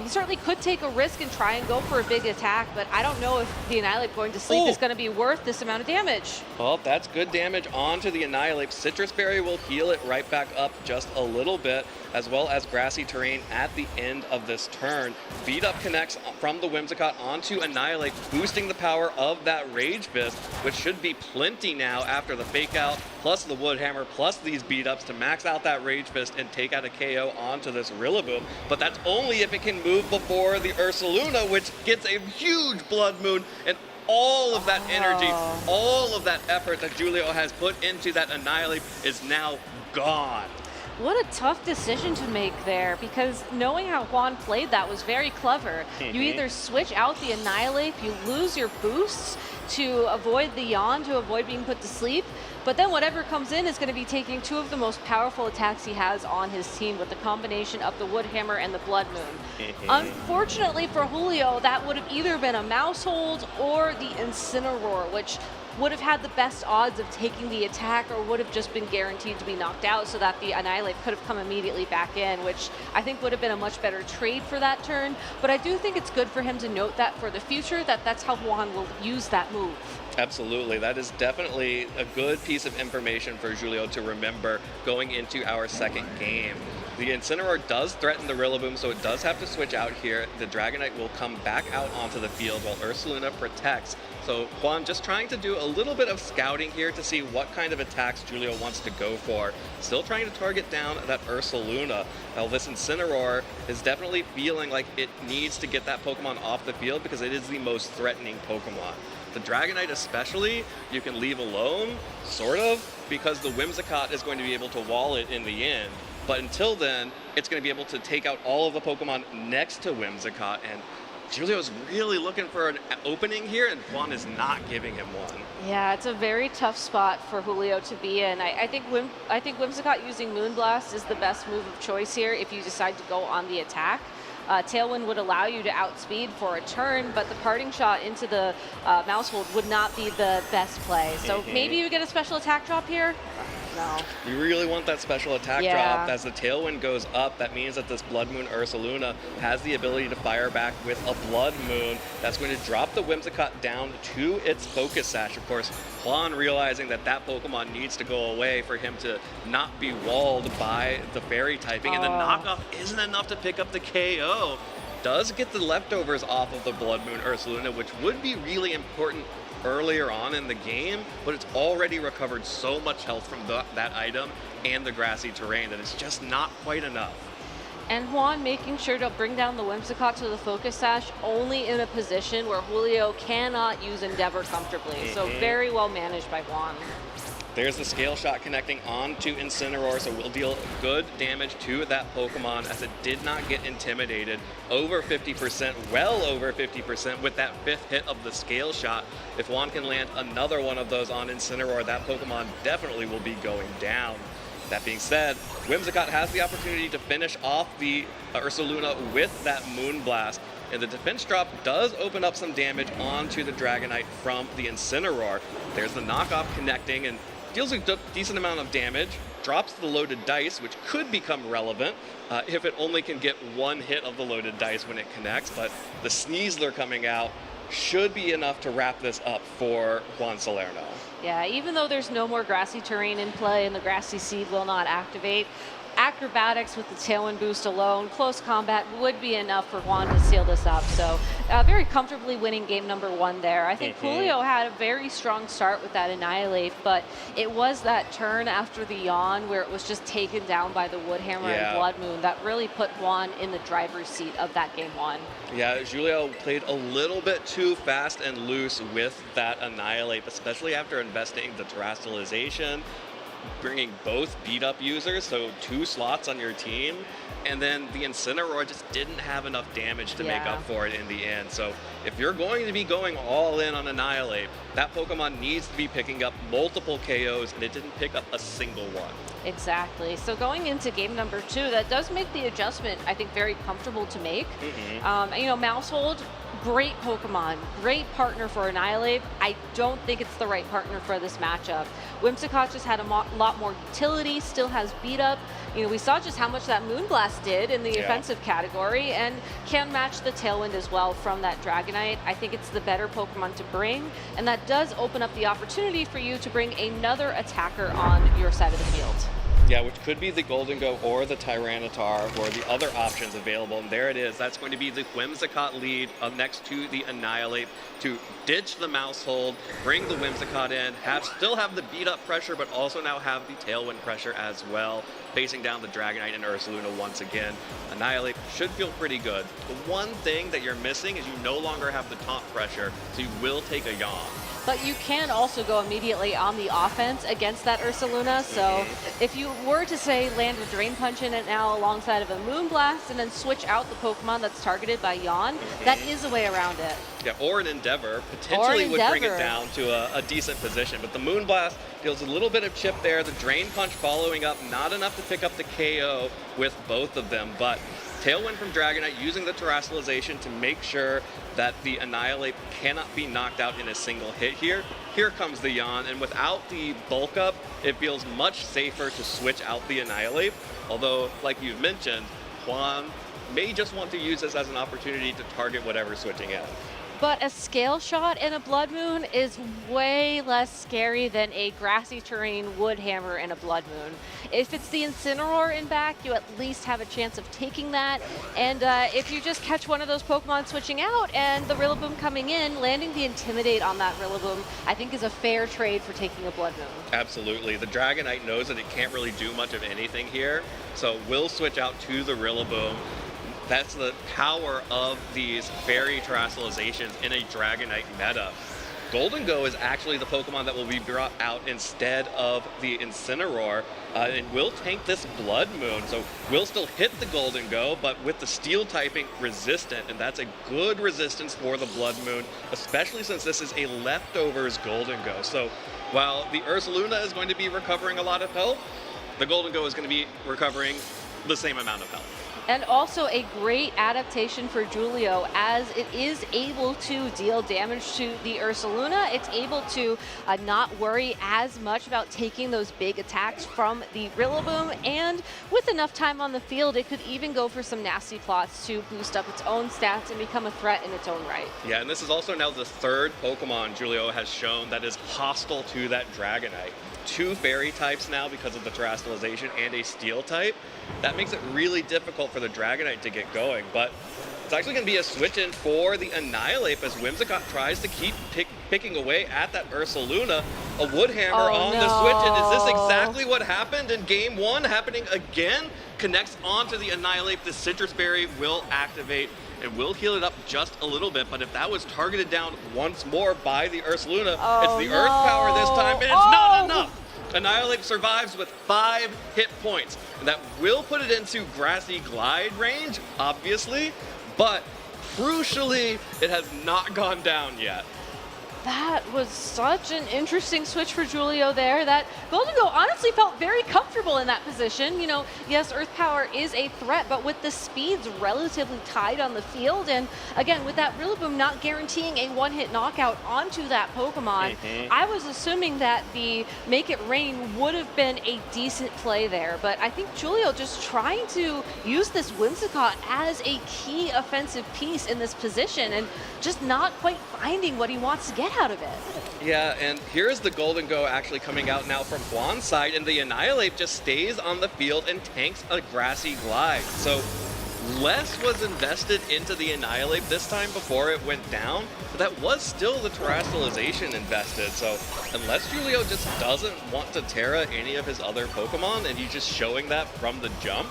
He certainly could take a risk and try and go for a big attack, but I don't know if the Annihilate going to sleep is going to be worth this amount of damage. Well, that's good damage onto the Annihilate. Citrus Berry will heal it right back up just a little bit, as well as Grassy Terrain at the end of this turn. Beat Up connects from the Whimsicott onto Annihilate, boosting the power of that Rage Fist, which should be plenty now after the Fake Out, plus the Wood Hammer, plus these Beat Ups to max out that Rage Fist and take out a KO onto this Rillaboom. But that's only if it can move before the Ursaluna, which gets a huge Blood Moon, and all of that energy, all of that effort that Julio has put into that Annihilate is now gone. What a tough decision to make there, because knowing how Juan played that was very clever. You either switch out the Annihilate, you lose your boosts to avoid the Yawn, to avoid being put to sleep, but then whatever comes in is going to be taking 2 of the most powerful attacks he has on his team with the combination of the Wood Hammer and the Blood Moon. Unfortunately for Julio, that would have either been a Mouse Hold or the Incineroar, which would have had the best odds of taking the attack or would have just been guaranteed to be knocked out so that the Annihilate could have come immediately back in, which I think would have been a much better trade for that turn. But I do think it's good for him to note that for the future, that's how Juan will use that move. Absolutely. That is definitely a good piece of information for Julio to remember going into our second game. The Incineroar does threaten the Rillaboom, so it does have to switch out here. The Dragonite will come back out onto the field while Ursaluna protects. So Juan just trying to do a little bit of scouting here to see what kind of attacks Julio wants to go for. Still trying to target down that Ursaluna. Now this Incineroar is definitely feeling like it needs to get that Pokemon off the field because it is the most threatening Pokemon. The Dragonite especially, you can leave alone, sort of, because the Whimsicott is going to be able to wall it in the end. But until then, it's going to be able to take out all of the Pokemon next to Whimsicott, and Julio's really looking for an opening here, and Juan is not giving him one. Yeah, it's a very tough spot for Julio to be in. I think Whimsicott using Moonblast is the best move of choice here if you decide to go on the attack. Tailwind would allow you to outspeed for a turn, but the parting shot into the Mouse Hold would not be the best play. So maybe you get a special attack drop here? No. You really want that special attack drop. As the Tailwind goes up, that means that this Blood Moon Ursaluna has the ability to fire back with a Blood Moon. That's going to drop the Whimsicott down to its Focus Sash. Of course, Juan realizing that that Pokemon needs to go away for him to not be walled by the Fairy typing, and the knockoff isn't enough to pick up the KO. Does get the leftovers off of the Blood Moon Ursaluna, which would be really important earlier on in the game, but it's already recovered so much health from that item and the grassy terrain that it's just not quite enough. And Juan making sure to bring down the Whimsicott to the Focus Sash only in a position where Julio cannot use Endeavor comfortably. So very well managed by Juan. There's the scale shot connecting onto Incineroar, so we'll deal good damage to that Pokemon as it did not get intimidated. Over 50%, well over 50% with that 5th hit of the scale shot. If Juan can land another one of those on Incineroar, that Pokemon definitely will be going down. That being said, Whimsicott has the opportunity to finish off the Ursaluna with that Moonblast, and the defense drop does open up some damage onto the Dragonite from the Incineroar. There's the knockoff connecting and deals a decent amount of damage, drops the loaded dice, which could become relevant if it only can get one hit of the loaded dice when it connects, but the Sneasler coming out should be enough to wrap this up for Juan Salerno. Yeah, even though there's no more grassy terrain in play and the grassy seed will not activate, acrobatics with the Tailwind boost alone, close combat would be enough for Juan to seal this up. So very comfortably winning game number 1 there. I think Julio had a very strong start with that Annihilate, but it was that turn after the Yawn where it was just taken down by the Woodhammer and Blood Moon that really put Juan in the driver's seat of that game 1. Yeah, Julio played a little bit too fast and loose with that Annihilate, especially after investing the Terastallization, bringing both beat-up users, so 2 slots on your team, and then the Incineroar just didn't have enough damage to make up for it in the end. So if you're going to be going all in on Annihilate, that Pokemon needs to be picking up multiple KOs, and it didn't pick up a single one. Exactly. So going into game number 2, that does make the adjustment, I think, very comfortable to make. You know, Mousehold, great Pokemon, great partner for Annihilate. I don't think it's the right partner for this matchup. Whimsicott just had a lot more utility, still has beat up. You know, we saw just how much that Moonblast did in the offensive category and can match the Tailwind as well from that Dragonite. I think it's the better Pokemon to bring, and that does open up the opportunity for you to bring another attacker on your side of the field. Yeah, which could be the Golden Go or the Tyranitar or the other options available. And there it is. That's going to be the Whimsicott lead next to the Annihilate to ditch the Mousehold, bring the Whimsicott in, still have the beat-up pressure, but also now have the Tailwind pressure as well, facing down the Dragonite and Ursaluna once again. Annihilate should feel pretty good. The one thing that you're missing is you no longer have the taunt pressure, so you will take a Yawn. But you can also go immediately on the offense against that Ursaluna. So if you were to say land a Drain Punch in it now alongside of a Moonblast and then switch out the Pokemon that's targeted by Yawn, that is a way around it. Yeah, or an Endeavor potentially would bring it down to a decent position. But the Moonblast deals a little bit of chip there. The Drain Punch following up, not enough to pick up the KO with both of them. But Tailwind from Dragonite using the Terastallization to make sure that the Annihilate cannot be knocked out in a single hit here. Here comes the Yawn, and without the bulk up, it feels much safer to switch out the Annihilate. Although, like you've mentioned, Juan may just want to use this as an opportunity to target whatever's switching in. But a Scale Shot and a Blood Moon is way less scary than a grassy terrain Woodhammer and a Blood Moon. If it's the Incineroar in back, you at least have a chance of taking that. And if you just catch one of those Pokemon switching out and the Rillaboom coming in, landing the Intimidate on that Rillaboom, I think is a fair trade for taking a Blood Moon. Absolutely. The Dragonite knows that it can't really do much of anything here, so we'll switch out to the Rillaboom. That's the power of these Fairy Terastallizations in a Dragonite meta. Golden Go is actually the Pokemon that will be brought out instead of the Incineroar, and will tank this Blood Moon. So we'll still hit the Golden Go, but with the Steel typing resistant, and that's a good resistance for the Blood Moon, especially since this is a leftovers Golden Go. So while the Ursaluna is going to be recovering a lot of health, the Golden Go is going to be recovering the same amount of health. And also a great adaptation for Julio, as it is able to deal damage to the Ursaluna. It's able to not worry as much about taking those big attacks from the Rillaboom, and with enough time on the field, it could even go for some nasty plots to boost up its own stats and become a threat in its own right. Yeah, and this is also now the 3rd Pokemon Julio has shown that is hostile to that Dragonite. 2 Fairy types now because of the Terastallization and a Steel type. That makes it really difficult for the Dragonite to get going, but it's actually going to be a switch in for the Annihilate as Whimsicott tries to keep picking away at that Ursaluna. A Woodhammer on the switch, and is this exactly what happened in game 1 happening again? Connects onto the Annihilate. The Citrus Berry will activate and will heal it up just a little bit, but if that was targeted down once more by the Ursaluna, it's the Earth Power this time, and it's not enough. Annihilate survives with 5 hit points, and that will put it into Grassy Glide range, obviously, but crucially, it has not gone down yet. That was such an interesting switch for Julio there. That Golden Go honestly felt very comfortable in that position. You know, yes, Earth Power is a threat, but with the speeds relatively tied on the field, and again, with that Rillaboom not guaranteeing a one-hit knockout onto that Pokemon, I was assuming that the Make It Rain would have been a decent play there, but I think Julio just trying to use this Whimsicott as a key offensive piece in this position and just not quite finding what he wants to get out of it. Yeah, and here's the Golden Go actually coming out now from Juan's side, and the Annihilate just stays on the field and tanks a Grassy Glide. So less was invested into the Annihilate this time before it went down, but that was still the Terrestrialization invested. So unless Julio just doesn't want to Terra any of his other Pokemon, and he's just showing that from the jump,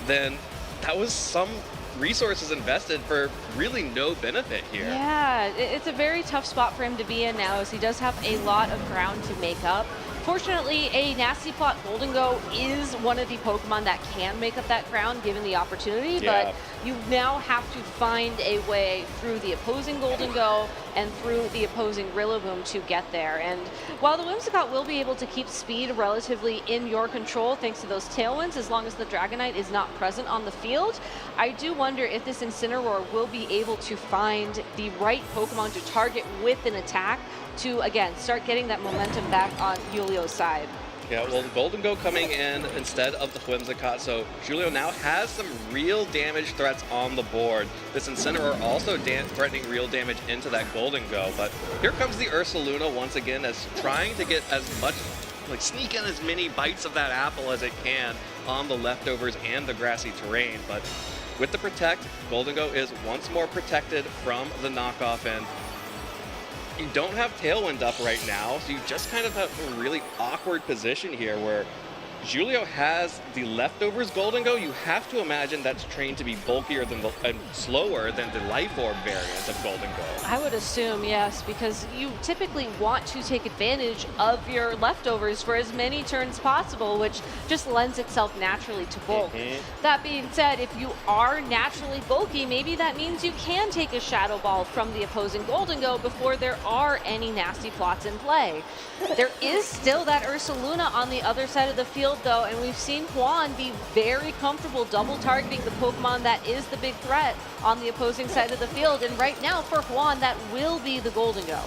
then that was some resources invested for really no benefit here. Yeah, it's a very tough spot for him to be in now, as he does have a lot of ground to make up. Fortunately, a Nasty Plot Golden Go is one of the Pokemon that can make up that ground given the opportunity, but you now have to find a way through the opposing Golden Go and through the opposing Rillaboom to get there. And while the Whimsicott will be able to keep speed relatively in your control thanks to those Tailwinds, as long as the Dragonite is not present on the field, I do wonder if this Incineroar will be able to find the right Pokemon to target with an attack to, again, start getting that momentum back on Julio's side. Yeah, well, the Golden Go coming in instead of the Whimsicott, so Julio now has some real damage threats on the board. This Incineroar also threatening real damage into that Golden Go, but here comes the Ursaluna once again as trying to get as much, like sneak in as many bites of that apple as it can on the leftovers and the grassy terrain, but with the Protect, Golden Go is once more protected from the knockoff, and you don't have Tailwind up right now, so you just kind of have a really awkward position here where Julio has the leftovers Golden Go. You have to imagine that's trained to be bulkier than and slower than the Life Orb variant of Golden Go. I would assume, yes, because you typically want to take advantage of your leftovers for as many turns possible, which just lends itself naturally to bulk. That being said, if you are naturally bulky, maybe that means you can take a Shadow Ball from the opposing Golden Go before there are any nasty plots in play. There is still that Ursaluna on the other side of the field, though, and we've seen Juan be very comfortable double targeting the Pokemon that is the big threat on the opposing side of the field, and right now for Juan that will be the Golden Go.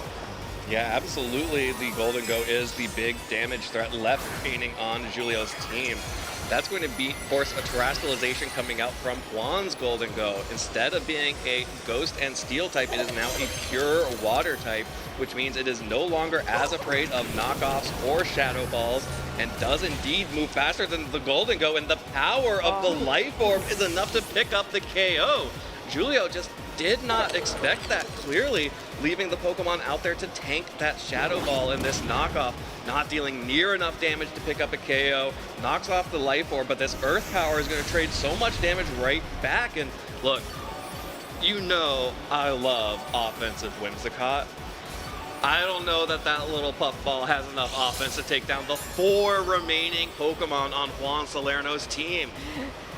Yeah, absolutely, the Golden Go is the big damage threat left remaining on Julio's team. That's going to force a Terrestrialization coming out from Juan's Golden Go. Instead of being a Ghost and Steel type, it is now a pure Water type, which means it is no longer as afraid of knockoffs or Shadow Balls, and does indeed move faster than the Golden Go, and the power of the Life Orb is enough to pick up the KO. Julio just did not expect that, clearly, leaving the Pokemon out there to tank that Shadow Ball in this knockoff, not dealing near enough damage to pick up a KO, knocks off the Life Orb, but this Earth Power is going to trade so much damage right back, and look, you know I love offensive Whimsicott. I don't know that that little puffball has enough offense to take down the 4 remaining Pokemon on Juan Salerno's team.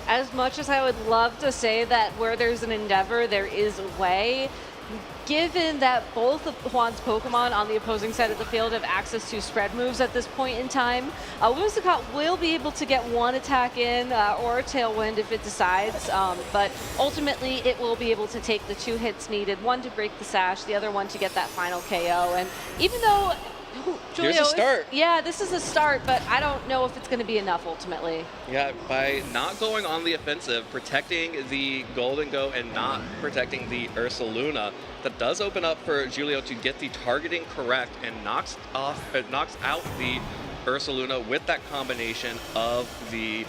As much as I would love to say that where there's an endeavor, there is a way, given that both of Juan's Pokemon on the opposing side of the field have access to spread moves at this point in time, Whimsicott will be able to get one attack in or a Tailwind if it decides, but ultimately it will be able to take the 2 hits needed, one to break the sash, the other one to get that final KO. And even though Julio, here's a start. Yeah, this is a start, but I don't know if it's going to be enough ultimately. Yeah, by not going on the offensive, protecting the Golden Go and not protecting the Ursaluna, that does open up for Julio to get the targeting correct and knocks out the Ursaluna with that combination of the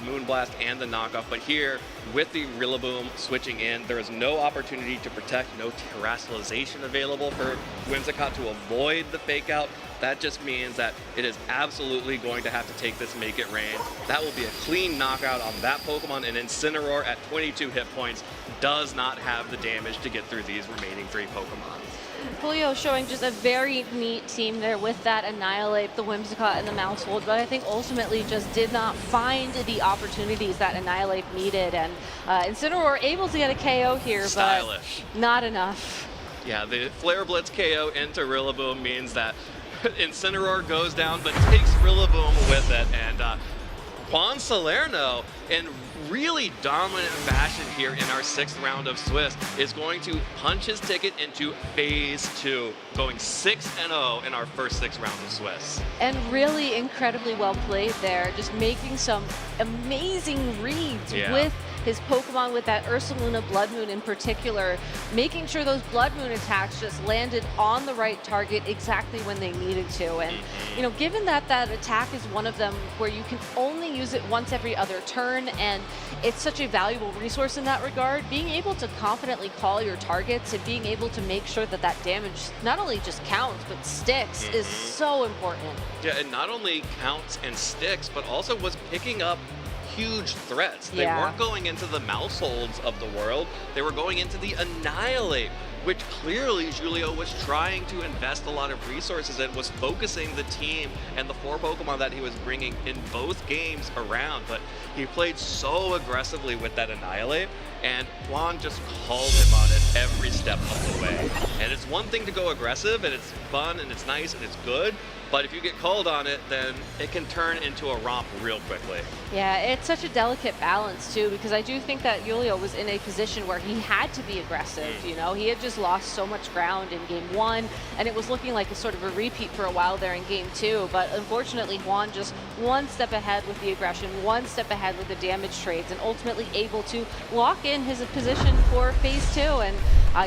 Moonblast and the knockoff. But here, with the Rillaboom switching in, there is no opportunity to protect, no Terrestrialization available for Whimsicott to avoid the fake out. That just means that it is absolutely going to have to take this Make It Rain. That will be a clean knockout on that Pokemon, and Incineroar at 22 hit points does not have the damage to get through these remaining 3 Pokemon. Julio showing just a very neat team there with that Annihilate, the Whimsicott, and the Mousehold, but I think ultimately just did not find the opportunities that Annihilate needed, and Incineroar able to get a KO here, Stylish. but not enough. Yeah, the Flare Blitz KO into Rillaboom means that Incineroar goes down, but takes Rillaboom with it, and Juan Salerno in really dominant fashion here in our 6th round of Swiss is going to punch his ticket into Phase 2, going 6-0 in our first 6 rounds of Swiss. And really incredibly well played there, just making some amazing reads with his Pokemon, with that Ursaluna Blood Moon in particular, making sure those Blood Moon attacks just landed on the right target exactly when they needed to. And, you know, given that that attack is one of them where you can only use it once every other turn, and it's such a valuable resource in that regard, being able to confidently call your targets and being able to make sure that that damage not only just counts, but sticks is so important. Yeah, it not only counts and sticks, but also was picking up huge threats. They weren't going into the Mouseholds of the world, they were going into the Annihilate, which clearly Julio was trying to invest a lot of resources in, was focusing the team and the 4 Pokemon that he was bringing in both games around, but he played so aggressively with that Annihilate, and Juan just called him on it every step of the way. And it's one thing to go aggressive, and it's fun, and it's nice, and it's good, but if you get called on it, then it can turn into a romp real quickly. Yeah, it's such a delicate balance too, because I do think that Julio was in a position where he had to be aggressive. You know, he had just lost so much ground in game 1, and it was looking like a sort of a repeat for a while there in game 2. But unfortunately, Juan just one step ahead with the aggression, one step ahead with the damage trades, and ultimately able to lock in his position for phase 2. And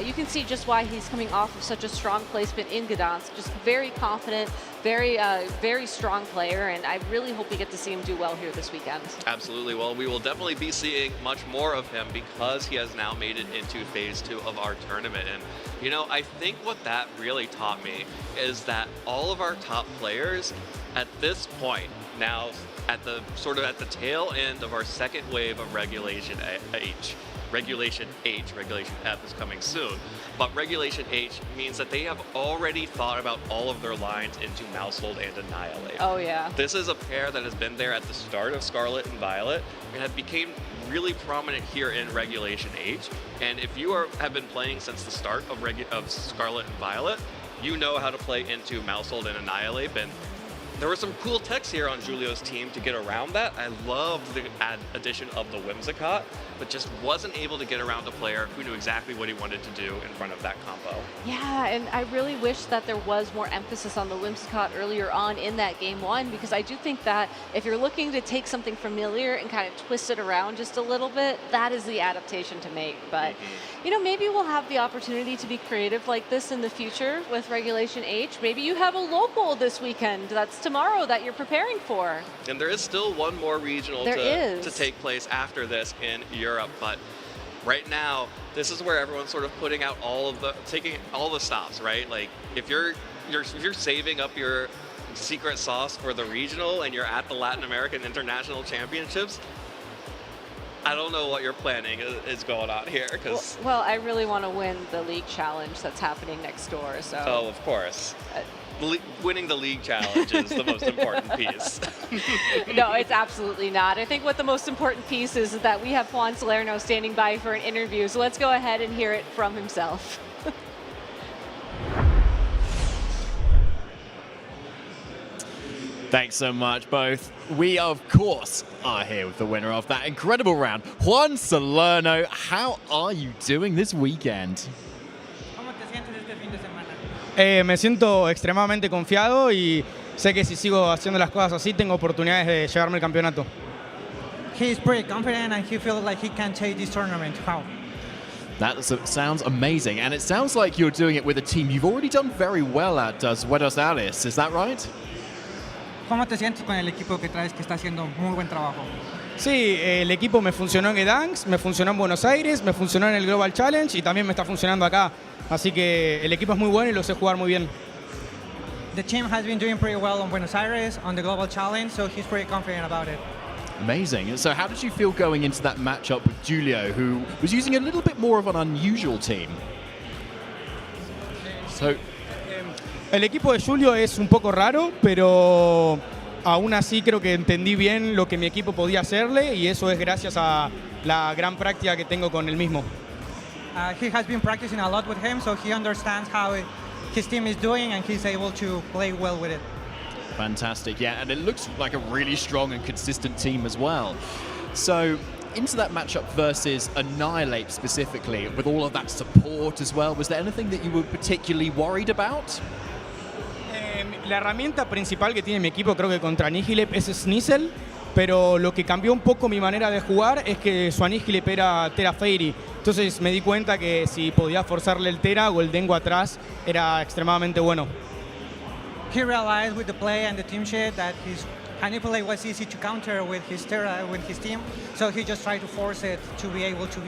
you can see just why he's coming off of such a strong placement in Gdansk. Just very confident, very strong player, and I really hope we get to see him do well here this weekend. Absolutely. Well, we will definitely be seeing much more of him because he has now made it into phase 2 of our tournament. And, you know, I think what that really taught me is that all of our top players at this point, now at the sort of at the tail end of our second wave of Regulation H, Regulation F is coming soon, but Regulation H means that they have already thought about all of their lines into Mousehold and Annihilate. Oh yeah. This is a pair that has been there at the start of Scarlet and Violet and have became really prominent here in Regulation H. And if you have been playing since the start of Scarlet and Violet, you know how to play into Mousehold and Annihilate. And there were some cool techs here on Julio's team to get around that. I loved the addition of the Whimsicott, but just wasn't able to get around a player who knew exactly what he wanted to do in front of that combo. Yeah, and I really wish that there was more emphasis on the Whimsicott earlier on in that game 1, because I do think that if you're looking to take something familiar and kind of twist it around just a little bit, that is the adaptation to make. But, you know, maybe we'll have the opportunity to be creative like this in the future with Regulation H. Maybe you have a local this weekend that's tomorrow that you're preparing for. And there is still one more regional to take place after this in Europe, but right now this is where everyone's sort of putting out taking all the stops, right? Like if you're saving up your secret sauce for the regional and you're at the Latin American International Championships, I don't know what your planning is going on here. Well, I really want to win the league challenge that's happening next door. So. Oh, of course. Winning the league challenge is the most important piece. No, it's absolutely not. I think what the most important piece is that we have Juan Salerno standing by for an interview. So let's go ahead and hear it from himself. Thanks so much, both. We, of course, are here with the winner of that incredible round, Juan Salerno. How are you doing this weekend? Me siento extremadamente confiado y sé que si sigo haciendo las cosas así tengo oportunidades de llevarme el campeonato. He's pretty confident and he feels like he can take this tournament. How? That sounds amazing, and it sounds like you're doing it with a team you've already done very well at Buenos Aires. Is that right? ¿Cómo te sientes con el equipo que traes que está haciendo muy buen trabajo? Sí, el equipo me funcionó en Gdansk, me funcionó en Buenos Aires, me funcionó en el Global Challenge y también me está funcionando acá. Así que el equipo es muy bueno y lo sé jugar muy bien. The team has been doing pretty well on Buenos Aires, on the Global Challenge, so he's pretty confident about it. Amazing. So how did you feel going into that matchup with Julio, who was using a little bit more of an unusual team? So, el equipo de Julio es un poco raro, pero aún así creo que entendí bien lo que mi equipo podía hacerle y eso es gracias a la gran práctica que tengo con el mismo. He has been practicing a lot with him, so he understands how his team is doing and he's able to play well with it. Fantastic, yeah, and it looks like a really strong and consistent team as well. So, into that matchup versus Annihilate specifically, with all of that support as well, was there anything that you were particularly worried about? La herramienta principal que tiene mi equipo creo que contra Annihilate es Sneasel, pero lo que cambió un poco mi manera de jugar es que su Annihilate era Tera Fairy. Entonces me di cuenta que si podía forzarle el Tera o el Dengo atrás era extremadamente bueno. He realized with the play and the team sheet that his Manipulate was easy to counter with his Terra, with his team, so he just tried to force it to be able to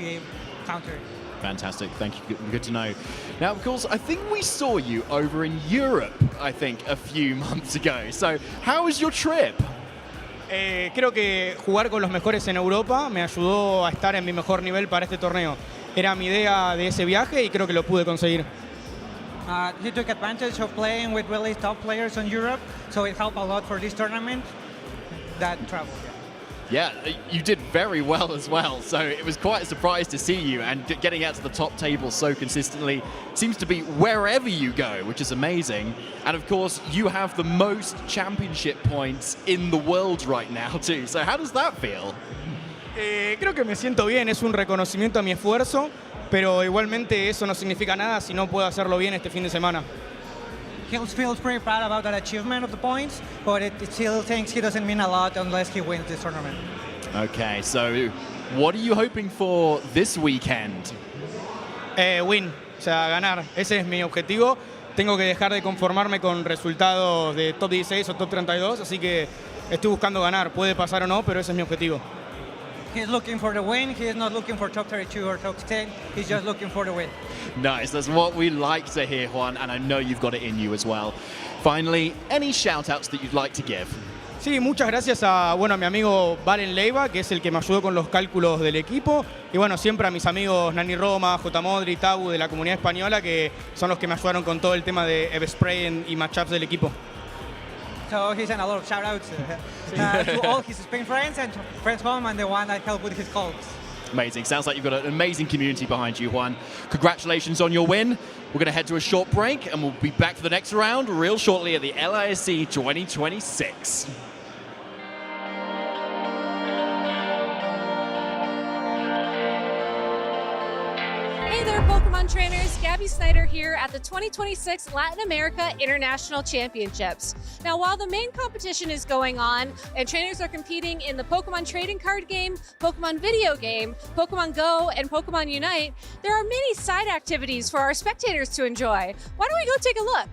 counter. Fantastic, thank you, good to know. Now, of course, I think we saw you over in Europe, I think, a few months ago. So, how was your trip? Creo que jugar con los mejores en Europa me ayudó a estar en mi mejor nivel para este torneo. Era mi idea de ese viaje y creo que lo pude conseguir. He took advantage of playing with really top players in Europe, so it helped a lot for this tournament, that travel. Yeah, you did very well as well, so it was quite a surprise to see you, and getting out to the top table so consistently seems to be wherever you go, which is amazing. And of course, you have the most championship points in the world right now too, so how does that feel? Creo que me siento bien, es un reconocimiento a mi esfuerzo, pero igualmente eso no significa nada si no puedo hacerlo bien este fin de semana. He feels pretty proud about that achievement of the points, but it still thinks he doesn't mean a lot unless he wins this tournament. Okay, so what are you hoping for this weekend? Win, o sea, ganar. Ese es mi objetivo. Tengo que dejar de conformarme con resultados de top 16 o top 32, así que estoy buscando ganar. Puede pasar o no, pero ese es mi objetivo. He's looking for the win. He is not looking for top 32 or top 10. He's just looking for the win. Nice. That's what we like to hear, Juan, and I know you've got it in you as well. Finally, any shout-outs that you'd like to give? Sí, muchas gracias a mi amigo Valen Leiva, que es el que me ayudó con los cálculos del equipo. Y bueno, siempre a mis amigos Nani Roma, J. Modri, Tabu de la comunidad española, que son los que me ayudaron con todo el tema de Everspray y matchups del equipo. So he sent a lot of shout-outs to all his Spain friends and friends home and the one that helped with his calls. Amazing. Sounds like you've got an amazing community behind you, Juan. Congratulations on your win. We're going to head to a short break and we'll be back for the next round real shortly at the LISC 2026. Hey there, Pokemon trainers. Gabby Snyder here at the 2026 Latin America International Championships. Now, while the main competition is going on and trainers are competing in the Pokemon trading card game, Pokemon video game, Pokemon Go, and Pokemon Unite, there are many side activities for our spectators to enjoy. Why don't we go take a look?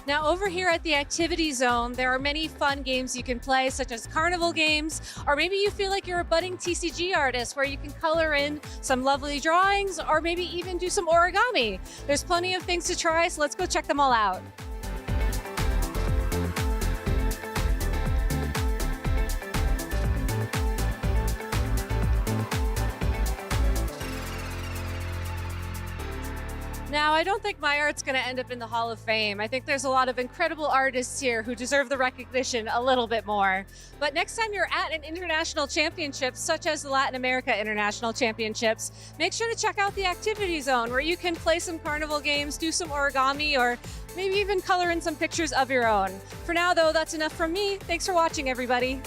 Now, over here at the activity zone, there are many fun games you can play, such as carnival games, or maybe you feel like you're a budding TCG artist where you can color in some lovely drawings, or maybe even do some origami. There's plenty of things to try, so let's go check them all out. Now, I don't think my art's going to end up in the Hall of Fame. I think there's a lot of incredible artists here who deserve the recognition a little bit more. But next time you're at an international championship, such as the Latin America International Championships, make sure to check out the activity zone where you can play some carnival games, do some origami, or maybe even color in some pictures of your own. For now, though, that's enough from me. Thanks for watching, everybody.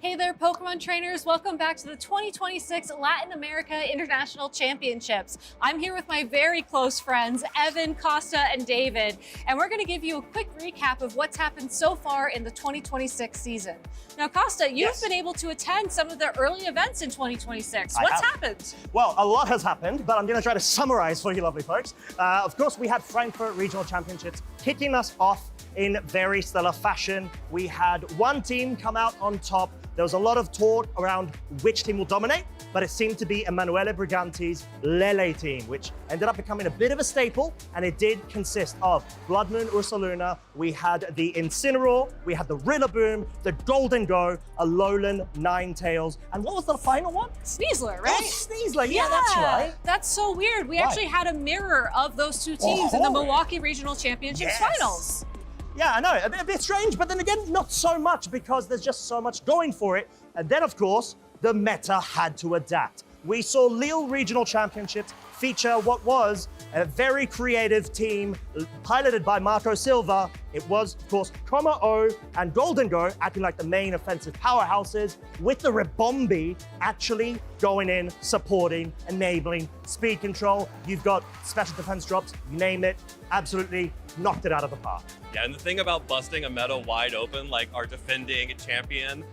Hey there, Pokemon trainers. Welcome back to the 2026 Latin America International Championships. I'm here with my very close friends, Evan, Costa, and David, and we're going to give you a quick recap of what's happened so far in the 2026 season. Now, Costa, you've been able to attend some of the early events in 2026. What's happened? Well, a lot has happened, but I'm going to try to summarize for you lovely folks. Of course, we had Frankfurt Regional Championships kicking us off in very stellar fashion. We had one team come out on top. There was a lot of talk around which team will dominate, but it seemed to be Emanuele Briganti's Lele team, which ended up becoming a bit of a staple, and it did consist of Blood Moon Ursaluna, we had the Incineroar, we had the Rillaboom, the Golden Go, Alolan Ninetales, and what was the final one? Sneasler, right? Oh, Sneasler, yeah, that's right. That's so weird. We Right. actually had a mirror of those two teams in the Milwaukee Regional Championships finals. Yeah, I know, a bit strange, but then again, not so much because there's just so much going for it. And then, of course, the meta had to adapt. We saw Lille Regional Championships feature what was a very creative team piloted by Marco Silva. It was, of course, Coma O and Golden Go acting like the main offensive powerhouses, with the Ribombi actually going in, supporting, enabling speed control. You've got special defense drops, you name it, absolutely knocked it out of the park. Yeah, and the thing about busting a meta wide open, like our defending champion,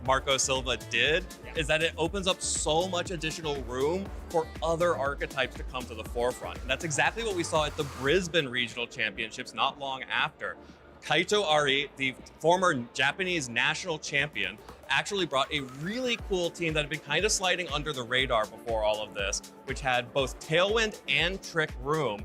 Marco Silva did, is that it opens up so much additional room for other archetypes to come to the forefront. And that's exactly what we saw at the Brisbane Regional Championships not long after. Kaito Ari, the former Japanese national champion, actually brought a really cool team that had been kind of sliding under the radar before all of this, which had both Tailwind and Trick Room,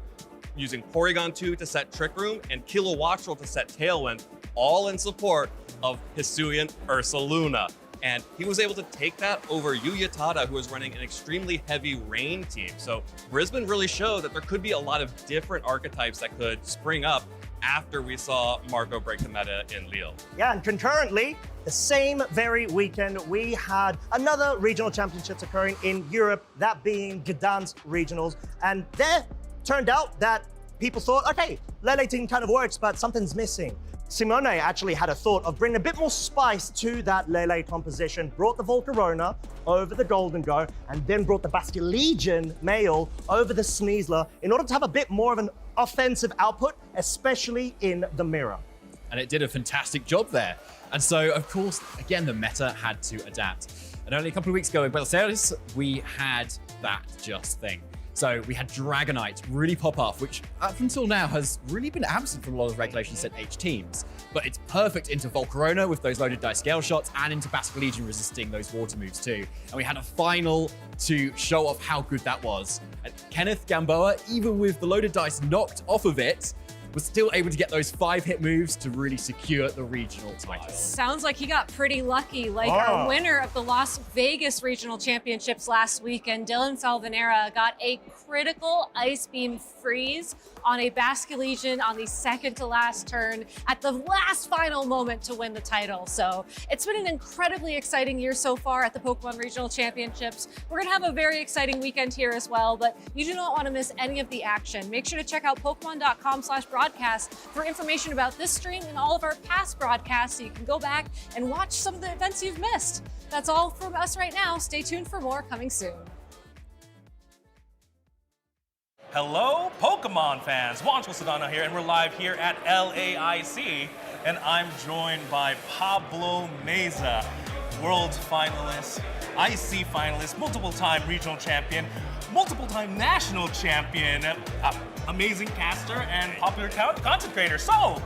using Porygon 2 to set Trick Room and Kilowattrel to set Tailwind, all in support of Hisuian Ursaluna. And he was able to take that over Yu Yatada, who was running an extremely heavy rain team. So Brisbane really showed that there could be a lot of different archetypes that could spring up after we saw Marco break the meta in Lille. Yeah, and concurrently, the same very weekend, we had another regional championships occurring in Europe, that being Gdansk Regionals. And there turned out that people thought, okay, Lele team kind of works, but something's missing. Simone actually had a thought of bringing a bit more spice to that Lele composition, brought the Volcarona over the Golden Go, and then brought the Basculegion male over the Sneasler in order to have a bit more of an offensive output, especially in the mirror. And it did a fantastic job there. And so, of course, again, the meta had to adapt. And only a couple of weeks ago in Buenos Aires, we had that just thing. So we had Dragonite really pop off, which up until now has really been absent from a lot of Regulation Set H teams. But it's perfect into Volcarona with those loaded dice scale shots and into Basculegion resisting those water moves too. And we had a final to show off how good that was. And Kenneth Gamboa, even with the loaded dice knocked off of it, was still able to get those 5-hit moves to really secure the regional title. Sounds like he got pretty lucky, like our winner of the Las Vegas Regional Championships last weekend, Dylan Salvanera, got a critical Ice Beam freeze on a Basculegion on the second to last turn at the last final moment to win the title. So it's been an incredibly exciting year so far at the Pokemon Regional Championships. We're gonna have a very exciting weekend here as well, but you do not wanna miss any of the action. Make sure to check out Pokemon.com/broadcast for information about this stream and all of our past broadcasts so you can go back and watch some of the events you've missed. That's all from us right now. Stay tuned for more coming soon. Hello, Pokemon fans. Juancho Sedano here, and we're live here at LAIC, and I'm joined by Pablo Meza, world finalist, IC finalist, multiple-time regional champion, multiple-time national champion, amazing caster, and popular content creator. So,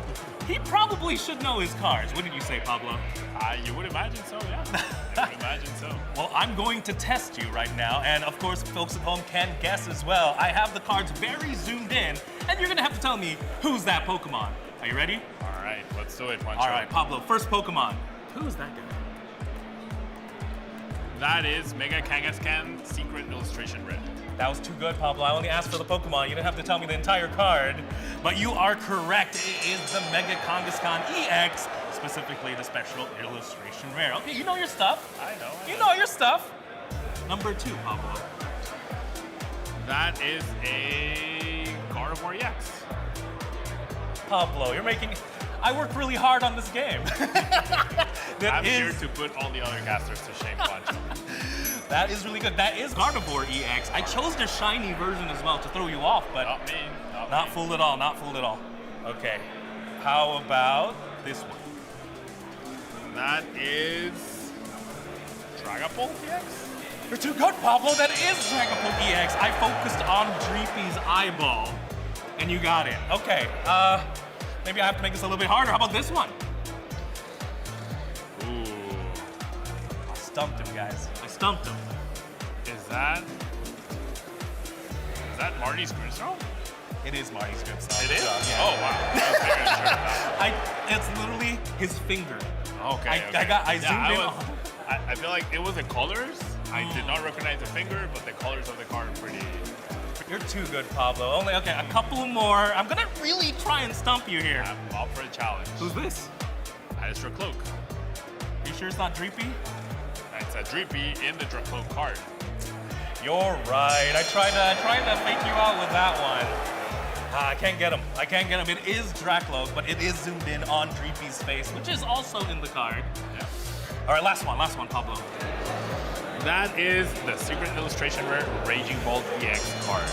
he probably should know his cards. Wouldn't you say, Pablo? You would imagine so, yeah. I would imagine so. Well, I'm going to test you right now, and of course, folks at home can guess as well. I have the cards very zoomed in, and you're gonna have to tell me who's that Pokemon. Are you ready? All right, let's do it, Juancho. All right, Pablo, first Pokemon. Who's that guy? That is Mega Kangaskhan Secret Illustration Red. That was too good, Pablo. I only asked for the Pokemon. You didn't have to tell me the entire card. But you are correct. It is the Mega Kangaskhan EX, specifically the Special Illustration Rare. Okay, you know your stuff. I know. You know your stuff. Number 2, Pablo. That is a Gardevoir EX. Pablo, you're making... I worked really hard on this game. I'm here to put all the other casters to shame, Juancho. That is really good. That is Gardevoir EX. I chose the shiny version as well to throw you off, but not me. Not fooled at all. Not fooled at all. Okay. How about this one? That is Dragapult EX? You're too good, Pablo. That is Dragapult EX. I focused on Dreepy's eyeball, and you got it. Okay. Maybe I have to make this a little bit harder. How about this one? Ooh. I stumped him, guys. I stumped him. Is that Marty's Grisro? It is Marty's Grisro. It is? Yeah. Oh, wow. I was very unsure of that. It's literally his finger. Okay. I zoomed in on. I feel like it was the colors. I did not recognize the finger, but the colors of the card are pretty. You're too good, Pablo. Only, okay, a couple more. I'm gonna really try and stump you here. I'm up for a challenge. Who's this? Alistair Cloak. You sure it's not Dreepy? It's a Dreepy in the Cloak card. You're right. I tried to fake you out with that one. I can't get him. I can't get him. It is Dracloak, but it is zoomed in on Dreepy's face, which is also in the card. Yeah. All right, last one, Pablo. That is the Secret Illustration Rare Raging Bolt EX card.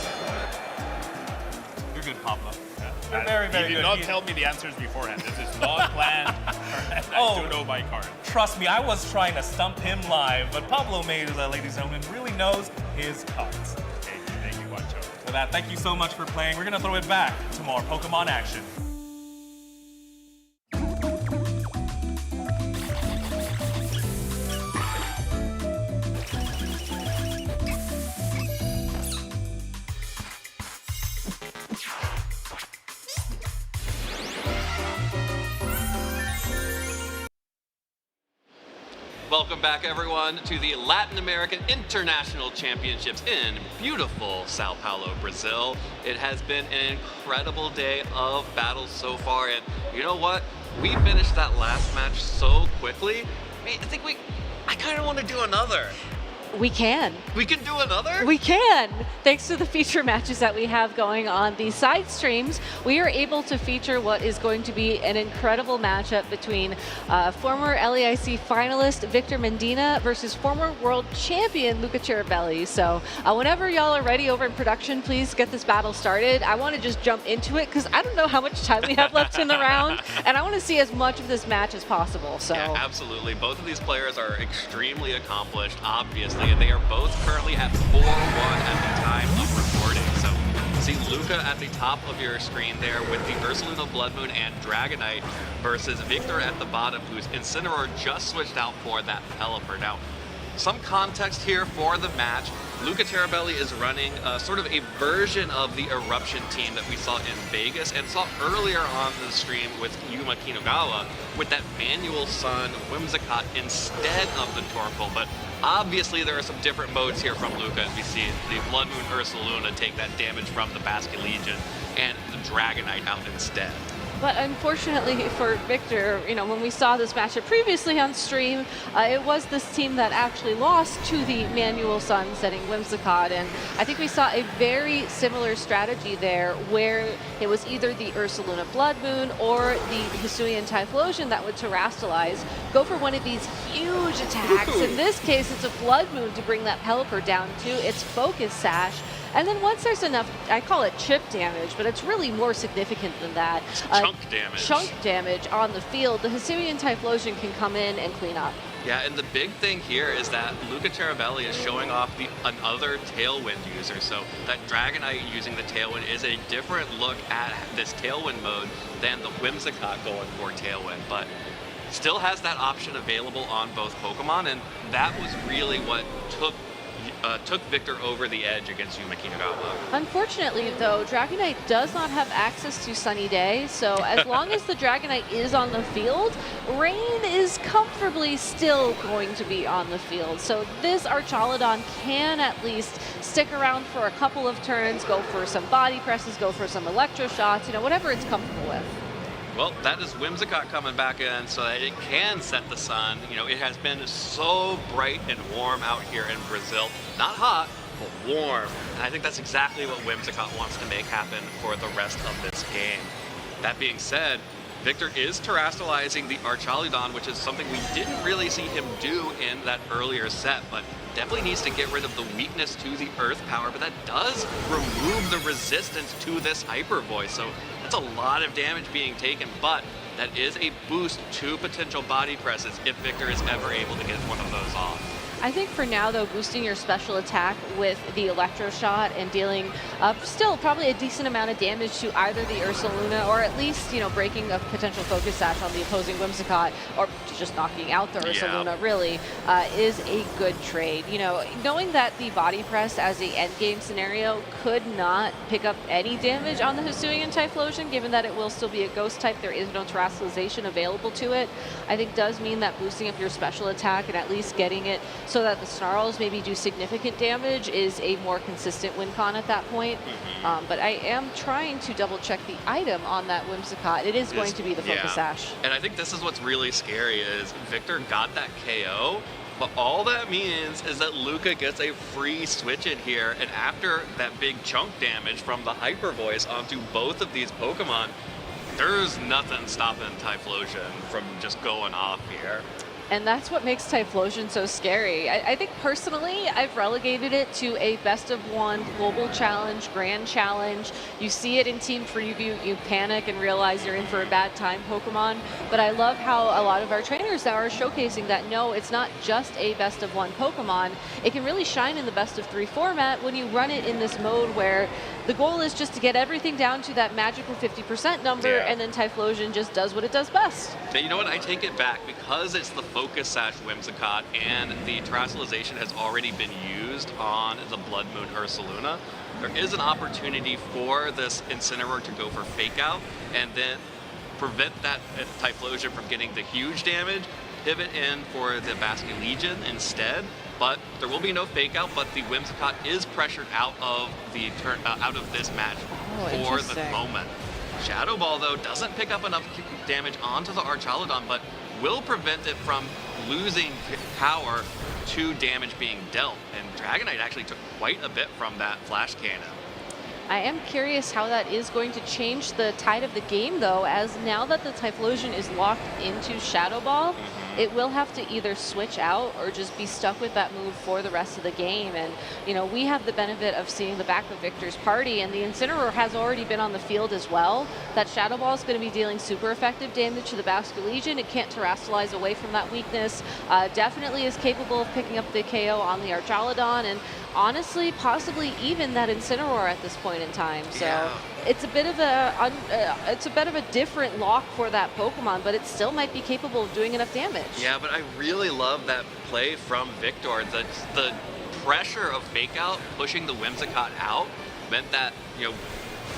You're good, Pablo. Yeah. You're very, very good. good. He did not tell me the answers beforehand. This is not planned. I do know my card. Trust me, I was trying to stump him live, but Pablo Meza, ladies and gentlemen, really knows his cards. Thank you, Wancho. For that, thank you so much for playing. We're going to throw it back to more Pokemon action. Welcome back, everyone, to the Latin American International Championships in beautiful Sao Paulo, Brazil. It has been an incredible day of battles so far, and you know what? We finished that last match so quickly. I kind of want to do another. We can. We can do another? We can. Thanks to the feature matches that we have going on the side streams, we are able to feature what is going to be an incredible matchup between former LAIC finalist Victor Mendina versus former world champion Luca Cheribelli. So whenever y'all are ready over in production, please get this battle started. I want to just jump into it because I don't know how much time we have left in the round, and I want to see as much of this match as possible. So yeah, absolutely. Both of these players are extremely accomplished, obviously, and they are both currently at 4-1 at the time of recording. So see Luca at the top of your screen there with the Ursaluna Blood Moon and Dragonite versus Victor at the bottom, whose Incineroar just switched out for that Pelipper. Now, some context here for the match. Luca Cheribelli is running sort of a version of the Eruption team that we saw in Vegas and saw earlier on the stream with Yuma Kinugawa with that Manual Sun Whimsicott instead of the Torkoal. But obviously there are some different modes here from Luca, as we see the Blood Moon Ursaluna take that damage from the Basculegion and the Dragonite out instead. But unfortunately for Victor, when we saw this matchup previously on stream, it was this team that actually lost to the Manual Sun setting Whimsicott, and I think we saw a very similar strategy there where it was either the Ursaluna Blood Moon or the Hisuian Typhlosion that would terrastalize, go for one of these huge attacks. In this case, it's a Blood Moon to bring that Pelipper down to its Focus Sash. And then once there's enough, I call it chip damage, but it's really more significant than that. Chunk damage. Chunk damage on the field. The Hisuian Typhlosion can come in and clean up. Yeah, and the big thing here is that Luca Cheribelli is showing off another Tailwind user. So that Dragonite using the Tailwind is a different look at this Tailwind mode than the Whimsicott going for Tailwind. But still has that option available on both Pokemon, and that was really what took Victor over the edge against Yuma Kinugawa. Unfortunately, though, Dragonite does not have access to Sunny Day, so as long as the Dragonite is on the field, Rain is comfortably still going to be on the field. So this Archaludon can at least stick around for a couple of turns, go for some body presses, go for some electro shots, whatever it's comfortable with. Well, that is Whimsicott coming back in so that it can set the sun. It has been so bright and warm out here in Brazil. Not hot, but warm. And I think that's exactly what Whimsicott wants to make happen for the rest of this game. That being said, Victor is terrastalizing the Archaludon, which is something we didn't really see him do in that earlier set, but definitely needs to get rid of the weakness to the Earth power, but that does remove the resistance to this Hyper Voice. So that's a lot of damage being taken, but that is a boost to potential body presses if Victor is ever able to get one of those off. I think for now, though, boosting your special attack with the Electro Shot and dealing still probably a decent amount of damage to either the Ursaluna or at least, you know, breaking a potential Focus Sash on the opposing Whimsicott or just knocking out the Ursaluna, really, is a good trade. You know, knowing that the Body Press as a endgame scenario could not pick up any damage on the Hisuian Typhlosion, given that it will still be a Ghost type, there is no Terrestrialization available to it, I think does mean that boosting up your special attack and at least getting it so that the Snarls maybe do significant damage is a more consistent win con at that point. But I am trying to double check the item on that Whimsicott. It is going to be the Focus Sash. And I think this is what's really scary is Victor got that KO, but all that means is that Luca gets a free switch in here, and after that big chunk damage from the Hyper Voice onto both of these Pokemon, there's nothing stopping Typhlosion from just going off here. And that's what makes Typhlosion so scary. I think personally, I've relegated it to a best of one global challenge, grand challenge. You see it in team preview, you panic and realize you're in for a bad time Pokemon. But I love how a lot of our trainers now are showcasing that no, it's not just a best of one Pokemon. It can really shine in the best of 3 format when you run it in this mode where the goal is just to get everything down to that magical 50% number, and then Typhlosion just does what it does best. But you know what? I take it back because it's the Focus Sash Whimsicott and the Terrestrialization has already been used on the Blood Moon Ursaluna. There is an opportunity for this Incineroar to go for Fake Out and then prevent that Typhlosion from getting the huge damage, pivot in for the Basculegion instead. But there will be no Fake Out, but the Whimsicott is pressured out of the out of this match for the moment. Shadow Ball, though, doesn't pick up enough damage onto the Archaludon, but will prevent it from losing power to damage being dealt. And Dragonite actually took quite a bit from that Flash Cannon. I am curious how that is going to change the tide of the game, though, as now that the Typhlosion is locked into Shadow Ball, it will have to either switch out or just be stuck with that move for the rest of the game. And, you know, we have the benefit of seeing the back of Victor's party, and the Incineroar has already been on the field as well. That Shadow Ball is going to be dealing super effective damage to the Basculegion. It can't Terrestrialize away from that weakness. Definitely is capable of picking up the KO on the Archaludon, and honestly, possibly even that Incineroar at this point in time. So it's a bit of a different lock for that Pokemon, but it still might be capable of doing enough damage. Yeah, but I really love that play from Victor. The pressure of Fake Out pushing the Whimsicott out meant that, you know,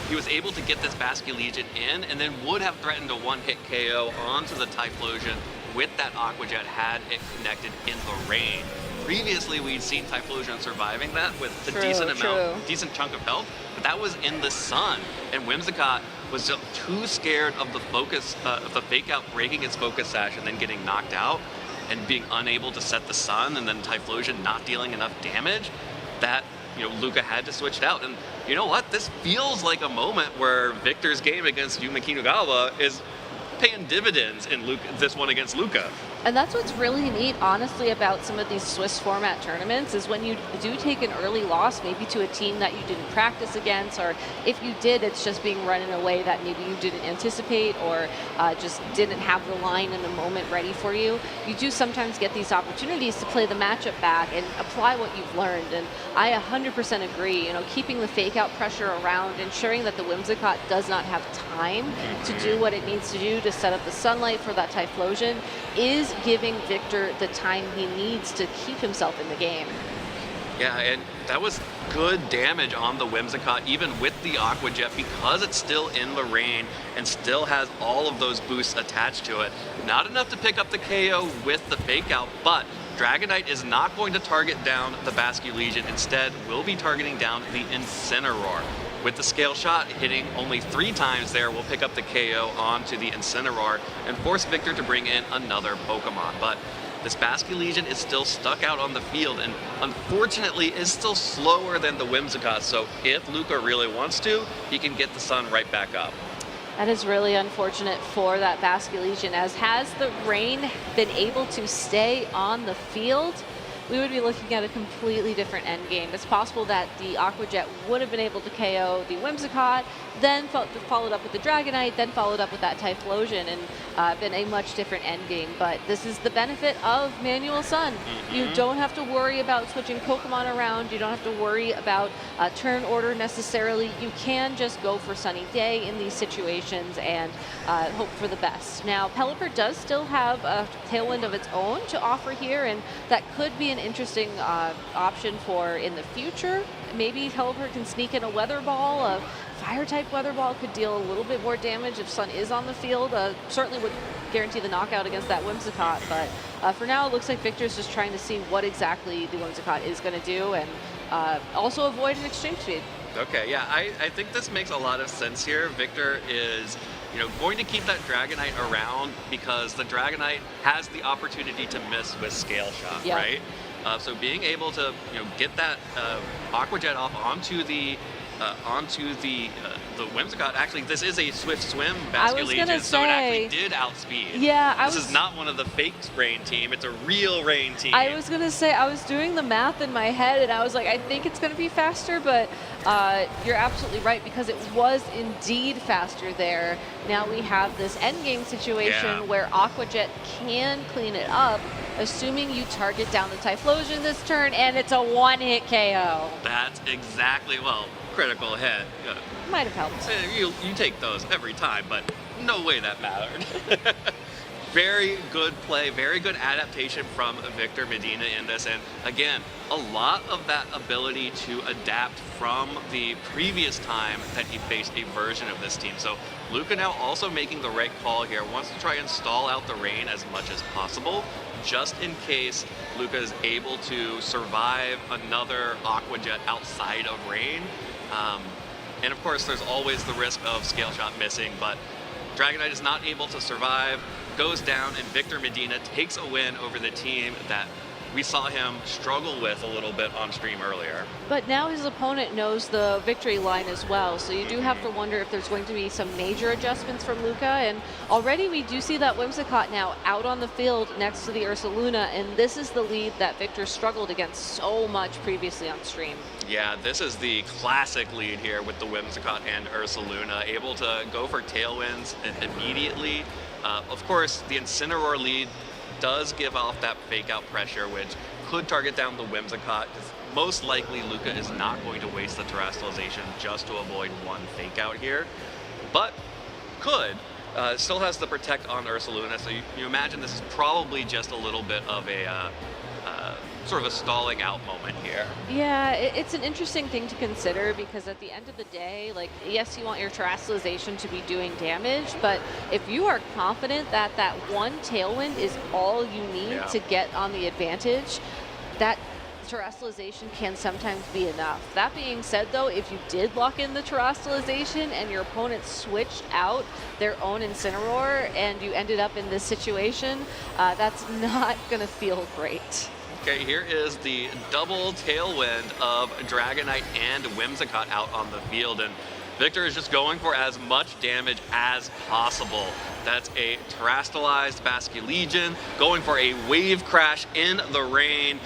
he was able to get this Basculegion in and then would have threatened a one-hit KO onto the Typhlosion with that Aqua Jet had it connected in the rain. Previously, we'd seen Typhlosion surviving that with a decent chunk of health, but that was in the sun, and Whimsicott was just too scared of the Fake Out breaking its Focus Sash and then getting knocked out and being unable to set the sun, and then Typhlosion not dealing enough damage that, you know, Luca had to switch it out. And you know what? This feels like a moment where Victor's game against Yuma Kinugawa is paying dividends in this one against Luca. And that's what's really neat, honestly, about some of these Swiss format tournaments is when you do take an early loss, maybe to a team that you didn't practice against, or if you did, it's just being run in a way that maybe you didn't anticipate or just didn't have the line in the moment ready for you. You do sometimes get these opportunities to play the matchup back and apply what you've learned. And I 100% agree, you know, keeping the Fake Out pressure around, ensuring that the Whimsicott does not have time to do what it needs to do to set up the sunlight for that Typhlosion is giving Victor the time he needs to keep himself in the game. Yeah, and that was good damage on the Whimsicott, even with the Aqua Jet, because it's still in the rain and still has all of those boosts attached to it. Not enough to pick up the KO with the Fake Out, but Dragonite is not going to target down the Basculegion. Instead, will be targeting down the Incineroar. With the Scale Shot hitting only 3 times there, we'll pick up the KO onto the Incineroar and force Victor to bring in another Pokemon. But this Basculegion is still stuck out on the field and unfortunately is still slower than the Whimsicott. So if Luca really wants to, he can get the sun right back up. That is really unfortunate for that Basculegion, as has the rain been able to stay on the field, we would be looking at a completely different end game. It's possible that the Aqua Jet would have been able to KO the Whimsicott, then followed up with the Dragonite, then followed up with that Typhlosion, and been a much different end game. But this is the benefit of Manual Sun. You don't have to worry about switching Pokemon around. You don't have to worry about turn order necessarily. You can just go for Sunny Day in these situations and hope for the best. Now, Pelipper does still have a Tailwind of its own to offer here, and that could be an interesting option for in the future. Maybe Pelipper can sneak in a Weather Ball. A Fire-type Weather Ball could deal a little bit more damage if Sun is on the field. Certainly would guarantee the knockout against that Whimsicott, but for now it looks like Victor's just trying to see what exactly the Whimsicott is going to do, and also avoid an Extreme Speed. Okay, yeah, I think this makes a lot of sense here. Victor is, going to keep that Dragonite around because the Dragonite has the opportunity to miss with Scale Shot, right? So being able to, get that Aqua Jet off onto the Whimsicott. Actually, this is a Swift Swim Basculegion, so it actually did outspeed. Yeah, this is not one of the fake Rain team. It's a real Rain team. I was gonna say, I was doing the math in my head, and I was like, I think it's gonna be faster, but you're absolutely right, because it was indeed faster there. Now we have this endgame situation where Aqua Jet can clean it up, assuming you target down the Typhlosion this turn, and it's a one-hit KO. That's exactly, critical hit. Might have helped. You take those every time, but no way that mattered. Very good play, very good adaptation from Victor Medina in this, and again, a lot of that ability to adapt from the previous time that he faced a version of this team. So Luca now also making the right call here, wants to try and stall out the rain as much as possible, just in case Luca is able to survive another Aqua Jet outside of rain. And of course, there's always the risk of Scale Shot missing, but Dragonite is not able to survive, goes down, and Victor Medina takes a win over the team that we saw him struggle with a little bit on stream earlier. But now his opponent knows the victory line as well, so you do have to wonder if there's going to be some major adjustments from Luca, and already we do see that Whimsicott now out on the field next to the Ursaluna, and this is the lead that Victor struggled against so much previously on stream. Yeah, this is the classic lead here with the Whimsicott and Ursaluna, able to go for Tailwinds immediately. Of course, the Incineroar lead does give off that fake out pressure, which could target down the Whimsicott, because most likely Luca is not going to waste the Terrestrialization just to avoid one fake out here, but could. Still has the Protect on Ursaluna, so you imagine this is probably just a little bit of a sort of a stalling out moment here. Yeah, it's an interesting thing to consider, because at the end of the day, like, yes, you want your Terrestrialization to be doing damage, but if you are confident that that one Tailwind is all you need to get on the advantage, that Terrestrialization can sometimes be enough. That being said, though, if you did lock in the Terrestrialization and your opponent switched out their own Incineroar and you ended up in this situation, that's not going to feel great. Okay, here is the double Tailwind of Dragonite and Whimsicott out on the field, and Victor is just going for as much damage as possible. That's a Terrestrialized Basculegion, going for a Wave Crash in the rain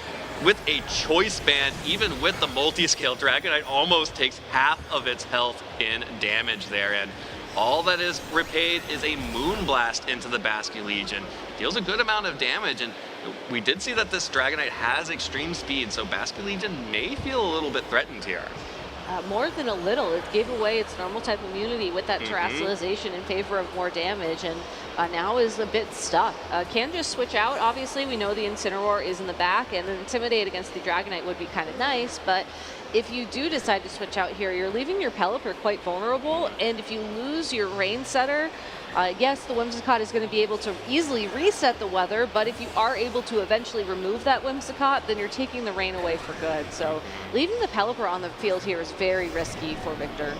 with a Choice Band. Even with the multi-scale, Dragonite almost takes half of its health in damage there, and all that is repaid is a Moonblast into the Basculegion. Deals a good amount of damage, and we did see that this Dragonite has extreme speed, so Basculegion may feel a little bit threatened here. More than a little. It gave away its normal type immunity with that Terrestrialization in favor of more damage, and now is a bit stuck. Can just switch out. Obviously, we know the Incineroar is in the back, and an Intimidate against the Dragonite would be kind of nice, but if you do decide to switch out here, you're leaving your Pelipper quite vulnerable, and if you lose your Rain Setter, yes, the Whimsicott is going to be able to easily reset the weather, but if you are able to eventually remove that Whimsicott, then you're taking the rain away for good. So leaving the Pelipper on the field here is very risky for Victor.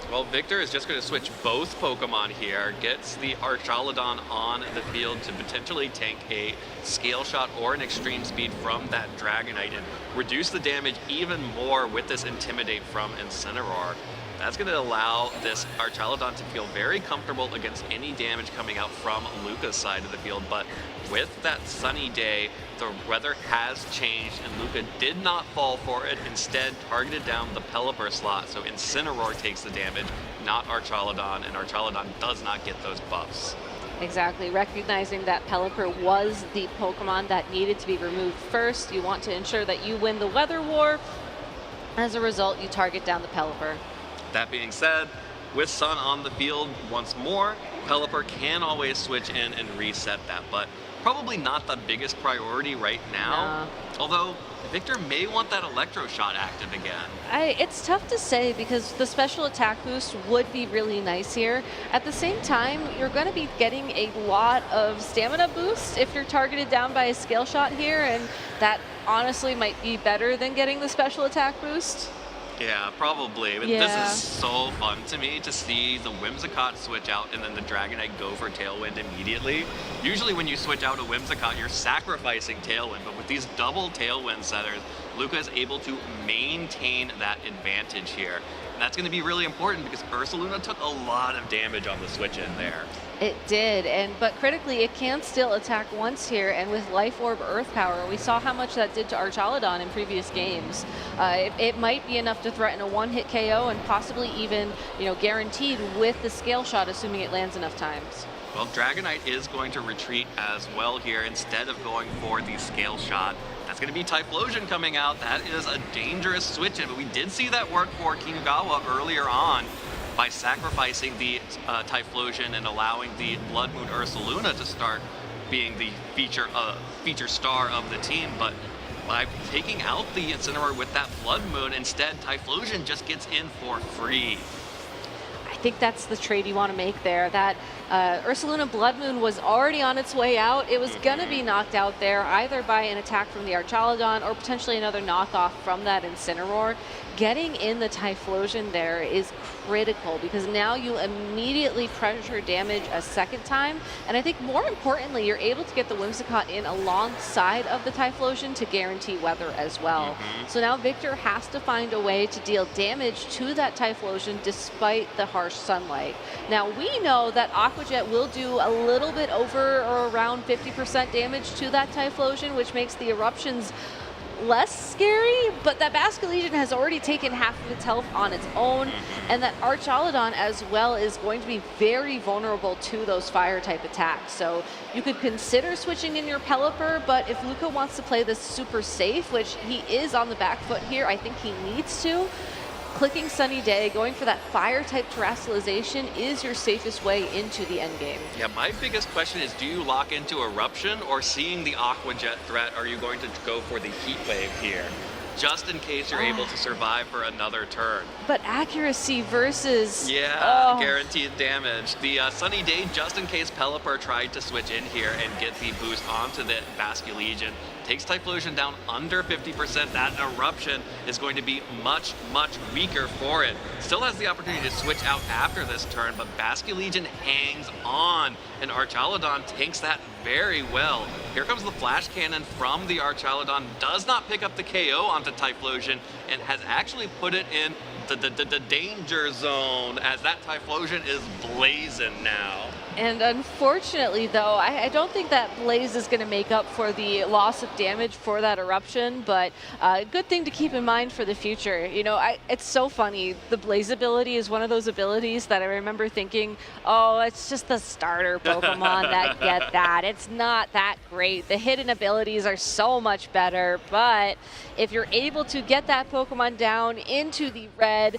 Well, Victor is just going to switch both Pokemon here, gets the Archaludon on the field to potentially tank a Scale Shot or an Extreme Speed from that Dragonite and reduce the damage even more with this Intimidate from Incineroar. That's going to allow this Archaludon to feel very comfortable against any damage coming out from Luca's side of the field. But with that sunny day, the weather has changed, and Luca did not fall for it. Instead, targeted down the Pelipper slot, so Incineroar takes the damage, not Archaludon, and Archaludon does not get those buffs. Exactly, recognizing that Pelipper was the Pokemon that needed to be removed first. You want to ensure that you win the weather war. As a result, you target down the Pelipper. That being said, with Sun on the field once more, Pelipper can always switch in and reset that, but probably not the biggest priority right now. Although Victor may want that Electro Shot active again. It's tough to say because the special attack boost would be really nice here. At the same time, you're going to be getting a lot of stamina boost if you're targeted down by a Scale Shot here, and that honestly might be better than getting the special attack boost. Yeah, probably. But Yeah. This is so fun to me to see the Whimsicott switch out and then the Dragonite go for Tailwind immediately. Usually when you switch out a Whimsicott, you're sacrificing Tailwind, but with these double Tailwind setters, Luca is able to maintain that advantage here. And that's going to be really important because Ursaluna took a lot of damage on the switch in there. It did, but critically, it can still attack once here, and with Life Orb Earth Power, we saw how much that did to Archaludon in previous games. It might be enough to threaten a one-hit KO and possibly even, guaranteed with the Scale Shot, assuming it lands enough times. Well, Dragonite is going to retreat as well here instead of going for the Scale Shot. That's going to be Typhlosion coming out. That is a dangerous switch in, but we did see that work for Kinugawa earlier on by sacrificing the Typhlosion and allowing the Blood Moon Ursaluna to start being the feature star of the team. But by taking out the Incineroar with that Blood Moon, instead Typhlosion just gets in for free. I think that's the trade you want to make there. That Ursaluna Blood Moon was already on its way out. It was going to be knocked out there either by an attack from the Archaludon or potentially another knockoff from that Incineroar. Getting in the Typhlosion there is critical because now you immediately pressure damage a second time. And I think more importantly, you're able to get the Whimsicott in alongside of the Typhlosion to guarantee weather as well. So now Victor has to find a way to deal damage to that Typhlosion despite the harsh sunlight. Now we know that Aqua Jet will do a little bit over or around 50% damage to that Typhlosion, which makes the eruptions less scary, but that Basculegion has already taken half of its health on its own, and that Archaludon as well is going to be very vulnerable to those fire type attacks. So you could consider switching in your Pelipper, but if Luca wants to play this super safe, which he is on the back foot here, I think he needs to, clicking Sunny Day, going for that fire type terrestrialization is your safest way into the end game. Yeah, my biggest question is, do you lock into Eruption, or seeing the Aqua Jet threat, are you going to go for the Heat Wave here? Just in case you're able to survive for another turn. But accuracy versus... Guaranteed damage. The Sunny Day, just in case Pelipper tried to switch in here and get the boost onto the Basculegion, takes Typhlosion down under 50%. That Eruption is going to be much, much weaker for it. Still has the opportunity to switch out after this turn, but Basculegion hangs on, and Archaludon takes that very well. Here comes the Flash Cannon from the Archaludon, does not pick up the KO onto Typhlosion, and has actually put it in the danger zone as that Typhlosion is blazing now. And unfortunately, though, I don't think that Blaze is going to make up for the loss of damage for that Eruption, but good thing to keep in mind for the future. It's so funny. The Blaze ability is one of those abilities that I remember thinking, oh, it's just the starter Pokemon that get that. It's not that great. The hidden abilities are so much better, but if you're able to get that Pokemon down into the red,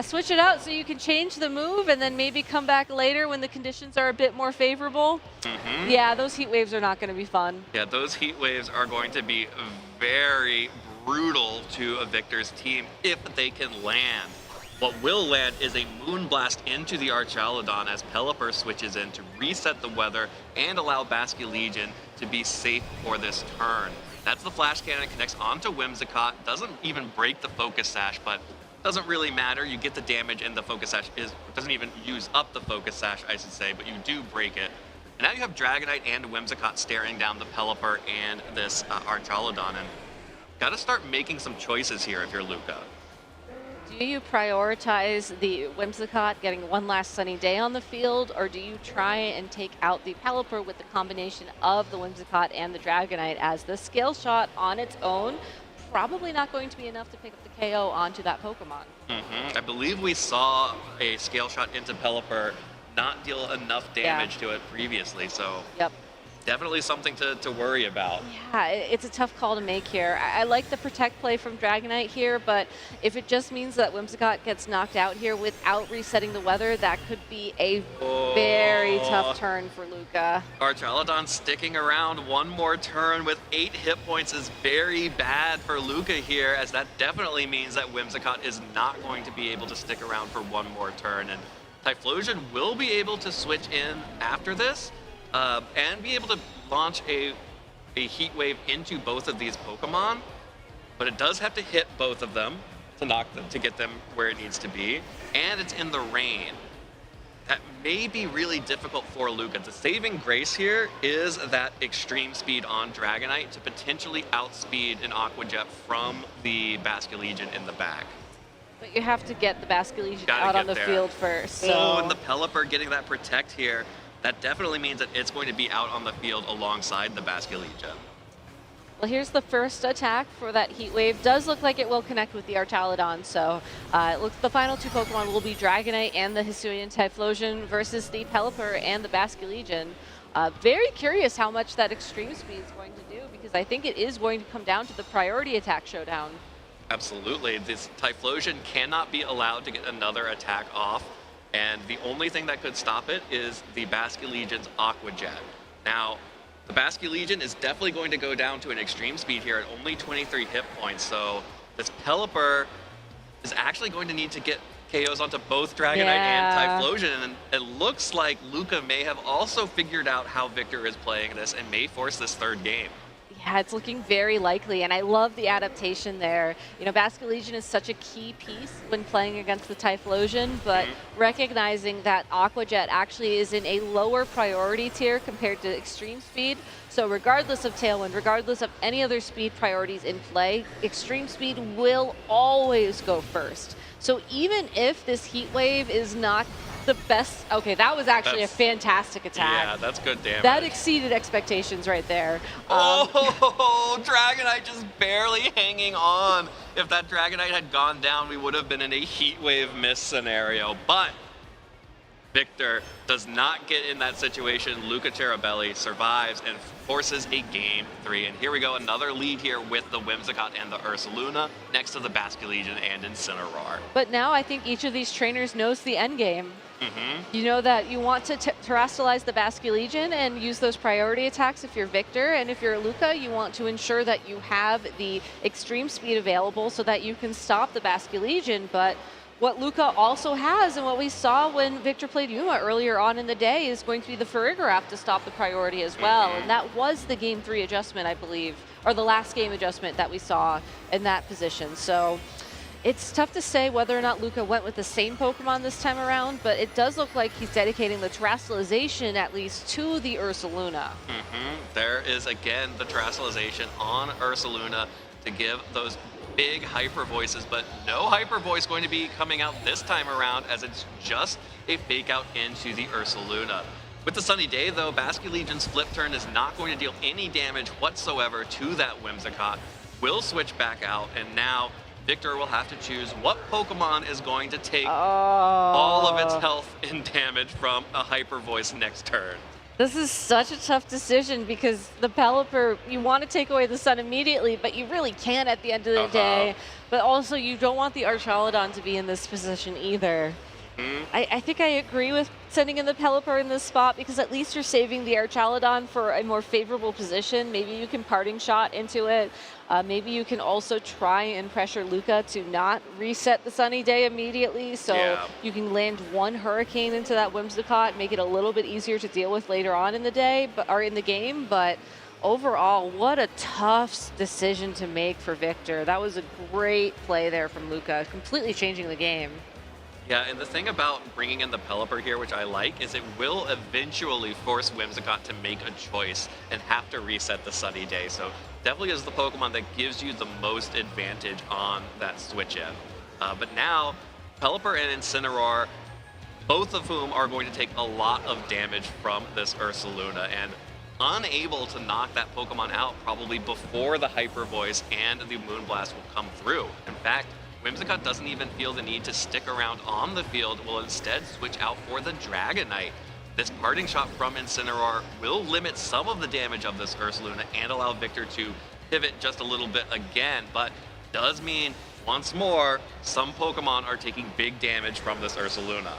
switch it out so you can change the move and then maybe come back later when the conditions are a bit more favorable. Yeah, those Heat Waves are not going to be fun. Yeah, those Heat Waves are going to be very brutal to a Victor's team if they can land. What will land is a Moonblast into the Archaludon as Pelipper switches in to reset the weather and allow Basculegion to be safe for this turn. That's the Flash Cannon, connects onto Whimsicott, doesn't even break the Focus Sash, but doesn't really matter. You get the damage, and the Focus Sash doesn't even use up the Focus Sash, I should say, but you do break it. And now you have Dragonite and Whimsicott staring down the Pelipper and this Archaludon, and gotta start making some choices here if you're Luca. Do you prioritize the Whimsicott getting one last sunny day on the field, or do you try and take out the Pelipper with the combination of the Whimsicott and the Dragonite, as the Scale Shot on its own probably not going to be enough to pick up the KO onto that Pokemon? I believe we saw a Scale Shot into Pelipper not deal enough damage to it previously, so Yep. definitely something to worry about. Yeah, it's a tough call to make here. I like the Protect play from Dragonite here, but if it just means that Whimsicott gets knocked out here without resetting the weather, that could be a very tough turn for Luca. Archaludon sticking around one more turn with 8 hit points is very bad for Luca here, as that definitely means that Whimsicott is not going to be able to stick around for one more turn. And Typhlosion will be able to switch in after this and be able to launch a Heat Wave into both of these Pokemon, but it does have to hit both of them to get them where it needs to be, and it's in the rain. That may be really difficult for Luca. The saving grace here is that extreme speed on Dragonite to potentially outspeed an Aqua Jet from the Basculegion in the back. But you have to get the Basculegion out on the field first. So. Oh, and the Pelipper getting that Protect here, that definitely means that it's going to be out on the field alongside the Basculegion. Well, here's the first attack for that Heat Wave. Does look like it will connect with the Archaludon, so it looks the final two Pokemon will be Dragonite and the Hisuian Typhlosion versus the Pelipper and the Basculegion. Very curious how much that extreme speed is going to do, because I think it is going to come down to the priority attack showdown. Absolutely. This Typhlosion cannot be allowed to get another attack off, and the only thing that could stop it is the Basculegion's Aqua Jet. Now, the Basculegion is definitely going to go down to an extreme speed here at only 23 hit points, so this Pelipper is actually going to need to get KOs onto both Dragonite and Typhlosion, and it looks like Luca may have also figured out how Victor is playing this and may force this third game. Yeah, it's looking very likely, and I love the adaptation there. You know, Basculegion is such a key piece when playing against the Typhlosion, but recognizing that Aqua Jet actually is in a lower priority tier compared to Extreme Speed. So regardless of Tailwind, regardless of any other speed priorities in play, Extreme Speed will always go first. So even if this Heat Wave is not the best, okay, that was actually a fantastic attack. Yeah, that's good damage. That exceeded expectations right there. Dragonite just barely hanging on. If that Dragonite had gone down, we would have been in a Heat Wave miss scenario, but Victor does not get in that situation. Luca Cherubelli survives and forces a Game 3. And here we go, another lead here with the Whimsicott and the Ursaluna next to the Basculegion and Incineroar. But now I think each of these trainers knows the end game. You know that you want to terrestrialize the Basculegion and use those priority attacks if you're Victor, and if you're Luca, you want to ensure that you have the extreme speed available so that you can stop the Basculegion. But what Luca also has, and what we saw when Victor played Yuma earlier on in the day, is going to be the Farigiraf to stop the priority as well. And that was the Game 3 adjustment, I believe, or the last game adjustment that we saw in that position. So it's tough to say whether or not Luca went with the same Pokemon this time around, but it does look like he's dedicating the terrestrialization at least to the Ursaluna. There is again the terrestrialization on Ursaluna to give those big hyper voices, but no hyper voice going to be coming out this time around, as it's just a fake out into the Ursaluna. With the sunny day though, Basculegion's flip turn is not going to deal any damage whatsoever to that Whimsicott. Will switch back out, and now Victor will have to choose what Pokemon is going to take all of its health and damage from a hyper voice next turn. This is such a tough decision, because the Pelipper, you want to take away the sun immediately, but you really can't at the end of the day. But also, you don't want the Archaludon to be in this position either. I think I agree with sending in the Pelipper in this spot, because at least you're saving the Archaludon for a more favorable position. Maybe you can parting shot into it. Maybe you can also try and pressure Luca to not reset the sunny day immediately, so you can land one Hurricane into that Whimsicott, make it a little bit easier to deal with later on in the day, or in the game. But overall, what a tough decision to make for Victor. That was a great play there from Luca, completely changing the game. Yeah, and the thing about bringing in the Pelipper here, which I like, is it will eventually force Whimsicott to make a choice and have to reset the sunny day. So definitely is the Pokemon that gives you the most advantage on that switch in. But now, Pelipper and Incineroar, both of whom are going to take a lot of damage from this Ursaluna, and unable to knock that Pokemon out probably before the Hyper Voice and the Moonblast will come through. In fact, Whimsicott doesn't even feel the need to stick around on the field, will instead switch out for the Dragonite. This parting shot from Incineroar will limit some of the damage of this Ursaluna and allow Victor to pivot just a little bit again, but does mean, once more, some Pokemon are taking big damage from this Ursaluna.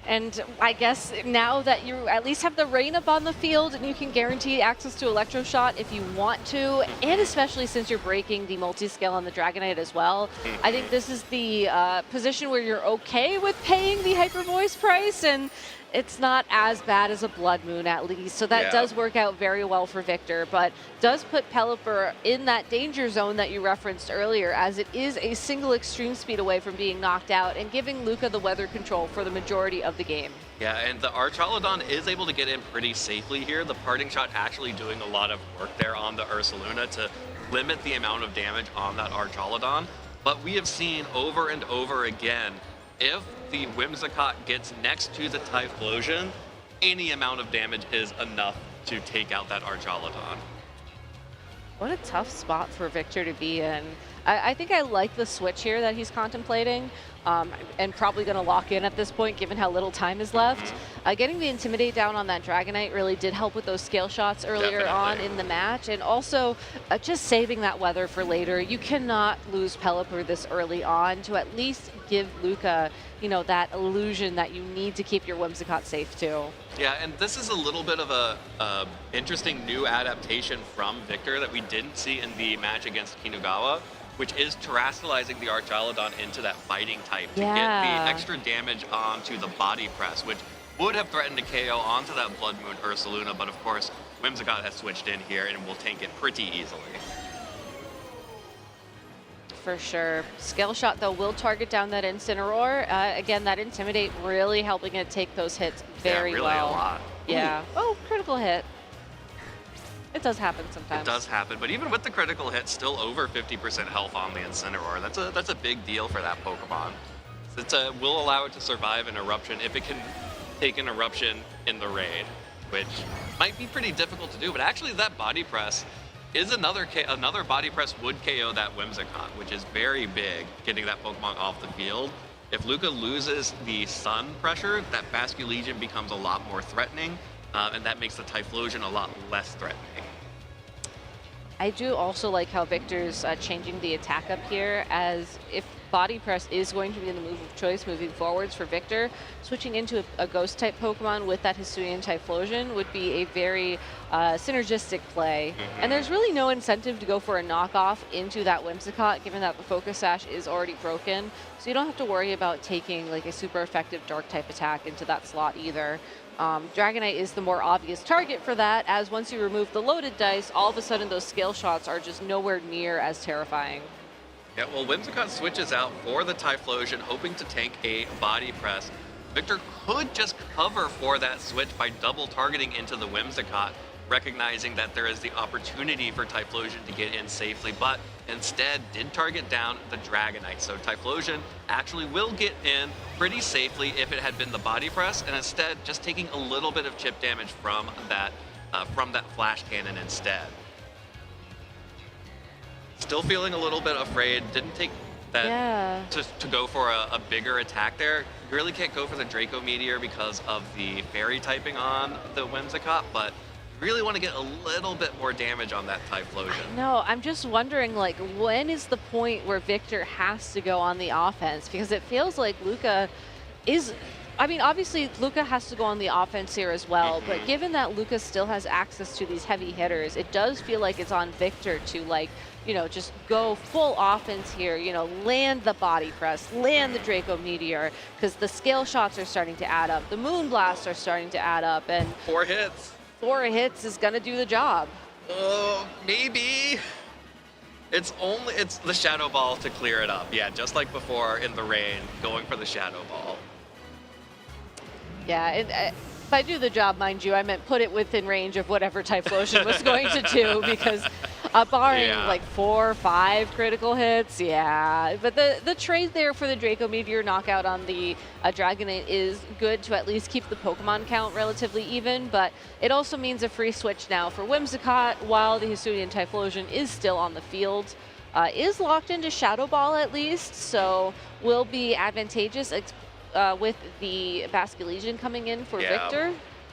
And I guess now that you at least have the rain up on the field and you can guarantee access to Electro Shot if you want to, and especially since you're breaking the multi-scale on the Dragonite as well, I think this is the position where you're okay with paying the Hyper Voice price, and it's not as bad as a Blood Moon at least. So that does work out very well for Victor, but does put Pelipper in that danger zone that you referenced earlier, as it is a single extreme speed away from being knocked out and giving Luca the weather control for the majority of the game. Yeah, and the Archaludon is able to get in pretty safely here. The parting shot actually doing a lot of work there on the Ursaluna to limit the amount of damage on that Archaludon. But we have seen over and over again, if the Whimsicott gets next to the Typhlosion, any amount of damage is enough to take out that Archaludon. What a tough spot for Victor to be in. I think I like the switch here that he's contemplating, and probably going to lock in at this point given how little time is left. Getting the Intimidate down on that Dragonite really did help with those scale shots earlier on in the match, and also just saving that weather for later. You cannot lose Pelipper this early on to at least give Luca, you know, that illusion that you need to keep your Whimsicott safe too. Yeah, and this is a little bit of a interesting new adaptation from Victor that we didn't see in the match against Kinugawa, which is terastallizing the Archaludon into that fighting type to get the extra damage onto the body press, which would have threatened to KO onto that Blood Moon Ursaluna, but of course, Whimsicott has switched in here and will tank it pretty easily. For sure. Scale Shot, though, will target down that Incineroar. Again, that Intimidate really helping it take those hits very really well. A lot. Yeah. Oh, critical hit. It does happen sometimes. It does happen, but even with the critical hit, still over 50% health on the Incineroar. That's a big deal for that Pokemon. It will allow it to survive an eruption if it can take an eruption in the raid, which might be pretty difficult to do, but actually that body press is another body press would KO that Whimsicott, which is very big, getting that Pokemon off the field. If Luca loses the sun pressure, that Basculegion becomes a lot more threatening, and that makes the Typhlosion a lot less threatening. I do also like how Victor's changing the attack up here, as if Body Press is going to be the move of choice moving forwards for Victor, switching into a Ghost-type Pokemon with that Hisuian Typhlosion would be a very synergistic play. And there's really no incentive to go for a knockoff into that Whimsicott, given that the Focus Sash is already broken, so you don't have to worry about taking like a super effective Dark-type attack into that slot either. Dragonite is the more obvious target for that, as once you remove the loaded dice, all of a sudden those scale shots are just nowhere near as terrifying. Yeah, well, Whimsicott switches out for the Typhlosion, hoping to tank a body press. Victor could just cover for that switch by double targeting into the Whimsicott, recognizing that there is the opportunity for Typhlosion to get in safely, but instead did target down the Dragonite. So Typhlosion actually will get in pretty safely if it had been the body press, and instead just taking a little bit of chip damage from that flash cannon instead. Still feeling a little bit afraid, didn't take that to go for a bigger attack there. You really can't go for the Draco Meteor because of the fairy typing on the Whimsicott, but really want to get a little bit more damage on that Typhlosion. No, I'm just wondering, like, when is the point where Victor has to go on the offense? Because it feels like Luca is... I mean, obviously, Luca has to go on the offense here as well, but given that Luca still has access to these heavy hitters, it does feel like it's on Victor to, like, you know, just go full offense here, you know, land the body press, land the Draco Meteor, because the scale shots are starting to add up, the Moonblast are starting to add up, and... 4 hits. 4 hits is going to do the job. Maybe. It's the Shadow Ball to clear it up. Yeah, just like before in the rain, going for the Shadow Ball. Yeah, by do the job, mind you, I meant put it within range of whatever Typhlosion was going to do, because Barring Yeah. like 4 or 5 critical hits, yeah. But the trade there for the Draco Meteor knockout on the Dragonite is good to at least keep the Pokemon count relatively even, but it also means a free switch now for Whimsicott while the Hisuian Typhlosion is still on the field. Is locked into Shadow Ball at least, so will be advantageous with the Basculegion coming in for Yeah. Victor,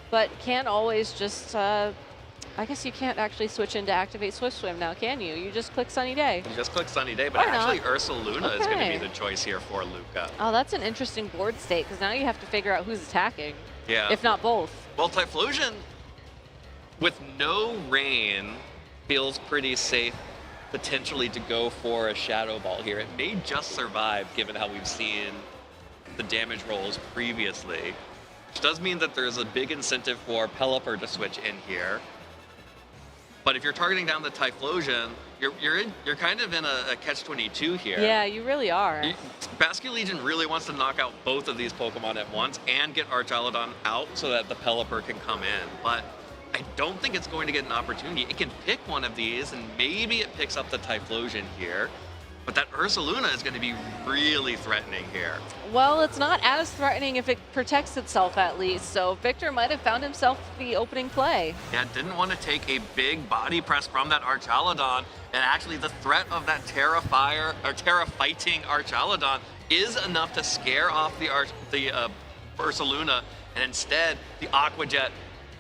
but can't always just, I guess you can't actually switch into Activate Swift Swim now, can you? You just click Sunny Day. You just click Sunny Day, but Why not? actually Ursaluna is going to Okay. be the choice here for Luca. Oh, that's an interesting board state, because now you have to figure out who's attacking, Yeah. if not both. Well, Typhlosion, with no rain, feels pretty safe potentially to go for a Shadow Ball here. It may just survive given how we've seen the damage rolls previously, which does mean that there's a big incentive for Pelipper to switch in here. But if you're targeting down the Typhlosion, you're kind of in a catch-22 here. Yeah, you really are. Basculegion really wants to knock out both of these Pokemon at once and get Archaludon out so that the Pelipper can come in. But I don't think it's going to get an opportunity. It can pick one of these, and maybe it picks up the Typhlosion here. But that Ursaluna is going to be really threatening here. Well, it's not as threatening if it protects itself at least, so Victor might have found himself the opening play. Yeah, didn't want to take a big body press from that Archaludon, and actually the threat of that Terra-fighting Archaludon is enough to scare off the Ursaluna, and instead the Aqua Jet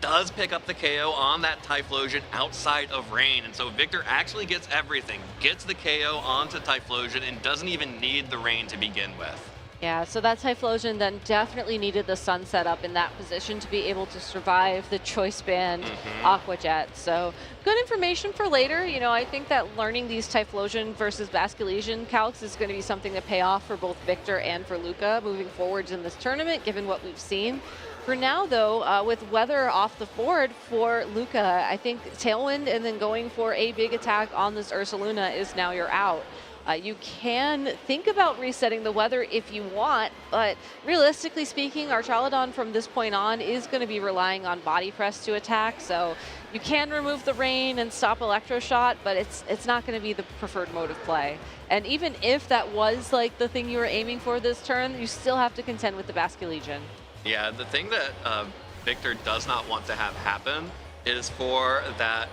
does pick up the KO on that Typhlosion outside of rain, and so Victor actually gets everything, gets the KO onto Typhlosion, and doesn't even need the rain to begin with. Yeah, so that Typhlosion then definitely needed the sun set up in that position to be able to survive the choice band Aqua Jet. So good information for later. You know, I think that learning these Typhlosion versus Basculegion calcs is going to be something to pay off for both Victor and for Luca moving forwards in this tournament, given what we've seen. For now, though, with weather off the board for Luca, I think Tailwind and then going for a big attack on this Ursaluna is now your out. You can think about resetting the weather if you want, but realistically speaking, Archaludon from this point on is going to be relying on body press to attack, so you can remove the rain and stop Electroshot, but it's not going to be the preferred mode of play. And even if that was like the thing you were aiming for this turn, you still have to contend with the Basculegion. Yeah, the thing that Victor does not want to have happen is for that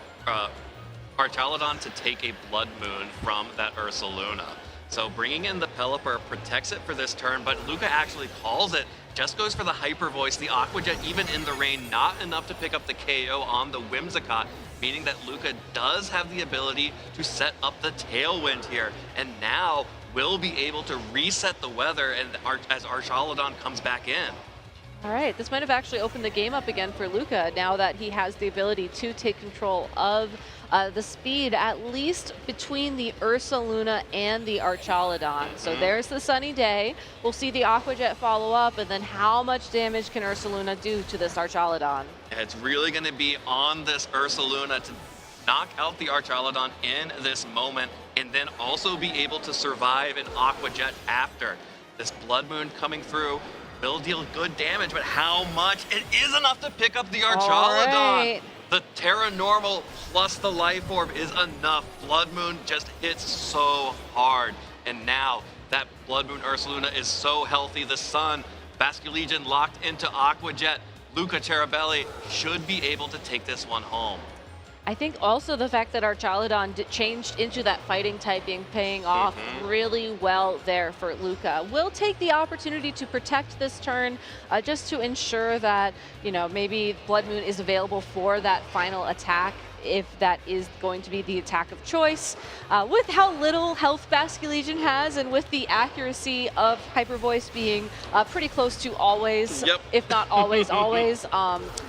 Archaludon to take a Blood Moon from that Ursaluna. So bringing in the Pelipper protects it for this turn, but Luca actually calls it, just goes for the Hyper Voice, the Aqua Jet even in the rain, not enough to pick up the KO on the Whimsicott, meaning that Luca does have the ability to set up the Tailwind here, and now will be able to reset the weather and as Archaludon comes back in. All right, this might have actually opened the game up again for Luca now that he has the ability to take control of the speed, at least between the Ursaluna and the Archaludon. So there's the Sunny Day. We'll see the Aqua Jet follow up, and then how much damage can Ursaluna do to this Archaludon? It's really going to be on this Ursaluna to knock out the Archaludon in this moment, and then also be able to survive an Aqua Jet after. This Blood Moon coming through will deal good damage, but how much? It is enough to pick up the Archaludon. Right. The Terra Normal plus the Life Orb is enough. Blood Moon just hits so hard. And now that Blood Moon Ursaluna is so healthy. The Sun, Basculegion locked into Aqua Jet. Luca Terabelli should be able to take this one home. I think also the fact that Archaludon changed into that fighting typing paying off really well there for Luca. We'll take the opportunity to protect this turn just to ensure that, you know, maybe Blood Moon is available for that final attack if that is going to be the attack of choice. With how little health Basculegion has and with the accuracy of Hyper Voice being pretty close to always, if not always,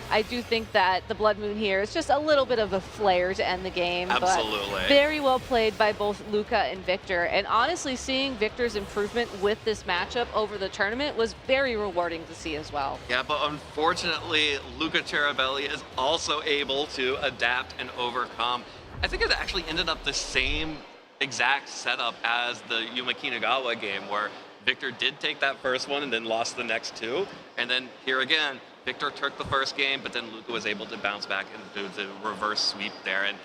I do think that the Blood Moon here is just a little bit of a flare to end the game. Absolutely. But very well played by both Luca and Victor. And honestly, seeing Victor's improvement with this matchup over the tournament was very rewarding to see as well. Yeah, but unfortunately, Luca Terabelli is also able to adapt and overcome. I think it actually ended up the same exact setup as the Yuma Kinagawa game, where Victor did take that first one and then lost the next two. And then here again, Victor took the first game, but then Luca was able to bounce back and do the reverse sweep there. And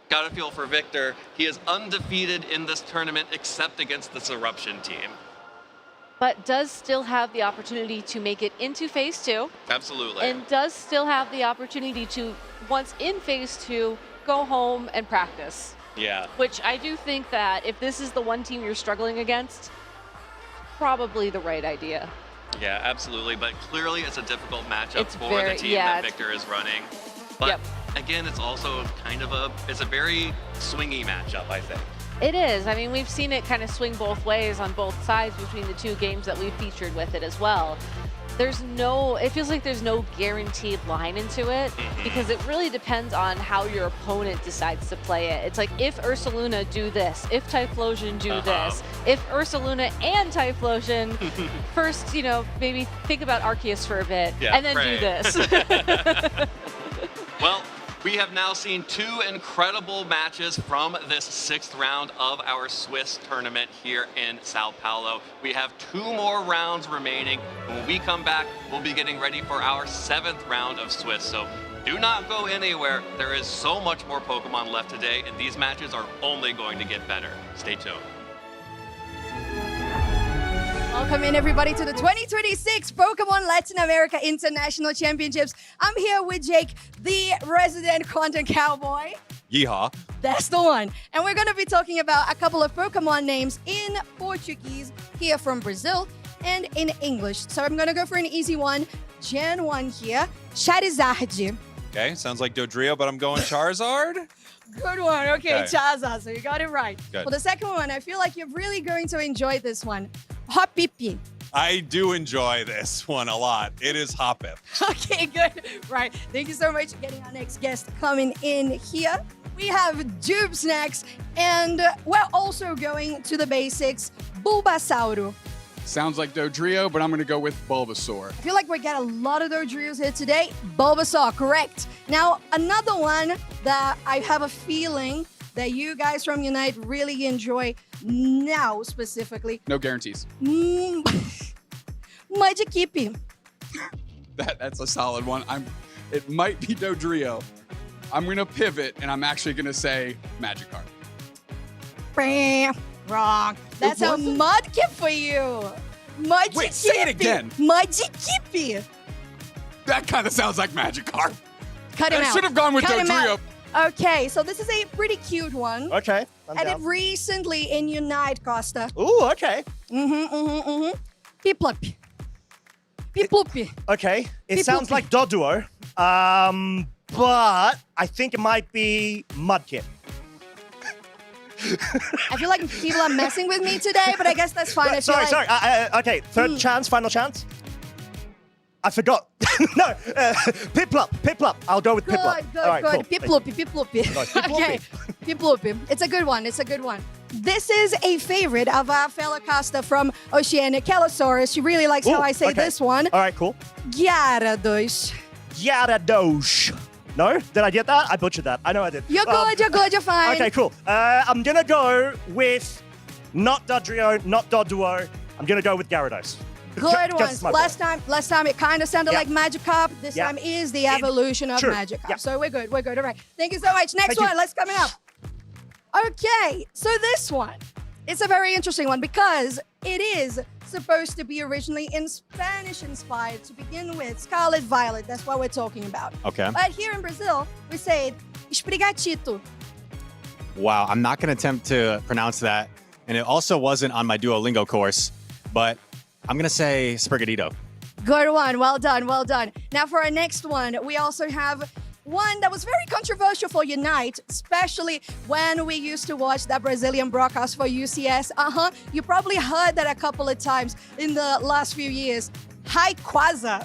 Gotta feel for Victor. He is undefeated in this tournament except against this Eruption team. But does still have the opportunity to make it into phase 2. Absolutely. And does still have the opportunity to, once in phase 2, go home and practice. Yeah. Which I do think that if this is the one team you're struggling against, probably the right idea. Yeah, absolutely. But clearly it's a difficult matchup It's for very- the team yeah, that Victor is running. But again, it's also kind of it's a very swingy matchup, I think. It is. I mean, we've seen it kind of swing both ways on both sides between the two games that we've featured with it as well. It feels like there's no guaranteed line into it because it really depends on how your opponent decides to play it. It's like if Ursaluna do this, if Typhlosion do this, if Ursaluna and Typhlosion first, maybe think about Arceus for a bit and then do this. Well, we have now seen 2 incredible matches from this 6th round of our Swiss tournament here in Sao Paulo. We have 2 more rounds remaining. When we come back, we'll be getting ready for our 7th round of Swiss. So do not go anywhere. There is so much more Pokemon left today, and these matches are only going to get better. Stay tuned. Welcome in everybody to the 2026 Pokemon Latin America International Championships. I'm here with Jake, the resident content cowboy. Yeehaw. That's the one. And we're going to be talking about a couple of Pokemon names in Portuguese here from Brazil and in English. So I'm going to go for an easy one. Gen 1 here, Charizard. Okay, sounds like Dodrio, but I'm going Charizard. Good one. Okay, Charizard. So you got it right. Good. Well, the second one, I feel like you're really going to enjoy this one. Hopipi. I do enjoy this one a lot. It is Hoppip. Okay, good. Right. Thank you so much for getting our next guest coming in here. We have Dube Snacks, and we're also going to the basics. Bulbasauro. Sounds like Dodrio, but I'm going to go with Bulbasaur. I feel like we got a lot of Dodrios here today. Bulbasaur, correct. Now, another one that I have a feeling that you guys from Unite really enjoy now specifically. No guarantees. Magikipi. That's a solid one. It might be Dodrio. I'm going to pivot, and I'm actually going to say Magikarp. Wrong. That's a Mudkip for you. Magikipi. Wait, say it again. Magikipi. That kind of sounds like Magikarp. Cut him out. I should have gone with Cut him Dodrio. out. Okay, so this is a pretty cute one. Okay. I did recently in Unite, Costa. Ooh, okay. Piplup. Piplup. Okay, it sounds like Doduo, but I think it might be Mudkip. I feel like people are messing with me today, but I guess that's fine. Sorry. Okay, third chance, final chance. I forgot. No, Piplup. I'll go with Piplup. Good, All right, good. cool. Piplup. Nice, Piplup. Okay, Piplup. It's a good one. This is a favorite of our fellow caster from Oceania, Kellosaurus. She really likes how I say this one. All right, cool. Gyarados. No? Did I get that? I butchered that. I know I did. You're good, you're fine. Okay, cool. I'm going to go with not Dodrio, not Doduo. I'm going to go with Gyarados. Good ones. Last time it kind of sounded like Magikarp. This time is the evolution of Magikarp. Yeah. So we're good. All right. Thank you so much. Next one. Let's coming up. Okay, so this one, it's a very interesting one because it is supposed to be originally in Spanish inspired to begin with. Scarlet Violet, that's what we're talking about. Okay. But here in Brazil, we say esprigatito. Wow, I'm not going to attempt to pronounce that. And it also wasn't on my Duolingo course, but I'm going to say Sprigatito. Good one. Well done. Now for our next one, we also have one that was very controversial for Unite, especially when we used to watch that Brazilian broadcast for UCS. You probably heard that a couple of times in the last few years. Rayquaza.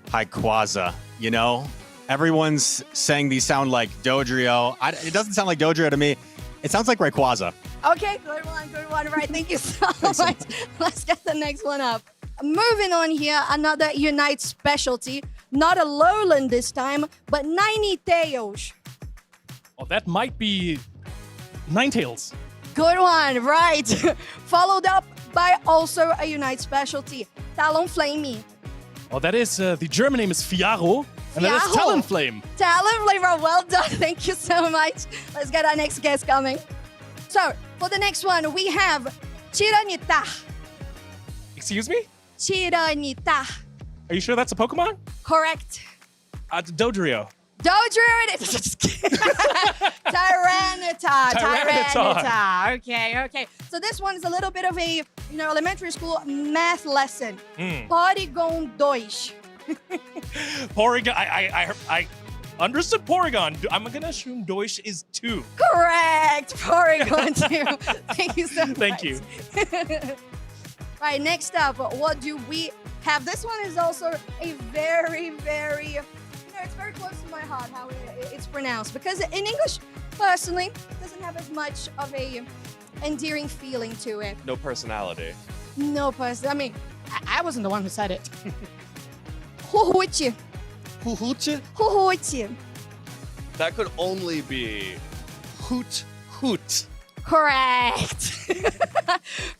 Rayquaza. You know, everyone's saying these sound like Dodrio. It doesn't sound like Dodrio to me. It sounds like Rayquaza. Okay, good one. Right, thank you so much. Let's get the next one up. Moving on here, another Unite specialty. Not a lowland this time, but Ninetales. Oh, that might be Ninetales. Good one, right. Followed up by also a Unite specialty, Talonflame. Oh, that is, the German name is Fiaro. And then it's Fiajo. Talonflame. Talonflame, well done. Thank you so much. Let's get our next guest coming. So, for the next one, we have Chiranita. Excuse me? Chiranita. Are you sure that's a Pokemon? Correct. It's Dodrio. Dodrio it is. Just kidding. Tyranitar. Tyranitar. Okay. So this one is a little bit of a, elementary school math lesson. Porygon 2. Porygon. I understood Porygon. I'm going to assume Deutsch is 2. Correct. Porygon 2. Thank you so much. Thank you. Right, next up, what do we have? This one is also a very, very, it's very close to my heart how it's pronounced. Because in English, personally, it doesn't have as much of a endearing feeling to it. No personality. No person. I mean, I wasn't the one who said it. Huhuchi. Huhuchi? Huhuchi. That could only be hoot hoot. Correct.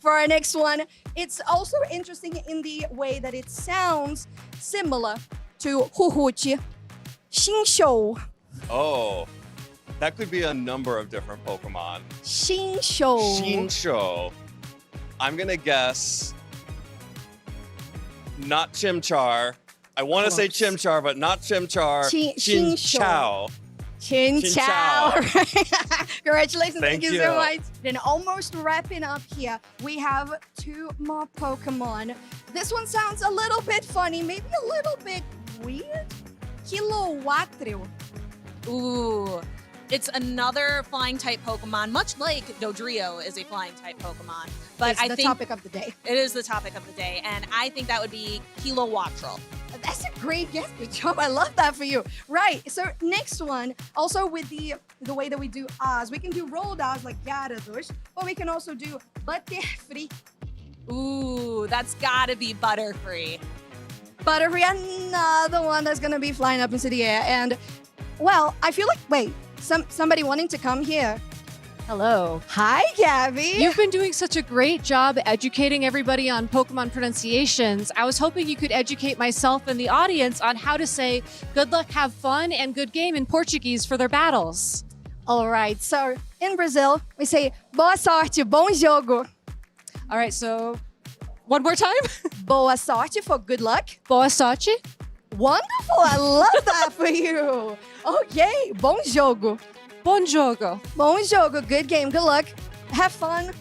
For our next one, it's also interesting in the way that it sounds similar to Huhuchi. Shinshou. Oh, that could be a number of different Pokemon. Shinshou. Shinshou. I'm gonna guess not Chimchar. I want to say Chimchar, but not Chimchar. Chinchou. Chinchou. Congratulations. Thank you so you. much. Then almost wrapping up here, we have 2 more Pokemon. This one sounds a little bit funny, maybe a little bit weird. Kilowattrel. Ooh. It's another flying type Pokemon, much like Dodrio is a flying type Pokemon. But It's I the think topic of the day. it is the topic of the day, and I think that would be Kilowattrel. That's a great guess. Good job. I love that for you. Right. So next one, also with the way that we do R's, we can do rolled R's like Gyarados, but we can also do Butterfree. Ooh, that's gotta be Butterfree. Butterfree, another one that's gonna be flying up into the air. And well, I feel like somebody wanting to come here. Hello. Hi, Gabby. You've been doing such a great job educating everybody on Pokemon pronunciations. I was hoping you could educate myself and the audience on how to say good luck, have fun, and good game in Portuguese for their battles. All right. So in Brazil, we say boa sorte, bom jogo. All right. So one more time. Boa sorte for good luck. Boa sorte. Wonderful. I love that for you. Okay. Bom jogo. Bom jogo. Bom jogo. Good game. Good luck. Have fun.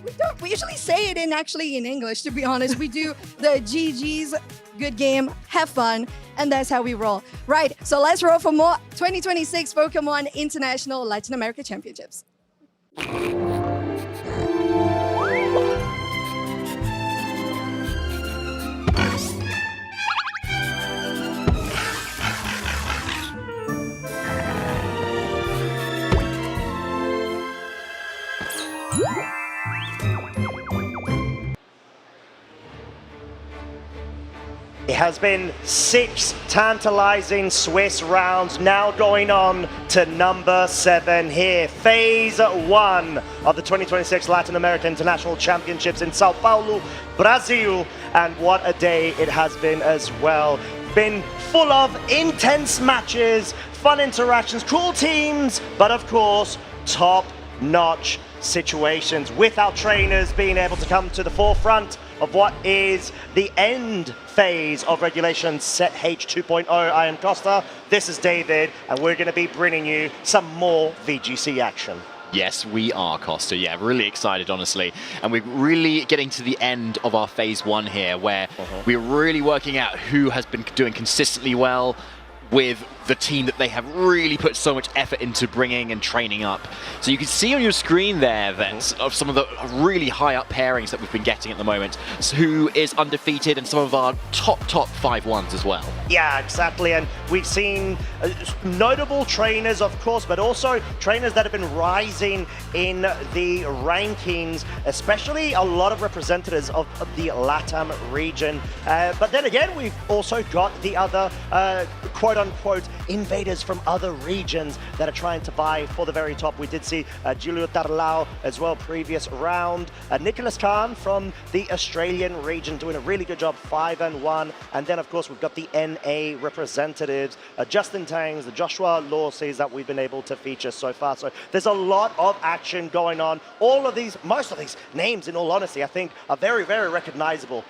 We usually say it in English, to be honest. We do the GG's, good game, have fun, and that's how we roll. Right, so let's roll for more 2026 Pokemon International Latin America Championships. It has been 6 tantalizing Swiss rounds, now going on to number 7 here. Phase 1 of the 2026 Latin America International Championships in Sao Paulo, Brazil. And what a day it has been as well. Been full of intense matches, fun interactions, cool teams, but of course, top-notch situations with our trainers being able to come to the forefront of what is the end phase of regulation set H 2.0. I am Costa, this is David, and we're going to be bringing you some more VGC action. Yes, we are, Costa. Yeah, really excited, honestly. And we're really getting to the end of our phase 1 here, where we're really working out who has been doing consistently well with the team that they have really put so much effort into bringing and training up. So you can see on your screen there that of some of the really high up pairings that we've been getting at the moment, so who is undefeated and some of our top 5-1s as well. Yeah, exactly. And we've seen notable trainers, of course, but also trainers that have been rising in the rankings, especially a lot of representatives of the LATAM region. But then again, we've also got the other quote-unquote invaders from other regions that are trying to vie for the very top. We did see Giulio Tarlau as well previous round. Nicholas Khan from the Australian region doing a really good job, 5-1. And then, of course, we've got the NA representatives, Justin Tangs, the Joshua Lawseys that we've been able to feature so far. So there's a lot of action going on. Most of these names, in all honesty, I think are very, very recognizable.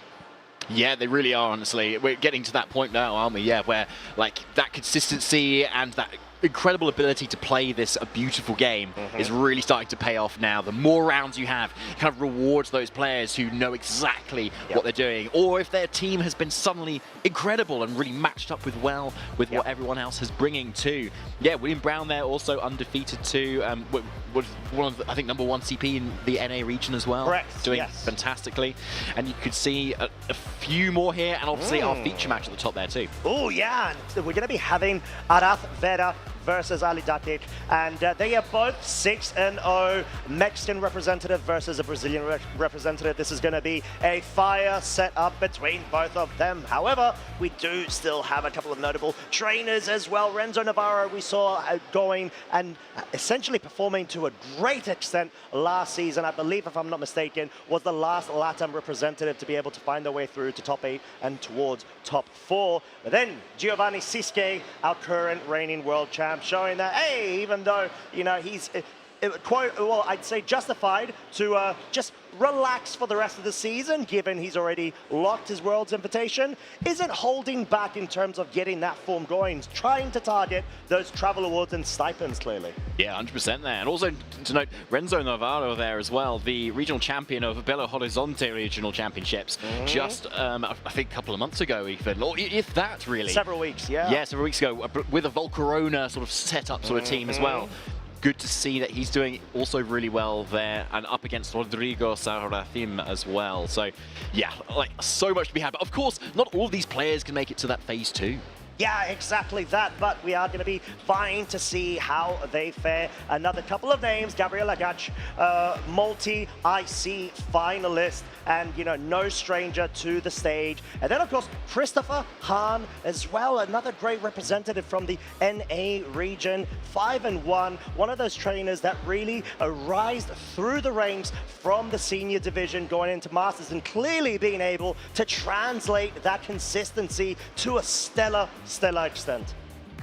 Yeah, they really are, honestly. We're getting to that point now, aren't we? Yeah, where like that consistency and that incredible ability to play this a beautiful game is really starting to pay off now. The more rounds you have, kind of rewards those players who know exactly what they're doing, or if their team has been suddenly incredible and really matched up with what everyone else is bringing too. Yeah, William Brown there also undefeated too. Was one of the, I think, #1 CP in the NA region as well. Correct. Doing fantastically, and you could see a few more here, and obviously our feature match at the top there too. Oh yeah, and we're going to be having Arath Vera versus Ali Datic, and they are both 6-0 Mexican representative versus a Brazilian representative. This is going to be a fire set up between both of them. However, we do still have a couple of notable trainers as well. Renzo Navarro we saw going and essentially performing to a great extent last season. I believe, if I'm not mistaken, was the last LATAM representative to be able to find their way through to top 8 and towards top 4. But then Giovanni Siske, our current reigning world champ, showing that, hey, even though, you know, he's quite, well, I'd say justified to just relax for the rest of the season, given he's already locked his World's Invitation, isn't holding back in terms of getting that form going, trying to target those travel awards and stipends, clearly. Yeah, 100% there. And also to note, Renzo Navarro there as well, the regional champion of Belo Horizonte Regional Championships, just, I think, a couple of months ago even, or if that, really. Several weeks, yeah. Yeah, several weeks ago, with a Volcarona sort of setup sort of team as well. Good to see that he's doing also really well there, and up against Rodrigo Sarrafim as well. So, yeah, like, so much to be had. But of course, not all of these players can make it to that phase 2. Yeah, exactly that, but we are going to be fine to see how they fare. Another couple of names, Gabriel Agach, multi-IC finalist, and, you know, no stranger to the stage. And then, of course, Christopher Hahn as well, another great representative from the NA region, 5-1, one of those trainers that really rise through the ranks from the senior division going into Masters, and clearly being able to translate that consistency to a stellar extent.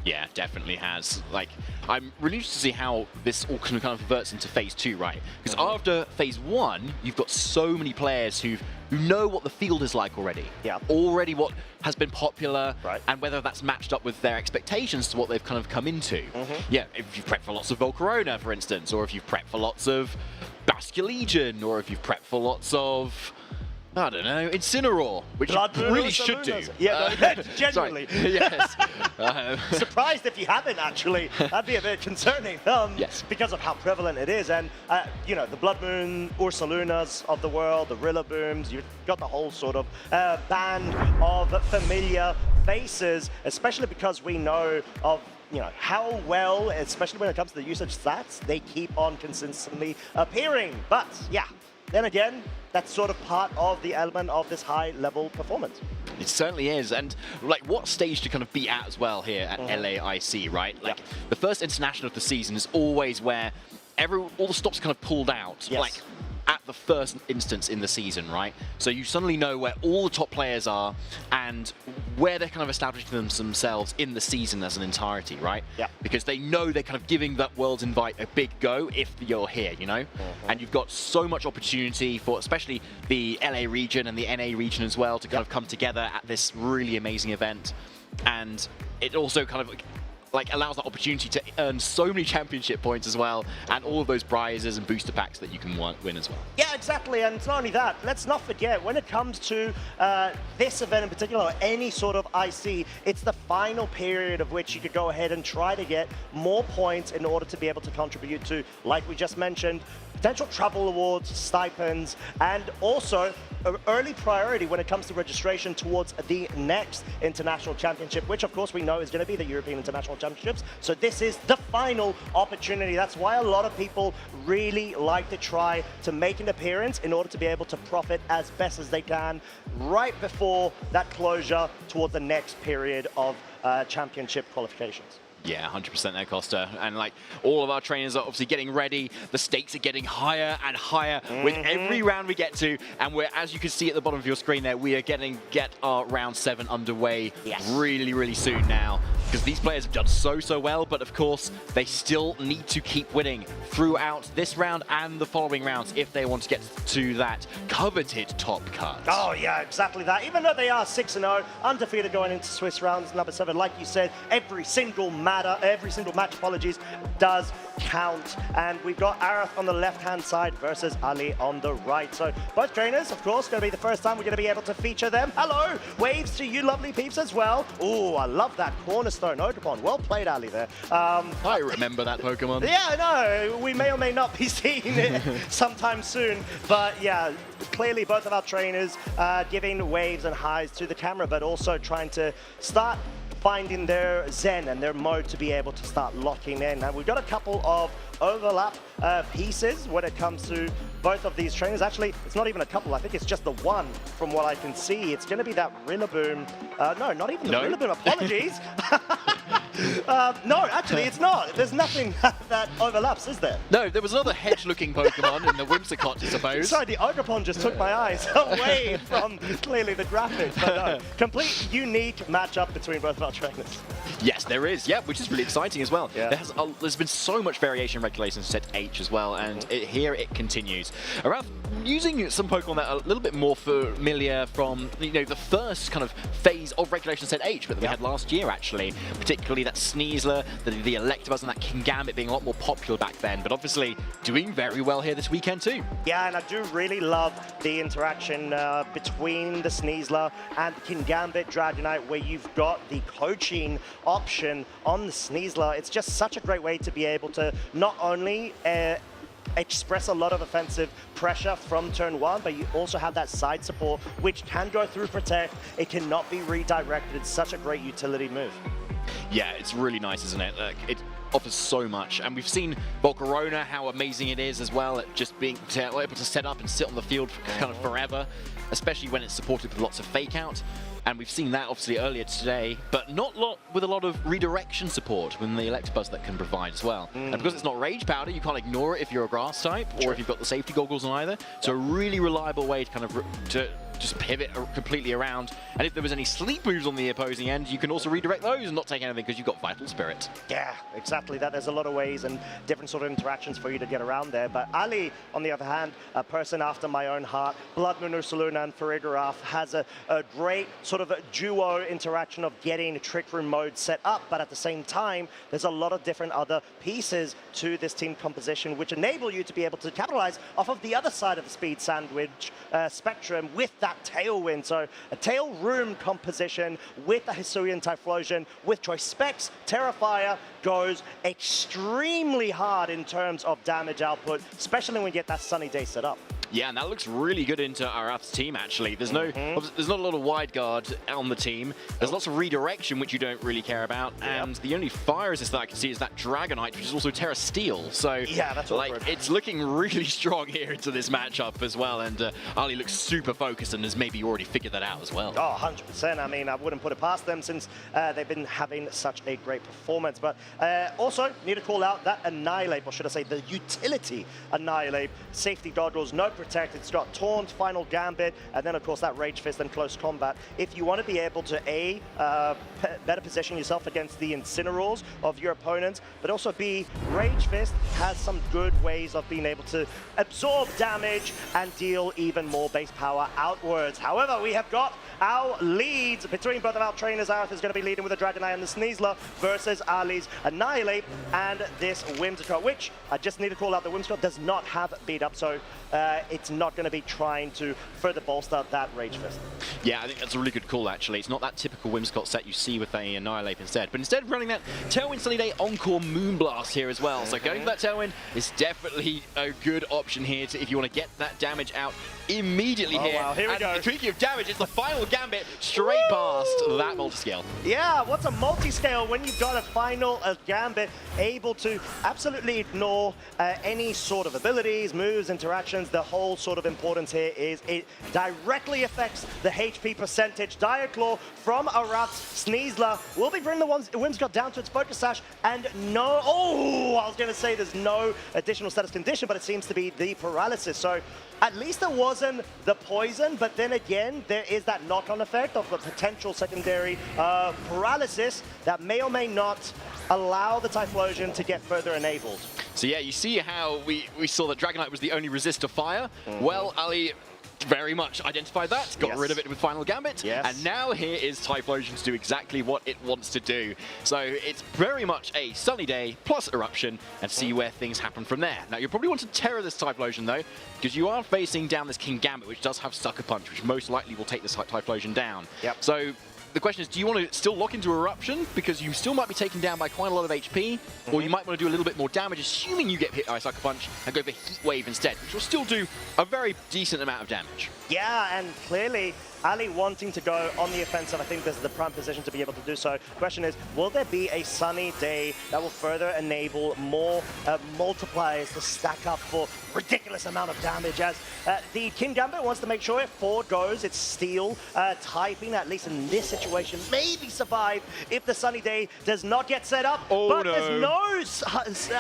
Yeah, definitely has. Like, I'm really interested to see how this all kind of converts into phase 2, right? Because after phase 1, you've got so many players who know what the field is like already. Yeah. Already what has been popular, and whether that's matched up with their expectations to what they've kind of come into. Yeah, if you've prepped for lots of Volcarona, for instance, or if you've prepped for lots of Basque Legion, or if you've prepped for lots of, I don't know, Incineroar, which you really should do. Yeah, no, genuinely. Yes. Surprised if you haven't, actually. That'd be a bit concerning. Yes. Because of how prevalent it is. And, you know, the Blood Moon Ursalunas of the world, the Rillabooms, you've got the whole sort of band of familiar faces, especially because we know of, you know, how well, especially when it comes to the usage stats, they keep on consistently appearing. But, yeah, then again, that's sort of part of the element of this high-level performance. It certainly is. And, like, what stage to kind of be at as well here at LAIC, right? Like, the first international of the season is always where all the stops are kind of pulled out. Yes. Like, at the first instance in the season, right? So you suddenly know where all the top players are and where they're kind of establishing themselves in the season as an entirety, right? Yeah. Because they know they're kind of giving that World's Invite a big go if you're here, you know? And you've got so much opportunity for especially the LA region and the NA region as well to kind of come together at this really amazing event. And it also kind of like allows that opportunity to earn so many championship points as well, and all of those prizes and booster packs that you can win as well. Yeah, exactly, and it's not only that. Let's not forget, when it comes to this event in particular, or any sort of IC, it's the final period of which you could go ahead and try to get more points in order to be able to contribute to, like we just mentioned, potential travel awards, stipends, and also early priority when it comes to registration towards the next international championship, which of course we know is going to be the European International Championships. So this is the final opportunity. That's why a lot of people really like to try to make an appearance in order to be able to profit as best as they can right before that closure towards the next period of championship qualifications. Yeah, 100% there, Costa. And like all of our trainers are obviously getting ready. The stakes are getting higher and higher with every round we get to. And we're, as you can see at the bottom of your screen there, we are get our round 7 underway really, really soon now. Because these players have done so well, but of course, they still need to keep winning throughout this round and the following rounds if they want to get to that coveted top cut. Oh yeah, exactly that. Even though they are 6-0, undefeated going into Swiss rounds number 7, like you said, every single match, apologies, does count. And we've got Arath on the left-hand side versus Ali on the right. So both trainers, of course, going to be the first time we're going to be able to feature them. Hello, waves to you lovely peeps as well. Oh, I love that cornerstone Ogerpon. Well played, Ali, there. I remember that Pokemon. Yeah, no, we may or may not be seeing it sometime soon. But yeah, clearly both of our trainers giving waves and highs to the camera, but also trying to start finding their zen and their mode to be able to start locking in. And we've got a couple of overlap pieces when it comes to both of these trainers. Actually, it's not even a couple. I think it's just the one from what I can see. It's going to be that Rillaboom. No, not even the Rillaboom. Apologies. No, actually, it's not. There's nothing that overlaps, is there? No, there was another hedge-looking Pokemon in the Whimsicott, I suppose. Sorry, the Ogerpon just took my eyes away from clearly the graphics. But no, complete unique matchup between both of our trainers. Yes, there is. Yeah, which is really exciting as well. Yeah. There's been so much variation in regulations set H as well, and here it continues. Arath using some Pokemon that are a little bit more familiar from the first kind of phase of regulation set H, but that we had last year actually, particularly that Sneasler, the Electabuzz, and that Kingambit being a lot more popular back then, but obviously doing very well here this weekend too. Yeah, and I do really love the interaction between the Sneasler and Kingambit Dragonite, where you've got the coaching option on the Sneasler. It's just such a great way to be able to not only express a lot of offensive pressure from turn 1, but you also have that side support, which can go through Protect. It cannot be redirected. It's such a great utility move. Yeah, it's really nice, isn't it? It offers so much, and we've seen Volcarona, how amazing it is as well at just being able to set up and sit on the field for kind of forever, especially when it's supported with lots of fake out. And we've seen that obviously earlier today, but not with a lot of redirection support with the Electabuzz that can provide as well. And because it's not Rage Powder, you can't ignore it if you're a grass type or if you've got the safety goggles on either. So a really reliable way to kind of just pivot completely around. And if there was any sleep moves on the opposing end, you can also redirect those and not take anything because you've got Vital Spirit. Yeah, exactly that. There's a lot of ways and different sort of interactions for you to get around there. But Ali, on the other hand, a person after my own heart, Blood Moon Ursaluna and Farigiraf has a great sort of a duo interaction of getting Trick Room mode set up, but at the same time, there's a lot of different other pieces to this team composition which enable you to be able to capitalize off of the other side of the speed sandwich spectrum with that Tailwind. So a Tail Room composition with the Hisuian Typhlosion, with Choice Specs, Terrifier goes extremely hard in terms of damage output, especially when you get that Sunny Day set up. Yeah, and that looks really good into Arath's team, actually. There's not a lot of wide guard on the team. There's lots of redirection, which you don't really care about. And the only fire resist that I can see is that Dragonite, which is also Terra Steel. So yeah, that's like it's looking really strong here into this matchup as well. And Ali looks super focused and has maybe already figured that out as well. Oh, 100%. I mean, I wouldn't put it past them since they've been having such a great performance. But also, need to call out that Annihilate, or should I say the utility Annihilate. Safety goggles, no Protect, it's got Taunt, Final Gambit, and then of course that Rage Fist and Close Combat. If you want to be able to better position yourself against the Incineroars of your opponents, but also B, Rage Fist has some good ways of being able to absorb damage and deal even more base power outwards. However, we have got our leads between both of our trainers. Arath is going to be leading with the Dragonite and the Sneasler versus Ali's Annihilate and this Whimsicott, which I just need to call out, the Whimsicott does not have beat up, so it's not going to be trying to further bolster that Rage Fist. Yeah, I think that's a really good call, actually. It's not that typical Whimsicott set you see with a Annihilate instead, but instead running that Tailwind Sunny Day Encore Moonblast here as well. So going for that Tailwind is definitely a good option here if you want to get that damage out immediately here. Wow, here we go. Speaking of damage, it's the Final Gambit straight past that multiscale. Yeah, what's a multi-scale when you've got a Final Gambit able to absolutely ignore any sort of abilities, moves, interactions, the whole whole sort of importance here is it directly affects the HP percentage. Diaclaw from Arath's Sneasler will be bringing the Whimsicott down to its Focus Sash, and no, I was going to say there's no additional status condition, but it seems to be the paralysis. So at least it wasn't the poison, but then again, there is that knock-on effect of the potential secondary paralysis that may or may not allow the Typhlosion to get further enabled. So yeah, you see how we saw that Dragonite was the only resist to fire? Well, Ali very much identified that, got rid of it with Final Gambit, and now here is Typhlosion to do exactly what it wants to do. So it's very much a sunny day plus Eruption, and see where things happen from there. Now you'll probably want to Terror this Typhlosion though, because you are facing down this King Gambit, which does have Sucker Punch, which most likely will take this Typhlosion down. So the question is, do you want to still lock into Eruption, because you still might be taken down by quite a lot of HP, or you might want to do a little bit more damage, assuming you get hit by Sucker Punch, and go for Heat Wave instead, which will still do a very decent amount of damage. Yeah, and clearly Ali wanting to go on the offensive. I think this is the prime position to be able to do so. Question is, will there be a sunny day that will further enable more multipliers to stack up for ridiculous amount of damage, as the King Gambit wants to make sure if forward goes, it's steel typing, at least in this situation, maybe survive if the sunny day does not get set up. But there's no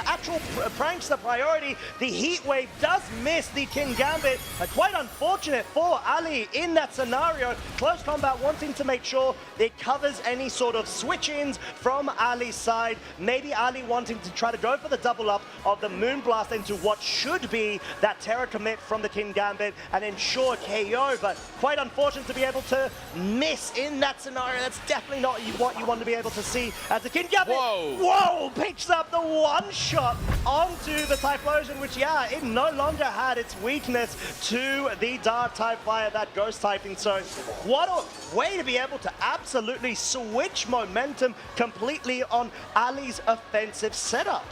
actual prankster priority. The Heat Wave does miss the King Gambit. Quite unfortunate for Ali in that scenario. Close combat wanting to make sure it covers any sort of switch-ins from Ali's side. Maybe Ali wanting to try to go for the double up of the Moonblast into what should be that Terror commit from the King Gambit and ensure KO, but quite unfortunate to be able to miss in that scenario. That's definitely not what you want to be able to see as the King Gambit, picks up the one-shot onto the Typhlosion, which, it no longer had its weakness to the Dark type via that Ghost typing. So what a way to be able to absolutely switch momentum completely on Ali's offensive setup.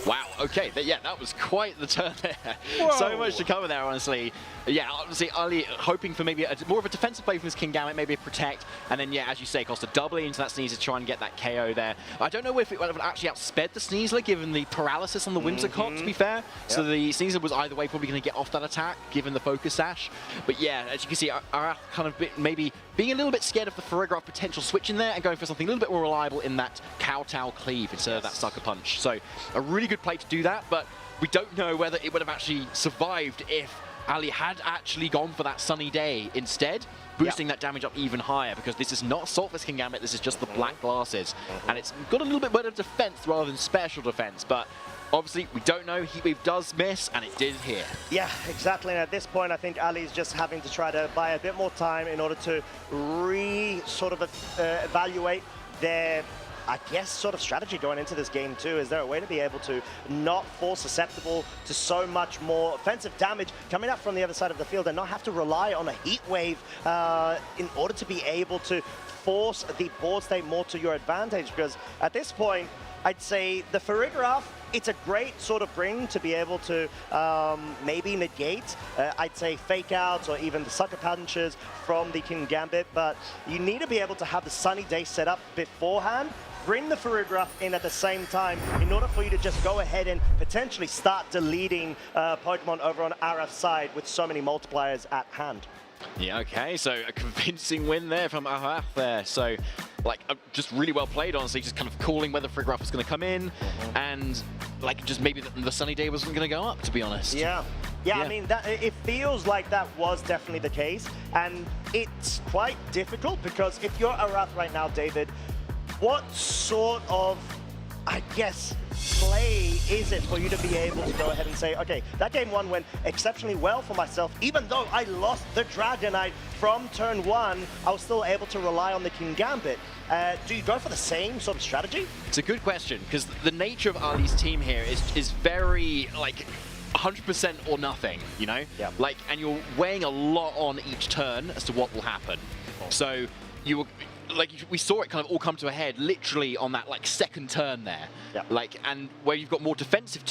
Wow, okay, yeah, that was quite the turn there. So much to cover there, honestly. Yeah, obviously, Ali hoping for maybe more of a defensive play from his King Gambit, maybe a protect, and then, as you say, Costa doubling into that Sneasler to try and get that KO there. I don't know if it would have actually outsped the Sneasler, given the paralysis on the Whimsicott, to be fair. So the Sneasler was either way probably going to get off that attack, given the Focus Sash. But yeah, as you can see, Arath kind of maybe being a little bit scared of the Farigiraf potential switch in there and going for something a little bit more reliable in that Kowtow Cleave instead of that Sucker Punch. So a really good play to do that, but we don't know whether it would have actually survived if Ali had actually gone for that sunny day instead, boosting that damage up even higher, because this is not Saltfist King Gambit, this is just the black glasses, and it's got a little bit better defense rather than special defense, but obviously we don't know. Heatwave does miss, and it did here. Yeah, exactly, and at this point I think Ali's just having to try to buy a bit more time in order to evaluate their sort of strategy going into this game too. Is there a way to be able to not fall susceptible to so much more offensive damage coming up from the other side of the field and not have to rely on a Heat Wave in order to be able to force the board state more to your advantage? Because at this point, I'd say the Farigiraf, it's a great sort of bring to be able to maybe negate, I'd say, fake outs or even the Sucker Punches from the King Gambit, but you need to be able to have the sunny day set up beforehand, bring the Farigiraf in at the same time in order for you to just go ahead and potentially start deleting Pokemon over on Arath's side with so many multipliers at hand. Yeah, okay, so a convincing win there from Arath there. So, just really well played, honestly, just kind of calling whether Farigiraf was going to come in, and, just maybe the sunny day wasn't going to go up, to be honest. Yeah, I mean, it feels like that was definitely the case, and it's quite difficult, because if you're Arath right now, David, what sort of, play is it for you to be able to go ahead and say, okay, that game one went exceptionally well for myself, even though I lost the Dragonite from turn one, I was still able to rely on the King Gambit. Do you go for the same sort of strategy? It's a good question, because the nature of Ali's team here is very, 100% or nothing, you know? Yeah. And you're weighing a lot on each turn as to what will happen. So you will... we saw it kind of all come to a head literally on that second turn there. Yeah. And where you've got more defensive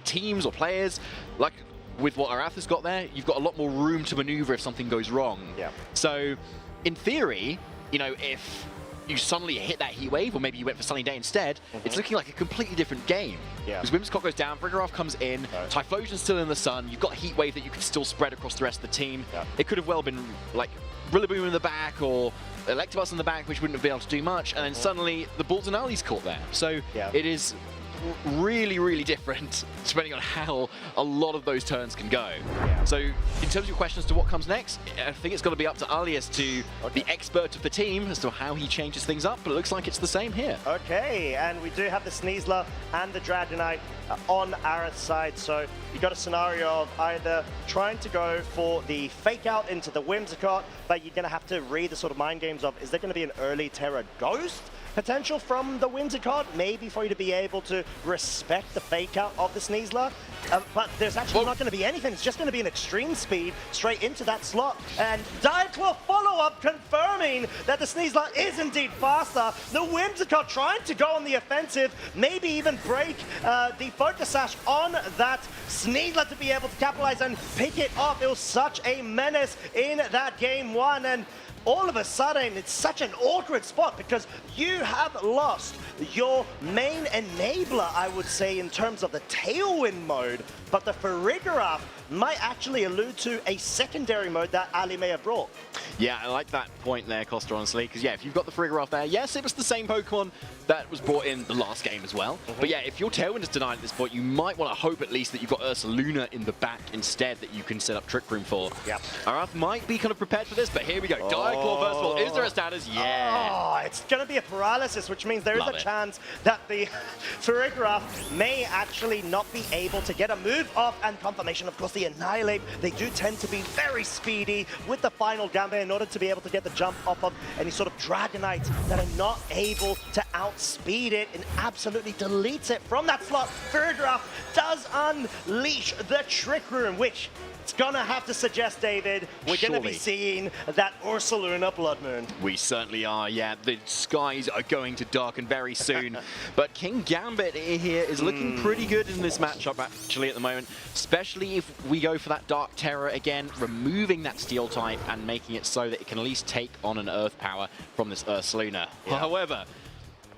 teams or players, with what Arath has got there, you've got a lot more room to maneuver if something goes wrong. Yeah. So in theory, if you suddenly hit that heat wave, or maybe you went for Sunny Day instead, it's looking like a completely different game. Yeah. Because Whimsicott goes down, Frigoroth comes in, Typhlosion's still in the sun, you've got Heat Wave that you can still spread across the rest of the team. It could have well been like Rillaboom in the back or Electabuzz in the back, which wouldn't have been able to do much, and then suddenly the Balls caught there. So it is really, really different depending on how a lot of those turns can go. So in terms of your question as to what comes next, I think it's got to be up to Alias, to the expert of the team, as to how he changes things up, but it looks like it's the same here. Okay, and we do have the Sneasler and the Dragonite on Aerith's side, so you got a scenario of either trying to go for the fake out into the Whimsicott, but you're going to have to read the sort of mind games of, is there going to be an early Terra Ghost potential from the Whimsicott, maybe for you to be able to respect the fake out of the Sneasler, but there's actually not going to be anything. It's just going to be an extreme speed straight into that slot, and Diaclaw follow-up confirming that the Sneasler is indeed faster. The Whimsicott trying to go on the offensive, maybe even break the Focus Sash on that Sneasler to be able to capitalize and pick it up. It was such a menace in that game one, and all of a sudden, it's such an awkward spot because you have lost your main enabler, I would say, in terms of the Tailwind mode, but the Farigiraf might actually allude to a secondary mode that Ali may have brought. Yeah, I like that point there, Costa, honestly, because yeah, if you've got the Farigiraf there, yes, it was the same Pokemon that was brought in the last game as well. But yeah, if your Tailwind is denied at this point, you might want to hope at least that you've got Ursaluna in the back instead that you can set up Trick Room for. Yeah. Arath might be kind of prepared for this, but here we go. Diaclaw first of all. Is there a status? Yeah. Oh, it's going to be a paralysis, which means there is a chance that the Farigiraf may actually not be able to get a move off, and confirmation, of course, the Annihilate. They do tend to be very speedy with the final Gambit in order to be able to get the jump off of any sort of Dragonites that are not able to outspeed it, and absolutely deletes it from that slot. Farigiraf does unleash the Trick Room, which it's gonna have to suggest, David, we're gonna be seeing that Ursaluna Blood Moon. We certainly are, yeah. The skies are going to darken very soon. But King Gambit here is looking pretty good in this matchup, actually, at the moment. Especially if we go for that Dark Terror again, removing that Steel type and making it so that it can at least take on an Earth power from this Ursaluna. However,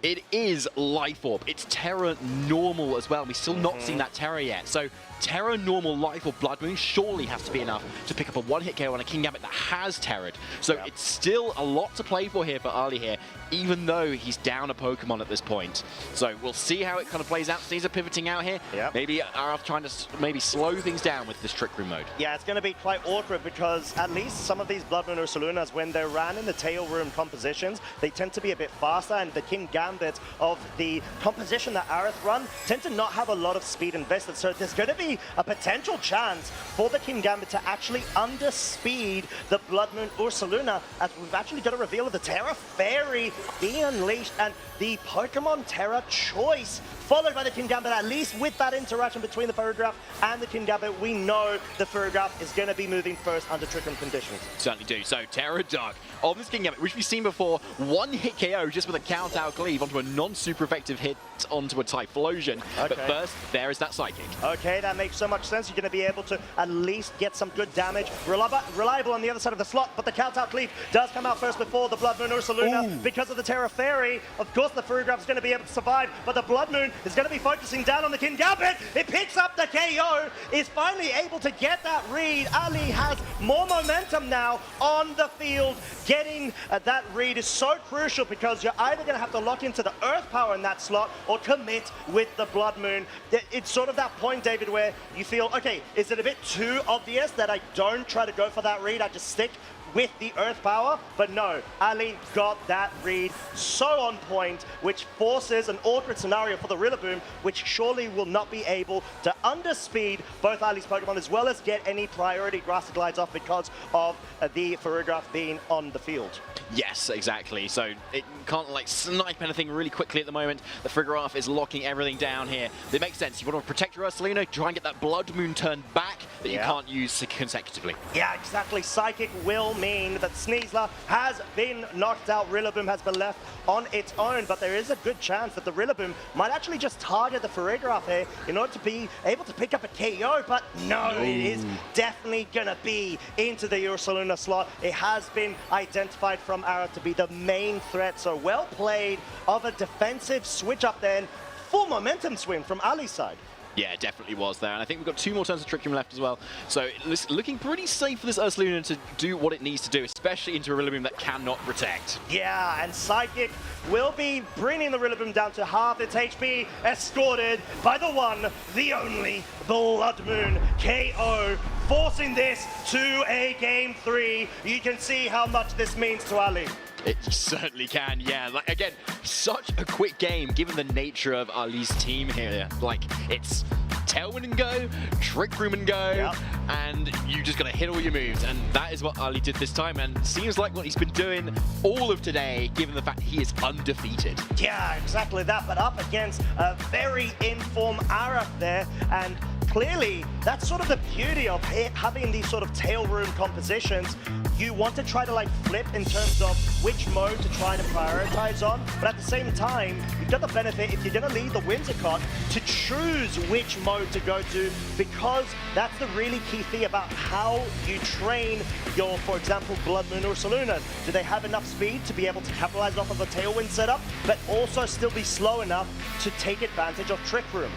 it is Life Orb. It's Terra Normal as well. We've still not seen that Terra yet. So Terra Normal Life Orb Blood Moon surely has to be enough to pick up a one-hit KO on a King Gambit that has Terra'd. So it's still a lot to play for here for Ali here, even though he's down a Pokemon at this point. So we'll see how it kind of plays out. Sneasler pivoting out here. Maybe Arath trying to maybe slow things down with this Trick Room mode. Yeah, it's going to be quite awkward because at least some of these Blood Moon Ursalunas, when they're ran in the Tail Room compositions, they tend to be a bit faster, and the King Gambit of the composition that Arath run tend to not have a lot of speed invested. So there's going to be a potential chance for the King Gambit to actually underspeed the Blood Moon Ursaluna, as we've actually got a reveal of the Terra Fairy being unleashed, and the Pokemon Terra Choice followed by the King Gambit. At least with that interaction between the Farigiraf and the King Gambit, we know the Farigiraf is going to be moving first under Trick Room conditions. Certainly do. So Terra Dark on this King Gambit, which we've seen before, one hit KO just with a count-out cleave onto a non-super effective hit onto a Typhlosion. But first, there is that Psychic. Okay, that makes so much sense. You're going to be able to at least get some good damage. Reliable on the other side of the slot, but the count-out cleave does come out first before the Blood Moon Ursaluna because of the Terra Fairy. Of course, the Farigiraf is going to be able to survive, but the Blood Moon is going to be focusing down on the King Gambit. It picks up the KO, is finally able to get that read. Ali has more momentum now on the field. Getting that read is so crucial because you're either going to have to lock into the Earth power in that slot or commit with the Blood Moon. It's sort of that point, David, where you feel, okay, is it a bit too obvious that I don't try to go for that read? I just stick with the Earth power, but no, Ali got that read so on point, which forces an awkward scenario for the Rillaboom, which surely will not be able to underspeed both Ali's Pokemon as well as get any priority Grassy Glides off because of the Farigiraf being on the field. Yes, exactly. So it can't like snipe anything really quickly at the moment. The Farigiraf is locking everything down here. It makes sense. You want to protect your Ursaluna, try and get that Blood Moon turned back that you can't use consecutively. Yeah, exactly. Psychic will mean that Sneasler has been knocked out. Rillaboom has been left on its own, but there is a good chance that the Rillaboom might actually just target the Farigiraf here in order to be able to pick up a KO, but no, it is definitely gonna be into the Ursaluna slot. It has been identified from Ara to be the main threat, so well played of a defensive switch up then. Full momentum swing from Ali's side. Yeah, it definitely was there. And I think we've got 2 more turns of Trick Room left as well. So it's looking pretty safe for this Ursaluna to do what it needs to do, especially into a Rillaboom that cannot protect. Yeah, and Psychic will be bringing the Rillaboom down to half its HP, escorted by the one, the only, Blood Moon KO, forcing this to a Game 3. You can see how much this means to Ali. It certainly can, yeah. Like, again, such a quick game, given the nature of Ali's team here. Like, it's Tailwind and go, Trick Room and go, and you just gotta hit all your moves. And that is what Ali did this time, and seems like what he's been doing all of today, given the fact he is undefeated. Yeah, exactly that, but up against a very in-form Araf there, and clearly, that's sort of the beauty of having these sort of tail room compositions. You want to try to like flip in terms of which mode to try to prioritize on, but at the same time, you've got the benefit, if you're going to lead the Whimsicott, to choose which mode to go to, because that's the really key thing about how you train your, for example, Blood Moon or Ursaluna. Do they have enough speed to be able to capitalize off of a Tailwind setup, but also still be slow enough to take advantage of Trick Room?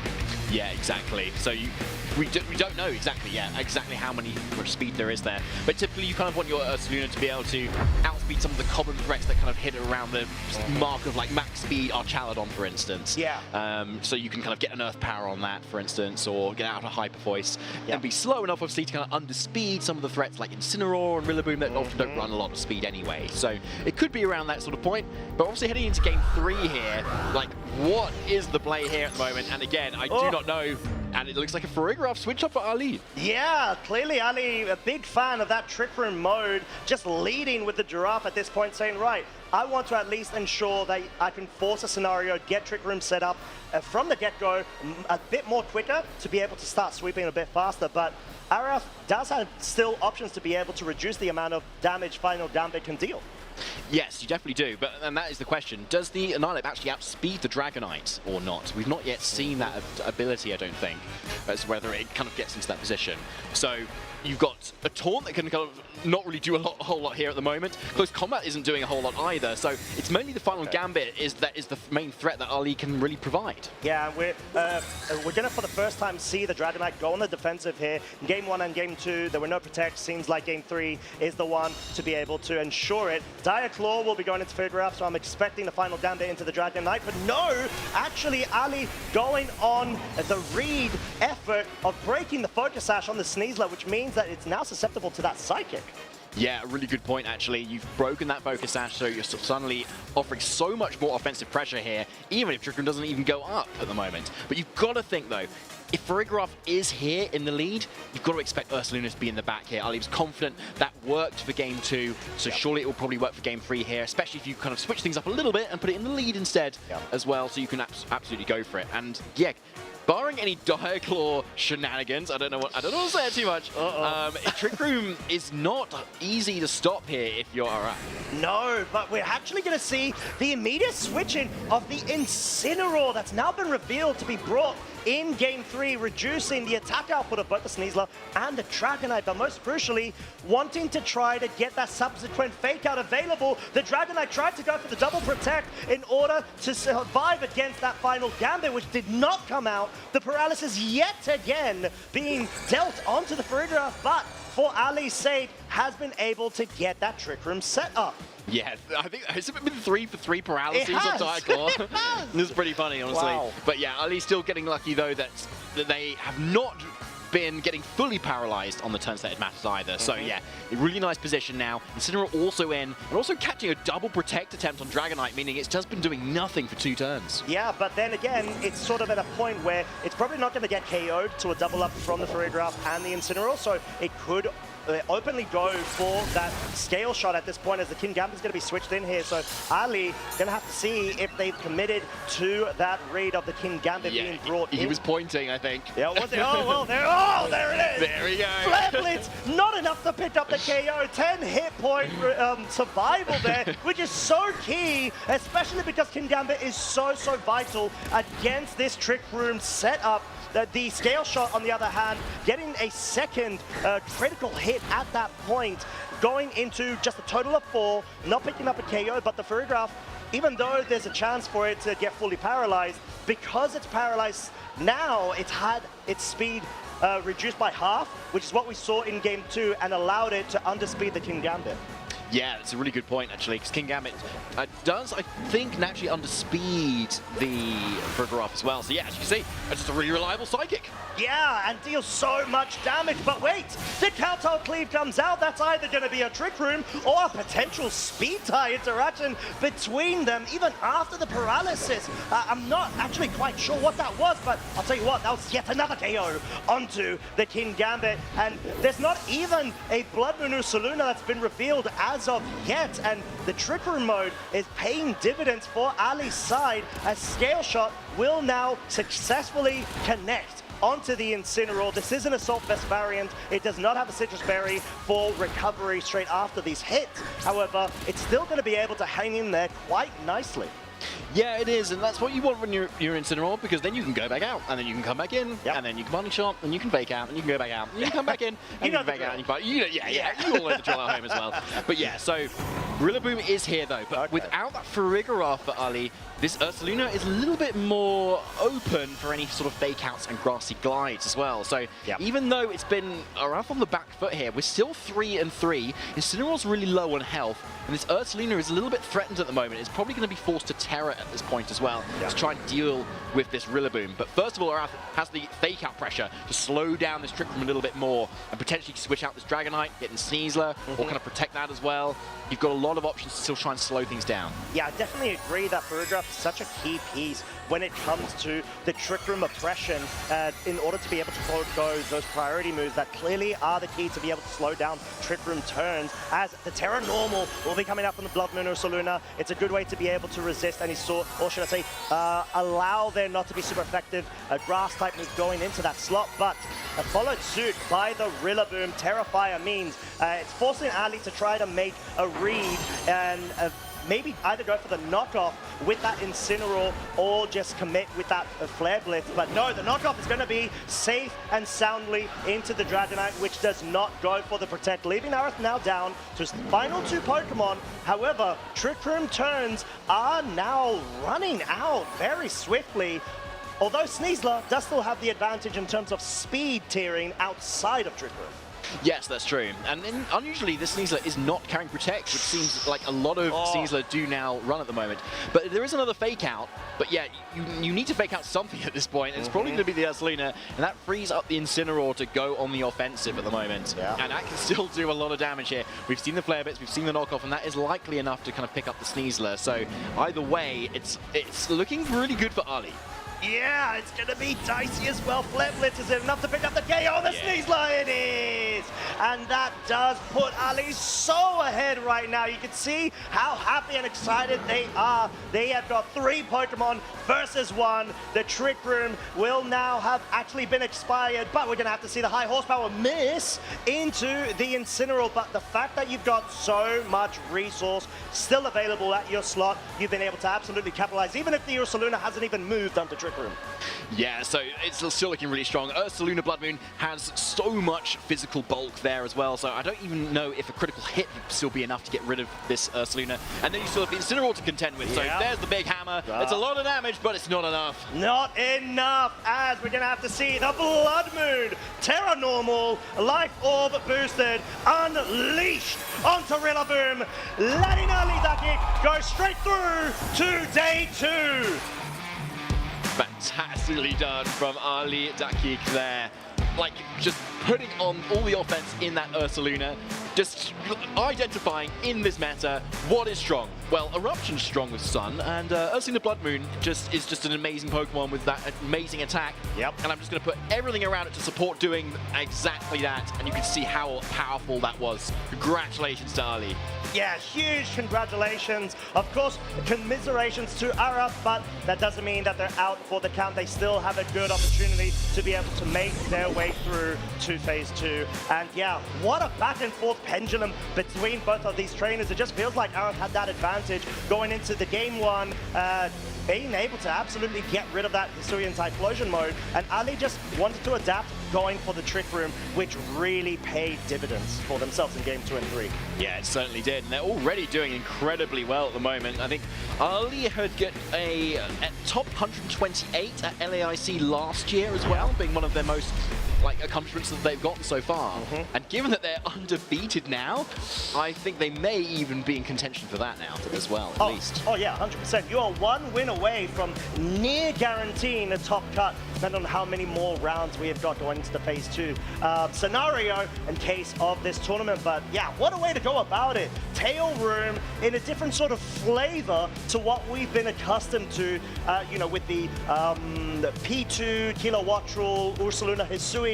Yeah, exactly. So we don't know exactly how many speed there is there. But typically you kind of want your Ursaluna to be able to outspeed some of the common threats that kind of hit around the mark of like max speed, Archaladon for instance. Yeah. So you can kind of get an Earth Power on that, for instance, or get out a Hyper Voice and be slow enough obviously to kind of underspeed some of the threats like Incineroar and Rillaboom that often don't run a lot of speed anyway. So it could be around that sort of point. But obviously heading into Game 3 here, like what is the play here at the moment? And again, I do not know. And it looks like a Farigiraf switch up for Ali. Yeah, clearly Ali, a big fan of that Trick Room mode, just leading with the Giraffe at this point, saying, right, I want to at least ensure that I can force a scenario, get Trick Room set up from the get-go a bit more quicker to be able to start sweeping a bit faster. But Araf does have still options to be able to reduce the amount of damage Final Gambit can deal. Yes, you definitely do, and that is the question. Does the Annihilate actually outspeed the Dragonite or not? We've not yet seen that ability, I don't think, as whether it kind of gets into that position. So you've got a Taunt that can kind of not really do a whole lot here at the moment. Close Combat isn't doing a whole lot either, so it's mainly the Final Gambit that is the main threat that Ali can really provide. Yeah, we're gonna for the first time see the Dragonite go on the defensive here. In Game 1 and Game 2, there were no protects. Seems like Game 3 is the one to be able to ensure it. Dire Claw will be going into Farigiraf, so I'm expecting the Final Gambit into the Dragonite, but no, actually Ali going on the read effort of breaking the Focus Sash on the Sneasler, which means that it's now susceptible to that Psychic. Yeah, a really good point, actually. You've broken that Focus Sash, so you're suddenly offering so much more offensive pressure here, even if Trick Room doesn't even go up at the moment. But you've got to think, though, if Farigiraf is here in the lead, you've got to expect Ursaluna to be in the back here. Ali was confident that worked for Game 2, so surely it will probably work for Game 3 here, especially if you kind of switch things up a little bit and put it in the lead instead as well, so you can absolutely go for it. And yeah, barring any Dire Claw shenanigans, I don't know what to say too much. Trick Room is not easy to stop here if you're Araf. No, but we're actually going to see the immediate switching of the Incineroar that's now been revealed to be brought in Game 3, reducing the attack output of both the Sneasler and the Dragonite, but most crucially, wanting to try to get that subsequent Fake Out available. The Dragonite tried to go for the double protect in order to survive against that Final Gambit, which did not come out. The paralysis yet again being dealt onto the Farigiraf, but for Ali's sake, has been able to get that Trick Room set up. Yeah, I think it's been 3 for 3 paralyses on Dire Claw. This is pretty funny, honestly. Wow. But yeah, Ali's still getting lucky, though, that they have not been getting fully paralyzed on the turns that it matters either. So yeah, a really nice position now. Incineroar also in, and also catching a double protect attempt on Dragonite, meaning it's just been doing nothing for 2 turns. Yeah, but then again, it's sort of at a point where it's probably not going to get KO'd to a double up from the Farigiraf and the Incineroar, so it could openly go for that scale shot at this point, as the King Gambit's going to be switched in here. So Ali going to have to see if they've committed to that read of the King Gambit being brought in. He was pointing, I think. Yeah, was it? Oh, well, there it is. There we go. Flare Blitz, not enough to pick up the KO. 10 hit point survival there, which is so key, especially because King Gambit is so vital against this Trick Room setup. The scale shot, on the other hand, getting a second critical hit at that point, going into just a total of 4, not picking up a KO, but the Furigraph, even though there's a chance for it to get fully paralyzed, because it's paralyzed now, it's had its speed reduced by half, which is what we saw in Game 2, and allowed it to underspeed the King Gambit. Yeah, that's a really good point, actually, because King Gambit does, I think, naturally underspeed the Furigraph as well. So yeah, as you see, it's just a really reliable psychic. Yeah, and deals so much damage. But wait, the Counter Cleave comes out. That's either going to be a Trick Room or a potential speed tie interaction between them, even after the paralysis. I'm not actually quite sure what that was, but I'll tell you what, that was yet another KO onto the King Gambit. And there's not even a Blood Moon Ursaluna that's been revealed as of yet, and the Trick Room mode is paying dividends for Ali's side, as Scale Shot will now successfully connect onto the Incineroar. This is an Assault Vest variant. It does not have a Citrus Berry for recovery straight after these hits. However, it's still going to be able to hang in there quite nicely. Yeah, it is, and that's what you want when you're Incineroar, because then you can go back out, and then you can come back in, and then you can Body Shot, and you can fake out, and you can go back out, and you can come back in, and you can fake out, and you can you all know the drill at home as well. But yeah, so Rillaboom is here though, but without that Furigraph for Ali, this Ursaluna is a little bit more open for any sort of fake outs and grassy glides as well. So even though it's been around from the back foot here, we're still 3-3. Incineroar's really low on health, and this Ursaluna is a little bit threatened at the moment. It's probably going to be forced to Terra at this point as well to try and deal with this Rillaboom. But first of all, Arath has the fake out pressure to slow down this Trick Room a little bit more and potentially switch out this Dragonite, getting Sneasler, or kind of protect that as well. You've got a lot of options to still try and slow things down. Yeah, I definitely agree that Furigraph is such a key piece when it comes to the Trick Room oppression in order to be able to forego those priority moves that clearly are the key to be able to slow down Trick Room turns, as the Terra Normal will be coming out from the Blood Moon Ursaluna. It's a good way to be able to resist any sort, or should I say, allow there not to be super effective grass type moves going into that slot, but followed suit by the Rillaboom. Terrifier means it's forcing Ali to try to make a read and maybe either go for the knockoff with that Incineroar or just commit with that Flare Blitz. But no, the knockoff is going to be safe and soundly into the Dragonite, which does not go for the Protect, leaving Arath now down to his final 2 Pokemon. However, Trick Room turns are now running out very swiftly, although Sneasler does still have the advantage in terms of speed tiering outside of Trick Room. Yes, that's true. And then, unusually, this Sneasler is not carrying Protect, which seems like a lot of Sneasler do now run at the moment. But there is another fake out. But yeah, you need to fake out something at this point. It's probably going to be the Ursaluna, and that frees up the Incineroar to go on the offensive at the moment. And that can still do a lot of damage here. We've seen the Flare Bits, we've seen the knockoff, and that is likely enough to kind of pick up the Sneasler. So either way, it's looking really good for Ali. Yeah, it's going to be dicey as well. Flare Blitz, is it enough to pick up the KO? The Sneasler, it is! And that does put Ali so ahead right now. You can see how happy and excited they are. They have got 3 Pokemon versus 1. The Trick Room will now have actually been expired, but we're going to have to see the high horsepower miss into the Incineroar. But the fact that you've got so much resource still available at your slot, you've been able to absolutely capitalize, even if the Ursaluna hasn't even moved onto Trick Room. Yeah, so it's still looking really strong. Ursaluna Blood Moon has so much physical bulk there as well, so I don't even know if a critical hit would still be enough to get rid of this Ursaluna. And then you still have the Incineroar to contend with, so there's the big hammer. It's a lot of damage, but it's not enough. Not enough, as we're going to have to see the Blood Moon, Terra Normal, Life Orb boosted, unleashed onto Rillaboom, letting Ali Dakik go straight through to day 2. Fantastically done from Ali Dakik there. Like, just putting on all the offense in that Ursaluna, just identifying in this meta what is strong, well, Eruption's strong with Sun, and Ursula Blood Moon is just an amazing Pokemon with that amazing attack. Yep. And I'm just going to put everything around it to support doing exactly that, and you can see how powerful that was. Congratulations to Ali. Yeah, huge congratulations. Of course, commiserations to Arab, but that doesn't mean that they're out for the count. They still have a good opportunity to be able to make their way through to Phase 2. And yeah, what a back and forth pendulum between both of these trainers. It just feels like Arab had that advantage going into the game one, being able to absolutely get rid of that Hisuian Typhlosion mode. And Ali just wanted to adapt, going for the Trick Room, which really paid dividends for themselves in Game 2 and 3. Yeah, it certainly did. And they're already doing incredibly well at the moment. I think Ali had got a top 128 at LAIC last year as well, being one of their most accomplishments that they've gotten so far. And given that they're undefeated now, I think they may even be in contention for that now as well, at least. Oh yeah, 100%. You are one win away from near guaranteeing a top cut, depending on how many more rounds we have got going into the Phase 2 scenario in case of this tournament. But yeah, what a way to go about it. Tail Room in a different sort of flavor to what we've been accustomed to, you know, with the P2, Kilowattrel, Ursaluna, Hisui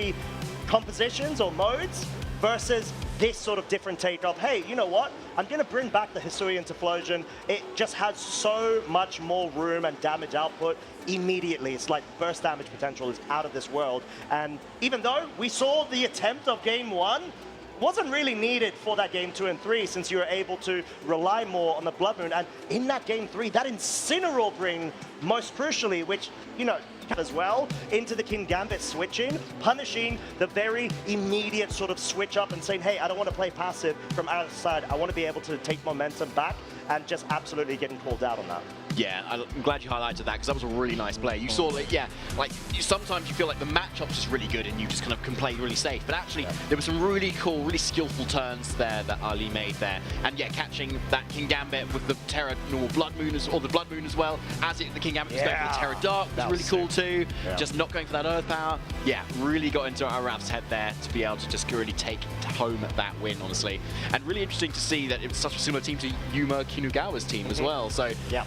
compositions or modes versus this sort of different take of, hey, you know what? I'm going to bring back the Hisuian Typhlosion. It just has so much more room and damage output immediately. It's like burst damage potential is out of this world. And even though we saw the attempt of Game 1, wasn't really needed for that Game 2 and 3 since you were able to rely more on the Blood Moon. And in that Game 3, that Incineroar bring, most crucially, which, you know, as well, into the Kingambit switching, punishing the very immediate sort of switch up and saying, hey, I don't want to play passive from out of the side. I want to be able to take momentum back and just absolutely getting called out on that. Yeah, I'm glad you highlighted that because that was a really nice play. You saw that, yeah, sometimes you feel like the matchup's just really good and you just kind of can play really safe. But actually, there were some really cool, really skillful turns there that Ali made there. And yeah, catching that Kingambit with the Terra normal Blood Moon or the Blood Moon as well, as the Kingambit was going for the Terra Dark was really cool too. Yeah. Just not going for that Earth Power. Yeah, really got into Arab's head there to be able to just really take home that win, honestly. And really interesting to see that it was such a similar team to Yuma Kinugawa's team as well. So yeah,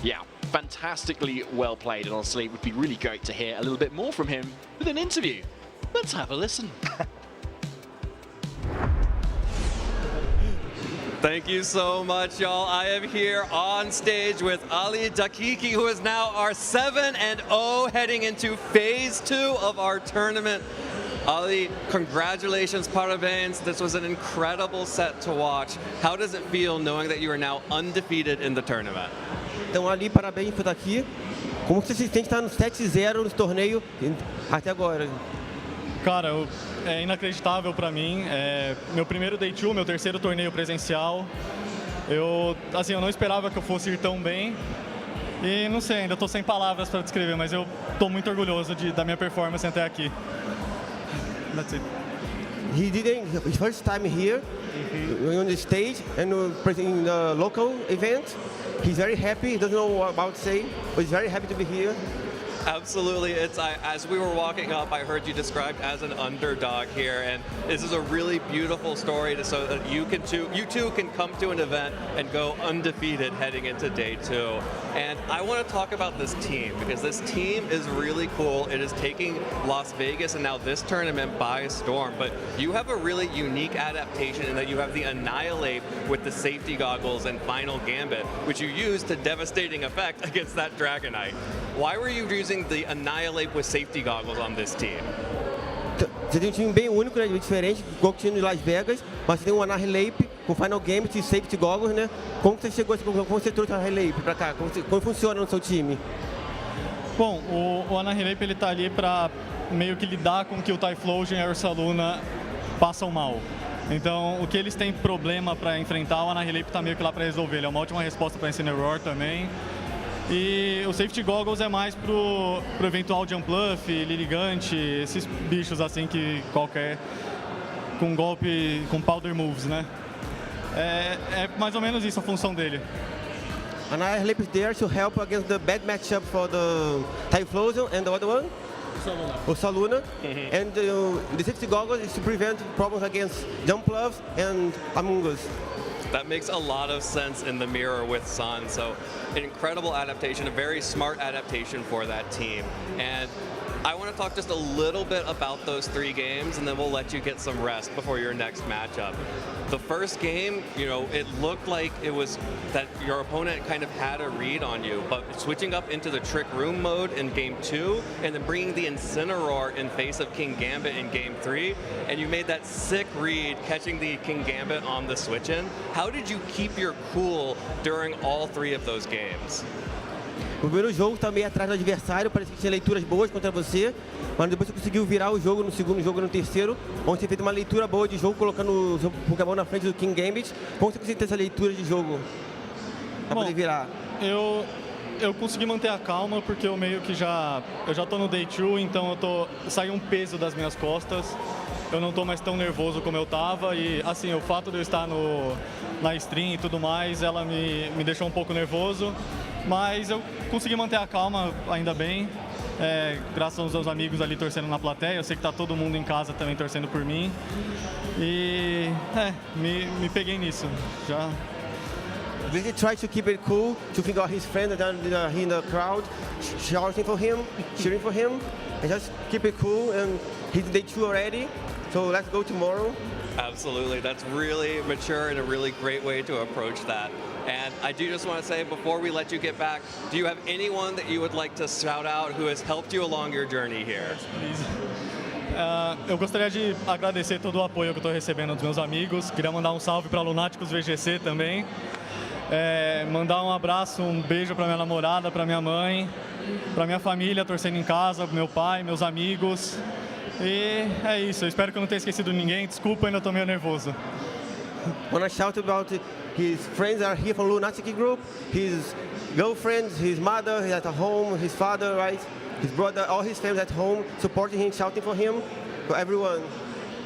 fantastically well played, and honestly, it would be really great to hear a little bit more from him with an interview. Let's have a listen. Thank you so much, y'all. I am here on stage with Ali Dakiki, who is now our 7-0 heading into Phase 2 of our tournament. Ali, congratulations, parabéns. This was an incredible set to watch. How does it feel knowing that you are now undefeated in the tournament? Então, Ali, parabéns por estar aqui. Como você se sente estar no 7-0 nesse torneio até agora? Cara, é inacreditável para mim. É meu primeiro Day 2, meu terceiro torneio presencial. Eu não esperava que eu fosse ir tão bem. E não sei, ainda estou sem palavras para descrever, mas eu estou muito orgulhoso da minha performance até aqui. That's it. He did his first time here on the stage and in the local event. He's very happy. He doesn't know what about to say, but he's very happy to be here. Absolutely. As we were walking up, I heard you described as an underdog here, and this is a really beautiful story so that you too can come to an event and go undefeated heading into Day 2. And I want to talk about this team because this team is really cool. It is taking Las Vegas and now this tournament by storm, but you have a really unique adaptation in that you have the Annihilate with the safety goggles and Final Gambit, which you use to devastating effect against that Dragonite. Why were you using the Annihilate with safety goggles on this team? Você tem um time bem único, né, diferente, igual o time de Las Vegas, mas você tem um Annihilate com Final Gambit e safety goggles, né? Como você chegou, como você trouxe o Annihilate para cá? Como funciona no seu time? Bom, o Annihilate ele tá ali para meio que lidar com que o Typhlosion e a Ursaluna passam mal. Então, o que eles têm problema para enfrentar, o Annihilate tá meio que lá para resolver. Ele é uma ótima resposta para Incineroar também. E o Safety Goggles é mais pro eventual Jump Bluff, Lirigante, esses bichos assim que qualquer com golpe, com Powder Moves, né? É mais ou menos isso a função dele. Annihilate is there to help against the bad matchup for the Typhlosion and the other one? Ursaluna. And the Safety Goggles is to prevent problems against Jump Bluffs and Among Us. That makes a lot of sense in the mirror with Sun. So an incredible adaptation, a very smart adaptation for that team. And I want to talk just a little bit about those 3 games, and then we'll let you get some rest before your next matchup. The first game, you know, it looked like it was that your opponent kind of had a read on you, but switching up into the Trick Room mode in game 2, and then bringing the Incineroar in face of King Gambit in game 3, and you made that sick read catching the King Gambit on the switch-in. How did you keep your cool during all 3 of those games? No primeiro jogo estava meio atrás do adversário, parecia que tinha leituras boas contra você, mas depois você conseguiu virar o jogo no segundo jogo e no terceiro, onde você fez uma leitura boa de jogo, colocando o seu Pokémon na frente do King Gambit. Como você conseguiu ter essa leitura de jogo para poder virar? Eu consegui manter a calma porque eu meio que eu já tô no Day 2, então saiu um peso das minhas costas. Eu não tô mais tão nervoso como eu tava e assim, o fato de eu estar na stream e tudo mais, ela me deixou um pouco nervoso, mas eu consegui manter a calma ainda bem. Graças aos meus amigos ali torcendo na plateia, eu sei que tá todo mundo em casa também torcendo por mim. E me peguei nisso. Já Really try to keep it cool, to think about his friends down in the crowd, shouting for him, cheering for him, and just keep it cool. And he's Day 2 already, so let's go tomorrow. Absolutely. That's really mature and a really great way to approach that. And I do just want to say, before we let you get back, do you have anyone that you would like to shout out who has helped you along your journey here? Eu gostaria de agradecer todo o apoio que eu estou recebendo dos meus amigos. Queria mandar um salve para Lunáticos VGC também. Mandar um abraço, um beijo para minha namorada, para minha mãe, para minha família torcendo em casa, meu pai, meus amigos. E é isso, eu espero que eu não tenha esquecido ninguém. Desculpa, ainda estou meio nervoso. Wanna shout about his friends are here from Lunatic Group, his girlfriends, his mother, he's at home, his father, right? His brother, all his family at home, supporting him, shouting for him, for everyone.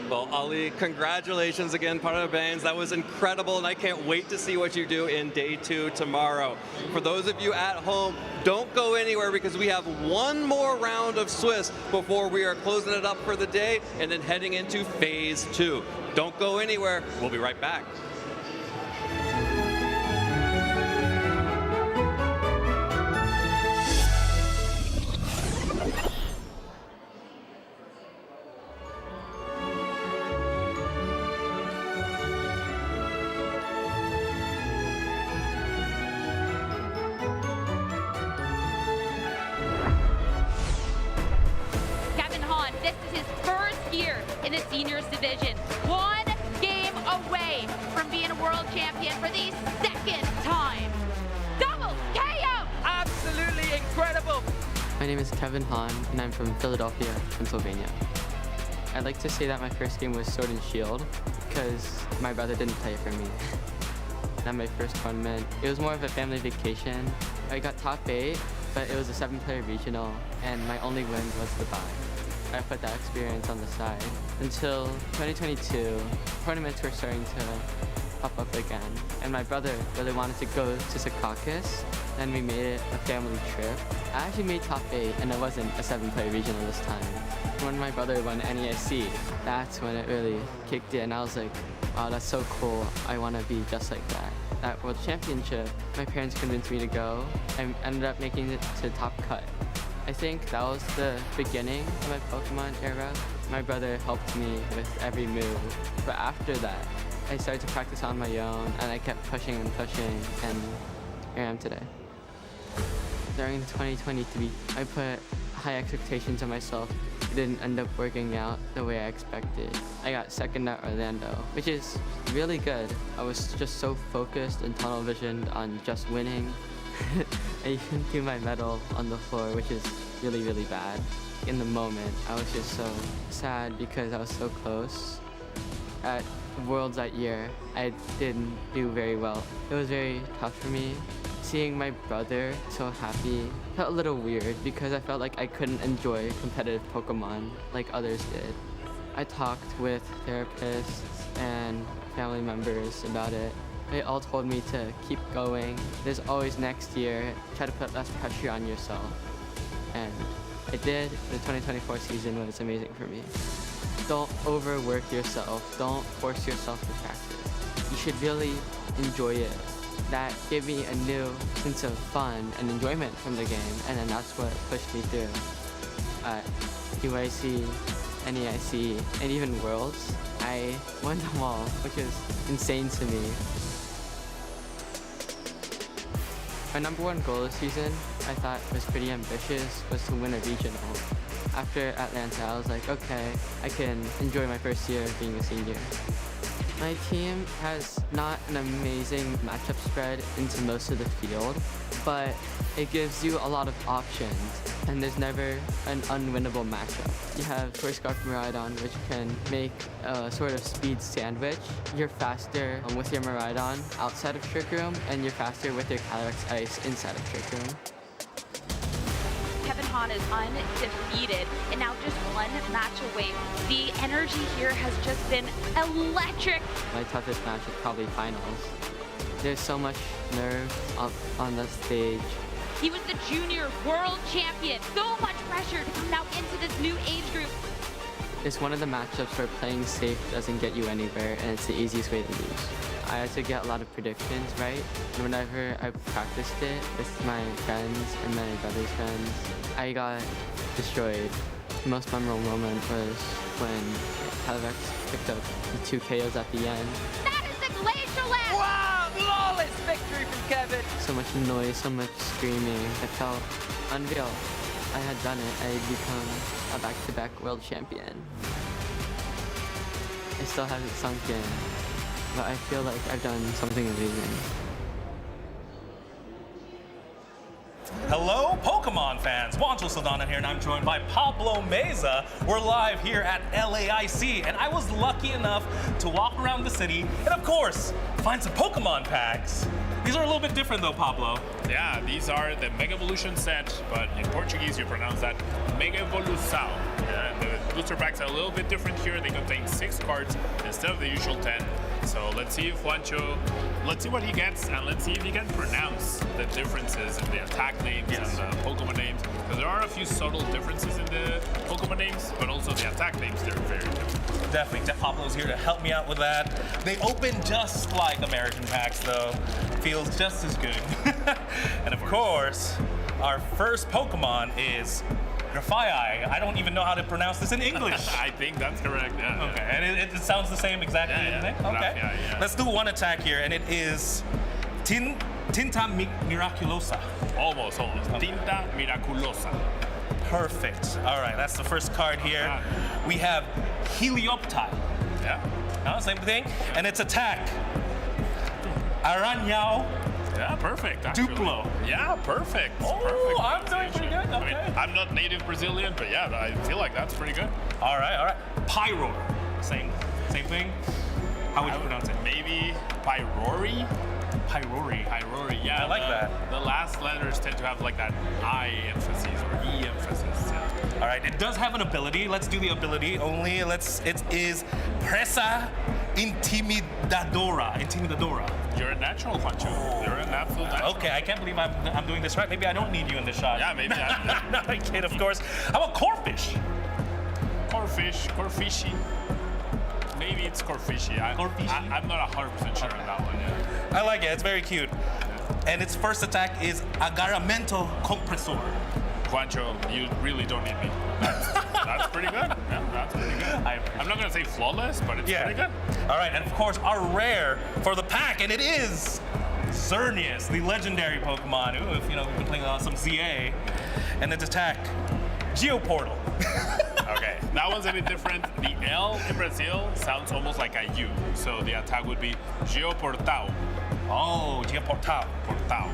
Well, Ali, congratulations again, Parabéns. That was incredible, and I can't wait to see what you do in Day 2 tomorrow. For those of you at home, don't go anywhere because we have one more round of Swiss before we are closing it up for the day and then heading into Phase 2. Don't go anywhere. We'll be right back. in the seniors division. One game away from being a world champion for the second time. Double KO! Absolutely incredible. My name is Kevin Hahn, and I'm from Philadelphia, Pennsylvania. I'd like to say that my first game was Sword and Shield because my brother didn't play it for me. Not my first tournament. It was more of a family vacation. I got top 8, but it was a 7-player regional, and my only win was the bye. I put that experience on the side. Until 2022, tournaments were starting to pop up again, and my brother really wanted to go to Secaucus, and we made it a family trip. I actually made top 8, and it wasn't a 7-player regional this time. When my brother won NESC, that's when it really kicked in. I was like, wow, that's so cool. I want to be just like that. At World Championship, my parents convinced me to go. I ended up making it to top cut. I think that was the beginning of my Pokemon era. My brother helped me with every move. But after that, I started to practice on my own, and I kept pushing and pushing, and here I am today. During 2023, I put high expectations on myself. It didn't end up working out the way I expected. I got second at Orlando, which is really good. I was just so focused and tunnel visioned on just winning. I even threw my medal on the floor, which is really, really bad. In the moment, I was just so sad because I was so close. At Worlds that year, I didn't do very well. It was very tough for me. Seeing my brother so happy felt a little weird because I felt like I couldn't enjoy competitive Pokemon like others did. I talked with therapists and family members about it. They all told me to keep going. There's always next year. Try to put less pressure on yourself. And I did. The 2024 season was amazing for me. Don't overwork yourself. Don't force yourself to practice. You should really enjoy it. That gave me a new sense of fun and enjoyment from the game, and then that's what pushed me through. At UIC, NEIC, and even Worlds, I won them all, which is insane to me. My number one goal this season, I thought was pretty ambitious, was to win a regional. After Atlanta, I was like, okay, I can enjoy my first year of being a senior. My team has not an amazing matchup spread into most of the field, but it gives you a lot of options, and there's never an unwinnable matchup. You have First Scarf Miraidon, which can make a sort of speed sandwich. You're faster with your Miraidon outside of Trick Room, and you're faster with your Calyrex Ice inside of Trick Room. Kevin Hahn is undefeated and now just one match away. The energy here has just been electric. My toughest match is probably finals. There's so much nerve up on the stage. He was the junior world champion. So much pressure to come now into this new age group. It's one of the matchups where playing safe doesn't get you anywhere, and it's the easiest way to lose. I had to get a lot of predictions right, and whenever I practiced it with my friends and my brother's friends, I got destroyed. The most memorable moment was when Calyrex picked up the 2 KOs at the end. That is the Glacial Land! Wow, flawless victory from Kevin. So much noise, so much screaming. It felt unreal. I had done it. I had become a back-to-back world champion. It still hasn't sunk in, but I feel like I've done something amazing. Hello, Pokemon fans. Juancho Saldana here, and I'm joined by Pablo Meza. We're live here at LAIC, and I was lucky enough to walk around the city and, of course, find some Pokemon packs. These are a little bit different, though, Pablo. Yeah, these are the Mega Evolution set, but in Portuguese you pronounce that Mega Evolução. Yeah, the booster packs are a little bit different here. They contain 6 cards instead of the usual 10. So let's see if Juancho, let's see what he gets, and let's see if he can pronounce the differences in the attack names and the Pokemon names. Because there are a few subtle differences in the Pokemon names, but also the attack names, they're very different. Definitely. Pablo's here to help me out with that. They open just like American packs, though. Feels just as good. And of course, our first Pokemon is Grafaiai. I don't even know how to pronounce this in English. I think that's correct, yeah. Okay, and it sounds the same exactly? Yeah. Okay. Yeah. Let's do one attack here, and it is Tinta Miraculosa. Almost. Okay. Tinta Miraculosa. Perfect. All right, that's the first card here. We have Helioptile. Yeah. No, same thing. And its attack, Aranyao. Yeah, perfect. Actually. Duplo. Yeah, perfect. Oh, perfect. I'm doing pretty good. Okay. I mean, I'm not native Brazilian, but yeah, I feel like that's pretty good. All right. Pyro. Same thing. How would you pronounce it? Maybe Pyrori. Pyrori. Yeah, I like that. The last letters tend to have like that I emphasis or E emphasis. Yeah. All right, it does have an ability. Let's do the ability only. It is Presa Intimidadora. You're a natural, Juancho. You're an absolute natural. Okay, I can't believe I'm doing this right. Maybe I don't need you in this shot. Yeah, maybe. Not a kid, of course. How about Corfish? Corfishy. Maybe it's Corfishy. I'm not 100% sure on that one. Yeah. I like it. It's very cute. And its first attack is Agarramento Compressor. Juancho, you really don't need me. That's pretty good. Yeah, that's pretty good. I'm not gonna say flawless, but it's pretty good. All right, and of course our rare for the pack, and it is Xerneas, the legendary Pokemon. Ooh, if we've been playing some ZA, and its attack, Geoportal. Okay, that one's a bit different. The L in Brazil sounds almost like a U, so the attack would be Geoportal. Oh, Geoportal. Portal.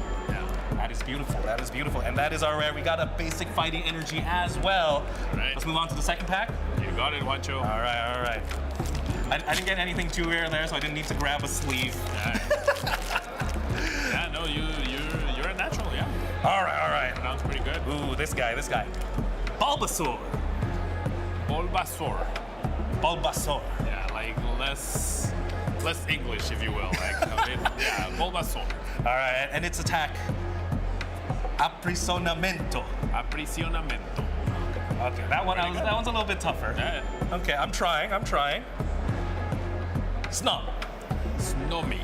That is beautiful. And that is our rare. We got a basic fighting energy as well. Right. Let's move on to the second pack. You got it, Juancho. All right. I didn't get anything too rare there, so I didn't need to grab a sleeve. Yeah, no, you're a natural, yeah. All right. Sounds pretty good. Ooh, this guy. Bulbasaur. Yeah, like less English, if you will. Like a bit, yeah, Bulbasaur. All right, and its attack, Aprisionamento. Okay, that one's a little bit tougher. Yeah. Okay, I'm trying. Snom. Snomi.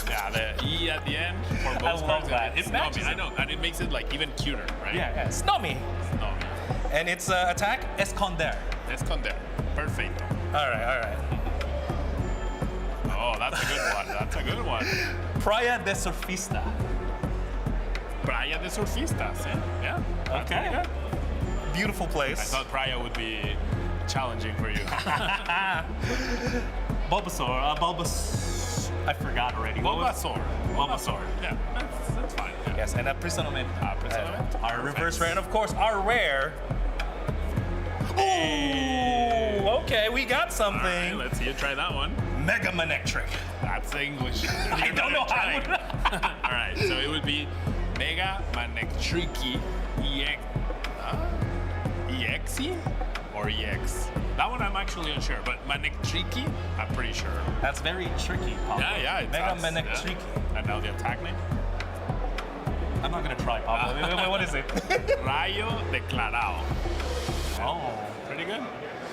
Yeah, the E at the end for most I love cards. that. It's It matches Snobby, I know, and it makes it like even cuter, right? Yeah, Snobby. Snobby. And its attack, Esconder. Esconder. Perfect. All right. Oh, that's a good one. That's a good one. Praia de Surfista. Praia de Surfistas. Yeah. That's Okay. pretty good. Beautiful place. I thought Praia would be challenging for you. Bulbasaur. I forgot already. Bulbasaur. Yeah, that's fine. Yeah. Yes, and Aprisionament. Aprisionament. Our reverse rare, and of course, our rare. Ooh, okay, we got something. All right, let's see you try that one. Mega Manectric. That's English. I don't know how. All right, so it would be Mega Manectricky EXE or EX. That one I'm actually unsure, but Manectricky, I'm pretty sure. That's very tricky, Pablo. Yeah, Mega Manectricky. Yeah. And now the attack name? I'm not gonna try, Pablo. Wait, what is it? Rayo Declarado. Oh, pretty good.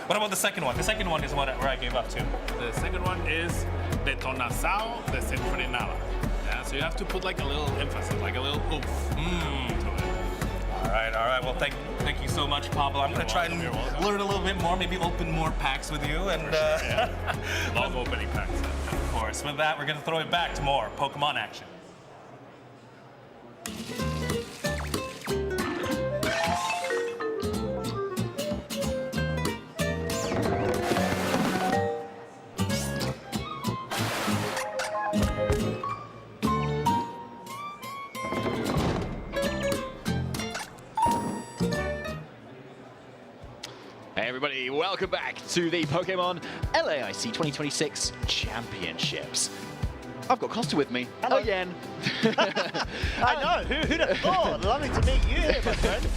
What about the second one? The second one is where I gave up to. The second one is Detonazao Desenfrenada. Yeah, so you have to put like a little emphasis, like a little oomph to it. All right. Well, thank you so much, Pablo. I'm gonna try and learn a little bit more, maybe open more packs with you. And love opening packs. Of course. With that, we're gonna throw it back to more Pokemon action. Hey everybody, welcome back to the Pokemon LAIC 2026 Championships. I've got Costa with me again. I know, who'd have thought? Lovely to meet you here, my friend.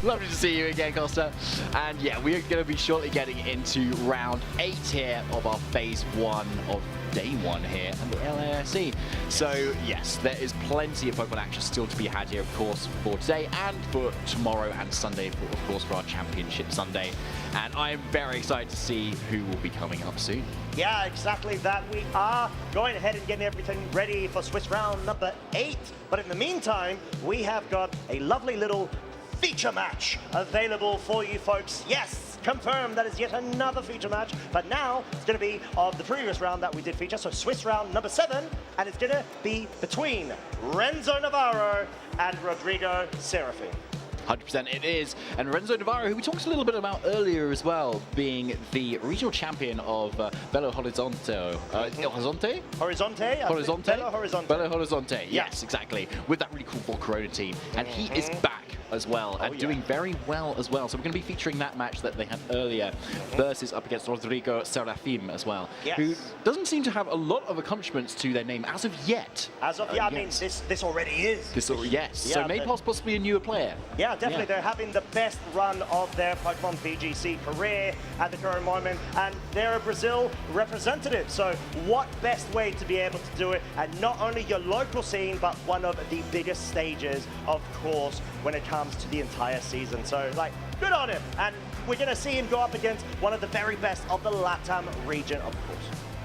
Lovely to see you again, Costa. And yeah, we are going to be shortly getting into round 8 here of our phase 1 of day 1 here at the LAIC. So yes, there is plenty of Pokemon action still to be had here, of course, for today and for tomorrow and Sunday, of course, for our Championship Sunday. And I am very excited to see who will be coming up soon. Yeah, exactly that. We are going ahead and getting everything ready for Swiss round number 8. But in the meantime, we have got a lovely little feature match available for you folks. Yes, confirmed that is yet another feature match. But now it's going to be of the previous round that we did feature. So Swiss round number 7. And it's going to be between Renzo Navarro and Rodrigo Serafin. 100% it is. And Renzo Navarro, who we talked a little bit about earlier as well, being the regional champion of Belo Horizonte. Horizonte? Horizonte? Horizonte? Belo Horizonte. Belo Horizonte, yes, exactly. With that really cool Volcarona team. And he is back as well and doing very well as well. So we're going to be featuring that match that they had earlier versus up against Rodrigo Serafim as well, who doesn't seem to have a lot of accomplishments to their name as of yet. As of, I mean, this already is. Yes, Yeah, so maybe possibly a newer player. Yeah, definitely. They're having the best run of their Pokemon VGC career at the current moment, and they're a Brazil representative. So what best way to be able to do it at not only your local scene, but one of the biggest stages, of course, when it comes to the entire season. So, like, good on him. And we're going to see him go up against one of the very best of the LATAM region, of course.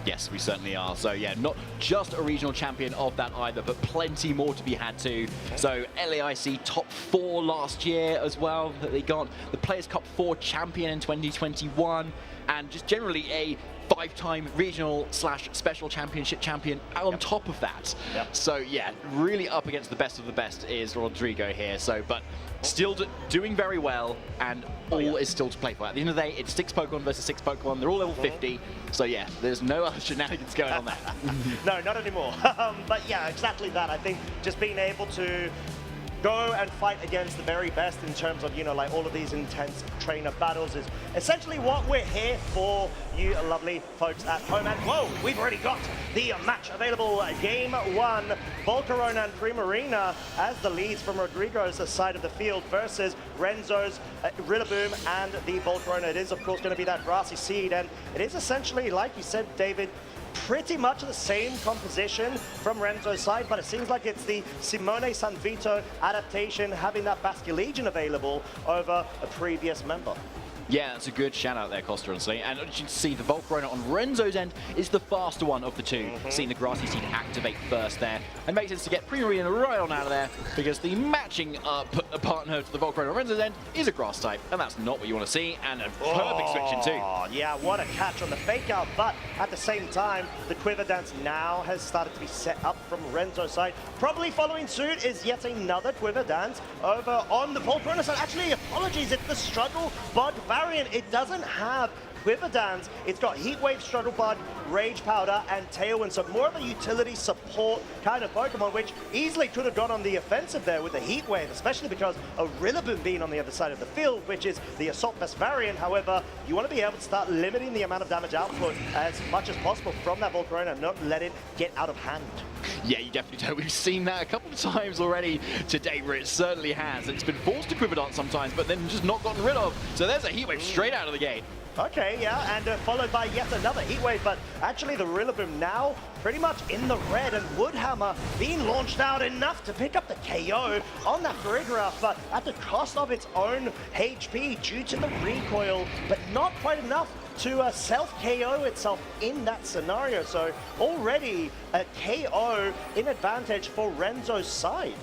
Yes, we certainly are. So yeah, not just a regional champion of that either, but plenty more to be had too. So LAIC top 4 last year as well that they got. The Players Cup 4 champion in 2021, and just generally a 5-time regional / special championship champion on top of that. So yeah, really up against the best of the best is Rodrigo here. So, but still doing very well, and all is still to play for. At the end of the day, it's 6 Pokemon versus 6 Pokemon. They're all level 50. So yeah, there's no other shenanigans going on there. No, not anymore. But yeah, exactly that. I think just being able to go and fight against the very best in terms of, you know, like all of these intense trainer battles is essentially what we're here for, you lovely folks at home. And whoa, we've already got the match available. Game 1, Volcarona and Primarina as the leads from Rodrigo's side of the field versus Renzo's Rillaboom and the Volcarona. It is, of course, going to be that Grassy Seed, and it is essentially, like you said, David, pretty much the same composition from Renzo's side, but it seems like it's the Simone Sanvito adaptation having that Basculegion available over a previous member. Yeah, that's a good shout out there, Costa, honestly. And as you can see, the Volcarona on Renzo's end is the faster one of the two. Seeing the grassy seed activate first there. And makes sense to get Primarina right on out of there, because the matching partner to the Volcarona on Renzo's end is a grass type, and that's not what you want to see, and a perfect switch in too. Yeah, what a catch on the fake out, but at the same time, the Quiver Dance now has started to be set up from Renzo's side. Probably following suit is yet another Quiver Dance over on the Volcarona side. Actually, apologies, it's the Struggle Bud variant. It doesn't have Quiver Dance. It's got Heat Wave, Struggle Bud, Rage Powder, and Tailwind. So more of a utility support kind of Pokemon, which easily could have gone on the offensive there with the Heat Wave, especially because of Rillaboom being on the other side of the field, which is the Assault Vest variant. However, you want to be able to start limiting the amount of damage output as much as possible from that Volcarona and not let it get out of hand. Yeah, you definitely don't. We've seen that a couple of times already today, where it certainly has. It's been forced to Quiver Dance sometimes, but then just not gotten rid of. So there's a Heat Wave straight out of the gate. Okay, yeah, and followed by yet another Heat Wave, but actually the Rillaboom now pretty much in the red, and Woodhammer being launched out enough to pick up the KO on that Farigiraf, but at the cost of its own HP due to the recoil, but not quite enough to self-KO itself in that scenario. So already a KO in advantage for Renzo's side.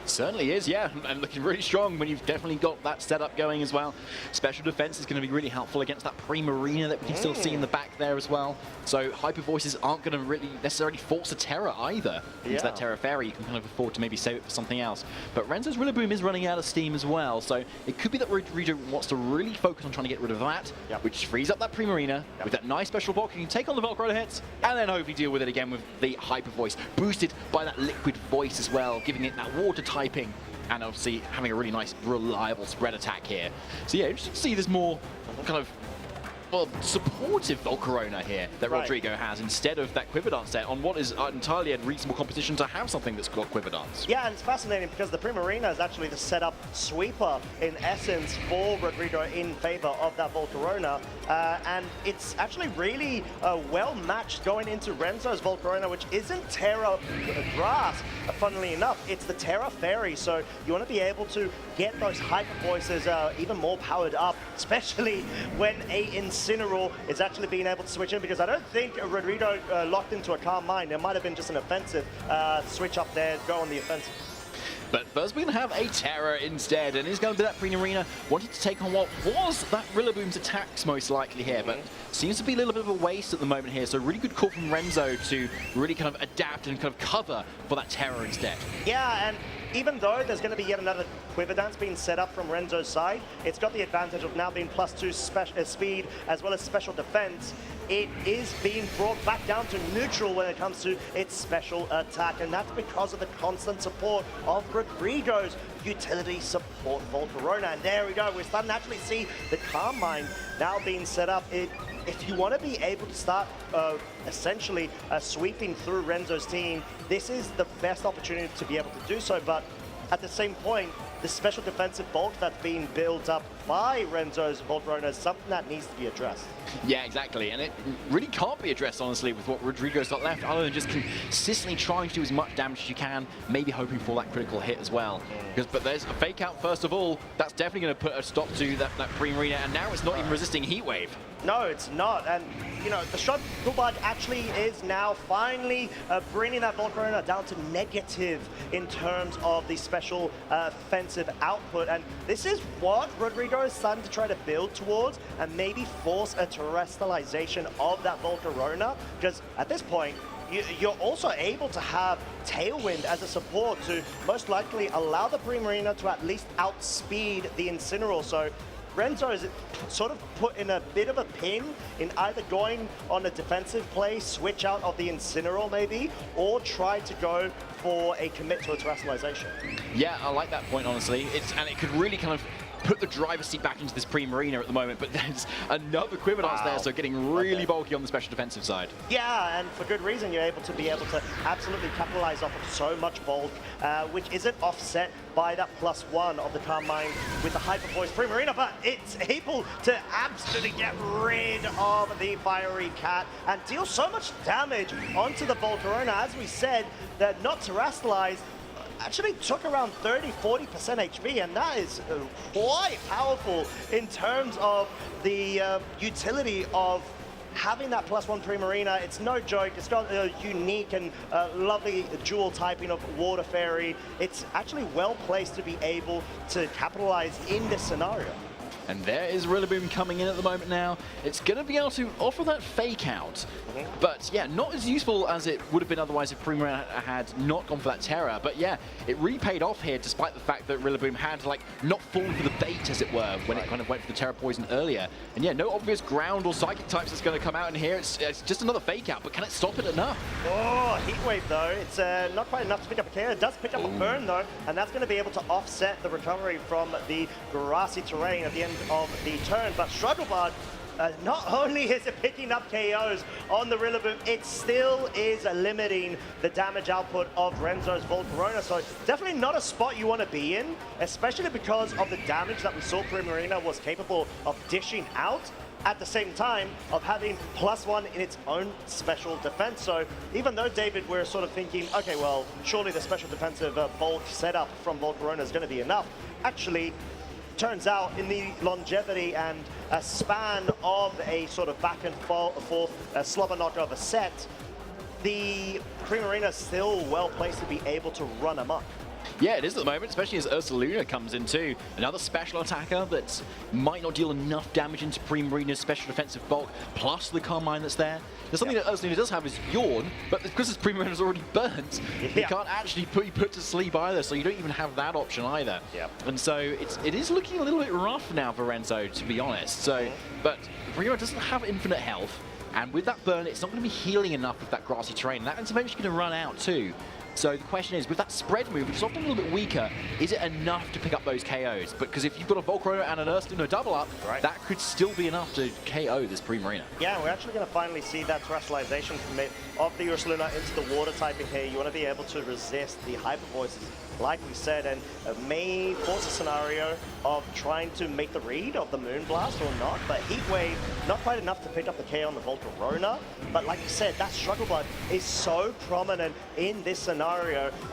Certainly is, yeah, and looking really strong when you've definitely got that setup going as well. Special defense is going to be really helpful against that Primarina that we can still see in the back there as well. So Hyper Voices aren't going to really necessarily force a Terra either into that Terra Fairy. You can kind of afford to maybe save it for something else. But Renzo's Rillaboom is running out of steam as well, so it could be that Rodrigo wants to really focus on trying to get rid of that, which frees up that Primarina with that nice special block. You can take on the Volcarona hits and then hopefully deal with it again with the Hyper Voice, boosted by that Liquid Voice as well, giving it that water typing, and obviously having a really nice, reliable spread attack here. So yeah, just see there's more kind of supportive Volcarona here that Rodrigo has instead of that Quiver Dance set on what is entirely a reasonable competition to have something that's got Quiver Dance. Yeah, and it's fascinating because the Primarina is actually the setup sweeper in essence for Rodrigo in favor of that Volcarona, and it's actually really well matched going into Renzo's Volcarona, which isn't Terra Grass, funnily enough. It's the Terra Fairy, so you want to be able to get those Hyper Voices even more powered up, especially when a Incineroar is actually being able to switch in, because I don't think Rodrigo locked into a Calm Mind. There might have been just an offensive switch up there, go on the offensive. But first we're going to have a Terra instead, and it's going to be that Primarina wanting to take on what was that Rillaboom's attacks most likely here, but seems to be a little bit of a waste at the moment here, so really good call from Renzo to really kind of adapt and kind of cover for that Terra instead. Yeah, and even though there's going to be yet another Quiver Dance being set up from Renzo's side, it's got the advantage of now being +2 speed as well as special defense. It is being brought back down to neutral when it comes to its special attack, and that's because of the constant support of Rodrigo's utility support Volcarona. And there we go, we're starting to actually see the Calm Mind now being set up. If you want to be able to start essentially sweeping through Renzo's team, this is the best opportunity to be able to do so. But at the same point, the special defensive bulk that's being built up by Renzo's Volcarona is something that needs to be addressed. Yeah, exactly, and it really can't be addressed, honestly, with what Rodrigo's got left, other than just consistently trying to do as much damage as you can, maybe hoping for that critical hit as well. But there's a fake out, first of all, that's definitely going to put a stop to that Primarina, and now it's not even resisting Heat Wave. No, it's not, and you know, the Struggle Bud actually is now finally bringing that Volcarona down to negative in terms of the special offensive output, and this is what Rodrigo is starting to try to build towards, and maybe force a terrestrialization of that Volcarona, because at this point, you're also able to have Tailwind as a support to most likely allow the Primarina to at least outspeed the Incineroar. So Renzo is sort of put in a bit of a pin in either going on a defensive play, switch out of the Incineroar maybe, or try to go for a commit to a terrestrialization. Yeah, I like that point, honestly. And it could really kind of put the driver's seat back into this Primarina at the moment, but there's another Quiver Dance there, so getting really bulky on the special defensive side. Yeah, and for good reason, you're able to absolutely capitalize off of so much bulk, which isn't offset by that +1 of the Calm Mind with the Hyper Voice Primarina, but it's able to absolutely get rid of the Fiery Cat and deal so much damage onto the Volcarona. As we said, they're not terrestrialized. actually took around 30-40% HP, and that is quite powerful in terms of the utility of having that +1 Primarina. It's no joke. It's got a unique and lovely dual typing of Water Fairy. It's actually well placed to be able to capitalize in this scenario. And there is Rillaboom coming in at the moment now. It's going to be able to offer that fake out. But yeah, not as useful as it would have been otherwise if Primarina had not gone for that Terra. But yeah, it really paid off here despite the fact that Rillaboom had like not fallen for the bait, as it were, when it kind of went for the Terra Poison earlier. And yeah, no obvious ground or psychic types that's going to come out in here. It's just another fake out, but can it stop it enough? Oh, Heat Wave though. It's not quite enough to pick up a KO. It does pick up a burn though, and that's going to be able to offset the recovery from the grassy terrain at the end of the turn. But Strugglebard, not only is it picking up KOs on the Rillaboom, it still is limiting the damage output of Renzo's Volcarona. So definitely not a spot you want to be in, especially because of the damage that we saw Primarina was capable of dishing out, at the same time of having +1 in its own special defense. So even though, David, we're sort of thinking, okay, well, surely the special defensive bulk setup from Volcarona is going to be enough. Actually, turns out in the longevity and a span of a sort of back and forth slobber knocker of a set, the Primarina is still well placed to be able to run amok. Yeah, it is at the moment, especially as Ursaluna comes in too. Another special attacker that might not deal enough damage into Primarina's special defensive bulk, plus the Carmine that's there. There's something that Ursaluna does have is Yawn, but because his Primarina's already burnt, he can't actually be put to sleep either, so you don't even have that option either. And so it is looking a little bit rough now for Renzo, to be honest. So, but Primarina doesn't have infinite health, and with that burn, it's not going to be healing enough with that grassy terrain. And that's eventually going to run out too. So the question is, with that spread move, which is often a little bit weaker, is it enough to pick up those KOs? Because if you've got a Volcarona and an Ursaluna double up, that could still be enough to KO this Primarina. Yeah, we're actually going to finally see that terrestrialization commit of the Ursaluna into the water typing here. You want to be able to resist the Hyper Voices, like we said, and may force a scenario of trying to make the read of the Moonblast or not. But Heat Wave, not quite enough to pick up the KO on the Volcarona. But like you said, that Struggle Bud is so prominent in this scenario.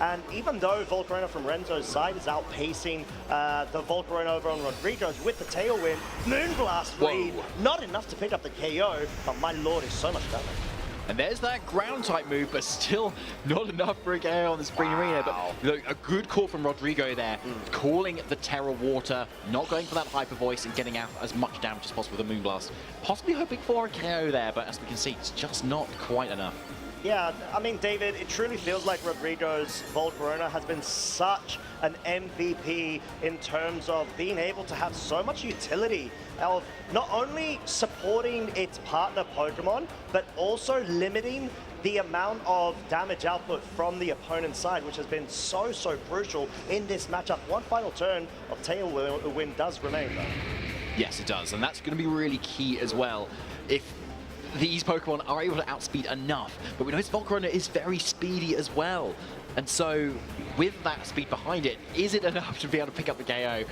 And even though Volcarona from Renzo's side is outpacing the Volcarona over on Rodrigo's with the Tailwind, Moonblast read, not enough to pick up the KO, but my lord, is so much damage. And there's that ground type move, but still not enough for a KO on the Primarina. But a good call from Rodrigo there, calling the Terra Water, not going for that Hyper Voice and getting out as much damage as possible with the Moonblast. Possibly hoping for a KO there, but as we can see, it's just not quite enough. Yeah, I mean, David, it truly feels like Rodrigo's Volcarona has been such an MVP in terms of being able to have so much utility of not only supporting its partner Pokemon, but also limiting the amount of damage output from the opponent's side, which has been so crucial in this matchup. One final turn of Tailwind does remain, though. Yes, it does, and that's going to be really key as well. If these Pokemon are able to outspeed enough, but we know his Volcarona is very speedy as well. And so, with that speed behind it, is it enough to be able to pick up the KO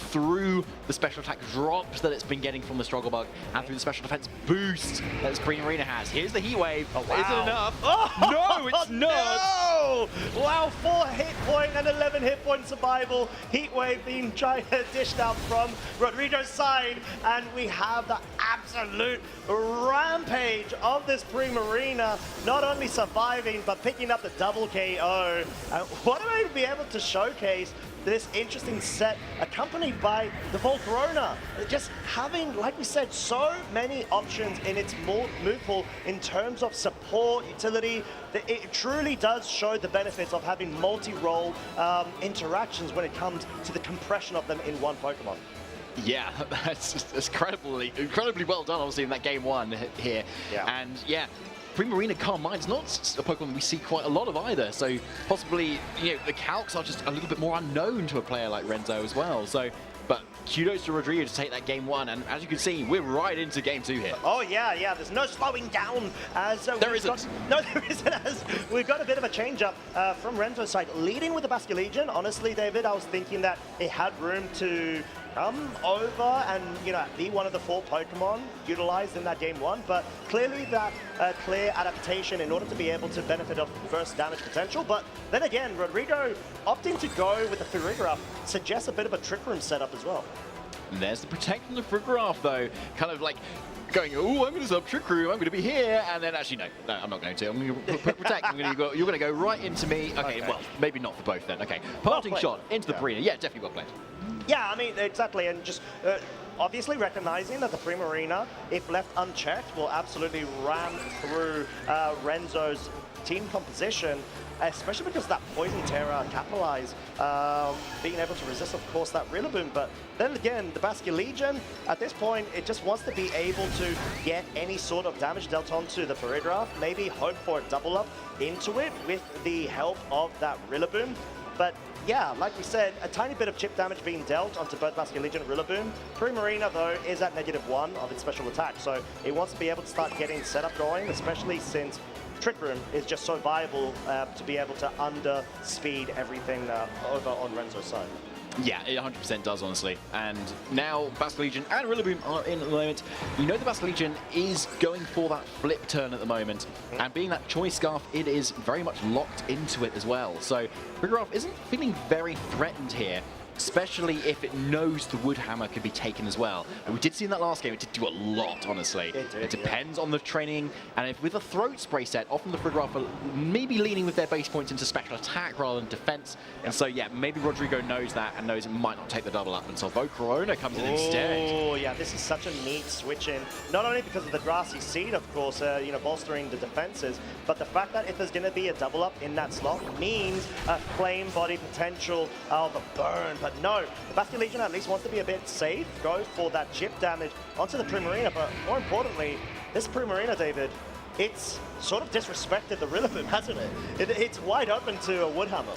through the special attack drops that it's been getting from the Struggle Bug and through the special defense boost that this Primarina has? Here's the Heat Wave. Is it enough? Oh, no, it's not! No! Wow, 4 hit point and 11 hit point survival. Heat Wave being dished out from Rodrigo's side, and we have the absolute rampage of this Primarina, not only surviving, but picking up the double KO. What am I to be able to showcase this interesting set accompanied by the Volcarona? Just having, like we said, so many options in its move pool in terms of support, utility. It truly does show the benefits of having multi-role interactions when it comes to the compression of them in one Pokemon. Yeah, that's just incredibly well done, obviously, in that game one here. And yeah, Primarina Carmine's not a Pokemon we see quite a lot of either, so possibly, you know, the calcs are just a little bit more unknown to a player like Renzo as well. So, but kudos to Rodrigo to take that game one, and as you can see, we're right into game two here. Oh yeah, there's no slowing down as there isn't. No, there isn't, as we've got a bit of a change up from Renzo's side, leading with the Basculegion. Honestly, David, I was thinking that it had room to come over and, be one of the 4 Pokemon utilized in that game 1, but clearly that clear adaptation in order to be able to benefit off first damage potential. But then again, Rodrigo opting to go with the Farigiraf suggests a bit of a Trick Room setup as well. And there's the Protect from the Farigiraf, though, kind of like going, oh, I'm going to sub Trick Room, I'm going to be here, and then actually, no, I'm not going to. I'm going to Protect. You're going to go right into me. Okay, well, maybe not for both then. Okay, parting shot into the Prina. Yeah, definitely well played. Yeah, I mean, exactly, and just obviously recognizing that the Primarina, if left unchecked, will absolutely ram through Renzo's team composition, especially because that Poison Terror capitalize, being able to resist, of course, that Rillaboom. But then again, the Basculegion, at this point, it just wants to be able to get any sort of damage dealt onto the Farigiraf, maybe hope for a double up into it with the help of that Rillaboom. But yeah, like we said, a tiny bit of chip damage being dealt onto both Basculegion and Rillaboom. Primarina, though, is at -1 of its special attack, so it wants to be able to start getting setup going, especially since Trick Room is just so viable to be able to under-speed everything over on Renzo's side. Yeah, it 100% does, honestly. And now Basculegion and Rillaboom are in at the moment. You know the Basculegion is going for that flip turn at the moment. And being that Choice Scarf, it is very much locked into it as well. So Farigiraf isn't feeling very threatened here, especially if it knows the Wood Hammer could be taken as well. And we did see in that last game, it did do a lot, honestly. It depends on the training, and if with a Throat Spray set, often the Farigiraf are maybe leaning with their base points into special attack rather than defense. And so, yeah, maybe Rodrigo knows that and knows it might not take the double up until Volcarona comes in instead. Oh, yeah, this is such a neat switch in. Not only because of the Grassy Seed, of course, bolstering the defenses, but the fact that if there's going to be a double up in that slot means a Flame Body potential of a burn. But no, the Basculegion at least wants to be a bit safe, go for that chip damage onto the Primarina, but more importantly, this Primarina, David, it's sort of disrespected the Rillaboom, hasn't it? It's wide open to a Wood Hammer.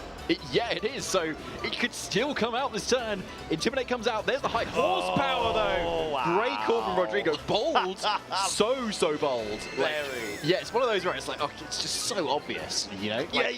Yeah, it is, so it could still come out this turn. Intimidate comes out, there's the high horsepower though. Wow. Great call from Rodrigo, bold, so bold. Like, yeah, it's one of those where it's like, oh, it's just so obvious, Like, Yeah.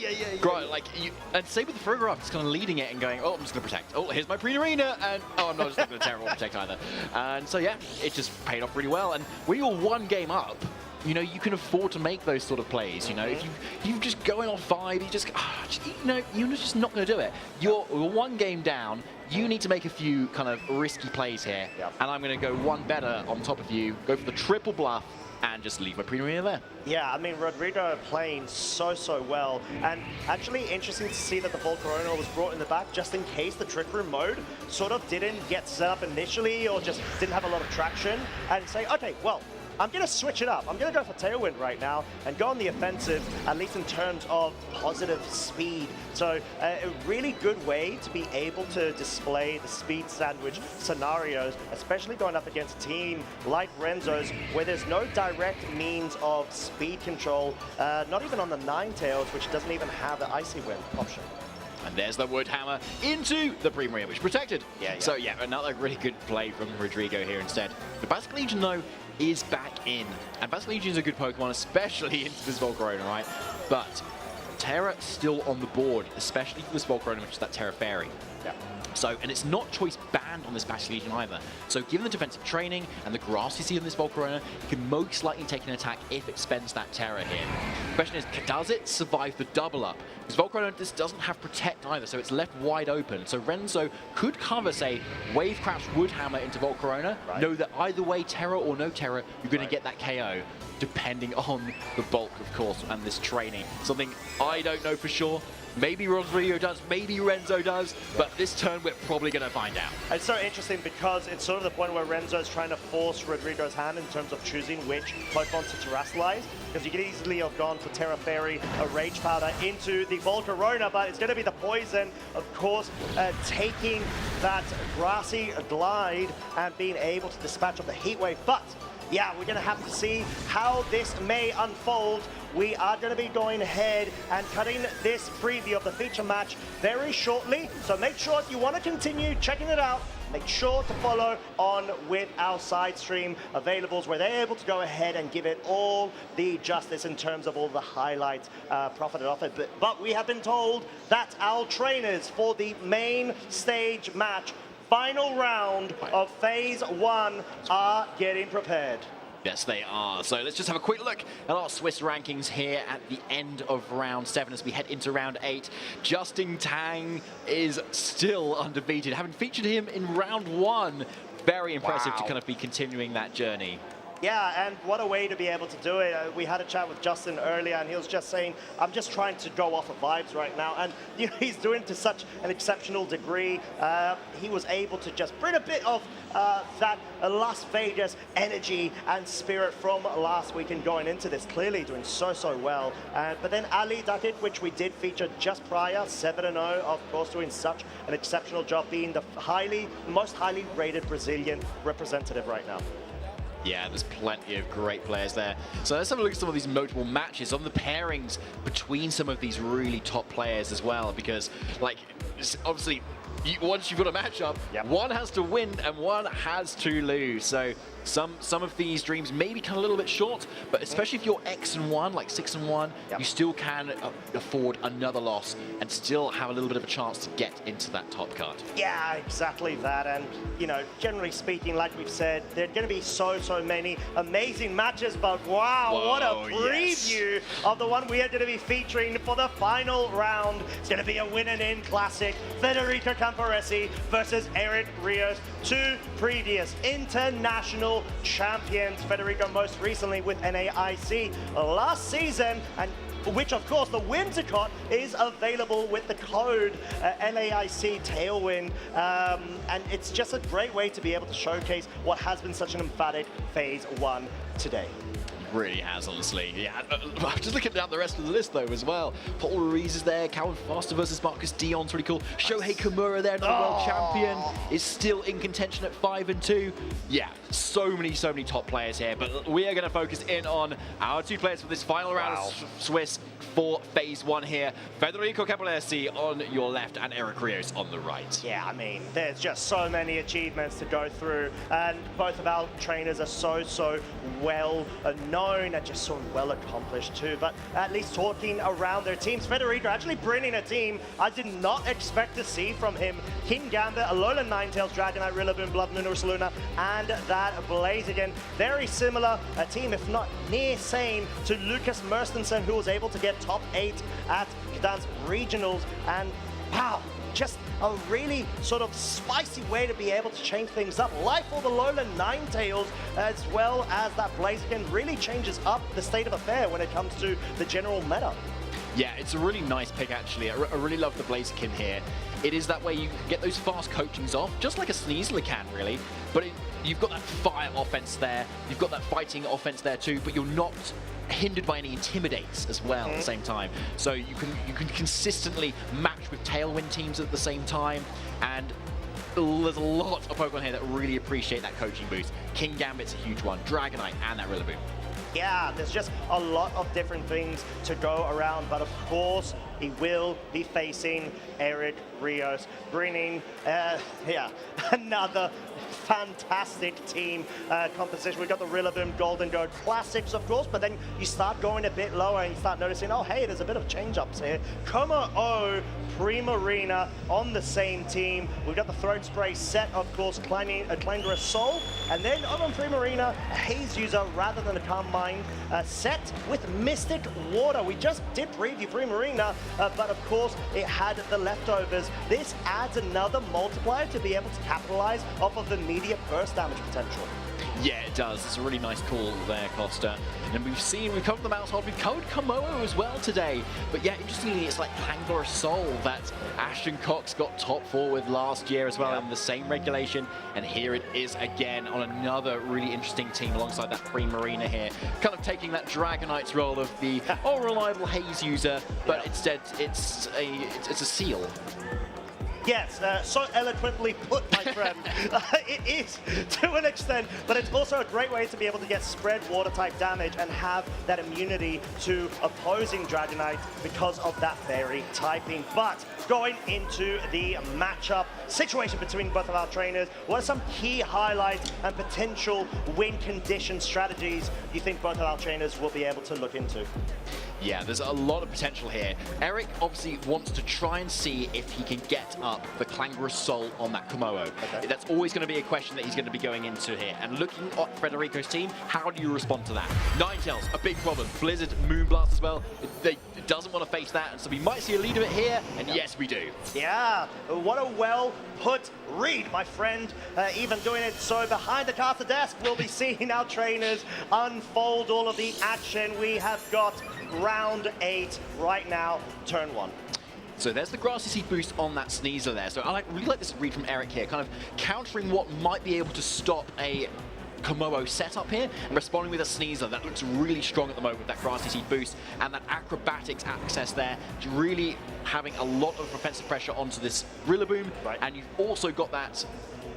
Right, like, and same with the Farigiraf, it's kind of leading it and going, oh, I'm just going to protect. Oh, here's my Primarina, and oh, I'm not just going to terrible protect either. And so yeah, it just paid off really well. And when you're 1 game up, you can afford to make those sort of plays. If you just going off vibe, you're just not going to do it. You're 1 game down. You need to make a few kind of risky plays here, and I'm going to go 1 better on top of you. Go for the triple bluff and just leave my Primarina there. Yeah, I mean, Rodrigo playing so well, and actually interesting to see that the Volcarona was brought in the back just in case the Trick Room mode sort of didn't get set up initially or just didn't have a lot of traction, and say, okay, well, I'm going to switch it up. I'm going to go for Tailwind right now and go on the offensive, at least in terms of positive speed. So a really good way to be able to display the speed sandwich scenarios, especially going up against a team like Renzo's, where there's no direct means of speed control, not even on the Ninetales, which doesn't even have the Icy Wind option. And there's the Wood Hammer into the Primarina, which protected. Yeah. So yeah, another really good play from Rodrigo here instead. The Basculegion, though, is back in. And Basculegion is a good Pokemon, especially into this Volcarona, right? But Terra still on the board, especially for this Volcarona, which is that Terra Fairy. Yeah. So, and it's not choice banned on this Basculegion either. So given the defensive training and the grass you see on this Volcarona, it can most likely take an attack if it spends that Terra here. The question is, does it survive the double up? Because Volcarona just doesn't have Protect either, so it's left wide open. So Renzo could cover, say, Wave Crash Wood Hammer into Volcarona, know that either way, Terra or no Terra, you're going to get that KO, depending on the bulk, of course, and this training. Something I don't know for sure. Maybe Rodrigo does, maybe Renzo does, but this turn we're probably going to find out. It's so interesting because it's sort of the point where Renzo is trying to force Rodrigo's hand in terms of choosing which Pokemon to Terrasilize, because you could easily have gone for Terra Fairy, a Rage Powder into the Volcarona, but it's going to be the Poison, of course, taking that Grassy Glide and being able to dispatch of the Heat Wave. But yeah, we're going to have to see how this may unfold. We are going to be going ahead and cutting this preview of the feature match very shortly. So make sure if you want to continue checking it out, make sure to follow on with our side stream availables where they're able to go ahead and give it all the justice in terms of all the highlights profited off it. But we have been told that our trainers for the main stage match final round of phase 1 are getting prepared. Yes, they are. So let's just have a quick look at our Swiss rankings here at the end of round 7 as we head into round 8. Justin Tang is still undefeated, having featured him in round 1. Very impressive to kind of be continuing that journey. Yeah, and what a way to be able to do it. We had a chat with Justin earlier, and he was just saying, I'm just trying to go off of vibes right now. And you know, he's doing it to such an exceptional degree. He was able to just bring a bit of that Las Vegas energy and spirit from last weekend going into this, clearly doing so well. But then Ali Dakit, which we did feature just prior, 7-0, of course, doing such an exceptional job, being the most highly rated Brazilian representative right now. Yeah, there's plenty of great players there. So let's have a look at some of these notable matches, some of the pairings between some of these really top players as well, because, like, obviously, once you've got a matchup, one has to win and one has to lose. So some of these dreams may become a little bit short, but especially if you're X-1, like 6-1, you still can afford another loss and still have a little bit of a chance to get into that top card. Yeah, exactly that. And, you know, generally speaking, like we've said, there are going to be so many amazing matches, but wow, what a preview of the one we are going to be featuring for the final round. It's going to be a win-and-in classic. Federico Camporesi versus Eric Rios, 2 previous international champions. Federico most recently with NAIC last season, and which of course the Winter Cot is available with the code NAIC Tailwind, and it's just a great way to be able to showcase what has been such an emphatic phase 1 today. Really has, honestly. Yeah, just looking down the rest of the list though as well. Paul Ruiz is there, Calvin Foster versus Marcus Dion's really cool. Shohei Kimura there, another world champion, is still in contention at 5-2. Yeah, so many top players here, but we are going to focus in on our 2 players for this final round of Swiss for phase 1 here. Federico Camporesi on your left and Eric Rios on the right. Yeah, I mean, there's just so many achievements to go through, and both of our trainers are so well known and just so well accomplished too. But at least talking around their teams, Federico actually bringing a team I did not expect to see from him. King Gambit, Alolan Ninetales, Dragonite, Rillaboom, Blood Moon, Ursaluna, and that Blaziken. Very similar a team, if not near same, to Lucas Merstensen, who was able to get top 8 at Gdansk Regionals. And wow, just a really sort of spicy way to be able to change things up. Life for the Alolan Ninetales, as well as that Blaziken, really changes up the state of affair when it comes to the general meta. Yeah, it's a really nice pick, actually. I really love the Blaziken here. It is that way you get those fast coachings off, just like a Sneasler can, really. But you've got that fire offense there, you've got that fighting offense there too, but you're not hindered by any intimidates as well at the same time. So you can consistently match with Tailwind teams at the same time, and there's a lot of Pokemon here that really appreciate that coaching boost. King Gambit's a huge one, Dragonite, and that Rillaboom. Yeah, there's just a lot of different things to go around, but of course, he will be facing Eric Rios, bringing, another fantastic team composition. We've got the Rillaboom Golden Gold Classics, of course, but then you start going a bit lower and you start noticing, oh, hey, there's a bit of change-ups here. Como-O, Primarina on the same team. We've got the Throat Spray set, of course, Clangorous Soul, and then on Primarina, a Haze User rather than a Calm Mind set with Mystic Water. We just did preview Primarina, but of course, it had the leftovers. This adds another multiplier to be able to capitalize off of the immediate burst damage potential. Yeah, it does. It's a really nice call there, Costa. And we've covered the Mousehole, we've covered Como-O as well today. But yeah, interestingly, it's like Clangorous Soul that Ashton Cox got top 4 with last year as well in the same regulation. And here it is again on another really interesting team alongside that Primarina here. Kind of taking that Dragonite's role of the all-reliable Haze user, but instead it's a seal. Yes, so eloquently put, my friend. It is to an extent, but it's also a great way to be able to get spread water-type damage and have that immunity to opposing Dragonite because of that fairy typing. But going into the matchup situation between both of our trainers, what are some key highlights and potential win condition strategies you think both of our trainers will be able to look into? Yeah, there's a lot of potential here. Eric obviously wants to try and see if he can get up the Clangorous Soul on that Komodo. Okay. That's always going to be a question that he's going to be going into here. And looking at Federico's team, how do you respond to that? Ninetales, a big problem. Blizzard, Moonblast as well. They doesn't want to face that, so we might see a lead of it here, and yes, we do. Yeah, what a well-put read, my friend. Even doing it so behind the caster desk, we'll be seeing our trainers unfold all of the action. We have got round 8 right now, turn 1. So there's the Grassy Seed boost on that Sneasler there. So I really like this read from Eric here, kind of countering what might be able to stop a Komodo setup here and responding with a Sneasler that looks really strong at the moment with that Grassy Seed boost and that acrobatics access there, really having a lot of offensive pressure onto this Rillaboom. Right. And you've also got that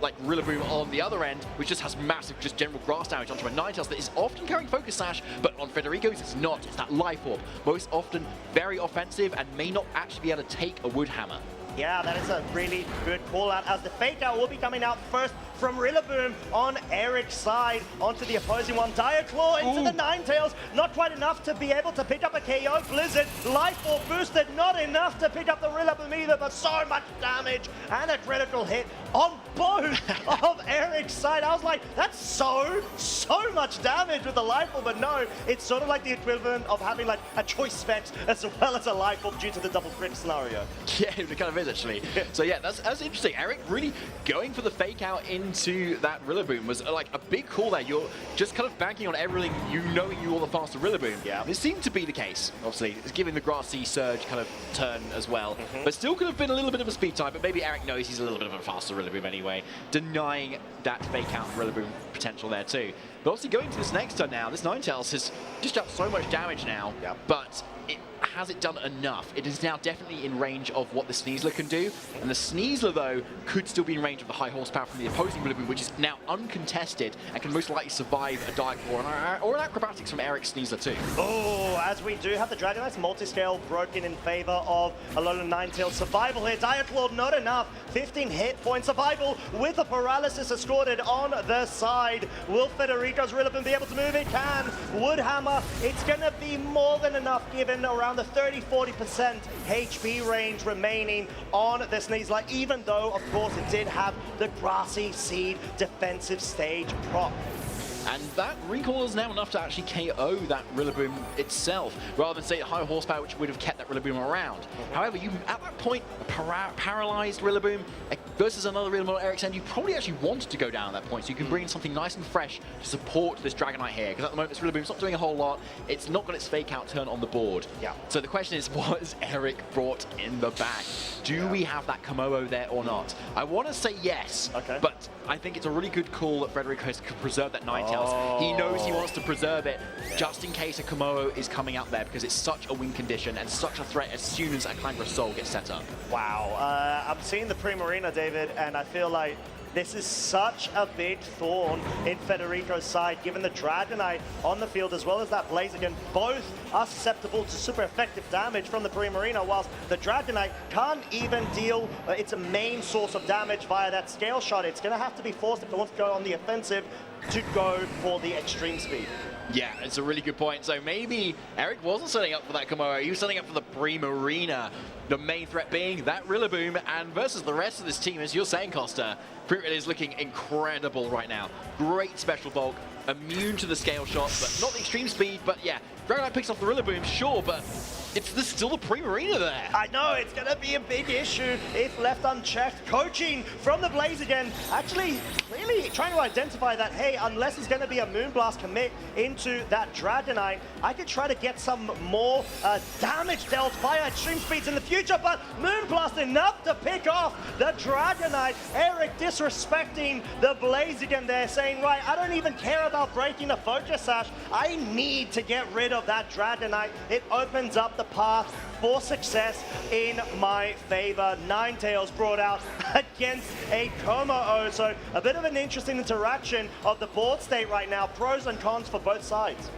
like Rillaboom on the other end, which just has massive just general grass damage onto a Ninetales that is often carrying Focus Sash, but on Federico's it's not. It's that Life Orb, most often very offensive and may not actually be able to take a Wood Hammer. Yeah, that is a really good call out as the fake out will be coming out first from Rillaboom on Eric's side onto the opposing one. Dire Claw into the Ninetales, not quite enough to be able to pick up a KO. Blizzard, Life Orb boosted, not enough to pick up the Rillaboom either, but so much damage and a critical hit on both of Eric's side. I was like, that's so much damage with the Life Orb, but no, it's sort of like the equivalent of having like a choice specs as well as a Life Orb due to the double crit scenario. Yeah, it kind of is actually. So yeah, that's interesting. Eric really going for the fake out into that Rillaboom was like a big call there. You're just kind of banking on everything knowing you are the faster Rillaboom. Yeah. This seemed to be the case, obviously. It's giving the Grassy Surge kind of turn as well. But still could have been a little bit of a speed time, but maybe Eric knows he's a little bit of a faster Rillaboom anyway, denying that fake out Rillaboom potential there too. But obviously going to this next turn now, this Ninetales has dished out so much damage now, but has it done enough? It is now definitely in range of what the Sneasler can do, and the Sneasler, though, could still be in range of the high horsepower from the opposing Rillaboom, which is now uncontested and can most likely survive a Dire Claw or an Acrobatics from Eric's Sneasler, too. Oh, as we do have the Dragonite's multi-scale broken in favor of Alolan Ninetales. Survival here, Dire Claw not enough. 15 hit point survival with the paralysis escorted on the side. Will Federico's Rillaboom be able to move? It can. Wood Hammer, it's going to be more than enough given around the 30-40% HP range remaining on the Sneasler, even though, of course, it did have the Grassy Seed defensive stage prop. And that recall is now enough to actually KO that Rillaboom itself, rather than say a high horsepower, which would have kept that Rillaboom around. However, you at that point, a paralyzed Rillaboom versus another Rillaboom at Eric's end, you probably actually wanted to go down at that point, so you can bring in something nice and fresh to support this Dragonite here, because at the moment this Rillaboom's not doing a whole lot. It's not got its fake out turn on the board. Yeah. So the question is, what has Eric brought in the back? Do we have that Komodo there or not? I want to say yes, but I think it's a really good call that Federico has preserved that Ninetales. He knows he wants to preserve it just in case a Komodo is coming out there, because it's such a win condition and such a threat as soon as a Clangorous Soul gets set up. Wow. I'm seeing the Primarina, David, and I feel like this is such a big thorn in Federico's side, given the Dragonite on the field as well as that Blaziken. Both are susceptible to super effective damage from the Primarina, whilst the Dragonite can't even deal its main source of damage via that scale shot. It's going to have to be forced, if it wants to go on the offensive, to go for the extreme speed. Yeah, it's a really good point. So maybe Eric wasn't setting up for that Komodo, he was setting up for the Primarina. The main threat being that Rillaboom, and versus the rest of this team, as you're saying, Costa, Primarina is looking incredible right now. Great special bulk, immune to the scale shot, but not the extreme speed. But yeah, Dragonite picks off the Rillaboom, sure, but there's still the Primarina there. I know, it's going to be a big issue if left unchecked. Coaching from the Blaziken, actually clearly trying to identify that, hey, unless it's going to be a Moonblast commit into that Dragonite, I could try to get some more damage dealt via extreme speeds in the future, but Moonblast enough to pick off the Dragonite. Eric disrespecting the Blaziken there, saying, right, I don't even care about breaking the Focus Sash. I need to get rid of that Dragonite. It opens up the path for success in my favor. Ninetales brought out against a Komodo, so a bit of an interesting interaction of the board state right now. Pros and cons for both sides.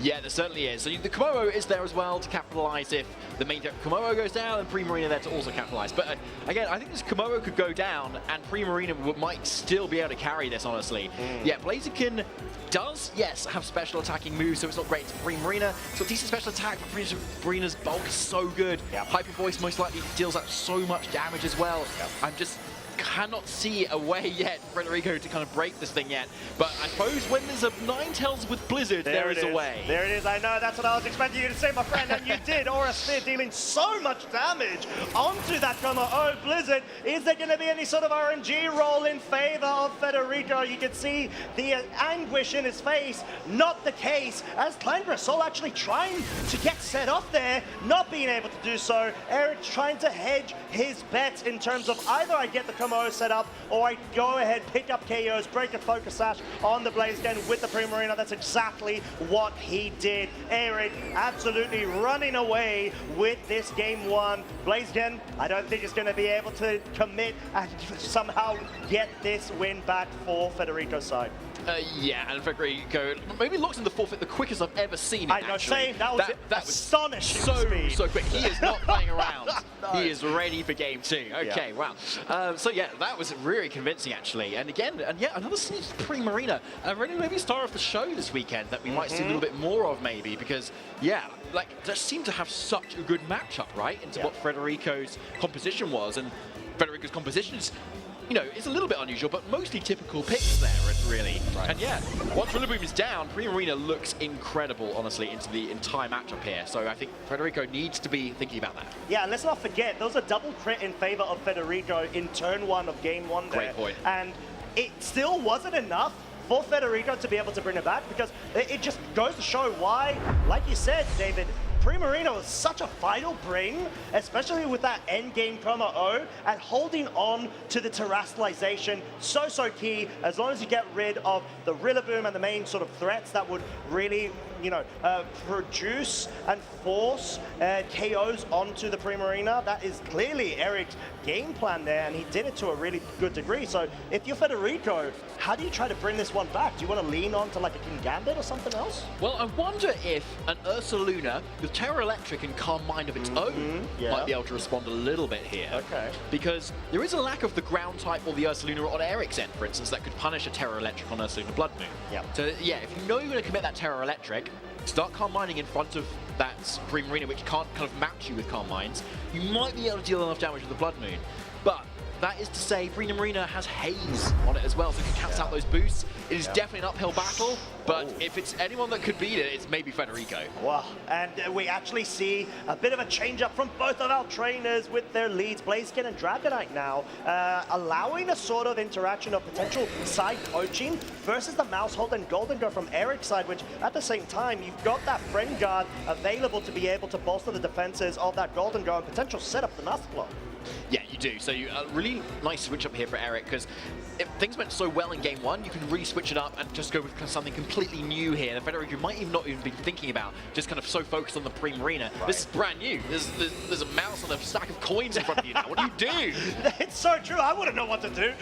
Yeah, there certainly is. So the Komodo is there as well to capitalize if the main Komodo goes down, and Primarina there to also capitalize. But again, I think this Komodo could go down, and Primarina might still be able to carry this, honestly. Yeah, Blaziken does, yes, have special attacking moves, so it's not great to Primarina. So decent special attack, but Primarina's bulk is so good. Hyper Voice most likely deals out so much damage as well. I'm just cannot see a way yet, Federico, to kind of break this thing yet. But I suppose when there's a Ninetales with Blizzard, there is a way. There it is. I know. That's what I was expecting you to say, my friend. And you did. Aura Sphere dealing so much damage onto that Komodo Blizzard. Is there going to be any sort of RNG roll in favor of Federico? You can see the anguish in his face. Not the case, as Klangrisol actually trying to get set up there, not being able to do so. Eric trying to hedge his bets in terms of either I get the Komodo set up, or I go ahead, pick up KOs, break a focus sash on the Blaziken with the Primarina. That's exactly what he did. Eric absolutely running away with this game one. Blaziken, I don't think is going to be able to commit and somehow get this win back for Federico's side. Yeah, and Federico maybe locks in the forfeit the quickest I've ever seen it. I know, same. That was astonishing. So quick. He is not playing around. No. He is ready for game 2. Okay, wow. So yeah, that was really convincing actually. And again, another sneak Primarina. Really maybe star of the show this weekend that we might see a little bit more of maybe, because yeah, like they seem to have such a good matchup, right, into what Federico's composition was, and Federico's composition is, you know, it's a little bit unusual, but mostly typical picks there, really. And yeah, once Rillaboom is down, Primarina looks incredible, honestly, into the entire matchup here. So I think Federico needs to be thinking about that. Yeah, let's not forget, those are double crit in favor of Federico in turn 1 of game 1 there. Great point. And it still wasn't enough for Federico to be able to bring it back, because it just goes to show why, like you said, David, Primarina was such a vital bring, especially with that endgame Komodo, and holding on to the terrestrialization, so key. As long as you get rid of the Rillaboom and the main sort of threats that would really, you know, produce and force KOs onto the Primarina, that is clearly Eric's game plan there, and he did it to a really good degree. So if you're Federico, how do you try to bring this one back? Do you want to lean on to like a King Gambit or something else? Well, I wonder if an Ursaluna with Terra Electric and Calm Mind of its own might be able to respond a little bit here. Okay. Because there is a lack of the ground type or the Ursaluna on Eric's end, for instance, that could punish a Terra Electric on Ursaluna Blood Moon. Yeah. So yeah, if you know you're going to commit that Terra Electric, start Calm Minding in front of that Primarina, which can't kind of match you with Calm Minds. You might be able to deal enough damage with the Blood Moon. But that is to say, Primarina has Haze on it as well, so it can cancel out those boosts. It is definitely an uphill battle, but if it's anyone that could beat it, it's maybe Federico. Wow, and we actually see a bit of a change up from both of our trainers with their leads, Blaziken and Dragonite now, allowing a sort of interaction of potential side coaching versus the Mousehold and Golden Go from Eric's side, which at the same time, you've got that Friend Guard available to be able to bolster the defenses of that Golden Go and potential set up the Master Block. Yeah, you do. So a really nice switch up here for Eric, because if things went so well in game 1, you can really switch it up and just go with something completely new here. The Federico might even not even be thinking about, just kind of so focused on the Primarina. Right. This is brand new. There's a mouse on a stack of coins in front of you now. What do you do? It's so true. I wouldn't know what to do.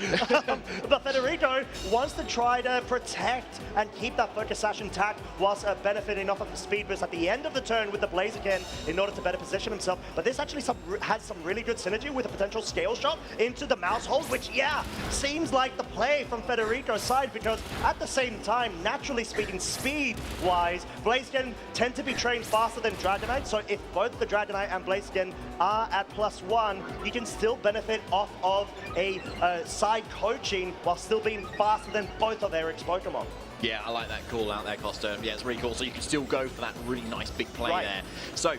But Federico wants to try to protect and keep that focus sash intact whilst benefiting off of the speed boost at the end of the turn with the Blaziken in order to better position himself. But this actually has some really good synergy with a potential scale shot into the Mousehold, which, yeah, seems like the play from Federico's side, because at the same time, naturally speaking, speed-wise, Blaziken tend to be trained faster than Dragonite, so if both the Dragonite and Blaziken are at +1, you can still benefit off of a side coaching while still being faster than both of Eric's Pokemon. Yeah, I like that call out there, Costa. Yeah, it's really cool. So you can still go for that really nice big play there. So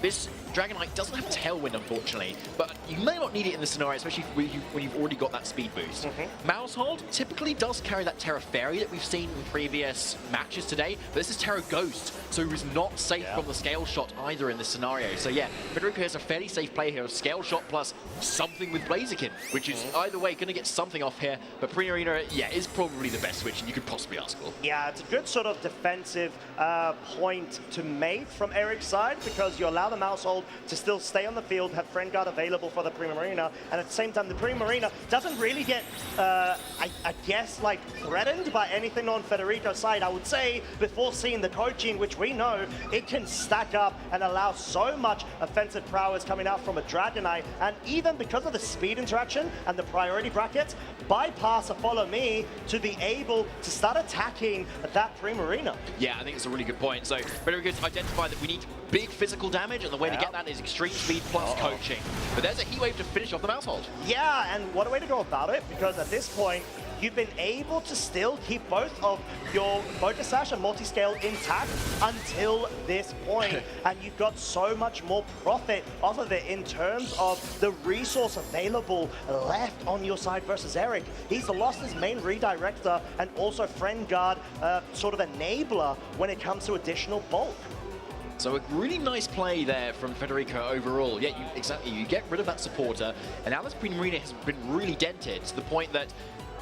this Dragonite doesn't have Tailwind, unfortunately, but you may not need it in this scenario, especially when you've already got that speed boost. Mousehold typically does carry that Terra Fairy that we've seen in previous matches today, but this is Terra Ghost, so he's not safe from the Scale Shot either in this scenario. So yeah, Federico has a fairly safe play here, a Scale Shot plus something with Blaziken, which is either way going to get something off here, but Primarina, yeah, is probably the best switch and you could possibly ask for. Yeah, it's a good sort of defensive point to make from Eric's side, because you allow the Mousehold able to still stay on the field, have Friend Guard available for the Primarina, and at the same time, the Primarina doesn't really get, I guess, like threatened by anything on Federico's side. I would say, before seeing the coaching, which we know, it can stack up and allow so much offensive prowess coming out from a Dragonite, and even because of the speed interaction and the priority brackets, bypass a Follow Me to be able to start attacking that Primarina. Yeah, I think it's a really good point. So Federico's identified that we need big physical damage, and the way to get that is extreme speed plus coaching. But there's a Heat Wave to finish off the mouse hold. Yeah, and what a way to go about it, because at this point, you've been able to still keep both of your Focus Sash and Multiscale intact until this point. And you've got so much more profit off of it in terms of the resource available left on your side versus Eric. He's lost his main redirector and also Friend Guard sort of enabler when it comes to additional bulk. So a really nice play there from Federico overall. Yeah, you get rid of that supporter, and now this Primarina has been really dented to the point that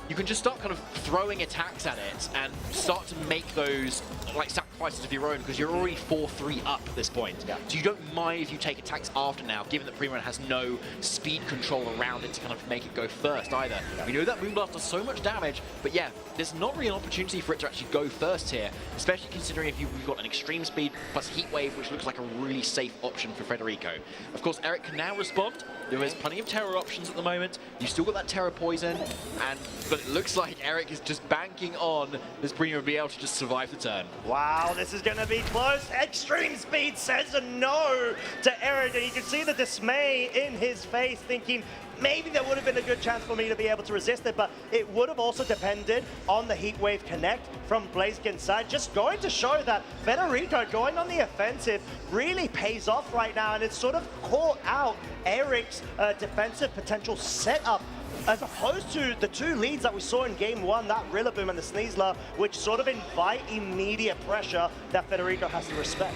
you can just start kind of throwing attacks at it and start to make those like sacrifices of your own, because you're already 4-3 up at this point. Yeah. So you don't mind if you take attacks after now, given that Primarina has no speed control around it to kind of make it go first either. Yeah. We know that Moonblast does so much damage, but yeah, there's not really an opportunity for it to actually go first here, especially considering if you've got an extreme speed plus Heat Wave, which looks like a really safe option for Federico. Of course, Eric can now respond. There is plenty of terror options at the moment. You've still got that Terror Poison, but it looks like Eric is just banking on this Primarina to be able to just survive the turn. Wow, this is going to be close. Extreme Speed says a no to Eric, and you can see the dismay in his face, thinking, maybe there would have been a good chance for me to be able to resist it, but it would have also depended on the Heat Wave connect from Blaziken's side. Just going to show that Federico going on the offensive really pays off right now, and it's sort of caught out Eric's defensive potential setup, as opposed to the two leads that we saw in game one, that Rillaboom and the Sneasler, which sort of invite immediate pressure that Federico has to respect.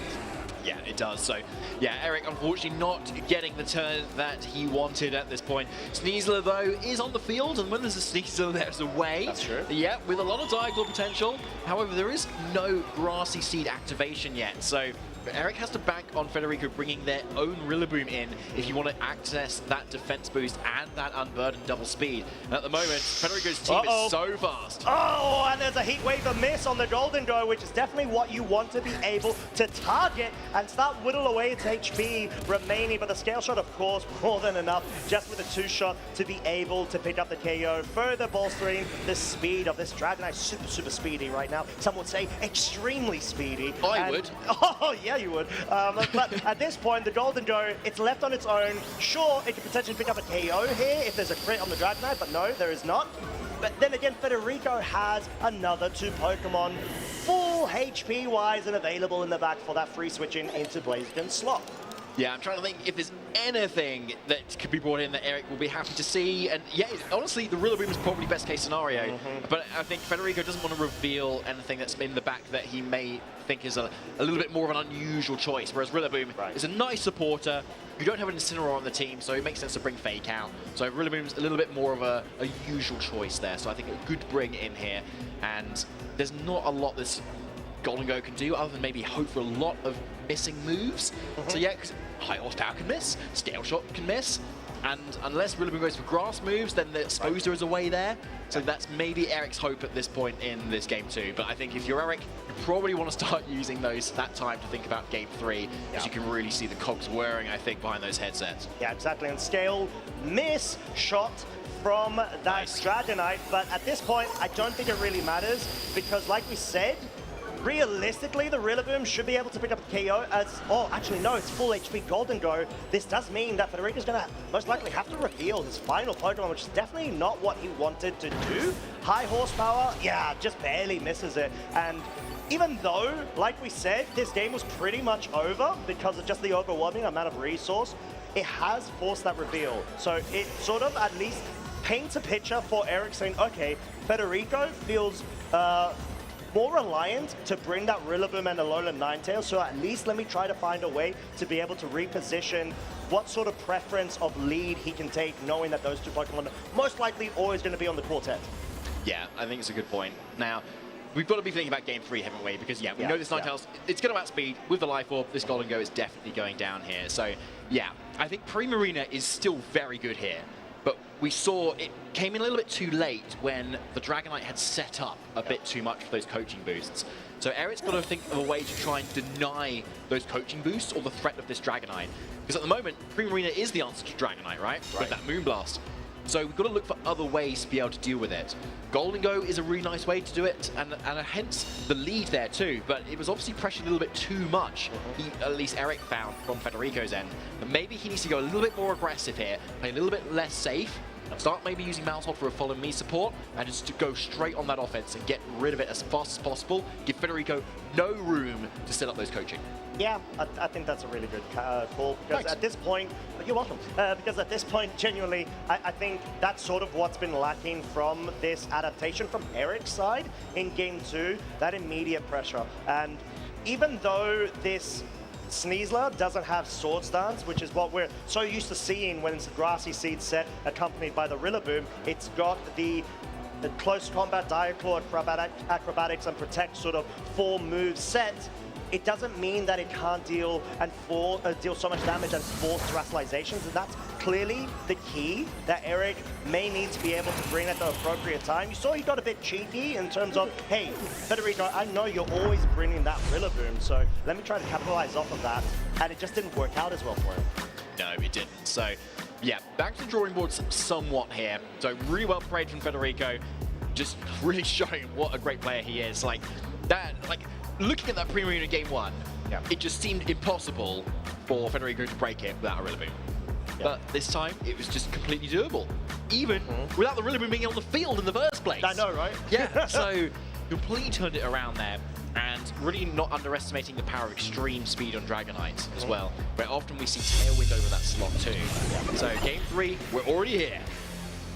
Yeah, it does. So, yeah, Eric unfortunately not getting the turn that he wanted at this point. Sneasler, though, is on the field, and when there's a Sneasler, there's a way. That's true. Yeah, with a lot of diagonal potential. However, there is no Grassy Seed activation yet, so Eric has to bank on Federico bringing their own Rillaboom in if you want to access that defense boost and that unburdened double speed. And at the moment, Federico's team is so fast. Oh, and there's a Heat Wave, a miss on the Golden Go, which is definitely what you want to be able to target and start whittle away its HP remaining. But the Scale Shot, of course, more than enough just with a two-shot to be able to pick up the KO, further bolstering the speed of this Dragonite. Super speedy right now. Some would say extremely speedy. I would. Oh, yeah, you would. But at this point, the Golden Go, it's left on its own. Sure, it could potentially pick up a KO here if there's a crit on the Dragonite, but no, there is not. But then again, Federico has another two Pokemon full HP-wise and available in the back for that free switching into Blaziken's slot. Yeah, I'm trying to think if there's anything that could be brought in that Eric will be happy to see. And yeah, honestly, the Rillaboom is probably best case scenario. But I think Federico doesn't want to reveal anything that's in the back that he may think is a little bit more of an unusual choice. Whereas Rillaboom is a nice supporter. You don't have an Incineroar on the team, so it makes sense to bring Fake out. So Rillaboom's a little bit more of a usual choice there. So I think a good bring in here. And there's not a lot this Golden Go can do other than maybe hope for a lot of missing moves. So yeah, because High Horsepower can miss, Scale Shot can miss, and unless Rillaboom goes for grass moves, then the Exposer is away there. So that's maybe Eric's hope at this point in this game too. But I think if you're Eric, you probably want to start using that time to think about game 3, as you can really see the cogs whirring, I think, behind those headsets. Yeah, exactly. And Scale miss shot from that Dragonite, but at this point, I don't think it really matters, because like we said, realistically, the Rillaboom should be able to pick up a KO as... Oh, actually, no, it's full HP Golden Go. This does mean that Federico's going to most likely have to reveal his final Pokemon, which is definitely not what he wanted to do. High Horsepower, yeah, just barely misses it. And even though, like we said, this game was pretty much over because of just the overwhelming amount of resource, it has forced that reveal. So it sort of at least paints a picture for Eric saying, okay, Federico feels... more reliant to bring that Rillaboom and Alolan Ninetales, so at least let me try to find a way to be able to reposition what sort of preference of lead he can take, knowing that those two Pokemon are most likely always going to be on the quartet. Yeah, I think it's a good point. Now, we've got to be thinking about game 3, haven't we? Because, we Yeah, know this Ninetales, it's going to outspeed with the Life Orb. This Golden Go is definitely going down here. So, yeah, I think Primarina is still very good here. But we saw it came in a little bit too late when the Dragonite had set up a bit too much for those coaching boosts. So Eric's got to think of a way to try and deny those coaching boosts or the threat of this Dragonite. Because at the moment, Primarina is the answer to Dragonite, right? With that Moonblast. So we've got to look for other ways to be able to deal with it. Golden Go is a really nice way to do it, and hence the lead there too. But it was obviously pressured a little bit too much, at least Eric found from Federico's end. But maybe he needs to go a little bit more aggressive here, play a little bit less safe, start maybe using Maltod for a follow me support, and just to go straight on that offense and get rid of it as fast as possible. Give Federico no room to set up those coaching. Yeah, I think that's a really good call, because at this point, you're welcome, because at this point, genuinely, I think that's sort of what's been lacking from this adaptation from Eric's side in Game 2, that immediate pressure. And even though this Sneasler doesn't have Sword Stance, which is what we're so used to seeing when it's a Grassy Seed set accompanied by the Rillaboom, it's got the close combat, Diaclaw, acrobatics, and protect sort of 4 move set. It doesn't mean that it can't deal so much damage and force terrestrializations, and that's clearly the key that Eric may need to be able to bring at the appropriate time. You saw he got a bit cheeky in terms of, hey, Federico, I know you're always bringing that Rillaboom, so let me try to capitalize off of that, and it just didn't work out as well for him. No, it didn't. So, yeah, back to the drawing boards somewhat here. So really well played from Federico, just really showing what a great player he is. Like, that, like, looking at that Primarina Game 1, it just seemed impossible for Federico to break it without a Rillaboom. But this time, it was just completely doable. Even without the Rillaboom being on the field in the first place. I know, right? Yeah, so completely turned it around there. And really not underestimating the power of extreme speed on Dragonite as well, where often we see Tailwind over that slot too. So Game 3, we're already here.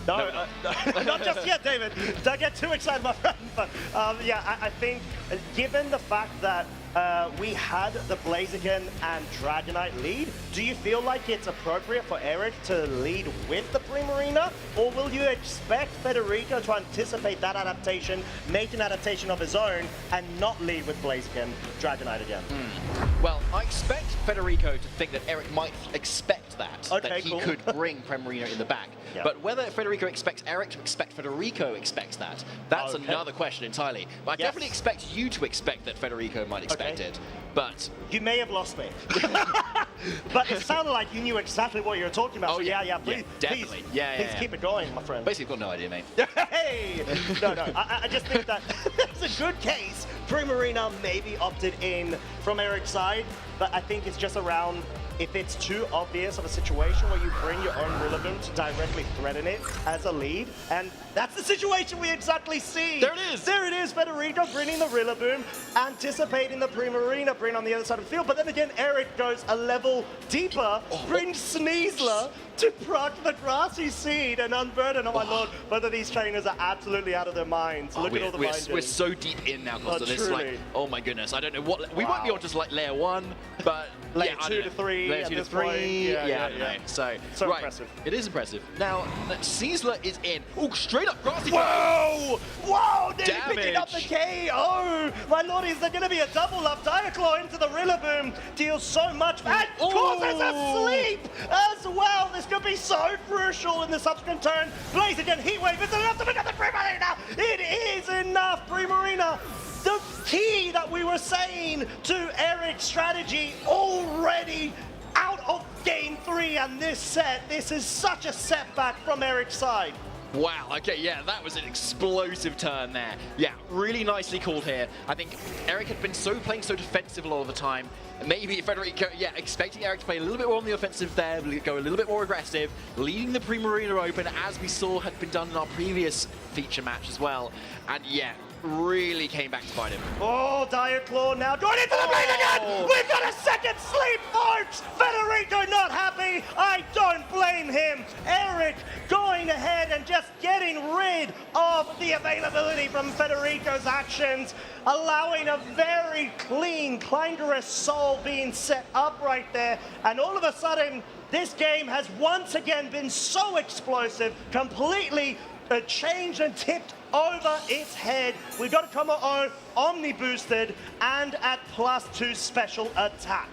No, not just yet, David. Don't get too excited, my friend. But yeah, I think given the fact that we had the Blaziken and Dragonite lead, do you feel like it's appropriate for Eric to lead with the Primarina? Or will you expect Federico to anticipate that adaptation, make an adaptation of his own, and not lead with Blaziken Dragonite again? Well, I expect Federico to think that Eric might expect that, that he could bring Primarina in the back. But whether Federico expects Eric to expect Federico expects that, that's another question entirely. But I definitely expect you to expect that Federico might expect it. But you may have lost me. But it sounded like you knew exactly what you were talking about. Oh, so yeah, please, definitely. Please keep it going, my friend. Basically, I've got no idea, mate. Hey! No, I just think that it's a good case. Primarina maybe opted in from Eric's side, but I think it's just around if it's too obvious of a situation where you bring your own Rillaboom to directly threaten it as a lead, and that's the situation we exactly see. There it is. There it is, Federico bringing the Rillaboom, anticipating the Primarina bring on the other side of the field, but then again, Eric goes a level deeper, brings Sneasler to proc the Grassy Seed and Unburden. Oh my lord, both of these trainers are absolutely out of their minds. Look at all the bindings. We're so deep in now, Costa. This is like, oh my goodness, I don't know what, we might be on just like layer 1, but layer 2 to 3. Layer 2 to 3. Yeah, I don't know. So right, impressive. It is impressive. Now, Sneasler is in. Oh, straight up Grassy. Whoa! Whoa! Nearly Damage. picking up the KO! My lord, is there going to be a double up? Diaclaw into the Rillaboom deals so much and causes a sleep as well. This could be so crucial in the subsequent turn. Blaziken Heatwave, is it enough to pick up the Primarina? It is enough, Primarina. The key that we were saying to Eric's strategy already out of Game 3 and this set. This is such a setback from Eric's side. Wow, okay, yeah, that was an explosive turn there. Yeah, really nicely called here. I think Eric had been playing so defensive a lot of the time. Maybe Federico, expecting Eric to play a little bit more on the offensive there, go a little bit more aggressive, leading the Primarina open, as we saw had been done in our previous feature match as well. And yeah, really came back to fight him. Oh, Diaclaw now going into the ring again! We've got a second sleep, folks! Federico not happy! I don't blame him! Eric going ahead and just getting rid of the availability from Federico's actions, allowing a very clean, clangerous soul being set up right there, and all of a sudden, this game has once again been so explosive, completely changed and tipped over its head. We got Komo-O Omni boosted and at +2 special attack.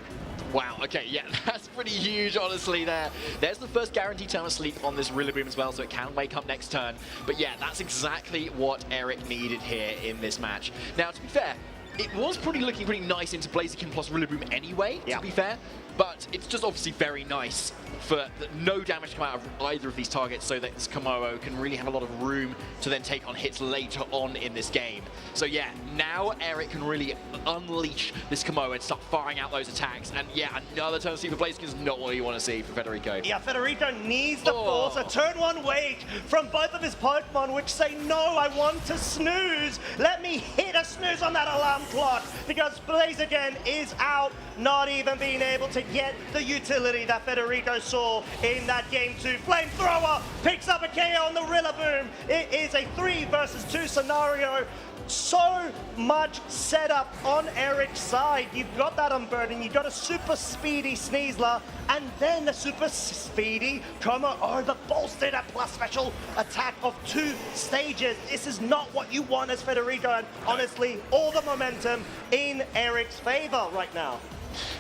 Wow, okay, yeah, that's pretty huge, honestly, there. There's the first guaranteed time of sleep on this Rillaboom as well, so it can wake up next turn. But yeah, that's exactly what Eric needed here in this match. Now, to be fair, it was looking pretty nice into Blaziken plus Rillaboom anyway, to be fair. But it's just obviously very nice for no damage to come out of either of these targets so that this Komo-O can really have a lot of room to then take on hits later on in this game. So yeah, now Eric can really unleash this Komo-O and start firing out those attacks. And yeah, another turn of sleep for Blaziken is not what you want to see for Federico. Yeah, Federico needs to force a turn 1 wake from both of his Pokemon, which say, no, I want to snooze. Let me hit a snooze on that alarm clock, because Blaziken is out, not even being able to get the utility that Federico saw in that game 2. Flamethrower picks up a KO on the Rillaboom. It is a 3 versus 2 scenario. So much setup on Eric's side. You've got that Unburden, you've got a super speedy Sneasler, and then a super speedy Komo-O that bolstered a plus special attack of 2 stages. This is not what you want as Federico, and honestly, all the momentum in Eric's favor right now.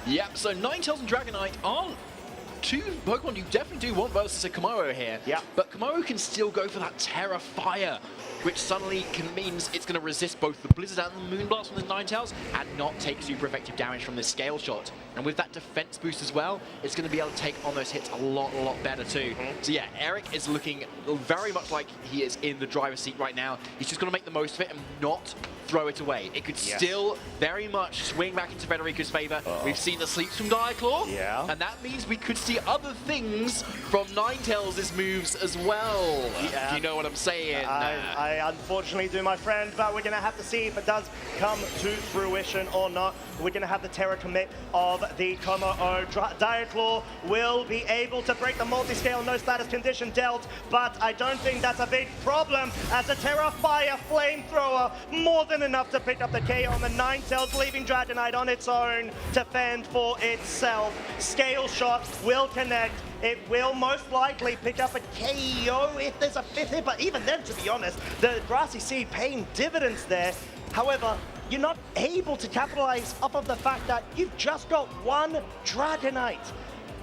Yep, so Ninetales and Dragonite aren't 2 Pokemon you definitely do want versus a Komo-O here. Yeah. But Komo-O can still go for that Terra Fire, which suddenly means it's going to resist both the Blizzard and the Moonblast from the Ninetales and not take super effective damage from this Scale Shot. And with that defense boost as well, it's going to be able to take on those hits a lot better too. So yeah, Eric is looking very much like he is in the driver's seat right now. He's just going to make the most of it and not throw it away. It could still very much swing back into Federico's favor. We've seen the sleeps from Diaclaw, and that means we could see other things from Ninetales' moves as well. Yeah. You know what I'm saying? I unfortunately do, my friend, but we're going to have to see if it does come to fruition or not. We're going to have the Terra commit of the Komo-O. Diaclaw will be able to break the multi-scale no status condition dealt, but I don't think that's a big problem as the Terra Fire Flamethrower more than enough to pick up the KO on the Ninetales, leaving Dragonite on its own to fend for itself. Scale Shot will connect. It will most likely pick up a KO if there's a 5th hit, but even then, to be honest, the Grassy Seed paying dividends there. However, you're not able to capitalize off of the fact that you've just got 1 Dragonite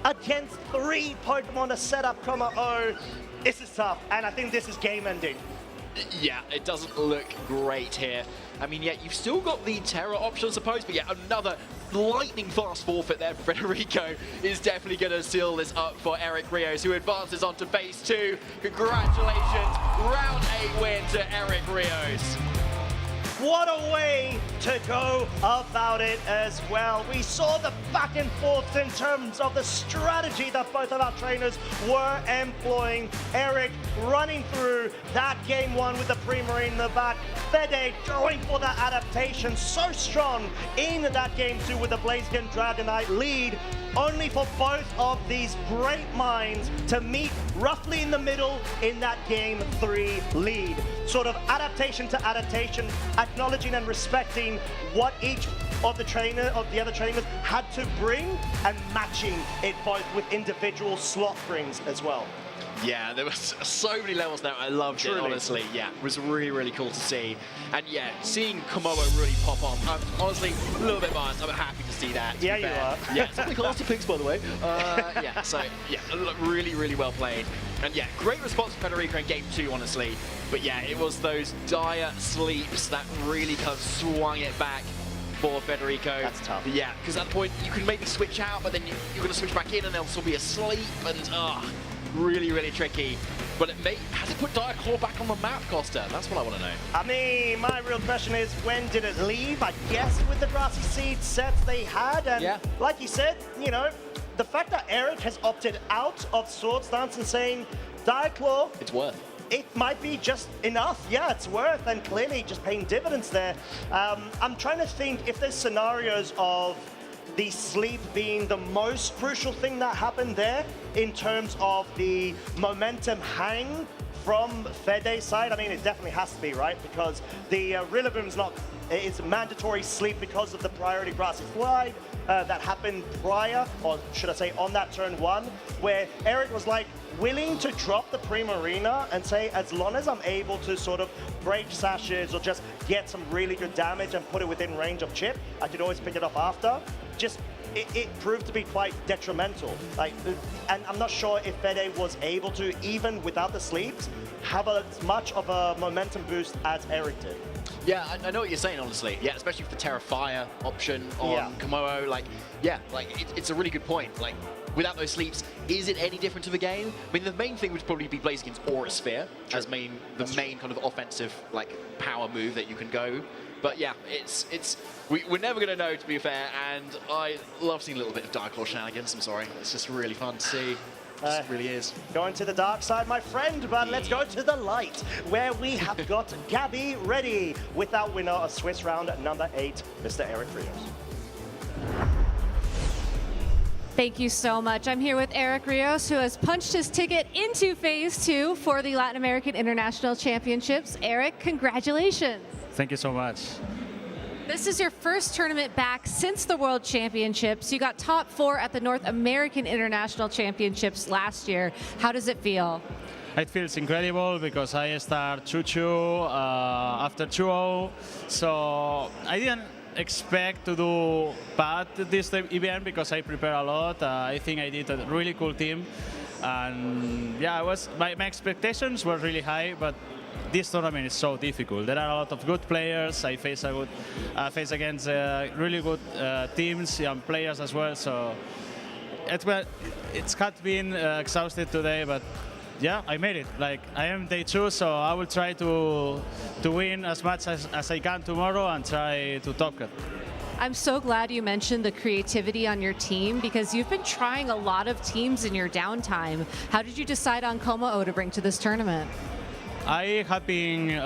against 3 Pokemon to set up Komo-O. This is tough, and I think this is game ending. Yeah, it doesn't look great here. I mean, yeah, you've still got the Terra option, I suppose, but yeah, another lightning fast forfeit there for Federico is definitely going to seal this up for Eric Rios, who advances on to phase 2. Congratulations, round 8 win to Eric Rios. What a way to go about it as well. We saw the back and forth in terms of the strategy that both of our trainers were employing. Eric running through that game 1 with the Primarine in the back. Fede going for that adaptation, so strong in that game 2 with the Blaziken Dragonite lead. Only for both of these great minds to meet roughly in the middle in that game 3 lead. Sort of adaptation to adaptation, acknowledging and respecting what each of the other trainers had to bring and matching it both with individual slot brings as well. Yeah, there was so many levels there. I loved it, honestly. Yeah, it was really cool to see. And yeah, seeing Komo-O really pop on, I'm honestly a little bit biased. I'm happy to see that. Yeah, you are. Yeah, some of the classy picks, by the way. Yeah, so yeah, really well played. And yeah, great response from Federico in game 2, honestly. But yeah, it was those dire sleeps that really kind of swung it back for Federico. That's tough. Yeah, because at that point, you can maybe switch out, but then you're going to switch back in and they'll still be asleep. And really tricky. But has it put Diaclaw back on the map, Costa? That's what I want to know. I mean, my real question is, when did it leave? I guess with the Grassy Seed sets they had, and like you said, you know, the fact that Eric has opted out of Swords Dance and saying, Diaclaw, it's worth. It might be just enough. Yeah, it's worth, and clearly just paying dividends there. I'm trying to think if there's scenarios of the sleep being the most crucial thing that happened there in terms of the momentum hang from Fede's side, I mean, it definitely has to be, right? Because the Rillaboom's not, it's mandatory sleep because of the priority grassy slide that happened prior, or should I say on that turn 1, where Eric was like willing to drop the Primarina and say, as long as I'm able to sort of break sashes or just get some really good damage and put it within range of chip, I could always pick it up after. Just it proved to be quite detrimental. Like, and I'm not sure if Fede was able to, even without the sleeps, have as much of a momentum boost as Eric did. Yeah, I know what you're saying, honestly. Yeah, especially with the Terra Fire option on Komodo. Like, yeah, like it's a really good point. Like, without those sleeps, is it any different to the game? I mean, the main thing would probably be Blaziken's Aura Sphere as the main kind of offensive like power move that you can go. But yeah, we're never going to know, to be fair, and I love seeing a little bit of Dark Claw shenanigans, I'm sorry. It's just really fun to see. It really is. Going to the dark side, my friend, but let's go to the light, where we have got Gabby ready with our winner of Swiss round number 8, Mr. Eric Rios. Thank you so much. I'm here with Eric Rios, who has punched his ticket into Phase 2 for the Latin American International Championships. Eric, congratulations. Thank you so much. This is your first tournament back since the World Championships. You got top 4 at the North American International Championships last year. How does it feel? It feels incredible because I start 2-2 after 2-0. So I didn't expect to do bad this event because I prepare a lot. I think I did a really cool team. And yeah, my expectations were really high, but this tournament is so difficult. There are a lot of good players. I face against really good teams and players as well. So it's had been exhausted today, but yeah, I made it. Like, I am day 2, so I will try to win as much as I can tomorrow and try to top it. I'm so glad you mentioned the creativity on your team because you've been trying a lot of teams in your downtime. How did you decide on Como to bring to this tournament? I have been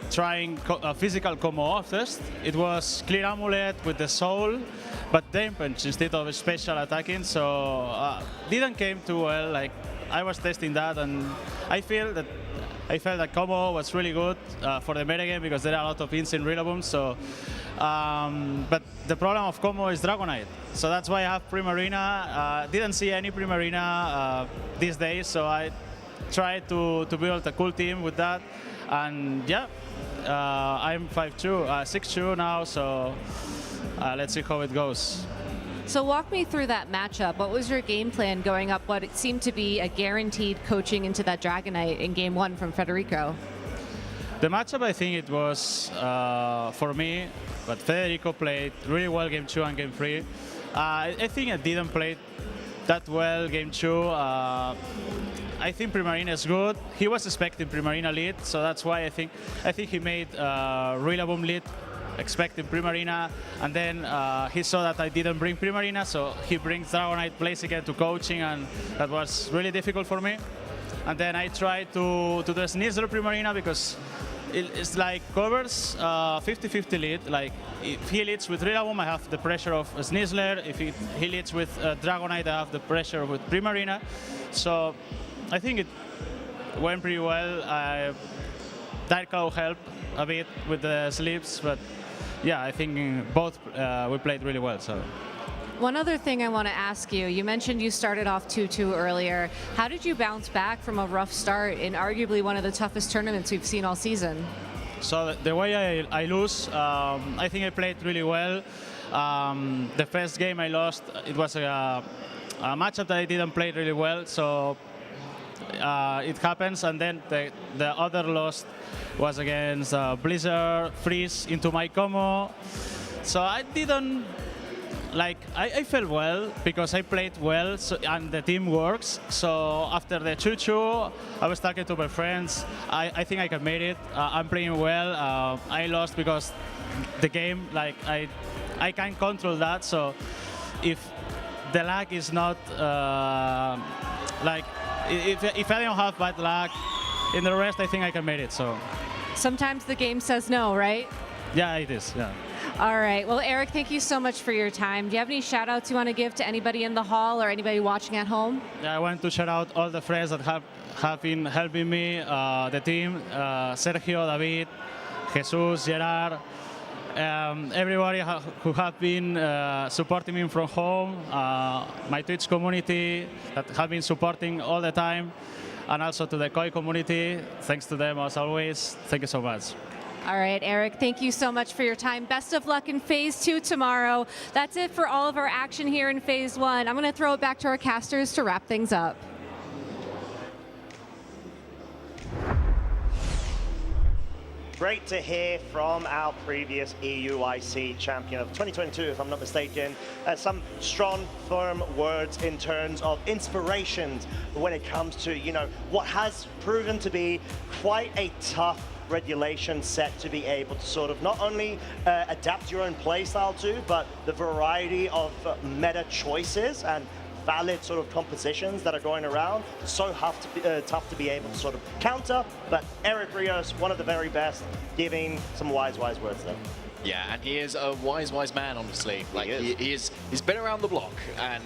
trying physical Como first. It was Clear Amulet with the Soul, but Drain Punch instead of special attacking, so didn't came too well. Like, I was testing that, and I felt that Como was really good for the metagame because there are a lot of ins in Rillaboom. So, but the problem of Como is Dragonite, so that's why I have Primarina. Didn't see any Primarina these days, so I tried to build a cool team with that, and yeah, I'm 6-2 now, so let's see how it goes. So walk me through that matchup. What was your game plan going up what it seemed to be a guaranteed coaching into that Dragonite in game 1 from Federico? The matchup, I think it was for me, but Federico played really well game 2 and game 3. I think I didn't play that well game 2. I think Primarina is good. He was expecting Primarina lead, so that's why I think he made Rillaboom lead, expecting Primarina, and then he saw that I didn't bring Primarina, so he brings Dragonite Blaziken to coaching, and that was really difficult for me. And then I tried to do Sneasler Primarina because it's like covers 50-50 lead. Like, if he leads with Rillaboom, I have the pressure of Sneasler. If he leads with Dragonite, I have the pressure with Primarina. So I think it went pretty well. Dark Claw helped a bit with the sleeps, but yeah, I think both we played really well. So. One other thing I want to ask you, you mentioned you started off 2-2 earlier. How did you bounce back from a rough start in arguably one of the toughest tournaments we've seen all season? So the way I lose, I think I played really well. The first game I lost, it was a matchup that I didn't play really well, so it happens. And then the other loss was against Blizzard, Freeze into my Como. So I didn't, like, I felt well because I played well, so, and the team works. So after the 2-2, I was talking to my friends. I think I can make it. I'm playing well. I lost because the game, like, I can't control that. So if the lag is not, like, if I don't have bad luck in the rest, I think I can make it. So sometimes the game says no, right? Yeah, it is. Yeah. All right. Well, Eric, thank you so much for your time. Do you have any shout outs you want to give to anybody in the hall or anybody watching at home? Yeah, I want to shout out all the friends that have been helping me, the team, Sergio, David, Jesus, Gerard, everybody who have been supporting me from home, my Twitch community that have been supporting all the time, and also to the Koi community. Thanks to them as always. Thank you so much. All right, Eric, thank you so much for your time. Best of luck in Phase 2 tomorrow. That's it for all of our action here in Phase 1. I'm going to throw it back to our casters to wrap things up. Great to hear from our previous EUIC champion of 2022, if I'm not mistaken. Some strong, firm words in terms of inspirations when it comes to, you know, what has proven to be quite a tough regulation set to be able to sort of not only adapt your own playstyle to, but the variety of meta choices and valid sort of compositions that are going around. So tough to be able to sort of counter, but Eric Rios, one of the very best, giving some wise words there. Yeah, and he is a wise man, honestly. Like he's been around the block and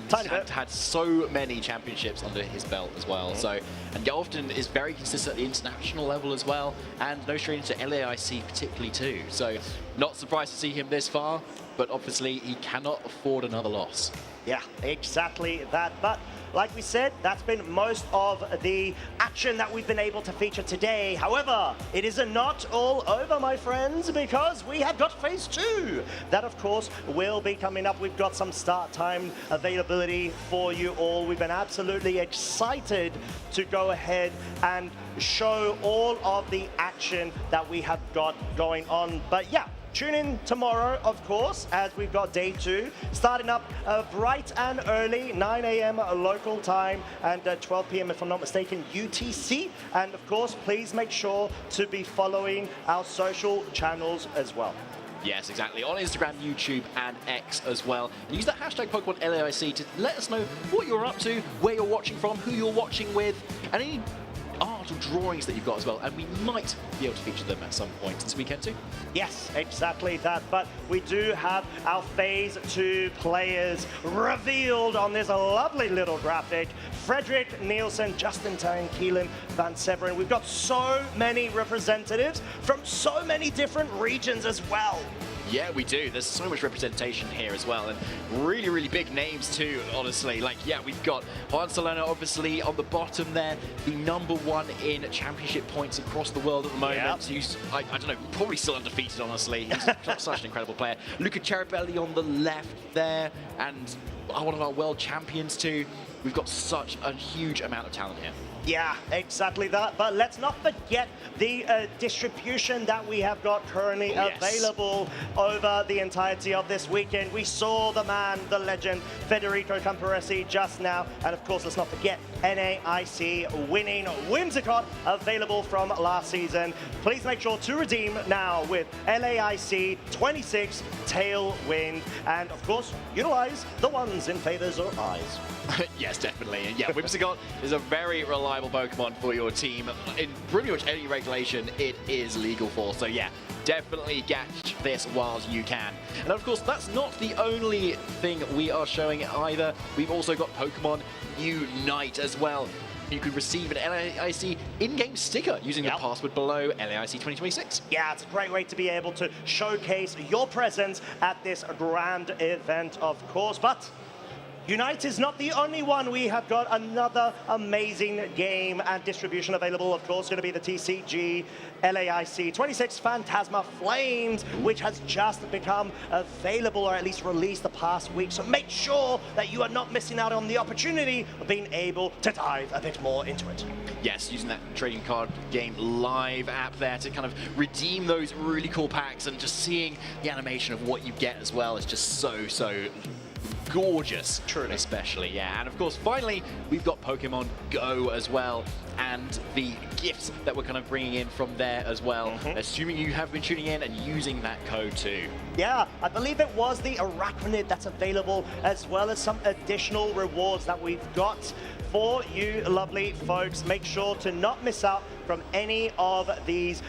had so many championships under his belt as well. So, and often is very consistent at the international level as well, and no stranger to LAIC particularly too. So, not surprised to see him this far, but obviously he cannot afford another loss. Yeah, exactly that. But like we said, that's been most of the action that we've been able to feature today. However, it is not all over, my friends, because we have got Phase 2. That, of course, will be coming up. We've got some start time availability for you all. We've been absolutely excited to go ahead and show all of the action that we have got going on. But yeah, tune in tomorrow, of course, as we've got day 2, starting up bright and early, 9 a.m. local time and 12 p.m. if I'm not mistaken, UTC. And of course, please make sure to be following our social channels as well. Yes, exactly. On Instagram, YouTube, and X as well. And use that hashtag Pokemon LAIC to let us know what you're up to, where you're watching from, who you're watching with, and any art or drawings that you've got as well, and we might be able to feature them at some point this weekend too. Yes, exactly that. But we do have our Phase 2 players revealed on this lovely little graphic. Frederick Nielsen, Justin Tang, Keelan Van Severen. We've got so many representatives from so many different regions as well. Yeah, we do. There's so much representation here as well, and really, really big names too, honestly. Like, yeah, we've got Juan Solano, obviously, on the bottom there, the #1 in championship points across the world at the moment. Yep. He's, I don't know, probably still undefeated, honestly. He's such an incredible player. Luca Ceribelli on the left there, and one of our world champions too. We've got such a huge amount of talent here. Yeah, exactly that. But let's not forget the distribution that we have got currently available over the entirety of this weekend. We saw the man, the legend, Federico Camporesi just now. And of course, let's not forget NAIC winning Whimsicott, available from last season. Please make sure to redeem now with LAIC 26 Tailwind. And of course, utilize the ones in favors or eyes. Yes, definitely. And yeah, Whimsicott is a very reliable Pokemon for your team. In pretty much any regulation, it is legal for. So yeah, definitely catch this while you can. And of course, that's not the only thing we are showing either. We've also got Pokemon Unite as well. You could receive an LAIC in-game sticker using the password below, LAIC 2026. Yeah, it's a great way to be able to showcase your presence at this grand event, of course. But Unite is not the only one. We have got another amazing game and distribution available. Of course, going to be the TCG LAIC 26 Phantasma Flames, which has just become available, or at least released the past week. So make sure that you are not missing out on the opportunity of being able to dive a bit more into it. Yes, using that trading card game live app there to kind of redeem those really cool packs, and just seeing the animation of what you get as well is just so gorgeous. Truly. Especially, yeah. And of course, finally, we've got Pokemon Go as well, and the gifts that we're kind of bringing in from there as well, assuming you have been tuning in and using that code too. Yeah, I believe it was the Arachnid that's available, as well as some additional rewards that we've got for you lovely folks. Make sure to not miss out from any of these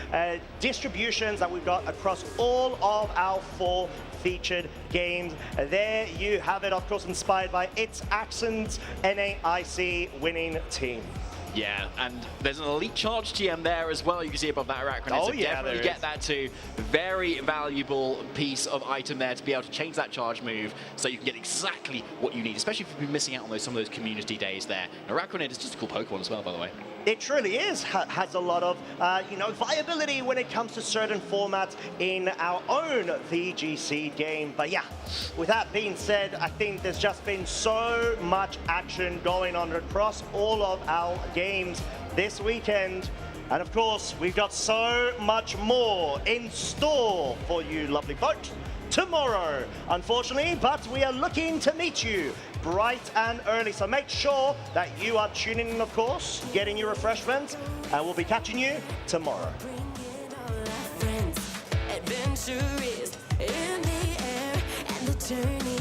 distributions that we've got across all of our 4 featured games. There you have it, of course, inspired by its Accent's NAIC winning team. Yeah, and there's an Elite Charge TM there as well. You can see above that Arachne. Oh, so yeah, definitely there get is. that too. Very valuable piece of item there to be able to change that charge move so you can get exactly what you need, especially if you've been missing out on some of those community days there. Arachne is just a cool Pokemon as well, by the way. It truly is. Has a lot of, viability when it comes to certain formats in our own VGC game. But yeah, with that being said, I think there's just been so much action going on across all of our games this weekend. And of course, we've got so much more in store for you lovely folks tomorrow, unfortunately, but we are looking to meet you bright and early. So make sure that you are tuning in, of course, getting your refreshments, and we'll be catching you tomorrow. Adventure is in the air, and the journey